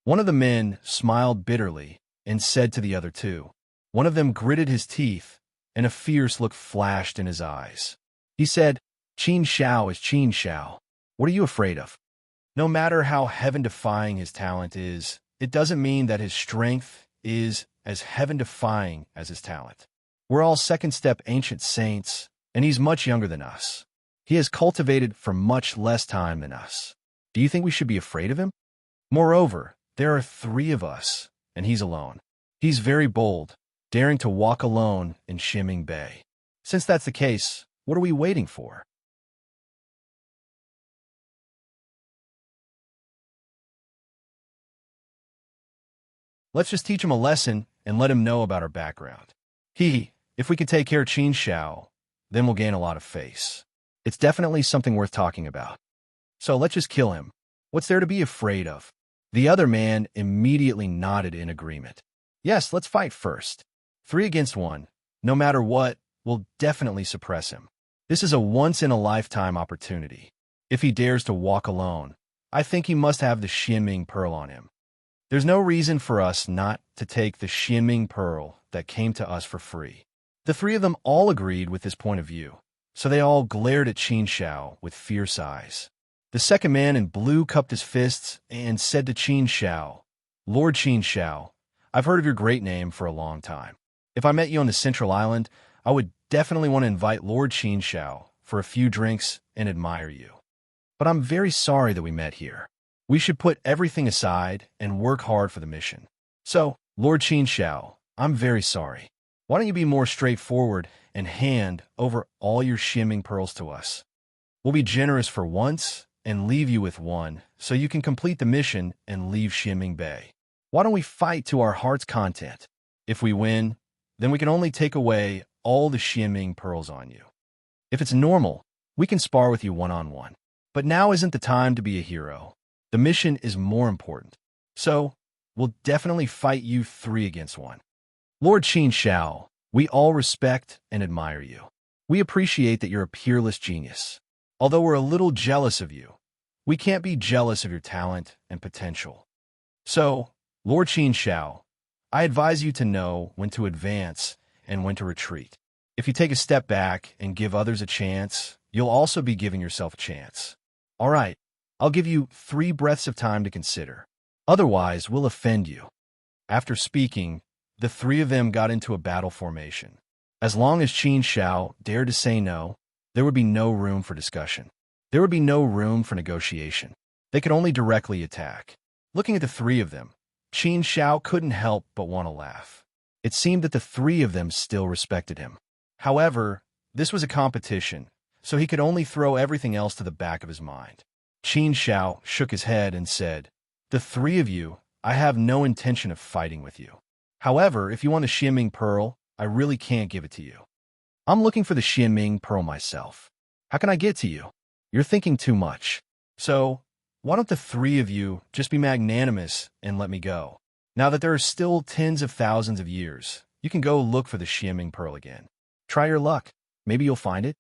One of the men smiled bitterly and said to the other two. One of them gritted his teeth, and a fierce look flashed in his eyes. He said, Qin Xiao is Qin Xiao. What are you afraid of? No matter how heaven-defying his talent is, it doesn't mean that his strength is as heaven-defying as his talent. We're all second-step ancient saints, and he's much younger than us. He has cultivated for much less time than us. Do you think we should be afraid of him? Moreover, there are three of us, and he's alone. He's very bold, daring to walk alone in Shimming Bay. Since that's the case, what are we waiting for? Let's just teach him a lesson and let him know about our background. If we can take care of Qin Xiao, then we'll gain a lot of face. It's definitely something worth talking about. So let's just kill him. What's there to be afraid of? The other man immediately nodded in agreement. Yes, let's fight first. 3 against 1. No matter what, we'll definitely suppress him. This is a once-in-a-lifetime opportunity. If he dares to walk alone, I think he must have the shimmering pearl on him. There's no reason for us not to take the shimmering pearl that came to us for free. The three of them all agreed with this point of view, so they all glared at Qin Xiao with fierce eyes. The second man in blue cupped his fists and said to Qin Xiao, Lord Qin Xiao, I've heard of your great name for a long time. If I met you on the Central Island, I would definitely want to invite Lord Qin Xiao for a few drinks and admire you. But I'm very sorry that we met here. We should put everything aside and work hard for the mission. So, Lord Qin Xiao, I'm very sorry. Why don't you be more straightforward and hand over all your shimmering pearls to us? We'll be generous for once and leave you with one so you can complete the mission and leave Shimming Bay. Why don't we fight to our heart's content? If we win, then we can only take away all the shimmering pearls on you. If it's normal, we can spar with you one-on-one. But now isn't the time to be a hero. The mission is more important. So, we'll definitely fight you 3 against 1. Lord Qin Xiao, we all respect and admire you. We appreciate that you're a peerless genius. Although we're a little jealous of you, we can't be jealous of your talent and potential. So, Lord Qin Xiao, I advise you to know when to advance and when to retreat. If you take a step back and give others a chance, you'll also be giving yourself a chance. All right, I'll give you 3 breaths of time to consider. Otherwise, we'll offend you. After speaking, the 3 of them got into a battle formation. As long as Qin Xiao dared to say no, there would be no room for discussion. There would be no room for negotiation. They could only directly attack. Looking at the 3 of them, Qin Shao couldn't help but want to laugh. It seemed that the three of them still respected him. However, this was a competition, so he could only throw everything else to the back of his mind. Qin Shao shook his head and said, "The three of you, I have no intention of fighting with you. However, if you want the Xianming Pearl, I really can't give it to you. I'm looking for the Xianming Pearl myself. How can I get to you? You're thinking too much. So, why don't the three of you just be magnanimous and let me go? Now that there are still tens of thousands of years, you can go look for the Xianming Pearl again. Try your luck. Maybe you'll find it.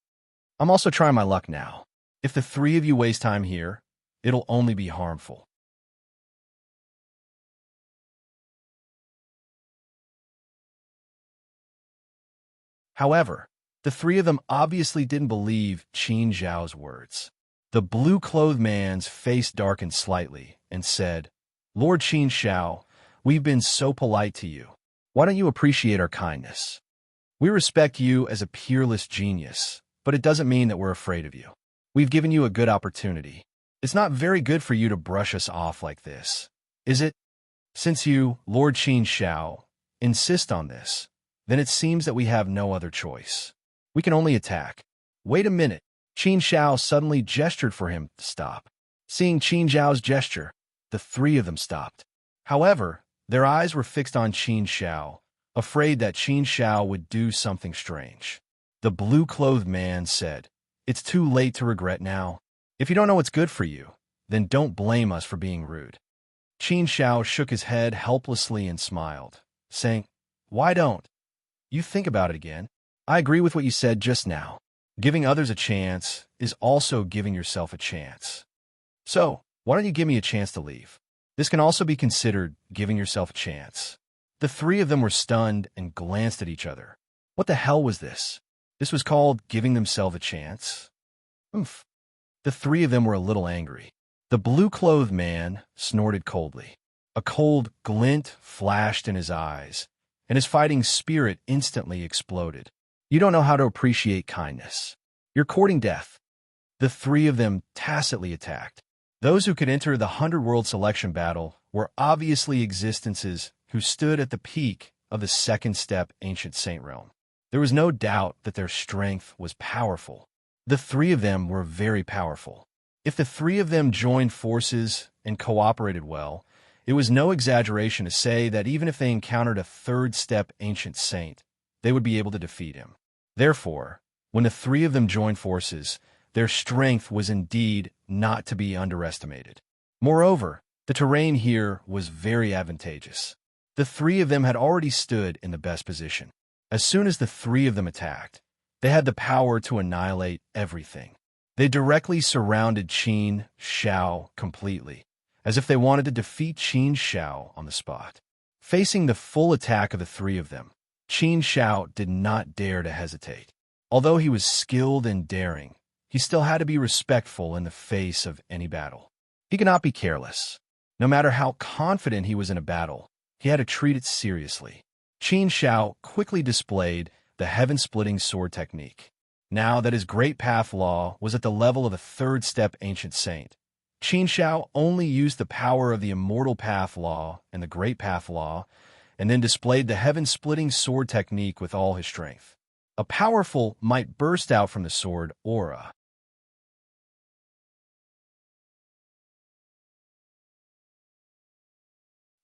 I'm also trying my luck now. If the three of you waste time here, it'll only be harmful." However, the three of them obviously didn't believe Qin Zhao's words. The blue-clothed man's face darkened slightly and said, "Lord Qin Shao, we've been so polite to you. Why don't you appreciate our kindness? We respect you as a peerless genius, but it doesn't mean that we're afraid of you. We've given you a good opportunity. It's not very good for you to brush us off like this, is it? Since you, Lord Qin Shao, insist on this, then it seems that we have no other choice. We can only attack." "Wait a minute." Qin Shao suddenly gestured for him to stop. Seeing Qin Zhao's gesture, the three of them stopped. However, their eyes were fixed on Qin Shao, afraid that Qin Shao would do something strange. The blue-clothed man said, "It's too late to regret now. If you don't know what's good for you, then don't blame us for being rude." Qin Shao shook his head helplessly and smiled, saying, "Why don't you think about it again? I agree with what you said just now. Giving others a chance is also giving yourself a chance. So, why don't you give me a chance to leave? This can also be considered giving yourself a chance." The three of them were stunned and glanced at each other. What the hell was this? This was called giving themselves a chance? Oomph. The three of them were a little angry. The blue-clothed man snorted coldly. A cold glint flashed in his eyes, and his fighting spirit instantly exploded. "You don't know how to appreciate kindness. You're courting death." The three of them tacitly attacked. Those who could enter the 100-world selection battle were obviously existences who stood at the peak of the second step ancient saint realm. There was no doubt that their strength was powerful. The three of them were very powerful. If the three of them joined forces and cooperated well, it was no exaggeration to say that even if they encountered a third step ancient saint, they would be able to defeat him. Therefore, when the three of them joined forces, their strength was indeed not to be underestimated. Moreover, the terrain here was very advantageous. The three of them had already stood in the best position. As soon as the three of them attacked, they had the power to annihilate everything. They directly surrounded Qin Shao completely, as if they wanted to defeat Qin Shao on the spot. Facing the full attack of the three of them, Qin Shao did not dare to hesitate. Although he was skilled and daring, he still had to be respectful in the face of any battle. He could not be careless. No matter how confident he was in a battle, he had to treat it seriously. Qin Shao quickly displayed the heaven-splitting sword technique. Now that his Great Path Law was at the level of a third-step ancient saint, Qin Shao only used the power of the Immortal Path Law and the Great Path Law, and then displayed the heaven-splitting sword technique with all his strength. A powerful might burst out from the sword aura.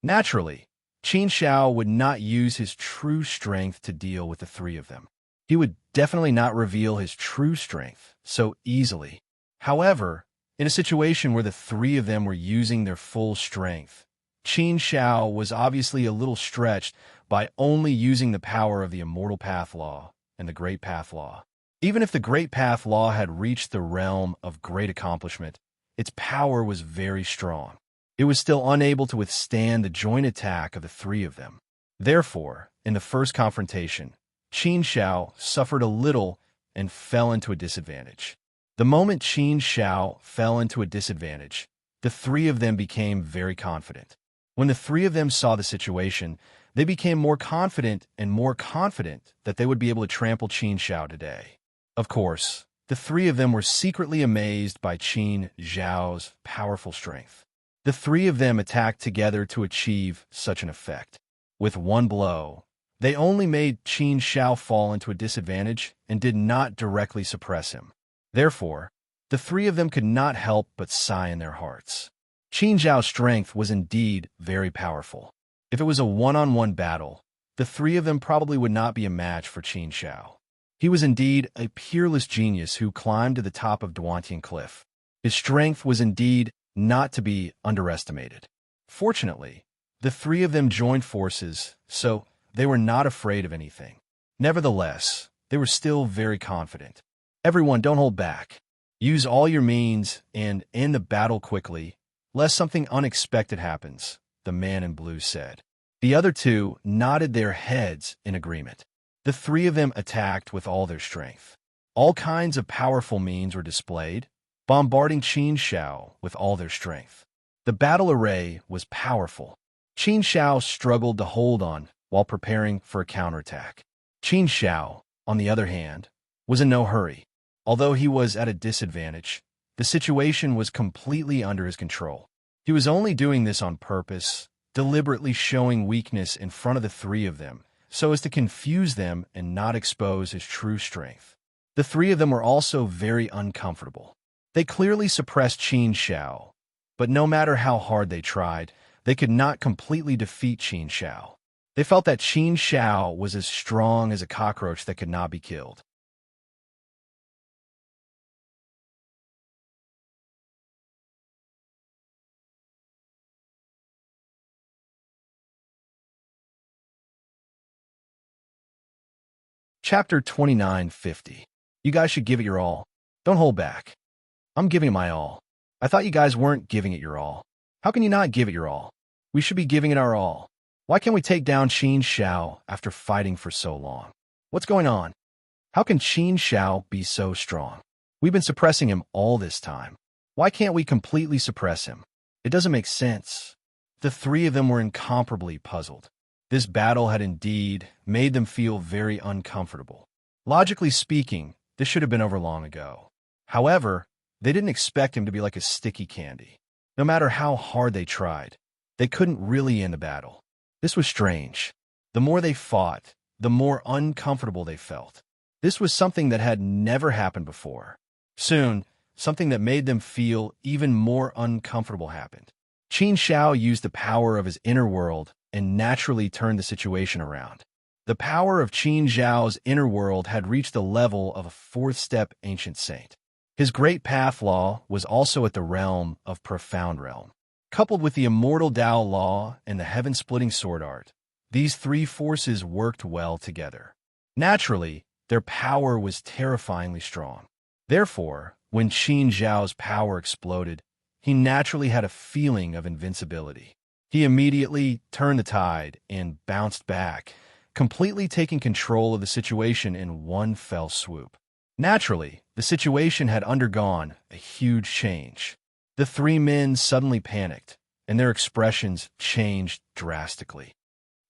Naturally, Qin Shao would not use his true strength to deal with the three of them. He would definitely not reveal his true strength so easily. However, in a situation where the three of them were using their full strength, Qin Shao was obviously a little stretched by only using the power of the Immortal Path Law and the Great Path Law. Even if the Great Path Law had reached the realm of great accomplishment, its power was very strong. It was still unable to withstand the joint attack of the three of them. Therefore, in the first confrontation, Qin Shao suffered a little and fell into a disadvantage. The moment Qin Shao fell into a disadvantage, the three of them became very confident. When the three of them saw the situation, they became more confident that they would be able to trample Qin Shao today. Of course, the three of them were secretly amazed by Qin Zhao's powerful strength. The three of them attacked together to achieve such an effect. With one blow, they only made Qin Shao fall into a disadvantage and did not directly suppress him. Therefore, the three of them could not help but sigh in their hearts. Qin Zhao's strength was indeed very powerful. If it was a one-on-one battle, the three of them probably would not be a match for Qin Shao. He was indeed a peerless genius who climbed to the top of Duantian Cliff. His strength was indeed not to be underestimated. Fortunately, the three of them joined forces, so they were not afraid of anything. Nevertheless, they were still very confident. Everyone, don't hold back. Use all your means and end the battle quickly, lest something unexpected happens, the man in blue said. The other two nodded their heads in agreement. The three of them attacked with all their strength. All kinds of powerful means were displayed, bombarding Qin Shao with all their strength. The battle array was powerful. Qin Shao struggled to hold on while preparing for a counterattack. Qin Shao, on the other hand, was in no hurry. Although he was at a disadvantage, the situation was completely under his control. He was only doing this on purpose, deliberately showing weakness in front of the three of them, so as to confuse them and not expose his true strength. The three of them were also very uncomfortable. They clearly suppressed Qin Shao, but no matter how hard they tried, they could not completely defeat Qin Shao. They felt that Qin Shao was as strong as a cockroach that could not be killed. Chapter 2950. You guys should give it your all. Don't hold back. I'm giving it my all. I thought you guys weren't giving it your all. How can you not give it your all? We should be giving it our all. Why can't we take down Qin Shao after fighting for so long? What's going on? How can Qin Shao be so strong? We've been suppressing him all this time. Why can't we completely suppress him? It doesn't make sense. The three of them were incomparably puzzled. This battle had indeed made them feel very uncomfortable. Logically speaking, this should have been over long ago. However, they didn't expect him to be like a sticky candy. No matter how hard they tried, they couldn't really end the battle. This was strange. The more they fought, the more uncomfortable they felt. This was something that had never happened before. Soon, something that made them feel even more uncomfortable happened. Qin Shao used the power of his inner world and naturally turned the situation around. The power of Qin Zhao's inner world had reached the level of a fourth-step ancient saint. His great path law was also at the realm of profound realm. Coupled with the immortal Tao law and the heaven-splitting sword art, these three forces worked well together. Naturally, their power was terrifyingly strong. Therefore, when Qin Zhao's power exploded, he naturally had a feeling of invincibility. He immediately turned the tide and bounced back, completely taking control of the situation in one fell swoop. Naturally, the situation had undergone a huge change. The three men suddenly panicked, and their expressions changed drastically.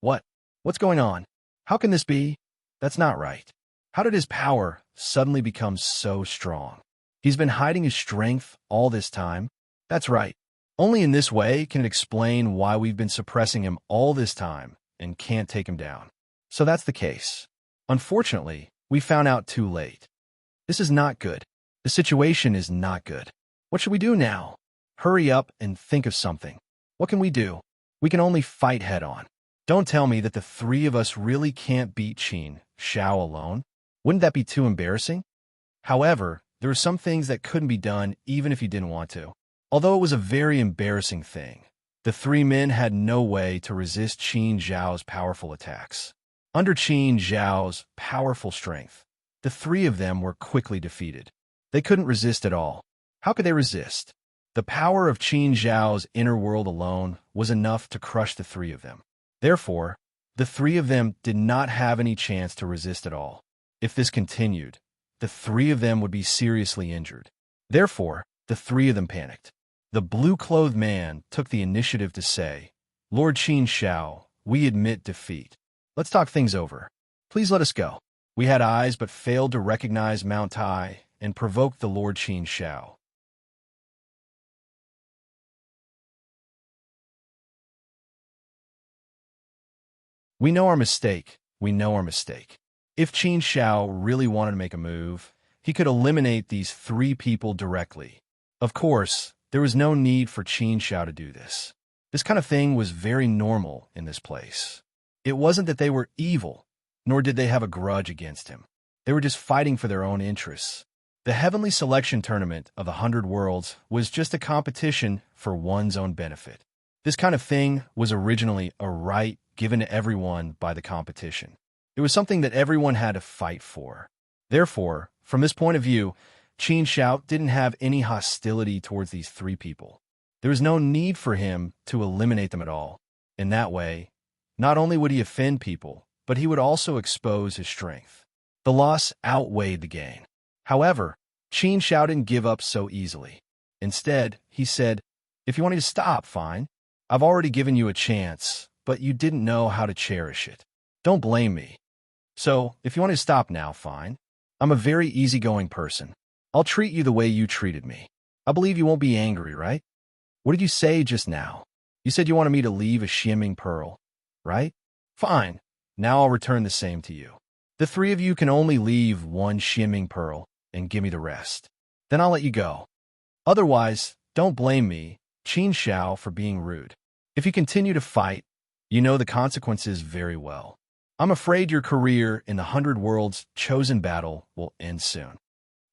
What's going on? How can this be? That's not right. How did his power suddenly become so strong? He's been hiding his strength all this time. That's right. Only in this way can it explain why we've been suppressing him all this time and can't take him down. So that's the case. Unfortunately, we found out too late. This is not good. The situation is not good. What should we do now? Hurry up and think of something. What can we do? We can only fight head-on. Don't tell me that the three of us really can't beat Qin Shao alone. Wouldn't that be too embarrassing? However, there are some things that couldn't be done even if you didn't want to. Although it was a very embarrassing thing, the three men had no way to resist Qin Zhao's powerful attacks. Under Qin Zhao's powerful strength, the three of them were quickly defeated. They couldn't resist at all. How could they resist? The power of Qin Zhao's inner world alone was enough to crush the three of them. Therefore, the three of them did not have any chance to resist at all. If this continued, the three of them would be seriously injured. Therefore, the three of them panicked. The blue-clothed man took the initiative to say, "Lord Qin Shao, we admit defeat. Let's talk things over. Please let us go." We had eyes but failed to recognize Mount Tai and provoked the Lord Qin Shao. We know our mistake. We know our mistake. If Qin Shao really wanted to make a move, he could eliminate these three people directly. Of course, there was no need for Qin Shao to do this. This kind of thing was very normal in this place. It wasn't that they were evil, nor did they have a grudge against him. They were just fighting for their own interests. The Heavenly Selection Tournament of the 100 Worlds was just a competition for one's own benefit. This kind of thing was originally a right given to everyone by the competition. It was something that everyone had to fight for. Therefore, from this point of view, Qin Shao didn't have any hostility towards these three people. There was no need for him to eliminate them at all. In that way, not only would he offend people, but he would also expose his strength. The loss outweighed the gain. However, Qin Shao didn't give up so easily. Instead, he said, "If you want me to stop, fine. I've already given you a chance, but you didn't know how to cherish it. Don't blame me. So, if you want to stop now, fine. I'm a very easygoing person. I'll treat you the way you treated me. I believe you won't be angry, right? What did you say just now? You said you wanted me to leave a shimmering pearl, right? Fine. Now I'll return the same to you. The three of you can only leave one shimmering pearl and give me the rest. Then I'll let you go. Otherwise, don't blame me, Qin Shao, for being rude. If you continue to fight, you know the consequences very well. I'm afraid your career in the 100 Worlds chosen battle will end soon."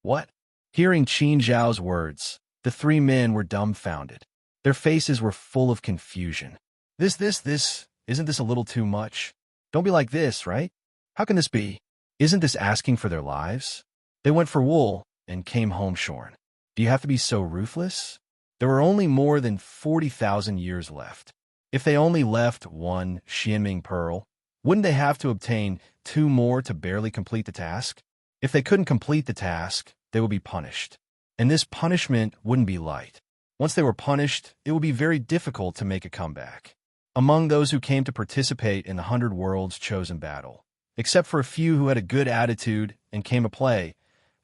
What? Hearing Qin Zhao's words, the three men were dumbfounded. Their faces were full of confusion. Isn't this a little too much? Don't be like this, right? How can this be? Isn't this asking for their lives? They went for wool and came home shorn. Do you have to be so ruthless? There were only more than 40,000 years left. If they only left one shimmering pearl, wouldn't they have to obtain 2 more to barely complete the task? If they couldn't complete the task, they would be punished. And this punishment wouldn't be light. Once they were punished, it would be very difficult to make a comeback. Among those who came to participate in the 100 Worlds chosen battle, except for a few who had a good attitude and came to play,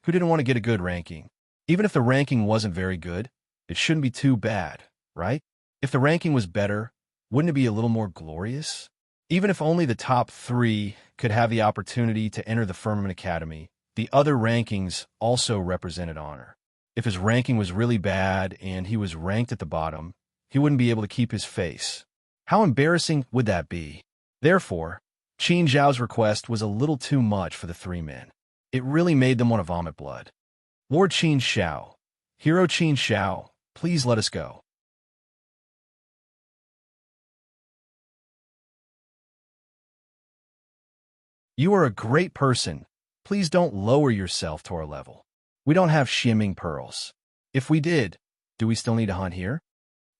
who didn't want to get a good ranking. Even if the ranking wasn't very good, it shouldn't be too bad, right? If the ranking was better, wouldn't it be a little more glorious? Even if only the top 3 could have the opportunity to enter the Firmament Academy, the other rankings also represented honor. If his ranking was really bad and he was ranked at the bottom, he wouldn't be able to keep his face. How embarrassing would that be? Therefore, Qin Zhao's request was a little too much for the 3 men. It really made them want to vomit blood. "Lord Qin Shao, Hero Qin Shao, please let us go." "You are a great person. Please don't lower yourself to our level. We don't have shimmering pearls. If we did, do we still need to hunt here?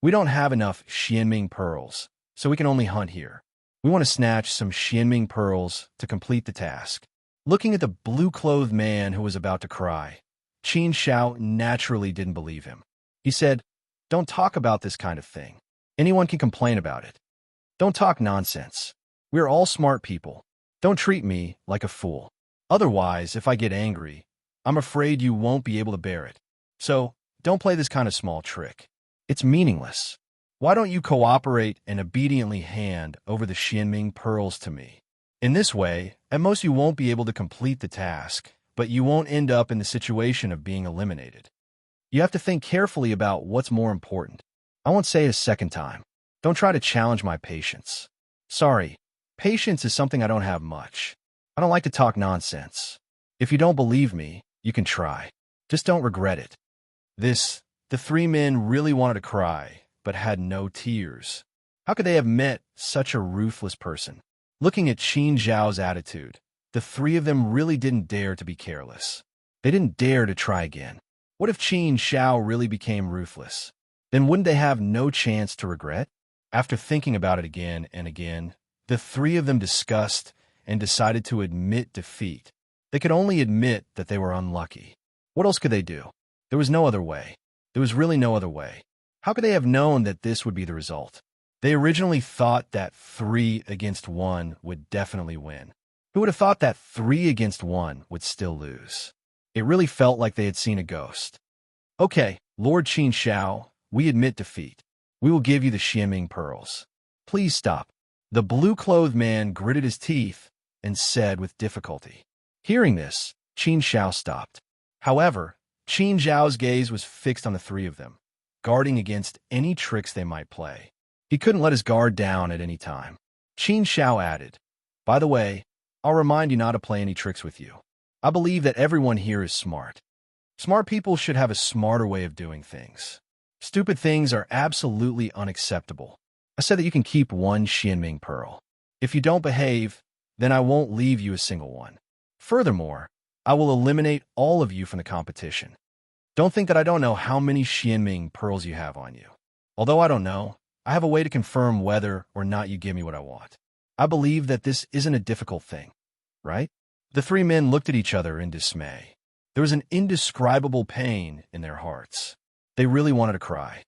We don't have enough shimmering pearls, so we can only hunt here. We want to snatch some shimmering pearls to complete the task." Looking at the blue-clothed man who was about to cry, Qin Shao naturally didn't believe him. He said, "Don't talk about this kind of thing. Anyone can complain about it. Don't talk nonsense. We're all smart people. Don't treat me like a fool. Otherwise, if I get angry, I'm afraid you won't be able to bear it. So, don't play this kind of small trick. It's meaningless. Why don't you cooperate and obediently hand over the shimmering pearls to me? In this way, at most you won't be able to complete the task, but you won't end up in the situation of being eliminated. You have to think carefully about what's more important. I won't say it a second time. Don't try to challenge my patience. Sorry, patience is something I don't have much. I don't like to talk nonsense. If you don't believe me, you can try. Just don't regret it." The 3 men really wanted to cry, but had no tears. How could they have met such a ruthless person? Looking at Qin Zhao's attitude, the 3 of them really didn't dare to be careless. They didn't dare to try again. What if Qin Shao really became ruthless? Then wouldn't they have no chance to regret? After thinking about it again and again, the 3 of them discussed and decided to admit defeat. They could only admit that they were unlucky. What else could they do? There was no other way. There was really no other way. How could they have known that this would be the result? They originally thought that 3 against 1 would definitely win. Who would have thought that 3 against 1 would still lose? It really felt like they had seen a ghost. "Okay, Lord Qin Shao, we admit defeat. We will give you the shimmering pearls. Please stop. The blue-clothed man gritted his teeth and said with difficulty. Hearing this, Qin Shao stopped. However, Qin Zhao's gaze was fixed on the three of them, guarding against any tricks they might play. He couldn't let his guard down at any time. Qin Shao added, "By the way, I'll remind you not to play any tricks with you. I believe that everyone here is smart. Smart people should have a smarter way of doing things. Stupid things are absolutely unacceptable. I said that you can keep one Xianming pearl. If you don't behave, then I won't leave you a single one. Furthermore, I will eliminate all of you from the competition. Don't think that I don't know how many Xianming pearls you have on you. Although I don't know, I have a way to confirm whether or not you give me what I want. I believe that this isn't a difficult thing, right?" The three men looked at each other in dismay. There was an indescribable pain in their hearts. They really wanted to cry.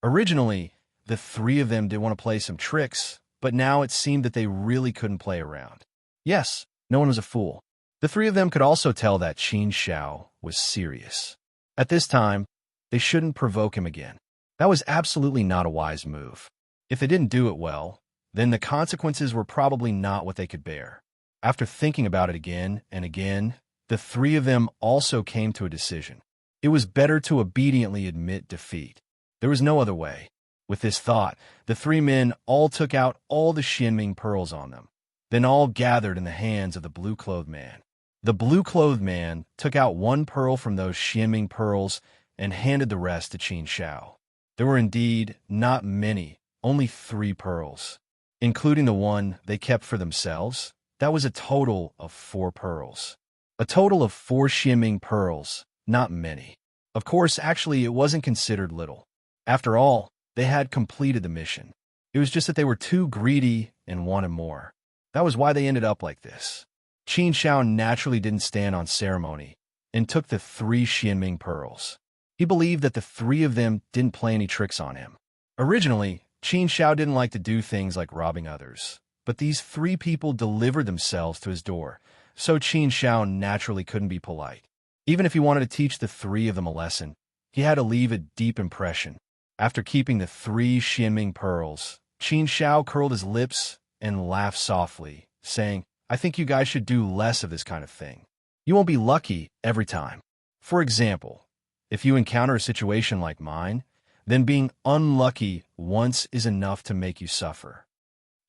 Originally, the three of them did want to play some tricks, but now it seemed that they really couldn't play around. Yes, no one was a fool. The three of them could also tell that Qin Shao was serious. At this time, they shouldn't provoke him again. That was absolutely not a wise move. If they didn't do it well, then the consequences were probably not what they could bear. After thinking about it again and again, the three of them also came to a decision. It was better to obediently admit defeat. There was no other way. With this thought, the three men all took out all the Xianming pearls on them, then all gathered in the hands of the blue-clothed man. The blue-clothed man took out one pearl from those Xianming pearls and handed the rest to Qin Shao. There were indeed not many, only 3 pearls. Including the one they kept for themselves, that was a total of 4 pearls. A total of 4 Xianming pearls, not many. Of course, actually, it wasn't considered little. After all, they had completed the mission. It was just that they were too greedy and wanted more. That was why they ended up like this. Qin Shao naturally didn't stand on ceremony and took the 3 Xianming pearls. He believed that the 3 of them didn't play any tricks on him. Originally, Qin Shao didn't like to do things like robbing others, but these 3 people delivered themselves to his door, so Qin Shao naturally couldn't be polite. Even if he wanted to teach the 3 of them a lesson, he had to leave a deep impression. After keeping the 3 Xianming pearls, Qin Shao curled his lips and laughed softly, saying, "I think you guys should do less of this kind of thing. You won't be lucky every time. For example, if you encounter a situation like mine, then being unlucky once is enough to make you suffer.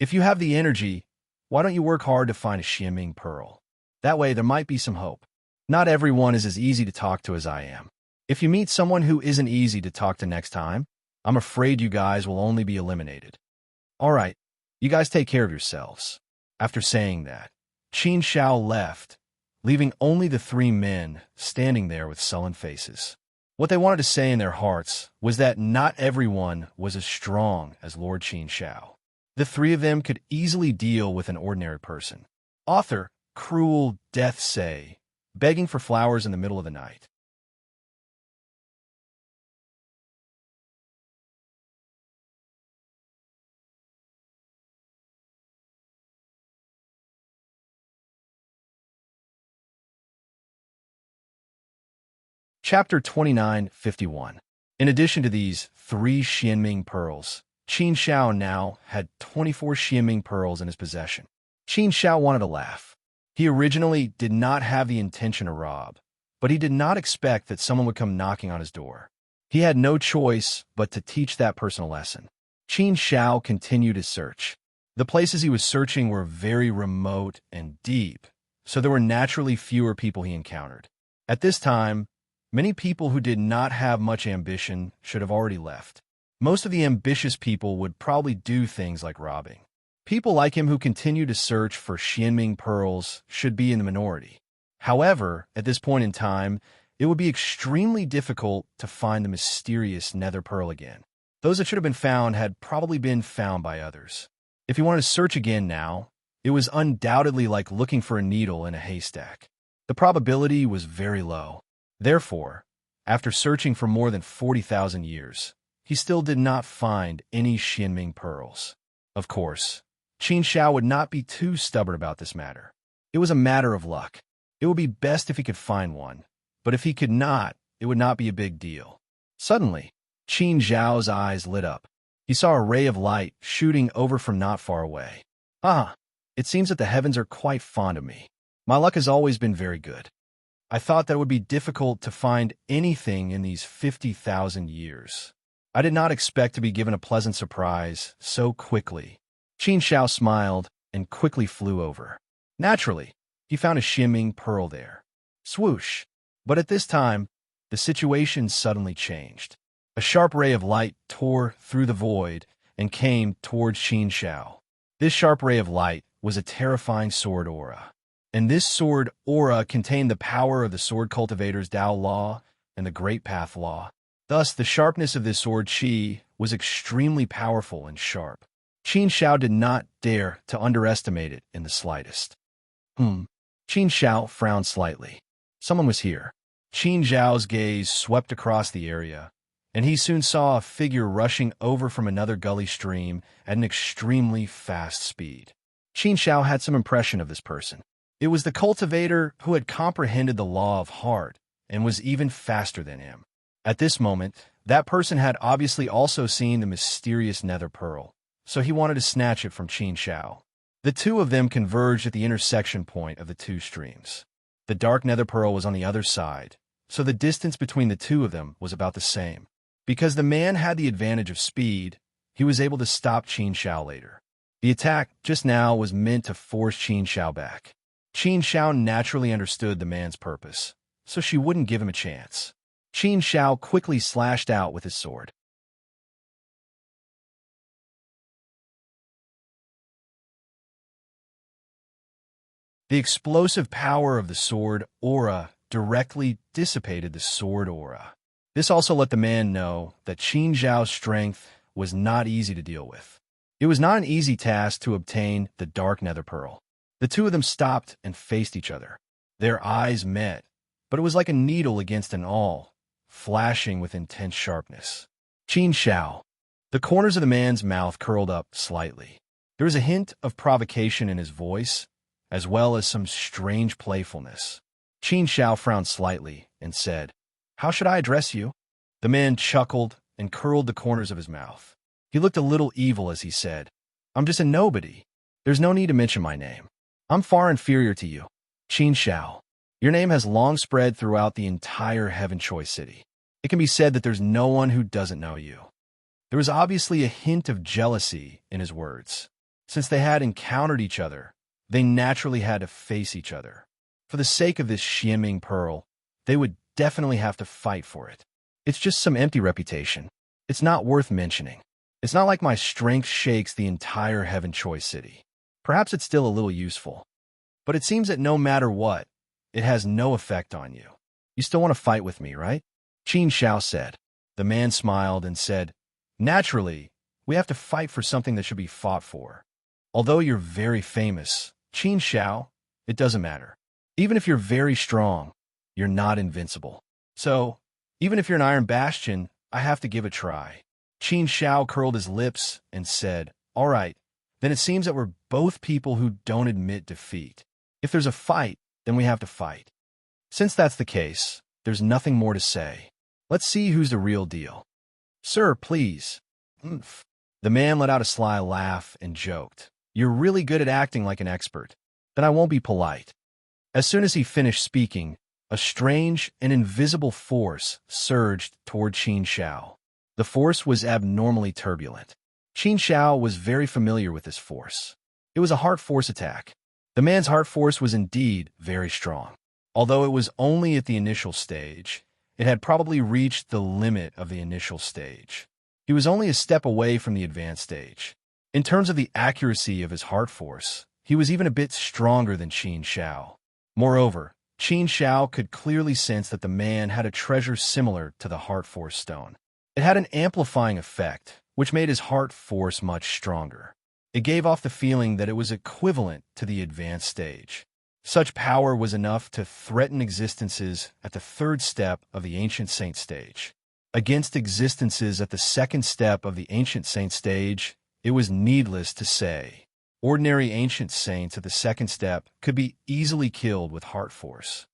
If you have the energy, why don't you work hard to find a Xianming pearl? That way there might be some hope. Not everyone is as easy to talk to as I am. If you meet someone who isn't easy to talk to next time, I'm afraid you guys will only be eliminated. All right, you guys take care of yourselves." After saying that, Qin Shao left, leaving only the 3 men standing there with sullen faces. What they wanted to say in their hearts was that not everyone was as strong as Lord Qin Shao. The 3 of them could easily deal with an ordinary person. Author, cruel death say, begging for flowers in the middle of the night. Chapter 29:51. In addition to these 3 Xianming pearls, Qin Shao now had 24 Xianming pearls in his possession. Qin Shao wanted to laugh. He originally did not have the intention to rob, but he did not expect that someone would come knocking on his door. He had no choice but to teach that person a lesson. Qin Shao continued his search. The places he was searching were very remote and deep, so there were naturally fewer people he encountered. At this time, many people who did not have much ambition should have already left. Most of the ambitious people would probably do things like robbing. People like him who continue to search for Xianming pearls should be in the minority. However, at this point in time, it would be extremely difficult to find the mysterious nether pearl again. Those that should have been found had probably been found by others. If he wanted to search again now, it was undoubtedly like looking for a needle in a haystack. The probability was very low. Therefore, after searching for more than 40,000 years, he still did not find any Xianming pearls. Of course, Qin Shao would not be too stubborn about this matter. It was a matter of luck. It would be best if he could find one, but if he could not, it would not be a big deal. Suddenly, Qin Zhao's eyes lit up. He saw a ray of light shooting over from not far away. Ah, it seems that the heavens are quite fond of me. My luck has always been very good. I thought that it would be difficult to find anything in these 50,000 years. I did not expect to be given a pleasant surprise so quickly. Qin Zhao smiled and quickly flew over. Naturally, he found a shimmering pearl there. Swoosh! But at this time, the situation suddenly changed. A sharp ray of light tore through the void and came towards Qin Zhao. This sharp ray of light was a terrifying sword aura. And this sword aura contained the power of the sword cultivator's Dao Law and the Great Path Law. Thus, the sharpness of this sword qi was extremely powerful and sharp. Qin Zhao did not dare to underestimate it in the slightest. Qin Zhao frowned slightly. Someone was here. Qin Zhao's gaze swept across the area, and he soon saw a figure rushing over from another gully stream at an extremely fast speed. Qin Zhao had some impression of this person. It was the cultivator who had comprehended the law of heart and was even faster than him. At this moment, that person had obviously also seen the mysterious nether pearl, so he wanted to snatch it from Qin Zhao. The two of them converged at the intersection point of the two streams. The dark nether pearl was on the other side, so the distance between the two of them was about the same. Because the man had the advantage of speed, he was able to stop Qin Zhao later. The attack just now was meant to force Qin Zhao back. Qin Zhao naturally understood the man's purpose, so she wouldn't give him a chance. Qin Zhao quickly slashed out with his sword. The explosive power of the sword aura directly dissipated the sword aura. This also let the man know that Qin Zhao's strength was not easy to deal with. It was not an easy task to obtain the dark nether pearl. The two of them stopped and faced each other. Their eyes met, but it was like a needle against an awl, flashing with intense sharpness. Qin Zhao. The corners of the man's mouth curled up slightly. There was a hint of provocation in his voice, as well as some strange playfulness. Qin Zhao frowned slightly and said, "How should I address you?" The man chuckled and curled the corners of his mouth. He looked a little evil as he said, "I'm just a nobody. There's no need to mention my name. I'm far inferior to you. Qin Zhao, your name has long spread throughout the entire Heaven Choice City. It can be said that there's no one who doesn't know you." There was obviously a hint of jealousy in his words. Since they had encountered each other, they naturally had to face each other. For the sake of this shimmering pearl, they would definitely have to fight for it. It's just some empty reputation. It's not worth mentioning. It's not like my strength shakes the entire Heaven Choice City. Perhaps it's still a little useful. But it seems that no matter what, it has no effect on you. You still want to fight with me, right? Qin Zhao said. The man smiled and said, "Naturally, we have to fight for something that should be fought for. Although you're very famous, Qin Zhao, it doesn't matter. Even if you're very strong, you're not invincible. So, even if you're an Iron Bastion, I have to give a try." Qin Zhao curled his lips and said, "All right, then it seems that we're both people who don't admit defeat. If there's a fight, then we have to fight. Since that's the case, there's nothing more to say. Let's see who's the real deal." "Sir, please." "Oomph." The man let out a sly laugh and joked, "You're really good at acting like an expert. Then I won't be polite." As soon as he finished speaking, a strange and invisible force surged toward Qin Zhao. The force was abnormally turbulent. Qin Zhao was very familiar with this force. It was a heart force attack. The man's heart force was indeed very strong. Although it was only at the initial stage, it had probably reached the limit of the initial stage. He was only a step away from the advanced stage. In terms of the accuracy of his heart force, he was even a bit stronger than Qin Zhao. Moreover, Qin Zhao could clearly sense that the man had a treasure similar to the heart force stone. It had an amplifying effect, which made his heart force much stronger. It gave off the feeling that it was equivalent to the advanced stage. Such power was enough to threaten existences at the third step of the Ancient Saint stage. Against existences at the second step of the Ancient Saint stage, it was needless to say. Ordinary Ancient Saints at the second step could be easily killed with heart force.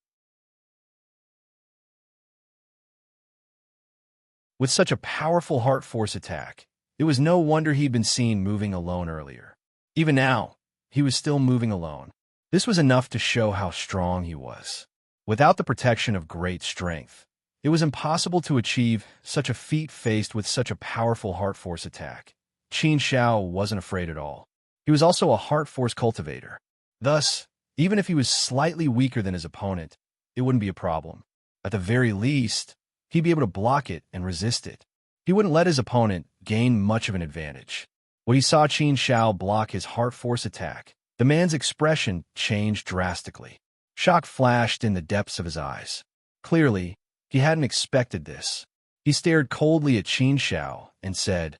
With such a powerful heart force attack, it was no wonder he'd been seen moving alone earlier. Even now, he was still moving alone. This was enough to show how strong he was. Without the protection of great strength, it was impossible to achieve such a feat faced with such a powerful heart force attack. Qin Shao wasn't afraid at all. He was also a heart force cultivator. Thus, even if he was slightly weaker than his opponent, it wouldn't be a problem. At the very least, he'd be able to block it and resist it. He wouldn't let his opponent gain much of an advantage. When he saw Qin Shao block his heart force attack, the man's expression changed drastically. Shock flashed in the depths of his eyes. Clearly, he hadn't expected this. He stared coldly at Qin Shao and said,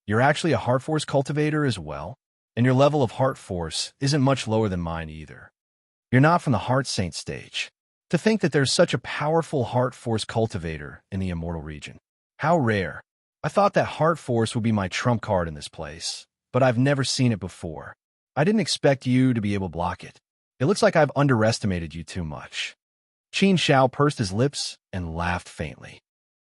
"You're actually a heart force cultivator as well? And your level of heart force isn't much lower than mine either. You're not from the Heart Saint stage. To think that there's such a powerful heart force cultivator in the Immortal region. How rare. I thought that heart force would be my trump card in this place, but I've never seen it before. I didn't expect you to be able to block it. It looks like I've underestimated you too much." Qin Shao pursed his lips and laughed faintly.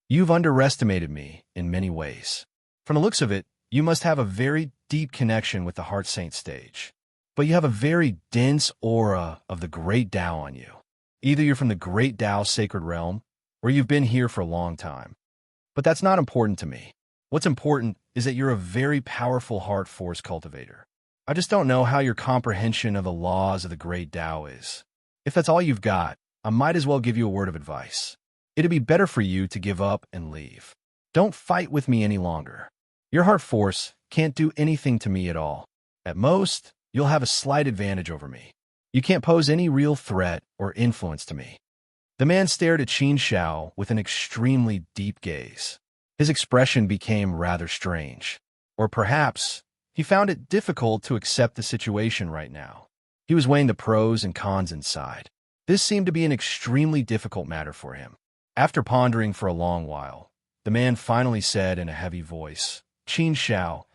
"You've underestimated me in many ways. From the looks of it, you must have a very deep connection with the Heart Saint stage. But you have a very dense aura of the Great Tao on you. Either you're from the Great Tao Sacred Realm, or you've been here for a long time. But that's not important to me. What's important is that you're a very powerful heart force cultivator. I just don't know how your comprehension of the laws of the Great Tao is. If that's all you've got, I might as well give you a word of advice. It'd be better for you to give up and leave. Don't fight with me any longer. Your heart force can't do anything to me at all. At most, you'll have a slight advantage over me. You can't pose any real threat or influence to me." The man stared at Qin Shao with an extremely deep gaze. His expression became rather strange. Or perhaps, he found it difficult to accept the situation right now. He was weighing the pros and cons inside. This seemed to be an extremely difficult matter for him. After pondering for a long while, the man finally said in a heavy voice, "Qin Shao,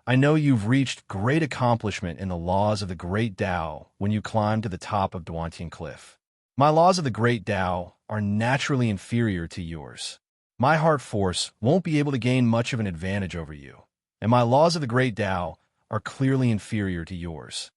I know you've reached great accomplishment in the laws of the Great Tao when you climbed to the top of Duantian Cliff. My laws of the Great Tao are naturally inferior to yours. My heart force won't be able to gain much of an advantage over you, and my laws of the Great Tao are clearly inferior to yours.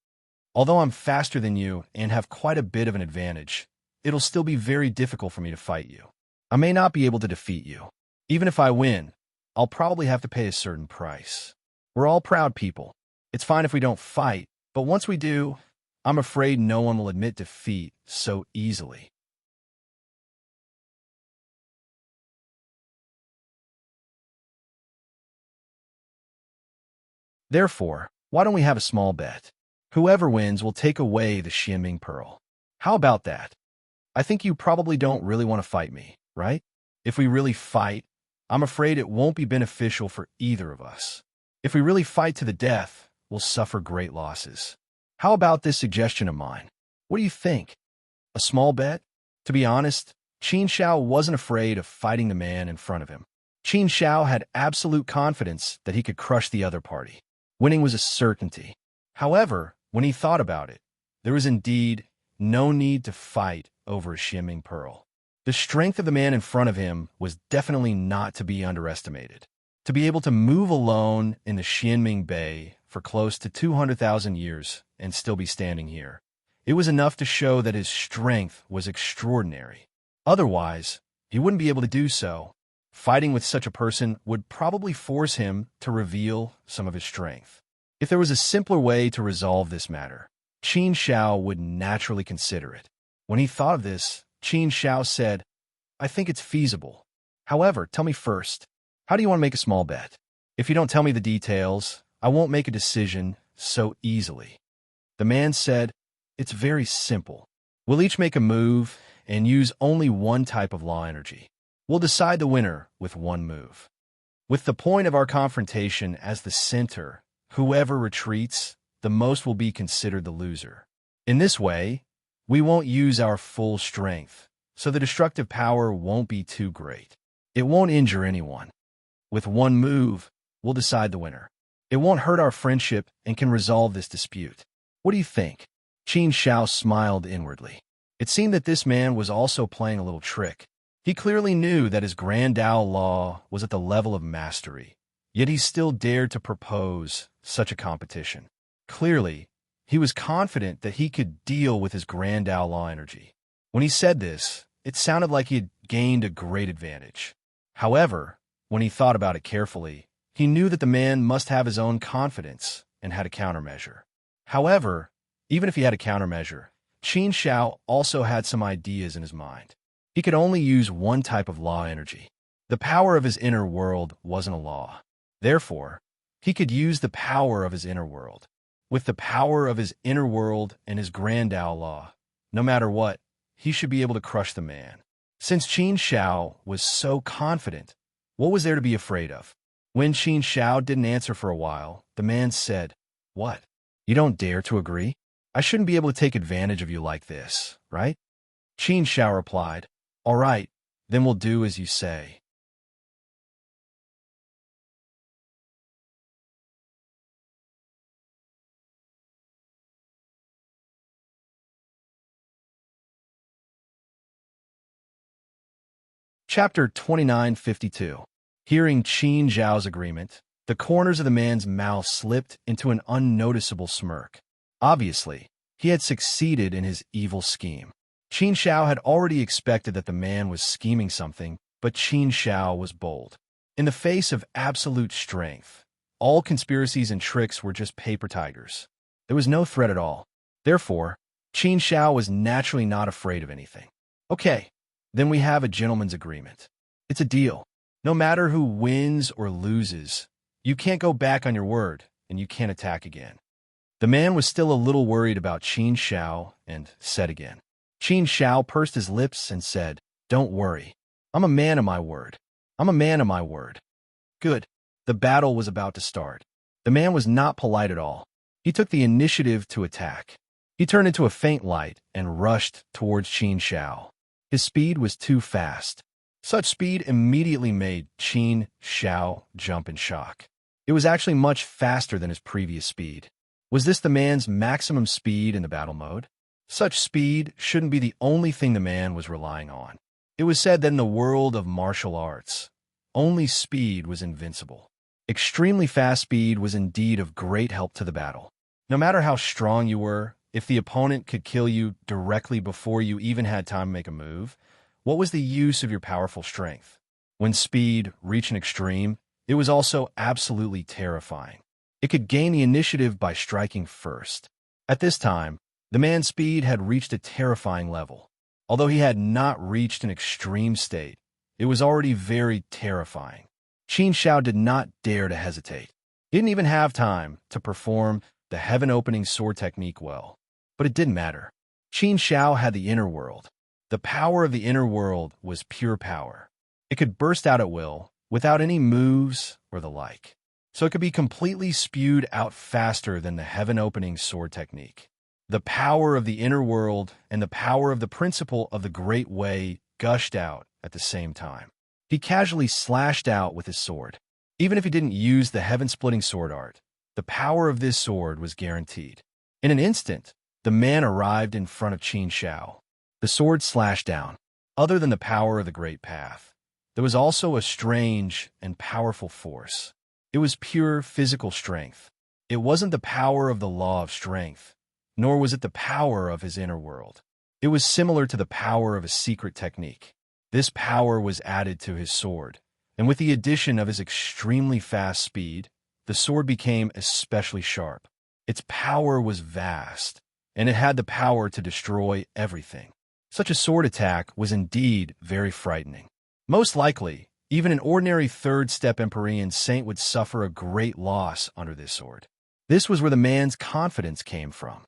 Although I'm faster than you and have quite a bit of an advantage, it'll still be very difficult for me to fight you. I may not be able to defeat you. Even if I win, I'll probably have to pay a certain price. We're all proud people. It's fine if we don't fight, but once we do, I'm afraid no one will admit defeat so easily." Therefore, why don't we have a small bet? Whoever wins will take away the Xianming Pearl. How about that? I think you probably don't really want to fight me, right? If we really fight, I'm afraid it won't be beneficial for either of us. If we really fight to the death, we'll suffer great losses. How about this suggestion of mine? What do you think? A small bet? To be honest, Qin Shao wasn't afraid of fighting the man in front of him. Qin Shao had absolute confidence that he could crush the other party. Winning was a certainty. However, when he thought about it, there was indeed no need to fight over a Xianming Pearl. The strength of the man in front of him was definitely not to be underestimated. To be able to move alone in the Xianming Bay for close to 200,000 years and still be standing here, it was enough to show that his strength was extraordinary. Otherwise, he wouldn't be able to do so. Fighting with such a person would probably force him to reveal some of his strength. If there was a simpler way to resolve this matter, Qin Shao would naturally consider it. When he thought of this, Qin Shao said, "I think it's feasible. However, tell me first, how do you want to make a small bet? If you don't tell me the details, I won't make a decision so easily." The man said, "It's very simple. We'll each make a move and use only one type of law energy. We'll decide the winner with one move. With the point of our confrontation as the center, whoever retreats, the most will be considered the loser. In this way, we won't use our full strength, so the destructive power won't be too great. It won't injure anyone. With one move, we'll decide the winner. It won't hurt our friendship and can resolve this dispute. What do you think?" Qin Shao smiled inwardly. It seemed that this man was also playing a little trick. He clearly knew that his Grand Tao law was at the level of mastery, yet he still dared to propose such a competition. Clearly, he was confident that he could deal with his Grand Tao law energy. When he said this, it sounded like he had gained a great advantage. However, when he thought about it carefully, he knew that the man must have his own confidence and had a countermeasure. However, even if he had a countermeasure, Qin Shao also had some ideas in his mind. He could only use one type of law energy. The power of his inner world wasn't a law. Therefore, he could use the power of his inner world. With the power of his inner world and his Grand Tao law, no matter what, he should be able to crush the man. Since Qin Shao was so confident, what was there to be afraid of? When Qin Shao didn't answer for a while, the man said, "What? You don't dare to agree? I shouldn't be able to take advantage of you like this, right?" Qin Shao replied, "All right, then we'll do as you say." Chapter 2952. Hearing Qin Zhao's agreement, the corners of the man's mouth slipped into an unnoticeable smirk. Obviously, he had succeeded in his evil scheme. Qin Shao had already expected that the man was scheming something, but Qin Shao was bold. In the face of absolute strength, all conspiracies and tricks were just paper tigers. There was no threat at all. Therefore, Qin Shao was naturally not afraid of anything. Okay, then we have a gentleman's agreement. It's a deal. No matter who wins or loses, you can't go back on your word, and you can't attack again. The man was still a little worried about Qin Shao and said again. Qin Shao pursed his lips and said, "Don't worry. I'm a man of my word. I'm a man of my word." Good. The battle was about to start. The man was not polite at all. He took the initiative to attack. He turned into a faint light and rushed towards Qin Shao. His speed was too fast. Such speed immediately made Qin Shao jump in shock. It was actually much faster than his previous speed. Was this the man's maximum speed in the battle mode? Such speed shouldn't be the only thing the man was relying on. It was said that in the world of martial arts, only speed was invincible. Extremely fast speed was indeed of great help to the battle. No matter how strong you were, if the opponent could kill you directly before you even had time to make a move, what was the use of your powerful strength? When speed reached an extreme, it was also absolutely terrifying. It could gain the initiative by striking first. At this time, the man's speed had reached a terrifying level. Although he had not reached an extreme state, it was already very terrifying. Qin Shao did not dare to hesitate. He didn't even have time to perform the heaven-opening sword technique well. But it didn't matter. Qin Shao had the inner world. The power of the inner world was pure power. It could burst out at will, without any moves or the like. So it could be completely spewed out faster than the heaven-opening sword technique. The power of the inner world and the power of the principle of the Great Way gushed out at the same time. He casually slashed out with his sword. Even if he didn't use the heaven-splitting sword art, the power of this sword was guaranteed. In an instant, the man arrived in front of Qin Shao. The sword slashed down. Other than the power of the Great Path, there was also a strange and powerful force. It was pure physical strength. It wasn't the power of the law of strength, nor was it the power of his inner world. It was similar to the power of a secret technique. This power was added to his sword, and with the addition of his extremely fast speed, the sword became especially sharp. Its power was vast, and it had the power to destroy everything. Such a sword attack was indeed very frightening. Most likely, even an ordinary third-step Empyrean saint would suffer a great loss under this sword. This was where the man's confidence came from.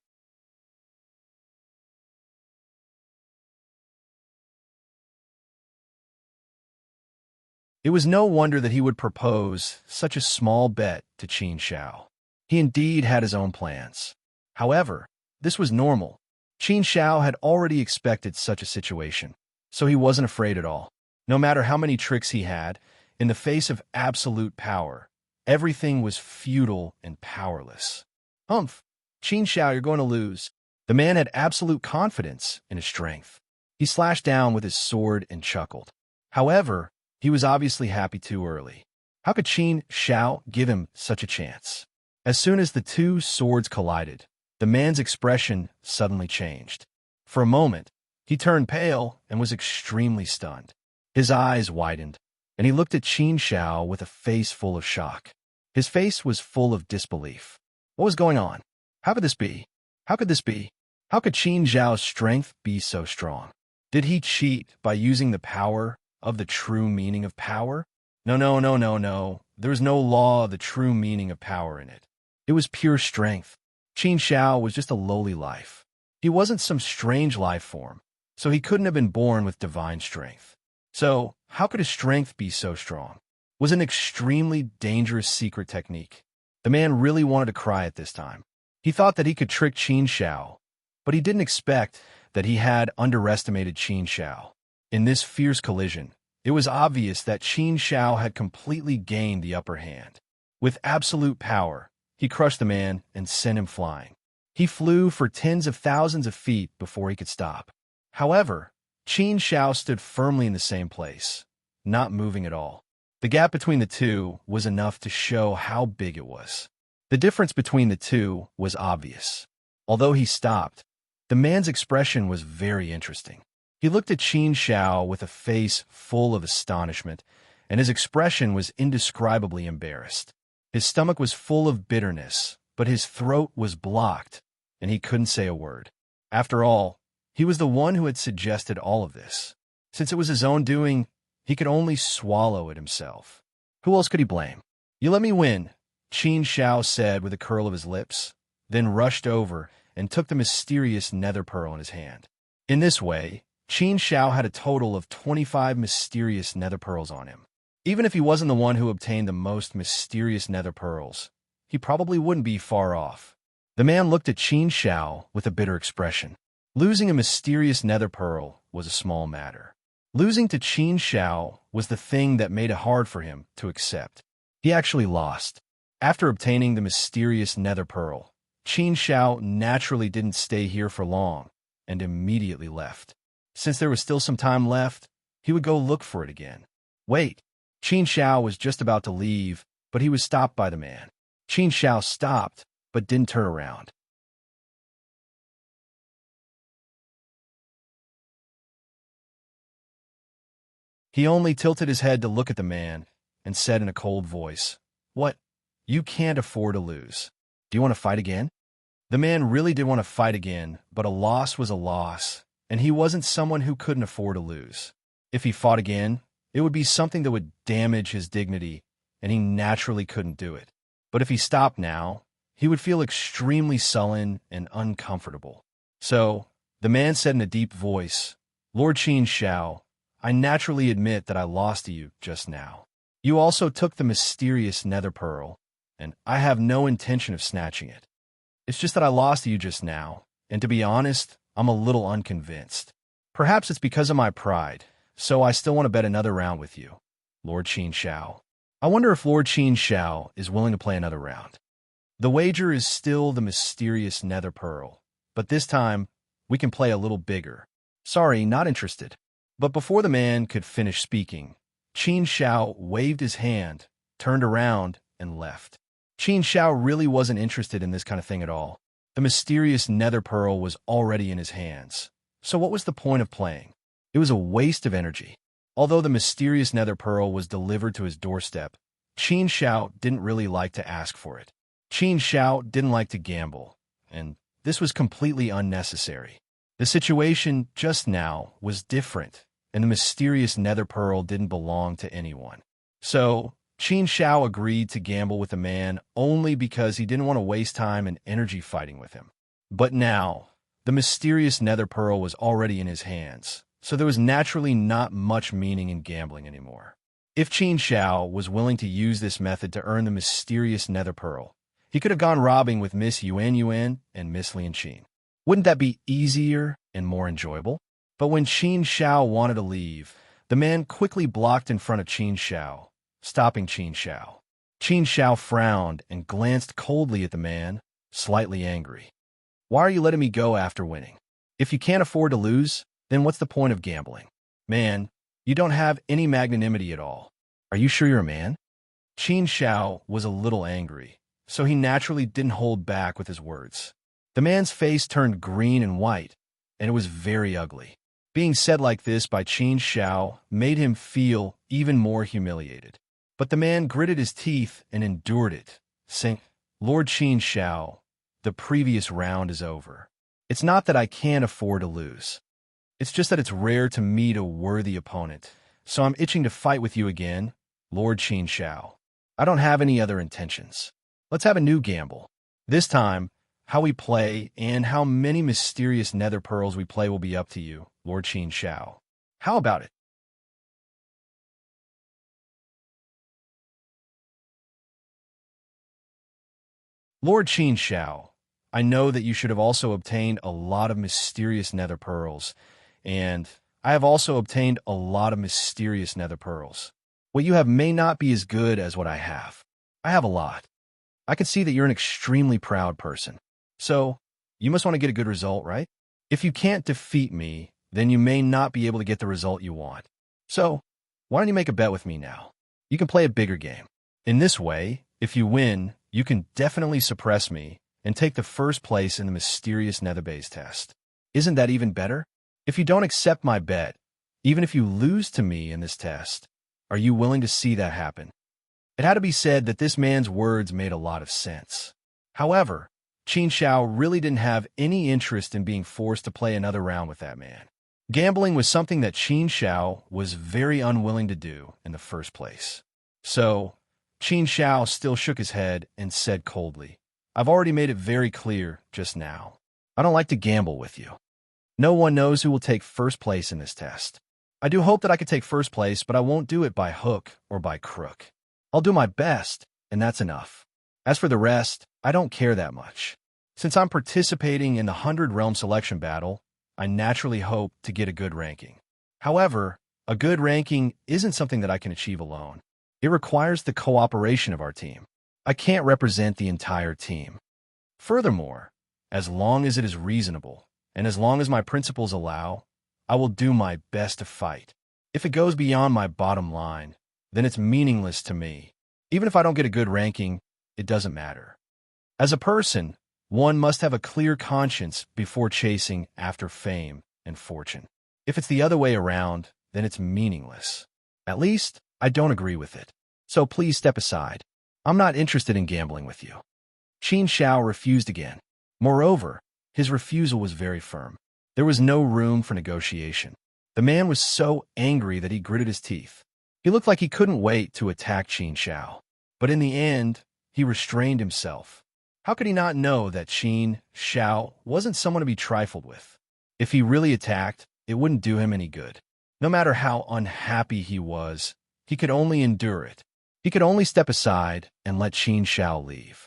It was no wonder that he would propose such a small bet to Qin Shao. He indeed had his own plans. However, this was normal. Qin Shao had already expected such a situation, so he wasn't afraid at all. No matter how many tricks he had, in the face of absolute power, everything was futile and powerless. Humph! Qin Shao, you're going to lose. The man had absolute confidence in his strength. He slashed down with his sword and chuckled. However, he was obviously happy too early. How could Qin Xiao give him such a chance? As soon as the two swords collided, the man's expression suddenly changed. For a moment, he turned pale and was extremely stunned. His eyes widened, and he looked at Qin Xiao with a face full of shock. His face was full of disbelief. What was going on? How could this be? How could this be? How could Qin Xiao's strength be so strong? Did he cheat by using the power of the true meaning of power? No, no, no, no, no. There was no law of the true meaning of power in it. It was pure strength. Qin Xiao was just a lowly life. He wasn't some strange life form, so he couldn't have been born with divine strength. So, how could his strength be so strong? It was an extremely dangerous secret technique. The man really wanted to cry at this time. He thought that he could trick Qin Xiao, but he didn't expect that he had underestimated Qin Xiao. In this fierce collision, it was obvious that Qin Xiao had completely gained the upper hand. With absolute power, he crushed the man and sent him flying. He flew for tens of thousands of feet before he could stop. However, Qin Xiao stood firmly in the same place, not moving at all. The gap between the two was enough to show how big it was. The difference between the two was obvious. Although he stopped, the man's expression was very interesting. He looked at Qin Xiao with a face full of astonishment, and his expression was indescribably embarrassed. His stomach was full of bitterness, but his throat was blocked, and he couldn't say a word. After all, he was the one who had suggested all of this. Since it was his own doing, he could only swallow it himself. Who else could he blame? "You let me win," Qin Xiao said with a curl of his lips, then rushed over and took the mysterious nether pearl in his hand. In this way, Qin Xiao had a total of 25 mysterious nether pearls on him. Even if he wasn't the one who obtained the most mysterious nether pearls, he probably wouldn't be far off. The man looked at Qin Xiao with a bitter expression. Losing a mysterious nether pearl was a small matter. Losing to Qin Xiao was the thing that made it hard for him to accept. He actually lost. After obtaining the mysterious nether pearl, Qin Xiao naturally didn't stay here for long and immediately left. Since there was still some time left, he would go look for it again. Wait, Qin Xiao was just about to leave, but he was stopped by the man. Qin Xiao stopped, but didn't turn around. He only tilted his head to look at the man and said in a cold voice, "What? You can't afford to lose. Do you want to fight again?" The man really did want to fight again, but a loss was a loss, and he wasn't someone who couldn't afford to lose. If he fought again, it would be something that would damage his dignity, and he naturally couldn't do it. But if he stopped now, he would feel extremely sullen and uncomfortable. So, the man said in a deep voice, "Lord Qin Xiao, I naturally admit that I lost to you just now. You also took the mysterious nether pearl, and I have no intention of snatching it. It's just that I lost to you just now, and to be honest, I'm a little unconvinced. Perhaps it's because of my pride, so I still want to bet another round with you, Lord Qin Xiao. I wonder if Lord Qin Xiao is willing to play another round. The wager is still the mysterious nether pearl, but this time, we can play a little bigger. Sorry, not interested." But before the man could finish speaking, Qin Xiao waved his hand, turned around, and left. Qin Xiao really wasn't interested in this kind of thing at all. The mysterious nether pearl was already in his hands. So what was the point of playing? It was a waste of energy. Although the mysterious nether pearl was delivered to his doorstep, Qin Xiao didn't really like to ask for it. Qin Xiao didn't like to gamble, and this was completely unnecessary. The situation just now was different, and the mysterious nether pearl didn't belong to anyone. So, Qin Xiao agreed to gamble with the man only because he didn't want to waste time and energy fighting with him. But now, the mysterious nether pearl was already in his hands, so there was naturally not much meaning in gambling anymore. If Qin Xiao was willing to use this method to earn the mysterious nether pearl, he could have gone robbing with Miss Yuan Yuan and Miss Lian Qin. Wouldn't that be easier and more enjoyable? But when Qin Xiao wanted to leave, the man quickly blocked in front of Qin Xiao, stopping Qin Xiao. Qin Xiao frowned and glanced coldly at the man, slightly angry. "Why are you letting me go after winning? If you can't afford to lose, then what's the point of gambling?" "Man, You don't have any magnanimity at all. Are you sure you're a man? Qin Shao was a little angry, so he naturally didn't hold back with his words. The man's face turned green and white, and it was very ugly. Being said like this by Qin Shao made him feel even more humiliated. But the man gritted his teeth and endured it, saying, Lord Qin Shao, the previous round is over. It's not that I can't afford to lose. It's just that it's rare to meet a worthy opponent, so I'm itching to fight with you again, Lord Qin Shao. I don't have any other intentions. Let's have a new gamble. This time, how we play and how many mysterious nether pearls we play will be up to you, Lord Qin Shao. How about it? Lord Qin Shao, I know that you should have also obtained a lot of mysterious nether pearls, and I have also obtained a lot of mysterious nether pearls. What you have may not be as good as what I have. I have a lot. I can see that you're an extremely proud person. So, you must want to get a good result, right? If you can't defeat me, then you may not be able to get the result you want. So, why don't you make a bet with me now? You can play a bigger game. In this way, if you win, you can definitely suppress me and take the first place in the mysterious nether base test. Isn't that even better? If you don't accept my bet, even if you lose to me in this test, are you willing to see that happen? It had to be said that this man's words made a lot of sense. However, Qin Shao really didn't have any interest in being forced to play another round with that man. Gambling was something that Qin Shao was very unwilling to do in the first place. So, Qin Shao still shook his head and said coldly, I've already made it very clear just now. I don't like to gamble with you. No one knows who will take first place in this test. I do hope that I could take first place, but I won't do it by hook or by crook. I'll do my best, and that's enough. As for the rest, I don't care that much. Since I'm participating in the 100 Realm Selection Battle, I naturally hope to get a good ranking. However, a good ranking isn't something that I can achieve alone. It requires the cooperation of our team. I can't represent the entire team. Furthermore, as long as it is reasonable, and as long as my principles allow, I will do my best to fight. If it goes beyond my bottom line, then it's meaningless to me. Even if I don't get a good ranking, it doesn't matter. As a person, one must have a clear conscience before chasing after fame and fortune. If it's the other way around, then it's meaningless. At least, I don't agree with it. So please step aside. I'm not interested in gambling with you. Qin Shao refused again. Moreover, his refusal was very firm. There was no room for negotiation. The man was so angry that he gritted his teeth. He looked like he couldn't wait to attack Qin Shao. But in the end, he restrained himself. How could he not know that Qin Shao wasn't someone to be trifled with? If he really attacked, it wouldn't do him any good. No matter how unhappy he was, he could only endure it. He could only step aside and let Qin Shao leave.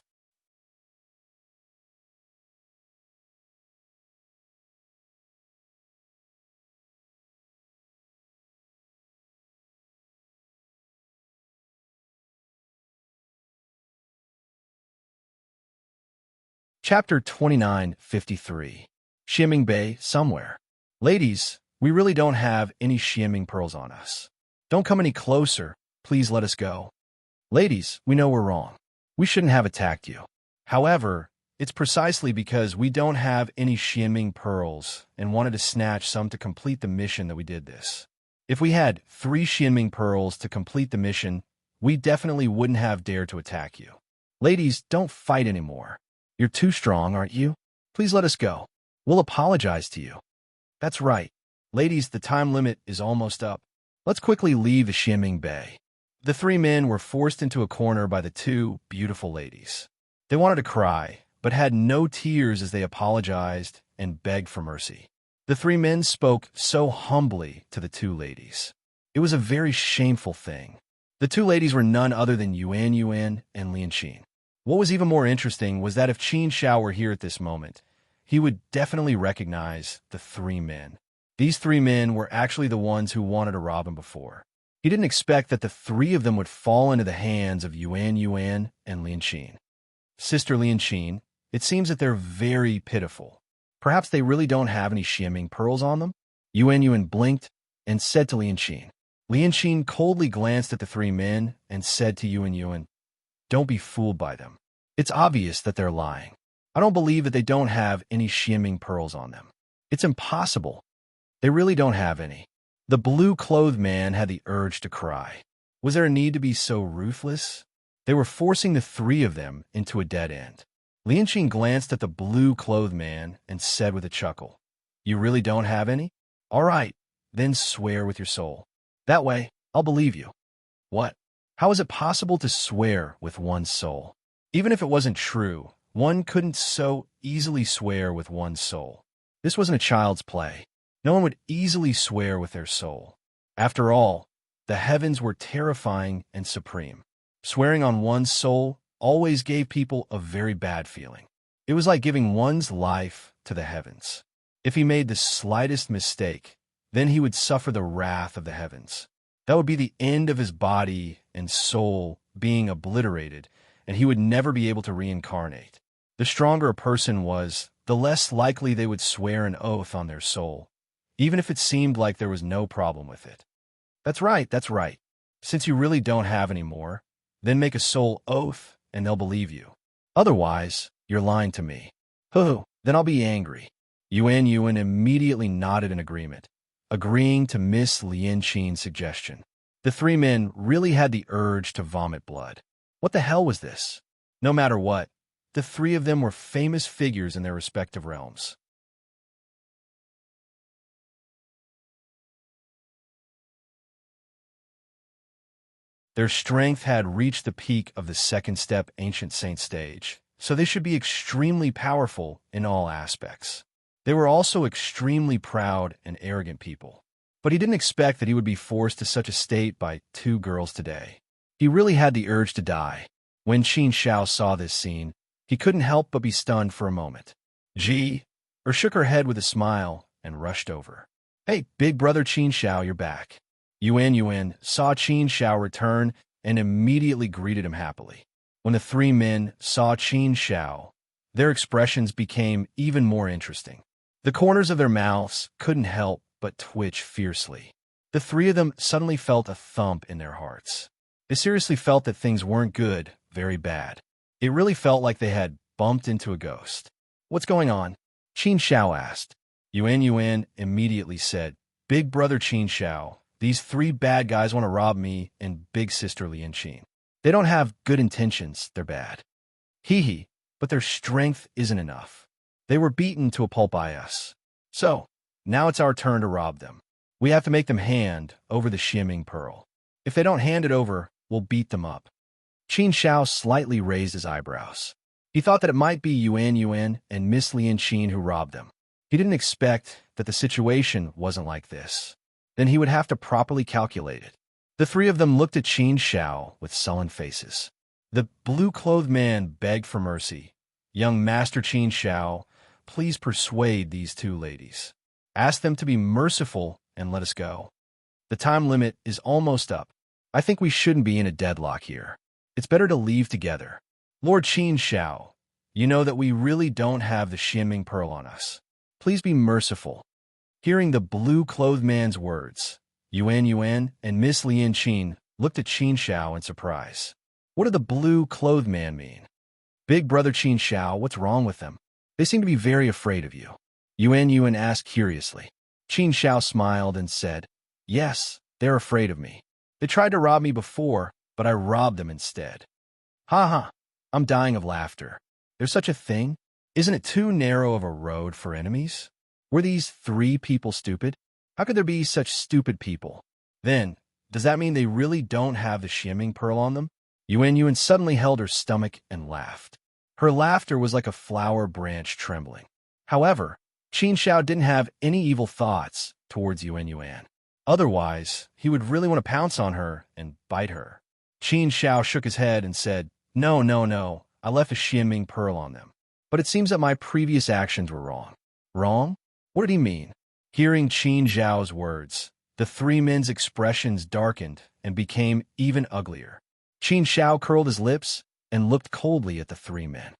Chapter 29:53. Xiaming Bay somewhere. Ladies, we really don't have any Xiaming pearls on us. Don't come any closer. Please let us go. Ladies, we know we're wrong. We shouldn't have attacked you. However, it's precisely because we don't have any Xiaming pearls and wanted to snatch some to complete the mission that we did this. If we had 3 Xiaming pearls to complete the mission, we definitely wouldn't have dared to attack you. Ladies, don't fight anymore. You're too strong, aren't you? Please let us go. We'll apologize to you. That's right. Ladies, the time limit is almost up. Let's quickly leave the Xiaming Bay. The 3 men were forced into a corner by the 2 beautiful ladies. They wanted to cry, but had no tears as they apologized and begged for mercy. The 3 men spoke so humbly to the 2 ladies. It was a very shameful thing. The 2 ladies were none other than Yuan and Lianqin. What was even more interesting was that if Qin Shao were here at this moment, he would definitely recognize the 3 men. These 3 men were actually the ones who wanted to rob him before. He didn't expect that the 3 of them would fall into the hands of Yuan and Lianqin. Sister Lianqin, it seems that they're very pitiful. Perhaps they really don't have any Xiaming pearls on them? Yuan blinked and said to Lianqin, Lianqin coldly glanced at the three men and said to Yuan, "Don't be fooled by them. It's obvious that they're lying. I don't believe that they don't have any shimmering pearls on them. It's impossible. They really don't have any." The blue-clothed man had the urge to cry. Was there a need to be so ruthless? They were forcing the three of them into a dead end. Lianqin glanced at the blue-clothed man and said with a chuckle, "You really don't have any? All right, then swear with your soul. That way, I'll believe you." What? How is it possible to swear with one's soul? Even if it wasn't true, one couldn't so easily swear with one's soul. This wasn't a child's play. No one would easily swear with their soul. After all, the heavens were terrifying and supreme. Swearing on one's soul always gave people a very bad feeling. It was like giving one's life to the heavens. If he made the slightest mistake, then he would suffer the wrath of the heavens. That would be the end of his body and soul being obliterated, and he would never be able to reincarnate. The stronger a person was, the less likely they would swear an oath on their soul, even if it seemed like there was no problem with it. That's right, that's right. Since you really don't have any more, then make a soul oath and they'll believe you. Otherwise, you're lying to me. Hoo, then I'll be angry. Yuan immediately nodded in agreement, agreeing to Miss Lianqin's suggestion. The three men really had the urge to vomit blood. What the hell was this? No matter what, the three of them were famous figures in their respective realms. Their strength had reached the peak of the second step ancient saint stage, so they should be extremely powerful in all aspects. They were also extremely proud and arrogant people. But he didn't expect that he would be forced to such a state by two girls today. He really had the urge to die. When Qin Xiao saw this scene, he couldn't help but be stunned for a moment. Gee, or shook her head with a smile and rushed over. "Hey, big brother Qin Xiao, you're back." Yuan saw Qin Xiao return and immediately greeted him happily. When the three men saw Qin Xiao, their expressions became even more interesting. The corners of their mouths couldn't help but twitch fiercely. The three of them suddenly felt a thump in their hearts. They seriously felt that things weren't good, very bad. It really felt like they had bumped into a ghost. "What's going on?" Qin Xiao asked. Yuan immediately said, "Big brother Qin Xiao, these three bad guys want to rob me and big sister Lianqin. They don't have good intentions, they're bad. Hee, but their strength isn't enough. They were beaten to a pulp by us. So, now it's our turn to rob them. We have to make them hand over the shimmering pearl. If they don't hand it over, we'll beat them up." Qin Xiao slightly raised his eyebrows. He thought that it might be Yuan and Miss Lianqin who robbed them. He didn't expect that the situation wasn't like this. Then he would have to properly calculate it. The three of them looked at Qin Xiao with sullen faces. The blue-clothed man begged for mercy. "Young Master Qin Xiao, please persuade these two ladies. Ask them to be merciful and let us go. The time limit is almost up. I think we shouldn't be in a deadlock here. It's better to leave together. Lord Qin Xiao, you know that we really don't have the shimmering pearl on us. Please be merciful." Hearing the blue-clothed man's words, Yuan and Miss Lianqin looked at Qin Xiao in surprise. What did the blue-clothed man mean? "Big brother Qin Xiao, what's wrong with them? They seem to be very afraid of you." Yuan asked curiously. Qin Xiao smiled and said, "Yes, they're afraid of me. They tried to rob me before, but I robbed them instead." Ha ha, I'm dying of laughter. There's such a thing? Isn't it too narrow of a road for enemies? Were these three people stupid? How could there be such stupid people? Then, does that mean they really don't have the shimmering pearl on them? Yuan suddenly held her stomach and laughed. Her laughter was like a flower branch trembling. However, Qin Xiao didn't have any evil thoughts towards Yuan. Otherwise, he would really want to pounce on her and bite her. Qin Xiao shook his head and said, No, I left a shimmering pearl on them. But it seems that my previous actions were wrong." Wrong? What did he mean? Hearing Qin Xiao's words, the three men's expressions darkened and became even uglier. Qin Xiao curled his lips and looked coldly at the three men.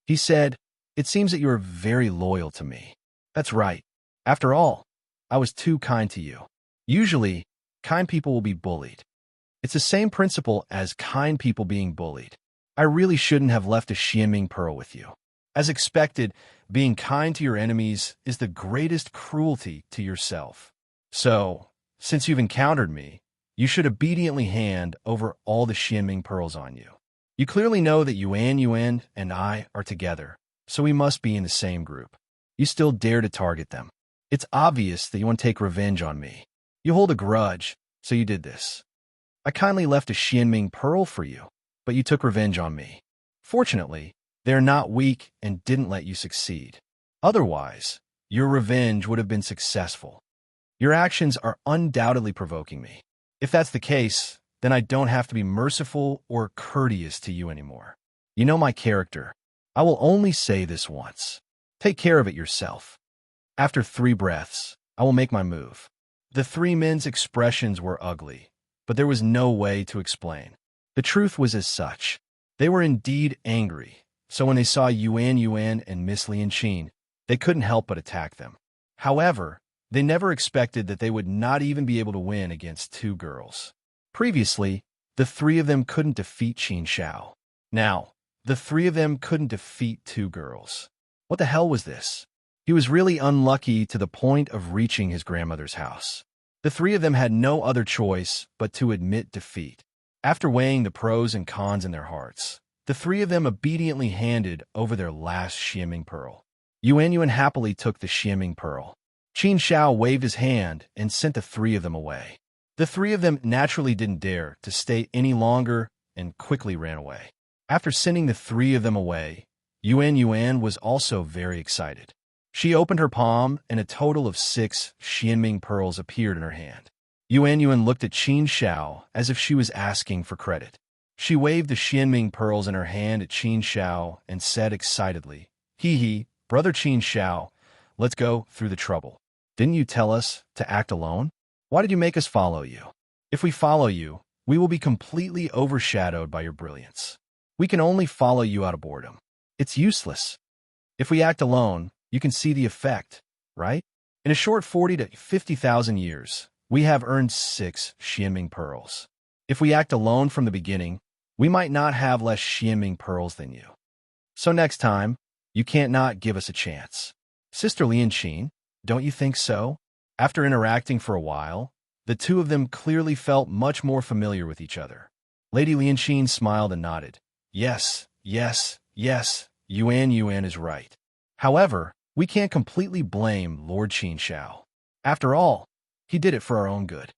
He said, It seems that you are very loyal to me. That's right. After all, I was too kind to you. Usually, kind people will be bullied. It's the same principle as kind people being bullied. I really shouldn't have left a Xianming pearl with you. As expected, being kind to your enemies is the greatest cruelty to yourself. So, since you've encountered me, you should obediently hand over all the Xianming pearls on you. You clearly know that Yuan and I are together, so we must be in the same group. You still dare to target them. It's obvious that you want to take revenge on me. You hold a grudge, so you did this. I kindly left a Xianming pearl for you, but you took revenge on me. Fortunately, they are not weak and didn't let you succeed. Otherwise, your revenge would have been successful. Your actions are undoubtedly provoking me. If that's the case, then I don't have to be merciful or courteous to you anymore. You know my character. I will only say this once. Take care of it yourself. After 3 breaths, I will make my move. The 3 men's expressions were ugly, but there was no way to explain. The truth was as such. They were indeed angry, so when they saw Yuan and Miss Lianqin, they couldn't help but attack them. However, they never expected that they would not even be able to win against 2 girls. Previously, the 3 of them couldn't defeat Qin Shao. Now, the 3 of them couldn't defeat 2 girls. What the hell was this? He was really unlucky to the point of reaching his grandmother's house. The 3 of them had no other choice but to admit defeat. After weighing the pros and cons in their hearts, the 3 of them obediently handed over their last Xianming pearl. Yuan happily took the Xianming pearl. Qin Shao waved his hand and sent the 3 of them away. The 3 of them naturally didn't dare to stay any longer and quickly ran away. After sending the 3 of them away, Yuan was also very excited. She opened her palm and a total of 6 Xianming pearls appeared in her hand. Yuan looked at Qin Shao as if she was asking for credit. She waved the Xianming pearls in her hand at Qin Shao and said excitedly, "Hee, brother Qin Shao, let's go through the trouble. Didn't you tell us to act alone? Why did you make us follow you? If we follow you, we will be completely overshadowed by your brilliance. We can only follow you out of boredom. It's useless. If we act alone, you can see the effect, right? In a short 40 to 50,000 years, we have earned 6 Xianming pearls. If we act alone from the beginning, we might not have less Xianming pearls than you. So next time, you can't not give us a chance. Sister Lianqin, don't you think so?" After interacting for a while, the 2 of them clearly felt much more familiar with each other. Lady Lianqin smiled and nodded. Yes, Yuan is right. However, we can't completely blame Lord Qin Shao. After all, he did it for our own good.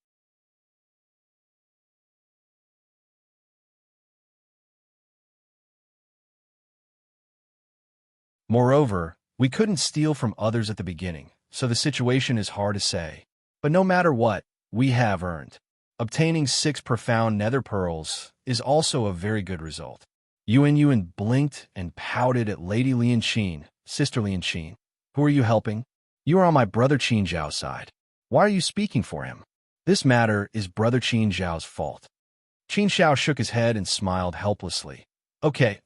Moreover, we couldn't steal from others at the beginning, so the situation is hard to say. But no matter what, we have earned. Obtaining 6 profound nether pearls is also a very good result. Yuan blinked and pouted at Lady Lianqin, Sister Lianqin. Who are you helping? You are on my brother Qin Zhao's side. Why are you speaking for him? This matter is brother Qin Zhao's fault. Qin Shao shook his head and smiled helplessly. Okay.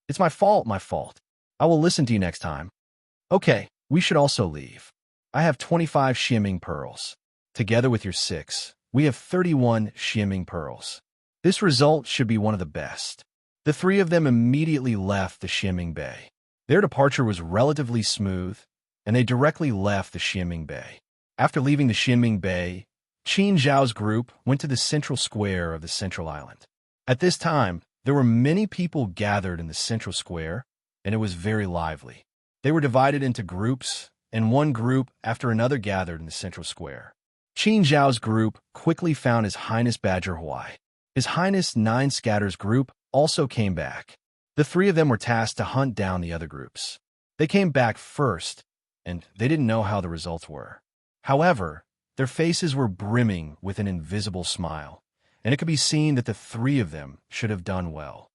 It's my fault. I will listen to you next time. Okay, we should also leave. I have 25 Xianming pearls. Together with your 6, we have 31 Xianming pearls. This result should be one of the best. The 3 of them immediately left the Xianming Bay. Their departure was relatively smooth, and they directly left the Xianming Bay. After leaving the Xianming Bay, Qin Zhao's group went to the central square of the central island. At this time, there were many people gathered in the central square, and it was very lively. They were divided into groups, and one group after another gathered in the central square. Qin Zhao's group quickly found His Highness Badger Huai. His Highness Nine Scatter's group also came back. The 3 of them were tasked to hunt down the other groups. They came back first, and they didn't know how the results were. However, their faces were brimming with an invisible smile, and it could be seen that the 3 of them should have done well.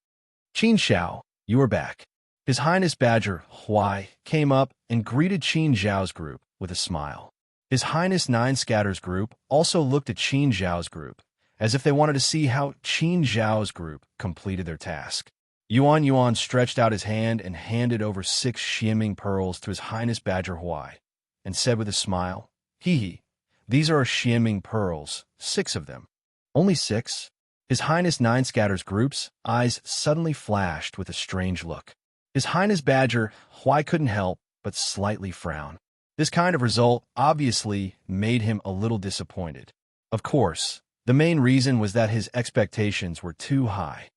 Qin Shao, you are back. His Highness Badger Huai came up and greeted Qin Zhao's group with a smile. His Highness Nine Scatter's group also looked at Qin Zhao's group, as if they wanted to see how Qin Zhao's group completed their task. Yuan Yuan stretched out his hand and handed over 6 shimmering pearls to His Highness Badger Huai, and said with a smile, "Hee hee, these are shimmering pearls, 6 of them." "Only 6? His Highness Nine Scatter's group's eyes suddenly flashed with a strange look. His Highness Badger Huai couldn't help but slightly frown. This kind of result obviously made him a little disappointed. Of course, the main reason was that his expectations were too high.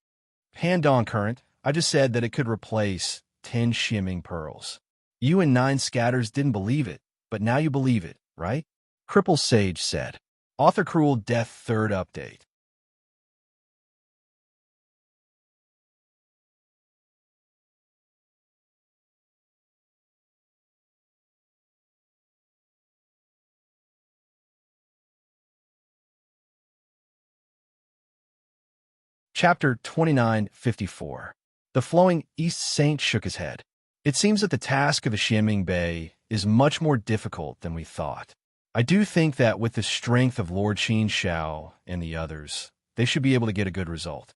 "Hand-on current, I just said that it could replace 10 shimmering pearls. You and 9 Scatters didn't believe it, but now you believe it, right?" Cripple Sage said. Author Cruel Death 3rd Update. Chapter 2954. The Flowing East Saint shook his head. "It seems that the task of a Xianming Bay is much more difficult than we thought. I do think that with the strength of Lord Qin Shao and the others, they should be able to get a good result.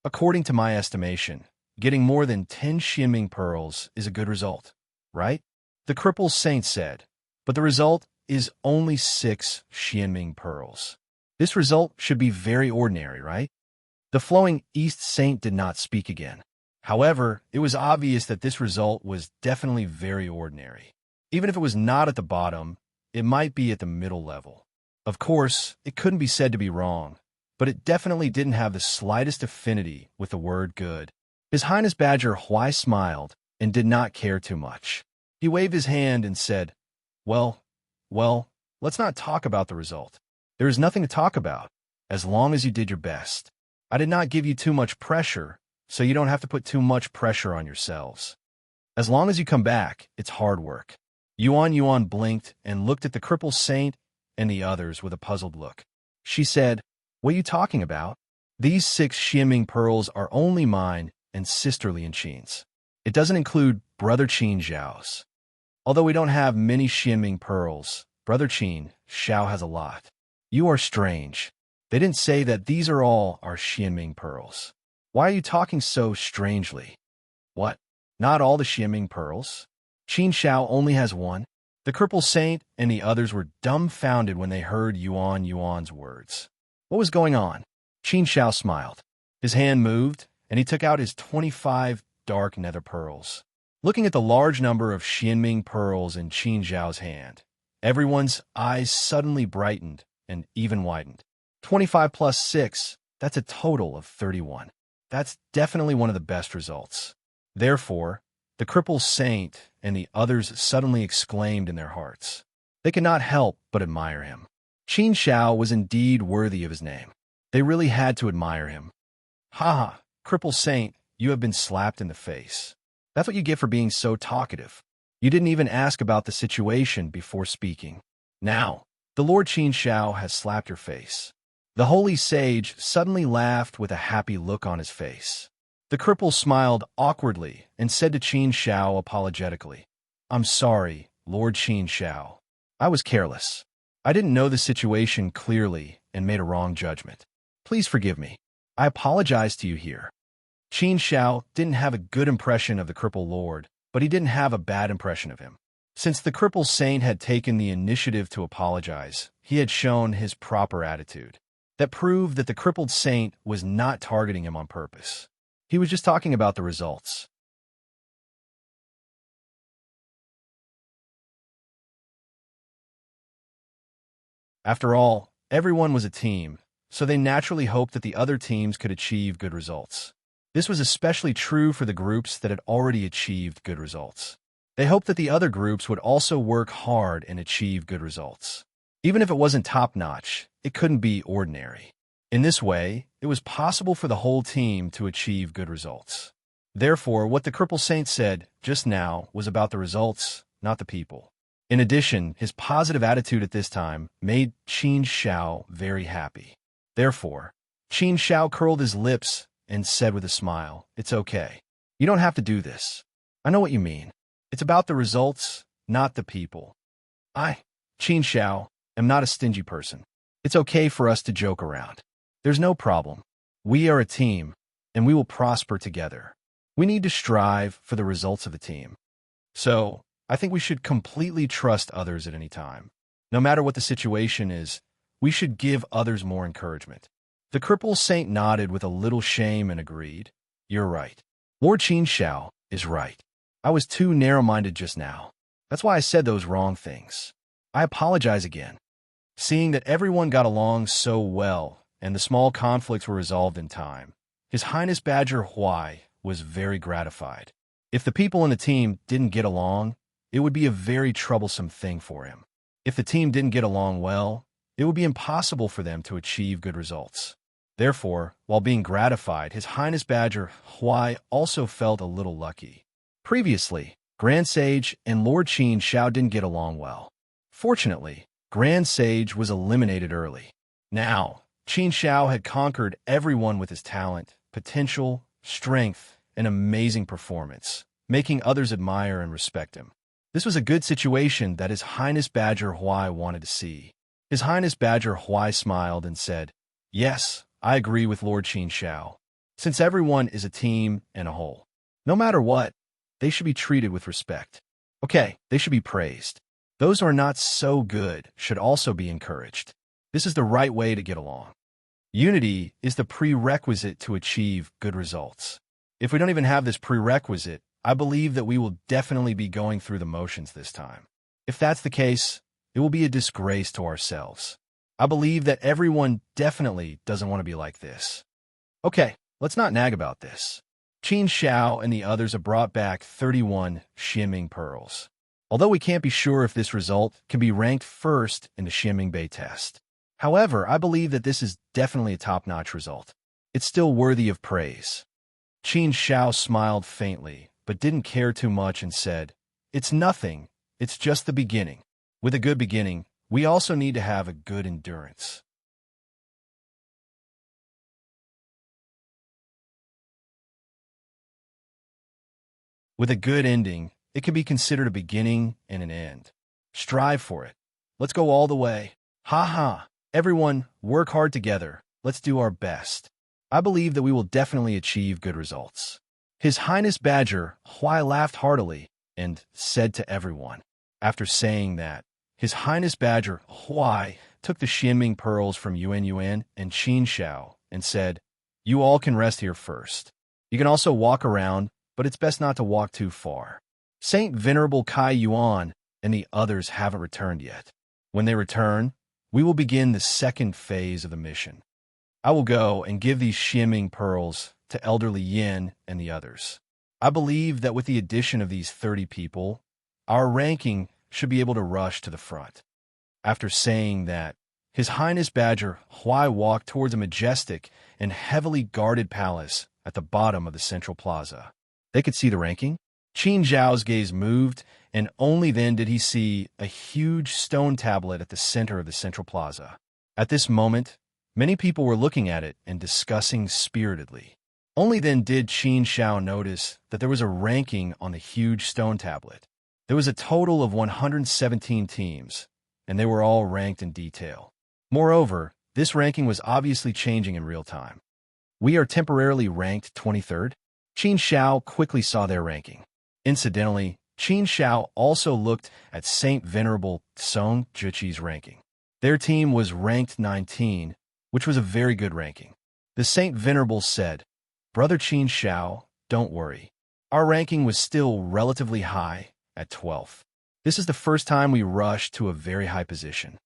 According to my estimation, getting more than 10 Xianming pearls is a good result, right?" The crippled saint said, "But the result is only 6 Xianming pearls. This result should be very ordinary, right?" The flowing East Saint did not speak again. However, it was obvious that this result was definitely very ordinary. Even if it was not at the bottom, it might be at the middle level. Of course, it couldn't be said to be wrong, but it definitely didn't have the slightest affinity with the word good. His Highness Badger Huai smiled and did not care too much. He waved his hand and said, well, let's not talk about the result. There is nothing to talk about, as long as you did your best. I did not give you too much pressure, so you don't have to put too much pressure on yourselves. As long as you come back, it's hard work." Yuan Yuan blinked and looked at the crippled saint and the others with a puzzled look. She said, "What are you talking about? These 6 Xianming pearls are only mine and Sister Lian Qin's. It doesn't include Brother Qin Zhao's. Although we don't have many Xianming pearls, Brother Qin Xiao has a lot. You are strange. They didn't say that these are all our Xianming pearls. Why are you talking so strangely?" "What? Not all the Xianming pearls? Qin Xiao only has 1? The crippled saint and the others were dumbfounded when they heard Yuan Yuan's words. What was going on? Qin Xiao smiled. His hand moved, and he took out his 25 dark nether pearls. Looking at the large number of Xianming pearls in Qin Xiao's hand, everyone's eyes suddenly brightened and even widened. 25 plus 6, that's a total of 31. That's definitely one of the best results. Therefore, the crippled saint and the others suddenly exclaimed in their hearts. They could not help but admire him. Qin Xiao was indeed worthy of his name. They really had to admire him. "Ha ha, crippled saint, you have been slapped in the face. That's what you get for being so talkative. You didn't even ask about the situation before speaking. Now, the Lord Qin Xiao has slapped your face." The holy sage suddenly laughed with a happy look on his face. The cripple smiled awkwardly and said to Qin Xiao apologetically, "I'm sorry, Lord Qin Xiao. I was careless. I didn't know the situation clearly and made a wrong judgment. Please forgive me. I apologize to you here." Qin Xiao didn't have a good impression of the cripple lord, but he didn't have a bad impression of him. Since the cripple saint had taken the initiative to apologize, he had shown his proper attitude. That proved that the crippled saint was not targeting him on purpose. He was just talking about the results. After all, everyone was a team, so they naturally hoped that the other teams could achieve good results. This was especially true for the groups that had already achieved good results. They hoped that the other groups would also work hard and achieve good results. Even if it wasn't top-notch, it couldn't be ordinary. In this way, it was possible for the whole team to achieve good results. Therefore, what the crippled saint said just now was about the results, not the people. In addition, his positive attitude at this time made Qin Xiao very happy. Therefore, Qin Xiao curled his lips and said with a smile, "It's okay. You don't have to do this. I know what you mean. It's about the results, not the people. I, Qin Xiao, am not a stingy person. It's okay for us to joke around. There's no problem. We are a team, and we will prosper together. We need to strive for the results of the team. So, I think we should completely trust others at any time. No matter what the situation is, we should give others more encouragement. The cripple saint nodded with a little shame and agreed. You're right. Lord Qin Shao is right. I was too narrow-minded just now. That's why I said those wrong things. I apologize again. Seeing that everyone got along so well and the small conflicts were resolved in time, His Highness Badger Huai was very gratified. If the people in the team didn't get along, it would be a very troublesome thing for him. If the team didn't get along well, it would be impossible for them to achieve good results. Therefore, while being gratified, His Highness Badger Huai also felt a little lucky. Previously, Grand Sage and Lord Qin Shao didn't get along well. Fortunately, Grand Sage was eliminated early. Now, Qin Shao had conquered everyone with his talent, potential, strength, and amazing performance, making others admire and respect him. This was a good situation that His Highness Badger Huai wanted to see. His Highness Badger Huai smiled and said, Yes, I agree with Lord Qin Shao. Since everyone is a team and a whole, no matter what, they should be treated with respect. Okay, they should be praised. Those who are not so good should also be encouraged. This is the right way to get along. Unity is the prerequisite to achieve good results. If we don't even have this prerequisite, I believe that we will definitely be going through the motions this time. If that's the case, it will be a disgrace to ourselves. I believe that everyone definitely doesn't want to be like this. Okay, let's not nag about this. Qin Shao and the others have brought back 31 shimming pearls. Although we can't be sure if this result can be ranked first in the Shimming Bay test. However, I believe that this is definitely a top-notch result. It's still worthy of praise. Qin Shao smiled faintly, but didn't care too much and said, It's nothing, it's just the beginning. With a good beginning, we also need to have a good endurance. With a good ending, it can be considered a beginning and an end. Strive for it. Let's go all the way. Ha ha. Everyone, work hard together. Let's do our best. I believe that we will definitely achieve good results. His Highness Badger Huai laughed heartily and said to everyone. After saying that, His Highness Badger Huai took the shimming pearls from Yuan and Qin Shao and said, You all can rest here first. You can also walk around, but it's best not to walk too far. Saint Venerable Kai Yuan and the others haven't returned yet. When they return, we will begin the second phase of the mission. I will go and give these shimming pearls to Elderly Yin and the others. I believe that with the addition of these 30 people, our ranking should be able to rush to the front. After saying that, His Highness Badger Huai walked towards a majestic and heavily guarded palace at the bottom of the central plaza. They could see the ranking. Qin Zhao's gaze moved, and only then did he see a huge stone tablet at the center of the central plaza. At this moment, many people were looking at it and discussing spiritedly. Only then did Qin Shao notice that there was a ranking on the huge stone tablet. There was a total of 117 teams, and they were all ranked in detail. Moreover, this ranking was obviously changing in real time. We are temporarily ranked 23rd. Qin Shao quickly saw their ranking. Incidentally, Qin Shao also looked at Saint Venerable Song Juqi's ranking. Their team was ranked 19, which was a very good ranking. The Saint Venerable said, Brother Qin Shao, don't worry. Our ranking was still relatively high at 12th. This is the first time we rushed to a very high position.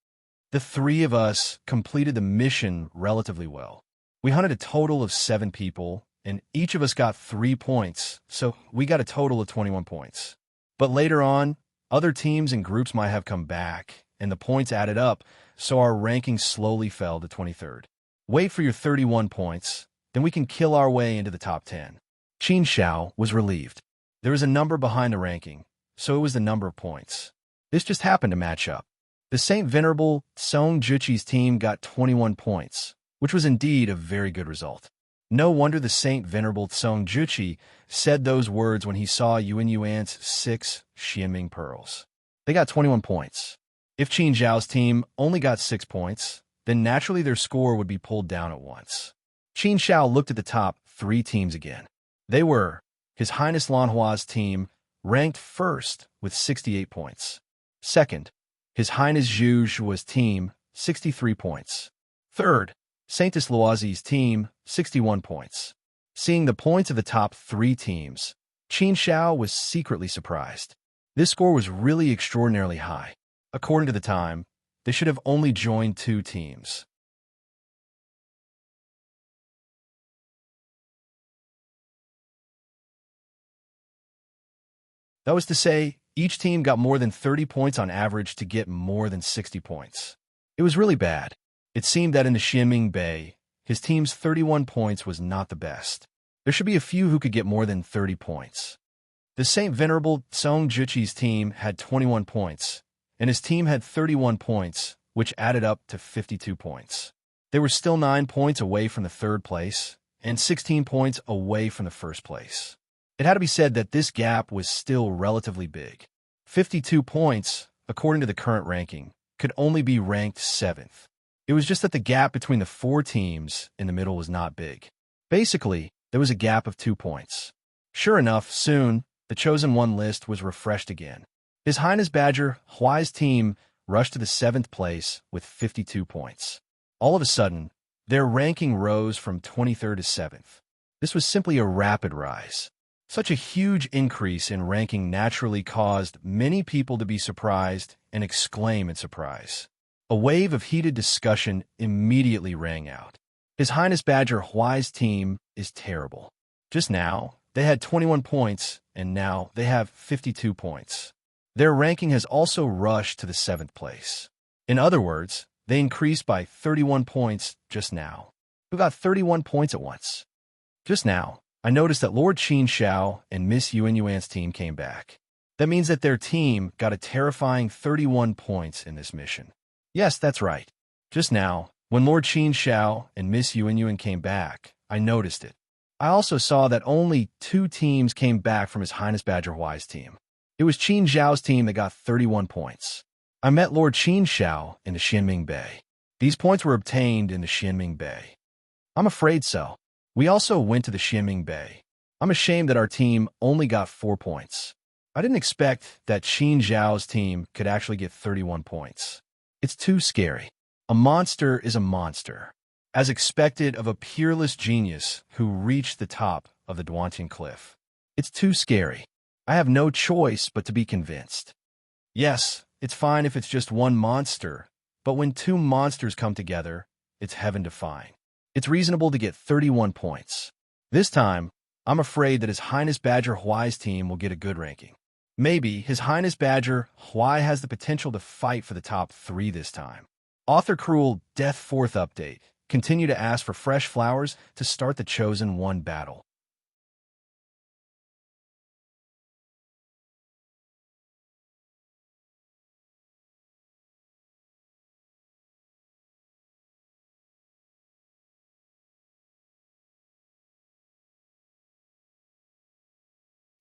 The three of us completed the mission relatively well. We hunted a total of 7 people, and each of us got 3 points, so we got a total of 21 points. But later on, other teams and groups might have come back, and the points added up, so our ranking slowly fell to 23rd. Wait for your 31 points, then we can kill our way into the top 10. Qin Shao was relieved. There was a number behind the ranking, so it was the number of points. This just happened to match up. The Saint Venerable Song Juqi's team got 21 points, which was indeed a very good result. No wonder the Saint Venerable Song Juqi said those words when he saw Yuan's 6 shimming pearls. They got 21 points. If Qin Zhao's team only got 6 points, then naturally their score would be pulled down at once. Qin Shao looked at the top 3 teams again. They were His Highness Lanhua's team ranked first with 68 points. Second, His Highness Zhu's team, 63 points. Third, Saintis Loise's team, 61 points. Seeing the points of the top three teams, Qin Shao was secretly surprised. This score was really extraordinarily high. According to the time, they should have only joined two teams. That was to say, each team got more than 30 points on average to get more than 60 points. It was really bad. It seemed that in the Xianming Bay, his team's 31 points was not the best. There should be a few who could get more than 30 points. The Saint Venerable Song Juqi's team had 21 points, and his team had 31 points, which added up to 52 points. They were still 9 points away from the third place, and 16 points away from the first place. It had to be said that this gap was still relatively big. 52 points, according to the current ranking, could only be ranked 7th. It was just that the gap between the four teams in the middle was not big. Basically, there was a gap of 2 points. Sure enough, soon, the Chosen One list was refreshed again. His Highness Badger Huai's team rushed to the 7th place with 52 points. All of a sudden, their ranking rose from 23rd to 7th. This was simply a rapid rise. Such a huge increase in ranking naturally caused many people to be surprised and exclaim in surprise. A wave of heated discussion immediately rang out. His Highness Badger Huai's team is terrible. Just now, they had 21 points, and now they have 52 points. Their ranking has also rushed to the 7th place. In other words, they increased by 31 points just now. Who got 31 points at once? Just now, I noticed that Lord Qin Shao and Miss Yuanyuan's team came back. That means that their team got a terrifying 31 points in this mission. Yes, that's right. Just now, when Lord Qin Shao and Miss Yuanyuan came back, I noticed it. I also saw that only 2 teams came back from His Highness Badger Huai's team. It was Qin Zhao's team that got 31 points. I met Lord Qin Shao in the Xianming Bay. These points were obtained in the Xianming Bay. I'm afraid so. We also went to the Xianming Bay. I'm ashamed that our team only got 4 points. I didn't expect that Qin Zhao's team could actually get 31 points. It's too scary. A monster is a monster. As expected of a peerless genius who reached the top of the Duantian cliff. It's too scary. I have no choice but to be convinced. Yes, it's fine if it's just one monster, but when 2 monsters come together, it's heaven to find. It's reasonable to get 31 points. This time, I'm afraid that His Highness Badger Huai's team will get a good ranking. Maybe His Highness Badger Huai has the potential to fight for the top 3 this time. Author Cruel Death 4th Update. Continue to ask for fresh flowers to start the Chosen One battle.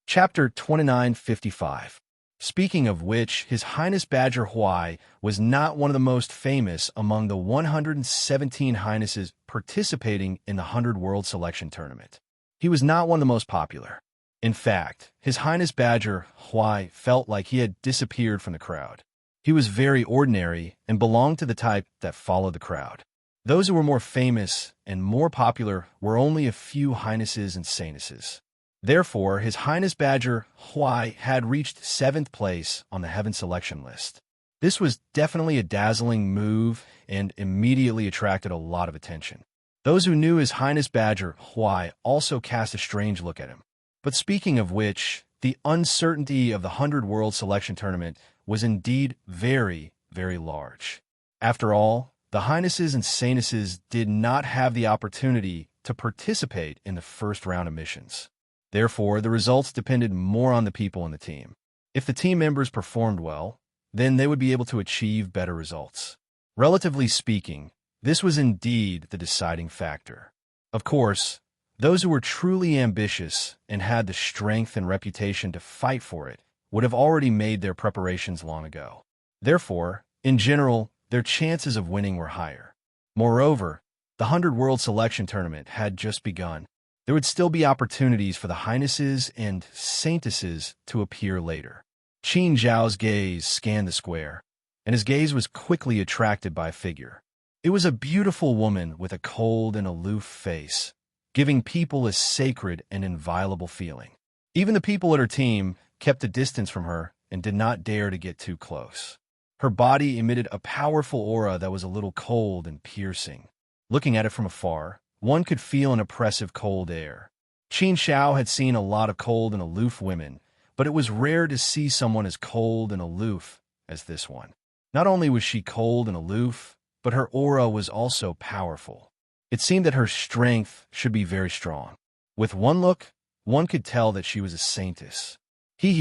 Chapter 2955. Speaking of which, His Highness Badger Huai was not one of the most famous among the 117 highnesses participating in the 100 World Selection Tournament. He was not one of the most popular. In fact, His Highness Badger Huai felt like he had disappeared from the crowd. He was very ordinary and belonged to the type that followed the crowd. Those who were more famous and more popular were only a few highnesses and saintesses. Therefore, His Highness Badger Huai had reached 7th place on the Heaven Selection list. This was definitely a dazzling move and immediately attracted a lot of attention. Those who knew His Highness Badger Huai also cast a strange look at him. But speaking of which, the uncertainty of the 100 World Selection Tournament was indeed very, very large. After all, the highnesses and saintesses did not have the opportunity to participate in the first round of missions. Therefore, the results depended more on the people in the team. If the team members performed well, then they would be able to achieve better results. Relatively speaking, this was indeed the deciding factor. Of course, those who were truly ambitious and had the strength and reputation to fight for it would have already made their preparations long ago. Therefore, in general, their chances of winning were higher. Moreover, the 100 World Selection Tournament had just begun. There There would still be opportunities for the highnesses and saintesses to appear later. Qin Zhao's gaze scanned the square, and his gaze was quickly attracted by a figure. It was a beautiful woman with a cold and aloof face, giving people a sacred and inviolable feeling. Even the people at her team kept a distance from her and did not dare to get too close. Her body emitted a powerful aura that was a little cold and piercing. Looking at it from afar, one could feel an oppressive cold air. Qin Xiao had seen a lot of cold and aloof women, but it was rare to see someone as cold and aloof as this one. Not only was she cold and aloof, but her aura was also powerful. It seemed that her strength should be very strong. With one look, one could tell that she was a saintess.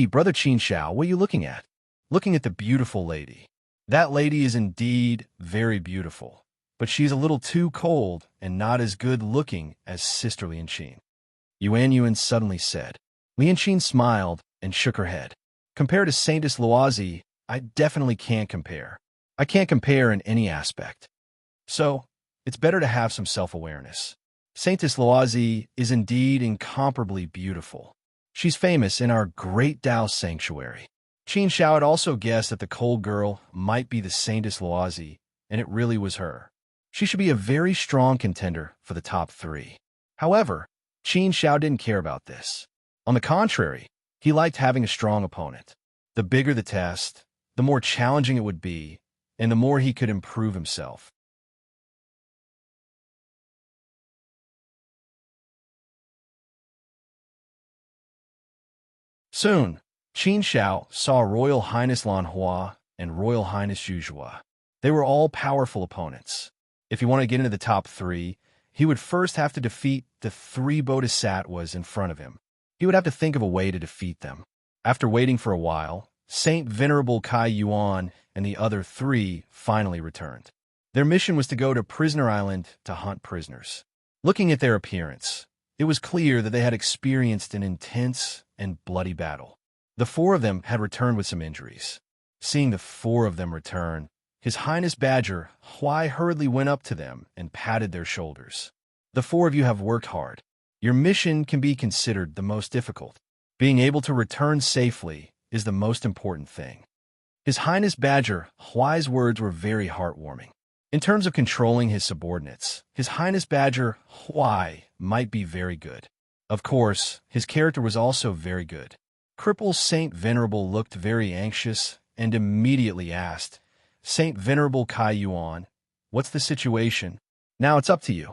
Brother Qin Xiao, what are you looking at? Looking at the beautiful lady. That lady is indeed very beautiful, but she's a little too cold and not as good-looking as Sister Lianqin. Yuan suddenly said. Lianqin smiled and shook her head. Compared to Saintess Luozi, I definitely can't compare. I can't compare in any aspect. So, it's better to have some self-awareness. Saintess Luozi is indeed incomparably beautiful. She's famous in our great Tao sanctuary. Qin Xiao had also guessed that the cold girl might be the Saintess Luozi, and it really was her. She should be a very strong contender for the top 3. However, Qin Xiao didn't care about this. On the contrary, he liked having a strong opponent. The bigger the test, the more challenging it would be, and the more he could improve himself. Soon, Qin Xiao saw Royal Highness Lan Hua and Royal Highness Zhuzhua. They were all powerful opponents. If he wanted to get into the top 3, he would first have to defeat the 3 bodhisattvas in front of him. He would have to think of a way to defeat them. After waiting for a while, Saint Venerable Kai Yuan and the other 3 finally returned. Their mission was to go to Prisoner Island to hunt prisoners. Looking at their appearance, it was clear that they had experienced an intense and bloody battle. The 4 of them had returned with some injuries. Seeing the 4 of them return, His Highness Badger Huai hurriedly went up to them and patted their shoulders. The 4 of you have worked hard. Your mission can be considered the most difficult. Being able to return safely is the most important thing. His Highness Badger Huai's words were very heartwarming. In terms of controlling his subordinates, His Highness Badger Huai might be very good. Of course, his character was also very good. Cripple Saint Venerable looked very anxious and immediately asked, Saint Venerable Kai Yuan, what's the situation? Now it's up to you.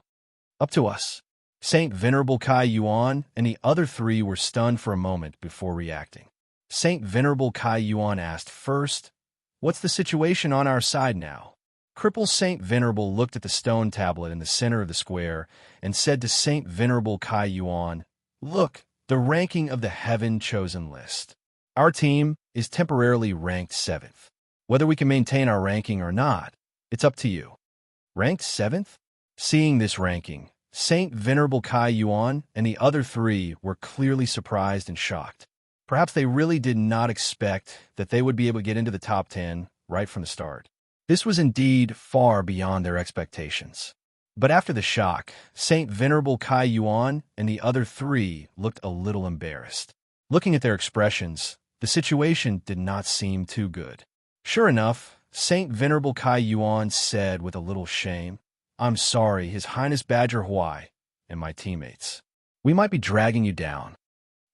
Up to us. Saint Venerable Kai Yuan and the other 3 were stunned for a moment before reacting. Saint Venerable Kai Yuan asked first, what's the situation on our side now? Cripple Saint Venerable looked at the stone tablet in the center of the square and said to Saint Venerable Kai Yuan, look, the ranking of the Heaven Chosen list. Our team is temporarily ranked 7th. Whether we can maintain our ranking or not, it's up to you. Ranked 7th? Seeing this ranking, Saint Venerable Kai Yuan and the other 3 were clearly surprised and shocked. Perhaps they really did not expect that they would be able to get into the top 10 right from the start. This was indeed far beyond their expectations. But after the shock, Saint Venerable Kai Yuan and the other 3 looked a little embarrassed. Looking at their expressions, the situation did not seem too good. Sure enough, Saint Venerable Kai Yuan said with a little shame, I'm sorry, His Highness Badger Huai and my teammates. We might be dragging you down.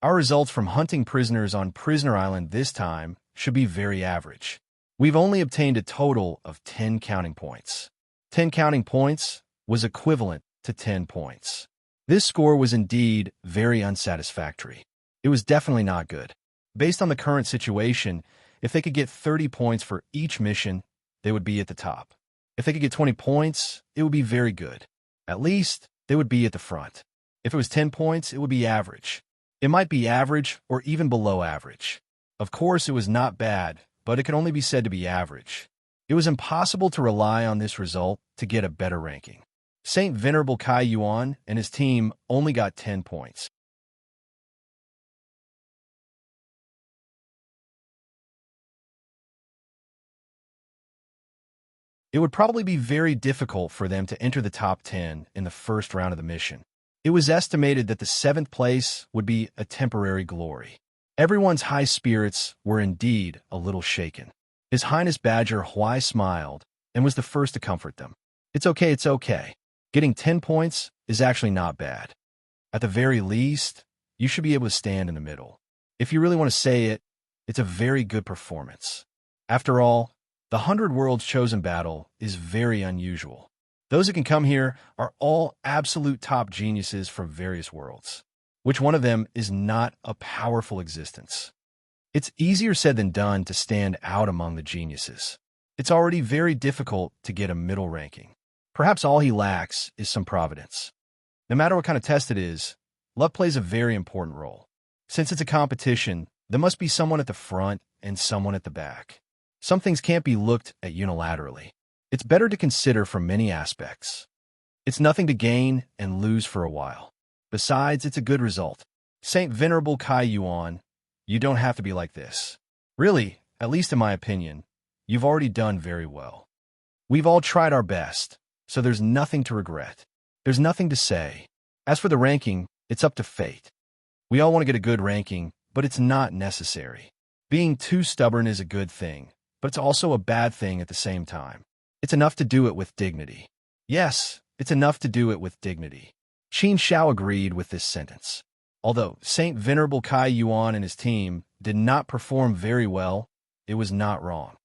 Our results from hunting prisoners on Prisoner Island this time should be very average. We've only obtained a total of 10 counting points. 10 counting points was equivalent to 10 points. This score was indeed very unsatisfactory. It was definitely not good. Based on the current situation, if they could get 30 points for each mission, they would be at the top. If they could get 20 points, it would be very good. At least, they would be at the front. If it was 10 points, it would be average. It might be average or even below average. Of course, it was not bad, but it could only be said to be average. It was impossible to rely on this result to get a better ranking. Saint Venerable Kai Yuan and his team only got 10 points. It would probably be very difficult for them to enter the top 10 in the first round of the mission. It was estimated that the 7th place would be a temporary glory. Everyone's high spirits were indeed a little shaken. His Highness Badger Huai smiled and was the first to comfort them. It's okay, it's okay. Getting 10 points is actually not bad. At the very least, you should be able to stand in the middle. If you really want to say it, it's a very good performance. After all, the 100 Worlds Chosen battle is very unusual. Those who can come here are all absolute top geniuses from various worlds. Which one of them is not a powerful existence? It's easier said than done to stand out among the geniuses. It's already very difficult to get a middle ranking. Perhaps all he lacks is some providence. No matter what kind of test it is, luck plays a very important role. Since it's a competition, there must be someone at the front and someone at the back. Some things can't be looked at unilaterally. It's better to consider from many aspects. It's nothing to gain and lose for a while. Besides, it's a good result. Saint Venerable Kai Yuan, you don't have to be like this. Really, at least in my opinion, you've already done very well. We've all tried our best, so there's nothing to regret. There's nothing to say. As for the ranking, it's up to fate. We all want to get a good ranking, but it's not necessary. Being too stubborn is a good thing, but it's also a bad thing at the same time. It's enough to do it with dignity. Yes, it's enough to do it with dignity. Qin Shao agreed with this sentence. Although Saint Venerable Kai Yuan and his team did not perform very well, it was not wrong.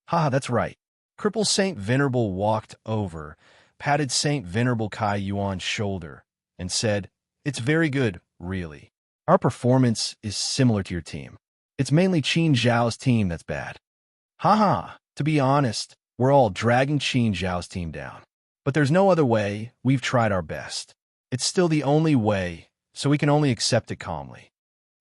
Haha, that's right. Cripple Saint Venerable walked over, patted Saint Venerable Kai Yuan's shoulder, and said, "It's very good, really. Our performance is similar to your team. It's mainly Qin Zhao's team that's bad." Haha, to be honest, we're all dragging Qin Zhao's team down. But there's no other way. We've tried our best. It's still the only way, so we can only accept it calmly.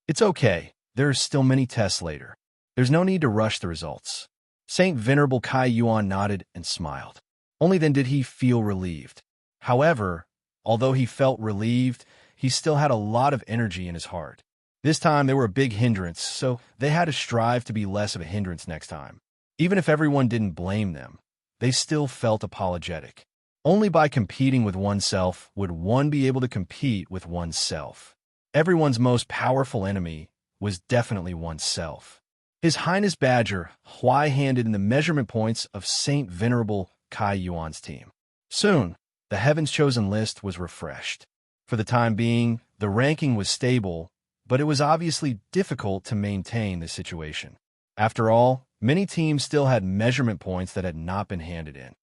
It's okay. There are still many tests later. There's no need to rush the results. Saint Venerable Kai Yuan nodded and smiled. Only then did he feel relieved. However, although he felt relieved, he still had a lot of energy in his heart. This time they were a big hindrance, so they had to strive to be less of a hindrance next time. Even if everyone didn't blame them, they still felt apologetic. Only by competing with oneself would one be able to compete with oneself. Everyone's most powerful enemy was definitely oneself. His Highness Badger Huai-handed in the measurement points of Saint Venerable Kai Yuan's team. Soon, the Heaven's Chosen list was refreshed. For the time being, the ranking was stable, but it was obviously difficult to maintain the situation. After all, many teams still had measurement points that had not been handed in.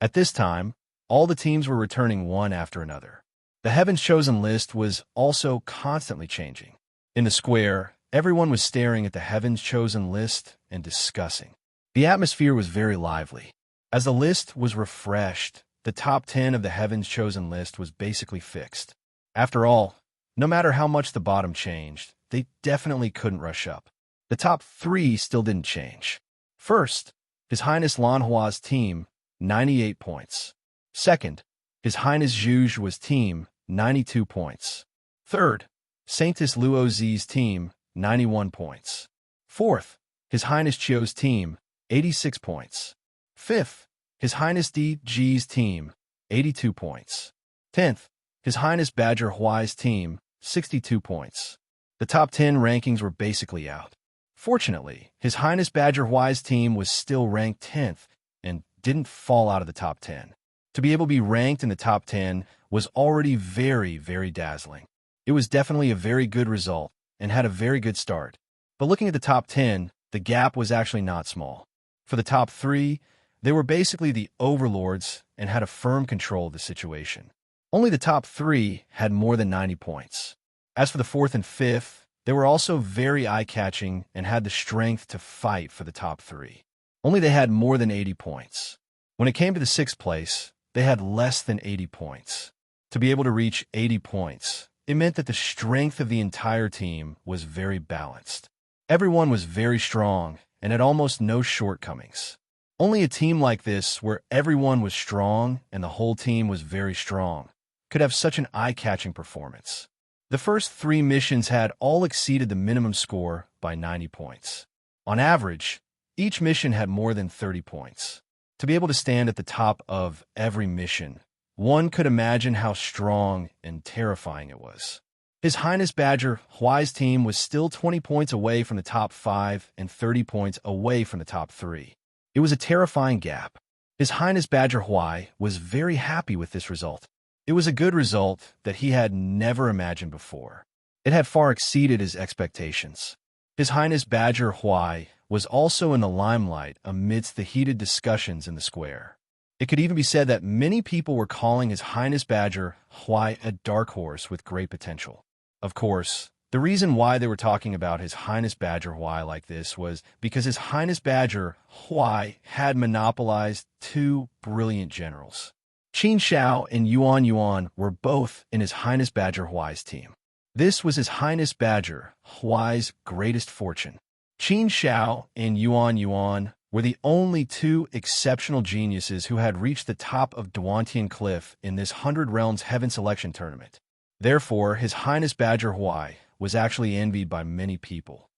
At this time, all the teams were returning one after another. The Heaven's Chosen list was also constantly changing. In the square, everyone was staring at the Heaven's Chosen list and discussing. The atmosphere was very lively. As the list was refreshed, the top 10 of the Heaven's Chosen list was basically fixed. After all, no matter how much the bottom changed, they definitely couldn't rush up. The top 3 still didn't change. First, His Highness Lan Hua's team, 98 points. Second, His Highness Zhu Zhu's team, 92 points. Third, Saintess Luo Zi's team, 91 points. Fourth, His Highness Chio's team, 86 points. Fifth, His Highness Di Ji's team, 82 points. 10th, His Highness Badger Huai's team, 62 points. The top 10 rankings were basically out. Fortunately, His Highness Badger Huai's team was still ranked 10th and didn't fall out of the top 10. To be able to be ranked in the top 10 was already very, very dazzling. It was definitely a very good result and had a very good start. But looking at the top 10, the gap was actually not small. For the top 3, they were basically the overlords and had a firm control of the situation. Only the top 3 had more than 90 points. As for the 4th and 5th, they were also very eye-catching and had the strength to fight for the top 3. Only they had more than 80 points. When it came to the 6th place, they had less than 80 points. To be able to reach 80 points, it meant that the strength of the entire team was very balanced. Everyone was very strong and had almost no shortcomings. Only a team like this, where everyone was strong and the whole team was very strong, could have such an eye-catching performance. The first 3 missions had all exceeded the minimum score by 90 points. On average, each mission had more than 30 points. To be able to stand at the top of every mission, one could imagine how strong and terrifying it was. His Highness Badger Huai's team was still 20 points away from the top 5 and 30 points away from the top 3. It was a terrifying gap. His Highness Badger Huai was very happy with this result. It was a good result that he had never imagined before. It had far exceeded his expectations. His Highness Badger Huai was also in the limelight amidst the heated discussions in the square. It could even be said that many people were calling His Highness Badger Huai a dark horse with great potential. Of course, the reason why they were talking about His Highness Badger Huai like this was because His Highness Badger Huai had monopolized two brilliant generals. Qin Shao and Yuan Yuan were both in His Highness Badger Huai's team. This was His Highness Badger Huai's greatest fortune. Qin Shao and Yuan Yuan were the only two exceptional geniuses who had reached the top of Duantian Cliff in this 100 Realms Heaven Selection Tournament. Therefore, His Highness Badger Huai was actually envied by many people.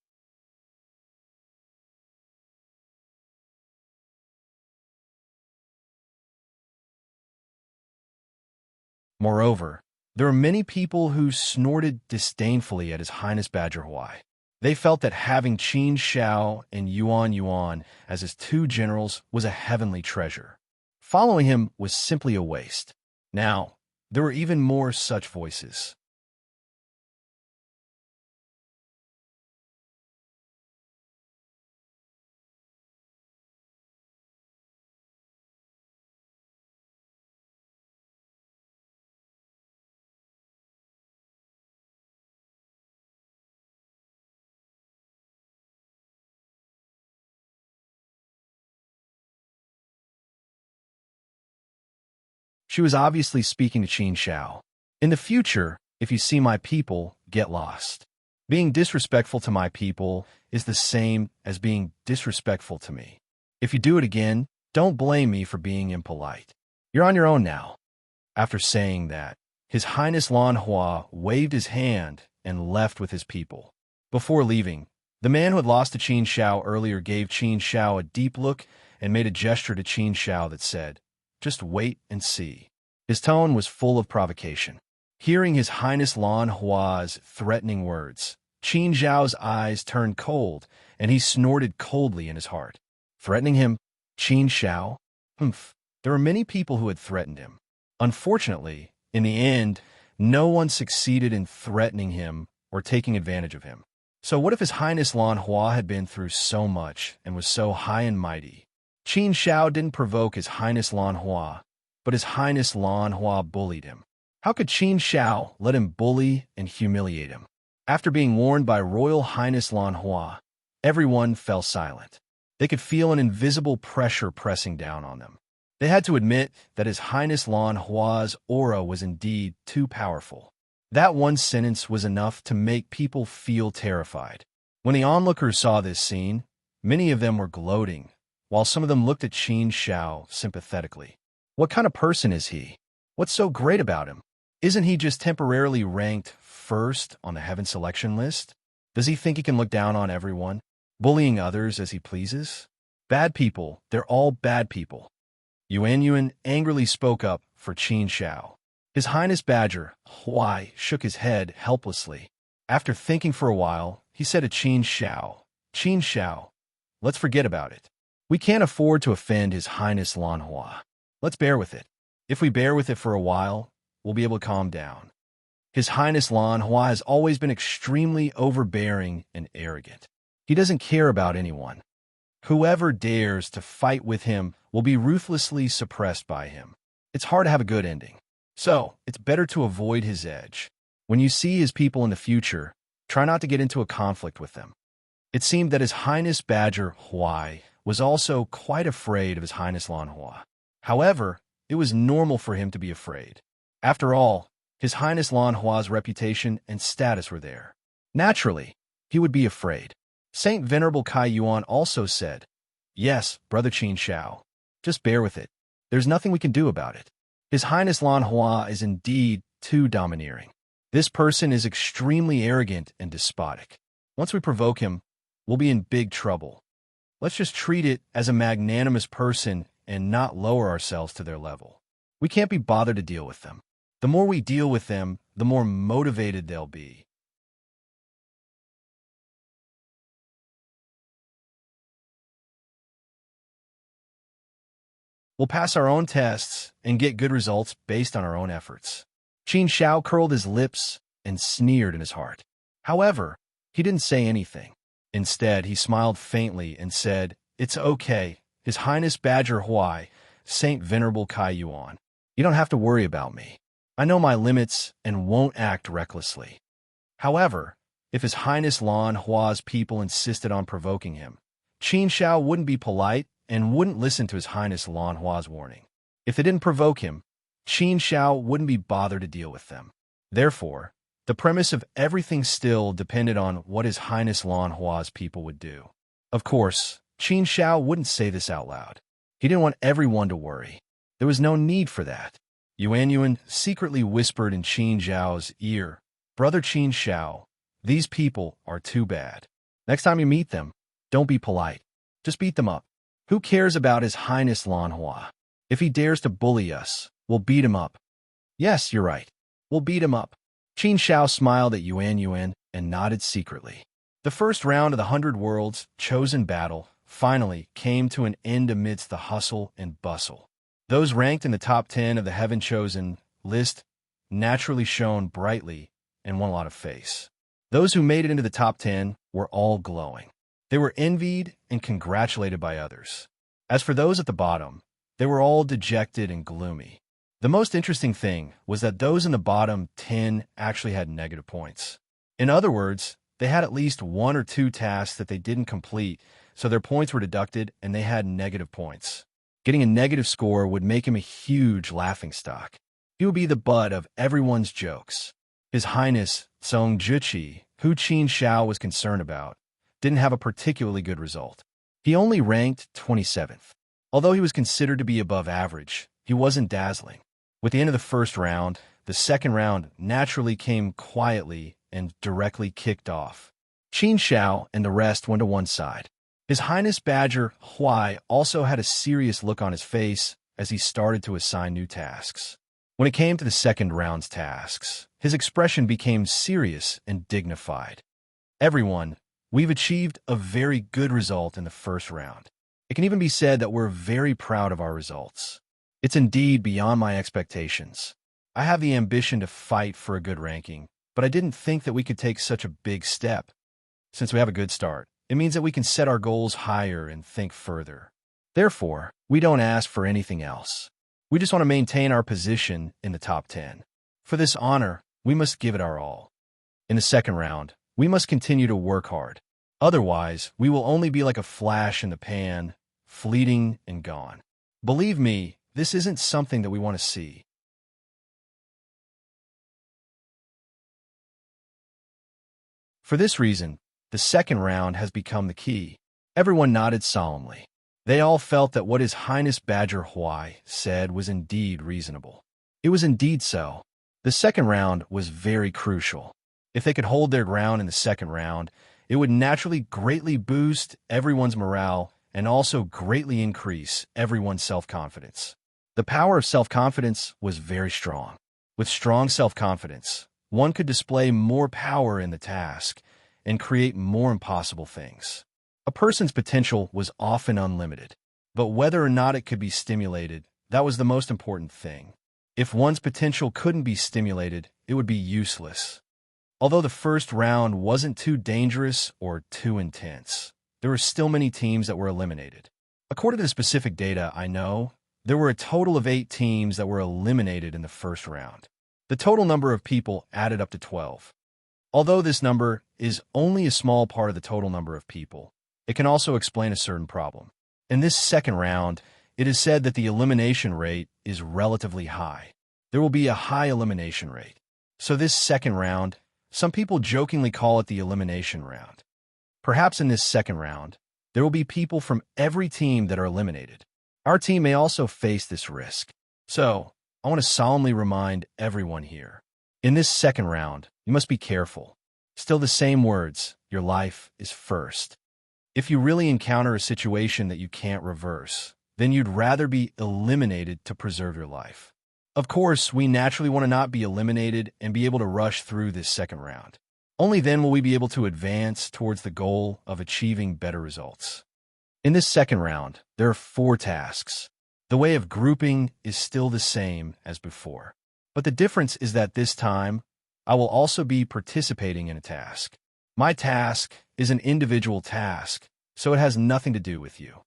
Moreover, there were many people who snorted disdainfully at His Highness Badger Huai. They felt that having Qin Shao and Yuan Yuan as his two generals was a heavenly treasure. Following him was simply a waste. Now, there were even more such voices. She was obviously speaking to Qin Shao. In the future, if you see my people, get lost. Being disrespectful to my people is the same as being disrespectful to me. If you do it again, don't blame me for being impolite. You're on your own now. After saying that, His Highness Lan Hua waved his hand and left with his people. Before leaving, the man who had lost to Qin Shao earlier gave Qin Shao a deep look and made a gesture to Qin Shao that said, "Just wait and see." His tone was full of provocation. Hearing His Highness Lan Hua's threatening words, Qin Zhao's eyes turned cold, and he snorted coldly in his heart. Threatening him? Qin Shao? Humph. There were many people who had threatened him. Unfortunately, in the end, no one succeeded in threatening him or taking advantage of him. So what if His Highness Lan Hua had been through so much and was so high and mighty? Qin Shao didn't provoke His Highness Lan Hua, but His Highness Lan Hua bullied him. How could Qin Shao let him bully and humiliate him? After being warned by Royal Highness Lan Hua, everyone fell silent. They could feel an invisible pressure pressing down on them. They had to admit that His Highness Lan Hua's aura was indeed too powerful. That one sentence was enough to make people feel terrified. When the onlookers saw this scene, many of them were gloating, while some of them looked at Qin Shao sympathetically. What kind of person is he? What's so great about him? Isn't he just temporarily ranked first on the heaven selection list? Does he think he can look down on everyone, bullying others as he pleases? Bad people, they're all bad people. Yuan Yuan angrily spoke up for Qin Shao. His Highness Badger Huai shook his head helplessly. After thinking for a while, he said to Qin Shao, let's forget about it. We can't afford to offend His Highness Lan Hua. Let's bear with it. If we bear with it for a while, we'll be able to calm down. His Highness Lan Hua has always been extremely overbearing and arrogant. He doesn't care about anyone. Whoever dares to fight with him will be ruthlessly suppressed by him. It's hard to have a good ending. So, it's better to avoid his edge. When you see his people in the future, try not to get into a conflict with them. It seemed that His Highness Badger Huai was also quite afraid of His Highness Lan Hua. However, it was normal for him to be afraid. After all, His Highness Lan Hua's reputation and status were there. Naturally, he would be afraid. Saint Venerable Kai Yuan also said, "Yes, Brother Qin Shao, just bear with it. There's nothing we can do about it. His Highness Lan Hua is indeed too domineering. This person is extremely arrogant and despotic. Once we provoke him, we'll be in big trouble. Let's just treat it as a magnanimous person and not lower ourselves to their level. We can't be bothered to deal with them. The more we deal with them, the more motivated they'll be. We'll pass our own tests and get good results based on our own efforts. Qin Shao curled his lips and sneered in his heart. However, he didn't say anything. Instead, he smiled faintly and said, "It's okay, His Highness Badger Huai, Saint Venerable Kai Yuan. You don't have to worry about me. I know my limits and won't act recklessly." However, if His Highness Lan Hua's people insisted on provoking him, Qin Shao wouldn't be polite and wouldn't listen to His Highness Lan Hua's warning. If they didn't provoke him, Qin Shao wouldn't be bothered to deal with them. Therefore, the premise of everything still depended on what His Highness Lan Hua's people would do. Of course, Qin Shao wouldn't say this out loud. He didn't want everyone to worry. There was no need for that. Yuan secretly whispered in Qin Zhao's ear, "Brother Qin Shao, these people are too bad. Next time you meet them, don't be polite. Just beat them up. Who cares about His Highness Lan Hua? If he dares to bully us, we'll beat him up." "Yes, you're right. We'll beat him up." Qin Shao smiled at Yuan and nodded secretly. The first round of the 100 Worlds Chosen Battle finally came to an end amidst the hustle and bustle. Those ranked in the top 10 of the Heaven Chosen list naturally shone brightly and won a lot of face. Those who made it into the top 10 were all glowing. They were envied and congratulated by others. As for those at the bottom, they were all dejected and gloomy. The most interesting thing was that those in the bottom 10 actually had negative points. In other words, they had at least one or two tasks that they didn't complete, so their points were deducted and they had negative points. Getting a negative score would make him a huge laughingstock. He would be the butt of everyone's jokes. His Highness Song Juqi, who Qin Shao was concerned about, didn't have a particularly good result. He only ranked 27th. Although he was considered to be above average, he wasn't dazzling. With the end of the first round, the second round naturally came quietly and directly kicked off. Qin Shao and the rest went to one side. His Highness Badger Huai also had a serious look on his face as he started to assign new tasks. When it came to the second round's tasks, his expression became serious and dignified. "Everyone, we've achieved a very good result in the first round. It can even be said that we're very proud of our results. It's indeed beyond my expectations. I have the ambition to fight for a good ranking, but I didn't think that we could take such a big step. Since we have a good start, it means that we can set our goals higher and think further. Therefore, we don't ask for anything else. We just want to maintain our position in the top 10. For this honor, we must give it our all. In the second round, we must continue to work hard. Otherwise, we will only be like a flash in the pan, fleeting and gone. Believe me, this isn't something that we want to see." For this reason, the second round has become the key. Everyone nodded solemnly. They all felt that what His Highness Badger Huai said was indeed reasonable. It was indeed so. The second round was very crucial. If they could hold their ground in the second round, it would naturally greatly boost everyone's morale and also greatly increase everyone's self-confidence. The power of self-confidence was very strong. With strong self-confidence, one could display more power in the task and create more impossible things. A person's potential was often unlimited, but whether or not it could be stimulated, that was the most important thing. If one's potential couldn't be stimulated, it would be useless. Although the first round wasn't too dangerous or too intense, there were still many teams that were eliminated. According to the specific data I know, there were a total of 8 teams that were eliminated in the first round. The total number of people added up to 12. Although this number is only a small part of the total number of people, it can also explain a certain problem. In this second round, it is said that the elimination rate is relatively high. There will be a high elimination rate. So this second round, some people jokingly call it the elimination round. Perhaps in this second round, there will be people from every team that are eliminated. Our team may also face this risk. So, I want to solemnly remind everyone here. In this second round, you must be careful. Still the same words, your life is first. If you really encounter a situation that you can't reverse, then you'd rather be eliminated to preserve your life. Of course, we naturally want to not be eliminated and be able to rush through this second round. Only then will we be able to advance towards the goal of achieving better results. In this second round, there are 4 tasks. The way of grouping is still the same as before. But the difference is that this time, I will also be participating in a task. My task is an individual task, so it has nothing to do with you.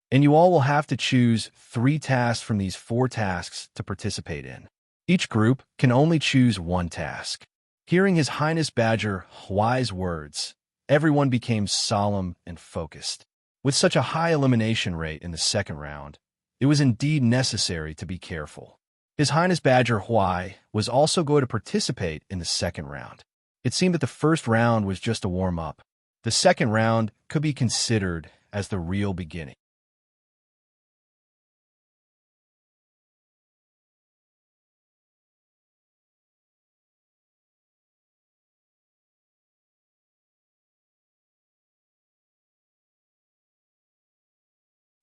And you all will have to choose 3 tasks from these 4 tasks to participate in. Each group can only choose 1 task. Hearing His Highness Badger Huai's words, everyone became solemn and focused. With such a high elimination rate in the second round, it was indeed necessary to be careful. His Highness Badger Huai was also going to participate in the second round. It seemed that the first round was just a warm-up. The second round could be considered as the real beginning.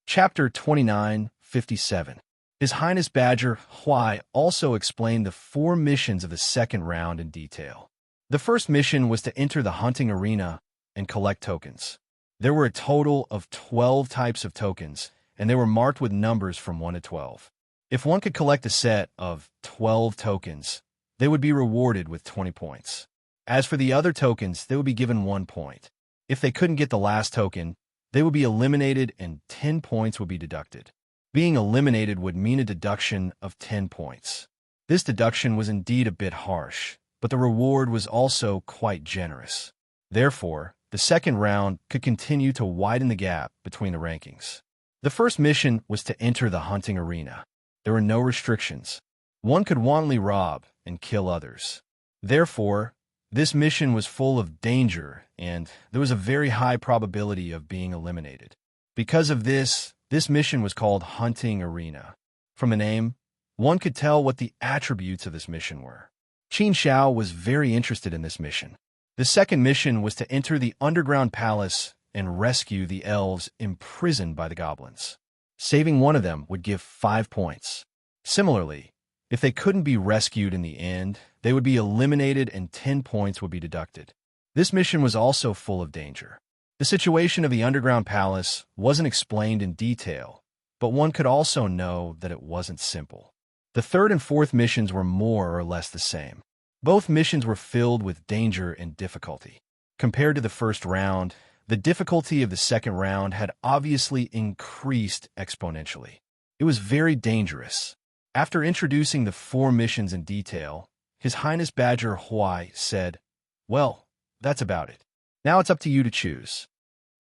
Chapter 29:57. His Highness Badger Huai also explained the 4 missions of the second round in detail. The first mission was to enter the hunting arena and collect tokens. There were a total of 12 types of tokens, and they were marked with numbers from 1 to 12. If one could collect a set of 12 tokens, they would be rewarded with 20 points. As for the other tokens, they would be given 1 point. If they couldn't get the last token, they would be eliminated and 10 points would be deducted. Being eliminated would mean a deduction of 10 points. This deduction was indeed a bit harsh, but the reward was also quite generous. Therefore, the second round could continue to widen the gap between the rankings. The first mission was to enter the hunting arena. There were no restrictions. One could wantonly rob and kill others. Therefore, this mission was full of danger, and there was a very high probability of being eliminated. Because of this mission was called Hunting Arena. From the name, one could tell what the attributes of this mission were. Qin Xiao was very interested in this mission. The second mission was to enter the underground palace and rescue the elves imprisoned by the goblins. Saving one of them would give 5 points. Similarly, if they couldn't be rescued in the end, they would be eliminated and 10 points would be deducted. This mission was also full of danger. The situation of the underground palace wasn't explained in detail, but one could also know that it wasn't simple. The third and fourth missions were more or less the same. Both missions were filled with danger and difficulty. Compared to the first round, the difficulty of the second round had obviously increased exponentially. It was very dangerous. After introducing the 4 missions in detail, His Highness Badger Huai said, "Well, that's about it. Now it's up to you to choose.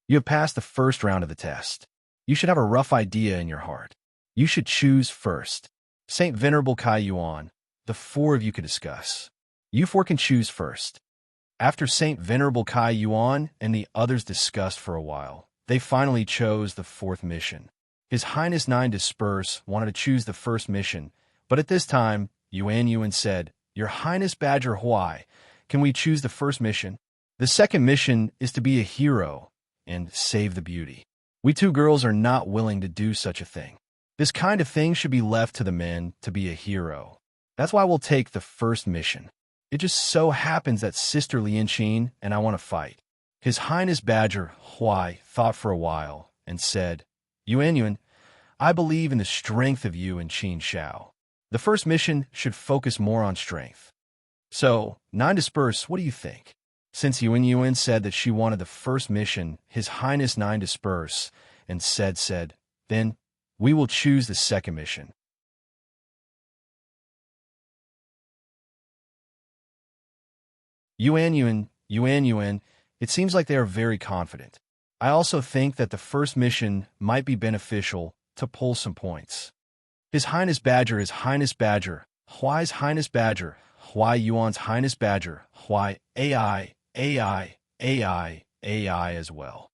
You have passed the first round of the test. You should have a rough idea in your heart. You should choose first. Saint Venerable Kai Yuan, the 4 of you could discuss. You 4 can choose first." After Saint Venerable Kai Yuan and the others discussed for a while, they finally chose the 4th mission. His Highness 9 Disperse wanted to choose the first mission, but at this time, Yuan said, "Your Highness Badger Huai, can we choose the first mission? The second mission is to be a hero and save the beauty. We 2 girls are not willing to do such a thing. This kind of thing should be left to the men to be a hero. That's why we'll take the first mission. It just so happens that Sister Lianqin and I want to fight." His Highness Badger Huai thought for a while and said, Yuan, I believe in the strength of you and Qin Xiao. The first mission should focus more on strength. So, 9 Disperse, what do you think?" Since Yuan said that she wanted the first mission, His Highness 9 Disperse and said, "Then we will choose the second mission." Yuan, it seems like they are very confident. I also think that the first mission might be beneficial to pull some points. His Highness Badger, Huai's Highness Badger, Huai Yuan's Highness Badger, Huai AI as well.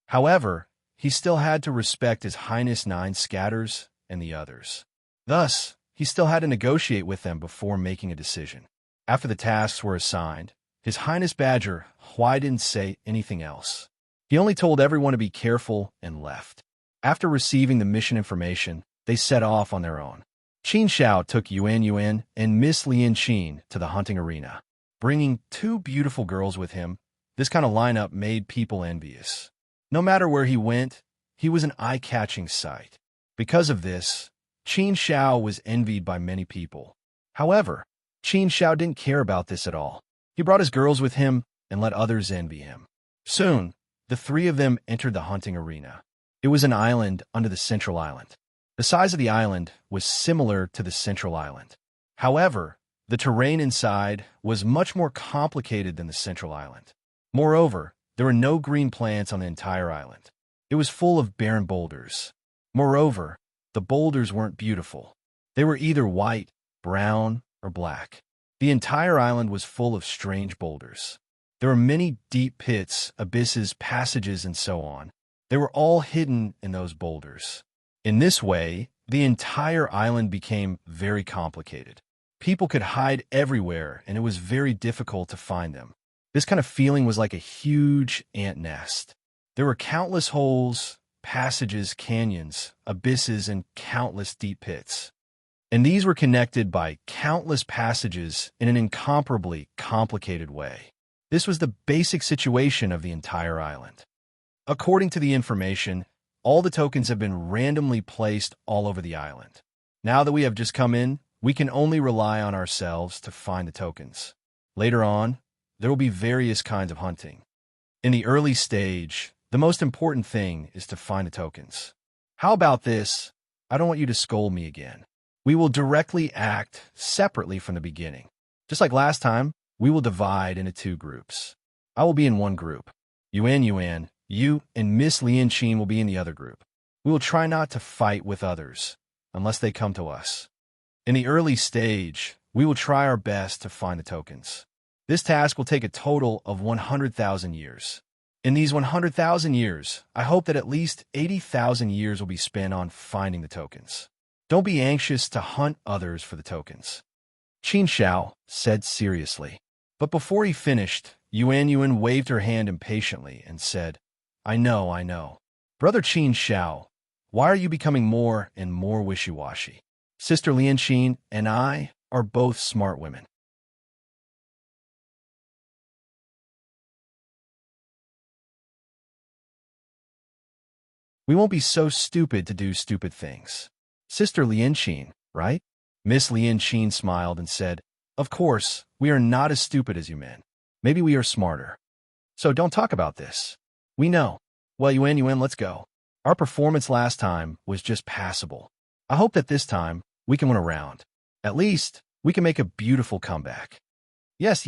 However, he still had to respect His Highness 9 Scatters and the others. Thus, he still had to negotiate with them before making a decision. After the tasks were assigned, His Highness Badger Huai didn't say anything else. He only told everyone to be careful and left. After receiving the mission information, they set off on their own. Qin Shao took Yuan Yuan and Miss Lian Qin to the hunting arena. Bringing two beautiful girls with him, this kind of lineup made people envious. No matter where he went, he was an eye-catching sight. Because of this, Qin Shao was envied by many people. However, Qin Shao didn't care about this at all. He brought his girls with him and let others envy him. Soon, the three of them entered the hunting arena. It was an island under the central island. The size of the island was similar to the central island. However, the terrain inside was much more complicated than the central island. Moreover, there were no green plants on the entire island. It was full of barren boulders. Moreover, the boulders weren't beautiful. They were either white, brown, or black. The entire island was full of strange boulders. There were many deep pits, abysses, passages, and so on. They were all hidden in those boulders. In this way, the entire island became very complicated. People could hide everywhere, and it was very difficult to find them. This kind of feeling was like a huge ant nest. There were countless holes, passages, canyons, abysses, and countless deep pits. And these were connected by countless passages in an incomparably complicated way. This was the basic situation of the entire island. According to the information, all the tokens have been randomly placed all over the island. Now that we have just come in, we can only rely on ourselves to find the tokens. Later on, there will be various kinds of hunting. In the early stage, the most important thing is to find the tokens. How about this? I don't want you to scold me again. We will directly act separately from the beginning. Just like last time, we will divide into two groups. I will be in one group. Yuan Yuan, you, and Miss Lian Qin will be in the other group. We will try not to fight with others, unless they come to us. In the early stage, we will try our best to find the tokens. This task will take a total of 100,000 years. In these 100,000 years, I hope that at least 80,000 years will be spent on finding the tokens. Don't be anxious to hunt others for the tokens. Qin Shao said seriously. But before he finished, Yuan Yuan waved her hand impatiently and said, I know. Brother Qin Shao, why are you becoming more and more wishy-washy? Sister Lian Qin and I are both smart women. We won't be so stupid to do stupid things. Sister Lian Qin, right? Miss Lian Qin smiled and said, Of course, we are not as stupid as you men. Maybe we are smarter. So don't talk about this. We know. Well, Yuan, let's go. Our performance last time was just passable. I hope that this time we can win a round. At least, we can make a beautiful comeback. Yes.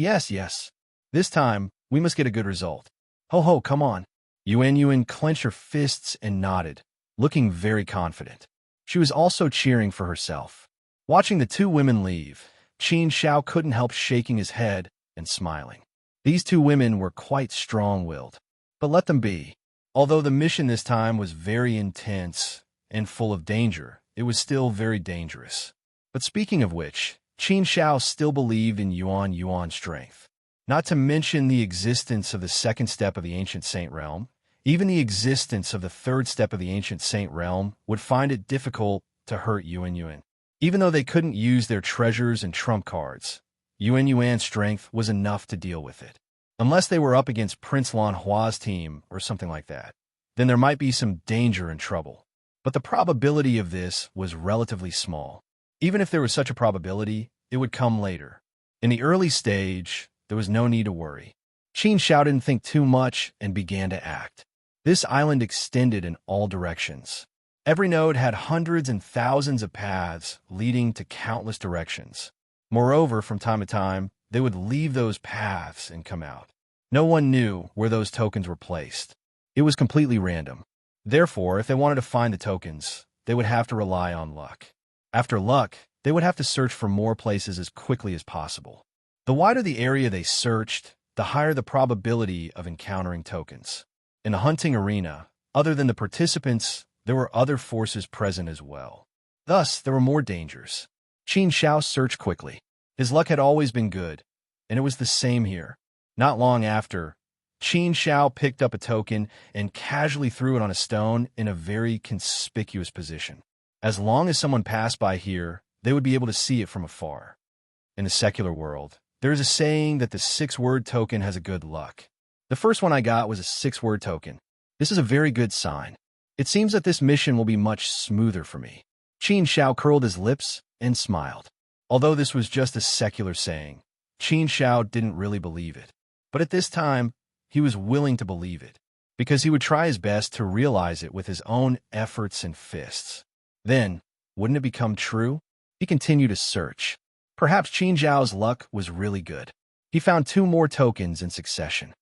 This time, we must get a good result. Ho, come on. Yuan clenched her fists and nodded, looking very confident. She was also cheering for herself. Watching the two women leave, Qin Shao couldn't help shaking his head and smiling. These two women were quite strong-willed. But let them be. Although the mission this time was very intense and full of danger, it was still very dangerous. But speaking of which, Qin Shao still believed in Yuan's strength. Not to mention the existence of the second step of the Ancient Saint Realm, even the existence of the third step of the Ancient Saint Realm would find it difficult to hurt Yuan. Even though they couldn't use their treasures and trump cards, Yuan's strength was enough to deal with it. Unless they were up against Prince Lan Hua's team or something like that, then there might be some danger and trouble. But the probability of this was relatively small. Even if there was such a probability, it would come later. In the early stage, there was no need to worry. Qin Shao didn't think too much and began to act. This island extended in all directions. Every node had hundreds and thousands of paths leading to countless directions. Moreover, from time to time, they would leave those paths and come out. No one knew where those tokens were placed. It was completely random. Therefore, if they wanted to find the tokens, they would have to rely on luck. After luck, they would have to search for more places as quickly as possible. The wider the area they searched, the higher the probability of encountering tokens. In the hunting arena, other than the participants, there were other forces present as well. Thus, there were more dangers. Qin Shao searched quickly. His luck had always been good, and it was the same here. Not long after, Qin Shao picked up a token and casually threw it on a stone in a very conspicuous position. As long as someone passed by here, they would be able to see it from afar. In the secular world, there is a saying that the 6-word token has a good luck. The first one I got was a 6-word token. This is a very good sign. It seems that this mission will be much smoother for me. Qin Shao curled his lips and smiled. Although this was just a secular saying, Qin Shao didn't really believe it. But at this time, he was willing to believe it, because he would try his best to realize it with his own efforts and fists. Then, wouldn't it become true? He continued to search. Perhaps Qin Zhao's luck was really good. He found 2 more tokens in succession.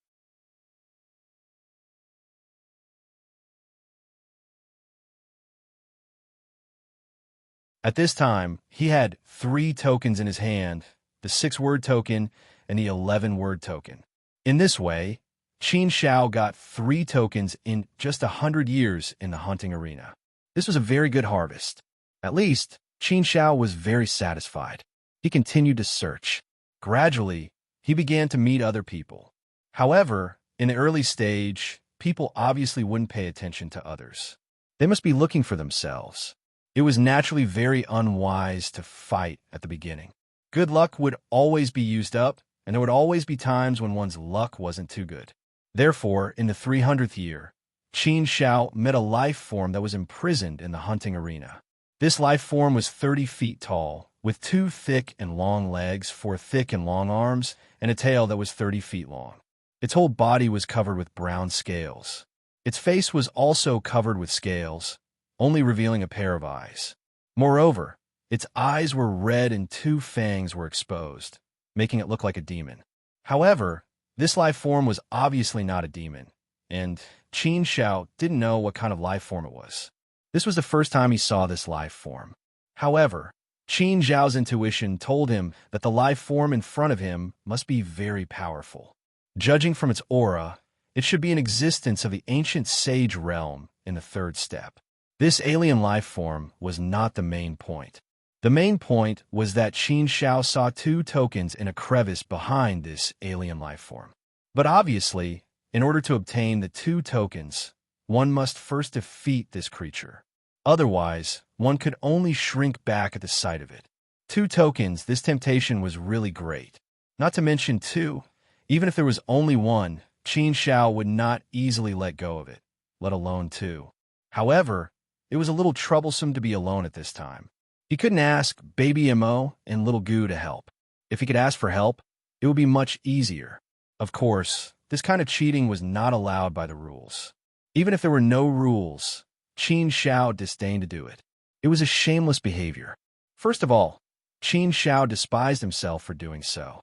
At this time, he had 3 tokens in his hand, the 6-word token and the 11-word token. In this way, Qin Shao got 3 tokens in just 100 years in the hunting arena. This was a very good harvest. At least, Qin Shao was very satisfied. He continued to search. Gradually, he began to meet other people. However, in the early stage, people obviously wouldn't pay attention to others. They must be looking for themselves. It was naturally very unwise to fight at the beginning. Good luck would always be used up, and there would always be times when one's luck wasn't too good. Therefore, in the 300th year, Qin Shao met a life form that was imprisoned in the hunting arena. This life form was 30 feet tall, with 2 thick and long legs, 4 thick and long arms, and a tail that was 30 feet long. Its whole body was covered with brown scales. Its face was also covered with scales, only revealing a pair of eyes. Moreover, its eyes were red and 2 fangs were exposed, making it look like a demon. However, this life form was obviously not a demon, and Qin Shao didn't know what kind of life form it was. This was the first time he saw this life form. However, Qin Zhao's intuition told him that the life form in front of him must be very powerful. Judging from its aura, it should be an existence of the ancient sage realm in the 3rd step. This alien life form was not the main point. The main point was that Qin Shao saw 2 tokens in a crevice behind this alien life form. But obviously, in order to obtain the 2 tokens, one must first defeat this creature. Otherwise, one could only shrink back at the sight of it. 2 tokens, this temptation was really great. Not to mention 2, even if there was only 1, Qin Shao would not easily let go of it, let alone 2. However, it was a little troublesome to be alone at this time. He couldn't ask Baby Mo and Little Goo to help. If he could ask for help, it would be much easier. Of course, this kind of cheating was not allowed by the rules. Even if there were no rules, Qin Shao disdained to do it. It was a shameless behavior. First of all, Qin Shao despised himself for doing so.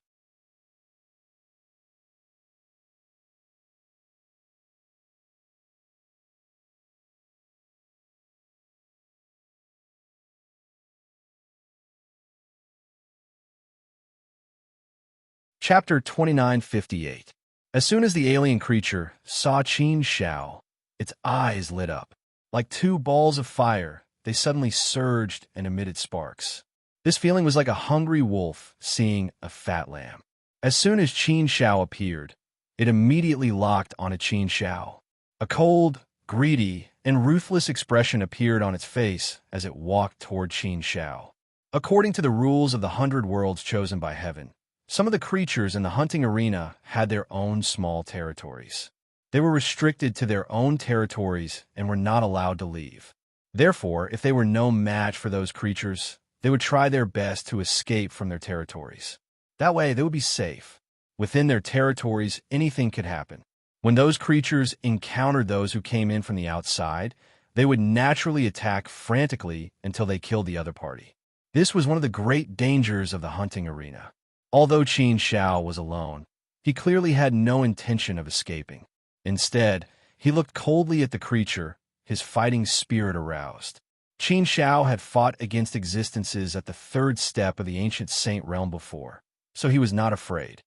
Chapter 2958. As soon as the alien creature saw Qin Shao, its eyes lit up. Like 2 balls of fire, they suddenly surged and emitted sparks. This feeling was like a hungry wolf seeing a fat lamb. As soon as Qin Shao appeared, it immediately locked onto Qin Shao. A cold, greedy, and ruthless expression appeared on its face as it walked toward Qin Shao. According to the rules of the 100 worlds chosen by heaven, some of the creatures in the hunting arena had their own small territories. They were restricted to their own territories and were not allowed to leave. Therefore, if they were no match for those creatures, they would try their best to escape from their territories. That way, they would be safe. Within their territories, anything could happen. When those creatures encountered those who came in from the outside, they would naturally attack frantically until they killed the other party. This was one of the great dangers of the hunting arena. Although Qin Shao was alone, he clearly had no intention of escaping. Instead, he looked coldly at the creature, his fighting spirit aroused. Qin Shao had fought against existences at the 3rd step of the ancient saint realm before, so he was not afraid.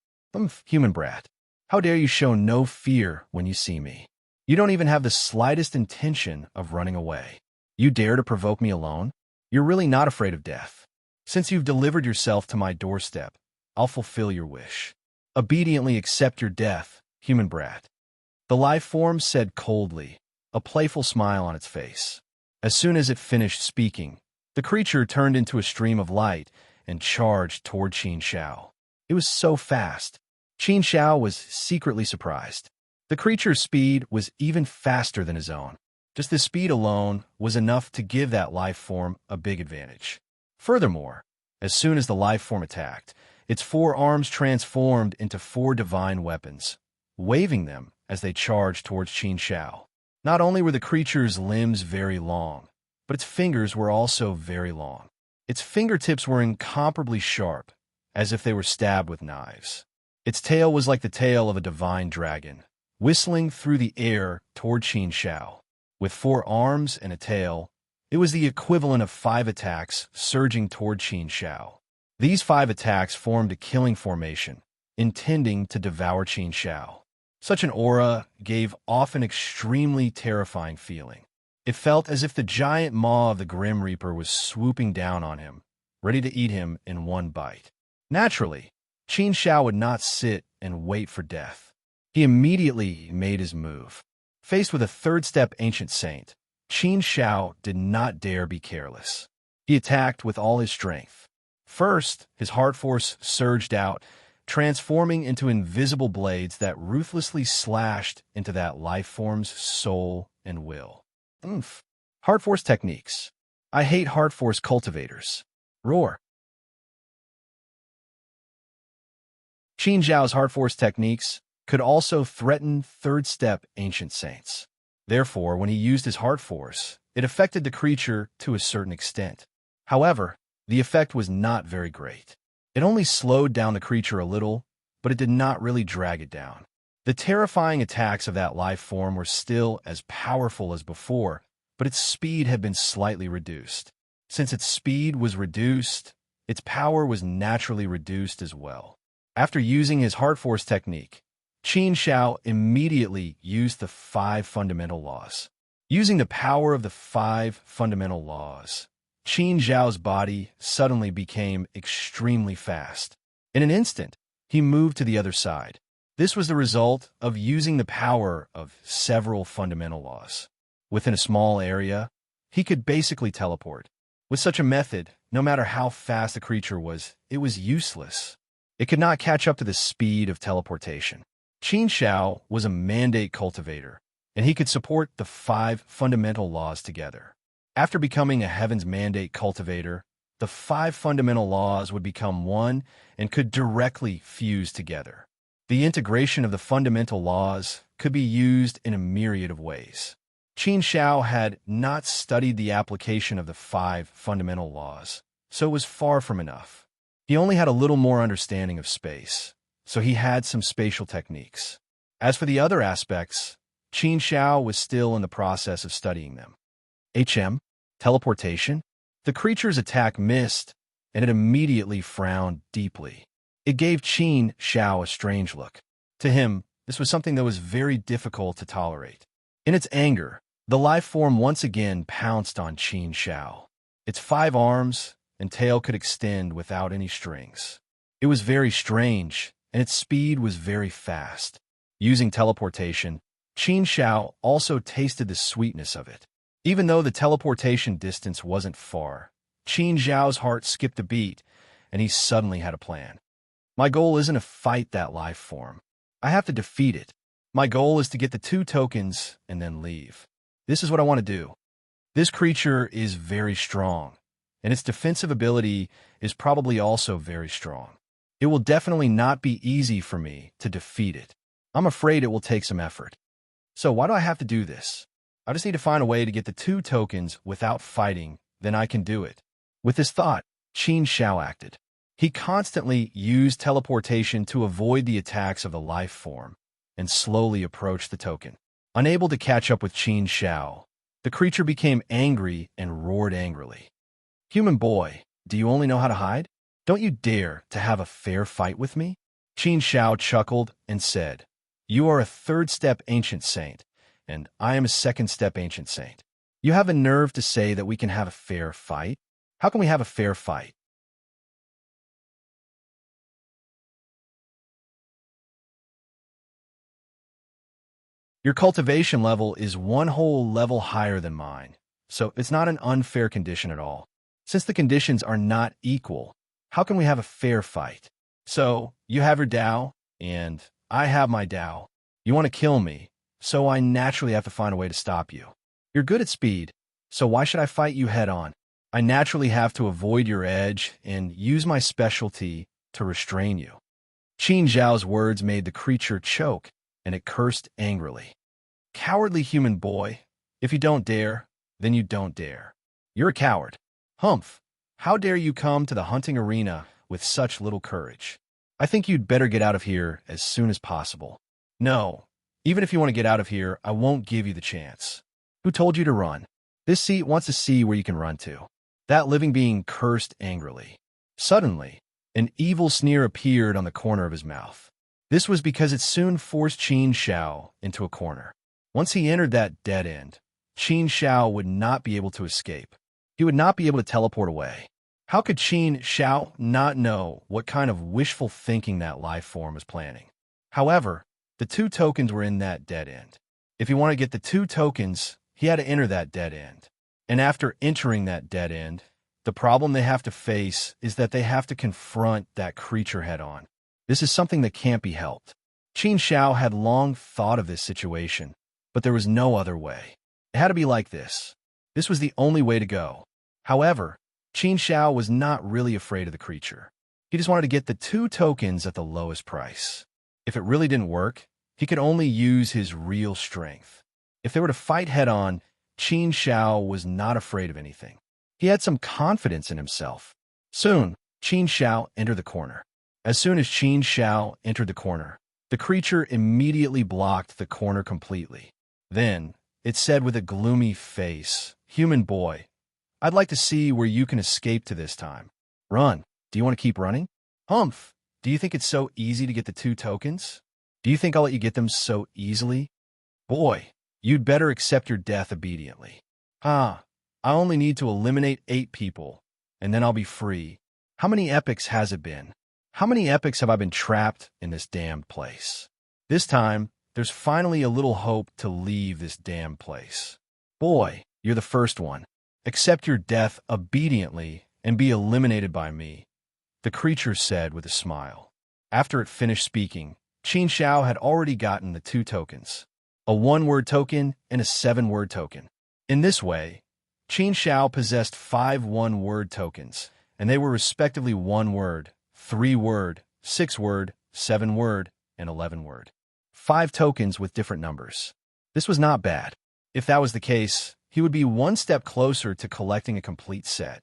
Human brat, how dare you show no fear when you see me? You don't even have the slightest intention of running away. You dare to provoke me alone? You're really not afraid of death. Since you've delivered yourself to my doorstep, I'll fulfill your wish. Obediently accept your death, human brat. The life form said coldly, a playful smile on its face. As soon as it finished speaking, the creature turned into a stream of light and charged toward Qin Shao. It was so fast. Qin Shao was secretly surprised. The creature's speed was even faster than his own. Just the speed alone was enough to give that life form a big advantage. Furthermore, as soon as the life form attacked, its 4 arms transformed into 4 divine weapons, waving them as they charged towards Qin Shao. Not only were the creature's limbs very long, but its fingers were also very long. Its fingertips were incomparably sharp, as if they were stabbed with knives. Its tail was like the tail of a divine dragon, whistling through the air toward Qin Shao. With 4 arms and a tail, it was the equivalent of 5 attacks surging toward Qin Shao. These 5 attacks formed a killing formation, intending to devour Qin Shao. Such an aura gave off an extremely terrifying feeling. It felt as if the giant maw of the Grim Reaper was swooping down on him, ready to eat him in one bite. Naturally, Qin Shao would not sit and wait for death. He immediately made his move. Faced with a 3rd-step Ancient Saint, Qin Shao did not dare be careless. He attacked with all his strength. First, his heart force surged out, transforming into invisible blades that ruthlessly slashed into that life form's soul and will. Oomph. Heart force techniques. I hate heart force cultivators. Roar. Qin Shao's heart force techniques could also threaten 3rd-step Ancient Saints. Therefore, when he used his heart force, it affected the creature to a certain extent. However, the effect was not very great. It only slowed down the creature a little, but it did not really drag it down. The terrifying attacks of that life form were still as powerful as before, but its speed had been slightly reduced. Since its speed was reduced, its power was naturally reduced as well. After using his heart force technique, Qin Shao immediately used the 5 fundamental laws. Using the power of the 5 fundamental laws, Qin Zhao's body suddenly became extremely fast. In an instant, he moved to the other side. This was the result of using the power of several fundamental laws. Within a small area, he could basically teleport. With such a method, no matter how fast the creature was, it was useless. It could not catch up to the speed of teleportation. Qin Shao was a mandate cultivator, and he could support the 5 fundamental laws together. After becoming a Heaven's Mandate cultivator, the 5 fundamental laws would become one and could directly fuse together. The integration of the fundamental laws could be used in a myriad of ways. Qin Shao had not studied the application of the 5 fundamental laws, so it was far from enough. He only had a little more understanding of space, so he had some spatial techniques. As for the other aspects, Qin Shao was still in the process of studying them. Teleportation? The creature's attack missed, and it immediately frowned deeply. It gave Qin Shao a strange look. To him, this was something that was very difficult to tolerate. In its anger, the life form once again pounced on Qin Shao. Its 5 arms and tail could extend without any strings. It was very strange, and its speed was very fast. Using teleportation, Qin Shao also tasted the sweetness of it. Even though the teleportation distance wasn't far, Qin Zhao's heart skipped a beat, and he suddenly had a plan. My goal isn't to fight that life form. I have to defeat it. My goal is to get the 2 tokens and then leave. This is what I want to do. This creature is very strong, and its defensive ability is probably also very strong. It will definitely not be easy for me to defeat it. I'm afraid it will take some effort. So why do I have to do this? I just need to find a way to get the 2 tokens without fighting, then I can do it. With this thought, Qin Shao acted. He constantly used teleportation to avoid the attacks of the life form and slowly approached the token. Unable to catch up with Qin Shao, the creature became angry and roared angrily. Human boy, do you only know how to hide? Don't you dare to have a fair fight with me? Qin Shao chuckled and said, You are a 3rd-step Ancient Saint, and I am a 2nd-step Ancient Saint. You have a nerve to say that we can have a fair fight? How can we have a fair fight? Your cultivation level is one whole level higher than mine, so it's not an unfair condition at all. Since the conditions are not equal, how can we have a fair fight? So, you have your Tao, and I have my Tao. You want to kill me, so I naturally have to find a way to stop you. You're good at speed, so why should I fight you head-on? I naturally have to avoid your edge and use my specialty to restrain you. Qin Zhao's words made the creature choke, and it cursed angrily. Cowardly human boy, if you don't dare, then you don't dare. You're a coward. Humph, how dare you come to the hunting arena with such little courage? I think you'd better get out of here as soon as possible. No, even if you want to get out of here, I won't give you the chance. Who told you to run? This seat wants to see where you can run to. That living being cursed angrily. Suddenly, an evil sneer appeared on the corner of his mouth. This was because it soon forced Qin Zhao into a corner. Once he entered that dead end, Qin Zhao would not be able to escape. He would not be able to teleport away. How could Qin Zhao not know what kind of wishful thinking that life form was planning? However, the 2 tokens were in that dead end. If he wanted to get the 2 tokens, he had to enter that dead end. And after entering that dead end, the problem they have to face is that they have to confront that creature head-on. This is something that can't be helped. Qin Zhao had long thought of this situation, but there was no other way. It had to be like this. This was the only way to go. However, Qin Zhao was not really afraid of the creature. He just wanted to get the 2 tokens at the lowest price. If it really didn't work, he could only use his real strength. If they were to fight head-on, Qin Zhao was not afraid of anything. He had some confidence in himself. Soon, Qin Zhao entered the corner. As soon as Qin Zhao entered the corner, the creature immediately blocked the corner completely. Then, it said with a gloomy face, "Human boy, I'd like to see where you can escape to this time. Run. Do you want to keep running? Humph, do you think it's so easy to get the 2 tokens? Do you think I'll let you get them so easily? Boy, you'd better accept your death obediently. I only need to eliminate 8 people, and then I'll be free. How many epochs has it been? How many epochs have I been trapped in this damned place? This time, there's finally a little hope to leave this damned place. Boy, you're the first one. Accept your death obediently and be eliminated by me," the creature said with a smile. After it finished speaking, Qin Zhao had already gotten the 2 tokens, a 1-word token and a 7-word token. In this way, Qin Zhao possessed 5 1-word tokens, and they were respectively 1-word, 3-word, 6-word, 7-word, and 11-word. 5 tokens with different numbers. This was not bad. If that was the case, he would be one step closer to collecting a complete set.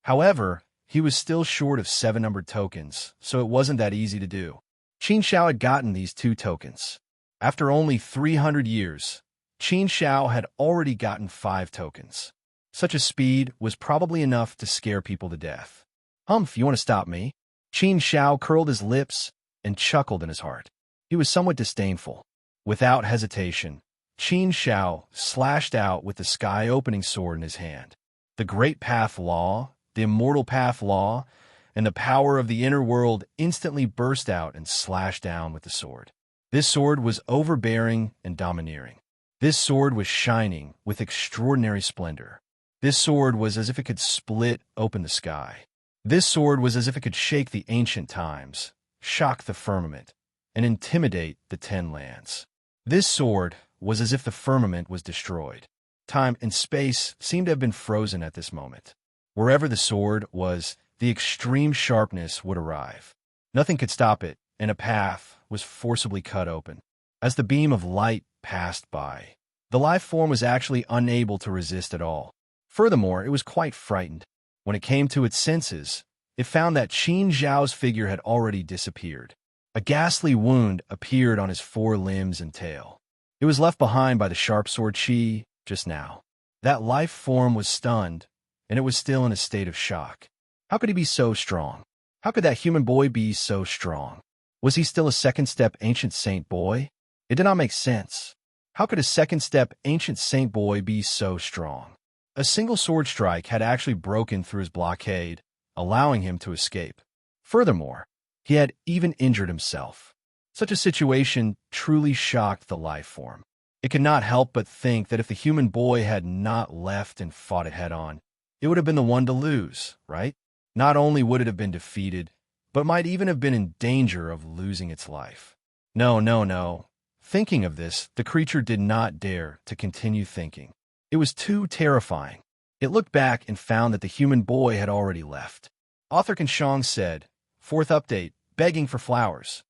However, he was still short of 7-numbered tokens, so it wasn't that easy to do. Qin Zhao had gotten these 2 tokens. After only 300 years, Qin Zhao had already gotten 5 tokens. Such a speed was probably enough to scare people to death. Humph, you want to stop me? Qin Zhao curled his lips and chuckled in his heart. He was somewhat disdainful. Without hesitation, Qin Zhao slashed out with the sky-opening sword in his hand. The Great Path Law, the Immortal Path Law, and the power of the inner world instantly burst out and slashed down with the sword. This sword was overbearing and domineering. This sword was shining with extraordinary splendor. This sword was as if it could split open the sky. This sword was as if it could shake the ancient times, shock the firmament, and intimidate the 10 lands. This sword was as if the firmament was destroyed. Time and space seemed to have been frozen at this moment. Wherever the sword was, the extreme sharpness would arrive. Nothing could stop it, and a path was forcibly cut open. As the beam of light passed by, the life form was actually unable to resist at all. Furthermore, it was quite frightened. When it came to its senses, it found that Qin Zhao's figure had already disappeared. A ghastly wound appeared on his 4 limbs and tail. It was left behind by the sharp sword Qi just now. That life form was stunned, and it was still in a state of shock. How could he be so strong? How could that human boy be so strong? Was he still a second-step ancient saint boy? It did not make sense. How could a second-step ancient saint boy be so strong? A single sword strike had actually broken through his blockade, allowing him to escape. Furthermore, he had even injured himself. Such a situation truly shocked the life form. It could not help but think that if the human boy had not left and fought it head-on, it would have been the one to lose, right? Not only would it have been defeated, but might even have been in danger of losing its life. No, no, no. Thinking of this, the creature did not dare to continue thinking. It was too terrifying. It looked back and found that the human boy had already left. Author Clipchamp said, "Fourth update, begging for flowers."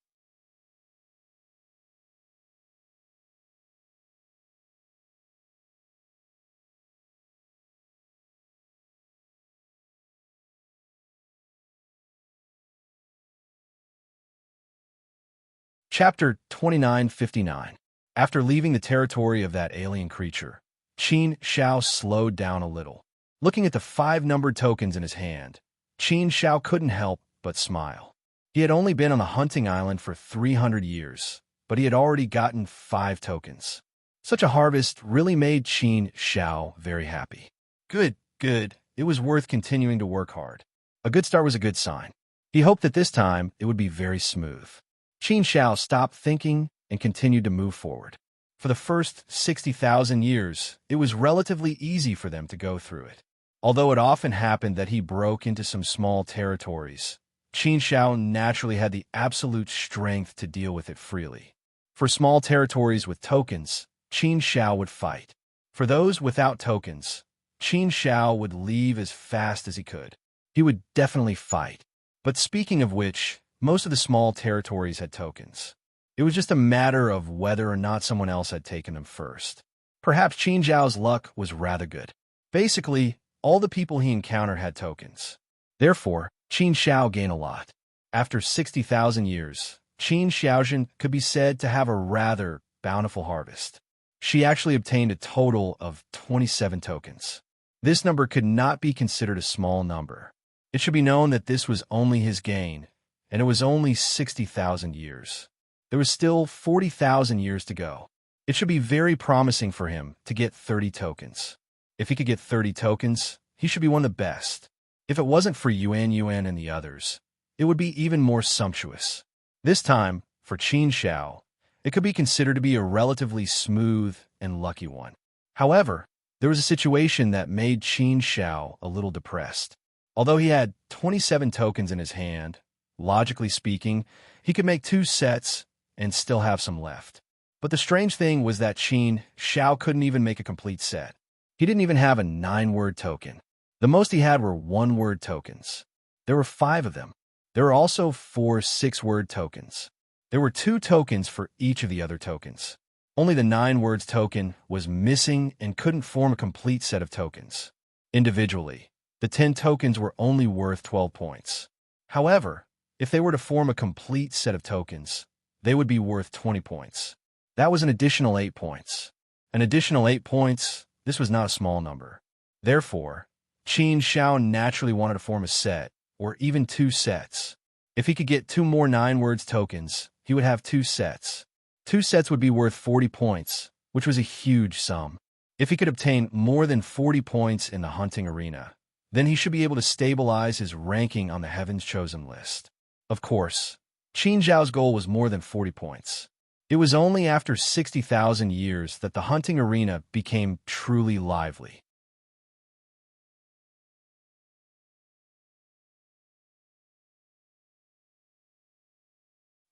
Chapter 2959. After leaving the territory of that alien creature, Qin Xiao slowed down a little. Looking at the 5 numbered tokens in his hand, Qin Xiao couldn't help but smile. He had only been on the hunting island for 300 years, but he had already gotten 5 tokens. Such a harvest really made Qin Xiao very happy. Good, good. It was worth continuing to work hard. A good start was a good sign. He hoped that this time it would be very smooth. Qin Xiao stopped thinking and continued to move forward. For the first 60,000 years, it was relatively easy for them to go through it. Although it often happened that he broke into some small territories, Qin Xiao naturally had the absolute strength to deal with it freely. For small territories with tokens, Qin Xiao would fight. For those without tokens, Qin Xiao would leave as fast as he could. He would definitely fight. But speaking of which, most of the small territories had tokens. It was just a matter of whether or not someone else had taken them first. Perhaps Qin Xiao's luck was rather good. Basically, all the people he encountered had tokens. Therefore, Qin Xiao gained a lot. After 60,000 years, Qin Xiaojin could be said to have a rather bountiful harvest. She actually obtained a total of 27 tokens. This number could not be considered a small number. It should be known that this was only his gain, and it was only 60,000 years. There was still 40,000 years to go. It should be very promising for him to get 30 tokens. If he could get 30 tokens, he should be one of the best. If it wasn't for Yuan and the others, it would be even more sumptuous. This time, for Qin Xiao, it could be considered to be a relatively smooth and lucky one. However, there was a situation that made Qin Xiao a little depressed. Although he had 27 tokens in his hand, logically speaking, he could make 2 sets and still have some left. But the strange thing was that Qin Xiao couldn't even make a complete set. He didn't even have a 9-word token. The most he had were 1-word tokens. There were 5 of them. There were also 4 6-word tokens. There were 2 tokens for each of the other tokens. Only the 9-words token was missing and couldn't form a complete set of tokens. Individually, the 10 tokens were only worth 12 points. However, if they were to form a complete set of tokens, they would be worth 20 points. That was an additional 8 points. An additional 8 points, this was not a small number. Therefore, Qin Xiao naturally wanted to form a set, or even 2 sets. If he could get 2 more 9-words tokens, he would have 2 sets. 2 sets would be worth 40 points, which was a huge sum. If he could obtain more than 40 points in the hunting arena, then he should be able to stabilize his ranking on the Heaven's Chosen list. Of course, Qin Xiao's goal was more than 40 points. It was only after 60,000 years that the hunting arena became truly lively.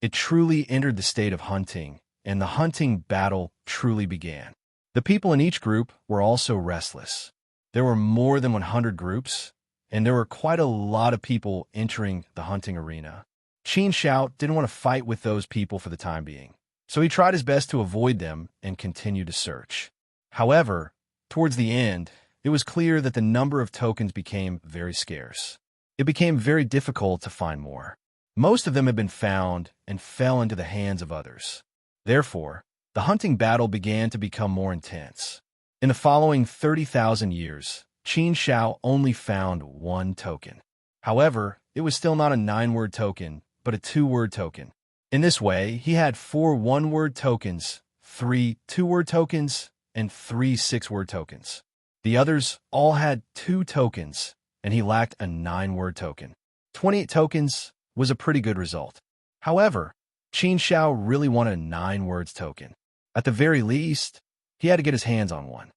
It truly entered the state of hunting, and the hunting battle truly began. The people in each group were also restless. There were more than 100 groups, and there were quite a lot of people entering the hunting arena. Qin Xiao didn't want to fight with those people for the time being, so he tried his best to avoid them and continue to search. However, towards the end, it was clear that the number of tokens became very scarce. It became very difficult to find more. Most of them had been found and fell into the hands of others. Therefore, the hunting battle began to become more intense. In the following 30,000 years, Qin Xiao only found 1 token. However, it was still not a 9-word token, but a 2-word token. In this way, he had 4 1-word tokens, 3 2-word tokens, and 3 6-word tokens. The others all had 2 tokens, and he lacked a 9-word token. 28 tokens was a pretty good result. However, Qin Shao really wanted a 9-words token. At the very least, he had to get his hands on one.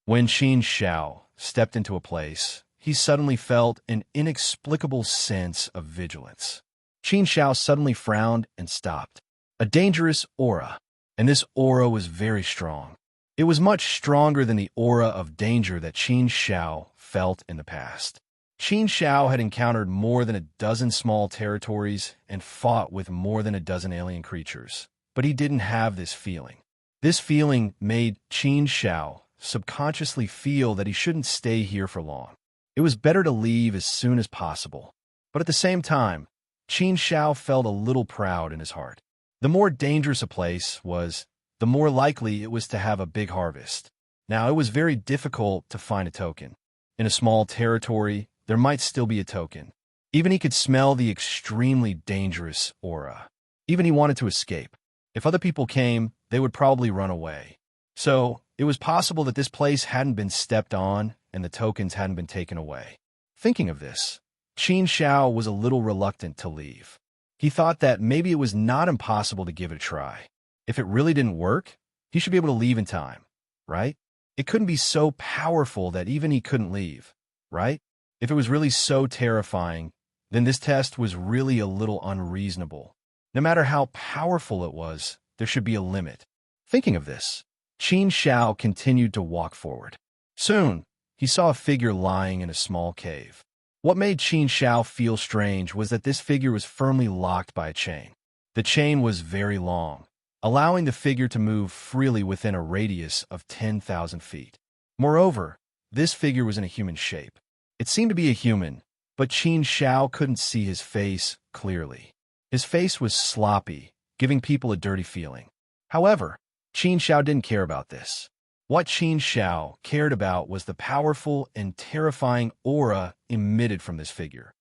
When Qin Shao stepped into a place, he suddenly felt an inexplicable sense of vigilance. Qin Shao suddenly frowned and stopped. A dangerous aura, and this aura was very strong. It was much stronger than the aura of danger that Qin Shao felt in the past. Qin Shao had encountered more than a dozen small territories and fought with more than a dozen alien creatures, but he didn't have this feeling. This feeling made Qin Shao subconsciously feel that he shouldn't stay here for long. It was better to leave as soon as possible. But at the same time, Qin Shao felt a little proud in his heart. The more dangerous a place was, the more likely it was to have a big harvest. Now, it was very difficult to find a token. In a small territory, there might still be a token. Even he could smell the extremely dangerous aura. Even he wanted to escape. If other people came, they would probably run away. So, it was possible that this place hadn't been stepped on and the tokens hadn't been taken away. Thinking of this, Qin Shao was a little reluctant to leave. He thought that maybe it was not impossible to give it a try. If it really didn't work, he should be able to leave in time, right? It couldn't be so powerful that even he couldn't leave, right? If it was really so terrifying, then this test was really a little unreasonable. No matter how powerful it was, there should be a limit. Thinking of this, Qin Shao continued to walk forward. Soon, he saw a figure lying in a small cave. What made Qin Shao feel strange was that this figure was firmly locked by a chain. The chain was very long, allowing the figure to move freely within a radius of 10,000 feet. Moreover, this figure was in a human shape. It seemed to be a human, but Qin Shao couldn't see his face clearly. His face was sloppy, giving people a dirty feeling. However, Qin Shao didn't care about this. What Qin Shao cared about was the powerful and terrifying aura emitted from this figure.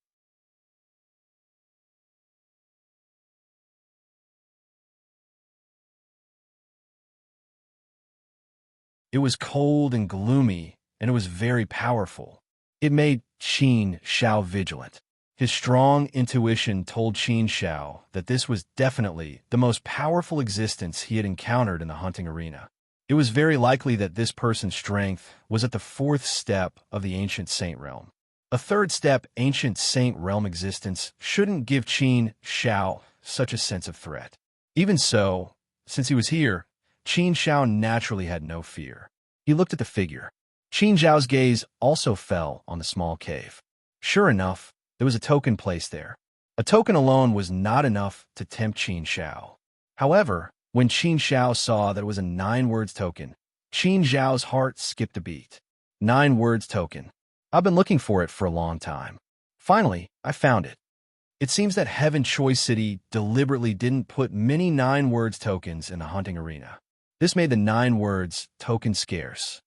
It was cold and gloomy, and it was very powerful. It made Qin Shao vigilant. His strong intuition told Qin Shao that this was definitely the most powerful existence he had encountered in the hunting arena. It was very likely that this person's strength was at the 4th step of the Ancient Saint Realm. A 3rd step Ancient Saint Realm existence shouldn't give Qin Shao such a sense of threat. Even so, since he was here, Qin Shao naturally had no fear. He looked at the figure. Qin Shao's gaze also fell on the small cave. Sure enough, there was a token placed there. A token alone was not enough to tempt Qin Shao. However, when Qin Shao saw that it was a 9-words token, Qin Shao's heart skipped a beat. 9-words token. I've been looking for it for a long time. Finally, I found it. It seems that Heaven Choice City deliberately didn't put many 9-words tokens in the hunting arena. This made the 9-words token scarce.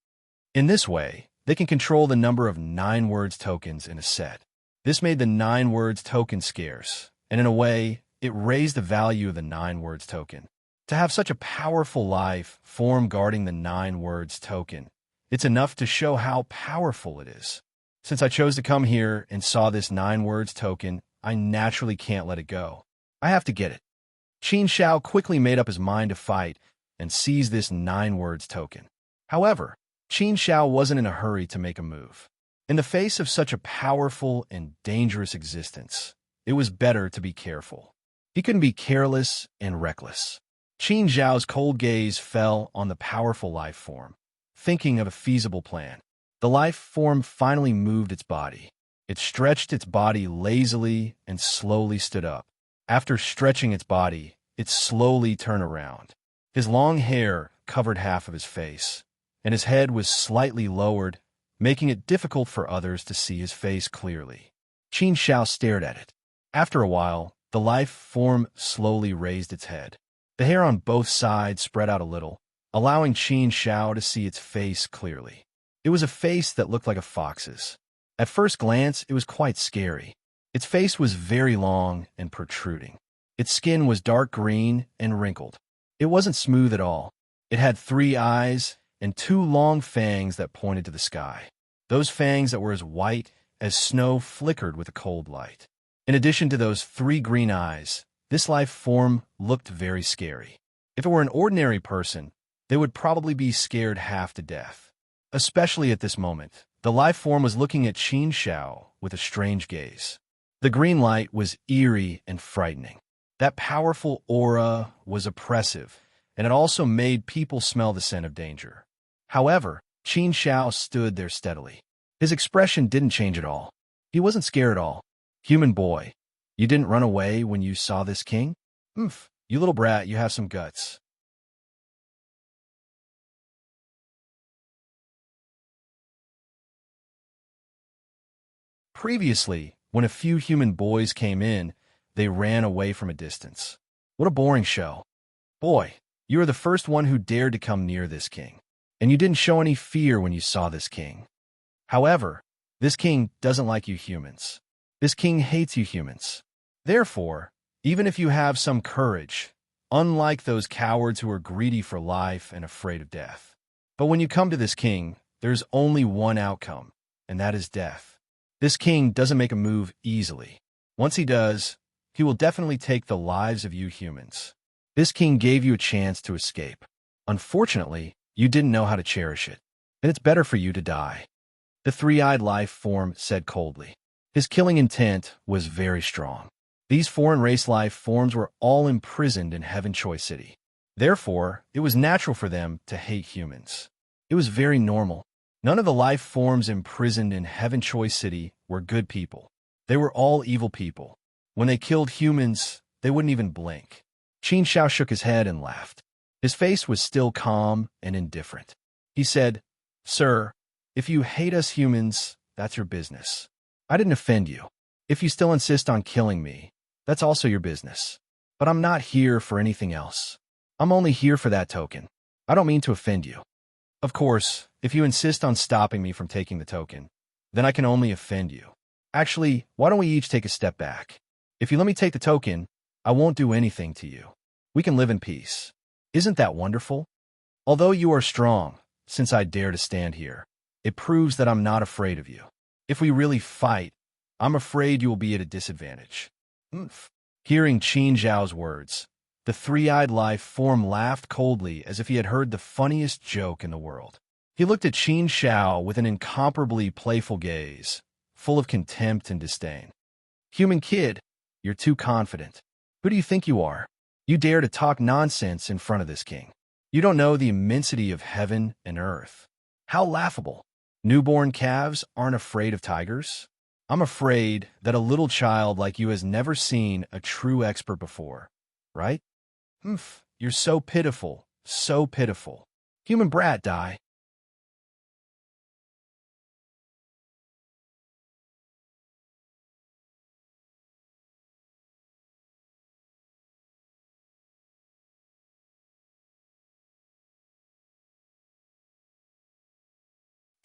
In this way, they can control the number of 9-words tokens in a set. This made the 9-words token scarce, and in a way, it raised the value of the 9-words token. To have such a powerful life form guarding the 9-words token, it's enough to show how powerful it is. Since I chose to come here and saw this 9-words token, I naturally can't let it go. I have to get it. Qin Shao quickly made up his mind to fight and seize this 9-words token. However, Qin Shao wasn't in a hurry to make a move. In the face of such a powerful and dangerous existence, it was better to be careful. He couldn't be careless and reckless. Qin Shao's cold gaze fell on the powerful life form. Thinking of a feasible plan, the life form finally moved its body. It stretched its body lazily and slowly stood up. After stretching its body, it slowly turned around. His long hair covered half of his face, and his head was slightly lowered, making it difficult for others to see his face clearly. Qin Shao stared at it. After a while, the life form slowly raised its head. The hair on both sides spread out a little, allowing Qin Shao to see its face clearly. It was a face that looked like a fox's. At first glance, it was quite scary. Its face was very long and protruding. Its skin was dark green and wrinkled. It wasn't smooth at all. It had 3 eyes and 2 long fangs that pointed to the sky. Those fangs that were as white as snow flickered with a cold light. In addition to those 3 green eyes, this life form looked very scary. If it were an ordinary person, they would probably be scared half to death. Especially at this moment, the life form was looking at Qin Shao with a strange gaze. The green light was eerie and frightening. That powerful aura was oppressive, and it also made people smell the scent of danger. However, Qin Shao stood there steadily. His expression didn't change at all. He wasn't scared at all. Human boy, you didn't run away when you saw this king? Oomph, you little brat, you have some guts. Previously, when a few human boys came in, they ran away from a distance. What a boring show. Boy, you are the first one who dared to come near this king, and you didn't show any fear when you saw this king. However, this king doesn't like you humans. This king hates you humans. Therefore, even if you have some courage, unlike those cowards who are greedy for life and afraid of death. But when you come to this king, there's only one outcome, and that is death. This king doesn't make a move easily. Once he does, he will definitely take the lives of you humans. This king gave you a chance to escape. Unfortunately, you didn't know how to cherish it, and it's better for you to die. The 3-eyed life form said coldly. His killing intent was very strong. These foreign race life forms were all imprisoned in Heaven Choice City. Therefore, it was natural for them to hate humans. It was very normal. None of the life forms imprisoned in Heaven Choice City were good people. They were all evil people. When they killed humans, they wouldn't even blink. Qin Shao shook his head and laughed. His face was still calm and indifferent. He said, "Sir, if you hate us humans, that's your business. I didn't offend you. If you still insist on killing me, that's also your business. But I'm not here for anything else. I'm only here for that token. I don't mean to offend you. Of course, if you insist on stopping me from taking the token, then I can only offend you. Actually, why don't we each take a step back? If you let me take the token, I won't do anything to you. We can live in peace. Isn't that wonderful? Although you are strong, since I dare to stand here, it proves that I'm not afraid of you. If we really fight, I'm afraid you will be at a disadvantage." Oomph. Hearing Qin Zhao's words, the 3-eyed life form laughed coldly as if he had heard the funniest joke in the world. He looked at Qin Shao with an incomparably playful gaze, full of contempt and disdain. "Human kid, you're too confident. Who do you think you are? You dare to talk nonsense in front of this king. You don't know the immensity of heaven and earth. How laughable. Newborn calves aren't afraid of tigers? I'm afraid that a little child like you has never seen a true expert before, right? Humph, you're so pitiful, so pitiful. Human brat, die."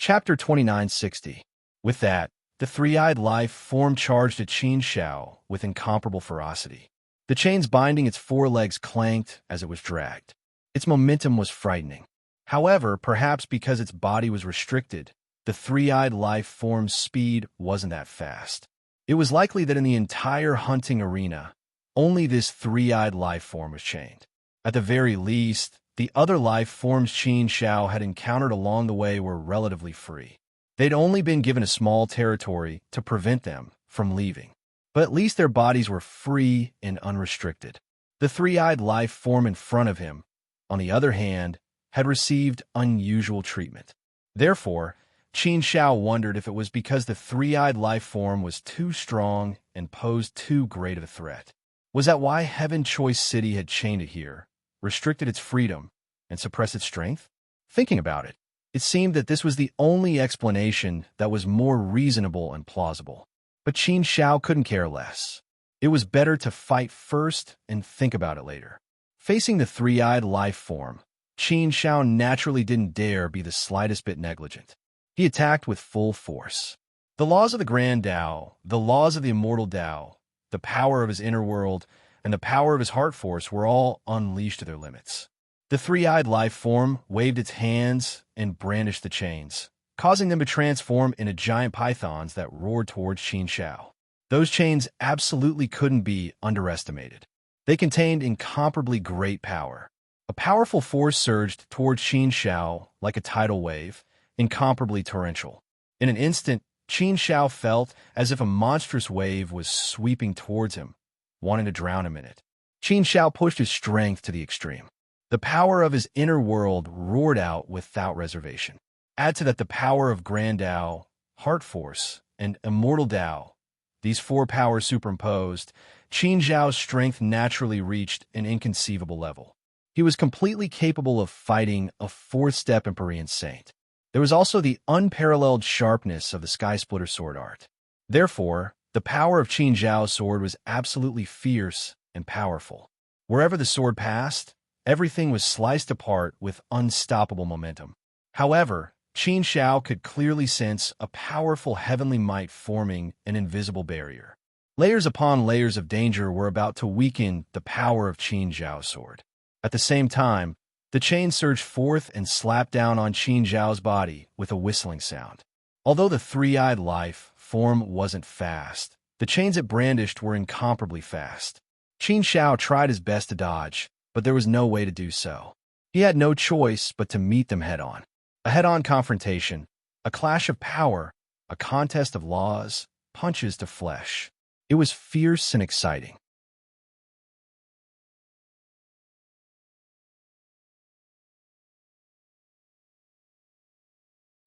Chapter 2960. With that, the 3-eyed life form charged at Qin Shao with incomparable ferocity. The chains binding its 4 legs clanked as it was dragged. Its momentum was frightening. However, perhaps because its body was restricted, the 3-eyed life form's speed wasn't that fast. It was likely that in the entire hunting arena, only this 3-eyed life form was chained. At the very least, the other life forms Qin Shao had encountered along the way were relatively free. They'd only been given a small territory to prevent them from leaving. But at least their bodies were free and unrestricted. The 3-eyed life form in front of him, on the other hand, had received unusual treatment. Therefore, Qin Shao wondered if it was because the 3-eyed life form was too strong and posed too great of a threat. Was that why Heaven Choice City had chained it here, restricted its freedom, and suppressed its strength? Thinking about it, it seemed that this was the only explanation that was more reasonable and plausible. But Qin Shao couldn't care less. It was better to fight first and think about it later. Facing the 3-eyed life form, Qin Shao naturally didn't dare be the slightest bit negligent. He attacked with full force. The laws of the Grand Tao, the laws of the immortal Tao, the power of his inner world, and the power of his heart force were all unleashed to their limits. The 3-eyed life form waved its hands and brandished the chains, causing them to transform into giant pythons that roared towards Qin Shao. Those chains absolutely couldn't be underestimated. They contained incomparably great power. A powerful force surged towards Qin Shao like a tidal wave, incomparably torrential. In an instant, Qin Shao felt as if a monstrous wave was sweeping towards him, wanting to drown him in it. Qin Shao pushed his strength to the extreme. The power of his inner world roared out without reservation. Add to that the power of Grand Tao, Heart Force, and Immortal Tao. These four powers superimposed, Qin Shao's strength naturally reached an inconceivable level. He was completely capable of fighting a fourth-step Empyrean Saint. There was also the unparalleled sharpness of the Sky Splitter sword art. Therefore, the power of Qin Shao's sword was absolutely fierce and powerful. Wherever the sword passed, everything was sliced apart with unstoppable momentum. However, Qin Shao could clearly sense a powerful heavenly might forming an invisible barrier. Layers upon layers of danger were about to weaken the power of Qin Shao's sword. At the same time, the chain surged forth and slapped down on Qin Shao's body with a whistling sound. Although the three-eyed life form wasn't fast, the chains it brandished were incomparably fast. Qin Shao tried his best to dodge, but there was no way to do so. He had no choice but to meet them head-on. A head-on confrontation, a clash of power, a contest of laws, punches to flesh. It was fierce and exciting.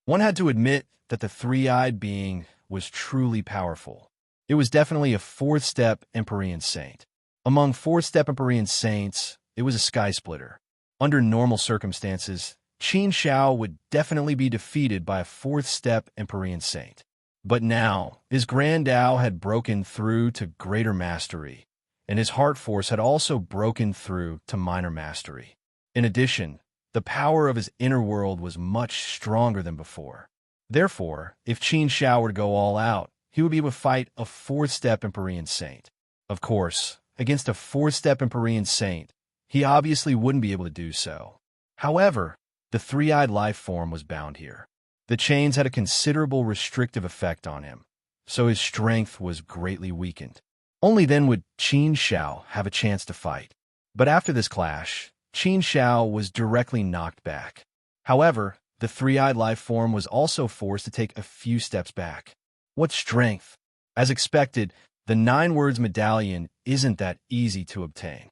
One had to admit that the three-eyed being was truly powerful. It was definitely a fourth-step Empyrean Saint. Among fourth-step Empyrean Saints, it was a Sky Splitter. Under normal circumstances, Qin Shao would definitely be defeated by a fourth-step Empyrean Saint. But now, his Grand Tao had broken through to greater mastery, and his heart force had also broken through to minor mastery. In addition, the power of his inner world was much stronger than before. Therefore, if Qin Shao were to go all out, he would be able to fight a fourth-step Empyrean Saint. Of course, against a fourth-step Empyrean Saint, he obviously wouldn't be able to do so. However, the three-eyed life form was bound here. The chains had a considerable restrictive effect on him, so his strength was greatly weakened. Only then would Qin Shao have a chance to fight. But after this clash, Qin Shao was directly knocked back. However, the three-eyed life form was also forced to take a few steps back. What strength! As expected, the 9 words medallion isn't that easy to obtain.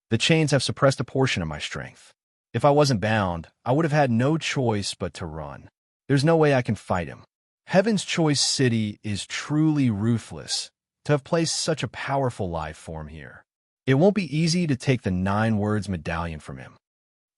The chains have suppressed a portion of my strength. If I wasn't bound, I would have had no choice but to run. There's no way I can fight him. Heaven's Choice City is truly ruthless to have placed such a powerful life form here. It won't be easy to take the 9 words medallion from him.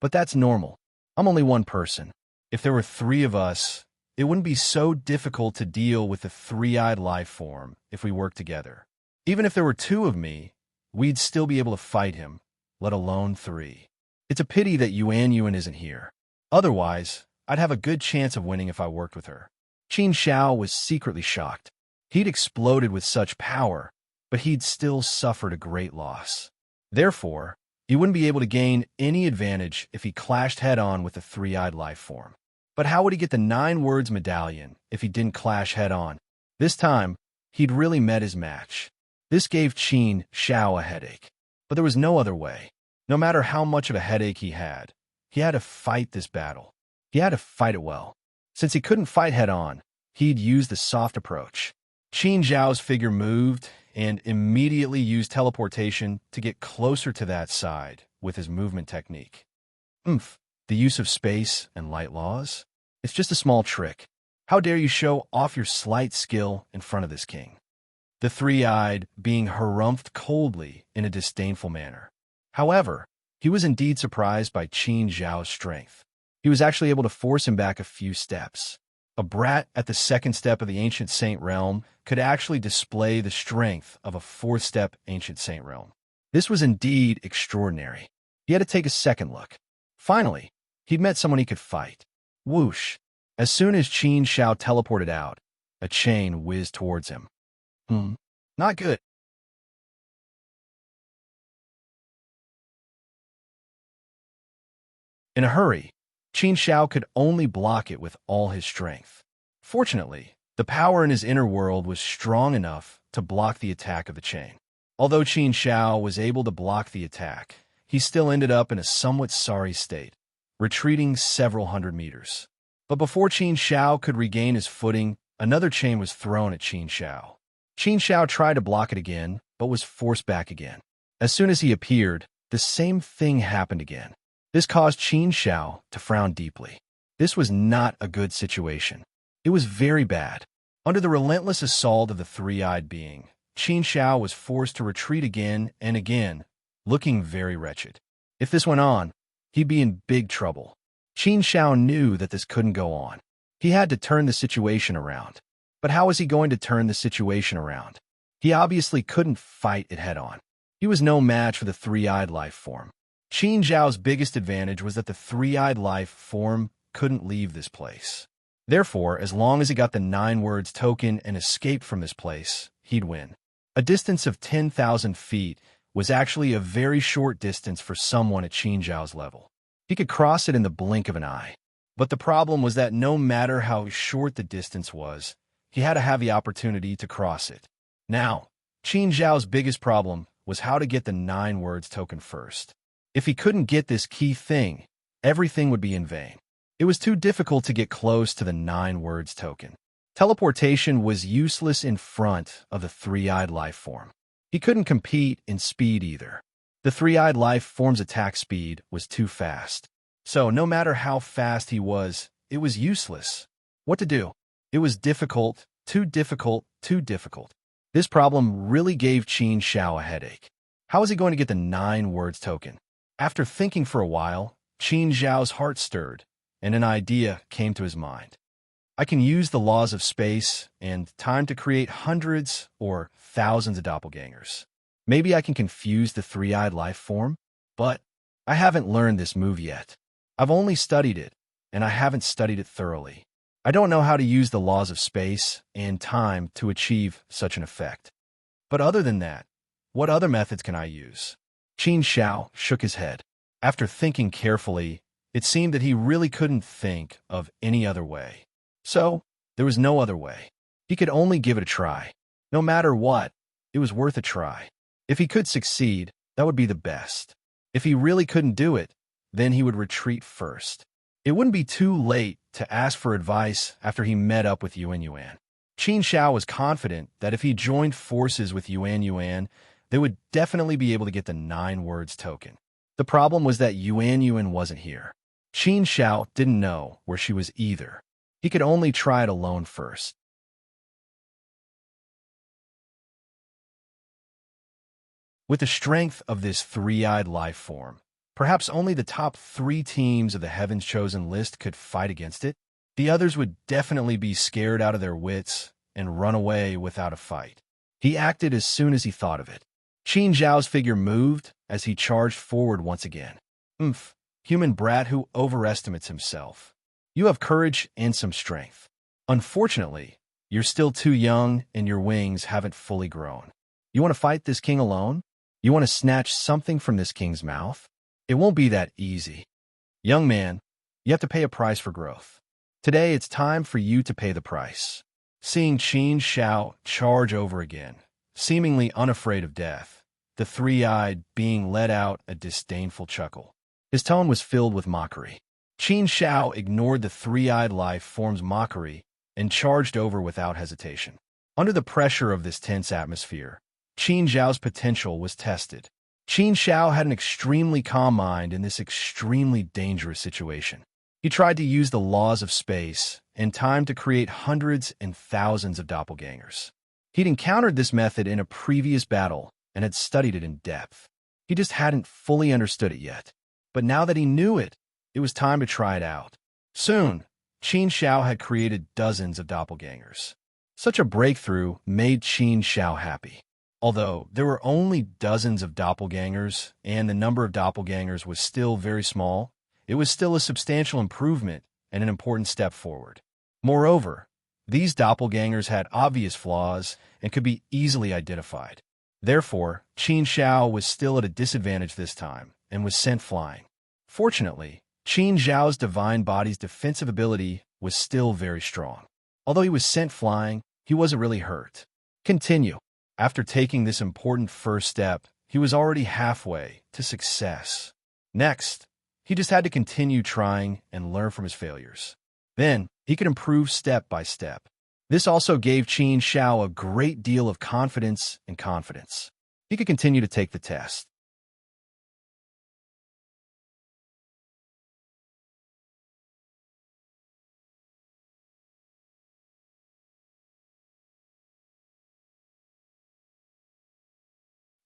But that's normal. I'm only one person. If there were 3 of us, it wouldn't be so difficult to deal with the three-eyed life form if we worked together. Even if there were 2 of me, we'd still be able to fight him, let alone 3. It's a pity that Yuan isn't here. Otherwise, I'd have a good chance of winning if I worked with her. Qin Shao was secretly shocked. He'd exploded with such power, but he'd still suffered a great loss. Therefore, he wouldn't be able to gain any advantage if he clashed head-on with the three-eyed life form. But how would he get the 9 words medallion if he didn't clash head-on? This time, he'd really met his match. This gave Qin Shao a headache. But there was no other way. No matter how much of a headache he had to fight this battle. He had to fight it well. Since he couldn't fight head-on, he'd use the soft approach. Qin Zhao's figure moved and immediately used teleportation to get closer to that side with his movement technique. The use of space and light laws? It's just a small trick. How dare you show off your slight skill in front of this king? The three-eyed being harumphed coldly in a disdainful manner. However, he was indeed surprised by Qin Zhao's strength. He was actually able to force him back a few steps. A brat at the second step of the Ancient Saint realm could actually display the strength of a fourth-step Ancient Saint realm. This was indeed extraordinary. He had to take a second look. Finally, he'd met someone he could fight. Whoosh! As soon as Qin Shao teleported out, a chain whizzed towards him. Not good. In a hurry, Qin Shao could only block it with all his strength. Fortunately, the power in his inner world was strong enough to block the attack of the chain. Although Qin Shao was able to block the attack, he still ended up in a somewhat sorry state, retreating several hundred meters. But before Qin Shao could regain his footing, another chain was thrown at Qin Shao. Qin Shao tried to block it again, but was forced back again. As soon as he appeared, the same thing happened again. This caused Qin Shao to frown deeply. This was not a good situation. It was very bad. Under the relentless assault of the three-eyed being, Qin Shao was forced to retreat again and again, looking very wretched. If this went on, he'd be in big trouble. Qin Shao knew that this couldn't go on. He had to turn the situation around. But how was he going to turn the situation around? He obviously couldn't fight it head-on. He was no match for the three-eyed life form. Qin Zhao's biggest advantage was that the three-eyed life form couldn't leave this place. Therefore, as long as he got the 9 words token and escaped from this place, he'd win. A distance of 10,000 feet was actually a very short distance for someone at Qin Zhao's level. He could cross it in the blink of an eye. But the problem was that no matter how short the distance was, he had to have the opportunity to cross it. Now, Qin Zhao's biggest problem was how to get the 9 words token first. If he couldn't get this key thing, everything would be in vain. It was too difficult to get close to the 9 words token. Teleportation was useless in front of the three-eyed life form. He couldn't compete in speed either. The three-eyed life form's attack speed was too fast. So no matter how fast he was, it was useless. What to do? It was difficult, too difficult, too difficult. This problem really gave Qin Shao a headache. How was he going to get the 9 words token? After thinking for a while, Qin Zhao's heart stirred, and an idea came to his mind. I can use the laws of space and time to create hundreds or thousands of doppelgangers. Maybe I can confuse the three-eyed life form, but I haven't learned this move yet. I've only studied it, and I haven't studied it thoroughly. I don't know how to use the laws of space and time to achieve such an effect. But other than that, what other methods can I use? Qin Shao shook his head. After thinking carefully, it seemed that he really couldn't think of any other way. So, there was no other way. He could only give it a try. No matter what, it was worth a try. If he could succeed, that would be the best. If he really couldn't do it, then he would retreat first. It wouldn't be too late to ask for advice after he met up with Yuan Yuan. Qin Shao was confident that if he joined forces with Yuan Yuan, they would definitely be able to get the 9 words token. The problem was that Yuan Yuan wasn't here. Qin Shao didn't know where she was either. He could only try it alone first. With the strength of this three-eyed life form, perhaps only the top 3 teams of the Heaven's Chosen list could fight against it. The others would definitely be scared out of their wits and run away without a fight. He acted as soon as he thought of it. Qin Zhao's figure moved as he charged forward once again. Human brat who overestimates himself. You have courage and some strength. Unfortunately, you're still too young and your wings haven't fully grown. You want to fight this king alone? You want to snatch something from this king's mouth? It won't be that easy. Young man, you have to pay a price for growth. Today, it's time for you to pay the price. Seeing Qin Shao charge over again, seemingly unafraid of death, the three-eyed being let out a disdainful chuckle. His tone was filled with mockery. Qin Shao ignored the three-eyed life form's mockery and charged over without hesitation. Under the pressure of this tense atmosphere, Qin Zhao's potential was tested. Qin Shao had an extremely calm mind in this extremely dangerous situation. He tried to use the laws of space and time to create hundreds and thousands of doppelgangers. He'd encountered this method in a previous battle and had studied it in depth. He just hadn't fully understood it yet. But now that he knew it, it was time to try it out. Soon, Qin Shao had created dozens of doppelgangers. Such a breakthrough made Qin Shao happy. Although there were only dozens of doppelgangers and the number of doppelgangers was still very small, it was still a substantial improvement and an important step forward. Moreover, these doppelgangers had obvious flaws and could be easily identified. Therefore, Qin Shao was still at a disadvantage this time and was sent flying. Fortunately, Qin Zhao's divine body's defensive ability was still very strong. Although he was sent flying, he wasn't really hurt. Continue. After taking this important first step, he was already halfway to success. Next, he just had to continue trying and learn from his failures. Then, he could improve step by step. This also gave Qin Shao a great deal of confidence and confidence. He could continue to take the test.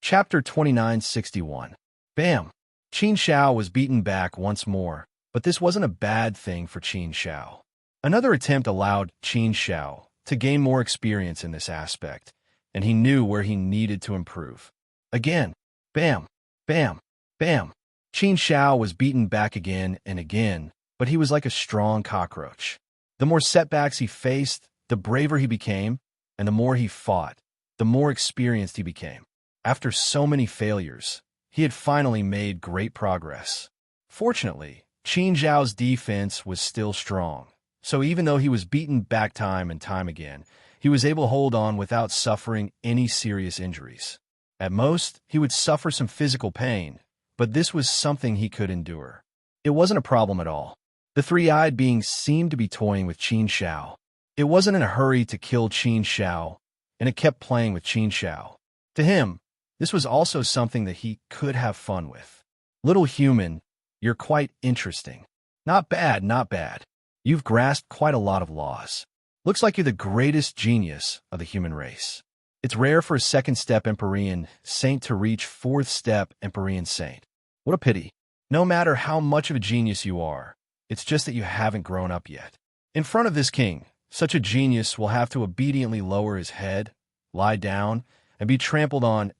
Chapter 2961. Bam! Qin Shao was beaten back once more, but this wasn't a bad thing for Qin Shao. Another attempt allowed Qin Shao to gain more experience in this aspect, and he knew where he needed to improve. Again, bam, bam, bam. Qin Shao was beaten back again and again, but he was like a strong cockroach. The more setbacks he faced, the braver he became, and the more he fought, the more experienced he became. After so many failures, he had finally made great progress. Fortunately, Qin Zhao's defense was still strong, so even though he was beaten back time and time again, he was able to hold on without suffering any serious injuries. At most, he would suffer some physical pain, but this was something he could endure. It wasn't a problem at all. The three-eyed being seemed to be toying with Qin Shao. It wasn't in a hurry to kill Qin Shao, and it kept playing with Qin Shao. To him, this was also something that he could have fun with. Little human, you're quite interesting. Not bad, not bad. You've grasped quite a lot of laws. Looks like you're the greatest genius of the human race. It's rare for a second-step Empyrean saint to reach fourth-step Empyrean saint. What a pity. No matter how much of a genius you are, it's just that you haven't grown up yet. In front of this king, such a genius will have to obediently lower his head, lie down, and be trampled on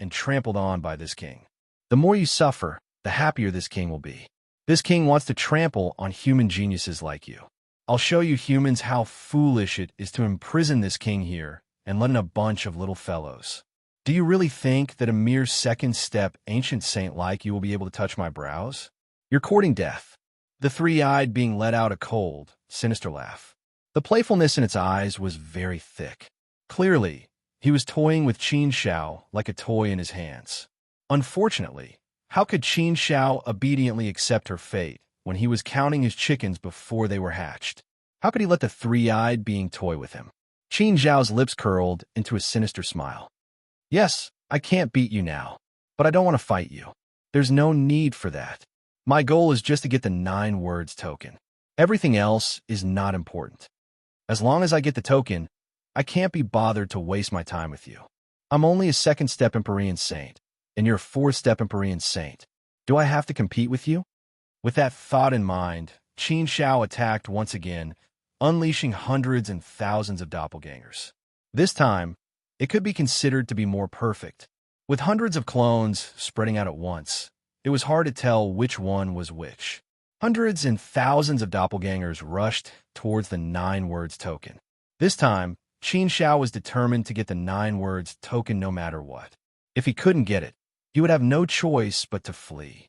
by this king. The more you suffer, the happier this king will be. This king wants to trample on human geniuses like you. I'll show you humans how foolish it is to imprison this king here and let in a bunch of little fellows. Do you really think that a mere second-step ancient saint like you will be able to touch my brows? You're courting death. The three-eyed being let out a cold, sinister laugh. The playfulness in its eyes was very thick. Clearly, he was toying with Qin Shao like a toy in his hands. Unfortunately, how could Qin Shao obediently accept her fate when he was counting his chickens before they were hatched? How could he let the three-eyed being toy with him? Qin Zhao's lips curled into a sinister smile. Yes, I can't beat you now, but I don't want to fight you. There's no need for that. My goal is just to get the 9 words token. Everything else is not important. As long as I get the token, I can't be bothered to waste my time with you. I'm only a second-step Empyrean saint, and you're a fourth-step Empyrean saint. Do I have to compete with you? With that thought in mind, Qin Shao attacked once again, unleashing hundreds and thousands of doppelgangers. This time, it could be considered to be more perfect. With hundreds of clones spreading out at once, it was hard to tell which one was which. Hundreds and thousands of doppelgangers rushed towards the 9 words token. This time, Qin Shao was determined to get the 9 words token no matter what. If he couldn't get it, he would have no choice but to flee.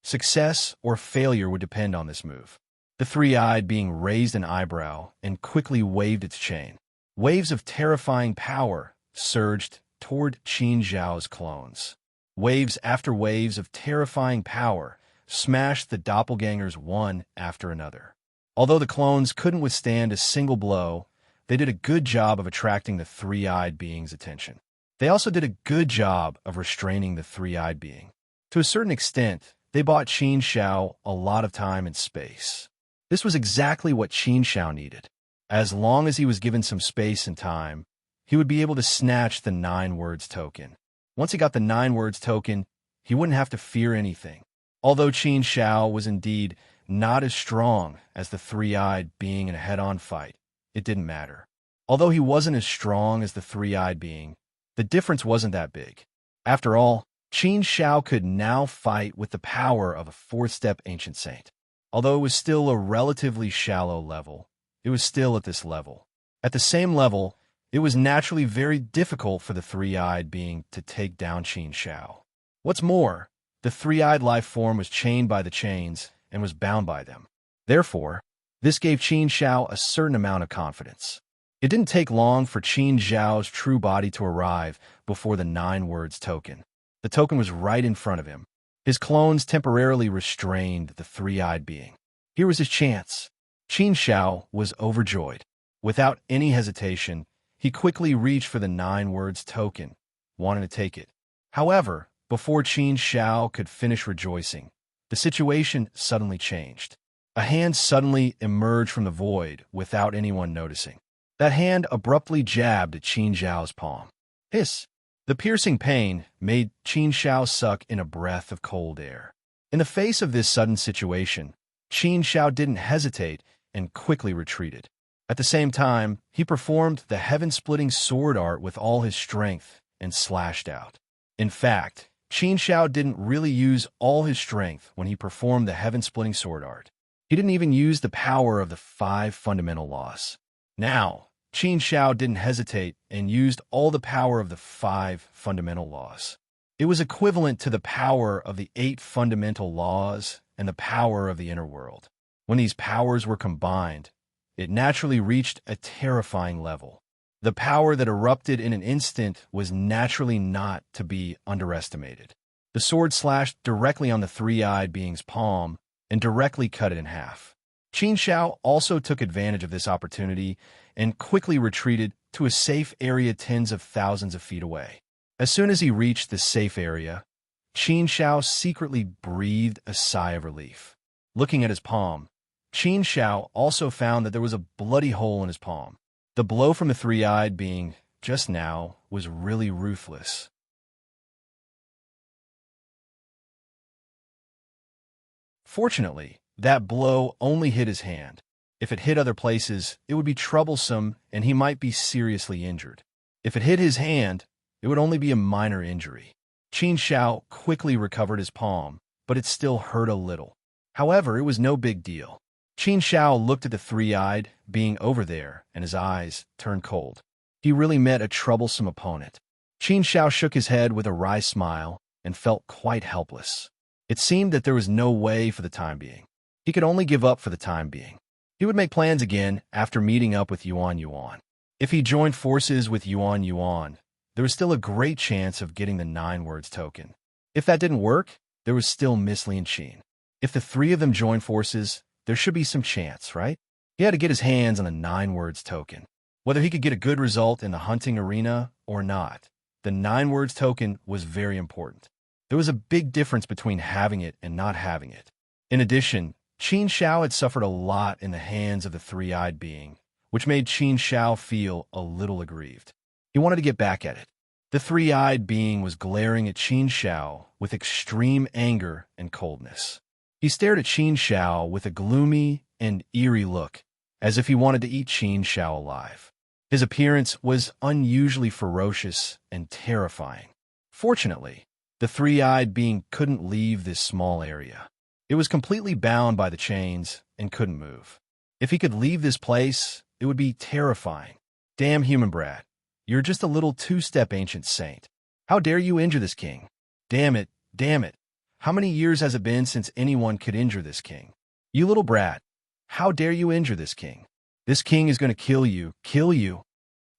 Success or failure would depend on this move. The three-eyed being raised an eyebrow and quickly waved its chain. Waves of terrifying power surged toward Qin Zhao's clones. Waves after waves of terrifying power smashed the doppelgangers one after another. Although the clones couldn't withstand a single blow, they did a good job of attracting the three-eyed being's attention. They also did a good job of restraining the three-eyed being. To a certain extent, they bought Qin Shao a lot of time and space. This was exactly what Qin Shao needed. As long as he was given some space and time, he would be able to snatch the 9 words token. Once he got the 9 words token, he wouldn't have to fear anything. Although Qin Shao was indeed not as strong as the three-eyed being in a head-on fight, it didn't matter. Although he wasn't as strong as the three-eyed being, the difference wasn't that big. After all, Qin Shao could now fight with the power of a fourth-step ancient saint. Although it was still a relatively shallow level, it was still at this level. At the same level, it was naturally very difficult for the three-eyed being to take down Qin Shao. What's more, the three-eyed life form was chained by the chains and was bound by them. Therefore, this gave Qin Xiao a certain amount of confidence. It didn't take long for Qin Xiao's true body to arrive before the 9 words token. The token was right in front of him. His clones temporarily restrained the three-eyed being. Here was his chance. Qin Xiao was overjoyed. Without any hesitation, he quickly reached for the 9 words token, wanting to take it. However, before Qin Xiao could finish rejoicing, the situation suddenly changed. A hand suddenly emerged from the void without anyone noticing. That hand abruptly jabbed at Qin Xiao's palm. Hiss! The piercing pain made Qin Xiao suck in a breath of cold air. In the face of this sudden situation, Qin Xiao didn't hesitate and quickly retreated. At the same time, he performed the heaven-splitting sword art with all his strength and slashed out. In fact, Qin Xiao didn't really use all his strength when he performed the heaven-splitting sword art. He didn't even use the power of the 5 fundamental laws. Now, Qin Xiao didn't hesitate and used all the power of the 5 fundamental laws. It was equivalent to the power of the 8 fundamental laws and the power of the inner world. When these powers were combined, it naturally reached a terrifying level. The power that erupted in an instant was naturally not to be underestimated. The sword slashed directly on the three-eyed being's palm and directly cut it in half. Qin Xiao also took advantage of this opportunity and quickly retreated to a safe area tens of thousands of feet away. As soon as he reached the safe area, Qin Xiao secretly breathed a sigh of relief. Looking at his palm, Qin Xiao also found that there was a bloody hole in his palm. The blow from the three-eyed being just now was really ruthless. Fortunately, that blow only hit his hand. If it hit other places, it would be troublesome and he might be seriously injured. If it hit his hand, it would only be a minor injury. Qin Xiao quickly recovered his palm, but it still hurt a little. However, it was no big deal. Qin Xiao looked at the three-eyed being over there, and his eyes turned cold. He really met a troublesome opponent. Qin Xiao shook his head with a wry smile and felt quite helpless. It seemed that there was no way for the time being. He could only give up for the time being. He would make plans again after meeting up with Yuan Yuan. If he joined forces with Yuan Yuan, there was still a great chance of getting the 9 words token. If that didn't work, there was still Misty and Qin. If the 3 of them joined forces, there should be some chance, right? He had to get his hands on the 9 words token. Whether he could get a good result in the hunting arena or not, the 9 words token was very important. There was a big difference between having it and not having it. In addition, Qin Xiao had suffered a lot in the hands of the three-eyed being, which made Qin Xiao feel a little aggrieved. He wanted to get back at it. The three-eyed being was glaring at Qin Xiao with extreme anger and coldness. He stared at Qin Xiao with a gloomy and eerie look, as if he wanted to eat Qin Xiao alive. His appearance was unusually ferocious and terrifying. Fortunately, the three-eyed being couldn't leave this small area. It was completely bound by the chains and couldn't move. If he could leave this place, it would be terrifying. Damn human brat, you're just a little 2-step ancient saint. How dare you injure this king? Damn it, damn it. How many years has it been since anyone could injure this king? You little brat, how dare you injure this king? This king is going to kill you, kill you.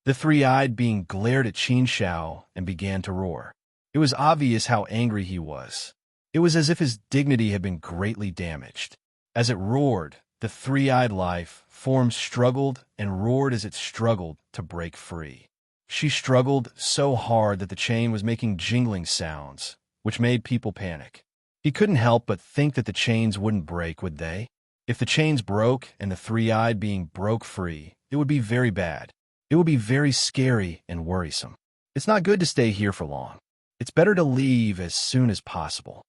The three-eyed being glared at Qin Xiao and began to roar. It was obvious how angry he was. It was as if his dignity had been greatly damaged. As it roared, the three-eyed life form struggled and roared as it struggled to break free. She struggled so hard that the chain was making jingling sounds, which made people panic. He couldn't help but think that the chains wouldn't break, would they? If the chains broke and the three-eyed being broke free, it would be very bad. It would be very scary and worrisome. It's not good to stay here for long. It's better to leave as soon as possible.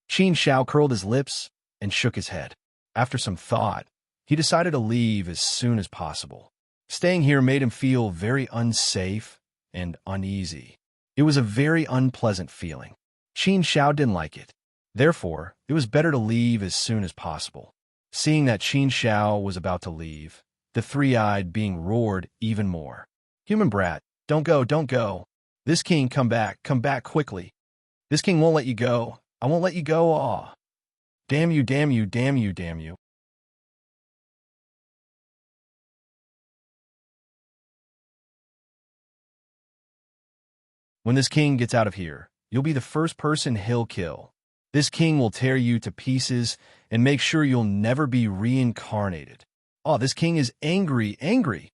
Qin Xiao curled his lips and shook his head. After some thought, he decided to leave as soon as possible. Staying here made him feel very unsafe and uneasy. It was a very unpleasant feeling. Qin Xiao didn't like it. Therefore, it was better to leave as soon as possible. Seeing that Qin Xiao was about to leave, the three-eyed being roared even more. Human brat, don't go, don't go. This king, come back quickly. This king won't let you go. I won't let you go, aw. Damn you, damn you, damn you, damn you. When this king gets out of here, you'll be the first person he'll kill. This king will tear you to pieces and make sure you'll never be reincarnated. Oh, this king is angry, angry.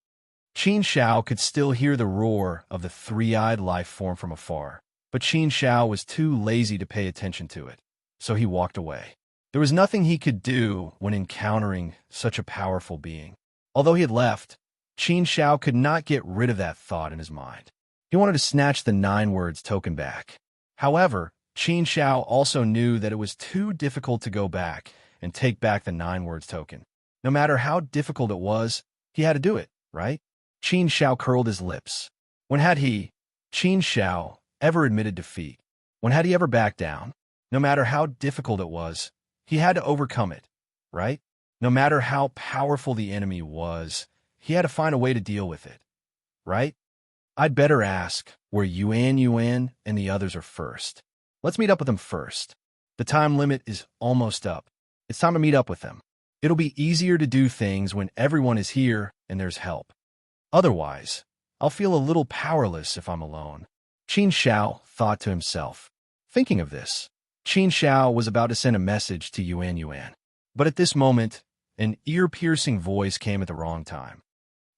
Qin Shao could still hear the roar of the three-eyed life form from afar, but Qin Shao was too lazy to pay attention to it, so he walked away. There was nothing he could do when encountering such a powerful being. Although he had left, Qin Shao could not get rid of that thought in his mind. He wanted to snatch the 9 words token back. However, Qin Shao also knew that it was too difficult to go back and take back the 9 words token. No matter how difficult it was, he had to do it, right? Qin Shao curled his lips. When had he, Qin Shao, ever admitted defeat? When had he ever backed down? No matter how difficult it was, he had to overcome it, right? No matter how powerful the enemy was, he had to find a way to deal with it, right? I'd better ask where Yuan and the others are first. Let's meet up with them first. The time limit is almost up. It's time to meet up with them. It'll be easier to do things when everyone is here and there's help. Otherwise, I'll feel a little powerless if I'm alone. Qin Shao thought to himself. Thinking of this, Qin Shao was about to send a message to Yuan. But at this moment, an ear-piercing voice came at the wrong time.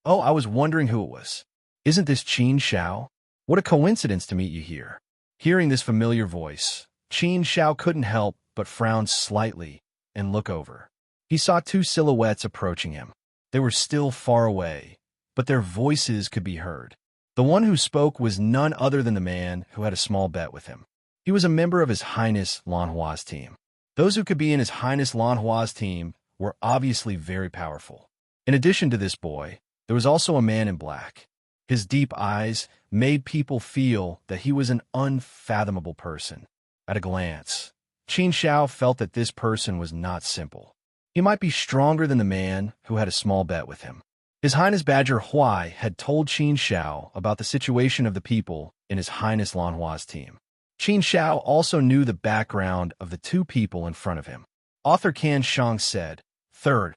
Oh, I was wondering who it was. Isn't this Qin Shao? What a coincidence to meet you here. Hearing this familiar voice, Qin Shao couldn't help but frown slightly and look over. He saw 2 silhouettes approaching him. They were still far away, but their voices could be heard. The one who spoke was none other than the man who had a small bet with him. He was a member of His Highness Lanhua's team. Those who could be in His Highness Lanhua's team were obviously very powerful. In addition to this boy, there was also a man in black. His deep eyes made people feel that he was an unfathomable person. At a glance, Qin Shao felt that this person was not simple. He might be stronger than the man who had a small bet with him. His Highness Badger Huai had told Qin Shao about the situation of the people in His Highness Lanhua's team. Qin Shao also knew the background of the 2 people in front of him. Author Can Shang said, Third,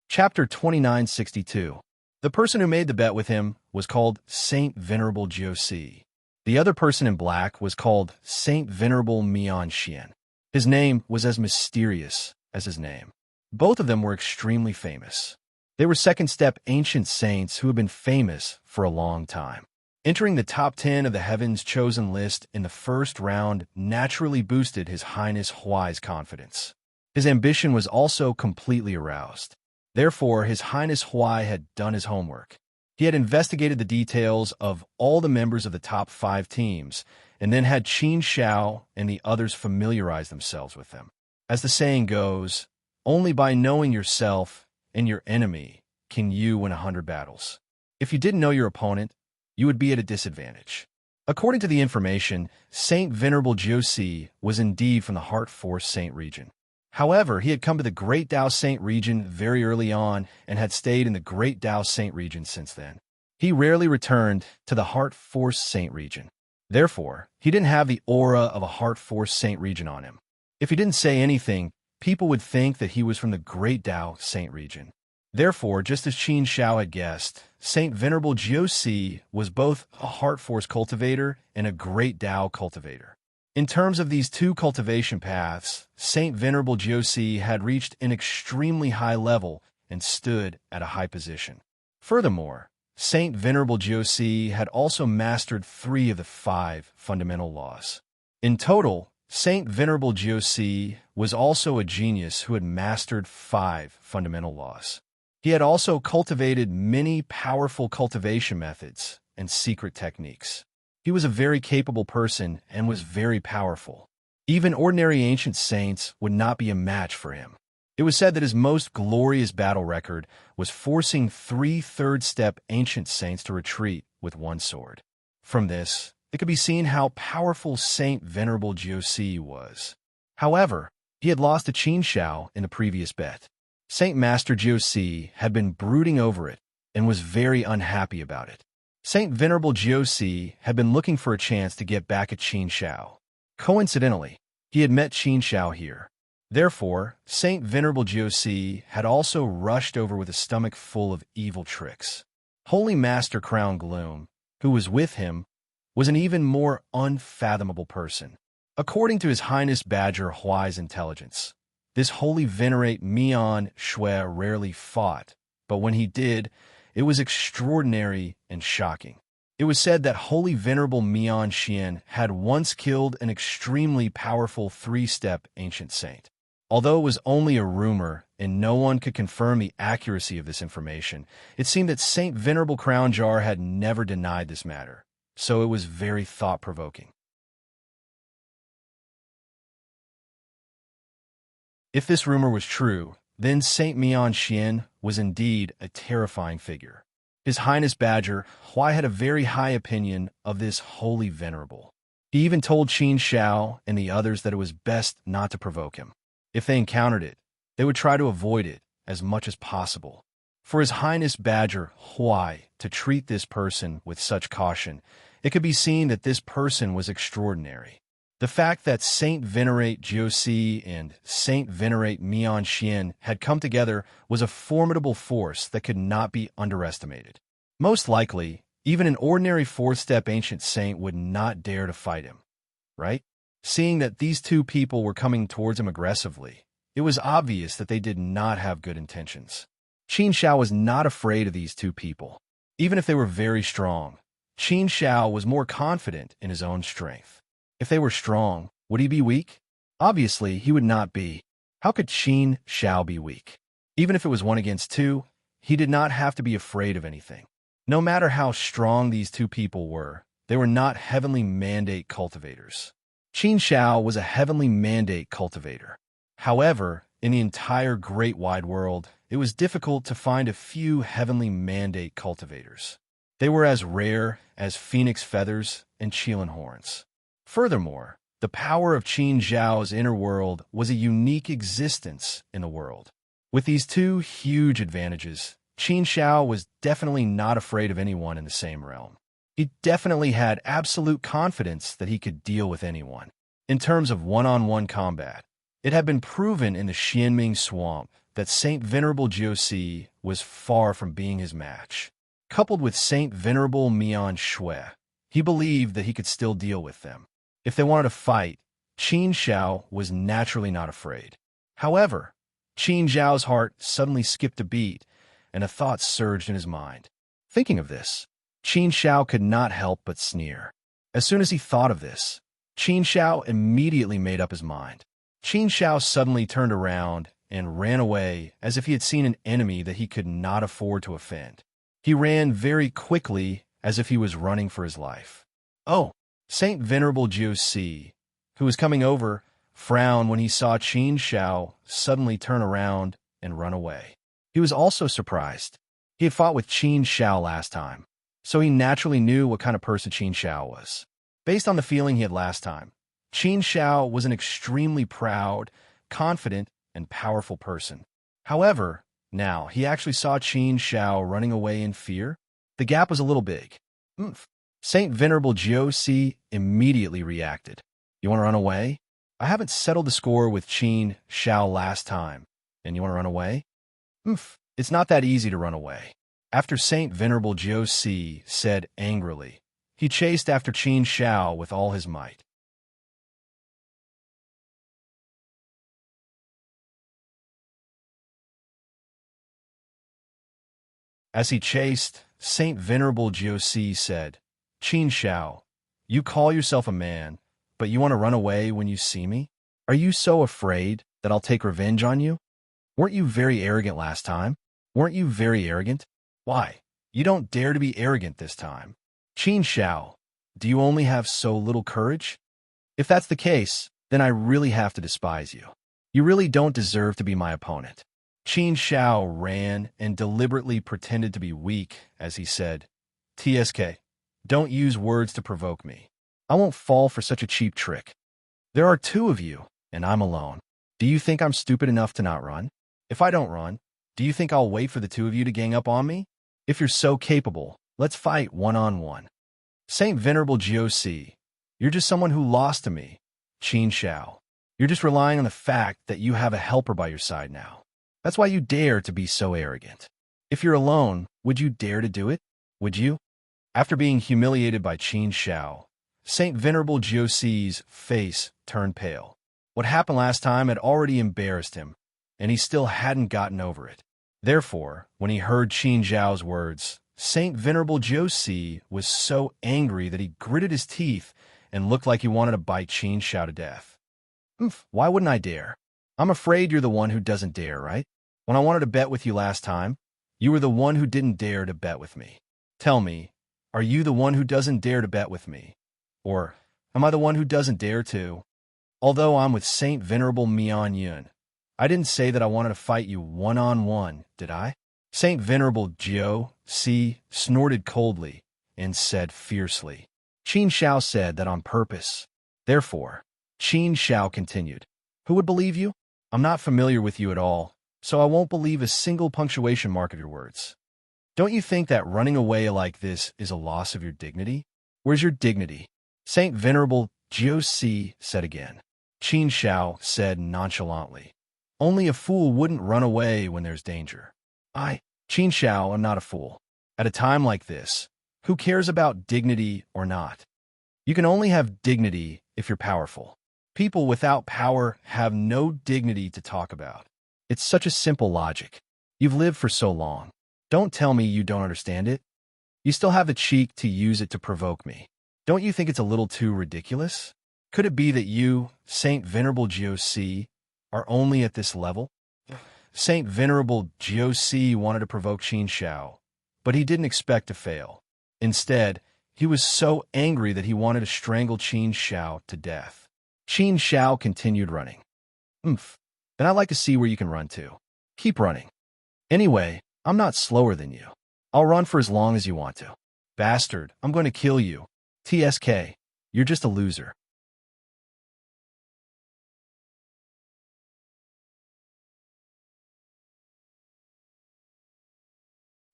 Chapter 2962. The person who made the bet with him was called Saint Venerable Josie. The other person in black was called Saint Venerable Mian Xian. His name was as mysterious as his name. Both of them were extremely famous. They were second-step ancient saints who had been famous for a long time. Entering the top 10 of the Heaven's Chosen list in the first round naturally boosted His Highness Huai's confidence. His ambition was also completely aroused. Therefore, His Highness Huai had done his homework. He had investigated the details of all the members of the top 5 teams, and then had Qin Shao and the others familiarize themselves with them. As the saying goes, only by knowing yourself and your enemy can you win 100 battles. If you didn't know your opponent, you would be at a disadvantage. According to the information, Saint Venerable Josie was indeed from the Heart Force Saint region. However, he had come to the Great Tao Saint region very early on and had stayed in the Great Tao Saint region since then. He rarely returned to the Heart Force Saint region. Therefore, he didn't have the aura of a Heart Force Saint region on him. If he didn't say anything, people would think that he was from the Great Tao Saint region. Therefore, just as Qin Shao had guessed, Saint Venerable Josie was both a Heart Force cultivator and a Great Tao cultivator. In terms of these 2 cultivation paths, Saint Venerable Josie had reached an extremely high level and stood at a high position. Furthermore, Saint Venerable Josie had also mastered 3 of the 5 fundamental laws. In total, Saint Venerable Josie was also a genius who had mastered 5 fundamental laws. He had also cultivated many powerful cultivation methods and secret techniques. He was a very capable person and was very powerful. Even ordinary ancient saints would not be a match for him. It was said that his most glorious battle record was forcing 3 third-step ancient saints to retreat with 1 sword. From this, it could be seen how powerful Saint Venerable Josie was. However, he had lost to Qin Shao in the previous bet. Saint Master Jiu had been brooding over it and was very unhappy about it. Saint Venerable Jiu had been looking for a chance to get back at Qin Shao. Coincidentally, he had met Qin Shao here. Therefore, Saint Venerable Jiu had also rushed over with a stomach full of evil tricks. Holy Master Crown Gloom, who was with him, was an even more unfathomable person. According to His Highness Badger Huai's intelligence, this holy venerate Mian Shui rarely fought, but when he did, it was extraordinary and shocking. It was said that Holy Venerable Mian Xian had once killed an extremely powerful three-step ancient saint. Although it was only a rumor and no one could confirm the accuracy of this information, it seemed that Saint Venerable Crown Jar had never denied this matter, so it was very thought-provoking. If this rumor was true, then Saint Mian Xian was indeed a terrifying figure. His Highness Badger Huai had a very high opinion of this holy venerable. He even told Qin Shao and the others that it was best not to provoke him. If they encountered it, they would try to avoid it as much as possible. For His Highness Badger Huai to treat this person with such caution, it could be seen that this person was extraordinary. The fact that Saint Venerate Jiu and Saint Venerate Mian Xian had come together was a formidable force that could not be underestimated. Most likely, even an ordinary fourth-step ancient saint would not dare to fight him, right? Seeing that these two people were coming towards him aggressively, it was obvious that they did not have good intentions. Qin Shao was not afraid of these two people. Even if they were very strong, Qin Shao was more confident in his own strength. If they were strong, would he be weak? Obviously, he would not be. How could Qin Shao be weak? Even if it was 1 against 2, he did not have to be afraid of anything. No matter how strong these two people were, they were not heavenly mandate cultivators. Qin Shao was a heavenly mandate cultivator. However, in the entire great wide world, it was difficult to find a few heavenly mandate cultivators. They were as rare as phoenix feathers and qilin horns. Furthermore, the power of Qin Zhao's inner world was a unique existence in the world. With these two huge advantages, Qin Shao was definitely not afraid of anyone in the same realm. He definitely had absolute confidence that he could deal with anyone. In terms of one-on-one combat, it had been proven in the Xianming Swamp that Saint Venerable Jiu was far from being his match. Coupled with Saint Venerable Mian Shui, he believed that he could still deal with them. If they wanted to fight, Qin Shao was naturally not afraid. However, Qin Zhao's heart suddenly skipped a beat, and a thought surged in his mind. Thinking of this, Qin Shao could not help but sneer. As soon as he thought of this, Qin Shao immediately made up his mind. Qin Shao suddenly turned around and ran away as if he had seen an enemy that he could not afford to offend. He ran very quickly as if he was running for his life. Oh! Saint Venerable Jiu, who was coming over, frowned when he saw Qin Shao suddenly turn around and run away. He was also surprised. He had fought with Qin Shao last time, so he naturally knew what kind of person Qin Shao was. Based on the feeling he had last time, Qin Shao was an extremely proud, confident, and powerful person. However, now he actually saw Qin Shao running away in fear. The gap was a little big. Saint Venerable Jiu immediately reacted. You want to run away? I haven't settled the score with Qin Shao last time, and you want to run away? It's not that easy to run away. After Saint Venerable Jiu said angrily, he chased after Qin Shao with all his might. As he chased, Saint Venerable Jiu said, Qin Shao, you call yourself a man, but you want to run away when you see me? Are you so afraid that I'll take revenge on you? Weren't you very arrogant last time? Weren't you very arrogant? Why, you don't dare to be arrogant this time. Qin Shao, do you only have so little courage? If that's the case, then I really have to despise you. You really don't deserve to be my opponent. Qin Shao ran and deliberately pretended to be weak as he said, TSK, don't use words to provoke me. I won't fall for such a cheap trick. There are 2 of you, and I'm alone. Do you think I'm stupid enough to not run? If I don't run, do you think I'll wait for the two of you to gang up on me? If you're so capable, let's fight one-on-one. Saint Venerable Joc, you're just someone who lost to me. Qin Shao, you're just relying on the fact that you have a helper by your side now. That's why you dare to be so arrogant. If you're alone, would you dare to do it? Would you? After being humiliated by Qin Shao, Saint Venerable Joc's face turned pale. What happened last time had already embarrassed him, and he still hadn't gotten over it. Therefore, when he heard Qin Zhao's words, Saint Venerable Joc was so angry that he gritted his teeth and looked like he wanted to bite Qin Shao to death. Why wouldn't I dare? I'm afraid you're the one who doesn't dare, right? When I wanted to bet with you last time, you were the one who didn't dare to bet with me. Tell me, are you the one who doesn't dare to bet with me? Or am I the one who doesn't dare to? Although I'm with Saint Venerable Mian Yun, I didn't say that I wanted to fight you one-on-one, did I? Saint Venerable Joc snorted coldly and said fiercely. Qin Shao said that on purpose. Therefore, Qin Shao continued. Who would believe you? I'm not familiar with you at all, so I won't believe a single punctuation mark of your words. Don't you think that running away like this is a loss of your dignity? Where's your dignity? Saint Venerable Joc said again. Qin Shao said nonchalantly. Only a fool wouldn't run away when there's danger. Qin Shao, am not a fool. At a time like this, who cares about dignity or not? You can only have dignity if you're powerful. People without power have no dignity to talk about. It's such a simple logic. You've lived for so long. Don't tell me you don't understand it. You still have the cheek to use it to provoke me. Don't you think it's a little too ridiculous? Could it be that you, Saint Venerable Joc, are only at this level? Saint Venerable Joc wanted to provoke Qin Shao, but he didn't expect to fail. Instead, he was so angry that he wanted to strangle Qin Shao to death. Qin Shao continued running. Then I'd like to see where you can run to. Keep running. Anyway, I'm not slower than you. I'll run for as long as you want to. Bastard, I'm going to kill you. TSK, you're just a loser.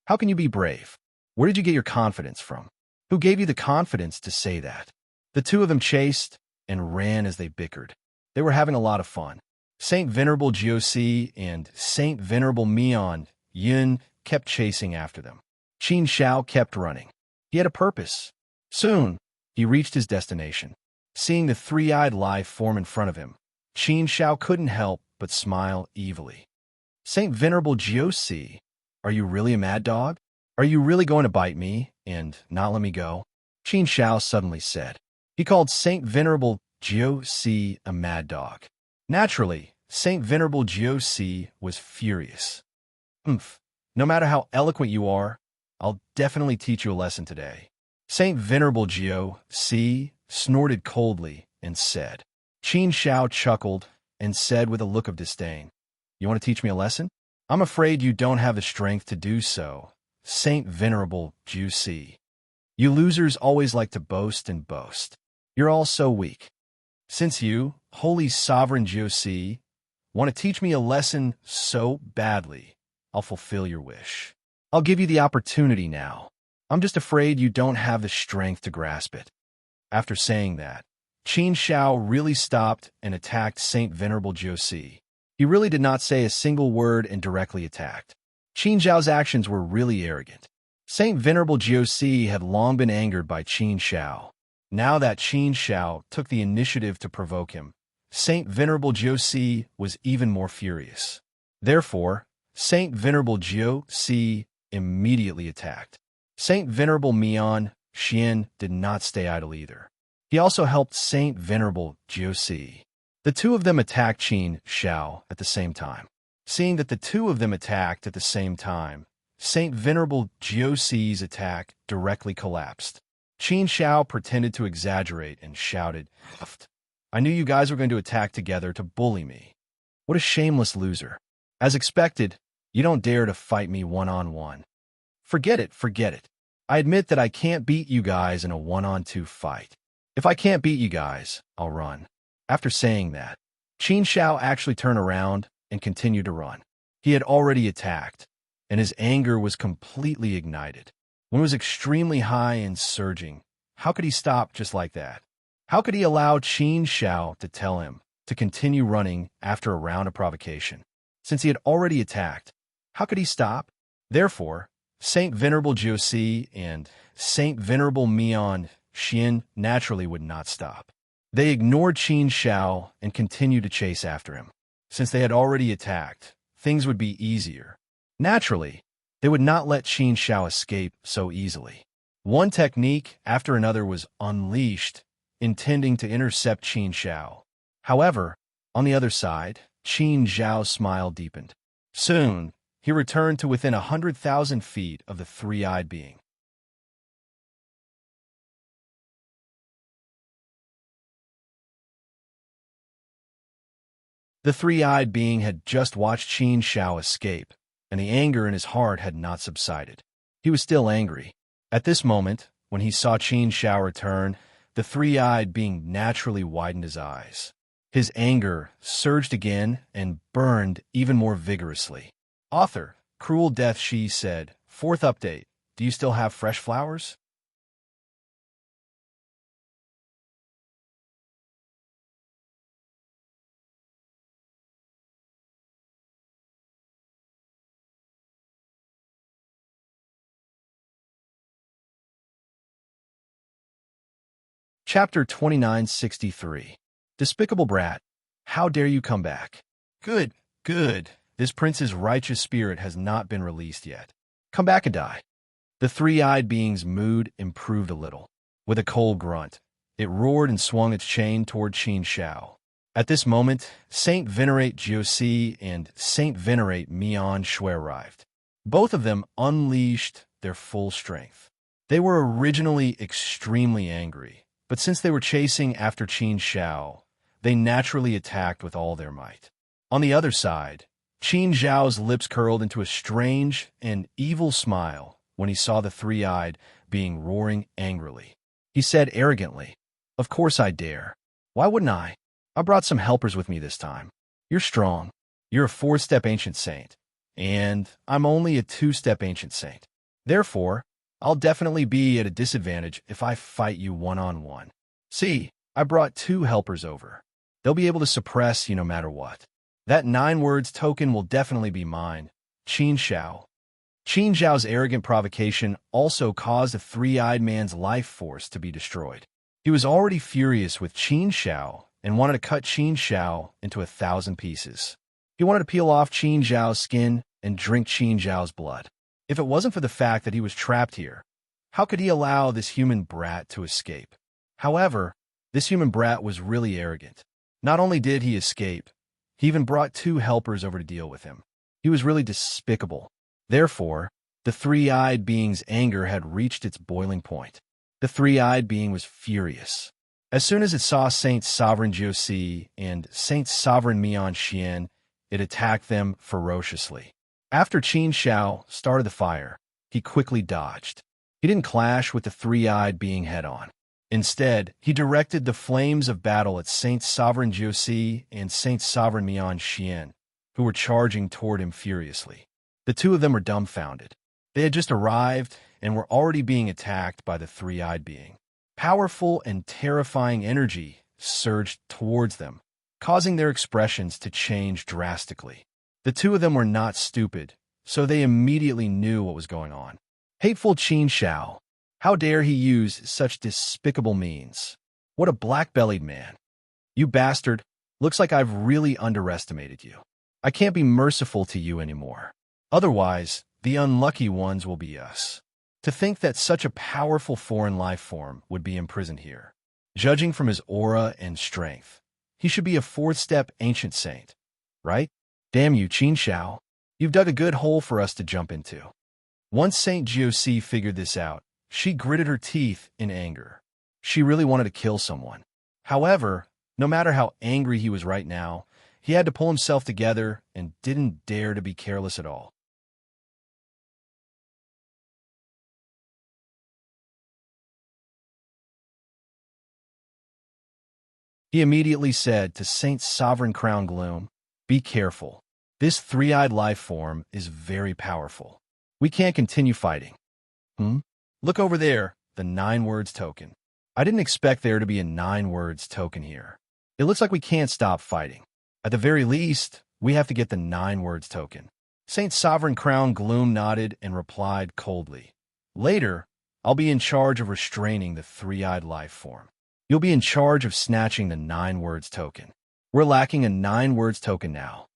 How can you be brave? Where did you get your confidence from? Who gave you the confidence to say that? The two of them chased and ran as they bickered. They were having a lot of fun. Saint Venerable Joc and Saint Venerable Mian Yun kept chasing after them. Qin Shao kept running. He had a purpose. Soon, he reached his destination. Seeing the three-eyed life form in front of him, Qin Shao couldn't help but smile evilly. Saint Venerable Joc, are you really a mad dog? Are you really going to bite me and not let me go? Qin Shao suddenly said. He called Saint Venerable Joc a mad dog. Naturally, Saint Venerable Joc was furious. No matter how eloquent you are, I'll definitely teach you a lesson today. Saint Venerable Joc snorted coldly and said. Qin Shao chuckled and said with a look of disdain, You want to teach me a lesson? I'm afraid you don't have the strength to do so, Saint Venerable Joc. You losers always like to boast and boast. You're all so weak. Since you, Holy Sovereign Joc, want to teach me a lesson so badly, I'll fulfill your wish. I'll give you the opportunity now. I'm just afraid you don't have the strength to grasp it. After saying that, Qin Shao really stopped and attacked Saint Venerable Joc. He really did not say a single word and directly attacked. Qin Shao's actions were really arrogant. Saint Venerable Joc had long been angered by Qin Shao. Now that Qin Shao took the initiative to provoke him, Saint Venerable Joc was even more furious. Therefore, Saint Venerable Joc immediately attacked. Saint Venerable Mian Xian did not stay idle either. He also helped Saint Venerable Joc. The two of them attacked Qin Shao at the same time. Seeing that the two of them attacked at the same time, Saint Venerable Joc's attack directly collapsed. Qin Shao pretended to exaggerate and shouted, I knew you guys were going to attack together to bully me. What a shameless loser. As expected, you don't dare to fight me one-on-one. Forget it, forget it. I admit that I can't beat you guys in a one-on-two fight. If I can't beat you guys, I'll run. After saying that, Qin Shao actually turned around and continued to run. He had already attacked, and his anger was completely ignited. When it was extremely high and surging, how could he stop just like that? How could he allow Qin Shao to tell him to continue running after a round of provocation? Since he had already attacked, how could he stop? Therefore, Saint Venerable Jiusi and Saint Venerable Mian Xian naturally would not stop. They ignored Qin Shao and continued to chase after him. Since they had already attacked, things would be easier. Naturally, they would not let Qin Shao escape so easily. One technique after another was unleashed, intending to intercept Qin Shao. However, on the other side, Qin Zhao's smile deepened. Soon, he returned to within 100,000 feet of the three-eyed being. The three-eyed being had just watched Qin Shao escape, and the anger in his heart had not subsided. He was still angry. At this moment, when he saw Qin Shao return, the three-eyed being naturally widened his eyes. His anger surged again and burned even more vigorously. Author, Cruel Death, she said. Fourth update. Do you still have fresh flowers? Chapter 2963. Despicable Brat. How dare you come back? Good, good. This prince's righteous spirit has not been released yet. Come back and die. The three-eyed being's mood improved a little. With a cold grunt, it roared and swung its chain toward Qin Shao. At this moment, Saint Venerate Jiusi and Saint Venerate Mian Shui arrived. Both of them unleashed their full strength. They were originally extremely angry, but since they were chasing after Qin Shao, they naturally attacked with all their might. On the other side, Qin Zhao's lips curled into a strange and evil smile when he saw the three-eyed being roaring angrily. He said arrogantly, "Of course I dare. Why wouldn't I? I brought some helpers with me this time. You're strong. You're a four-step ancient saint, and I'm only a two-step ancient saint. Therefore, I'll definitely be at a disadvantage if I fight you one-on-one. See, I brought two helpers over. They'll be able to suppress you no matter what. That 9 words token will definitely be mine, Qin Shao." Qin Zhao's arrogant provocation also caused the three-eyed man's life force to be destroyed. He was already furious with Qin Shao and wanted to cut Qin Shao into 1,000 pieces. He wanted to peel off Qin Zhao's skin and drink Qin Zhao's blood. If it wasn't for the fact that he was trapped here, how could he allow this human brat to escape? However, this human brat was really arrogant. Not only did he escape, he even brought 2 helpers over to deal with him. He was really despicable. Therefore, the three-eyed being's anger had reached its boiling point. The three-eyed being was furious. As soon as it saw Saint Sovereign Jiusi and Saint Sovereign Mian Xian, it attacked them ferociously. After Qin Shao started the fire, he quickly dodged. He didn't clash with the three-eyed being head-on. Instead, he directed the flames of battle at Saint Sovereign Jiusi and Saint Sovereign Mian Xian, who were charging toward him furiously. The 2 of them were dumbfounded. They had just arrived and were already being attacked by the three-eyed being. Powerful and terrifying energy surged towards them, causing their expressions to change drastically. The 2 of them were not stupid, so they immediately knew what was going on. Hateful Qin Shao! How dare he use such despicable means? What a black-bellied man. You bastard, looks like I've really underestimated you. I can't be merciful to you anymore. Otherwise, the unlucky ones will be us. To think that such a powerful foreign life form would be imprisoned here. Judging from his aura and strength, he should be a 4th-step ancient saint, right? Damn you, Qin Shao. You've dug a good hole for us to jump into. Once Saint Jiusi figured this out, she gritted her teeth in anger. She really wanted to kill someone. However, no matter how angry he was right now, he had to pull himself together and didn't dare to be careless at all. He immediately said to Saint Sovereign Crown Gloom, "Be careful. This three-eyed life form is very powerful. We can't continue fighting." Look over there, the 9 words token. I didn't expect there to be a 9 words token here. It looks like we can't stop fighting. At the very least, we have to get the 9 words token. Saint Sovereign Crown Gloom nodded and replied coldly, "Later, I'll be in charge of restraining the three-eyed life form. You'll be in charge of snatching the 9 words token. We're lacking a 9 words token now."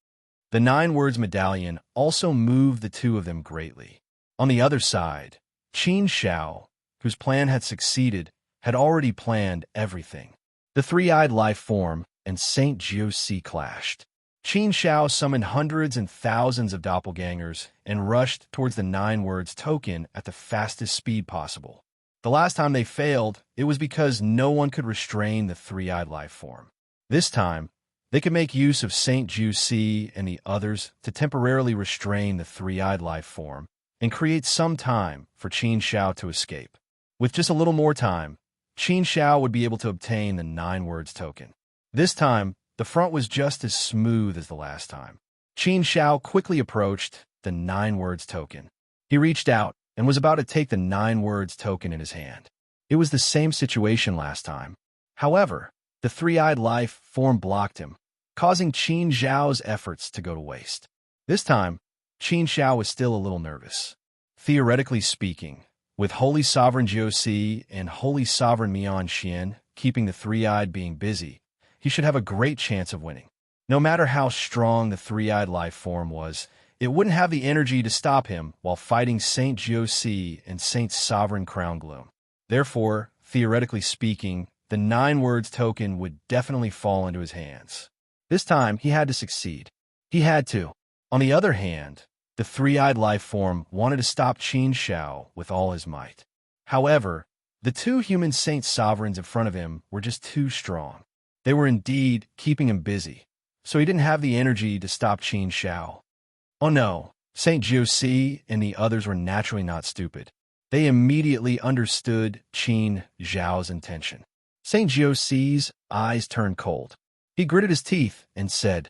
The 9 words medallion also moved the two of them greatly. On the other side, Qin Xiao, whose plan had succeeded, had already planned everything. The three-eyed life form and Saint Jiusi clashed. Qin Xiao summoned hundreds and thousands of doppelgangers and rushed towards the 9 words token at the fastest speed possible. The last time they failed, it was because no one could restrain the three-eyed life form. This time, they could make use of Saint Jiusi and the others to temporarily restrain the three-eyed life form and create some time for Qin Xiao to escape. With just a little more time, Qin Xiao would be able to obtain the 9 words token. This time, the front was just as smooth as the last time. Qin Xiao quickly approached the 9 words token. He reached out and was about to take the 9 words token in his hand. It was the same situation last time. However, the three-eyed life form blocked him, causing Qin Xiao's efforts to go to waste. This time, Qin Xiao was still a little nervous. Theoretically speaking, with Holy Sovereign Jiusi and Holy Sovereign Mian Xian keeping the three-eyed being busy, he should have a great chance of winning. No matter how strong the three-eyed life form was, it wouldn't have the energy to stop him while fighting Saint Jiusi and Saint Sovereign Crown Gloom. Therefore, theoretically speaking, the 9 words token would definitely fall into his hands. This time, he had to succeed. He had to. On the other hand, the three-eyed life form wanted to stop Qin Xiao with all his might. However, the two human Saint Sovereigns in front of him were just too strong. They were indeed keeping him busy, so he didn't have the energy to stop Qin Xiao. Oh no, Saint Jiusi and the others were naturally not stupid. They immediately understood Qin Xiao's intention. Saint Jiusi's eyes turned cold. He gritted his teeth and said,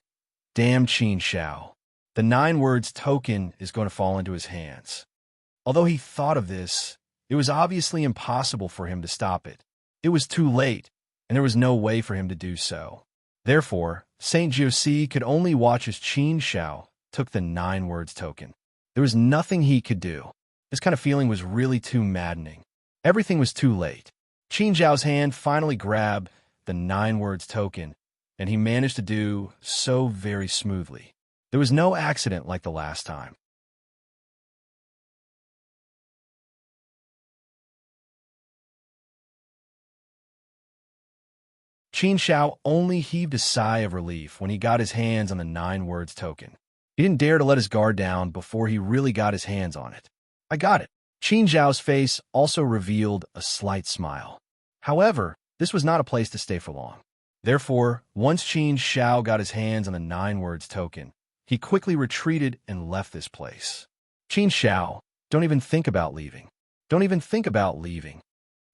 "Damn Qin Xiao. The 9 words token is going to fall into his hands." Although he thought of this, it was obviously impossible for him to stop it. It was too late, and there was no way for him to do so. Therefore, Saint Jiusi could only watch as Qin Xiao took the 9 words token. There was nothing he could do. This kind of feeling was really too maddening. Everything was too late. Qin Xiao's hand finally grabbed the 9 words token, and he managed to do so very smoothly. There was no accident like the last time. Qin Xiao only heaved a sigh of relief when he got his hands on the 9 words token. He didn't dare to let his guard down before he really got his hands on it. "I got it." Qin Xiao's face also revealed a slight smile. However, this was not a place to stay for long. Therefore, once Qin Xiao got his hands on the 9 words token, he quickly retreated and left this place. "Qin Xiao, don't even think about leaving. Don't even think about leaving."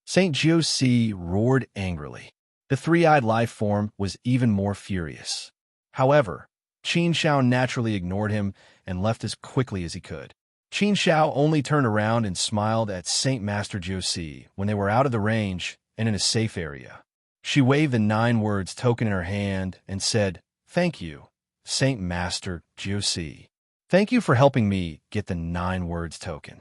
Saint Jiusi roared angrily. The three-eyed life form was even more furious. However, Qin Xiao naturally ignored him and left as quickly as he could. Qin Xiao only turned around and smiled at Saint Master Jiusi when they were out of the range and in a safe area. She waved the 9 words token in her hand and said, "Thank you, Saint Master Jiusi. Thank you for helping me get the 9 words token.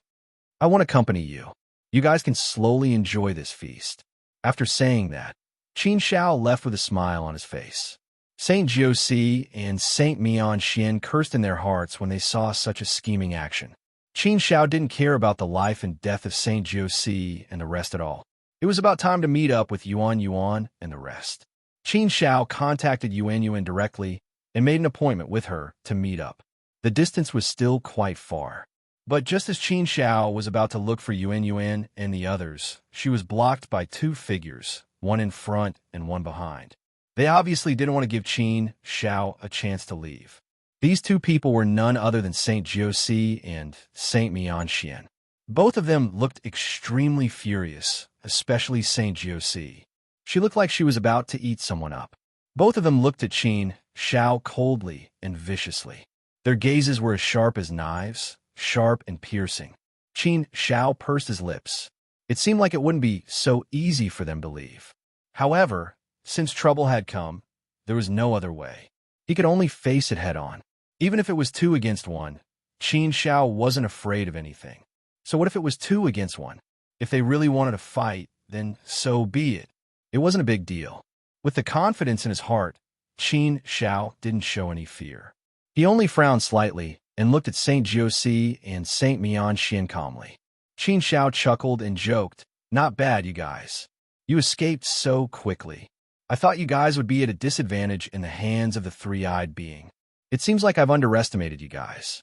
I want to accompany you. You guys can slowly enjoy this feast." After saying that, Qin Xiao left with a smile on his face. Saint Jiusi and Saint Mian Xian cursed in their hearts when they saw such a scheming action. Qin Xiao didn't care about the life and death of Saint Jiusi and the rest at all. It was about time to meet up with Yuan Yuan and the rest. Qin Xiao contacted Yuan Yuan directly and made an appointment with her to meet up. The distance was still quite far. But just as Qin Xiao was about to look for Yuan Yuan and the others, she was blocked by 2 figures, one in front and one behind. They obviously didn't want to give Qin Xiao a chance to leave. These 2 people were none other than Saint Jiusi and Saint Mian Xian. Both of them looked extremely furious, especially Saint Jiusi. She looked like she was about to eat someone up. Both of them looked at Qin Xiao coldly and viciously. Their gazes were as sharp as knives, sharp and piercing. Qin Xiao pursed his lips. It seemed like it wouldn't be so easy for them to leave. However, since trouble had come, there was no other way. He could only face it head-on. Even if it was 2 against 1, Qin Xiao wasn't afraid of anything. So what if it was 2 against 1? If they really wanted to fight, then so be it. It wasn't a big deal. With the confidence in his heart, Qin Xiao didn't show any fear. He only frowned slightly and looked at St. Josie and St. Mian Xian calmly. Qin Xiao chuckled and joked, "Not bad, you guys. You escaped so quickly. I thought you guys would be at a disadvantage in the hands of the three-eyed being. It seems like I've underestimated you guys.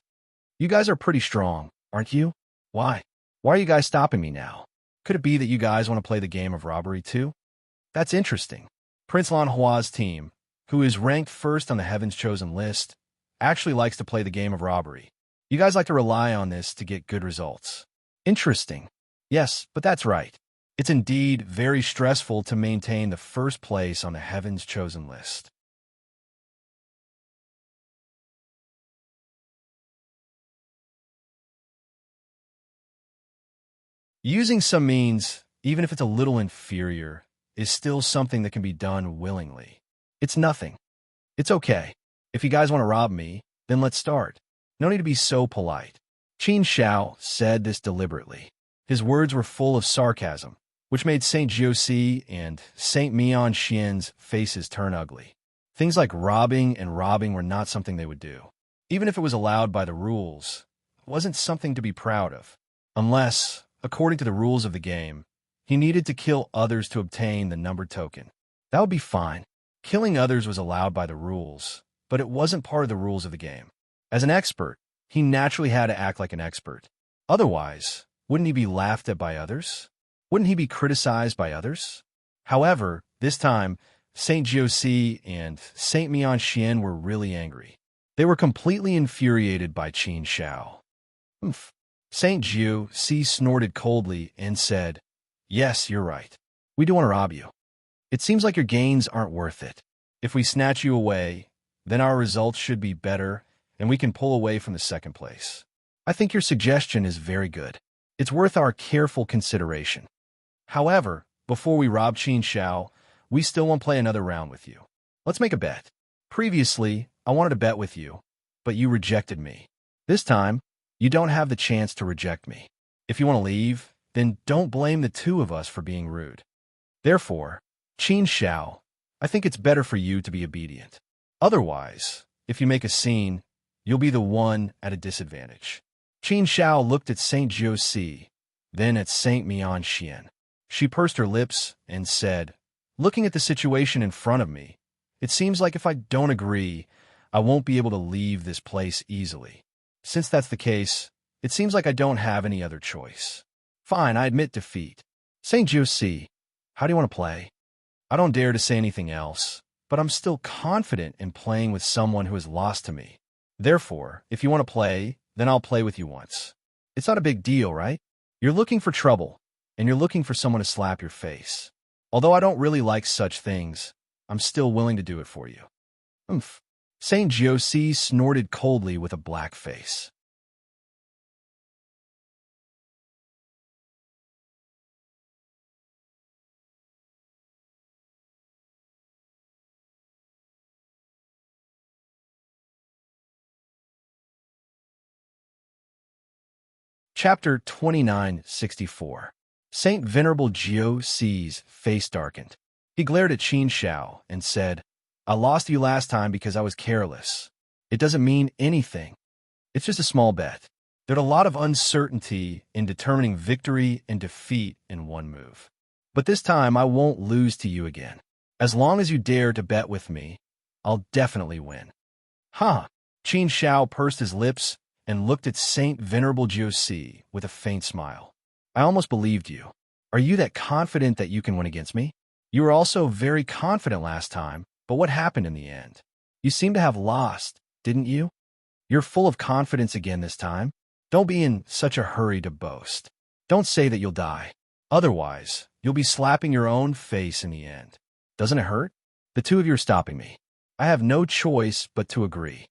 You guys are pretty strong, aren't you? Why? Why are you guys stopping me now? Could it be that you guys want to play the game of robbery too? That's interesting." Prince Lan Hua's team, who is ranked first on the Heaven's Chosen list, actually likes to play the game of robbery. You guys like to rely on this to get good results. Interesting. Yes, but that's right. It's indeed very stressful to maintain the first place on the Heaven's Chosen list. Using some means, even if it's a little inferior, is still something that can be done willingly. It's nothing. It's okay. If you guys want to rob me, then let's start. No need to be so polite. Qin Xiao said this deliberately. His words were full of sarcasm, which made St. Josie and St. Mian Xian's faces turn ugly. Things like robbing and robbing were not something they would do. Even if it was allowed by the rules, it wasn't something to be proud of. Unless, according to the rules of the game, he needed to kill others to obtain the numbered token. That would be fine. Killing others was allowed by the rules, but it wasn't part of the rules of the game. As an expert, he naturally had to act like an expert. Otherwise, wouldn't he be laughed at by others? Wouldn't he be criticized by others? However, this time, St. Josie and St. Mian Xian were really angry. They were completely infuriated by Qin Xiao. Oomph. St. Josie snorted coldly and said, "Yes, you're right. We do want to rob you. It seems like your gains aren't worth it. If we snatch you away, then our results should be better and we can pull away from the second place. I think your suggestion is very good. It's worth our careful consideration. However, before we rob Qin Xiao, we still want to play another round with you. Let's make a bet. Previously, I wanted to bet with you, but you rejected me. This time, you don't have the chance to reject me. If you want to leave, then don't blame the two of us for being rude. Therefore, Qin Xiao, I think it's better for you to be obedient. Otherwise, if you make a scene, you'll be the one at a disadvantage." Qin Xiao looked at St. Josie, then at St. Mian Xian. She pursed her lips and said, "Looking at the situation in front of me, it seems like if I don't agree, I won't be able to leave this place easily. Since that's the case, it seems like I don't have any other choice. Fine, I admit defeat. St. Josie, how do you want to play?" I don't dare to say anything else, but I'm still confident in playing with someone who has lost to me. Therefore, if you want to play, then I'll play with you once. It's not a big deal, right? You're looking for trouble, and you're looking for someone to slap your face. Although I don't really like such things, I'm still willing to do it for you. Oomph. St. Josie snorted coldly with a black face. Chapter 2964. Saint Venerable Josie's face darkened. He glared at Qin Xiao and said, "I lost you last time because I was careless. It doesn't mean anything. It's just a small bet. There's a lot of uncertainty in determining victory and defeat in one move. But this time I won't lose to you again. As long as you dare to bet with me, I'll definitely win." Huh. Qin Xiao pursed his lips and looked at Saint Venerable Josie with a faint smile. "I almost believed you. Are you that confident that you can win against me? You were also very confident last time, but what happened in the end? You seem to have lost, didn't you? You're full of confidence again this time. Don't be in such a hurry to boast. Don't say that you'll die. Otherwise, you'll be slapping your own face in the end. Doesn't it hurt?" The two of you are stopping me. I have no choice but to agree.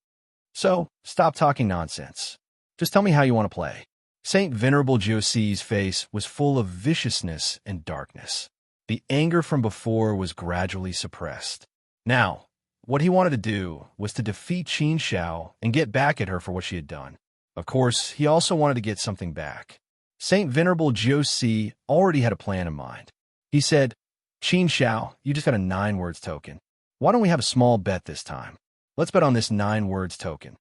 So, stop talking nonsense. Just tell me how you want to play. Saint Venerable Josie's face was full of viciousness and darkness. The anger from before was gradually suppressed. Now, what he wanted to do was to defeat Qin Xiao and get back at her for what she had done. Of course, he also wanted to get something back. Saint Venerable Josie already had a plan in mind. He said, Qin Xiao, you just got a 9 words token. Why don't we have a small bet this time? Let's bet on this 9 words token.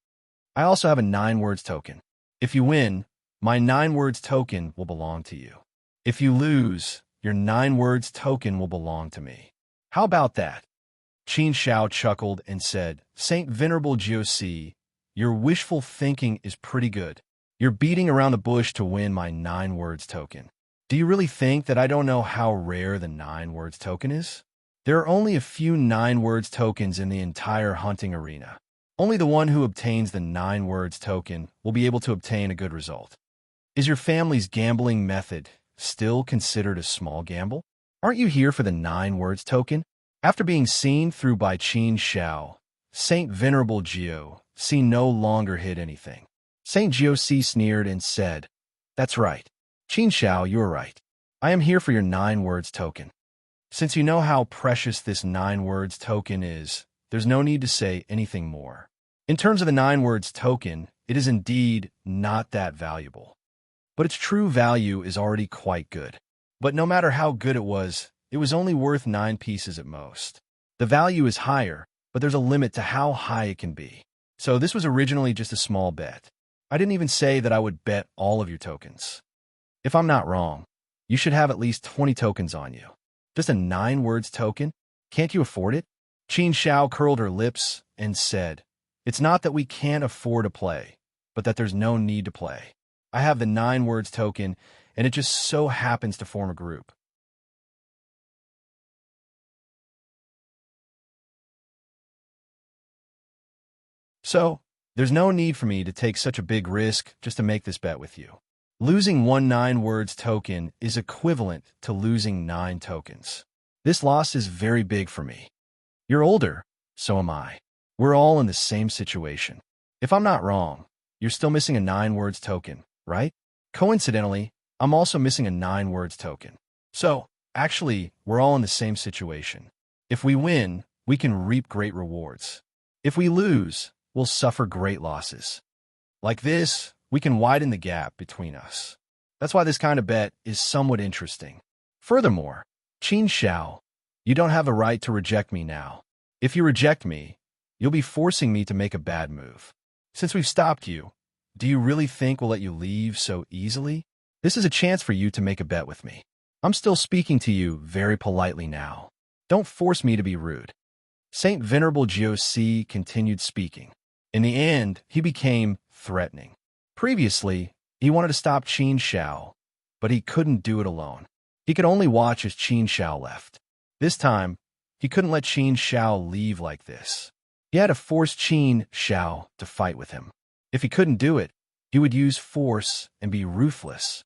I also have a 9 words token. If you win, my 9 words token will belong to you. If you lose, your 9 words token will belong to me. How about that? Qin Xiao chuckled and said, Saint Venerable Josie, your wishful thinking is pretty good. You're beating around the bush to win my 9 words token. Do you really think that I don't know how rare the 9 words token is? There are only a few 9 words tokens in the entire hunting arena. Only the one who obtains the 9 words token will be able to obtain a good result. Is your family's gambling method still considered a small gamble? Aren't you here for the 9 words token? After being seen through by Qin Xiao, Saint Venerable Josie no longer hid anything. Saint Josie sneered and said, That's right. Qin Xiao, you are right. I am here for your 9 words token. Since you know how precious this 9 words token is, there's no need to say anything more. In terms of the 9 words token, it is indeed not that valuable. But its true value is already quite good. But no matter how good it was only worth 9 pieces at most. The value is higher, but there's a limit to how high it can be. So this was originally just a small bet. I didn't even say that I would bet all of your tokens. If I'm not wrong, you should have at least 20 tokens on you. Just a 9 words token? Can't you afford it? Qin Xiao curled her lips and said, It's not that we can't afford to play, but that there's no need to play. I have the 9 words token, and it just so happens to form a group. So, there's no need for me to take such a big risk just to make this bet with you. Losing one 9 words token is equivalent to losing 9 tokens. This loss is very big for me. You're older, so am I. We're all in the same situation. If I'm not wrong, you're still missing a 9 words token, right? Coincidentally, I'm also missing a 9 words token. So, actually, we're all in the same situation. If we win, we can reap great rewards. If we lose, we'll suffer great losses. Like this, we can widen the gap between us. That's why this kind of bet is somewhat interesting. Furthermore, Qin Xiao, you don't have a right to reject me now. If you reject me, you'll be forcing me to make a bad move. Since we've stopped you, do you really think we'll let you leave so easily? This is a chance for you to make a bet with me. I'm still speaking to you very politely now. Don't force me to be rude. Saint Venerable Josie continued speaking. In the end, he became threatening. Previously, he wanted to stop Qin Xiao, but he couldn't do it alone. He could only watch as Qin Xiao left. This time, he couldn't let Qin Xiao leave like this. He had to force Qin Xiao to fight with him. If he couldn't do it, he would use force and be ruthless.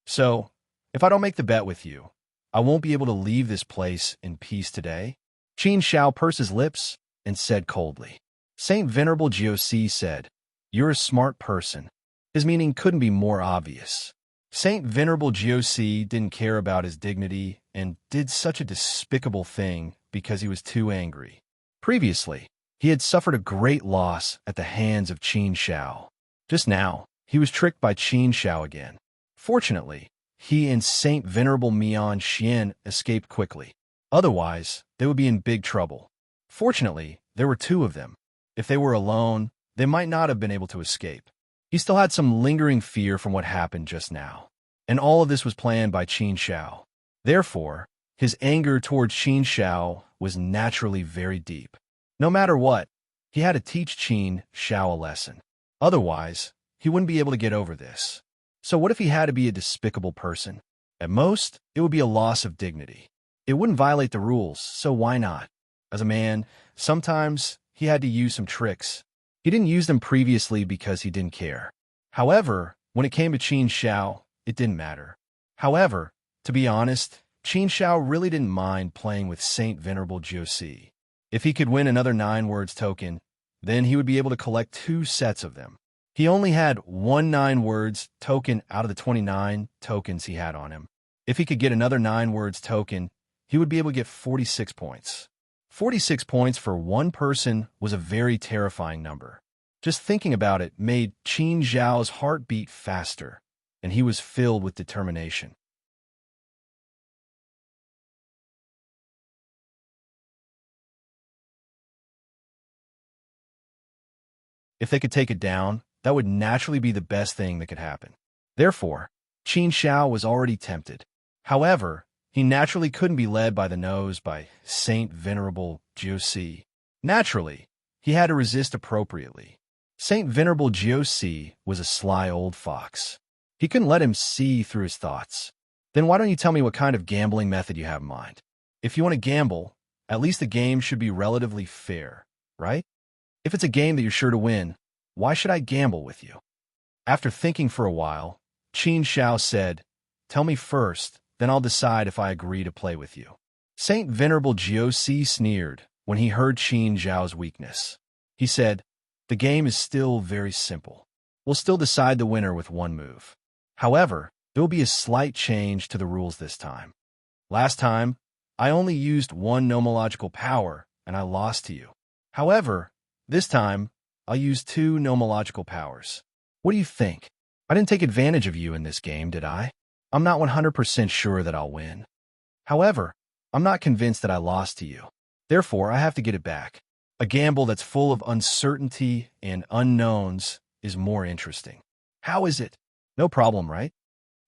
So, if I don't make the bet with you, I won't be able to leave this place in peace today. Qin Xiao pursed his lips and said coldly. Saint Venerable Josie said, You're a smart person. His meaning couldn't be more obvious. Saint Venerable Josie didn't care about his dignity and did such a despicable thing because he was too angry. Previously, he had suffered a great loss at the hands of Qin Xiao. Just now, he was tricked by Qin Xiao again. Fortunately, he and Saint Venerable Mian Xian escaped quickly. Otherwise, they would be in big trouble. Fortunately, there were 2 of them. If they were alone, they might not have been able to escape. He still had some lingering fear from what happened just now. And all of this was planned by Qin Xiao. Therefore, his anger towards Qin Xiao was naturally very deep. No matter what, he had to teach Qin Xiao a lesson. Otherwise, he wouldn't be able to get over this. So what if he had to be a despicable person? At most, it would be a loss of dignity. It wouldn't violate the rules, so why not? As a man, sometimes he had to use some tricks. He didn't use them previously because he didn't care. However, when it came to Qin Xiao, it didn't matter. However, to be honest, Qin Xiao really didn't mind playing with Saint Venerable Josie. If he could win another 9 words token, then he would be able to collect 2 sets of them. He only had 1 9 words token out of the 29 tokens he had on him. If he could get another 9 words token, he would be able to get 46 points. 46 points for one person was a very terrifying number. Just thinking about it made Qin Zhao's heart beat faster, and he was filled with determination. If they could take it down, that would naturally be the best thing that could happen. Therefore, Qin Zhao was already tempted. However, he naturally couldn't be led by the nose by Saint Venerable Jiusi. Naturally, he had to resist appropriately. Saint Venerable Jiusi was a sly old fox. He couldn't let him see through his thoughts. Then why don't you tell me what kind of gambling method you have in mind? If you want to gamble, at least the game should be relatively fair, right? If it's a game that you're sure to win, why should I gamble with you? After thinking for a while, Qin Zhao said, "Tell me first, then I'll decide if I agree to play with you." Saint Venerable Jiusi sneered when he heard Qin Zhao's weakness. He said, "The game is still very simple. We'll still decide the winner with one move. However, there will be a slight change to the rules this time. Last time, I only used 1 nomological power, and I lost to you. However, this time, I'll use 2 nomological powers. What do you think? I didn't take advantage of you in this game, did I? I'm not 100% sure that I'll win. However, I'm not convinced that I lost to you. Therefore, I have to get it back. A gamble that's full of uncertainty and unknowns is more interesting. How is it? No problem, right?"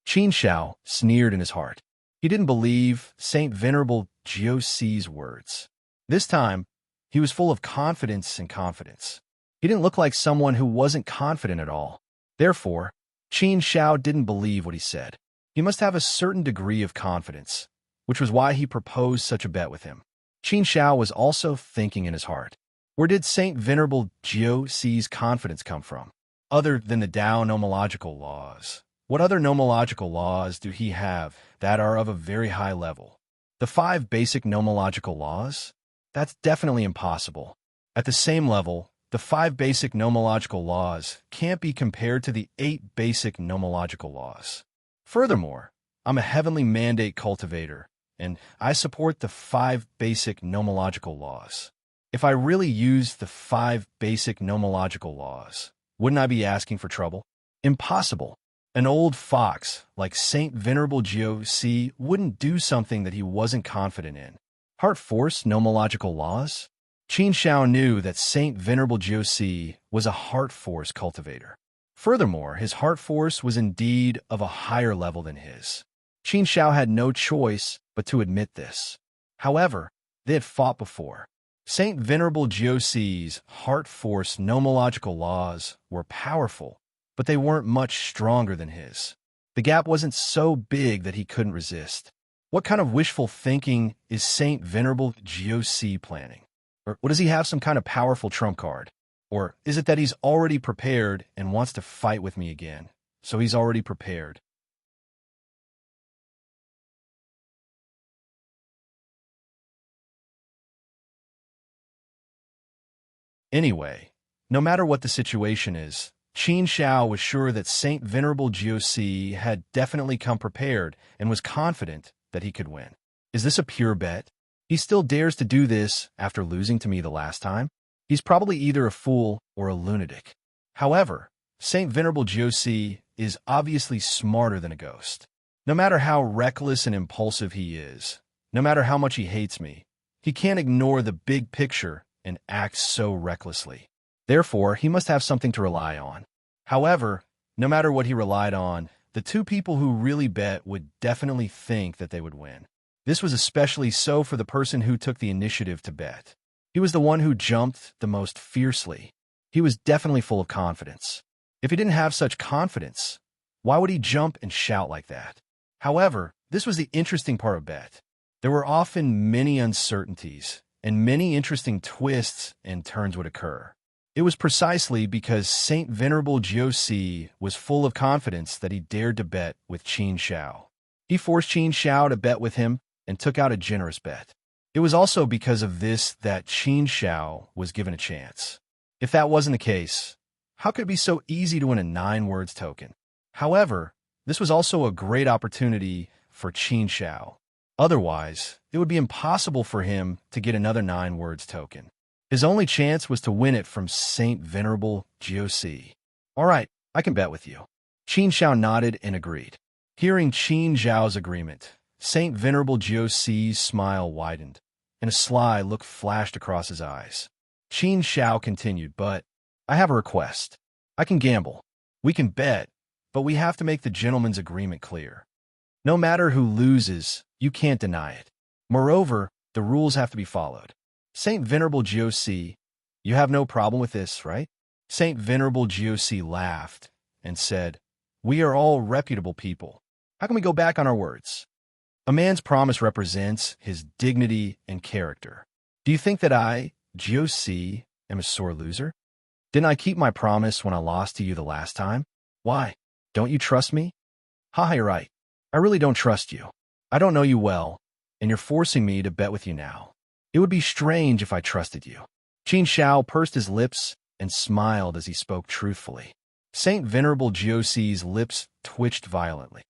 Qin Zhao sneered in his heart. He didn't believe Saint Venerable Jiusi's words. This time, he was full of confidence and confidence. He didn't look like someone who wasn't confident at all. Therefore, Qin Zhao didn't believe what he said. He must have a certain degree of confidence, which was why he proposed such a bet with him. Qin Zhao was also thinking in his heart, where did Saint Venerable Jiusi's confidence come from? Other than the Tao nomological laws, what other nomological laws do he have that are of a very high level? The 5 basic nomological laws? That's definitely impossible. At the same level, the 5 basic nomological laws can't be compared to the 8 basic nomological laws. Furthermore, I'm a heavenly mandate cultivator, and I support the 5 basic nomological laws. If I really used the 5 basic nomological laws, wouldn't I be asking for trouble? Impossible. An old fox like Saint Venerable Jiusi wouldn't do something that he wasn't confident in. Heart force nomological laws? Qin Zhao knew that Saint Venerable Jiusi was a heart force cultivator. Furthermore, his heart force was indeed of a higher level than his. Qin Zhao had no choice but to admit this. However, they had fought before. Saint Venerable Jiusi's heart force nomological laws were powerful, but they weren't much stronger than his. The gap wasn't so big that he couldn't resist. What kind of wishful thinking is Saint Venerable Jiusi planning? Or does he have some kind of powerful trump card? Or is it that he's already prepared and wants to fight with me again, so he's already prepared? Anyway, no matter what the situation is, Qin Zhao was sure that Saint Venerable Jiusi had definitely come prepared and was confident that he could win. Is this a pure bet? He still dares to do this after losing to me the last time? He's probably either a fool or a lunatic. However, Saint Venerable Jiusi is obviously smarter than a ghost. No matter how reckless and impulsive he is, no matter how much he hates me, he can't ignore the big picture and act so recklessly. Therefore, he must have something to rely on. However, no matter what he relied on, the 2 people who really bet would definitely think that they would win. This was especially so for the person who took the initiative to bet. He was the one who jumped the most fiercely. He was definitely full of confidence. If he didn't have such confidence, why would he jump and shout like that? However, this was the interesting part of bet. There were often many uncertainties, and many interesting twists and turns would occur. It was precisely because Saint Venerable Jiusi was full of confidence that he dared to bet with Qin Zhao. He forced Qin Zhao to bet with him and took out a generous bet. It was also because of this that Qin Xiao was given a chance. If that wasn't the case, how could it be so easy to win a 9-words token? However, this was also a great opportunity for Qin Xiao. Otherwise, it would be impossible for him to get another 9-words token. His only chance was to win it from Saint Venerable Jiusi. All right, I can bet with you. Qin Xiao nodded and agreed. Hearing Qin Xiao's agreement, Saint Venerable Jiusi's smile widened, and a sly look flashed across his eyes. Qin Xiao continued, but I have a request. I can gamble. We can bet, but we have to make the gentleman's agreement clear. No matter who loses, you can't deny it. Moreover, the rules have to be followed. Saint Venerable Jiusi, you have no problem with this, right? Saint Venerable Jiusi laughed and said, we are all reputable people. How can we go back on our words? A man's promise represents his dignity and character. Do you think that I, Jiusi, am a sore loser? Didn't I keep my promise when I lost to you the last time? Why? Don't you trust me? Ha, you're right. I really don't trust you. I don't know you well, and you're forcing me to bet with you now. It would be strange if I trusted you. Qin Xiao pursed his lips and smiled as he spoke truthfully. Saint Venerable Jiusi's lips twitched violently.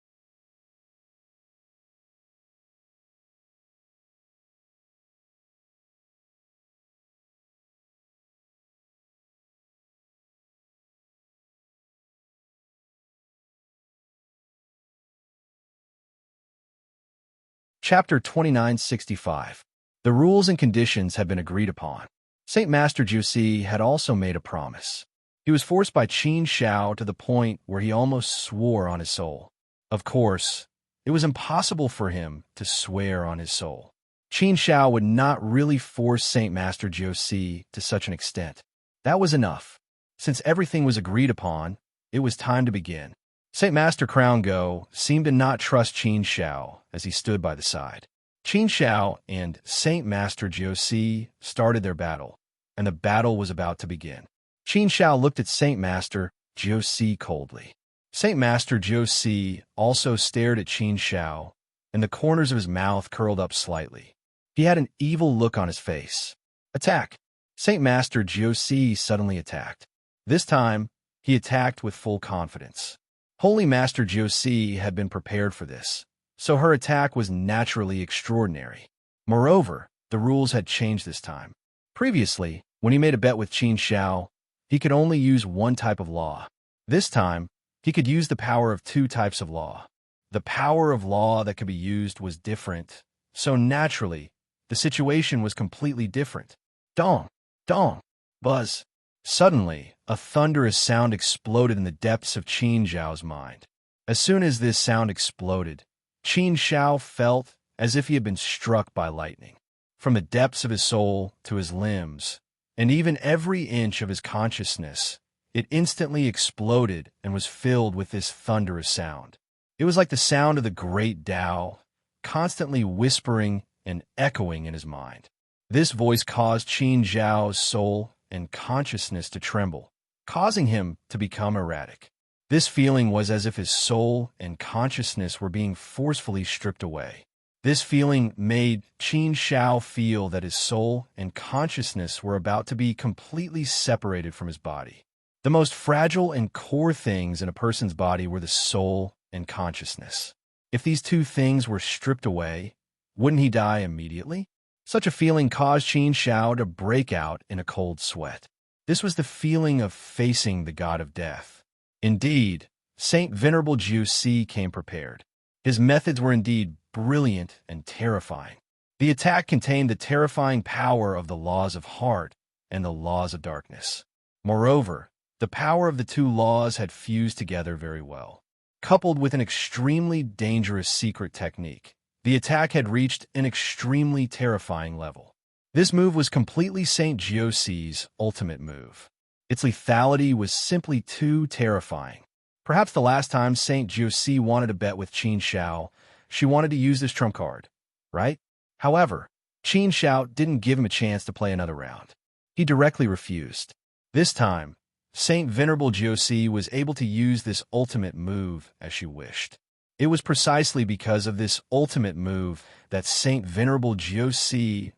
Chapter 2965. The rules and conditions had been agreed upon. Saint Master Jiusi had also made a promise. He was forced by Qin Xiao to the point where he almost swore on his soul. Of course, it was impossible for him to swear on his soul. Qin Xiao would not really force Saint Master Jiusi to such an extent. That was enough. Since everything was agreed upon, it was time to begin. Saint Master Crown Go seemed to not trust Qin Xiao as he stood by the side. Qin Xiao and Saint Master Jiusi started their battle, and the battle was about to begin. Qin Xiao looked at Saint Master Jiusi coldly. Saint Master Jiusi also stared at Qin Xiao, and the corners of his mouth curled up slightly. He had an evil look on his face. Attack! Saint Master Jiusi suddenly attacked. This time, he attacked with full confidence. Holy Master Jiusi had been prepared for this, so her attack was naturally extraordinary. Moreover, the rules had changed this time. Previously, when he made a bet with Qin Xiao, he could only use one type of law. This time, he could use the power of 2 types of law. The power of law that could be used was different, so naturally, the situation was completely different. Dong! Dong! Buzz! Suddenly, a thunderous sound exploded in the depths of Qin Xiao's mind. As soon as this sound exploded, Qin Xiao felt as if he had been struck by lightning. From the depths of his soul to his limbs, and even every inch of his consciousness, it instantly exploded and was filled with this thunderous sound. It was like the sound of the great Tao, constantly whispering and echoing in his mind. This voice caused Qin Xiao's soul and consciousness to tremble, causing him to become erratic. This feeling was as if his soul and consciousness were being forcefully stripped away. This feeling made Qin Xiao feel that his soul and consciousness were about to be completely separated from his body. The most fragile and core things in a person's body were the soul and consciousness. If these 2 things were stripped away, wouldn't he die immediately? Such a feeling caused Qin Xiao to break out in a cold sweat. This was the feeling of facing the god of death. Indeed, Saint Venerable Jiusi came prepared. His methods were indeed brilliant and terrifying. The attack contained the terrifying power of the laws of heart and the laws of darkness. Moreover, the power of the 2 laws had fused together very well. Coupled with an extremely dangerous secret technique, the attack had reached an extremely terrifying level. This move was completely Saint Jiusi's ultimate move. Its lethality was simply too terrifying. Perhaps the last time Saint Jiusi wanted to bet with Qin Xiao, she wanted to use this trump card, right? However, Qin Xiao didn't give him a chance to play another round. He directly refused. This time, Saint Venerable Jiusi was able to use this ultimate move as she wished. It was precisely because of this ultimate move that Saint Venerable Jiu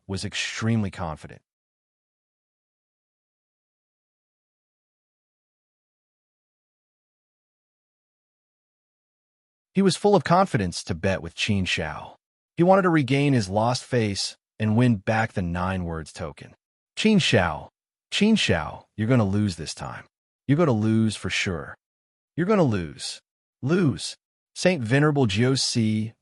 was extremely confident. He was full of confidence to bet with Qin Shao. He wanted to regain his lost face and win back the 9 words token. Qin Shao, you're going to lose this time. You're going to lose for sure. You're going to lose. Lose. Saint Venerable Jiu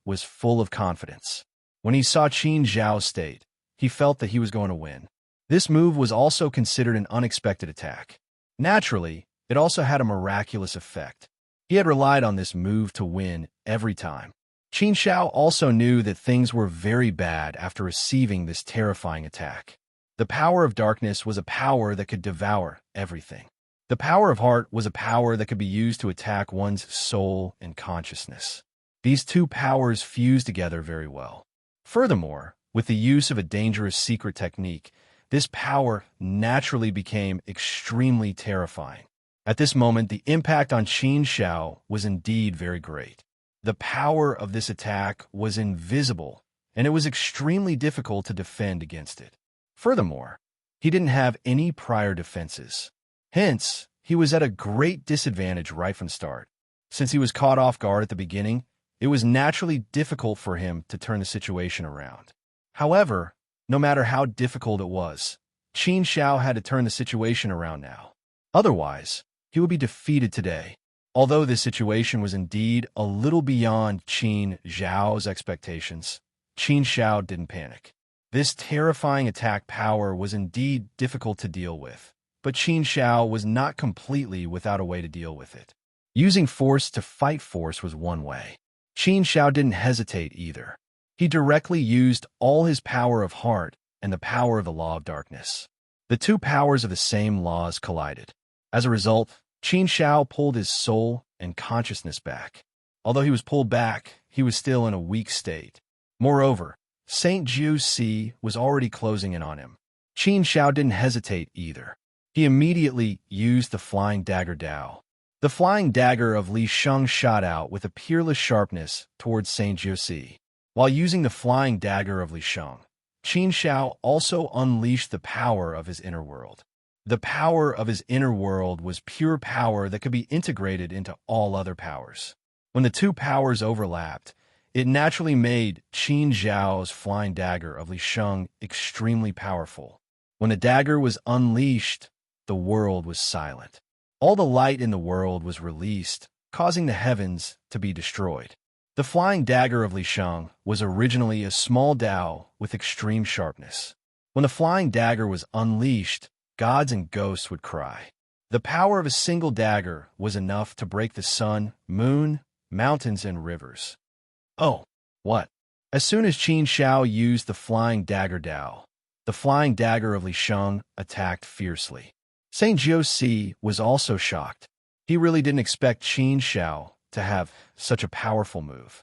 was full of confidence. When he saw Qin Zhao's state, he felt that he was going to win. This move was also considered an unexpected attack. Naturally, it also had a miraculous effect. He had relied on this move to win every time. Qin Shao also knew that things were very bad after receiving this terrifying attack. The power of darkness was a power that could devour everything. The power of heart was a power that could be used to attack one's soul and consciousness. These two powers fused together very well. Furthermore, with the use of a dangerous secret technique, this power naturally became extremely terrifying. At this moment, the impact on Qin Shao was indeed very great. The power of this attack was invisible, and it was extremely difficult to defend against it. Furthermore, he didn't have any prior defenses. Hence, he was at a great disadvantage right from the start. Since he was caught off guard at the beginning, it was naturally difficult for him to turn the situation around. However, no matter how difficult it was, Qin Shao had to turn the situation around now. Otherwise, he would be defeated today. Although this situation was indeed a little beyond Qin Zhao's expectations, Qin Shao didn't panic. This terrifying attack power was indeed difficult to deal with, but Qin Shao was not completely without a way to deal with it. Using force to fight force was one way. Qin Shao didn't hesitate either. He directly used all his power of heart and the power of the law of darkness. The two powers of the same laws collided. As a result, Qin Shao pulled his soul and consciousness back. Although he was pulled back, he was still in a weak state. Moreover, Saint Jiu was already closing in on him. Qin Shao didn't hesitate either. He immediately used the Flying Dagger Dao. The Flying Dagger of Li Sheng shot out with a peerless sharpness towards Saint Jiu. While using the Flying Dagger of Li Sheng, Qin Shao also unleashed the power of his inner world. The power of his inner world was pure power that could be integrated into all other powers. When the two powers overlapped, it naturally made Qin Zhao's Flying Dagger of Li Sheng extremely powerful. When the dagger was unleashed, the world was silent. All the light in the world was released, causing the heavens to be destroyed. The Flying Dagger of Li Sheng was originally a small dao with extreme sharpness. When the Flying Dagger was unleashed, gods and ghosts would cry. The power of a single dagger was enough to break the sun, moon, mountains, and rivers. Oh, what? As soon as Qin Shao used the Flying Dagger Dao, the Flying Dagger of Li Sheng attacked fiercely. Saint Jiu was also shocked. He really didn't expect Qin Shao to have such a powerful move.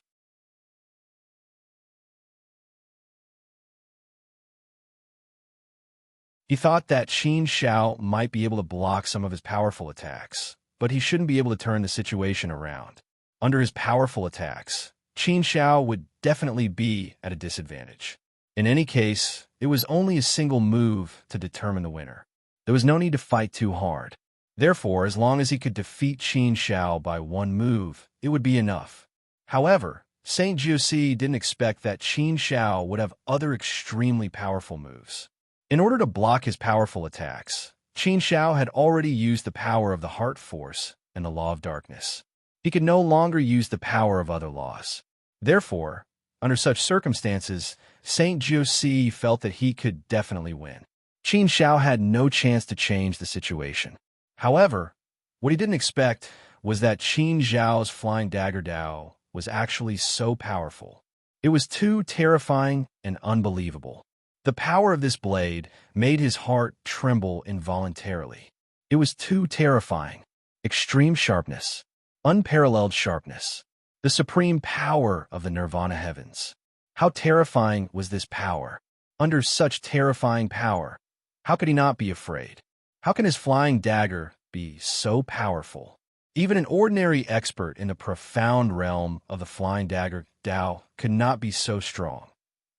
He thought that Qin Shao might be able to block some of his powerful attacks, but he shouldn't be able to turn the situation around. Under his powerful attacks, Qin Shao would definitely be at a disadvantage. In any case, it was only a single move to determine the winner. There was no need to fight too hard. Therefore, as long as he could defeat Qin Shao by one move, it would be enough. However, Saint Jiu didn't expect that Qin Shao would have other extremely powerful moves. In order to block his powerful attacks, Qin Shao had already used the power of the heart force and the law of darkness. He could no longer use the power of other laws. Therefore, under such circumstances, Saint Jiu felt that he could definitely win. Qin Shao had no chance to change the situation. However, what he didn't expect was that Qin Zhao's Flying Dagger Dao was actually so powerful. It was too terrifying and unbelievable. The power of this blade made his heart tremble involuntarily. It was too terrifying. Extreme sharpness, unparalleled sharpness, the supreme power of the Nirvana heavens. How terrifying was this power? Under such terrifying power, how could he not be afraid? How can his flying dagger be so powerful? Even an ordinary expert in the profound realm of the flying dagger Dao could not be so strong,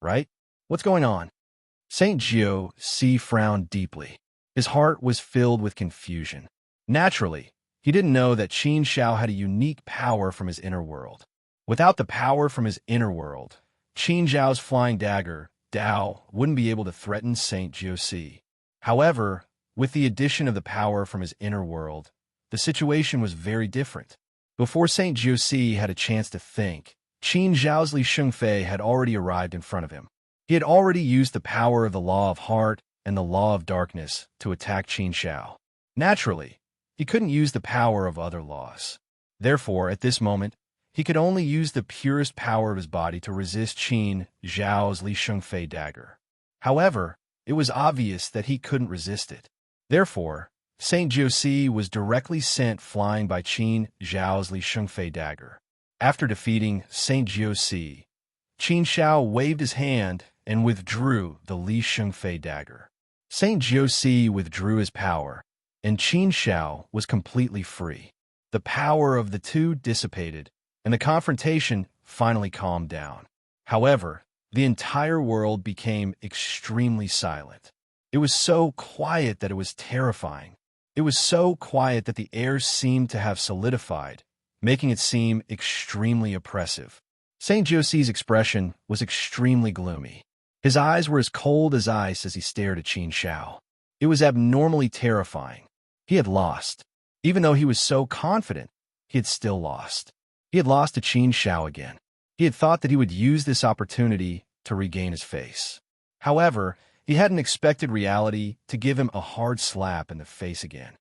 right? What's going on? Saint Gio C frowned deeply. His heart was filled with confusion. Naturally, he didn't know that Qin Shao had a unique power from his inner world. Without the power from his inner world, Qin Zhao's flying dagger, Dao, wouldn't be able to threaten Saint Giosi. However, with the addition of the power from his inner world, the situation was very different. Before Saint Giosi had a chance to think, Qin Zhao's Li Shengfei had already arrived in front of him. He had already used the power of the law of heart and the law of darkness to attack Qin Shao. Naturally, he couldn't use the power of other laws. Therefore, at this moment, he could only use the purest power of his body to resist Qin Zhao's Li Shengfei dagger. However, it was obvious that he couldn't resist it. Therefore, Saint Giosi was directly sent flying by Qin Zhao's Li Shengfei dagger. After defeating Saint Giosi, Qin Shao waved his hand and withdrew the Li Shengfei dagger. Saint Giosi withdrew his power, and Qin Shao was completely free. The power of the two dissipated, and the confrontation finally calmed down. However, the entire world became extremely silent. It was so quiet that it was terrifying. It was so quiet that the air seemed to have solidified, making it seem extremely oppressive. Saint Giosi's expression was extremely gloomy. His eyes were as cold as ice as he stared at Qin Shao. It was abnormally terrifying. He had lost. Even though he was so confident, he had still lost. He had lost to Qin Shao again. He had thought that he would use this opportunity to regain his face. However, he hadn't expected reality to give him a hard slap in the face again.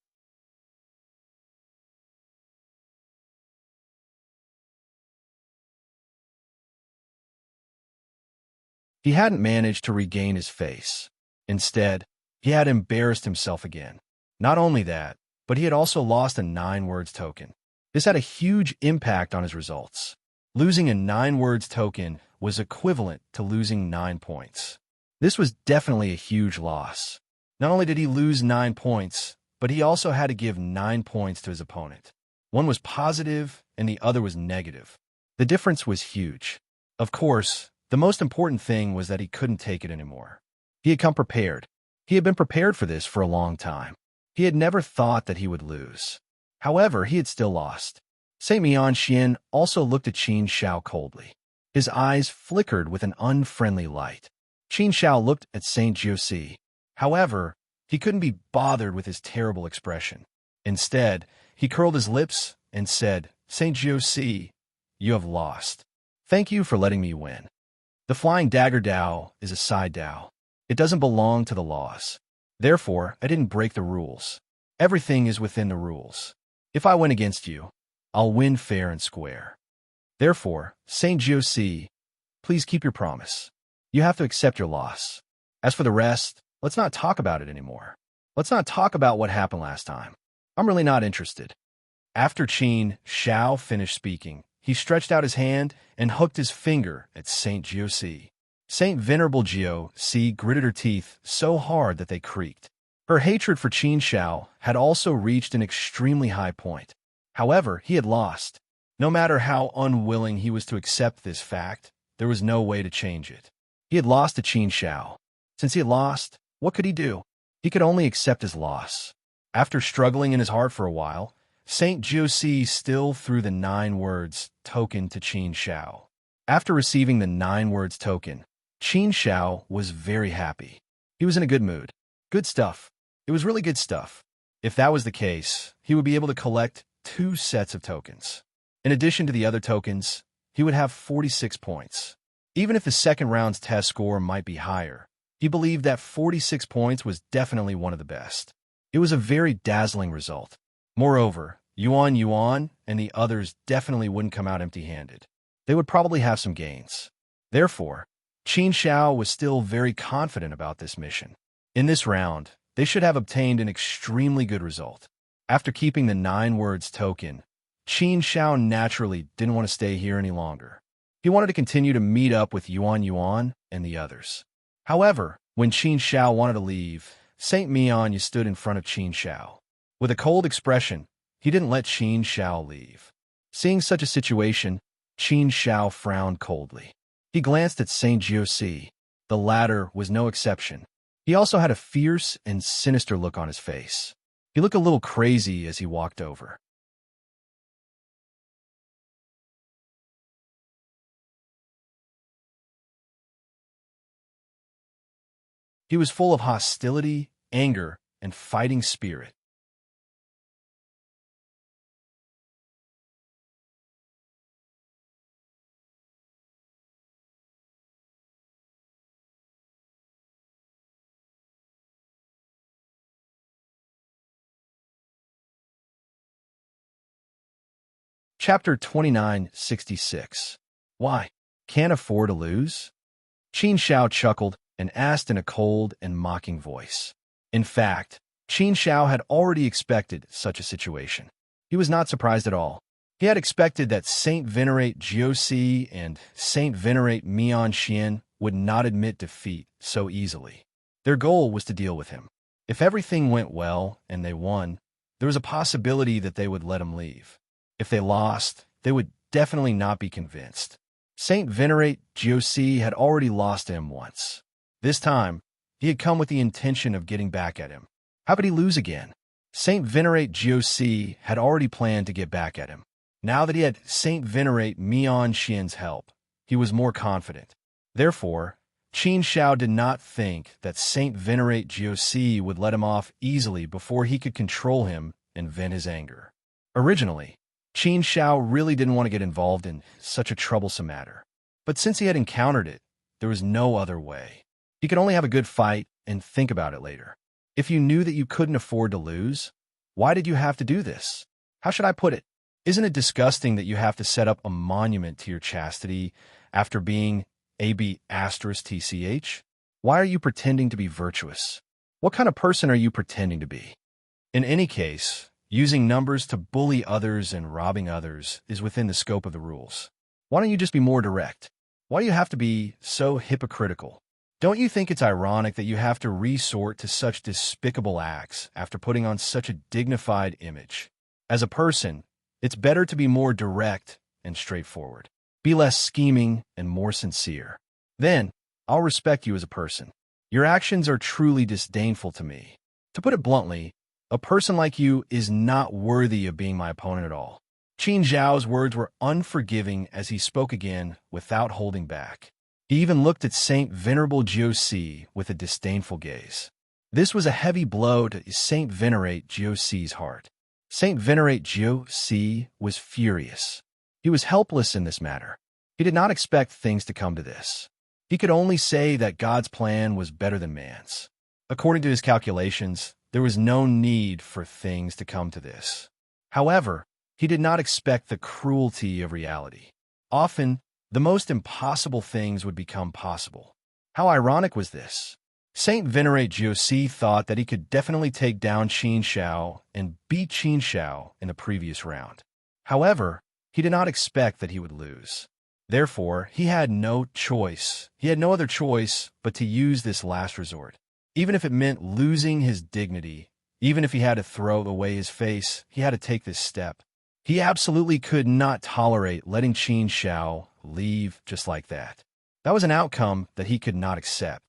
He hadn't managed to regain his face. Instead, he had embarrassed himself again. Not only that, but he had also lost a 9 words token. This had a huge impact on his results. Losing a 9 words token was equivalent to losing 9 points. This was definitely a huge loss. Not only did he lose 9 points, but he also had to give 9 points to his opponent. One was positive and the other was negative. The difference was huge. Of course, the most important thing was that he couldn't take it anymore. He had come prepared. He had been prepared for this for a long time. He had never thought that he would lose. However, he had still lost. Saint Mian Xian also looked at Qin Shao coldly. His eyes flickered with an unfriendly light. Qin Shao looked at Saint Giosi. However, he couldn't be bothered with his terrible expression. Instead, he curled his lips and said, "Saint Giosi, you have lost. Thank you for letting me win. The Flying Dagger Dao is a side Dao. It doesn't belong to the laws. Therefore, I didn't break the rules. Everything is within the rules. If I win against you, I'll win fair and square. Therefore, Saint Giosi, please keep your promise. You have to accept your loss. As for the rest, let's not talk about it anymore. Let's not talk about what happened last time. I'm really not interested." After Qin Shao finished speaking, he stretched out his hand and hooked his finger at Saint Giosi. Saint Venerable Giosi gritted her teeth so hard that they creaked. Her hatred for Qin Shao had also reached an extremely high point. However, he had lost. No matter how unwilling he was to accept this fact, there was no way to change it. He had lost to Qin Shao. Since he had lost, what could he do? He could only accept his loss. After struggling in his heart for a while, Saint Giosi still threw the 9 words token to Qin Shao. After receiving the 9 words token, Qin Shao was very happy. He was in a good mood. Good stuff. It was really good stuff. If that was the case, he would be able to collect 2 sets of tokens. In addition to the other tokens, he would have 46 points. Even if the second round's test score might be higher, he believed that 46 points was definitely one of the best. It was a very dazzling result. Moreover, Yuan and the others definitely wouldn't come out empty-handed. They would probably have some gains. Therefore, Qin Shao was still very confident about this mission. In this round, they should have obtained an extremely good result. After keeping the 9 words token, Qin Shao naturally didn't want to stay here any longer. He wanted to continue to meet up with Yuan and the others. However, when Qin Shao wanted to leave, Saint Mian stood in front of Qin Shao. With a cold expression, he didn't let Qin Shao leave. Seeing such a situation, Qin Shao frowned coldly. He glanced at Saint Jiosi. The latter was no exception. He also had a fierce and sinister look on his face. He looked a little crazy as he walked over. He was full of hostility, anger, and fighting spirit. Chapter 2966. Why? Can't afford to lose? Qin Shao chuckled and asked in a cold and mocking voice. In fact, Qin Shao had already expected such a situation. He was not surprised at all. He had expected that Saint Venerate Jiosi and Saint Venerate Mian Xian would not admit defeat so easily. Their goal was to deal with him. If everything went well and they won, there was a possibility that they would let him leave. If they lost, they would definitely not be convinced. Saint Venerate Jiosi had already lost to him once. This time, he had come with the intention of getting back at him. How could he lose again? Saint Venerate Jiosi had already planned to get back at him. Now that he had Saint Venerate Mian Xian's help, he was more confident. Therefore, Qin Shao did not think that Saint Venerate Jiosi would let him off easily before he could control him and vent his anger. Originally, Qin Shao really didn't want to get involved in such a troublesome matter. But since he had encountered it, there was no other way. He could only have a good fight and think about it later. If you knew that you couldn't afford to lose, why did you have to do this? How should I put it? Isn't it disgusting that you have to set up a monument to your chastity after being AB*TCH? Why are you pretending to be virtuous? What kind of person are you pretending to be? In any case, using numbers to bully others and robbing others is within the scope of the rules. Why don't you just be more direct? Why do you have to be so hypocritical? Don't you think it's ironic that you have to resort to such despicable acts after putting on such a dignified image? As a person, it's better to be more direct and straightforward. Be less scheming and more sincere. Then, I'll respect you as a person. Your actions are truly disdainful to me. To put it bluntly, a person like you is not worthy of being my opponent at all. Qin Zhao's words were unforgiving as he spoke again without holding back. He even looked at Saint Venerable Jiosi with a disdainful gaze. This was a heavy blow to Saint Venerate Jiosi's heart. Saint Venerate Jiosi was furious. He was helpless in this matter. He did not expect things to come to this. He could only say that God's plan was better than man's. According to his calculations, there was no need for things to come to this. However, he did not expect the cruelty of reality. Often, the most impossible things would become possible. How ironic was this? Saint Venerate Jiosi thought that he could definitely take down Qin Shao and beat Qin Shao in the previous round. However, he did not expect that he would lose. Therefore, he had no choice. He had no other choice but to use this last resort. Even if it meant losing his dignity, even if he had to throw away his face, he had to take this step. He absolutely could not tolerate letting Qin Shao leave just like that. That was an outcome that he could not accept.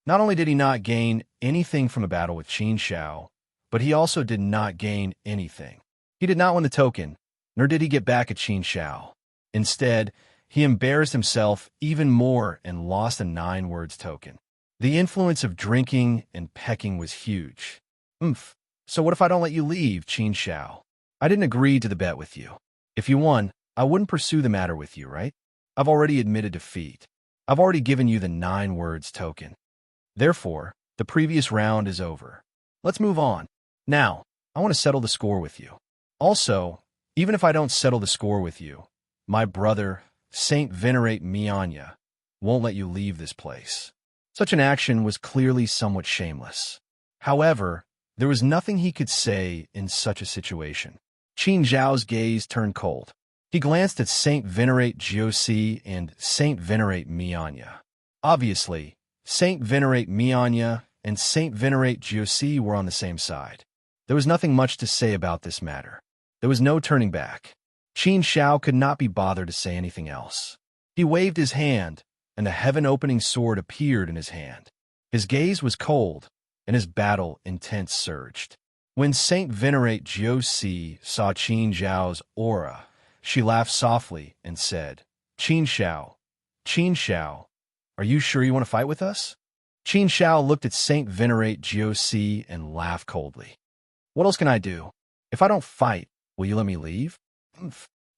Not only did he not gain anything from the battle with Qin Shao, but he also did not gain anything. He did not win the token, nor did he get back at Qin Shao. Instead, he embarrassed himself even more and lost a 9 words token. The influence of drinking and pecking was huge. So what if I don't let you leave, Qin Shao? I didn't agree to the bet with you. If you won, I wouldn't pursue the matter with you, right? I've already admitted defeat. I've already given you the 9 words token. Therefore, the previous round is over. Let's move on. Now, I want to settle the score with you. Also, even if I don't settle the score with you, my brother, Saint Venerate Mianya, won't let you leave this place. Such an action was clearly somewhat shameless. However, there was nothing he could say in such a situation. Qin Zhao's gaze turned cold. He glanced at Saint Venerate Jiosi and Saint Venerate Mianya. Obviously, Saint Venerate Mianya and Saint Venerate Josie were on the same side. There was nothing much to say about this matter. There was no turning back. Qin Shao could not be bothered to say anything else. He waved his hand, and a heaven-opening sword appeared in his hand. His gaze was cold, and his battle intent surged. When Saint Venerate Josie saw Qin Zhao's aura, she laughed softly and said, Qin Shao, are you sure you want to fight with us? Qin Shao looked at Saint Venerate Josie and laughed coldly. What else can I do? If I don't fight, will you let me leave?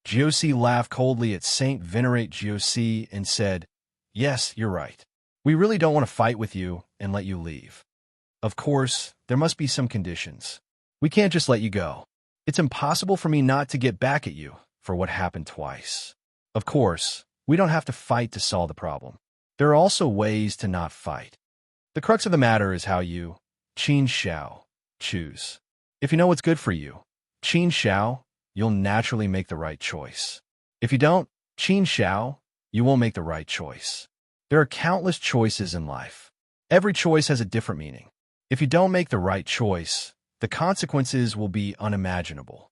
Josie laughed coldly at Saint Venerate Josie and said, Yes, you're right. We really don't want to fight with you and let you leave. Of course, there must be some conditions. We can't just let you go. It's impossible for me not to get back at you for what happened twice. Of course, we don't have to fight to solve the problem. There are also ways to not fight. The crux of the matter is how you, Qin Shao, choose. If you know what's good for you, Qin Shao, you'll naturally make the right choice. If you don't, Qin Shao, you won't make the right choice. There are countless choices in life. Every choice has a different meaning. If you don't make the right choice, the consequences will be unimaginable.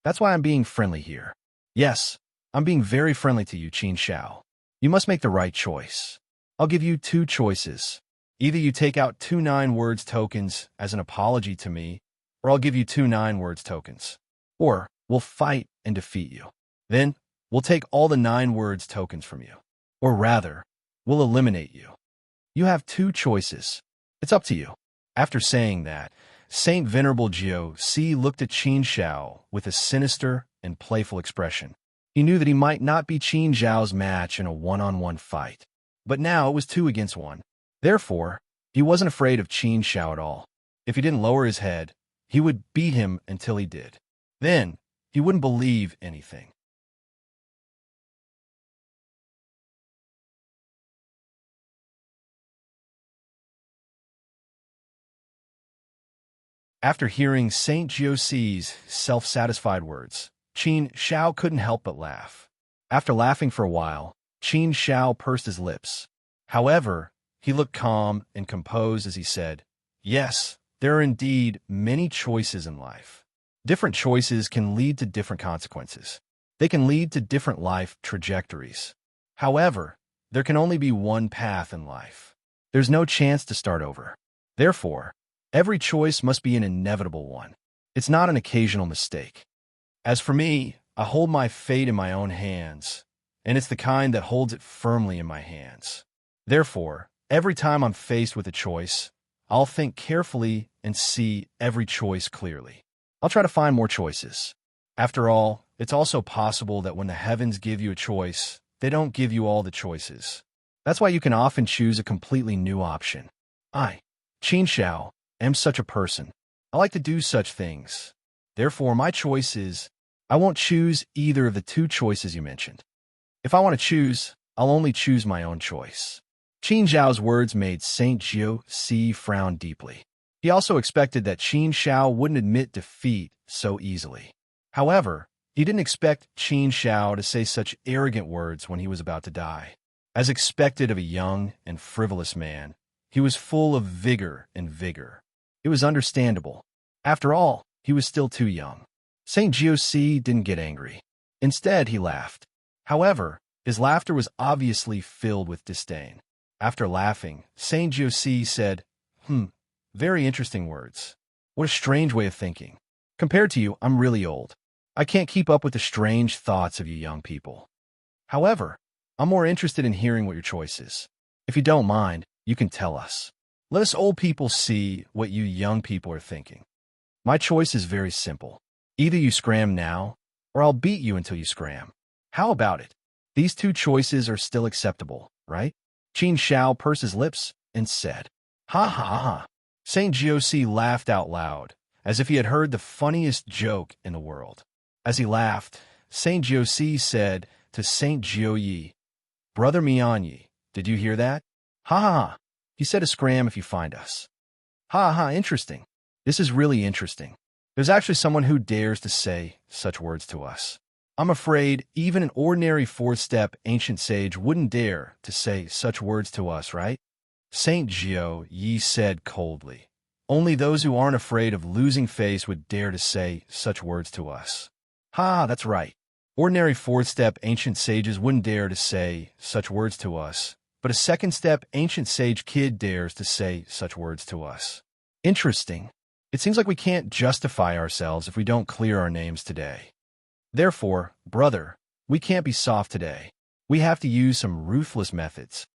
That's why I'm being friendly here. Yes, I'm being very friendly to you, Qin Shao. You must make the right choice. I'll give you two choices. Either you take out 2 9-words tokens as an apology to me, or I'll give you 2 9-words tokens. Or we'll fight and defeat you. Then we'll take all the 9-words tokens from you. Or rather, we'll eliminate you. You have 2 choices. It's up to you. After saying that, Saint Venerable Josie looked at Qin Shao with a sinister and playful expression. He knew that he might not be Qin Zhao's match in a one-on-one fight. But now it was 2 against 1. Therefore, he wasn't afraid of Qin Shao at all. If he didn't lower his head, he would beat him until he did. Then, he wouldn't believe anything. After hearing Saint Josie's self-satisfied words, Qin Shao couldn't help but laugh. After laughing for a while, Qin Shao pursed his lips. However, he looked calm and composed as he said, Yes, there are indeed many choices in life. Different choices can lead to different consequences. They can lead to different life trajectories. However, there can only be one path in life. There's no chance to start over. Therefore, every choice must be an inevitable one. It's not an occasional mistake. As for me, I hold my fate in my own hands, and it's the kind that holds it firmly in my hands. Therefore, every time I'm faced with a choice, I'll think carefully and see every choice clearly. I'll try to find more choices. After all, it's also possible that when the heavens give you a choice, they don't give you all the choices. That's why you can often choose a completely new option. I, Qin Shao, am such a person. I like to do such things. Therefore, my choice is, I won't choose either of the 2 choices you mentioned. If I want to choose, I'll only choose my own choice. Qin Zhao's words made Saint Josie frown deeply. He also expected that Qin Shao wouldn't admit defeat so easily. However, he didn't expect Qin Shao to say such arrogant words when he was about to die. As expected of a young and frivolous man, he was full of vigor and vigor. It was understandable. After all, he was still too young. Saint Josie didn't get angry. Instead, he laughed. However, his laughter was obviously filled with disdain. After laughing, Saint Josie said, very interesting words. What a strange way of thinking. Compared to you, I'm really old. I can't keep up with the strange thoughts of you young people. However, I'm more interested in hearing what your choice is. If you don't mind, you can tell us. Let us old people see what you young people are thinking. My choice is very simple. Either you scram now, or I'll beat you until you scram. How about it? These 2 choices are still acceptable, right? Qin Shao pursed his lips and said, Ha ha ha. Saint Josie laughed out loud, as if he had heard the funniest joke in the world. As he laughed, Saint Josie said to Saint Jioyi, Brother Mianyi, did you hear that? Ha ha ha. He said to scram if you find us. Ha ha, interesting. This is really interesting. There's actually someone who dares to say such words to us. I'm afraid even an ordinary fourth-step ancient sage wouldn't dare to say such words to us, right? Saint Gio Yi said coldly. Only those who aren't afraid of losing face would dare to say such words to us. Ha, that's right. Ordinary fourth-step ancient sages wouldn't dare to say such words to us, but a second-step ancient sage kid dares to say such words to us. Interesting. It seems like we can't justify ourselves if we don't clear our names today. Therefore, brother, we can't be soft today. We have to use some ruthless methods.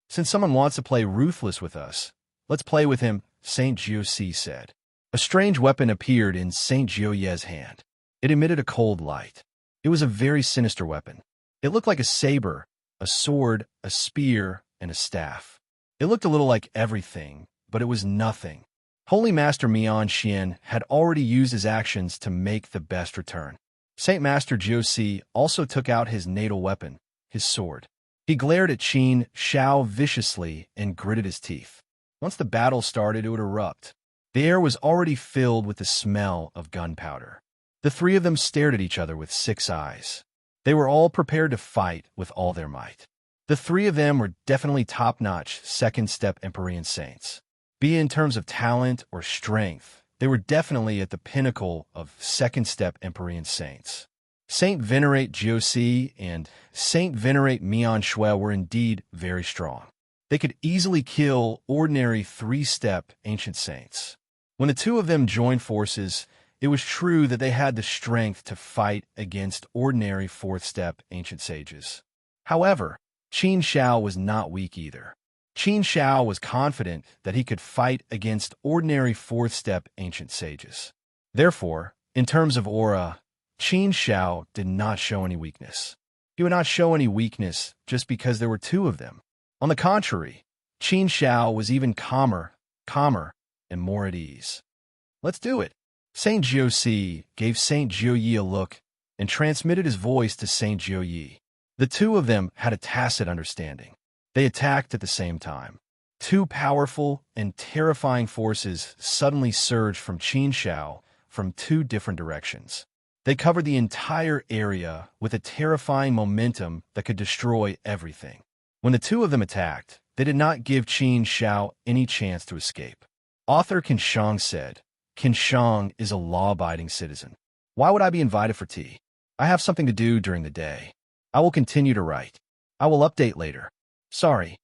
Since someone wants to play ruthless with us, let's play with him, Saint Giosi said. A strange weapon appeared in Saint Gioye's hand. It emitted a cold light. It was a very sinister weapon. It looked like a saber, a sword, a spear, and a staff. It looked a little like everything, but it was nothing. Holy Master Mian Xian had already used his actions to make the best return. Saint Master Jiosi also took out his natal weapon, his sword. He glared at Qin Shao viciously and gritted his teeth. Once the battle started, it would erupt. The air was already filled with the smell of gunpowder. The three of them stared at each other with 6 eyes. They were all prepared to fight with all their might. The three of them were definitely top-notch second-step Empyrean saints. Be it in terms of talent or strength, they were definitely at the pinnacle of second-step Empyrean saints. Saint Venerate Jiosi and Saint Venerate Mian Shui were indeed very strong. They could easily kill ordinary 3-step ancient saints. When the two of them joined forces, it was true that they had the strength to fight against ordinary 4th-step ancient sages. However, Qin Shao was not weak either. Qin Shao was confident that he could fight against ordinary 4th-step ancient sages. Therefore, in terms of aura, Qin Shao did not show any weakness. He would not show any weakness just because there were two of them. On the contrary, Qin Shao was even calmer, and more at ease. Let's do it. Saint Jiosi gave Saint Jioyi a look and transmitted his voice to Saint Jioyi. The two of them had a tacit understanding. They attacked at the same time. Two powerful and terrifying forces suddenly surged from Qin Shao from 2 different directions. They covered the entire area with a terrifying momentum that could destroy everything. When the two of them attacked, they did not give Qin Shao any chance to escape. Author Qin Shang said, Qin Shang is a law-abiding citizen. Why would I be invited for tea? I have something to do during the day. I will continue to write. I will update later. Sorry.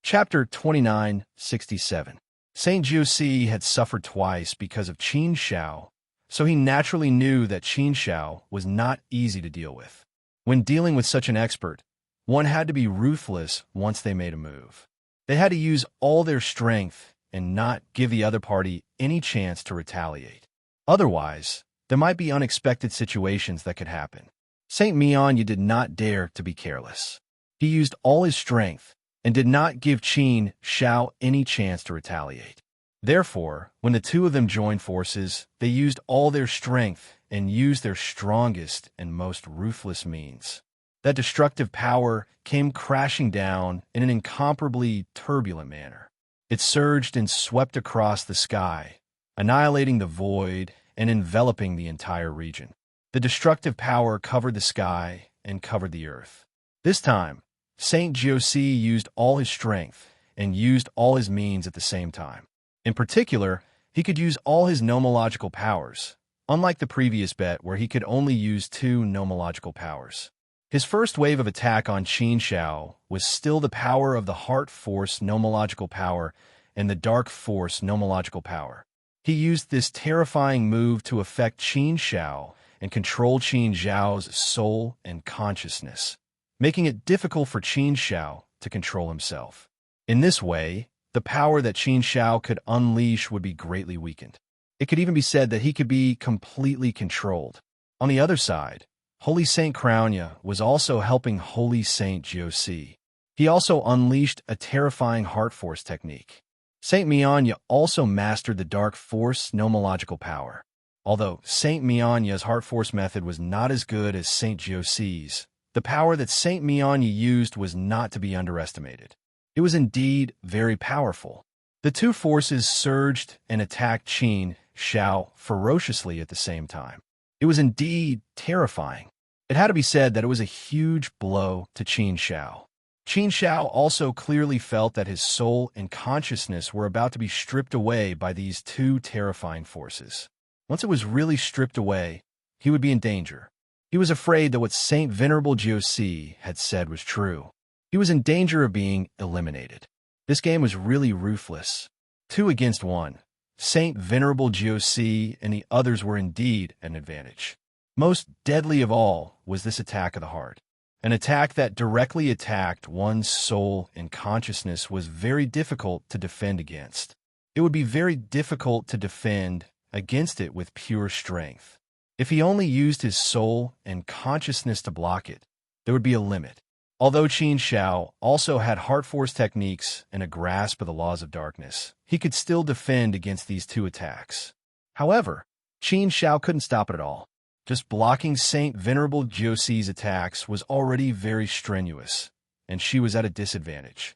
Chapter 2967. Saint Jiusi had suffered twice because of Qin Shao, so he naturally knew that Qin Shao was not easy to deal with. When dealing with such an expert, one had to be ruthless once they made a move. They had to use all their strength and not give the other party any chance to retaliate. Otherwise, there might be unexpected situations that could happen. Saint Mian did not dare to be careless. He used all his strength and did not give Qin Shao any chance to retaliate. Therefore, when the two of them joined forces, they used all their strength and used their strongest and most ruthless means. That destructive power came crashing down in an incomparably turbulent manner. It surged and swept across the sky, annihilating the void and enveloping the entire region. The destructive power covered the sky and covered the earth. This time, Saint Jiosi used all his strength and used all his means at the same time. In particular, he could use all his nomological powers, unlike the previous bet where he could only use 2 nomological powers. His first wave of attack on Qin Shao was still the power of the Heart Force nomological power and the Dark Force nomological power. He used this terrifying move to affect Qin Shao and control Qin Zhao's soul and consciousness, making it difficult for Qin Shao to control himself. In this way, the power that Qin Shao could unleash would be greatly weakened. It could even be said that he could be completely controlled. On the other side, Holy Saint Crownya was also helping Holy Saint Jiosi. He also unleashed a terrifying heart force technique. Saint Mianya also mastered the dark force nomological power. Although Saint Mianya's heart force method was not as good as Saint Josie's, the power that Saint Mianya used was not to be underestimated. It was indeed very powerful. The two forces surged and attacked Qin Shao ferociously at the same time. It was indeed terrifying. It had to be said that it was a huge blow to Qin Shao. Qin Shao also clearly felt that his soul and consciousness were about to be stripped away by these two terrifying forces. Once it was really stripped away, he would be in danger. He was afraid that what Saint Venerable Josie had said was true. He was in danger of being eliminated. This game was really ruthless. 2 against 1. Saint Venerable Josie and the others were indeed an advantage. Most deadly of all was this attack of the heart. An attack that directly attacked one's soul and consciousness was very difficult to defend against. It would be very difficult to defend against it with pure strength. If he only used his soul and consciousness to block it, there would be a limit. Although Qin Shao also had heart force techniques and a grasp of the laws of darkness, he could still defend against these two attacks. However, Qin Shao couldn't stop it at all. Just blocking Saint Venerable Josie's attacks was already very strenuous, and she was at a disadvantage.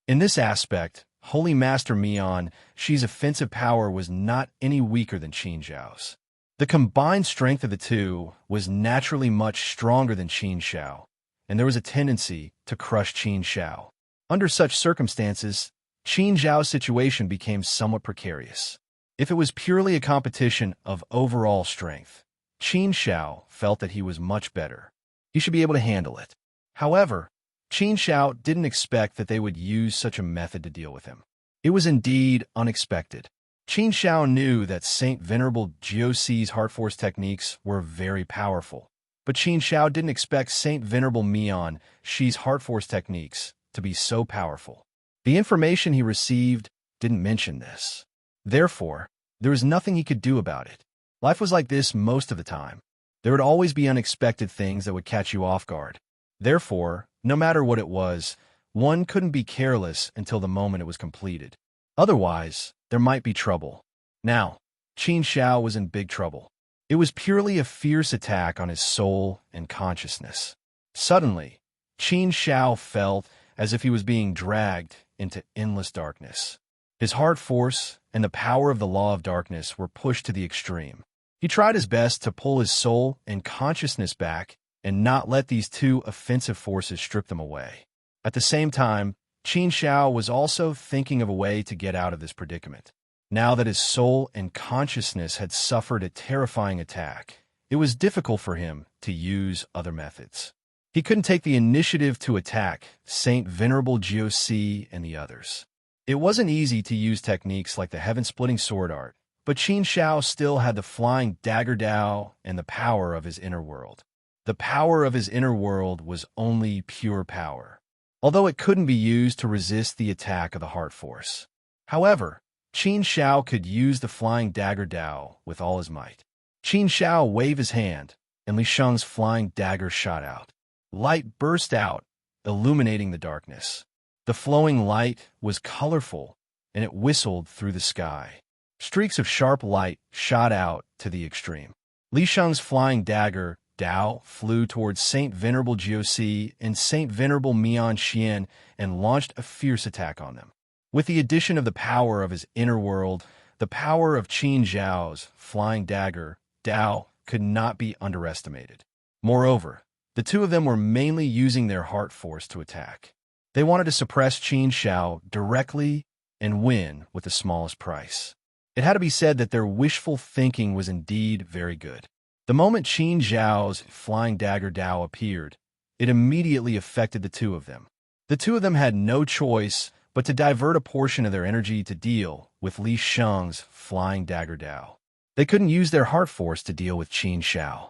In this aspect, Holy Master Mian Shi's offensive power was not any weaker than Qin Shao's. The combined strength of the two was naturally much stronger than Qin Shao, and there was a tendency to crush Qin Shao. Under such circumstances, Qin Zhao's situation became somewhat precarious. If it was purely a competition of overall strength, Qin Shao felt that he was much better. He should be able to handle it. However, Qin Shao didn't expect that they would use such a method to deal with him. It was indeed unexpected. Qin Shao knew that Saint Venerable Josie's heart force techniques were very powerful, but Qin Shao didn't expect Saint Venerable Mian Shi's heart force techniques to be so powerful. The information he received didn't mention this. Therefore, there was nothing he could do about it. Life was like this most of the time. There would always be unexpected things that would catch you off guard. Therefore, no matter what it was, one couldn't be careless until the moment it was completed. Otherwise, there might be trouble. Now, Qin Shao was in big trouble. It was purely a fierce attack on his soul and consciousness. Suddenly, Qin Shao felt as if he was being dragged into endless darkness. His heart force and the power of the law of darkness were pushed to the extreme. He tried his best to pull his soul and consciousness back and not let these two offensive forces strip them away. At the same time, Qin Shao was also thinking of a way to get out of this predicament. Now that his soul and consciousness had suffered a terrifying attack, it was difficult for him to use other methods. He couldn't take the initiative to attack Saint Venerable Josie and the others. It wasn't easy to use techniques like the heaven-splitting sword art, but Qin Shao still had the flying dagger Dao and the power of his inner world. The power of his inner world was only pure power, although it couldn't be used to resist the attack of the heart force. However, Qin Shao could use the flying dagger Dao with all his might. Qin Shao waved his hand, and Li Sheng's flying dagger shot out. Light burst out, illuminating the darkness. The flowing light was colorful, and it whistled through the sky. Streaks of sharp light shot out to the extreme. Li Sheng's flying dagger, Dao, flew towards Saint Venerable Josie and Saint Venerable Mian Xian and launched a fierce attack on them. With the addition of the power of his inner world, the power of Qin Zhao's flying dagger, Dao, could not be underestimated. Moreover, the two of them were mainly using their heart force to attack. They wanted to suppress Qin Shao directly and win with the smallest price. It had to be said that their wishful thinking was indeed very good. The moment Qin Zhao's flying dagger Dao appeared, it immediately affected the two of them. The two of them had no choice but to divert a portion of their energy to deal with Li Sheng's flying dagger Dao. They couldn't use their heart force to deal with Qin Shao.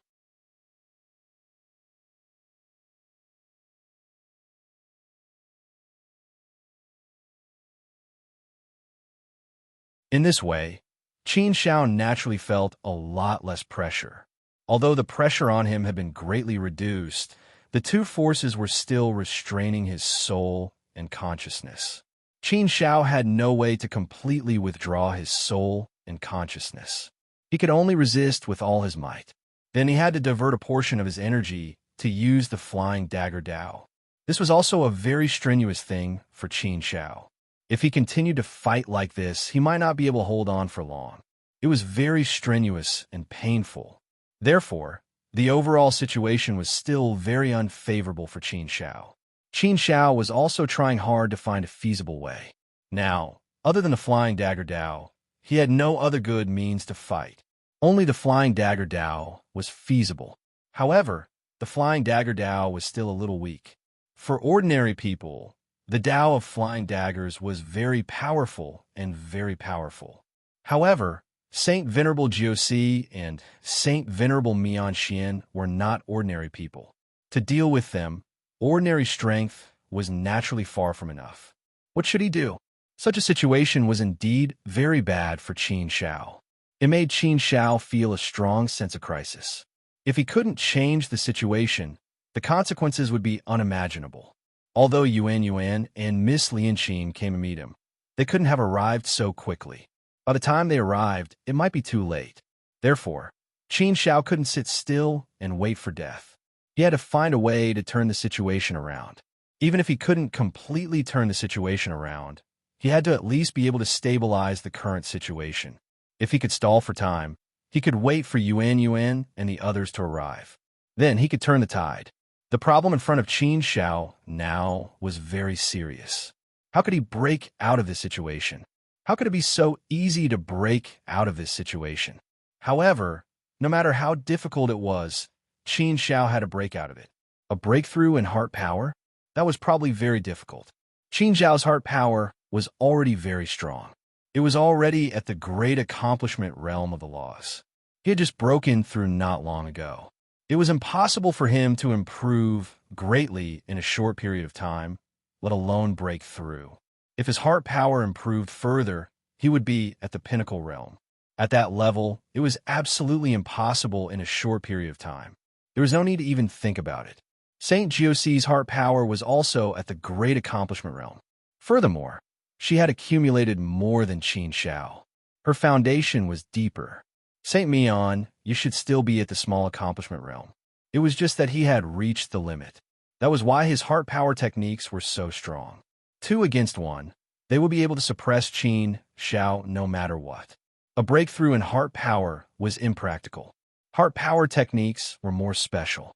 In this way, Qin Shao naturally felt a lot less pressure. Although the pressure on him had been greatly reduced, the two forces were still restraining his soul and consciousness. Qin Shao had no way to completely withdraw his soul and consciousness. He could only resist with all his might. Then he had to divert a portion of his energy to use the flying dagger Dao. This was also a very strenuous thing for Qin Shao. If he continued to fight like this, he might not be able to hold on for long. It was very strenuous and painful. Therefore, the overall situation was still very unfavorable for Qin Shao. Qin Shao was also trying hard to find a feasible way. Now, other than the flying dagger Dao, he had no other good means to fight. Only the flying dagger Dao was feasible. However, the flying dagger Dao was still a little weak. For ordinary people, the Dao of flying daggers was very powerful and very powerful. However, Saint Venerable Jiusi and Saint Venerable Mian Xian were not ordinary people. To deal with them, ordinary strength was naturally far from enough. What should he do? Such a situation was indeed very bad for Qin Shao. It made Qin Shao feel a strong sense of crisis. If he couldn't change the situation, the consequences would be unimaginable. Although Yuan and Miss Lianqing came to meet him, they couldn't have arrived so quickly. By the time they arrived, it might be too late. Therefore, Qin Shao couldn't sit still and wait for death. He had to find a way to turn the situation around. Even if he couldn't completely turn the situation around, he had to at least be able to stabilize the current situation. If he could stall for time, he could wait for Yuan and the others to arrive. Then he could turn the tide. The problem in front of Qin Shao now was very serious. How could he break out of this situation? How could it be so easy to break out of this situation? However, no matter how difficult it was, Qin Shao had to break out of it. A breakthrough in heart power? That was probably very difficult. Qin Shao's heart power was already very strong. It was already at the great accomplishment realm of the laws. He had just broken through not long ago. It was impossible for him to improve greatly in a short period of time, let alone break through. If his heart power improved further, he would be at the pinnacle realm. At that level, it was absolutely impossible in a short period of time. There was no need to even think about it. Saint Jiusi's heart power was also at the great accomplishment realm. Furthermore, she had accumulated more than Qin Shao. Her foundation was deeper. Saint Mian, you should still be at the small accomplishment realm. It was just that he had reached the limit. That was why his heart power techniques were so strong. 2 against 1, they would be able to suppress Qin Shao no matter what. A breakthrough in heart power was impractical. Heart power techniques were more special.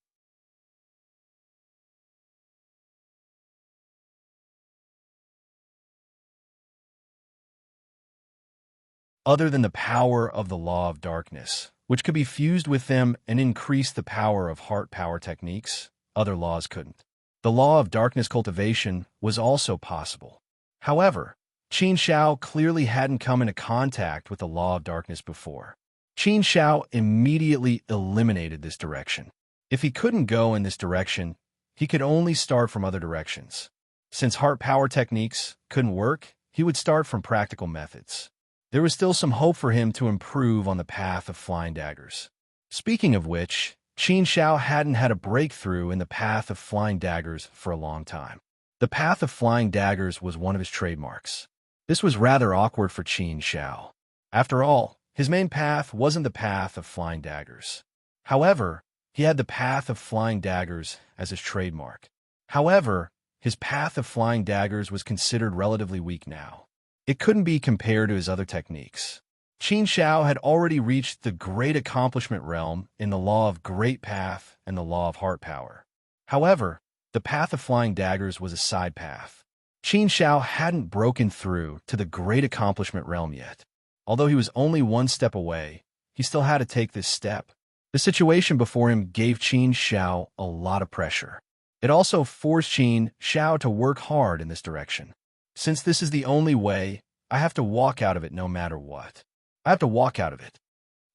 Other than the power of the law of darkness, which could be fused with them and increase the power of heart power techniques, other laws couldn't. The law of darkness cultivation was also possible. However, Qin Shao clearly hadn't come into contact with the law of darkness before. Qin Shao immediately eliminated this direction. If he couldn't go in this direction, he could only start from other directions. Since heart power techniques couldn't work, he would start from practical methods. There was still some hope for him to improve on the path of flying daggers. Speaking of which, Qin Shao hadn't had a breakthrough in the path of flying daggers for a long time. The path of flying daggers was one of his trademarks. This was rather awkward for Qin Shao. After all, his main path wasn't the path of flying daggers. However, he had the path of flying daggers as his trademark. However, his path of flying daggers was considered relatively weak now. It couldn't be compared to his other techniques. Qin Shao had already reached the great accomplishment realm in the law of great path and the law of heart power. However, the path of flying daggers was a side path. Qin Shao hadn't broken through to the great accomplishment realm yet. Although he was only one step away, he still had to take this step. The situation before him gave Qin Shao a lot of pressure. It also forced Qin Shao to work hard in this direction. Since this is the only way, I have to walk out of it no matter what. I have to walk out of it.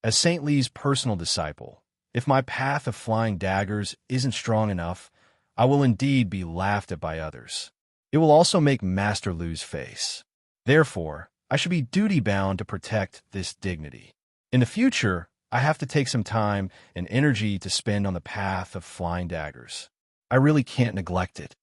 As Saint Li's personal disciple, if my path of flying daggers isn't strong enough, I will indeed be laughed at by others. It will also make Master Lu's face. Therefore, I should be duty-bound to protect this dignity. In the future, I have to take some time and energy to spend on the path of flying daggers. I really can't neglect it.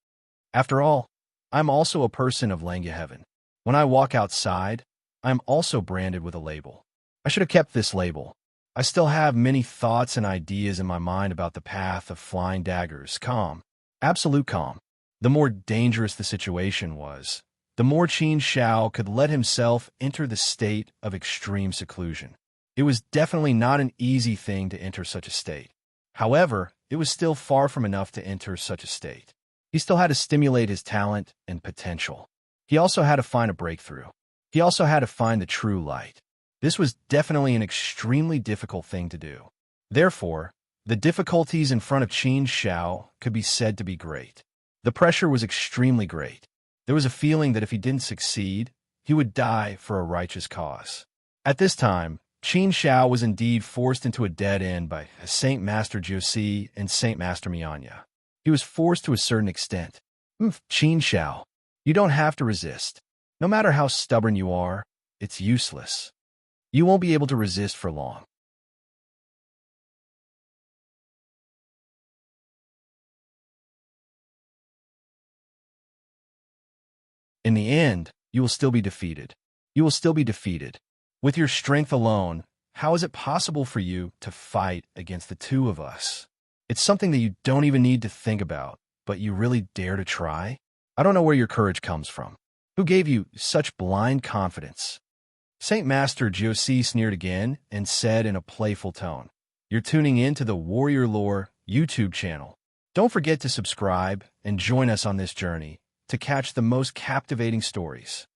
After all, I'm also a person of Langa heaven. When I walk outside, I'm also branded with a label. I should have kept this label. I still have many thoughts and ideas in my mind about the path of flying daggers. Calm. Absolute calm. The more dangerous the situation was, the more Qin Shao could let himself enter the state of extreme seclusion. It was definitely not an easy thing to enter such a state. However, it was still far from enough to enter such a state. He still had to stimulate his talent and potential. He also had to find a breakthrough. He also had to find the true light. This was definitely an extremely difficult thing to do. Therefore, the difficulties in front of Qin Shao could be said to be great. The pressure was extremely great. There was a feeling that if he didn't succeed, he would die for a righteous cause. At this time, Qin Shao was indeed forced into a dead end by Saint Master Jiusi and Saint Master Mianya. He was forced to a certain extent. Qin Shao, you don't have to resist. No matter how stubborn you are, it's useless. You won't be able to resist for long. In the end, you will still be defeated. You will still be defeated. With your strength alone, how is it possible for you to fight against the two of us? It's something that you don't even need to think about, but you really dare to try? I don't know where your courage comes from. Who gave you such blind confidence? Saint Master Jiusi sneered again and said in a playful tone, "You're tuning in to the Warrior Lore YouTube channel. Don't forget to subscribe and join us on this journey to catch the most captivating stories."